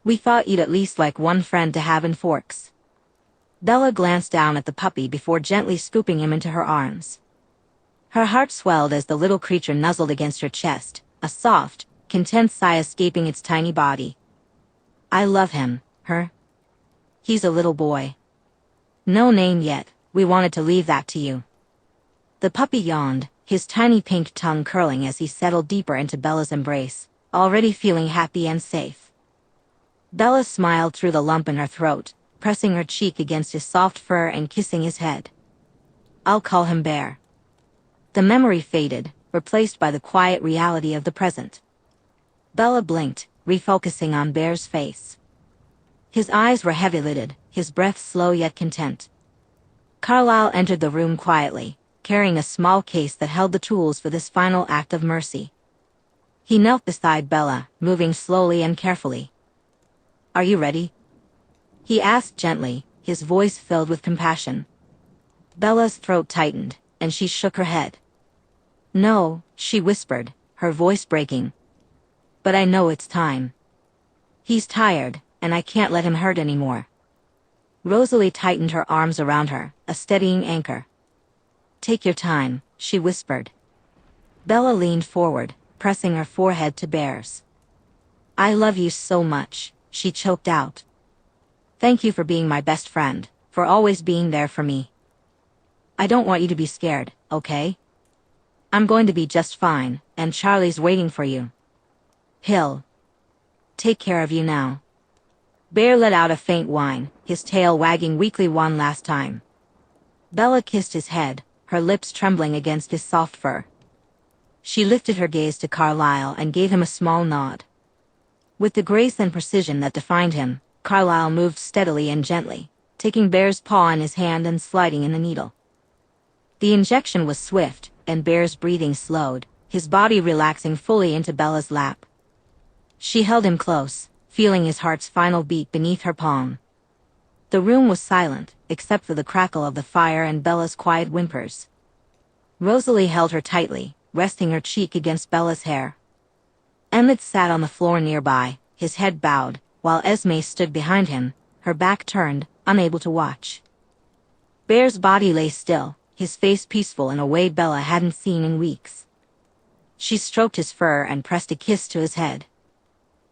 "We thought you'd at least like one friend to have in Forks." Bella glanced down at the puppy before gently scooping him into her arms. Her heart swelled as the little creature nuzzled against her chest, a soft, content sigh escaping its tiny body. "I love him, her. He's a little boy. No name yet, we wanted to leave that to you." The puppy yawned, his tiny pink tongue curling as he settled deeper into Bella's embrace, already feeling happy and safe. Bella smiled through the lump in her throat, pressing her cheek against his soft fur and kissing his head. "I'll call him Bear." The memory faded, replaced by the quiet reality of the present. Bella blinked, refocusing on Bear's face. His eyes were heavy-lidded, his breath slow yet content. Carlisle entered the room quietly, carrying a small case that held the tools for this final act of mercy. He knelt beside Bella, moving slowly and carefully. "Are you ready?" he asked gently, his voice filled with compassion. Bella's throat tightened, and she shook her head. "No," she whispered, her voice breaking. "But I know it's time. He's tired, and I can't let him hurt anymore." Rosalie tightened her arms around her, a steadying anchor. "Take your time," she whispered. Bella leaned forward, pressing her forehead to Bear's. "I love you so much," she choked out. "Thank you for being my best friend, for always being there for me. I don't want you to be scared, okay? I'm going to be just fine, and Charlie's waiting for you. He'll take care of you now." Bear let out a faint whine, his tail wagging weakly one last time. Bella kissed his head, her lips trembling against his soft fur. She lifted her gaze to Carlisle and gave him a small nod. With the grace and precision that defined him, Carlisle moved steadily and gently, taking Bear's paw in his hand and sliding in the needle. The injection was swift, and Bear's breathing slowed, his body relaxing fully into Bella's lap. She held him close, feeling his heart's final beat beneath her palm. The room was silent, except for the crackle of the fire and Bella's quiet whimpers. Rosalie held her tightly, resting her cheek against Bella's hair. Emmett sat on the floor nearby, his head bowed, while Esme stood behind him, her back turned, unable to watch. Bear's body lay still, his face peaceful in a way Bella hadn't seen in weeks. She stroked his fur and pressed a kiss to his head.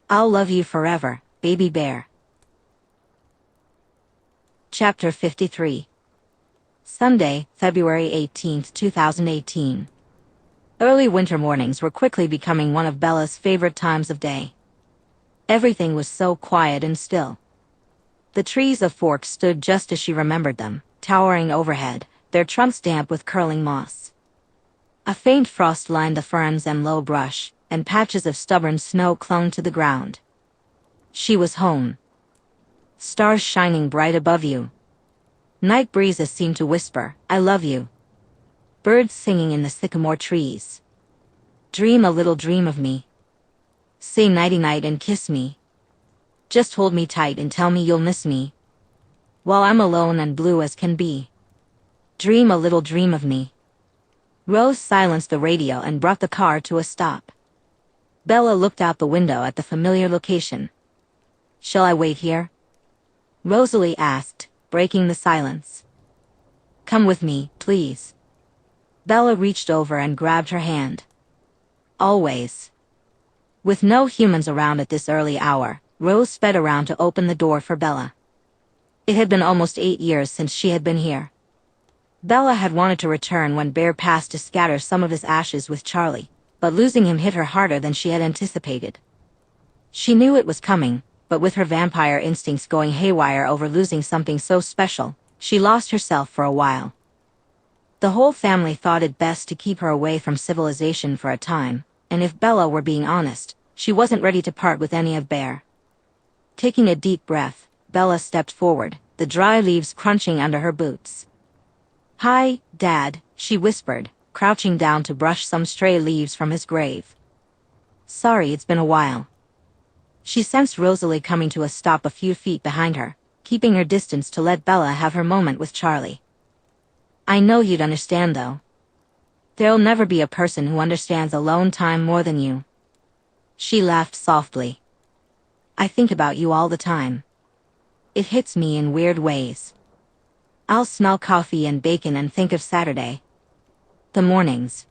"I'll love you forever," Baby Bear. Chapter 53. Sunday, February 18th, 2018. Early winter mornings were quickly becoming one of Bella's favorite times of day. Everything was so quiet and still. The trees of Forks stood just as she remembered them, towering overhead, their trunks damp with curling moss. A faint frost lined the ferns and low brush, and patches of stubborn snow clung to the ground. She was home. Stars shining bright above you. Night breezes seemed to whisper, "I love you." Birds singing in the sycamore trees. Dream a little dream of me. Say nighty-night and kiss me. Just hold me tight and tell me you'll miss me. While I'm alone and blue as can be. Dream a little dream of me. Rose silenced the radio and brought the car to a stop. Bella looked out the window at the familiar location. "Shall I wait here?" Rosalie asked, breaking the silence. "Come with me, please." Bella reached over and grabbed her hand. "Always." With no humans around at this early hour, Rose sped around to open the door for Bella. It had been almost 8 years since she had been here. Bella had wanted to return when Bear passed to scatter some of his ashes with Charlie, but losing him hit her harder than she had anticipated. She knew it was coming, but with her vampire instincts going haywire over losing something so special, she lost herself for a while. The whole family thought it best to keep her away from civilization for a time, and if Bella were being honest, she wasn't ready to part with any of Bear. Taking a deep breath, Bella stepped forward, the dry leaves crunching under her boots. "Hi, Dad," she whispered, crouching down to brush some stray leaves from his grave. "Sorry it's been a while." She sensed Rosalie coming to a stop a few feet behind her, keeping her distance to let Bella have her moment with Charlie. "I know you'd understand though. There'll never be a person who understands alone time more than you." She laughed softly. "I think about you all the time. It hits me in weird ways. I'll smell coffee and bacon and think of Saturday. The mornings.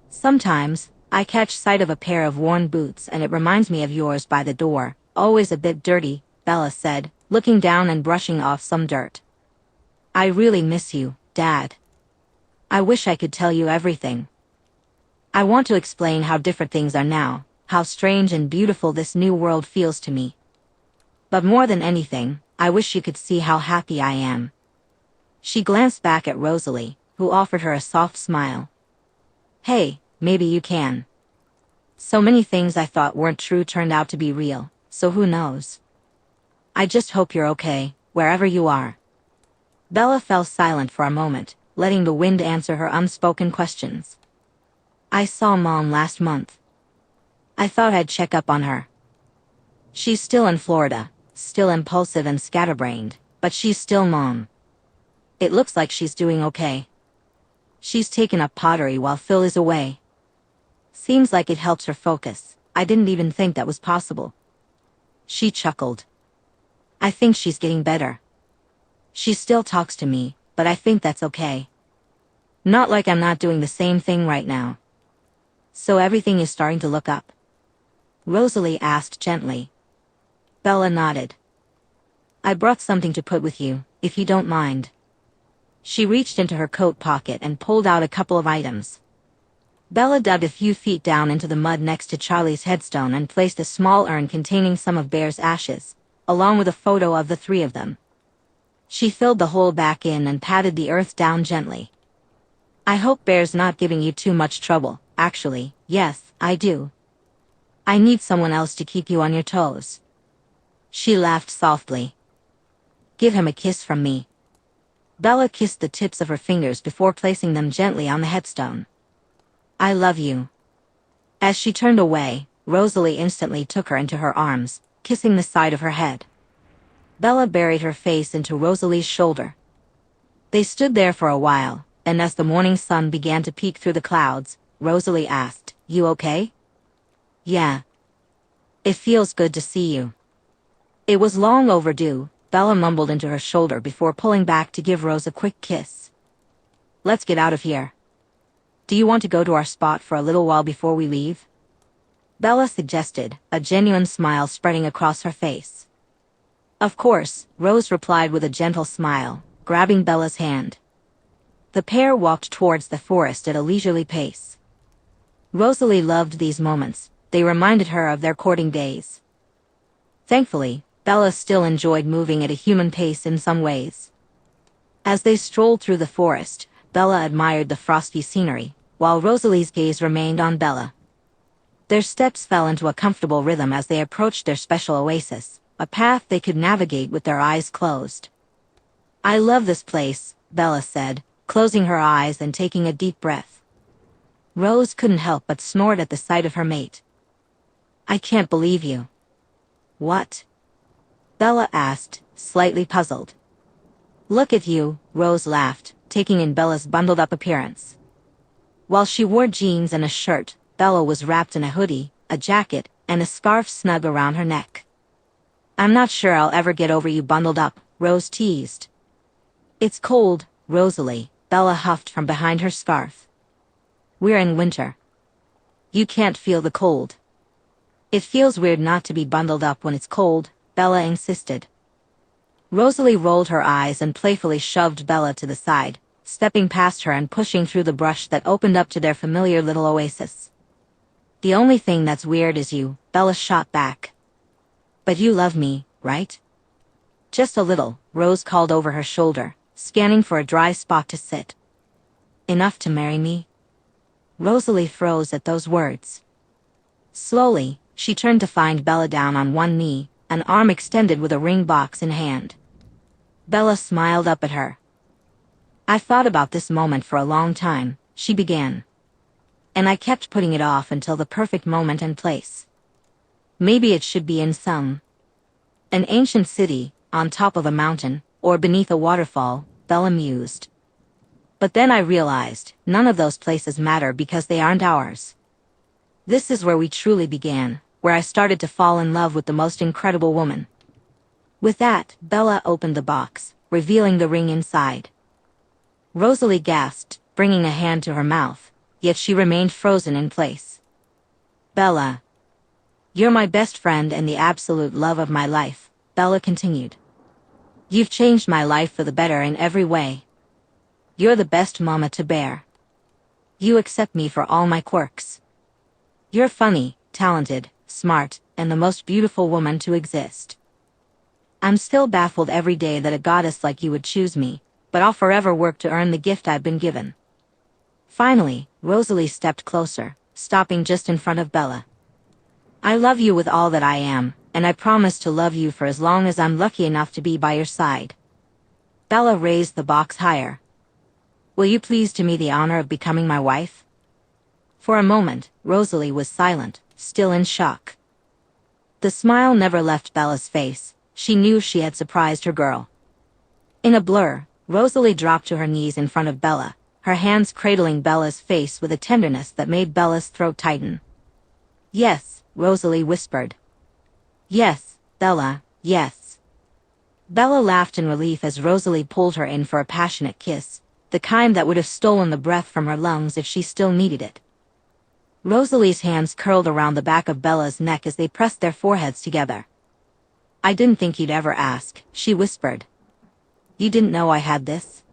Sometimes, I catch sight of a pair of worn boots and it reminds me of yours by the door, always a bit dirty," Bella said, looking down and brushing off some dirt. "I really miss you, Dad. I wish I could tell you everything. I want to explain how different things are now, how strange and beautiful this new world feels to me. But more than anything, I wish you could see how happy I am." She glanced back at Rosalie, who offered her a soft smile. "Hey, maybe you can. So many things I thought weren't true turned out to be real, so who knows? I just hope you're okay, wherever you are." Bella fell silent for a moment, letting the wind answer her unspoken questions. "I saw Mom last month. I thought I'd check up on her. She's still in Florida, still impulsive and scatterbrained, but she's still Mom. It looks like she's doing okay. She's taken up pottery while Phil is away. Seems like it helps her focus. I didn't even think that was possible." She chuckled. "I think she's getting better. She still talks to me, but I think that's okay. Not like I'm not doing the same thing right now." "So everything is starting to look up?" Rosalie asked gently. Bella nodded. "I brought something to put with you, if you don't mind." She reached into her coat pocket and pulled out a couple of items. Bella dug a few feet down into the mud next to Charlie's headstone and placed a small urn containing some of Bear's ashes, along with a photo of the three of them. She filled the hole back in and patted the earth down gently. "I hope Bear's not giving you too much trouble. Actually, yes, I do. I need someone else to keep you on your toes." She laughed softly. "Give him a kiss from me." Bella kissed the tips of her fingers before placing them gently on the headstone. "I love you." As she turned away, Rosalie instantly took her into her arms, kissing the side of her head. Bella buried her face into Rosalie's shoulder. They stood there for a while, and as the morning sun began to peek through the clouds, Rosalie asked, "You okay?" "Yeah. It feels good to see you." It was long overdue, Bella mumbled into her shoulder before pulling back to give Rose a quick kiss. "Let's get out of here. Do you want to go to our spot for a little while before we leave?" Bella suggested, a genuine smile spreading across her face. Of course, Rose replied with a gentle smile, grabbing Bella's hand. The pair walked towards the forest at a leisurely pace. Rosalie loved these moments, they reminded her of their courting days. Thankfully, Bella still enjoyed moving at a human pace in some ways. As they strolled through the forest, Bella admired the frosty scenery, while Rosalie's gaze remained on Bella. Their steps fell into a comfortable rhythm as they approached their special oasis, a path they could navigate with their eyes closed. "I love this place," Bella said, closing her eyes and taking a deep breath. Rose couldn't help but snort at the sight of her mate. "I can't believe you." "What?" Bella asked, slightly puzzled. "Look at you," Rose laughed, taking in Bella's bundled-up appearance. While she wore jeans and a shirt, Bella was wrapped in a hoodie, a jacket, and a scarf snug around her neck. "I'm not sure I'll ever get over you bundled up," Rose teased. "It's cold, Rosalie," Bella huffed from behind her scarf. "We're in winter. You can't feel the cold." "It feels weird not to be bundled up when it's cold," Bella insisted. Rosalie rolled her eyes and playfully shoved Bella to the side, stepping past her and pushing through the brush that opened up to their familiar little oasis. "The only thing that's weird is you," Bella shot back. "But you love me, right?" "Just a little," Rose called over her shoulder, scanning for a dry spot to sit. "Enough to marry me?" Rosalie froze at those words. Slowly, she turned to find Bella down on one knee, an arm extended with a ring box in hand. Bella smiled up at her. "I thought about this moment for a long time," she began. "And I kept putting it off until the perfect moment and place. Maybe it should be in an ancient city, on top of a mountain, or beneath a waterfall," Bella mused. "But then I realized, none of those places matter because they aren't ours. This is where we truly began, where I started to fall in love with the most incredible woman." With that, Bella opened the box, revealing the ring inside. Rosalie gasped, bringing a hand to her mouth, yet she remained frozen in place. "Bella. You're my best friend and the absolute love of my life," Bella continued. "You've changed my life for the better in every way. You're the best mama to bear. You accept me for all my quirks. You're funny, talented, smart, and the most beautiful woman to exist. I'm still baffled every day that a goddess like you would choose me, but I'll forever work to earn the gift I've been given." Finally, Rosalie stepped closer, stopping just in front of Bella. "I love you with all that I am, and I promise to love you for as long as I'm lucky enough to be by your side." Bella raised the box higher. "Will you please do me the honor of becoming my wife?" For a moment, Rosalie was silent, still in shock. The smile never left Bella's face. She knew she had surprised her girl. In a blur, Rosalie dropped to her knees in front of Bella, her hands cradling Bella's face with a tenderness that made Bella's throat tighten. "Yes," Rosalie whispered. "Yes, Bella, yes." Bella laughed in relief as Rosalie pulled her in for a passionate kiss, the kind that would have stolen the breath from her lungs if she still needed it. Rosalie's hands curled around the back of Bella's neck as they pressed their foreheads together. "I didn't think you'd ever ask," she whispered. "You didn't know I had this?"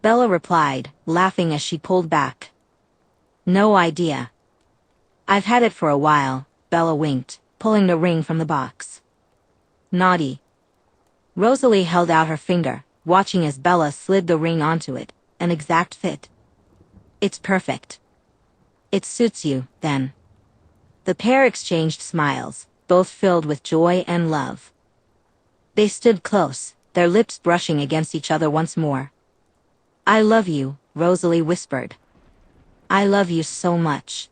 Bella replied, laughing as she pulled back. "No idea." "I've had it for a while," Bella winked, pulling the ring from the box. "Naughty." Rosalie held out her finger, watching as Bella slid the ring onto it, an exact fit. "It's perfect." "It suits you, then." The pair exchanged smiles, both filled with joy and love. They stood close, their lips brushing against each other once more. "I love you," Rosalie whispered. "I love you so much."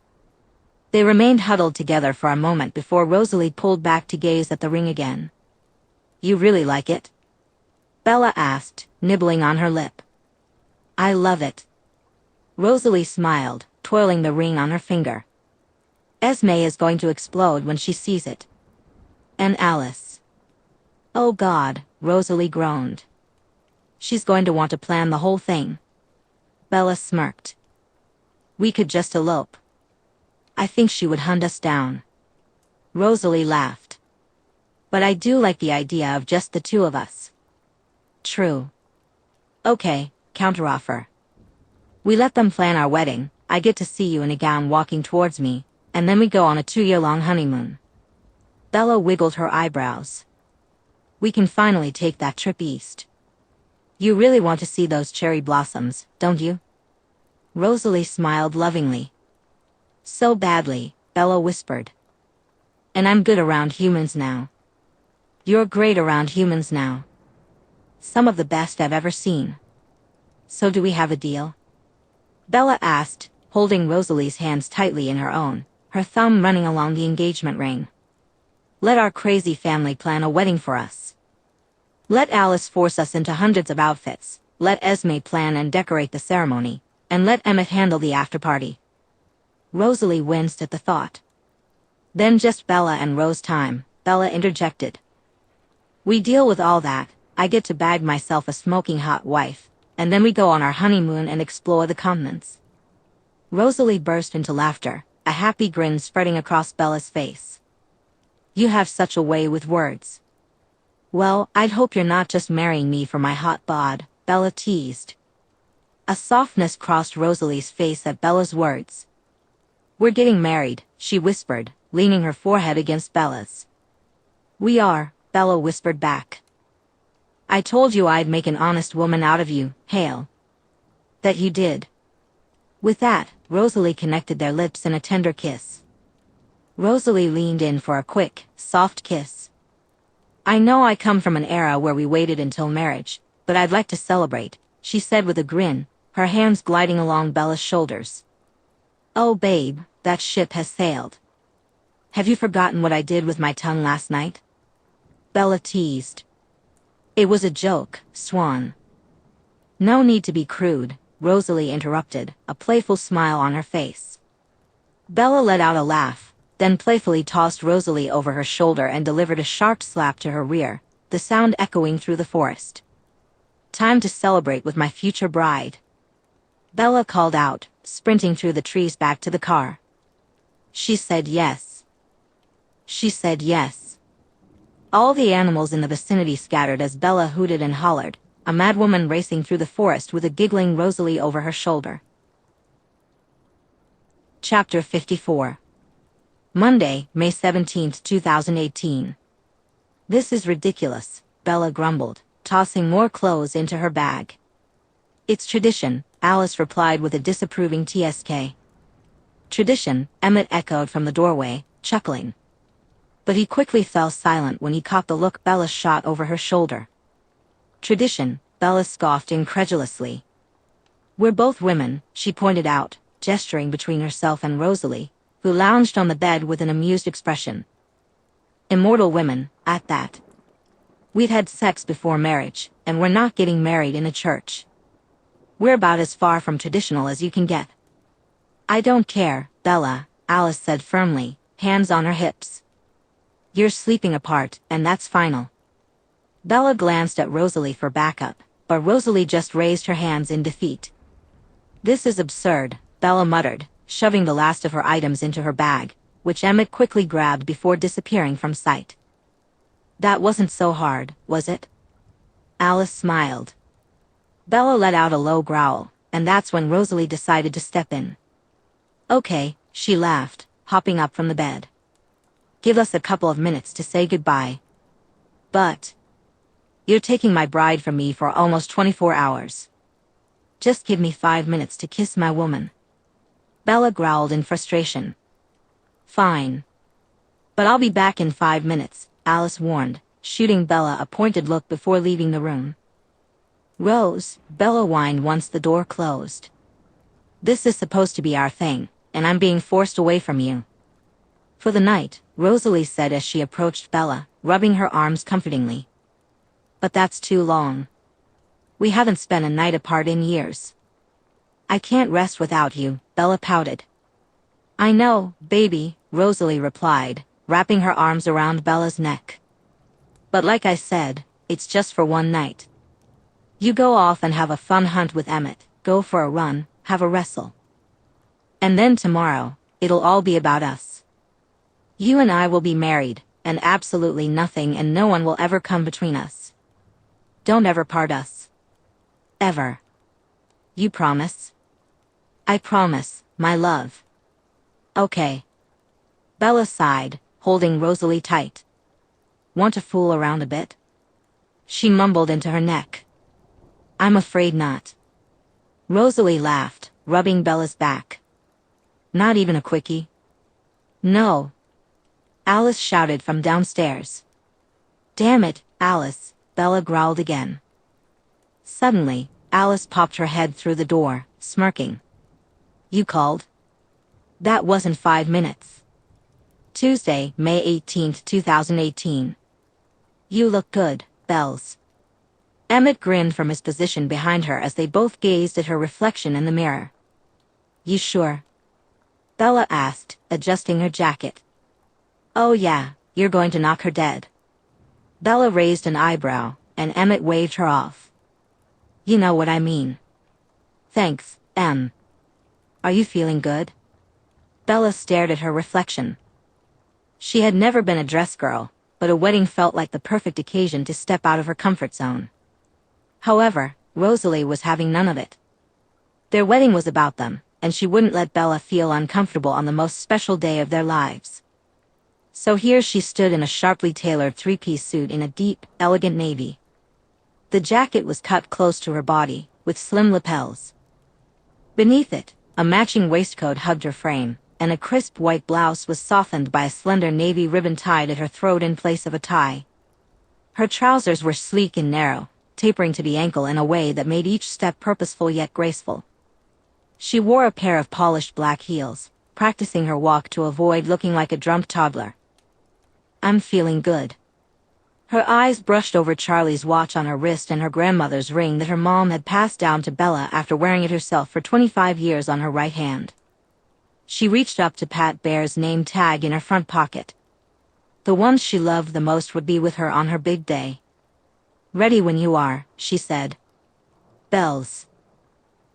They remained huddled together for a moment before Rosalie pulled back to gaze at the ring again. "You really like it?" Bella asked, nibbling on her lip. "I love it." Rosalie smiled, twirling the ring on her finger. "Esme is going to explode when she sees it. And Alice." "Oh God," Rosalie groaned. "She's going to want to plan the whole thing." Bella smirked. "We could just elope." I think she would hunt us down. Rosalie laughed. But I do like the idea of just the two of us. True. Okay, counteroffer. We let them plan our wedding, I get to see you in a gown walking towards me, and then we go on a 2-year-long honeymoon. Bella wiggled her eyebrows. We can finally take that trip east. You really want to see those cherry blossoms, don't you? Rosalie smiled lovingly. So badly, Bella whispered. And I'm good around humans now. You're great around humans now. Some of the best I've ever seen. So do we have a deal? Bella asked, holding Rosalie's hands tightly in her own, her thumb running along the engagement ring. Let our crazy family plan a wedding for us. Let Alice force us into hundreds of outfits, let Esme plan and decorate the ceremony, and let Emmett handle the after-party. Rosalie winced at the thought. Then just Bella and Rose time, Bella interjected. We deal with all that, I get to bag myself a smoking hot wife, and then we go on our honeymoon and explore the continents. Rosalie burst into laughter, a happy grin spreading across Bella's face. You have such a way with words. Well, I'd hope you're not just marrying me for my hot bod, Bella teased. A softness crossed Rosalie's face at Bella's words. We're getting married, she whispered, leaning her forehead against Bella's. We are, Bella whispered back. I told you I'd make an honest woman out of you, Hale. That you did. With that, Rosalie connected their lips in a tender kiss. Rosalie leaned in for a quick, soft kiss. I know I come from an era where we waited until marriage, but I'd like to celebrate, she said with a grin, her hands gliding along Bella's shoulders. Oh babe, that ship has sailed. Have you forgotten what I did with my tongue last night? Bella teased. It was a joke, Swan. No need to be crude, Rosalie interrupted, a playful smile on her face. Bella let out a laugh, then playfully tossed Rosalie over her shoulder and delivered a sharp slap to her rear, the sound echoing through the forest. Time to celebrate with my future bride. Bella called out, sprinting through the trees back to the car. She said yes. She said yes. All the animals in the vicinity scattered as Bella hooted and hollered, a madwoman racing through the forest with a giggling Rosalie over her shoulder. Chapter 54. Monday, May 17, 2018. This is ridiculous, Bella grumbled, tossing more clothes into her bag. It's tradition, Alice replied with a disapproving TSK. Tradition, Emmett echoed from the doorway, chuckling. But he quickly fell silent when he caught the look Bella shot over her shoulder. Tradition, Bella scoffed incredulously. We're both women, she pointed out, gesturing between herself and Rosalie, who lounged on the bed with an amused expression. Immortal women, at that. We'd had sex before marriage, and we're not getting married in a church. We're about as far from traditional as you can get. I don't care, Bella, Alice said firmly, hands on her hips. You're sleeping apart, and that's final. Bella glanced at Rosalie for backup, but Rosalie just raised her hands in defeat. This is absurd, Bella muttered, shoving the last of her items into her bag, which Emmett quickly grabbed before disappearing from sight. That wasn't so hard, was it? Alice smiled. Bella let out a low growl, and that's when Rosalie decided to step in. Okay, she laughed, hopping up from the bed. Give us a couple of minutes to say goodbye. But you're taking my bride from me for almost 24 hours. Just give me 5 minutes to kiss my woman. Bella growled in frustration. Fine. But I'll be back in 5 minutes, Alice warned, shooting Bella a pointed look before leaving the room. Rose, Bella whined once the door closed. This is supposed to be our thing, and I'm being forced away from you. For the night, Rosalie said as she approached Bella, rubbing her arms comfortingly. But that's too long. We haven't spent a night apart in years. I can't rest without you, Bella pouted. I know, baby, Rosalie replied, wrapping her arms around Bella's neck. But like I said, it's just for one night. You go off and have a fun hunt with Emmett, go for a run, have a wrestle. And then tomorrow, it'll all be about us. You and I will be married, and absolutely nothing and no one will ever come between us. Don't ever part us. Ever. You promise? I promise, my love. Okay. Bella sighed, holding Rosalie tight. Want to fool around a bit? She mumbled into her neck. I'm afraid not. Rosalie laughed, rubbing Bella's back. Not even a quickie? No. Alice shouted from downstairs. Damn it, Alice, Bella growled again. Suddenly, Alice popped her head through the door, smirking. You called? That wasn't 5 minutes. Tuesday, May 18th, 2018. You look good, Bells. Emmett grinned from his position behind her as they both gazed at her reflection in the mirror. You sure? Bella asked, adjusting her jacket. Oh yeah, you're going to knock her dead. Bella raised an eyebrow, and Emmett waved her off. You know what I mean. Thanks, Em. Are you feeling good? Bella stared at her reflection. She had never been a dress girl, but a wedding felt like the perfect occasion to step out of her comfort zone. However, Rosalie was having none of it. Their wedding was about them, and she wouldn't let Bella feel uncomfortable on the most special day of their lives. So here she stood in a sharply tailored three-piece suit in a deep, elegant navy. The jacket was cut close to her body, with slim lapels. Beneath it, a matching waistcoat hugged her frame, and a crisp white blouse was softened by a slender navy ribbon tied at her throat in place of a tie. Her trousers were sleek and narrow, tapering to the ankle in a way that made each step purposeful yet graceful. She wore a pair of polished black heels, practicing her walk to avoid looking like a drumped toddler. I'm feeling good. Her eyes brushed over Charlie's watch on her wrist and her grandmother's ring that her mom had passed down to Bella after wearing it herself for 25 years on her right hand. She reached up to pat Bear's name tag in her front pocket. The ones she loved the most would be with her on her big day. Ready when you are, she said. Bells.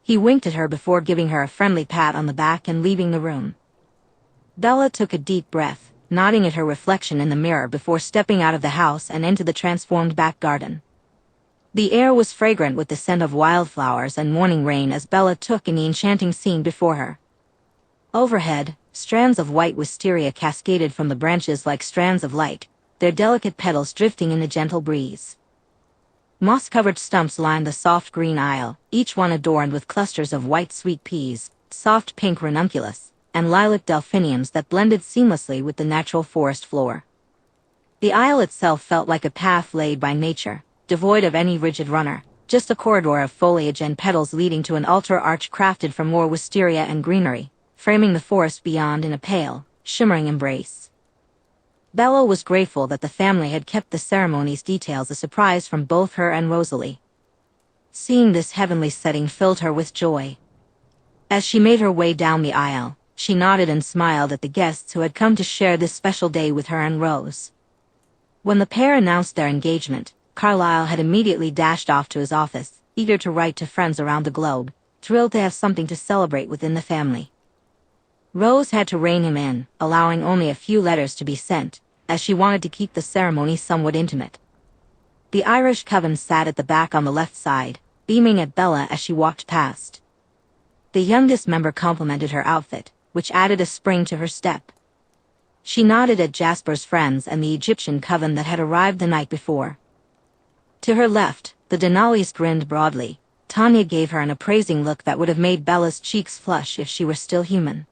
He winked at her before giving her a friendly pat on the back and leaving the room. Bella took a deep breath, nodding at her reflection in the mirror before stepping out of the house and into the transformed back garden. The air was fragrant with the scent of wildflowers and morning rain as Bella took in the enchanting scene before her. Overhead, strands of white wisteria cascaded from the branches like strands of light, their delicate petals drifting in the gentle breeze. Moss-covered stumps lined the soft green aisle, each one adorned with clusters of white sweet peas, soft pink ranunculus, and lilac delphiniums that blended seamlessly with the natural forest floor. The aisle itself felt like a path laid by nature, devoid of any rigid runner, just a corridor of foliage and petals leading to an altar arch crafted from more wisteria and greenery, framing the forest beyond in a pale, shimmering embrace. Bella was grateful that the family had kept the ceremony's details a surprise from both her and Rosalie. Seeing this heavenly setting filled her with joy. As she made her way down the aisle, she nodded and smiled at the guests who had come to share this special day with her and Rose. When the pair announced their engagement, Carlisle had immediately dashed off to his office, eager to write to friends around the globe, thrilled to have something to celebrate within the family. Rose had to rein him in, allowing only a few letters to be sent, as she wanted to keep the ceremony somewhat intimate. The Irish coven sat at the back on the left side, beaming at Bella as she walked past. The youngest member complimented her outfit, which added a spring to her step. She nodded at Jasper's friends and the Egyptian coven that had arrived the night before. To her left, the Denali's grinned broadly. Tanya gave her an appraising look that would have made Bella's cheeks flush if she were still human.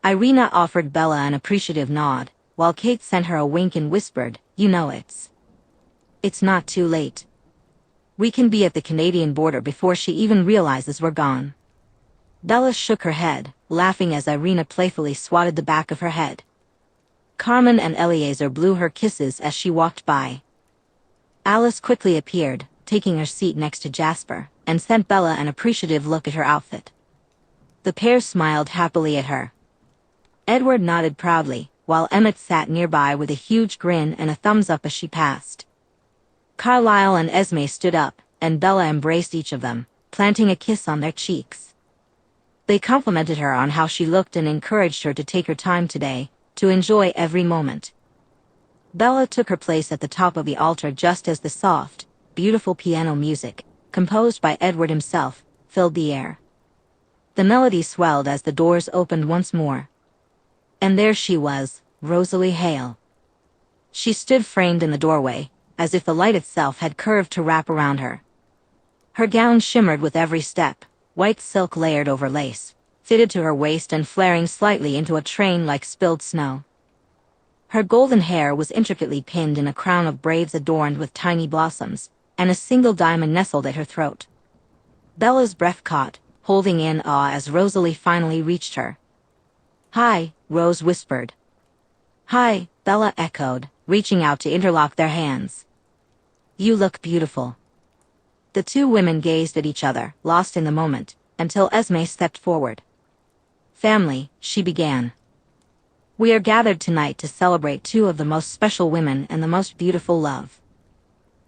Irina offered Bella an appreciative nod, while Kate sent her a wink and whispered, "You know it's not too late. We can be at the Canadian border before she even realizes we're gone." Bella shook her head, laughing as Irina playfully swatted the back of her head. Carmen and Eleazar blew her kisses as she walked by. Alice quickly appeared, taking her seat next to Jasper, and sent Bella an appreciative look at her outfit. The pair smiled happily at her. Edward nodded proudly, while Emmett sat nearby with a huge grin and a thumbs up as she passed. Carlisle and Esme stood up, and Bella embraced each of them, planting a kiss on their cheeks. They complimented her on how she looked and encouraged her to take her time today, to enjoy every moment. Bella took her place at the top of the altar just as the soft, beautiful piano music, composed by Edward himself, filled the air. The melody swelled as the doors opened once more. And there she was, Rosalie Hale. She stood framed in the doorway, as if the light itself had curved to wrap around her. Her gown shimmered with every step, white silk layered over lace, fitted to her waist and flaring slightly into a train like spilled snow. Her golden hair was intricately pinned in a crown of braids adorned with tiny blossoms, and a single diamond nestled at her throat. Bella's breath caught, holding in awe as Rosalie finally reached her. "Hi," Rose whispered. "Hi," Bella echoed, reaching out to interlock their hands. "You look beautiful." The two women gazed at each other, lost in the moment, until Esme stepped forward. "Family," she began. "We are gathered tonight to celebrate two of the most special women and the most beautiful love."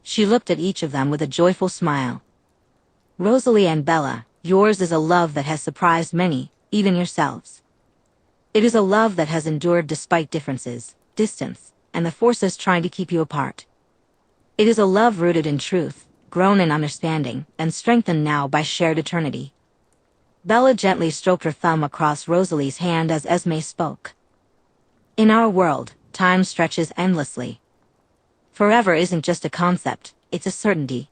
She looked at each of them with a joyful smile. "Rosalie and Bella, yours is a love that has surprised many, even yourselves. It is a love that has endured despite differences, distance, and the forces trying to keep you apart. It is a love rooted in truth, grown in understanding, and strengthened now by shared eternity." Bella gently stroked her thumb across Rosalie's hand as Esme spoke. "In our world, time stretches endlessly. Forever isn't just a concept, it's a certainty.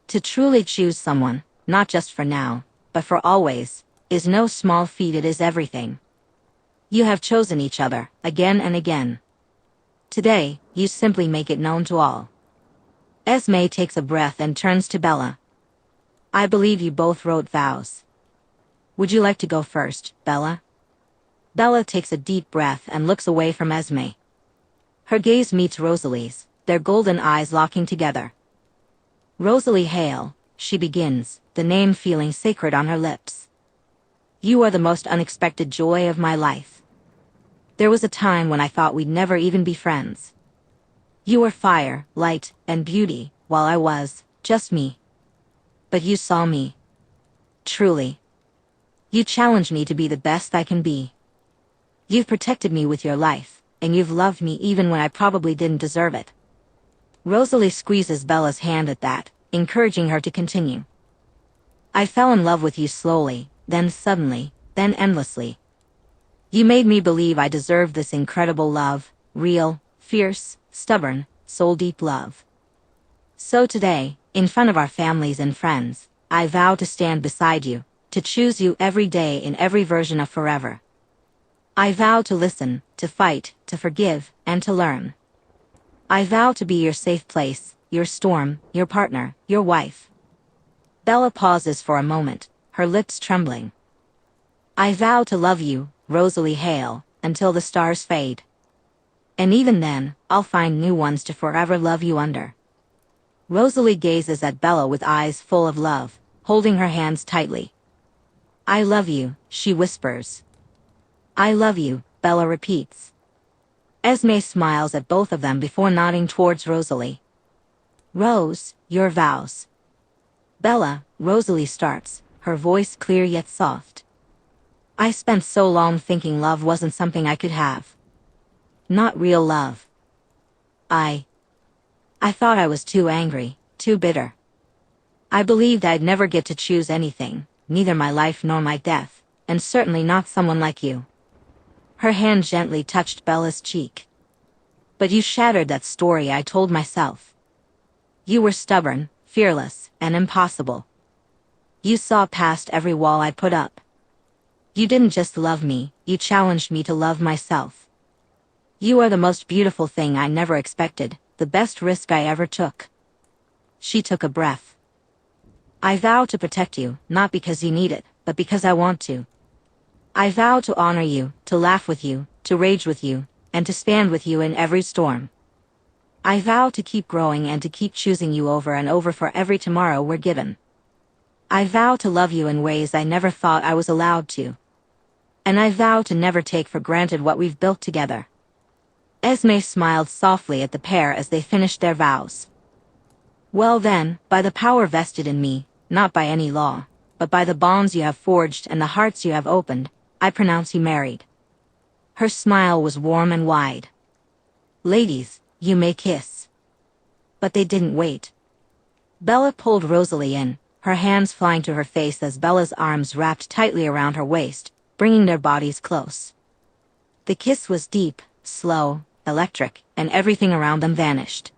To truly choose someone, not just for now, but for always, is no small feat, it is everything. You have chosen each other, again and again. Today, you simply make it known to all." Esme takes a breath and turns to Bella. "I believe you both wrote vows. Would you like to go first, Bella?" Bella takes a deep breath and looks away from Esme. Her gaze meets Rosalie's, their golden eyes locking together. "Rosalie Hale," she begins, the name feeling sacred on her lips. "You are the most unexpected joy of my life. There was a time when I thought we'd never even be friends. You were fire, light, and beauty, while I was just me. But you saw me. Truly. You challenged me to be the best I can be. You've protected me with your life, and you've loved me even when I probably didn't deserve it." Rosalie squeezes Bella's hand at that, encouraging her to continue. "I fell in love with you slowly, then suddenly, then endlessly. You made me believe I deserved this incredible love, real, fierce, stubborn, soul-deep love. So today, in front of our families and friends, I vow to stand beside you, to choose you every day in every version of forever. I vow to listen, to fight, to forgive, and to learn. I vow to be your safe place, your storm, your partner, your wife." Bella pauses for a moment, her lips trembling. "I vow to love you, Rosalie Hale, until the stars fade. And even then, I'll find new ones to forever love you under." Rosalie gazes at Bella with eyes full of love, holding her hands tightly. "I love you," she whispers. "I love you," Bella repeats. Esme smiles at both of them before nodding towards Rosalie. "Rose, your vows." "Bella," Rosalie starts, her voice clear yet soft. "I spent so long thinking love wasn't something I could have. Not real love. I thought I was too angry, too bitter. I believed I'd never get to choose anything, neither my life nor my death, and certainly not someone like you." Her hand gently touched Bella's cheek. "But you shattered that story I told myself. You were stubborn, fearless, and impossible. You saw past every wall I put up. You didn't just love me, you challenged me to love myself. You are the most beautiful thing I never expected, the best risk I ever took." She took a breath. "I vow to protect you, not because you need it, but because I want to. I vow to honor you, to laugh with you, to rage with you, and to stand with you in every storm. I vow to keep growing and to keep choosing you over and over for every tomorrow we're given. I vow to love you in ways I never thought I was allowed to. And I vow to never take for granted what we've built together." Esme smiled softly at the pair as they finished their vows. "Well then, by the power vested in me, not by any law, but by the bonds you have forged and the hearts you have opened, I pronounce you married." Her smile was warm and wide. "Ladies, you may kiss." But they didn't wait. Bella pulled Rosalie in, her hands flying to her face as Bella's arms wrapped tightly around her waist, bringing their bodies close. The kiss was deep, slow, electric, and everything around them vanished.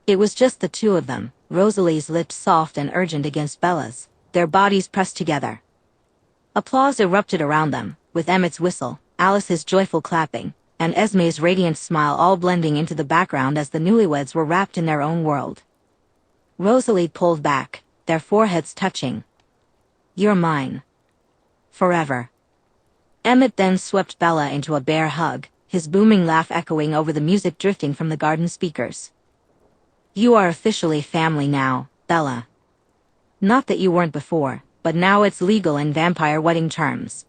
It was just the two of them, Rosalie's lips soft and urgent against Bella's, their bodies pressed together. Applause erupted around them, with Emmett's whistle, Alice's joyful clapping, and Esme's radiant smile all blending into the background as the newlyweds were wrapped in their own world. Rosalie pulled back, their foreheads touching. "You're mine. Forever." Emmett then swept Bella into a bear hug, his booming laugh echoing over the music drifting from the garden speakers. "You are officially family now, Bella. Not that you weren't before, but now it's legal in vampire wedding terms."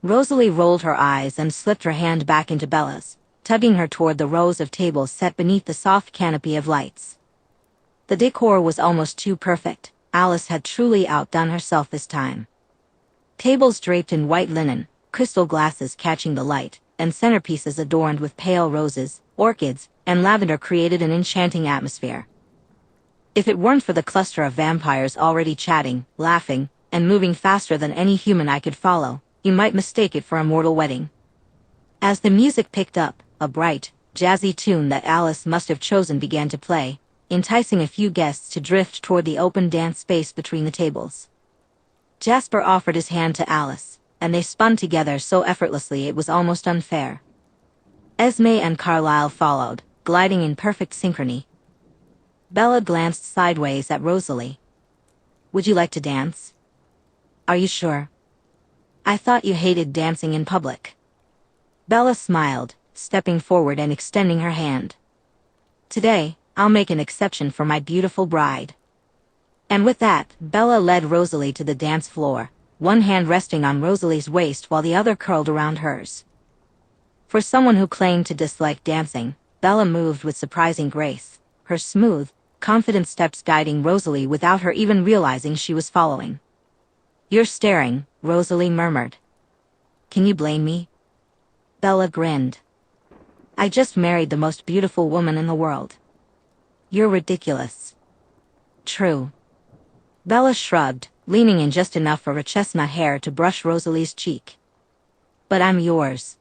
Rosalie rolled her eyes and slipped her hand back into Bella's, tugging her toward the rows of tables set beneath the soft canopy of lights. The decor was almost too perfect. Alice had truly outdone herself this time. Tables draped in white linen, crystal glasses catching the light, and centerpieces adorned with pale roses, orchids, and lavender created an enchanting atmosphere. If it weren't for the cluster of vampires already chatting, laughing, and moving faster than any human eye could follow, you might mistake it for a mortal wedding. As the music picked up, a bright, jazzy tune that Alice must have chosen began to play, enticing a few guests to drift toward the open dance space between the tables. Jasper offered his hand to Alice, and they spun together so effortlessly it was almost unfair. Esme and Carlisle followed, gliding in perfect synchrony. Bella glanced sideways at Rosalie. "Would you like to dance?" "Are you sure? I thought you hated dancing in public." Bella smiled, stepping forward and extending her hand. "Today, I'll make an exception for my beautiful bride." And with that, Bella led Rosalie to the dance floor, one hand resting on Rosalie's waist while the other curled around hers. For someone who claimed to dislike dancing, Bella moved with surprising grace, her smooth, confident steps guiding Rosalie without her even realizing she was following. "You're staring," Rosalie murmured. "Can you blame me?" Bella grinned. "I just married the most beautiful woman in the world." "You're ridiculous." "True." Bella shrugged, leaning in just enough for her chestnut hair to brush Rosalie's cheek. "But I'm yours."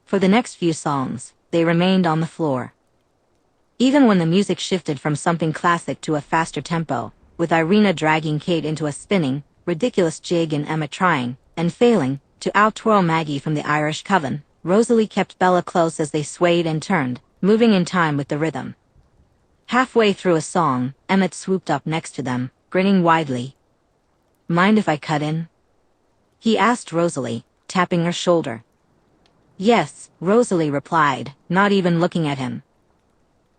For the next few songs, they remained on the floor. Even when the music shifted from something classic to a faster tempo, with Irina dragging Kate into a spinning, ridiculous jig and Emma trying, and failing, to out-twirl Maggie from the Irish coven, Rosalie kept Bella close as they swayed and turned, moving in time with the rhythm. Halfway through a song, Emmett swooped up next to them, grinning widely. "Mind if I cut in?" he asked Rosalie, tapping her shoulder. "Yes," Rosalie replied, not even looking at him.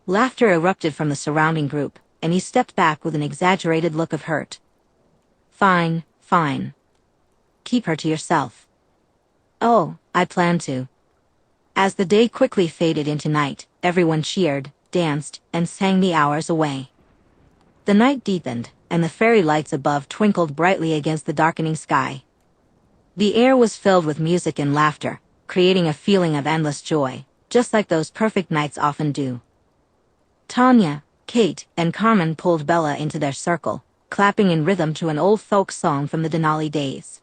Laughter erupted from the surrounding group, and he stepped back with an exaggerated look of hurt. "Fine, fine. Keep her to yourself." "Oh, I plan to." As the day quickly faded into night, everyone cheered, danced, and sang the hours away. The night deepened, and the fairy lights above twinkled brightly against the darkening sky. The air was filled with music and laughter, creating a feeling of endless joy, just like those perfect nights often do. Tanya, Kate, and Carmen pulled Bella into their circle, clapping in rhythm to an old folk song from the Denali days.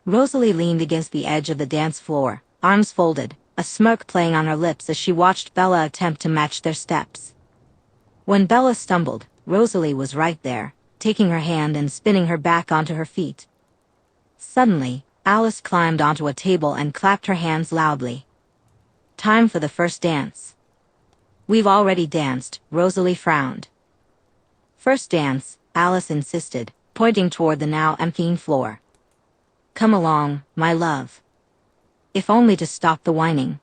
Rosalie leaned against the edge of the dance floor, arms folded, a smirk playing on her lips as she watched Bella attempt to match their steps. When Bella stumbled, Rosalie was right there, taking her hand and spinning her back onto her feet. Suddenly, Alice climbed onto a table and clapped her hands loudly. "Time for the first dance." "We've already danced," Rosalie frowned. "First dance," Alice insisted, pointing toward the now emptying floor. "Come along, my love." If only to stop the whining.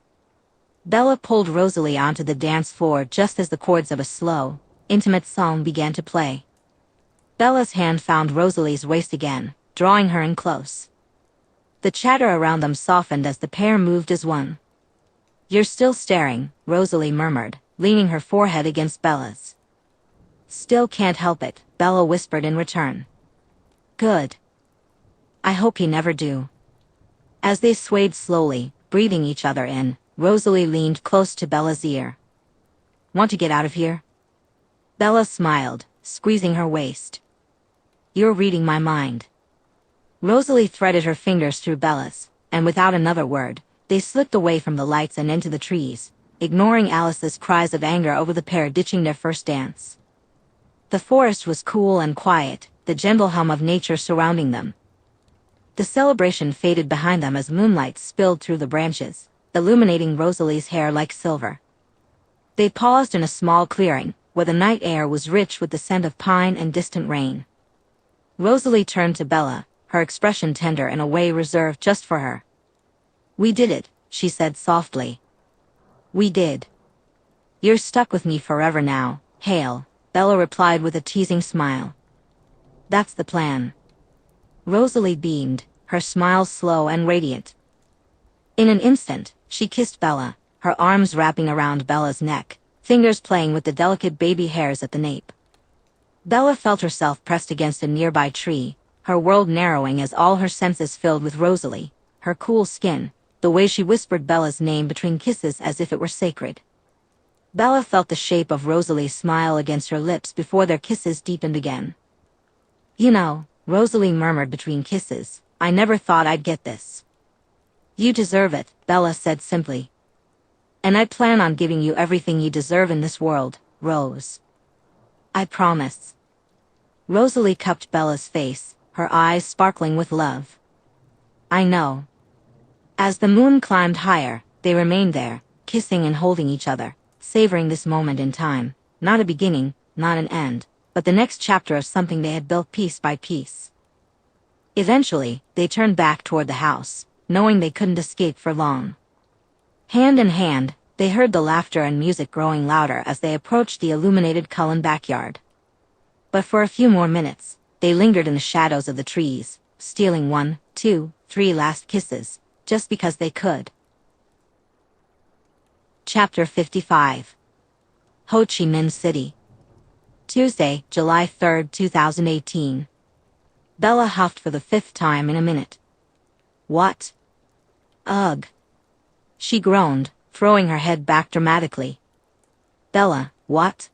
Bella pulled Rosalie onto the dance floor just as the chords of a slow, intimate song began to play. Bella's hand found Rosalie's waist again, drawing her in close. The chatter around them softened as the pair moved as one. "You're still staring," Rosalie murmured, leaning her forehead against Bella's. "Still can't help it," Bella whispered in return. Good. I hope you never do. As they swayed slowly, breathing each other in, Rosalie leaned close to Bella's ear. Want to get out of here? Bella smiled, squeezing her waist. You're reading my mind. Rosalie threaded her fingers through Bella's, and without another word, they slipped away from the lights and into the trees, ignoring Alice's cries of anger over the pair ditching their first dance. The forest was cool and quiet, the gentle hum of nature surrounding them. The celebration faded behind them as moonlight spilled through the branches, illuminating Rosalie's hair like silver. They paused in a small clearing, where the night air was rich with the scent of pine and distant rain. Rosalie turned to Bella, her expression tender in a way reserved just for her. We did it, she said softly. We did. You're stuck with me forever now, Hale, Bella replied with a teasing smile. That's the plan. Rosalie beamed, her smile slow and radiant. In an instant, she kissed Bella, her arms wrapping around Bella's neck, fingers playing with the delicate baby hairs at the nape. Bella felt herself pressed against a nearby tree, her world narrowing as all her senses filled with Rosalie, her cool skin, the way she whispered Bella's name between kisses as if it were sacred. Bella felt the shape of Rosalie's smile against her lips before their kisses deepened again. You know, Rosalie murmured between kisses, I never thought I'd get this. You deserve it, Bella said simply. And I plan on giving you everything you deserve in this world, Rose. I promise. Rosalie cupped Bella's face, her eyes sparkling with love. I know. As the moon climbed higher, they remained there, kissing and holding each other, savoring this moment in time, not a beginning, not an end, but the next chapter of something they had built piece by piece. Eventually, they turned back toward the house, knowing they couldn't escape for long. Hand in hand, they heard the laughter and music growing louder as they approached the illuminated Cullen backyard. But for a few more minutes, they lingered in the shadows of the trees, stealing 1, 2, 3 last kisses, just because they could. Chapter 55. Ho Chi Minh City. Tuesday, July 3, 2018. Bella huffed for the 5th time in a minute. What? Ugh. She groaned, throwing her head back dramatically. Bella, what?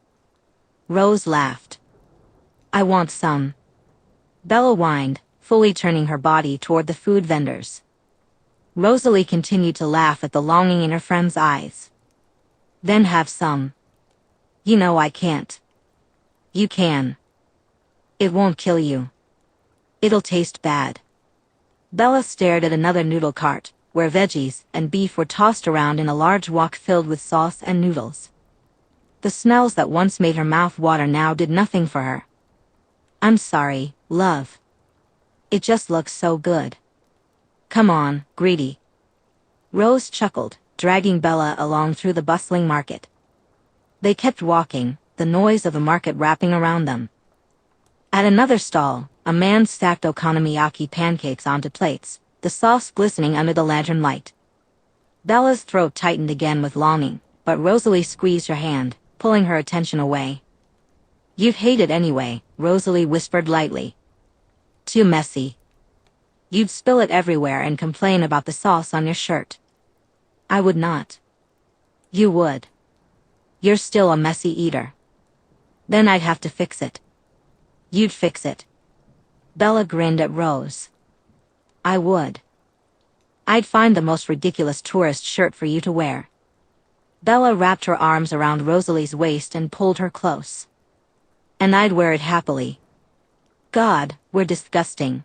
Rose laughed. I want some. Bella whined, fully turning her body toward the food vendors. Rosalie continued to laugh at the longing in her friend's eyes. Then have some. You know I can't. You can. It won't kill you. It'll taste bad. Bella stared at another noodle cart, where veggies and beef were tossed around in a large wok filled with sauce and noodles. The smells that once made her mouth water now did nothing for her. I'm sorry, love. It just looks so good. Come on, greedy. Rose chuckled, dragging Bella along through the bustling market. They kept walking, the noise of the market wrapping around them. At another stall, a man stacked okonomiyaki pancakes onto plates, the sauce glistening under the lantern light. Bella's throat tightened again with longing, but Rosalie squeezed her hand, pulling her attention away. You'd hate it anyway, Rosalie whispered lightly. Too messy. You'd spill it everywhere and complain about the sauce on your shirt. I would not. You would. You're still a messy eater. Then I'd have to fix it. You'd fix it. Bella grinned at Rose. I would. I'd find the most ridiculous tourist shirt for you to wear. Bella wrapped her arms around Rosalie's waist and pulled her close. And I'd wear it happily. God, we're disgusting.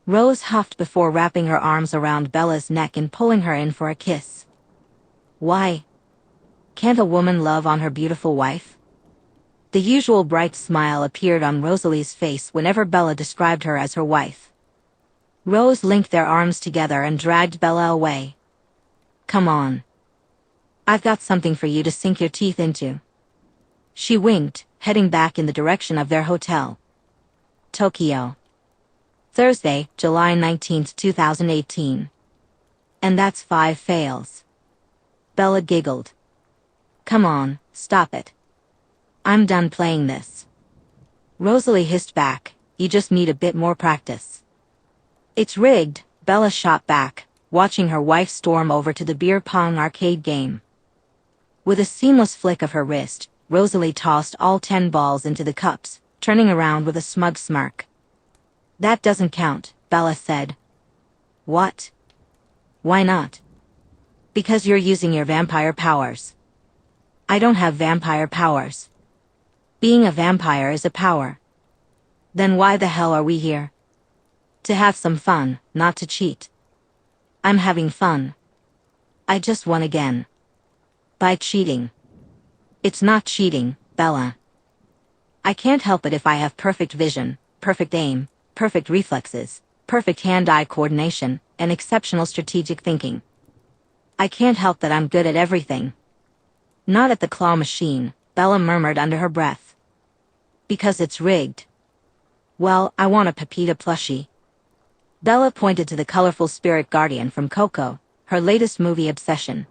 Rose huffed before wrapping her arms around Bella's neck and pulling her in for a kiss. Why? Can't a woman love on her beautiful wife? The usual bright smile appeared on Rosalie's face whenever Bella described her as her wife. Rose linked their arms together and dragged Bella away. Come on. I've got something for you to sink your teeth into. She winked, heading back in the direction of their hotel. Tokyo. Thursday, July 19, 2018. And that's 5 fails. Bella giggled. Come on, stop it. I'm done playing this. Rosalie hissed back, you just need a bit more practice. It's rigged, Bella shot back, watching her wife storm over to the beer pong arcade game. With a seamless flick of her wrist, Rosalie tossed all 10 balls into the cups, turning around with a smug smirk. That doesn't count, Bella said. What? Why not? Because you're using your vampire powers. I don't have vampire powers. Being a vampire is a power. Then why the hell are we here? To have some fun, not to cheat. I'm having fun. I just won again. By cheating. It's not cheating, Bella. I can't help it if I have perfect vision, perfect aim, perfect reflexes, perfect hand-eye coordination, and exceptional strategic thinking. I can't help that I'm good at everything. Not at the claw machine, Bella murmured under her breath. Because it's rigged. Well, I want a Pepita plushie. Bella pointed to the colorful spirit guardian from Coco, her latest movie obsession.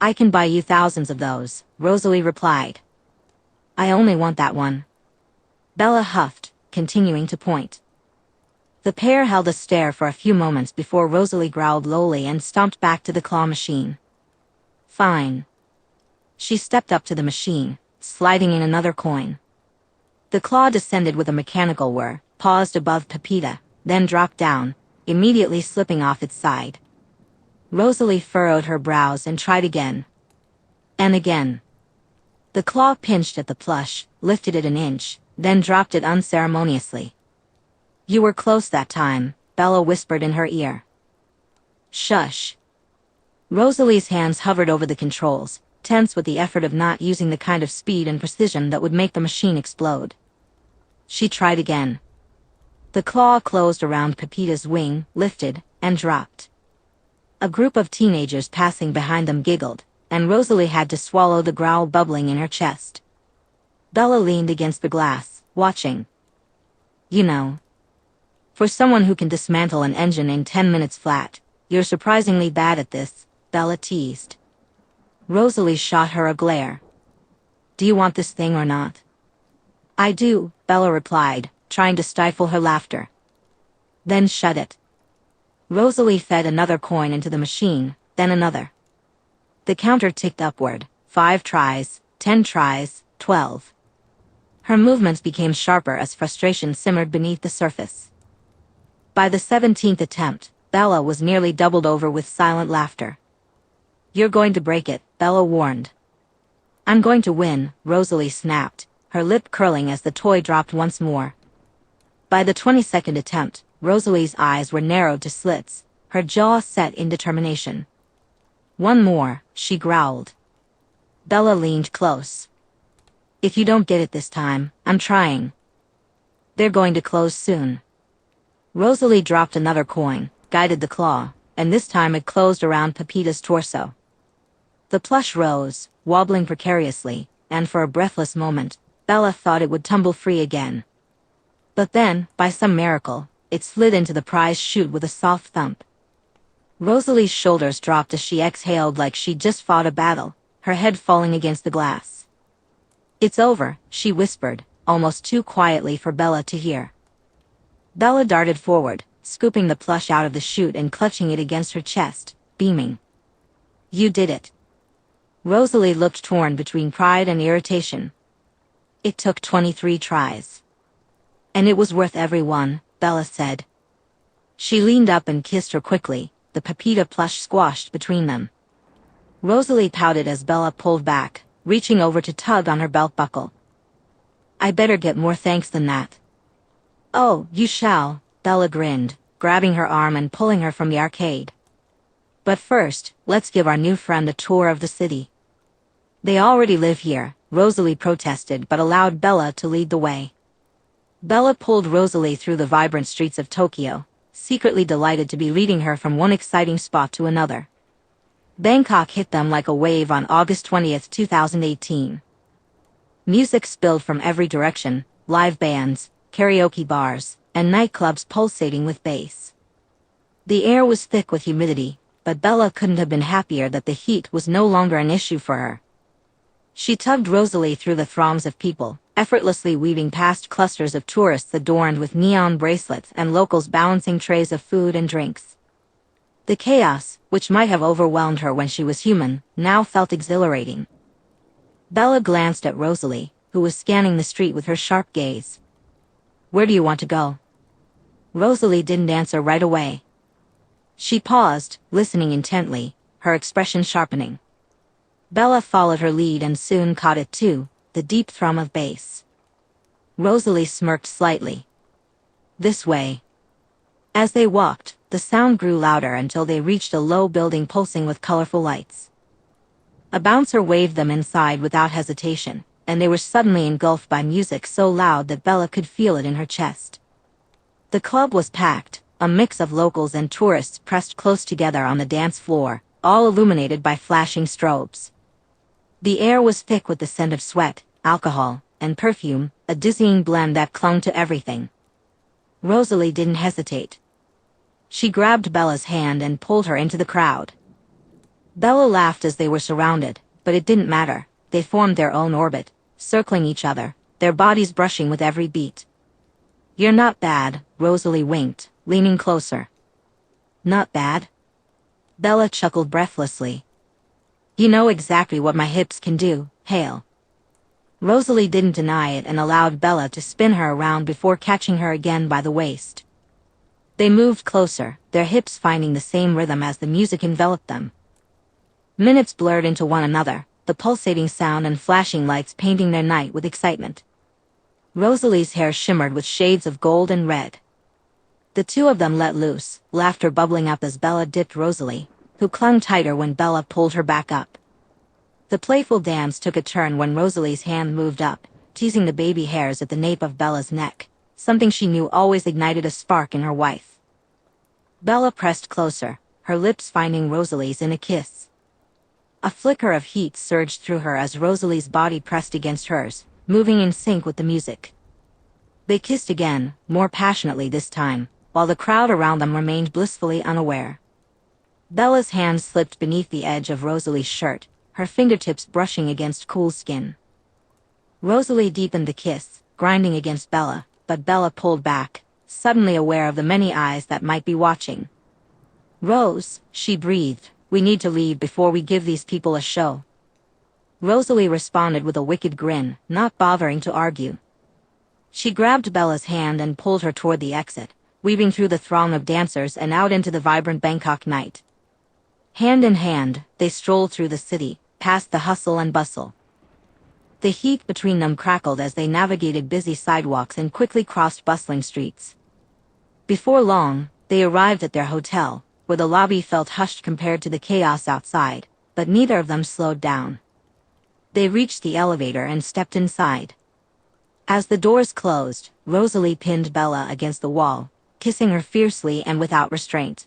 I can buy you thousands of those, Rosalie replied. I only want that one. Bella huffed, continuing to point. The pair held a stare for a few moments before Rosalie growled lowly and stomped back to the claw machine. Fine. She stepped up to the machine, sliding in another coin. The claw descended with a mechanical whir, paused above Pepita, then dropped down, immediately slipping off its side. Rosalie furrowed her brows and tried again. And again. The claw pinched at the plush, lifted it an inch, then dropped it unceremoniously. You were close that time, Bella whispered in her ear. Shush. Rosalie's hands hovered over the controls, tense with the effort of not using the kind of speed and precision that would make the machine explode. She tried again. The claw closed around Pepita's wing, lifted, and dropped. A group of teenagers passing behind them giggled, and Rosalie had to swallow the growl bubbling in her chest. Bella leaned against the glass, watching. You know. For someone who can dismantle an engine in 10 minutes flat, you're surprisingly bad at this, Bella teased. Rosalie shot her a glare. Do you want this thing or not? I do, Bella replied, trying to stifle her laughter. Then shut it. Rosalie fed another coin into the machine, then another. The counter ticked upward, 5 tries, 10 tries, 12. Her movements became sharper as frustration simmered beneath the surface. By the 17th attempt, Bella was nearly doubled over with silent laughter. You're going to break it, Bella warned. I'm going to win, Rosalie snapped, her lip curling as the toy dropped once more. By the 22nd attempt, Rosalie's eyes were narrowed to slits, her jaw set in determination. One more, she growled. Bella leaned close. If you don't get it this time, I'm trying. They're going to close soon. Rosalie dropped another coin, guided the claw, and this time it closed around Pepita's torso. The plush rose, wobbling precariously, and for a breathless moment, Bella thought it would tumble free again. But then, by some miracle, it slid into the prize chute with a soft thump. Rosalie's shoulders dropped as she exhaled like she'd just fought a battle, her head falling against the glass. It's over, she whispered, almost too quietly for Bella to hear. Bella darted forward, scooping the plush out of the chute and clutching it against her chest, beaming. You did it. Rosalie looked torn between pride and irritation. It took 23 tries. And it was worth every one, Bella said. She leaned up and kissed her quickly, the Pepita plush squashed between them. Rosalie pouted as Bella pulled back, reaching over to tug on her belt buckle. I better get more thanks than that. Oh, you shall, Bella grinned, grabbing her arm and pulling her from the arcade. But first, let's give our new friend a tour of the city. They already live here, Rosalie protested but allowed Bella to lead the way. Bella pulled Rosalie through the vibrant streets of Tokyo, secretly delighted to be leading her from one exciting spot to another. Bangkok hit them like a wave on August 20, 2018. Music spilled from every direction, live bands, karaoke bars, and nightclubs pulsating with bass. The air was thick with humidity, but Bella couldn't have been happier that the heat was no longer an issue for her. She tugged Rosalie through the throngs of people, effortlessly weaving past clusters of tourists adorned with neon bracelets and locals balancing trays of food and drinks. The chaos, which might have overwhelmed her when she was human, now felt exhilarating. Bella glanced at Rosalie, who was scanning the street with her sharp gaze. "Where do you want to go?" Rosalie didn't answer right away. She paused, listening intently, her expression sharpening. Bella followed her lead and soon caught it too, the deep thrum of bass. Rosalie smirked slightly. "This way." As they walked, the sound grew louder until they reached a low building pulsing with colorful lights. A bouncer waved them inside without hesitation, and they were suddenly engulfed by music so loud that Bella could feel it in her chest. The club was packed, a mix of locals and tourists pressed close together on the dance floor, all illuminated by flashing strobes. The air was thick with the scent of sweat, alcohol, and perfume, a dizzying blend that clung to everything. Rosalie didn't hesitate. She grabbed Bella's hand and pulled her into the crowd. Bella laughed as they were surrounded, but it didn't matter. They formed their own orbit, circling each other, their bodies brushing with every beat. "You're not bad," Rosalie winked, leaning closer. "Not bad?" Bella chuckled breathlessly. "You know exactly what my hips can do, Hale." Rosalie didn't deny it and allowed Bella to spin her around before catching her again by the waist. They moved closer, their hips finding the same rhythm as the music enveloped them. Minutes blurred into one another, the pulsating sound and flashing lights painting their night with excitement. Rosalie's hair shimmered with shades of gold and red. The two of them let loose, laughter bubbling up as Bella dipped Rosalie, who clung tighter when Bella pulled her back up. The playful dance took a turn when Rosalie's hand moved up, teasing the baby hairs at the nape of Bella's neck, something she knew always ignited a spark in her wife. Bella pressed closer, her lips finding Rosalie's in a kiss. A flicker of heat surged through her as Rosalie's body pressed against hers, moving in sync with the music. They kissed again, more passionately this time, while the crowd around them remained blissfully unaware. Bella's hand slipped beneath the edge of Rosalie's shirt, her fingertips brushing against cool skin. Rosalie deepened the kiss, grinding against Bella, but Bella pulled back, suddenly aware of the many eyes that might be watching. "Rose," she breathed, "we need to leave before we give these people a show." Rosalie responded with a wicked grin, not bothering to argue. She grabbed Bella's hand and pulled her toward the exit, weaving through the throng of dancers and out into the vibrant Bangkok night. Hand in hand, they strolled through the city, past the hustle and bustle. The heat between them crackled as they navigated busy sidewalks and quickly crossed bustling streets. Before long, they arrived at their hotel, where the lobby felt hushed compared to the chaos outside, but neither of them slowed down. They reached the elevator and stepped inside. As the doors closed, Rosalie pinned Bella against the wall, kissing her fiercely and without restraint.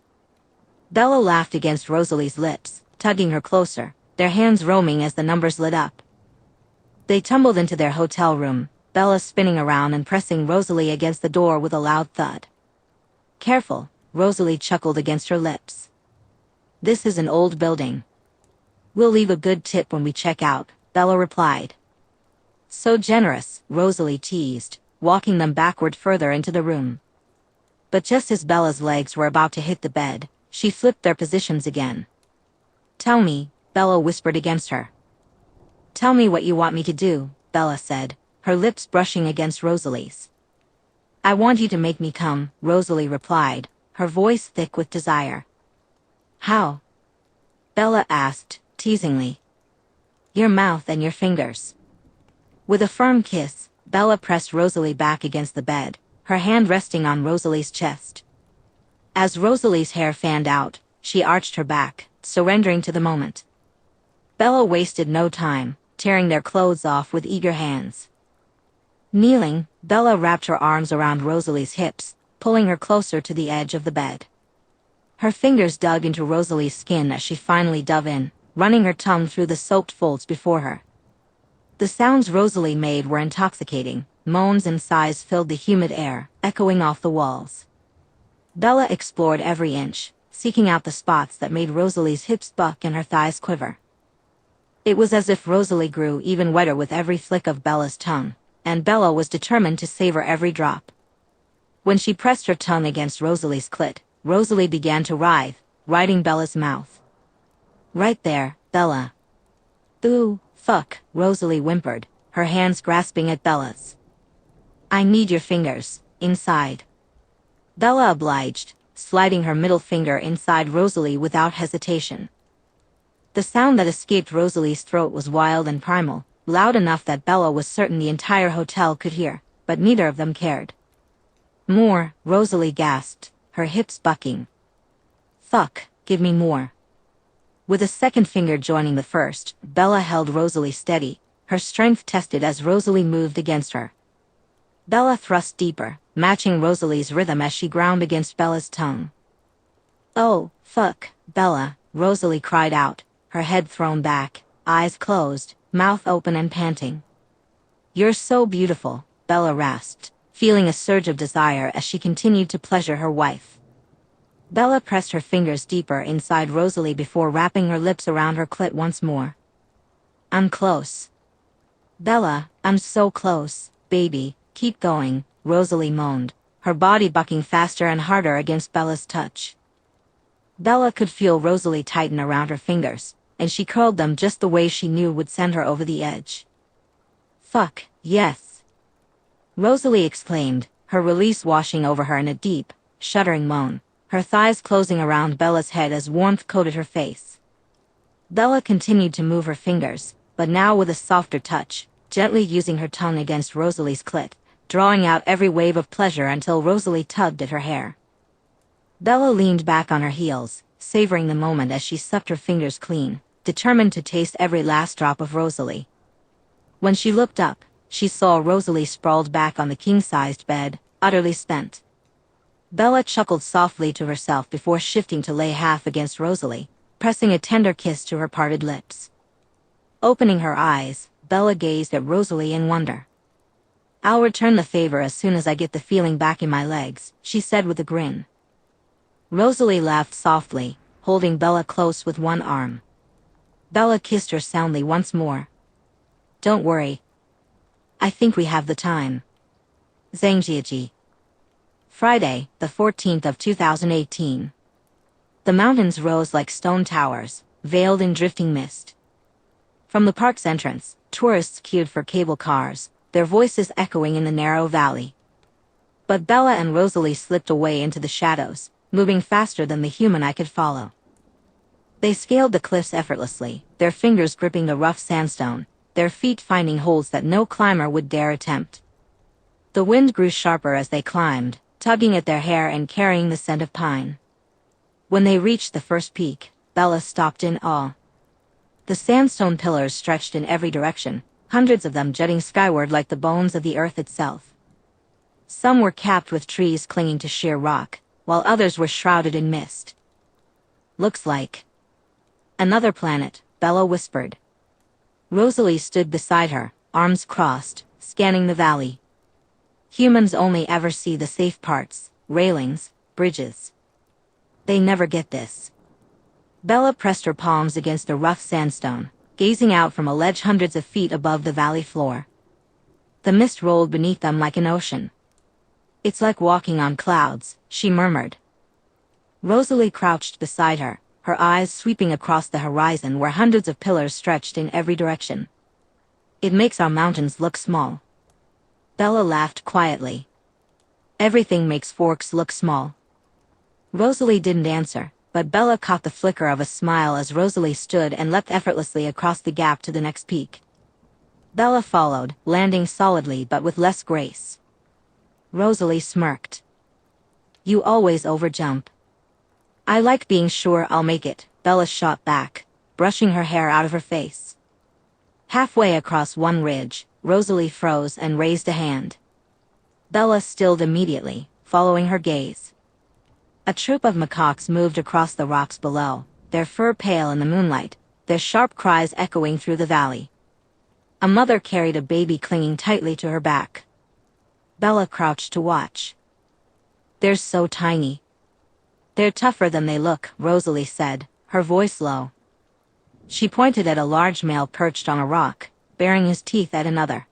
Bella laughed against Rosalie's lips, tugging her closer, their hands roaming as the numbers lit up. They tumbled into their hotel room, Bella spinning around and pressing Rosalie against the door with a loud thud. "Careful," Rosalie chuckled against her lips. "This is an old building." "We'll leave a good tip when we check out," Bella replied. "So generous," Rosalie teased, walking them backward further into the room. But just as Bella's legs were about to hit the bed, she flipped their positions again. "Tell me," Bella whispered against her. "Tell me what you want me to do," Bella said, her lips brushing against Rosalie's. "I want you to make me come," Rosalie replied, her voice thick with desire. "How?" Bella asked, teasingly. "Your mouth and your fingers." With a firm kiss, Bella pressed Rosalie back against the bed, her hand resting on Rosalie's chest. As Rosalie's hair fanned out, she arched her back, surrendering to the moment. Bella wasted no time, tearing their clothes off with eager hands. Kneeling, Bella wrapped her arms around Rosalie's hips, pulling her closer to the edge of the bed. Her fingers dug into Rosalie's skin as she finally dove in, running her tongue through the soaked folds before her. The sounds Rosalie made were intoxicating, moans and sighs filled the humid air, echoing off the walls. Bella explored every inch, seeking out the spots that made Rosalie's hips buck and her thighs quiver. It was as if Rosalie grew even wetter with every flick of Bella's tongue, and Bella was determined to savor every drop. When she pressed her tongue against Rosalie's clit, Rosalie began to writhe, riding Bella's mouth. "Right there, Bella." "Ooh, fuck," Rosalie whimpered, her hands grasping at Bella's. "I need your fingers, inside." Bella obliged, sliding her middle finger inside Rosalie without hesitation. The sound that escaped Rosalie's throat was wild and primal, loud enough that Bella was certain the entire hotel could hear, but neither of them cared. "More," Rosalie gasped, her hips bucking. "Fuck, give me more." With a second finger joining the first, Bella held Rosalie steady, her strength tested as Rosalie moved against her. Bella thrust deeper, matching Rosalie's rhythm as she ground against Bella's tongue. "Oh, fuck, Bella," Rosalie cried out, her head thrown back, eyes closed, mouth open and panting. "You're so beautiful," Bella rasped, feeling a surge of desire as she continued to pleasure her wife. Bella pressed her fingers deeper inside Rosalie before wrapping her lips around her clit once more. "I'm close. Bella, I'm so close, baby, keep going," Rosalie moaned, her body bucking faster and harder against Bella's touch. Bella could feel Rosalie tighten around her fingers, and she curled them just the way she knew would send her over the edge. "Fuck, yes," Rosalie exclaimed, her release washing over her in a deep, shuddering moan, her thighs closing around Bella's head as warmth coated her face. Bella continued to move her fingers, but now with a softer touch, gently using her tongue against Rosalie's clit, drawing out every wave of pleasure until Rosalie tugged at her hair. Bella leaned back on her heels, savoring the moment as she sucked her fingers clean, determined to taste every last drop of Rosalie. When she looked up, she saw Rosalie sprawled back on the king-sized bed, utterly spent. Bella chuckled softly to herself before shifting to lay half against Rosalie, pressing a tender kiss to her parted lips. Opening her eyes, Bella gazed at Rosalie in wonder. "I'll return the favor as soon as I get the feeling back in my legs," she said with a grin. Rosalie laughed softly, holding Bella close with one arm. Bella kissed her soundly once more. "Don't worry. I think we have the time." Zhangjiaji. Friday, the 14th of 2018. The mountains rose like stone towers, veiled in drifting mist. From the park's entrance, tourists queued for cable cars, their voices echoing in the narrow valley. But Bella and Rosalie slipped away into the shadows, moving faster than the human eye could follow. They scaled the cliffs effortlessly, their fingers gripping the rough sandstone, their feet finding holds that no climber would dare attempt. The wind grew sharper as they climbed, tugging at their hair and carrying the scent of pine. When they reached the first peak, Bella stopped in awe. The sandstone pillars stretched in every direction, hundreds of them jutting skyward like the bones of the earth itself. Some were capped with trees clinging to sheer rock, while others were shrouded in mist. "Looks like another planet," Bella whispered. Rosalie stood beside her, arms crossed, scanning the valley. Humans only ever see the safe parts, railings, bridges. They never get this. Bella pressed her palms against the rough sandstone, gazing out from a ledge hundreds of feet above the valley floor. The mist rolled beneath them like an ocean. "It's like walking on clouds," she murmured. Rosalie crouched beside her, her eyes sweeping across the horizon where hundreds of pillars stretched in every direction. "It makes our mountains look small." Bella laughed quietly. "Everything makes forks look small." Rosalie didn't answer, but Bella caught the flicker of a smile as Rosalie stood and leapt effortlessly across the gap to the next peak. Bella followed, landing solidly but with less grace. Rosalie smirked. "You always overjump." "I like being sure I'll make it," Bella shot back, brushing her hair out of her face. Halfway across one ridge, Rosalie froze and raised a hand. Bella stilled immediately, following her gaze. A troop of macaques moved across the rocks below, their fur pale in the moonlight, their sharp cries echoing through the valley. A mother carried a baby clinging tightly to her back. Bella crouched to watch. "They're so tiny." "They're tougher than they look," Rosalie said, her voice low. She pointed at a large male perched on a rock, baring his teeth at another.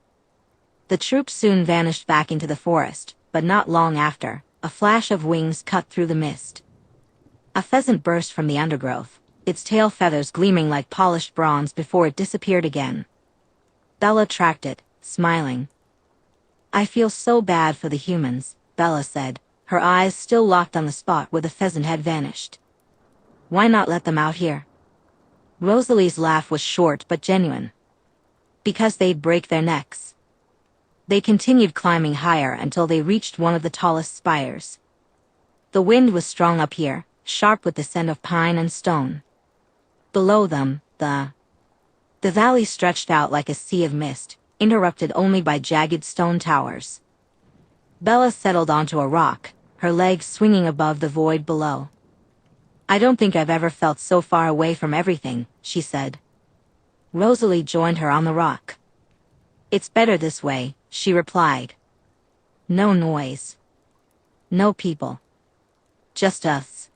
The troop soon vanished back into the forest, but not long after, a flash of wings cut through the mist. A pheasant burst from the undergrowth, its tail feathers gleaming like polished bronze before it disappeared again. Bella tracked it, smiling. "I feel so bad for the humans," Bella said, her eyes still locked on the spot where the pheasant had vanished. "Why not let them out here?" Rosalie's laugh was short but genuine. "Because they'd break their necks." They continued climbing higher until they reached one of the tallest spires. The wind was strong up here, sharp with the scent of pine and stone. Below them, the valley stretched out like a sea of mist, interrupted only by jagged stone towers. Bella settled onto a rock, her legs swinging above the void below. "I don't think I've ever felt so far away from everything," she said. Rosalie joined her on the rock. "It's better this way," she replied. "No noise. No people. Just us."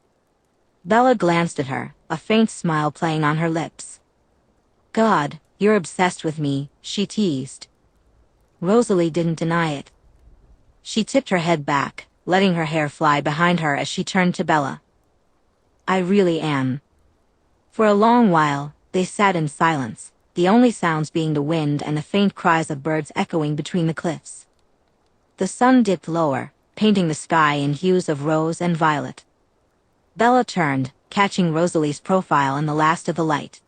Bella glanced at her, a faint smile playing on her lips. "God, you're obsessed with me," she teased. Rosalie didn't deny it. She tipped her head back, letting her hair fly behind her as she turned to Bella. "I really am." For a long while, they sat in silence, the only sounds being the wind and the faint cries of birds echoing between the cliffs. The sun dipped lower, painting the sky in hues of rose and violet. Bella turned, catching Rosalie's profile in the last of the light.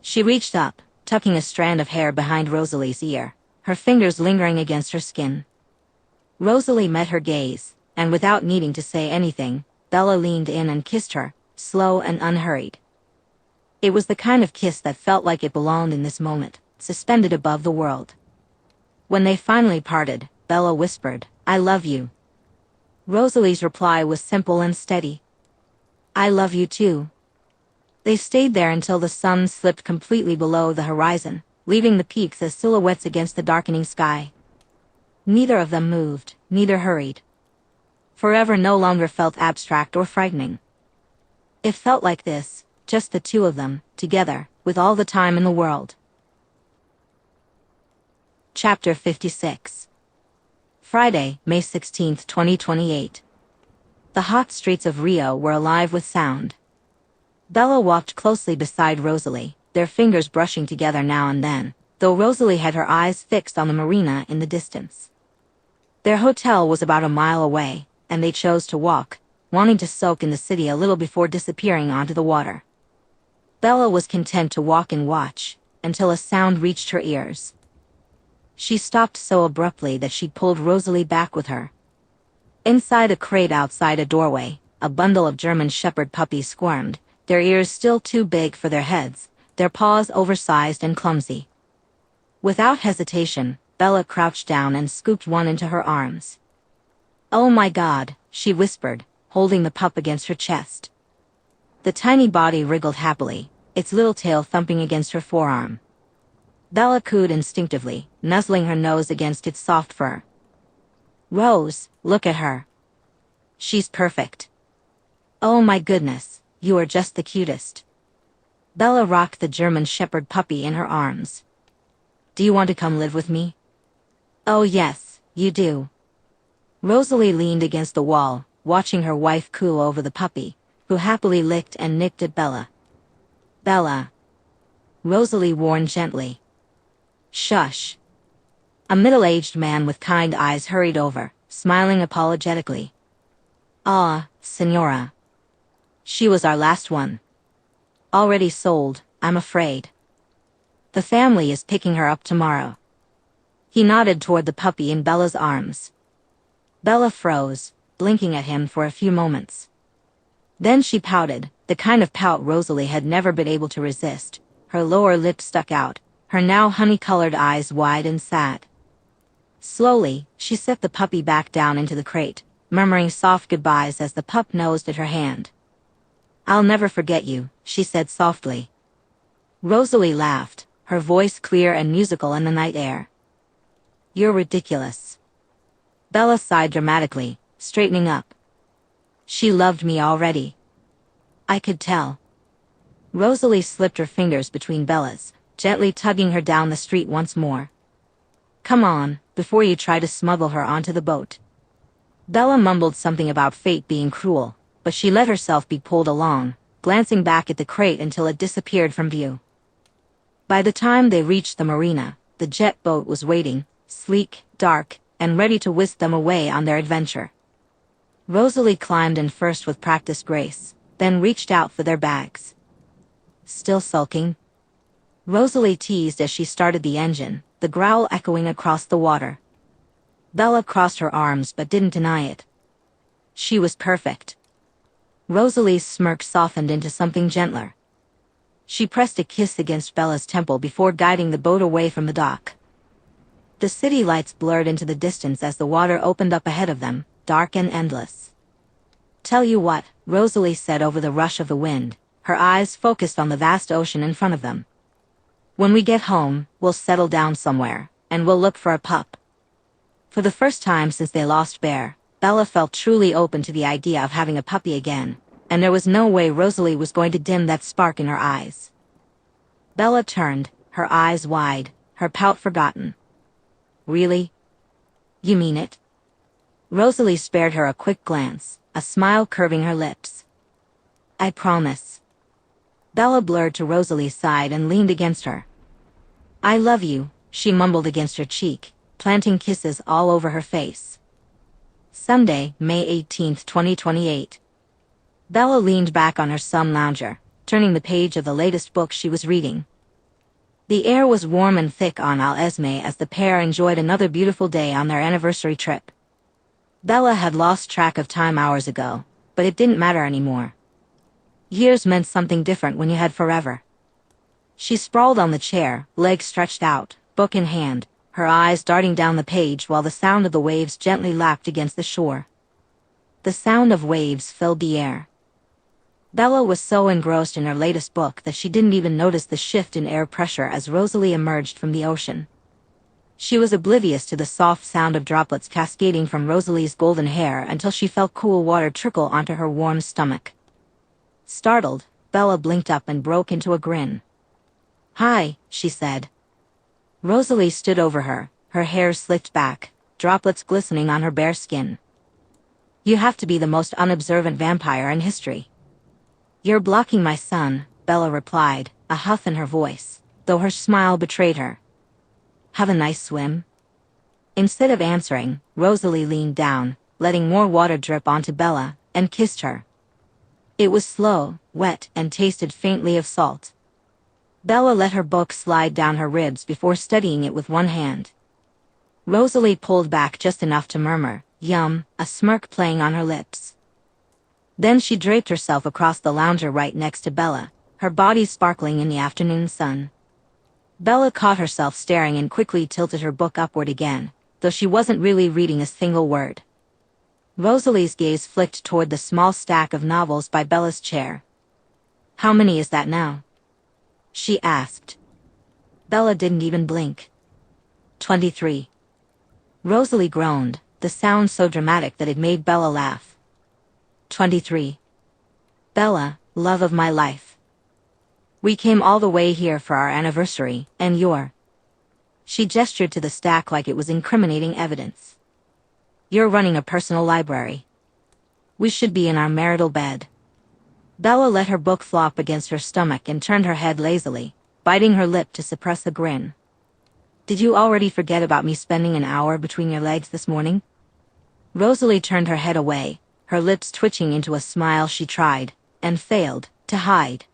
She reached up, tucking a strand of hair behind Rosalie's ear, her fingers lingering against her skin. Rosalie met her gaze, and without needing to say anything, Bella leaned in and kissed her, slow and unhurried. It was the kind of kiss that felt like it belonged in this moment, suspended above the world. When they finally parted, Bella whispered, "I love you." Rosalie's reply was simple and steady. "I love you too." They stayed there until the sun slipped completely below the horizon, leaving the peaks as silhouettes against the darkening sky. Neither of them moved, neither hurried. Forever no longer felt abstract or frightening. It felt like this, just the two of them, together, with all the time in the world. Chapter 56. Friday, May 16, 2028. The hot streets of Rio were alive with sound. Bella walked closely beside Rosalie, their fingers brushing together now and then, though Rosalie had her eyes fixed on the marina in the distance. Their hotel was about a mile away, and they chose to walk, wanting to soak in the city a little before disappearing onto the water. Bella was content to walk and watch, until a sound reached her ears. She stopped so abruptly that she pulled Rosalie back with her. Inside a crate outside a doorway, a bundle of German Shepherd puppies squirmed, their ears still too big for their heads, their paws oversized and clumsy. Without hesitation, Bella crouched down and scooped one into her arms. "Oh my God," she whispered, holding the pup against her chest. The tiny body wriggled happily, its little tail thumping against her forearm. Bella cooed instinctively, nuzzling her nose against its soft fur. "Rose, look at her. She's perfect. Oh my goodness, you are just the cutest." Bella rocked the German Shepherd puppy in her arms. "Do you want to come live with me?" "Oh yes, you do." Rosalie leaned against the wall, watching her wife coo over the puppy, who happily licked and nipped at Bella. "Bella." Rosalie warned gently. "Shush." A middle-aged man with kind eyes hurried over, smiling apologetically. "Ah, Senora. She was our last one. Already sold, I'm afraid. The family is picking her up tomorrow." He nodded toward the puppy in Bella's arms. Bella froze, blinking at him for a few moments. Then she pouted, the kind of pout Rosalie had never been able to resist. Her lower lip stuck out, her now honey-colored eyes wide and sad. Slowly, she set the puppy back down into the crate, murmuring soft goodbyes as the pup nosed at her hand. "I'll never forget you," she said softly. Rosalie laughed, her voice clear and musical in the night air. "You're ridiculous." Bella sighed dramatically, straightening up. She loved me already. I could tell. Rosalie slipped her fingers between Bella's, gently tugging her down the street once more. "Come on, before you try to smuggle her onto the boat." Bella mumbled something about fate being cruel, but she let herself be pulled along, glancing back at the crate until it disappeared from view. By the time they reached the marina, the jet boat was waiting, sleek, dark, and ready to whisk them away on their adventure. Rosalie climbed in first with practiced grace, then reached out for their bags. "Still sulking?" Rosalie teased as she started the engine, the growl echoing across the water. Bella crossed her arms but didn't deny it. She was perfect. Rosalie's smirk softened into something gentler. She pressed a kiss against Bella's temple before guiding the boat away from the dock. The city lights blurred into the distance as the water opened up ahead of them, dark and endless. "Tell you what," Rosalie said over the rush of the wind, her eyes focused on the vast ocean in front of them. "When we get home, we'll settle down somewhere, and we'll look for a pup." For the first time since they lost Bear, Bella felt truly open to the idea of having a puppy again, and there was no way Rosalie was going to dim that spark in her eyes. Bella turned, her eyes wide, her pout forgotten. "Really? You mean it?" Rosalie spared her a quick glance, a smile curving her lips. "I promise." Bella blurred to Rosalie's side and leaned against her. "I love you," she mumbled against her cheek, planting kisses all over her face. Sunday, May 18, 2028. Bella leaned back on her sun lounger, turning the page of the latest book she was reading. The air was warm and thick on Al Esme as the pair enjoyed another beautiful day on their anniversary trip. Bella had lost track of time hours ago, but it didn't matter anymore. Years meant something different when you had forever. She sprawled on the chair, legs stretched out, book in hand, her eyes darting down the page while the sound of the waves gently lapped against the shore. The sound of waves filled the air. Bella was so engrossed in her latest book that she didn't even notice the shift in air pressure as Rosalie emerged from the ocean. She was oblivious to the soft sound of droplets cascading from Rosalie's golden hair until she felt cool water trickle onto her warm stomach. Startled, Bella blinked up and broke into a grin. "Hi," she said. Rosalie stood over her, her hair slicked back, droplets glistening on her bare skin. "You have to be the most unobservant vampire in history." "You're blocking my sun," Bella replied, a huff in her voice, though her smile betrayed her. "Have a nice swim?" Instead of answering, Rosalie leaned down, letting more water drip onto Bella, and kissed her. It was slow, wet, and tasted faintly of salt. Bella let her book slide down her ribs before steadying it with one hand. Rosalie pulled back just enough to murmur, "Yum," a smirk playing on her lips. Then she draped herself across the lounger right next to Bella, her body sparkling in the afternoon sun. Bella caught herself staring and quickly tilted her book upward again, though she wasn't really reading a single word. Rosalie's gaze flicked toward the small stack of novels by Bella's chair. "How many is that now?" she asked. Bella didn't even blink. 23. Rosalie groaned, the sound so dramatic that it made Bella laugh. 23. "Bella, love of my life. We came all the way here for our anniversary, and you're..." She gestured to the stack like it was incriminating evidence. "You're running a personal library. We should be in our marital bed." Bella let her book flop against her stomach and turned her head lazily, biting her lip to suppress a grin. "Did you already forget about me spending an hour between your legs this morning?" Rosalie turned her head away, her lips twitching into a smile she tried, and failed, to hide.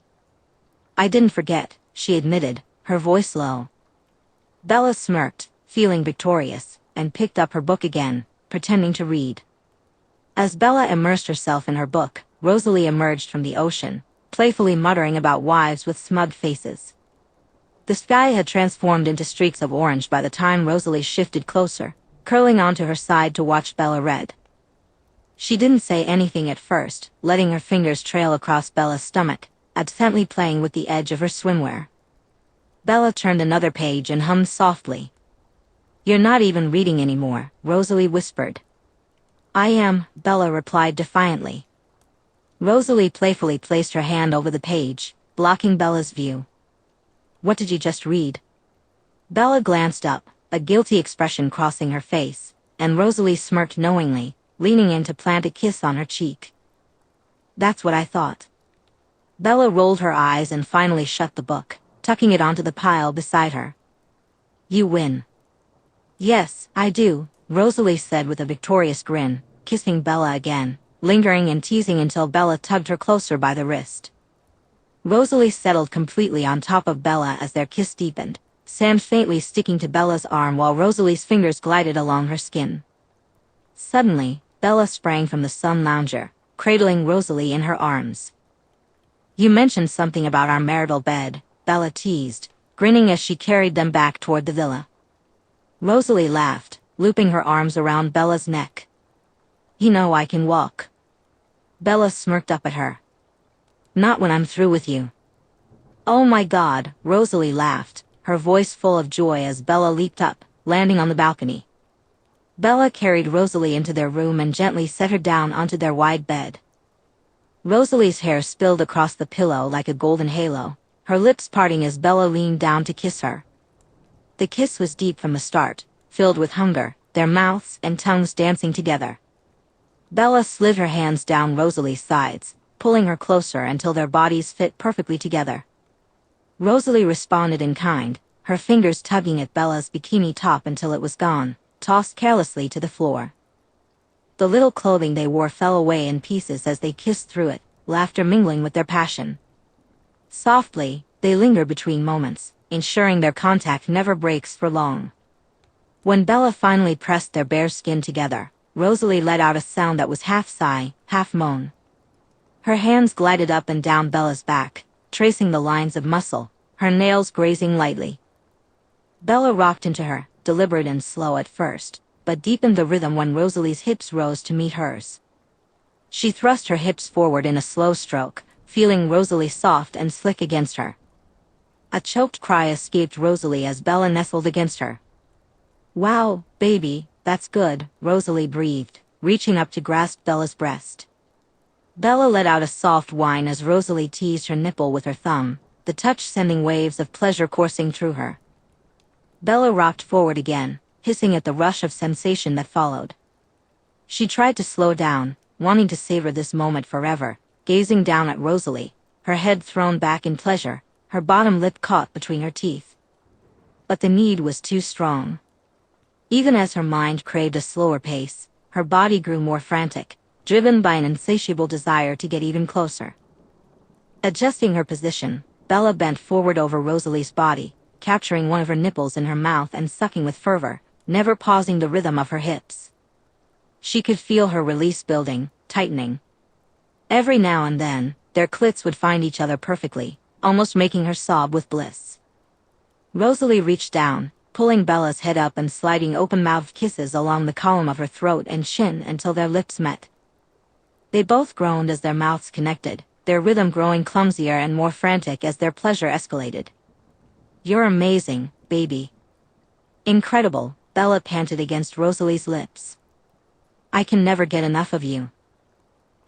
"I didn't forget," she admitted, her voice low. Bella smirked, feeling victorious, and picked up her book again, pretending to read. As Bella immersed herself in her book, Rosalie emerged from the ocean, playfully muttering about wives with smug faces. The sky had transformed into streaks of orange by the time Rosalie shifted closer, curling onto her side to watch Bella read. She didn't say anything at first, letting her fingers trail across Bella's stomach, absently playing with the edge of her swimwear. Bella turned another page and hummed softly. "You're not even reading anymore," Rosalie whispered. "I am," Bella replied defiantly. Rosalie playfully placed her hand over the page, blocking Bella's view. "What did you just read?" Bella glanced up, a guilty expression crossing her face, and Rosalie smirked knowingly, leaning in to plant a kiss on her cheek. That's what I thought. Bella rolled her eyes and finally shut the book, tucking it onto the pile beside her. You win. Yes, I do, Rosalie said with a victorious grin, kissing Bella again, lingering and teasing until Bella tugged her closer by the wrist. Rosalie settled completely on top of Bella as their kiss deepened, Sam faintly sticking to Bella's arm while Rosalie's fingers glided along her skin. Suddenly, Bella sprang from the sun lounger, cradling Rosalie in her arms. You mentioned something about our marital bed, Bella teased, grinning as she carried them back toward the villa. Rosalie laughed, looping her arms around Bella's neck. You know I can walk. Bella smirked up at her. Not when I'm through with you. Oh my God, Rosalie laughed, her voice full of joy as Bella leaped up, landing on the balcony. Bella carried Rosalie into their room and gently set her down onto their wide bed. Rosalie's hair spilled across the pillow like a golden halo, her lips parting as Bella leaned down to kiss her. The kiss was deep from the start, filled with hunger, their mouths and tongues dancing together. Bella slid her hands down Rosalie's sides, pulling her closer until their bodies fit perfectly together. Rosalie responded in kind, her fingers tugging at Bella's bikini top until it was gone, tossed carelessly to the floor. The little clothing they wore fell away in pieces as they kissed through it, laughter mingling with their passion. Softly, they lingered between moments, ensuring their contact never breaks for long. When Bella finally pressed their bare skin together, Rosalie let out a sound that was half sigh, half moan. Her hands glided up and down Bella's back, tracing the lines of muscle, her nails grazing lightly. Bella rocked into her, deliberate and slow at first, but deepened the rhythm when Rosalie's hips rose to meet hers. She thrust her hips forward in a slow stroke, feeling Rosalie soft and slick against her. A choked cry escaped Rosalie as Bella nestled against her. Wow, baby, that's good, Rosalie breathed, reaching up to grasp Bella's breast. Bella let out a soft whine as Rosalie teased her nipple with her thumb, the touch sending waves of pleasure coursing through her. Bella rocked forward again, hissing at the rush of sensation that followed. She tried to slow down, wanting to savor this moment forever, gazing down at Rosalie, her head thrown back in pleasure, her bottom lip caught between her teeth. But the need was too strong. Even as her mind craved a slower pace, her body grew more frantic, driven by an insatiable desire to get even closer. Adjusting her position, Bella bent forward over Rosalie's body, capturing one of her nipples in her mouth and sucking with fervor, never pausing the rhythm of her hips. She could feel her release building, tightening. Every now and then, their clits would find each other perfectly, almost making her sob with bliss. Rosalie reached down, pulling Bella's head up and sliding open-mouthed kisses along the column of her throat and chin until their lips met. They both groaned as their mouths connected, their rhythm growing clumsier and more frantic as their pleasure escalated. You're amazing, baby. Incredible, Bella panted against Rosalie's lips. I can never get enough of you.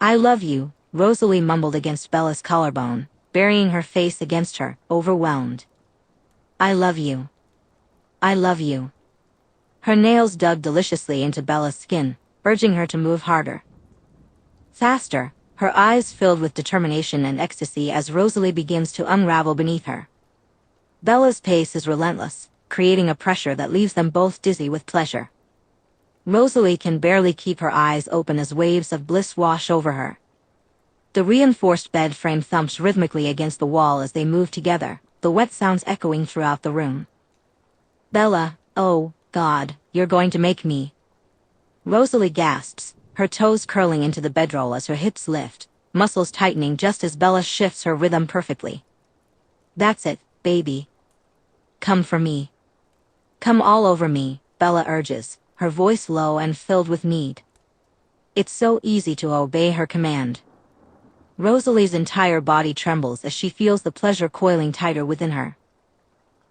I love you, Rosalie mumbled against Bella's collarbone, burying her face against her, overwhelmed. I love you. I love you. Her nails dug deliciously into Bella's skin, urging her to move harder. Faster, her eyes filled with determination and ecstasy as Rosalie begins to unravel beneath her. Bella's pace is relentless, creating a pressure that leaves them both dizzy with pleasure. Rosalie can barely keep her eyes open as waves of bliss wash over her. The reinforced bed frame thumps rhythmically against the wall as they move together, the wet sounds echoing throughout the room. Bella, oh, God, you're going to make me. Rosalie gasps, her toes curling into the bedroll as her hips lift, muscles tightening just as Bella shifts her rhythm perfectly. That's it, baby. Come for me. Come all over me, Bella urges, her voice low and filled with need. It's so easy to obey her command. Rosalie's entire body trembles as she feels the pleasure coiling tighter within her.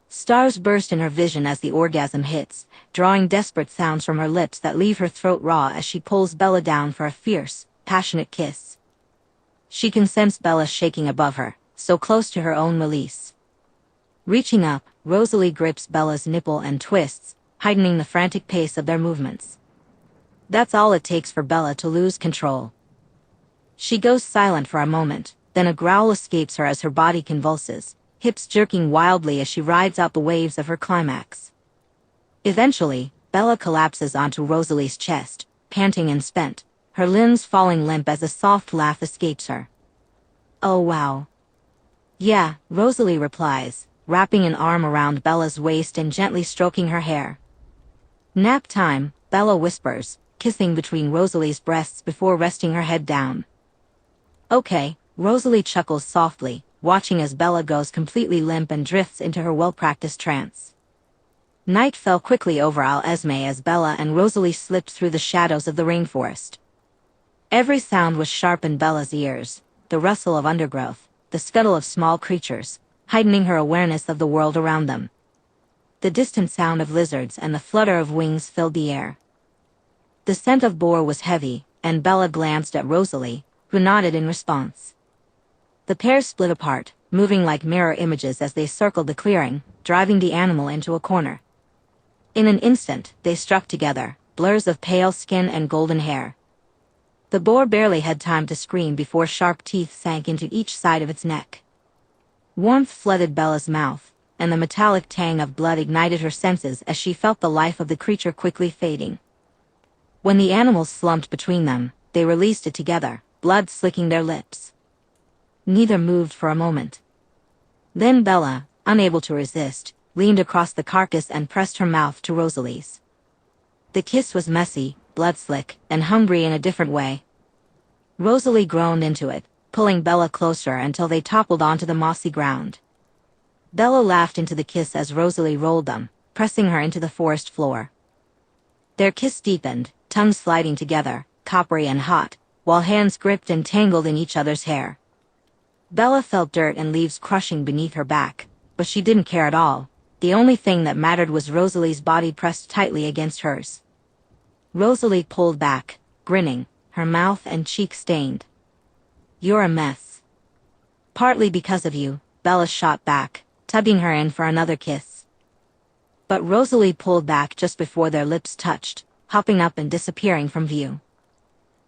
Stars burst in her vision as the orgasm hits, drawing desperate sounds from her lips that leave her throat raw as she pulls Bella down for a fierce, passionate kiss. She can sense Bella shaking above her, so close to her own release. Reaching up, Rosalie grips Bella's nipple and twists, heightening the frantic pace of their movements. That's all it takes for Bella to lose control. She goes silent for a moment, then a growl escapes her as her body convulses, hips jerking wildly as she rides out the waves of her climax. Eventually, Bella collapses onto Rosalie's chest, panting and spent, her limbs falling limp as a soft laugh escapes her. "Oh wow." "Yeah," Rosalie replies, wrapping an arm around Bella's waist and gently stroking her hair. "Nap time," Bella whispers, kissing between Rosalie's breasts before resting her head down. "Okay," Rosalie chuckles softly, watching as Bella goes completely limp and drifts into her well-practiced trance. Night fell quickly over Al Esme as Bella and Rosalie slipped through the shadows of the rainforest. Every sound was sharp in Bella's ears, the rustle of undergrowth, the scuttle of small creatures, heightening her awareness of the world around them. The distant sound of lizards and the flutter of wings filled the air. The scent of boar was heavy, and Bella glanced at Rosalie, who nodded in response. The pair split apart, moving like mirror images as they circled the clearing, driving the animal into a corner. In an instant, they struck together, blurs of pale skin and golden hair. The boar barely had time to scream before sharp teeth sank into each side of its neck. Warmth flooded Bella's mouth, and the metallic tang of blood ignited her senses as she felt the life of the creature quickly fading. When the animals slumped between them, they released it together, blood slicking their lips. Neither moved for a moment. Then Bella, unable to resist, leaned across the carcass and pressed her mouth to Rosalie's. The kiss was messy, blood-slick, and hungry in a different way. Rosalie groaned into it, pulling Bella closer until they toppled onto the mossy ground. Bella laughed into the kiss as Rosalie rolled them, pressing her into the forest floor. Their kiss deepened, tongues sliding together, coppery and hot, while hands gripped and tangled in each other's hair. Bella felt dirt and leaves crushing beneath her back, but she didn't care at all. The only thing that mattered was Rosalie's body pressed tightly against hers. Rosalie pulled back, grinning, her mouth and cheeks stained. "You're a mess." "Partly because of you," Bella shot back, tugging her in for another kiss. But Rosalie pulled back just before their lips touched, hopping up and disappearing from view.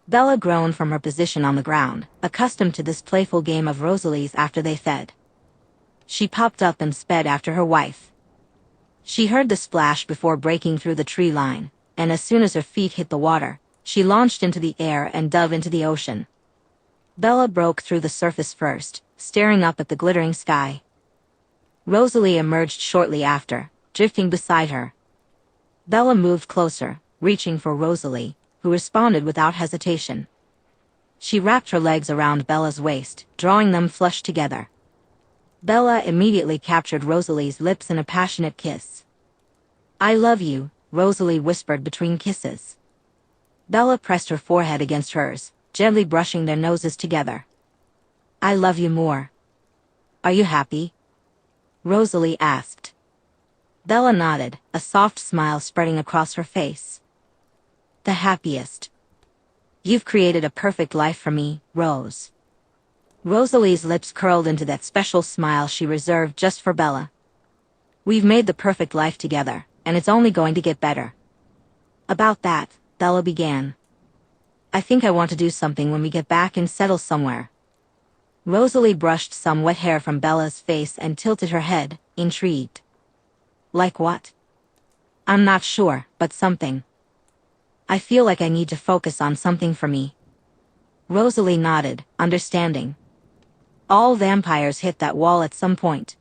Bella groaned from her position on the ground, accustomed to this playful game of Rosalie's after they fed. She popped up and sped after her wife. She heard the splash before breaking through the tree line, and as soon as her feet hit the water, she launched into the air and dove into the ocean. Bella broke through the surface first, staring up at the glittering sky. Rosalie emerged shortly after, drifting beside her. Bella moved closer, reaching for Rosalie, who responded without hesitation. She wrapped her legs around Bella's waist, drawing them flush together. Bella immediately captured Rosalie's lips in a passionate kiss. "I love you," Rosalie whispered between kisses. Bella pressed her forehead against hers, gently brushing their noses together. "I love you more." "Are you happy?" Rosalie asked. Bella nodded, a soft smile spreading across her face. "The happiest. You've created a perfect life for me, Rose." Rosalie's lips curled into that special smile she reserved just for Bella. "We've made the perfect life together, and it's only going to get better." "About that," Bella began. "I think I want to do something when we get back and settle somewhere." Rosalie brushed some wet hair from Bella's face and tilted her head, intrigued. "Like what?" "I'm not sure, but something. I feel like I need to focus on something for me." Rosalie nodded, understanding. All vampires hit that wall at some point.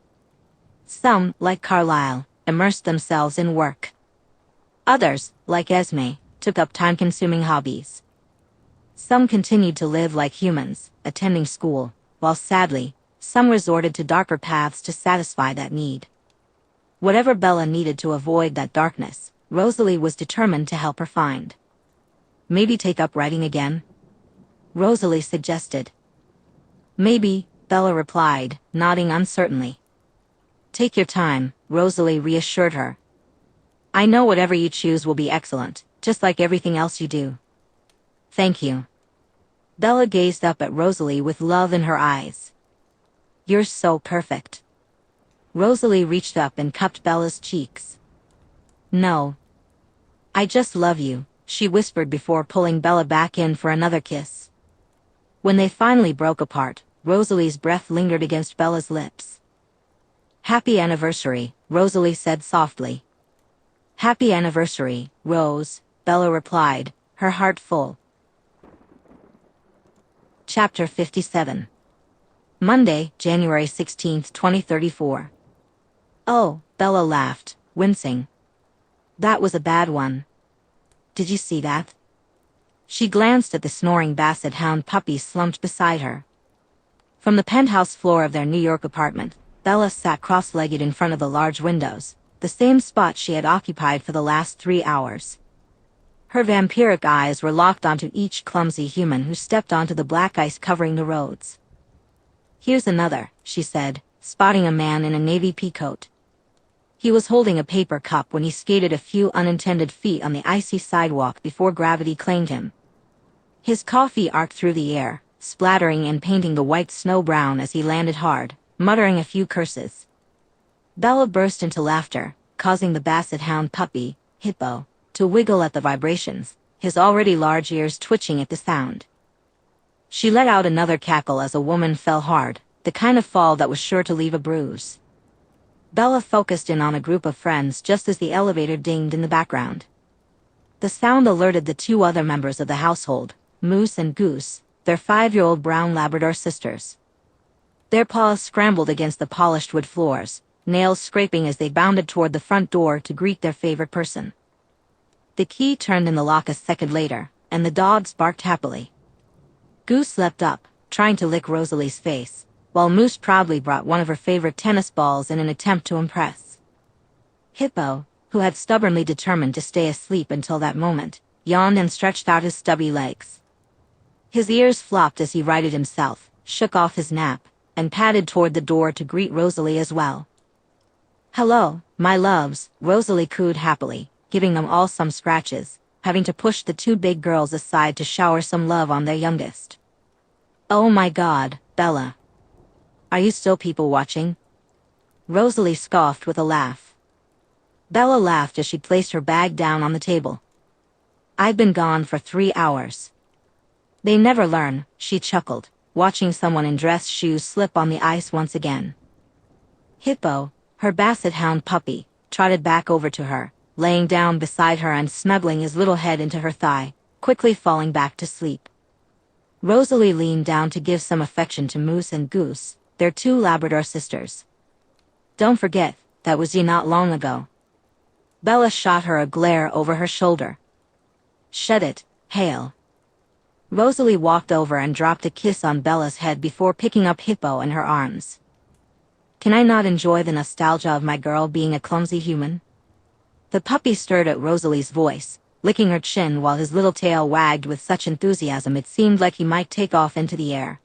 Some, like Carlyle, immersed themselves in work. Others, like Esme, took up time-consuming hobbies. Some continued to live like humans, attending school, while sadly, some resorted to darker paths to satisfy that need. Whatever Bella needed to avoid that darkness, Rosalie was determined to help her find. "Maybe take up writing again?" Rosalie suggested. "Maybe," Bella replied, nodding uncertainly. "Take your time," Rosalie reassured her. "I know whatever you choose will be excellent, just like everything else you do." "Thank you." Bella gazed up at Rosalie with love in her eyes. "You're so perfect." Rosalie reached up and cupped Bella's cheeks. "No," I just love you, she whispered before pulling Bella back in for another kiss. When they finally broke apart, Rosalie's breath lingered against Bella's lips. Happy anniversary, Rosalie said softly. Happy anniversary, Rose, Bella replied, her heart full. Chapter 57. Monday, January 16, 2034. Oh, Bella laughed, wincing. That was a bad one. Did you see that? She glanced at the snoring basset hound puppy slumped beside her. From the penthouse floor of their New York apartment, Bella sat cross-legged in front of the large windows, the same spot she had occupied for the last 3 hours. Her vampiric eyes were locked onto each clumsy human who stepped onto the black ice covering the roads. Here's another, she said, spotting a man in a navy pea coat. He was holding a paper cup when he skated a few unintended feet on the icy sidewalk before gravity claimed him. His coffee arced through the air, splattering and painting the white snow brown as he landed hard, muttering a few curses. Bella burst into laughter, causing the basset hound puppy, Hippo, to wiggle at the vibrations, his already large ears twitching at the sound. She let out another cackle as a woman fell hard, the kind of fall that was sure to leave a bruise. Bella focused in on a group of friends just as the elevator dinged in the background. The sound alerted the 2 other members of the household, Moose and Goose, their 5-year-old brown Labrador sisters. Their paws scrambled against the polished wood floors, nails scraping as they bounded toward the front door to greet their favorite person. The key turned in the lock a second later, and the dogs barked happily. Goose leapt up, trying to lick Rosalie's face, while Moose proudly brought one of her favorite tennis balls in an attempt to impress. Hippo, who had stubbornly determined to stay asleep until that moment, yawned and stretched out his stubby legs. His ears flopped as he righted himself, shook off his nap, and padded toward the door to greet Rosalie as well. Hello, my loves, Rosalie cooed happily, giving them all some scratches, having to push the 2 big girls aside to shower some love on their youngest. Oh my God, Bella. Are you still people watching? Rosalie scoffed with a laugh. Bella laughed as she placed her bag down on the table. I've been gone for 3 hours. They never learn, she chuckled, watching someone in dress shoes slip on the ice once again. Hippo, her basset hound puppy, trotted back over to her, laying down beside her and snuggling his little head into her thigh, quickly falling back to sleep. Rosalie leaned down to give some affection to Moose and Goose, their 2 Labrador sisters. Don't forget, that was not long ago. Bella shot her a glare over her shoulder. Shed it, Hale. Rosalie walked over and dropped a kiss on Bella's head before picking up Hippo in her arms. Can I not enjoy the nostalgia of my girl being a clumsy human? The puppy stirred at Rosalie's voice, licking her chin while his little tail wagged with such enthusiasm it seemed like he might take off into the air.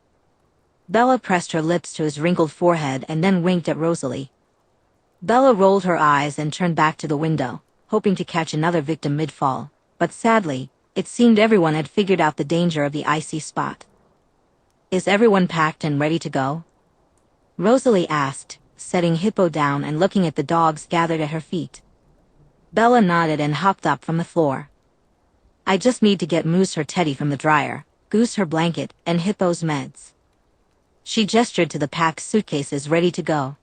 Bella pressed her lips to his wrinkled forehead and then winked at Rosalie. Bella rolled her eyes and turned back to the window, hoping to catch another victim mid-fall, but sadly, it seemed everyone had figured out the danger of the icy spot. Is everyone packed and ready to go? Rosalie asked, setting Hippo down and looking at the dogs gathered at her feet. Bella nodded and hopped up from the floor. I just need to get Moose her teddy from the dryer, Goose her blanket, and Hippo's meds. She gestured to the packed suitcases ready to go.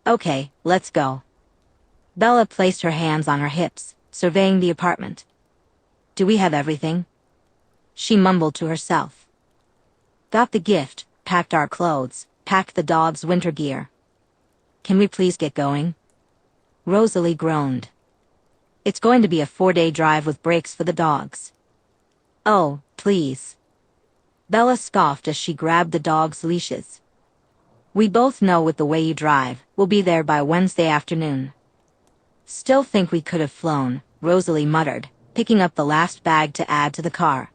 Okay, let's go. Bella placed her hands on her hips, surveying the apartment. Do we have everything? She mumbled to herself. Got the gift, packed our clothes, packed the dog's winter gear. Can we please get going? Rosalie groaned. It's going to be a 4-day drive with breaks for the dogs. Oh, please. Bella scoffed as she grabbed the dog's leashes. We both know with the way you drive, we'll be there by Wednesday afternoon. Still think we could have flown, Rosalie muttered, picking up the last bag to add to the car.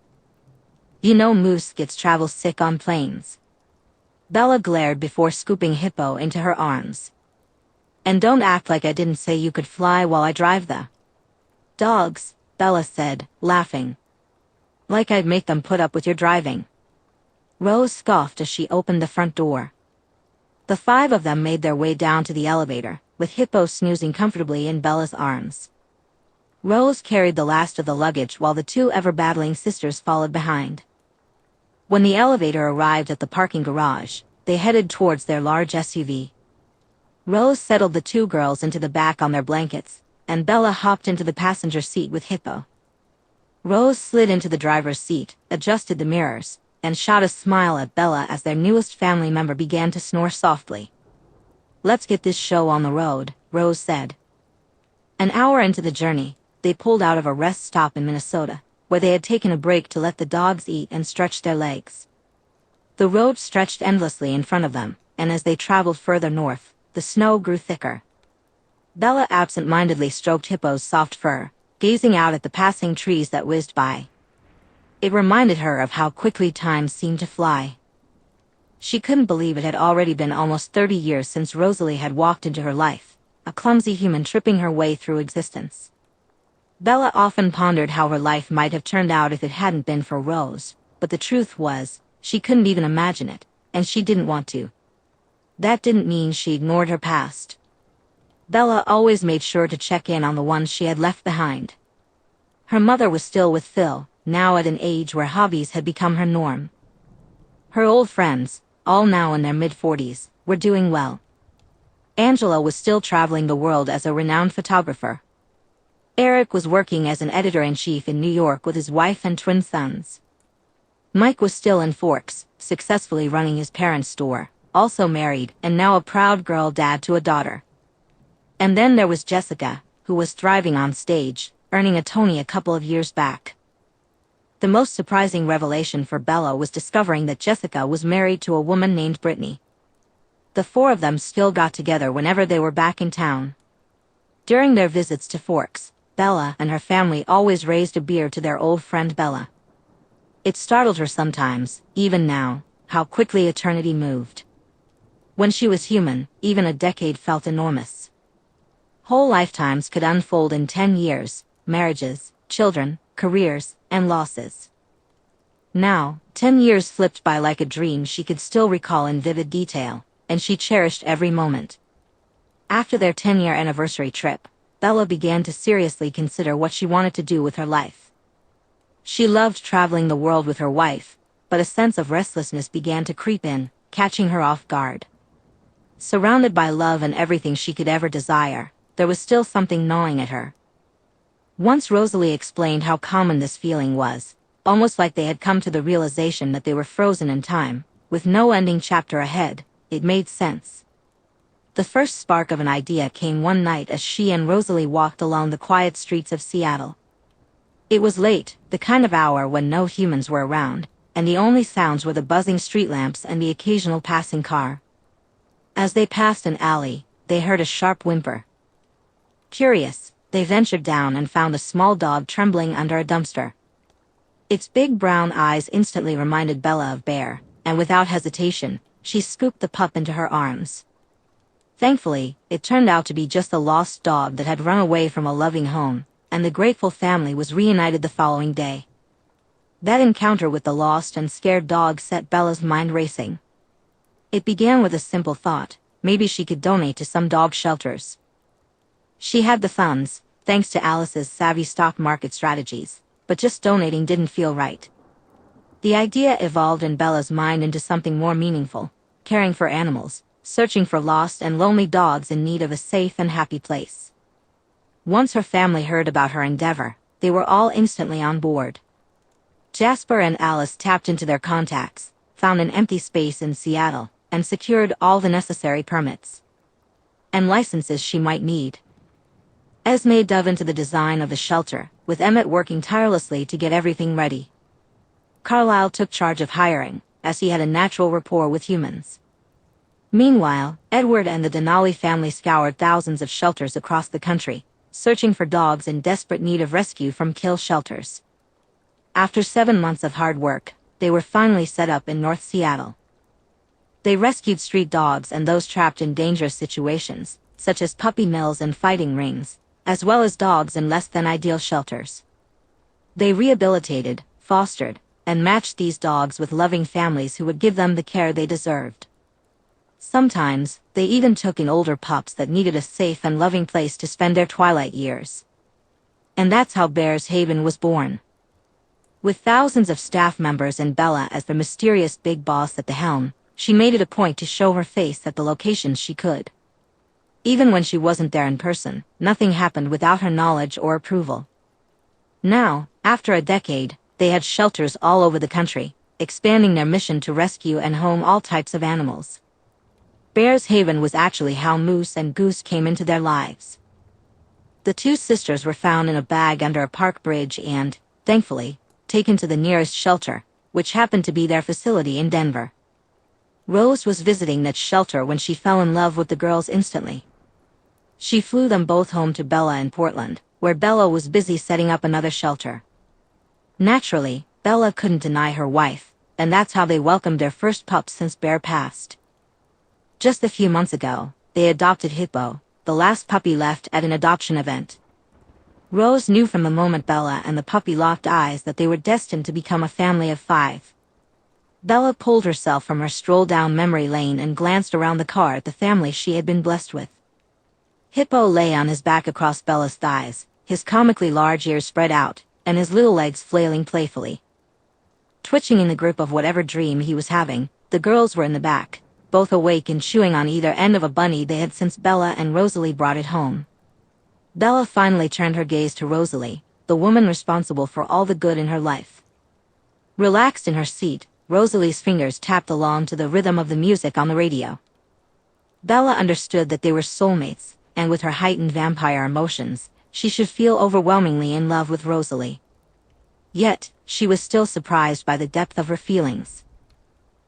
You know Moose gets travel sick on planes. Bella glared before scooping Hippo into her arms. And don't act like I didn't say you could fly while I drive the dogs, Bella said, laughing. Like I'd make them put up with your driving. Rose scoffed as she opened the front door. The 5 of them made their way down to the elevator, with Hippo snoozing comfortably in Bella's arms. Rose carried the last of the luggage while the two ever-battling sisters followed behind. When the elevator arrived at the parking garage, they headed towards their large SUV. Rose settled the two girls into the back on their blankets, and Bella hopped into the passenger seat with Hippo. Rose slid into the driver's seat, adjusted the mirrors, and shot a smile at Bella as their newest family member began to snore softly. "Let's get this show on the road," Rose said. An hour into the journey, they pulled out of a rest stop in Minnesota, where they had taken a break to let the dogs eat and stretch their legs. The road stretched endlessly in front of them, and as they traveled further north, the snow grew thicker. Bella absent-mindedly stroked Hippo's soft fur, gazing out at the passing trees that whizzed by. It reminded her of how quickly time seemed to fly. She couldn't believe it had already been almost 30 years since Rosalie had walked into her life, a clumsy human tripping her way through existence. Bella often pondered how her life might have turned out if it hadn't been for Rose, but the truth was, she couldn't even imagine it, and she didn't want to. That didn't mean she ignored her past. Bella always made sure to check in on the ones she had left behind. Her mother was still with Phil, now at an age where hobbies had become her norm. Her old friends, all now in their mid-40s, were doing well. Angela was still traveling the world as a renowned photographer. Eric was working as an editor-in-chief in New York with his wife and twin sons. Mike was still in Forks, successfully running his parents' store, also married and now a proud girl dad to a daughter. And then there was Jessica, who was thriving on stage, earning a Tony a couple of years back. The most surprising revelation for Bella was discovering that Jessica was married to a woman named Brittany. The four of them still got together whenever they were back in town. During their visits to Forks, Bella and her family always raised a beer to their old friend Bella. It startled her sometimes, even now, how quickly eternity moved. When she was human, even a decade felt enormous. Whole lifetimes could unfold in 10 years, marriages, children, careers, and losses. Now, 10 years slipped by like a dream she could still recall in vivid detail, and she cherished every moment. After their 10-year anniversary trip, Bella began to seriously consider what she wanted to do with her life. She loved traveling the world with her wife, but a sense of restlessness began to creep in, catching her off guard. Surrounded by love and everything she could ever desire, there was still something gnawing at her. Once Rosalie explained how common this feeling was, almost like they had come to the realization that they were frozen in time, with no ending chapter ahead. It made sense. The first spark of an idea came one night as she and Rosalie walked along the quiet streets of Seattle. It was late, the kind of hour when no humans were around, and the only sounds were the buzzing street lamps and the occasional passing car. As they passed an alley, they heard a sharp whimper. Curious, they ventured down and found a small dog trembling under a dumpster. Its big brown eyes instantly reminded Bella of Bear, and without hesitation, she scooped the pup into her arms. Thankfully, it turned out to be just a lost dog that had run away from a loving home, and the grateful family was reunited the following day. That encounter with the lost and scared dog set Bella's mind racing. It began with a simple thought: maybe she could donate to some dog shelters. She had the funds, thanks to Alice's savvy stock market strategies, but just donating didn't feel right. The idea evolved in Bella's mind into something more meaningful: caring for animals, searching for lost and lonely dogs in need of a safe and happy place. Once her family heard about her endeavor, they were all instantly on board. Jasper and Alice tapped into their contacts, found an empty space in Seattle, and secured all the necessary permits and licenses she might need. Esme dove into the design of the shelter, with Emmett working tirelessly to get everything ready. Carlisle took charge of hiring, as he had a natural rapport with humans. Meanwhile, Edward and the Denali family scoured thousands of shelters across the country, searching for dogs in desperate need of rescue from kill shelters. After 7 months of hard work, they were finally set up in North Seattle. They rescued street dogs and those trapped in dangerous situations, such as puppy mills and fighting rings, as well as dogs in less-than-ideal shelters. They rehabilitated, fostered, and matched these dogs with loving families who would give them the care they deserved. Sometimes, they even took in older pups that needed a safe and loving place to spend their twilight years. And that's how Bears Haven was born. With thousands of staff members and Bella as the mysterious big boss at the helm, she made it a point to show her face at the locations she could. Even when she wasn't there in person, nothing happened without her knowledge or approval. Now, after a decade, they had shelters all over the country, expanding their mission to rescue and home all types of animals. Bears Haven was actually how Moose and Goose came into their lives. The two sisters were found in a bag under a park bridge and, thankfully, taken to the nearest shelter, which happened to be their facility in Denver. Rose was visiting that shelter when she fell in love with the girls instantly. She flew them both home to Bella in Portland, where Bella was busy setting up another shelter. Naturally, Bella couldn't deny her wife, and that's how they welcomed their first pup since Bear passed. Just a few months ago, they adopted Hippo, the last puppy left at an adoption event. Rose knew from the moment Bella and the puppy locked eyes that they were destined to become a family of 5. Bella pulled herself from her stroll down memory lane and glanced around the car at the family she had been blessed with. Hippo lay on his back across Bella's thighs, his comically large ears spread out, and his little legs flailing playfully. Twitching in the grip of whatever dream he was having, the girls were in the back, both awake and chewing on either end of a bunny they had since Bella and Rosalie brought it home. Bella finally turned her gaze to Rosalie, the woman responsible for all the good in her life. Relaxed in her seat, Rosalie's fingers tapped along to the rhythm of the music on the radio. Bella understood that they were soulmates, and with her heightened vampire emotions, she should feel overwhelmingly in love with Rosalie. Yet, she was still surprised by the depth of her feelings.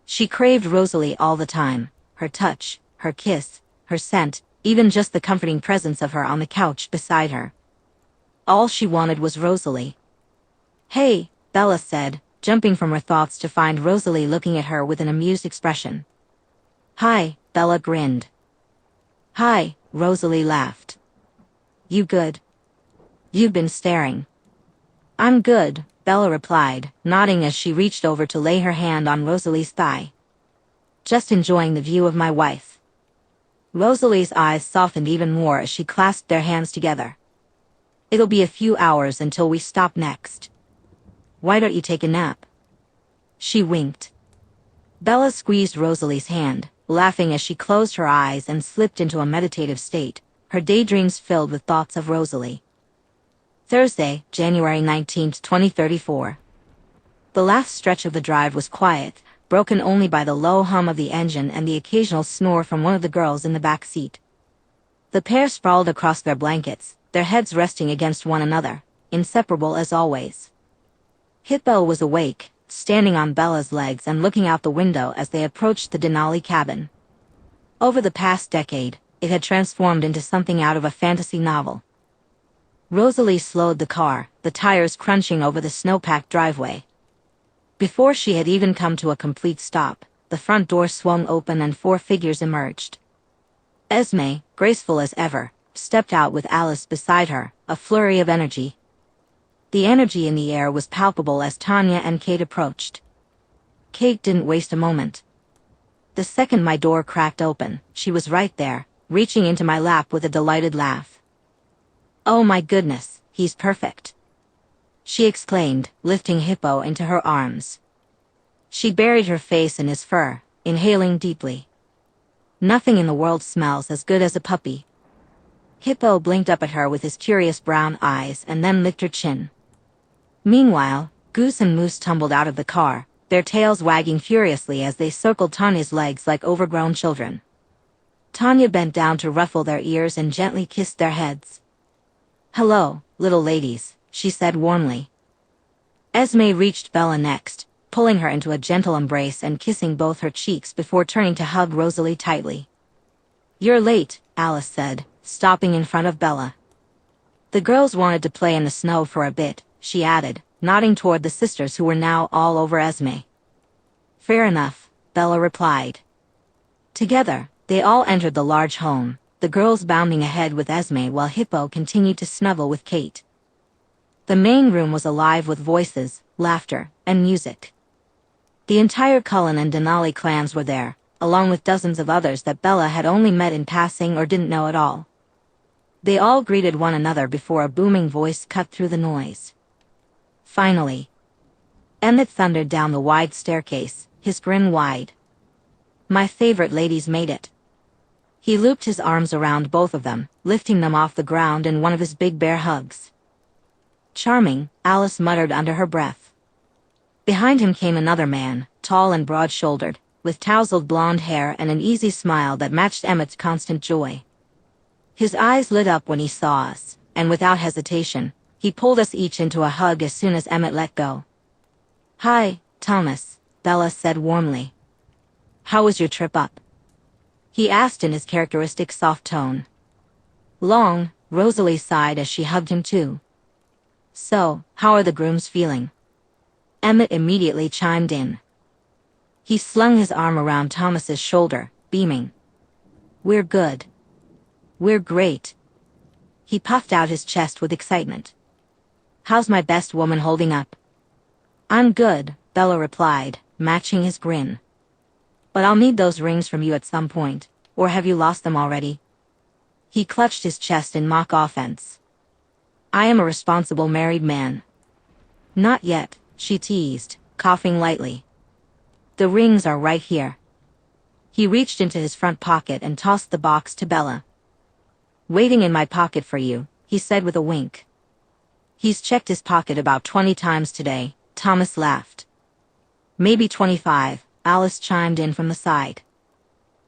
She craved Rosalie all the time, her touch, her kiss, her scent, even just the comforting presence of her on the couch beside her. All she wanted was Rosalie. "Hey," Bella said, jumping from her thoughts to find Rosalie looking at her with an amused expression. "Hi," Bella grinned. "Hi," Rosalie laughed. "You good?" "You've been staring." "I'm good," Bella replied, nodding as she reached over to lay her hand on Rosalie's thigh. "Just enjoying the view of my wife." Rosalie's eyes softened even more as she clasped their hands together. "It'll be a few hours until we stop next. Why don't you take a nap?" She winked. Bella squeezed Rosalie's hand, laughing as she closed her eyes and slipped into a meditative state, her daydreams filled with thoughts of Rosalie. Thursday, January 19, 2034. The last stretch of the drive was quiet, broken only by the low hum of the engine and the occasional snore from one of the girls in the back seat. The pair sprawled across their blankets, their heads resting against one another, inseparable as always. Hippo was awake, standing on Bella's legs and looking out the window as they approached the Denali cabin. Over the past decade, it had transformed into something out of a fantasy novel. Rosalie slowed the car, the tires crunching over the snow-packed driveway. Before she had even come to a complete stop, the front door swung open and 4 figures emerged. Esme, graceful as ever, stepped out with Alice beside her, a flurry of energy. The energy in the air was palpable as Tanya and Kate approached. Kate didn't waste a moment. The second my door cracked open, she was right there, reaching into my lap with a delighted laugh. "Oh my goodness, he's perfect," she exclaimed, lifting Hippo into her arms. She buried her face in his fur, inhaling deeply. "Nothing in the world smells as good as a puppy." Hippo blinked up at her with his curious brown eyes and then licked her chin. Meanwhile, Goose and Moose tumbled out of the car, their tails wagging furiously as they circled Tanya's legs like overgrown children. Tanya bent down to ruffle their ears and gently kissed their heads. "Hello, little ladies," she said warmly. Esme reached Bella next, pulling her into a gentle embrace and kissing both her cheeks before turning to hug Rosalie tightly. "You're late," Alice said, stopping in front of Bella. "The girls wanted to play in the snow for a bit," she added, nodding toward the sisters who were now all over Esme. "Fair enough," Bella replied. Together, they all entered the large home, the girls bounding ahead with Esme while Hippo continued to snuggle with Kate. The main room was alive with voices, laughter, and music. The entire Cullen and Denali clans were there, along with dozens of others that Bella had only met in passing or didn't know at all. They all greeted one another before a booming voice cut through the noise. Finally, Emmett thundered down the wide staircase, his grin wide. My favorite ladies made it. He looped his arms around both of them, lifting them off the ground in one of his big bear hugs. Charming, Alice muttered under her breath. Behind him came another man, tall and broad-shouldered, with tousled blonde hair and an easy smile that matched Emmett's constant joy. His eyes lit up when he saw us, and without hesitation, he pulled us each into a hug as soon as Emmett let go. Hi, Thomas, Bella said warmly. How was your trip up? He asked in his characteristic soft tone. Long, Rosalie sighed as she hugged him too. So, how are the grooms feeling? Emmett immediately chimed in. He slung his arm around Thomas's shoulder, beaming. We're good. We're great. He puffed out his chest with excitement. How's my best woman holding up? I'm good, Bella replied, matching his grin. But I'll need those rings from you at some point, or have you lost them already? He clutched his chest in mock offense. I am a responsible married man. Not yet, she teased, coughing lightly. The rings are right here. He reached into his front pocket and tossed the box to Bella. Waiting in my pocket for you, he said with a wink. He's checked his pocket about 20 times today, Thomas laughed. Maybe 25, Alice chimed in from the side.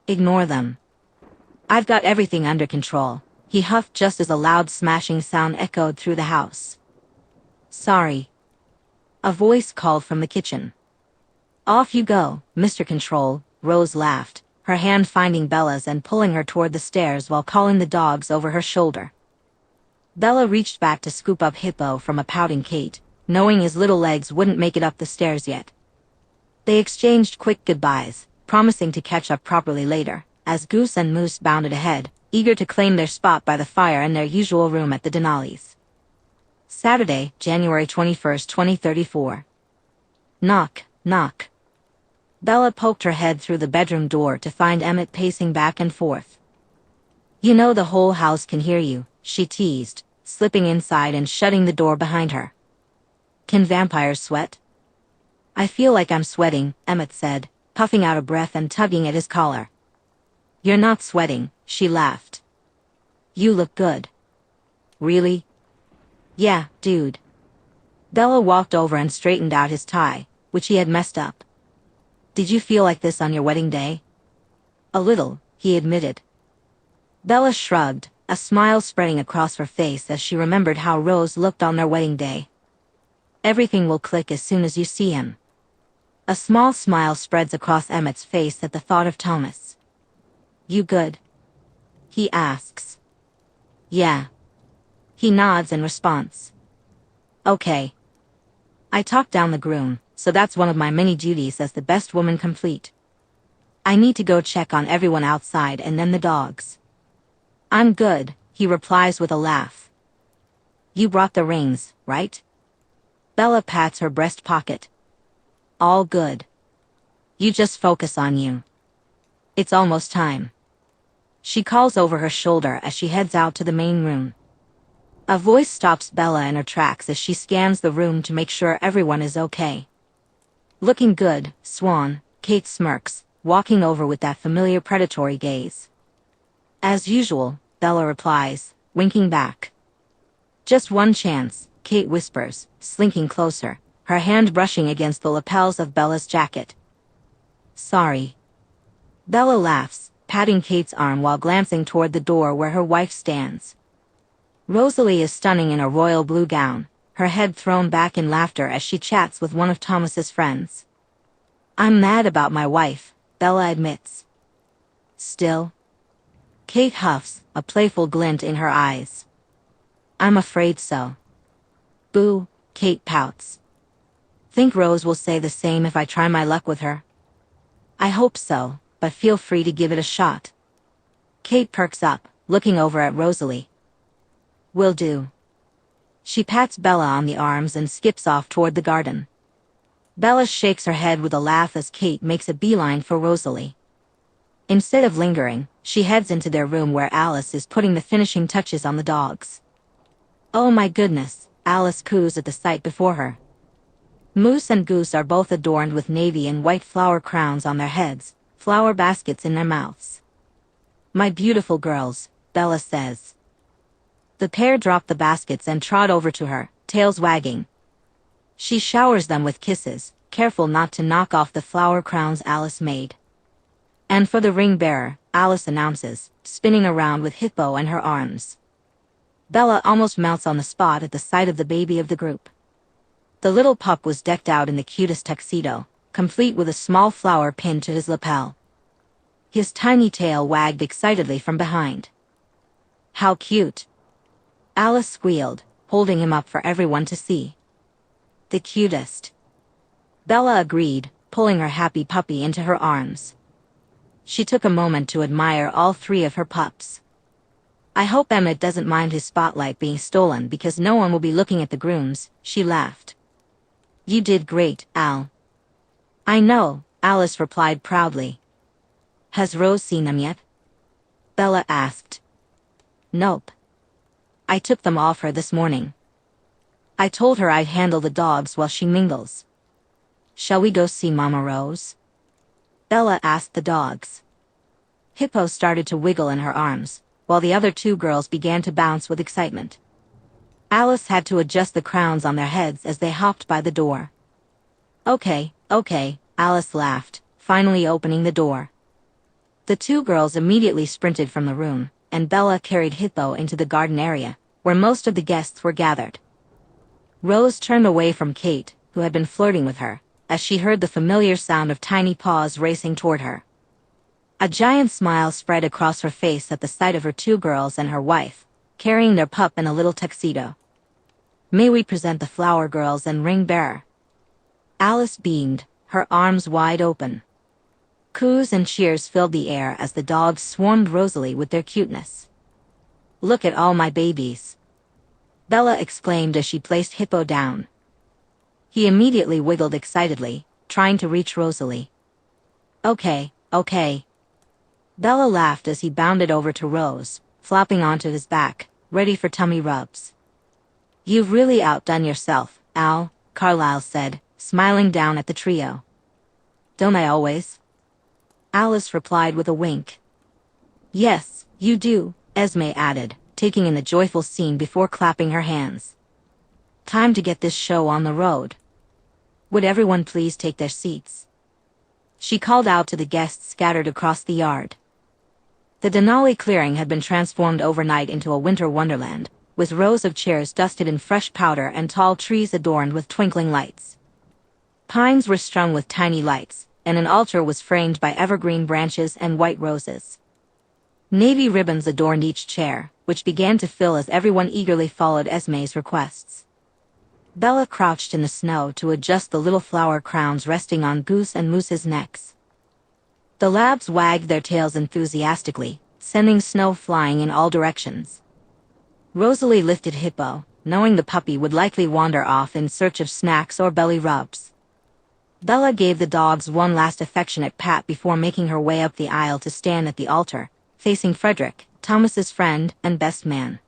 Ignore them. I've got everything under control, he huffed just as a loud smashing sound echoed through the house. Sorry. A voice called from the kitchen. Off you go, Mr. Control, Rose laughed, her hand finding Bella's and pulling her toward the stairs while calling the dogs over her shoulder. Bella reached back to scoop up Hippo from a pouting Kate, knowing his little legs wouldn't make it up the stairs yet. They exchanged quick goodbyes, promising to catch up properly later, as Goose and Moose bounded ahead, eager to claim their spot by the fire in their usual room at the Denali's. Saturday, January 21st, 2034. Knock, knock. Bella poked her head through the bedroom door to find Emmett pacing back and forth. You know the whole house can hear you, she teased, slipping inside and shutting the door behind her. Can vampires sweat? I feel like I'm sweating, Emmett said, puffing out a breath and tugging at his collar. You're not sweating, she laughed. You look good. Really? Yeah, dude. Bella walked over and straightened out his tie, which he had messed up. Did you feel like this on your wedding day? A little, he admitted. Bella shrugged, a smile spreading across her face as she remembered how Rose looked on their wedding day. Everything will click as soon as you see him. A small smile spreads across Emmett's face at the thought of Thomas. You good? He asks. Yeah. He nods in response. Okay. I talked down the groom, so that's one of my many duties as the best woman complete. I need to go check on everyone outside and then the dogs. I'm good, he replies with a laugh. You brought the rings, right? Bella pats her breast pocket. All good. You just focus on you. It's almost time. She calls over her shoulder as she heads out to the main room. A voice stops Bella in her tracks as she scans the room to make sure everyone is okay. Looking good, Swan, Kate smirks, walking over with that familiar predatory gaze. As usual, Bella replies, winking back. Just one chance, Kate whispers, slinking closer, her hand brushing against the lapels of Bella's jacket. Sorry. Bella laughs, patting Kate's arm while glancing toward the door where her wife stands. Rosalie is stunning in a royal blue gown, her head thrown back in laughter as she chats with one of Thomas's friends. I'm mad about my wife, Bella admits. Still? Kate huffs, a playful glint in her eyes. I'm afraid so. Boo, Kate pouts. Think Rose will say the same if I try my luck with her? I hope so, but feel free to give it a shot. Kate perks up, looking over at Rosalie. Will do. She pats Bella on the arms and skips off toward the garden. Bella shakes her head with a laugh as Kate makes a beeline for Rosalie. Instead of lingering, She heads into their room where Alice is putting the finishing touches on the dogs. "Oh my goodness," Alice coos at the sight before her. Moose and Goose are both adorned with navy and white flower crowns on their heads, flower baskets in their mouths. "My beautiful girls," Bella says. The pair drop the baskets and trot over to her, tails wagging. She showers them with kisses, careful not to knock off the flower crowns Alice made. "And for the ring bearer," Alice announces, spinning around with Hippo in her arms. Bella almost melts on the spot at the sight of the baby of the group. The little pup was decked out in the cutest tuxedo, complete with a small flower pinned to his lapel. His tiny tail wagged excitedly from behind. "How cute!" Alice squealed, holding him up for everyone to see. "The cutest," Bella agreed, pulling her happy puppy into her arms. She took a moment to admire all three of her pups. "I hope Emmett doesn't mind his spotlight being stolen because no one will be looking at the grooms," she laughed. "You did great, Al." "I know," Alice replied proudly. "Has Rose seen them yet?" Bella asked. "Nope. I took them off her this morning. I told her I'd handle the dogs while she mingles." "Shall we go see Mama Rose?" Bella asked the dogs. Hippo started to wiggle in her arms, while the other two girls began to bounce with excitement. Alice had to adjust the crowns on their heads as they hopped by the door. Okay, Alice laughed, finally opening the door. The two girls immediately sprinted from the room, and Bella carried Hippo into the garden area, where most of the guests were gathered. Rose turned away from Kate, who had been flirting with her, as she heard the familiar sound of tiny paws racing toward her. A giant smile spread across her face at the sight of her two girls and her wife, carrying their pup in a little tuxedo. "May we present the flower girls and ring bearer?" Alice beamed, her arms wide open. Coos and cheers filled the air as the dogs swarmed Rosalie with their cuteness. "Look at all my babies," Bella exclaimed as she placed Hippo down. He immediately wiggled excitedly, trying to reach Rosalie. Okay. Bella laughed as he bounded over to Rose, flopping onto his back, ready for tummy rubs. "You've really outdone yourself, Al," Carlisle said, smiling down at the trio. "Don't I always?" Alice replied with a wink. "Yes, you do," Esme added, taking in the joyful scene before clapping her hands. "Time to get this show on the road. Would everyone please take their seats?" She called out to the guests scattered across the yard. The Denali clearing had been transformed overnight into a winter wonderland, with rows of chairs dusted in fresh powder and tall trees adorned with twinkling lights. Pines were strung with tiny lights, and an altar was framed by evergreen branches and white roses. Navy ribbons adorned each chair, which began to fill as everyone eagerly followed Esme's requests. Bella crouched in the snow to adjust the little flower crowns resting on Goose and Moose's necks. The labs wagged their tails enthusiastically, sending snow flying in all directions. Rosalie lifted Hippo, knowing the puppy would likely wander off in search of snacks or belly rubs. Bella gave the dogs one last affectionate pat before making her way up the aisle to stand at the altar, facing Frederick, Thomas's friend and best man.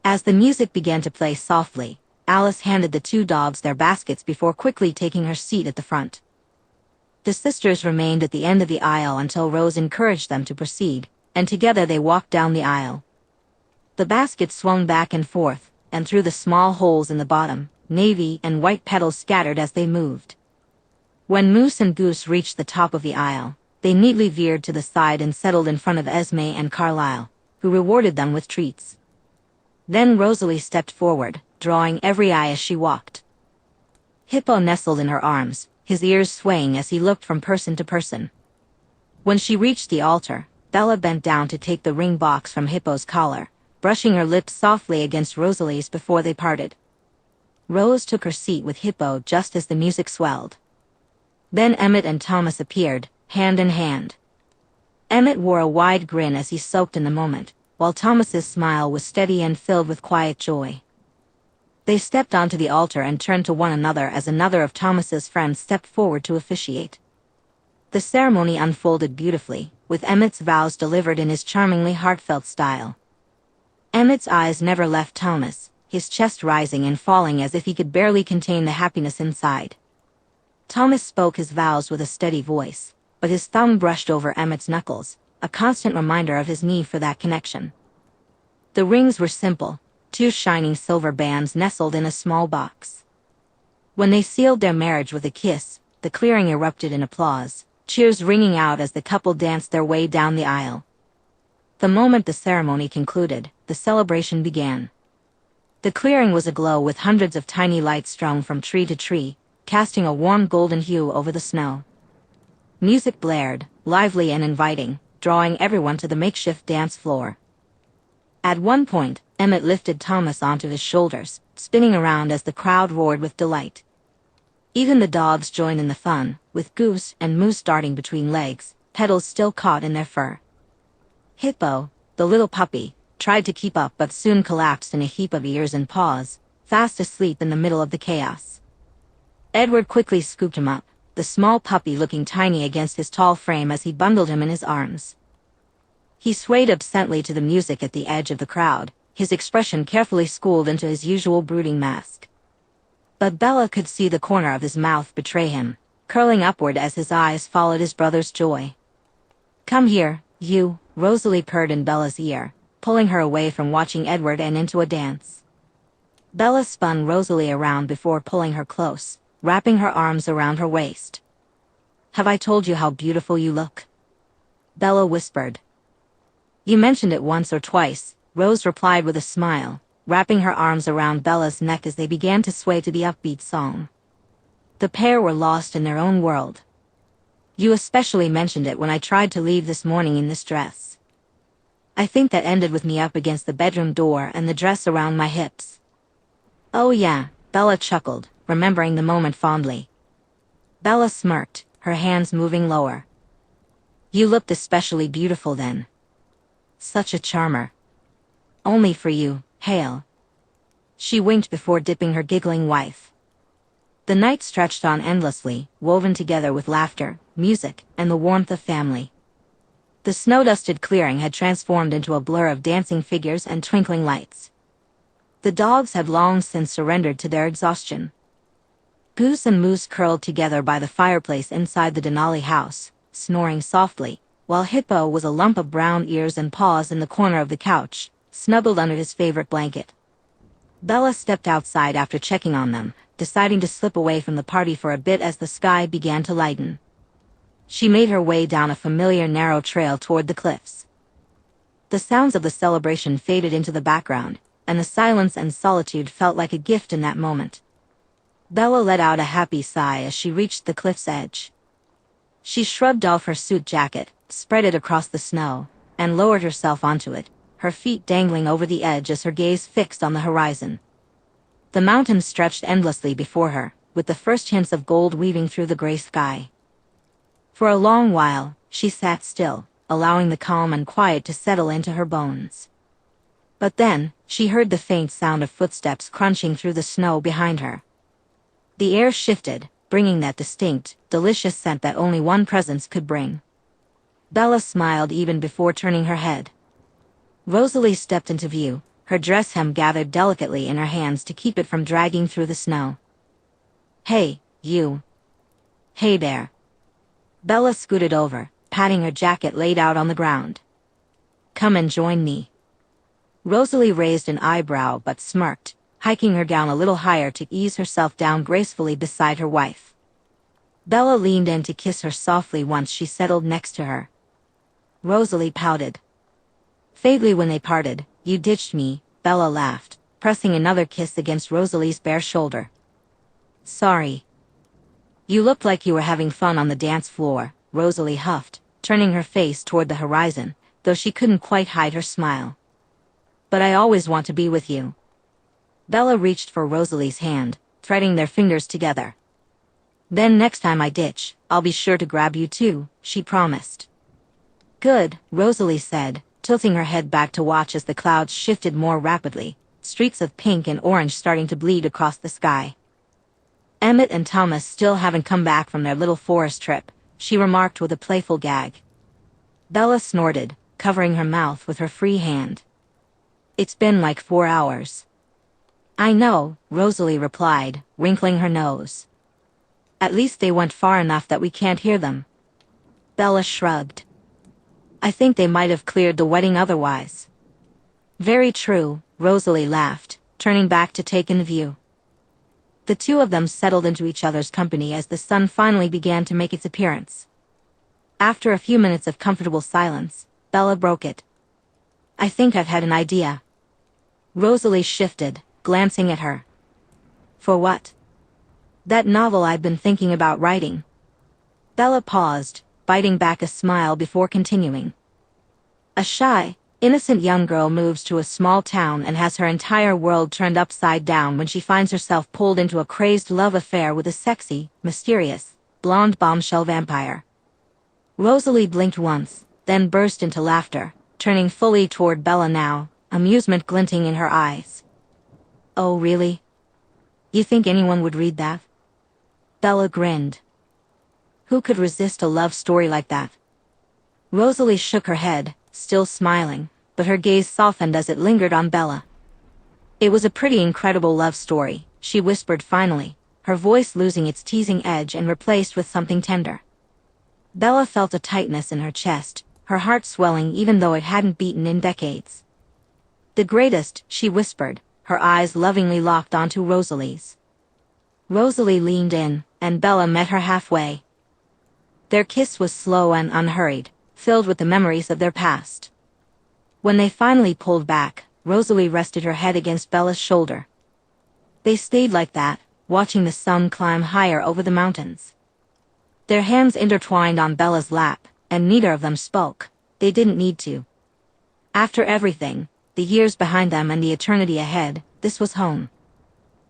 As the music began to play softly, Alice handed the two dogs their baskets before quickly taking her seat at the front. The sisters remained at the end of the aisle until Rose encouraged them to proceed, and together they walked down the aisle. The baskets swung back and forth, and through the small holes in the bottom, navy and white petals scattered as they moved. When Moose and Goose reached the top of the aisle, they neatly veered to the side and settled in front of Esme and Carlisle, who rewarded them with treats. Then Rosalie stepped forward, drawing every eye as she walked. Hippo nestled in her arms, his ears swaying as he looked from person to person. When she reached the altar, Bella bent down to take the ring box from Hippo's collar, brushing her lips softly against Rosalie's before they parted. Rose took her seat with Hippo just as the music swelled. Then Emmett and Thomas appeared, hand in hand. Emmett wore a wide grin as he soaked in the moment, while Thomas's smile was steady and filled with quiet joy. They stepped onto the altar and turned to one another as another of Thomas's friends stepped forward to officiate. The ceremony unfolded beautifully, with Emmett's vows delivered in his charmingly heartfelt style. Emmett's eyes never left Thomas, his chest rising and falling as if he could barely contain the happiness inside. Thomas spoke his vows with a steady voice, but his thumb brushed over Emmett's knuckles, a constant reminder of his need for that connection. The rings were simple, 2 shining silver bands nestled in a small box. When they sealed their marriage with a kiss, the clearing erupted in applause, cheers ringing out as the couple danced their way down the aisle. The moment the ceremony concluded, the celebration began. The clearing was aglow with hundreds of tiny lights strung from tree to tree, casting a warm golden hue over the snow. Music blared, lively and inviting, drawing everyone to the makeshift dance floor. At one point, Emmett lifted Thomas onto his shoulders, spinning around as the crowd roared with delight. Even the dogs joined in the fun, with Goose and Moose darting between legs, petals still caught in their fur. Hippo, the little puppy, tried to keep up but soon collapsed in a heap of ears and paws, fast asleep in the middle of the chaos. Edward quickly scooped him up, the small puppy looking tiny against his tall frame as he bundled him in his arms. He swayed absently to the music at the edge of the crowd, his expression carefully schooled into his usual brooding mask. But Bella could see the corner of his mouth betray him, curling upward as his eyes followed his brother's joy. "Come here, you," Rosalie purred in Bella's ear, pulling her away from watching Edward and into a dance. Bella spun Rosalie around before pulling her close, wrapping her arms around her waist. "Have I told you how beautiful you look?" Bella whispered. "You mentioned it once or twice," Rose replied with a smile, wrapping her arms around Bella's neck as they began to sway to the upbeat song. The pair were lost in their own world. "You especially mentioned it when I tried to leave this morning in this dress. I think that ended with me up against the bedroom door and the dress around my hips." "Oh yeah," Bella chuckled, remembering the moment fondly. Bella smirked, her hands moving lower. "You looked especially beautiful then. Such a charmer. Only for you, Hale." She winked before dipping her giggling wife. The night stretched on endlessly, woven together with laughter, music, and the warmth of family. The snow-dusted clearing had transformed into a blur of dancing figures and twinkling lights. The dogs had long since surrendered to their exhaustion. Goose and Moose curled together by the fireplace inside the Denali house, snoring softly, while Hippo was a lump of brown ears and paws in the corner of the couch, snuggled under his favorite blanket. Bella stepped outside after checking on them, deciding to slip away from the party for a bit as the sky began to lighten. She made her way down a familiar narrow trail toward the cliffs. The sounds of the celebration faded into the background, and the silence and solitude felt like a gift in that moment. Bella let out a happy sigh as she reached the cliff's edge. She shrugged off her suit jacket, spread it across the snow, and lowered herself onto it, her feet dangling over the edge as her gaze fixed on the horizon. The mountains stretched endlessly before her, with the first hints of gold weaving through the gray sky. For a long while, she sat still, allowing the calm and quiet to settle into her bones. But then, she heard the faint sound of footsteps crunching through the snow behind her. The air shifted, bringing that distinct, delicious scent that only one presence could bring. Bella smiled even before turning her head. Rosalie stepped into view, her dress hem gathered delicately in her hands to keep it from dragging through the snow. "Hey, you." "Hey there." Bella scooted over, patting her jacket laid out on the ground. "Come and join me." Rosalie raised an eyebrow but smirked, hiking her down a little higher to ease herself down gracefully beside her wife. Bella leaned in to kiss her softly once she settled next to her. Rosalie pouted. Faintly when they parted, "You ditched me," Bella laughed, pressing another kiss against Rosalie's bare shoulder. "Sorry." "You looked like you were having fun on the dance floor," Rosalie huffed, turning her face toward the horizon, though she couldn't quite hide her smile. "But I always want to be with you." Bella reached for Rosalie's hand, threading their fingers together. "Then next time I ditch, I'll be sure to grab you too," she promised. "Good," Rosalie said, tilting her head back to watch as the clouds shifted more rapidly, streaks of pink and orange starting to bleed across the sky. "Emmett and Thomas still haven't come back from their little forest trip," she remarked with a playful gag. Bella snorted, covering her mouth with her free hand. It's been like 4 hours. I know, Rosalie replied, wrinkling her nose. At least they went far enough that we can't hear them. Bella shrugged. I think they might have cleared the wedding otherwise. Very true, Rosalie laughed, turning back to take in the view. The two of them settled into each other's company as the sun finally began to make its appearance. After a few minutes of comfortable silence, Bella broke it. I think I've had an idea. Rosalie shifted, glancing at her. For what? That novel I've been thinking about writing. Bella paused, biting back a smile before continuing. A shy, innocent young girl moves to a small town and has her entire world turned upside down when she finds herself pulled into a crazed love affair with a sexy, mysterious, blonde bombshell vampire. Rosalie blinked once, then burst into laughter, turning fully toward Bella now, amusement glinting in her eyes. Oh really? You think anyone would read that? Bella grinned. Who could resist a love story like that? Rosalie shook her head, still smiling, but her gaze softened as it lingered on Bella. It was a pretty incredible love story, she whispered finally, her voice losing its teasing edge and replaced with something tender. Bella felt a tightness in her chest, her heart swelling even though it hadn't beaten in decades. The greatest, she whispered, her eyes lovingly locked onto Rosalie's. Rosalie leaned in, and Bella met her halfway. Their kiss was slow and unhurried, filled with the memories of their past. When they finally pulled back, Rosalie rested her head against Bella's shoulder. They stayed like that, watching the sun climb higher over the mountains. Their hands intertwined on Bella's lap, and neither of them spoke. They didn't need to. After everything, the years behind them and the eternity ahead, this was home.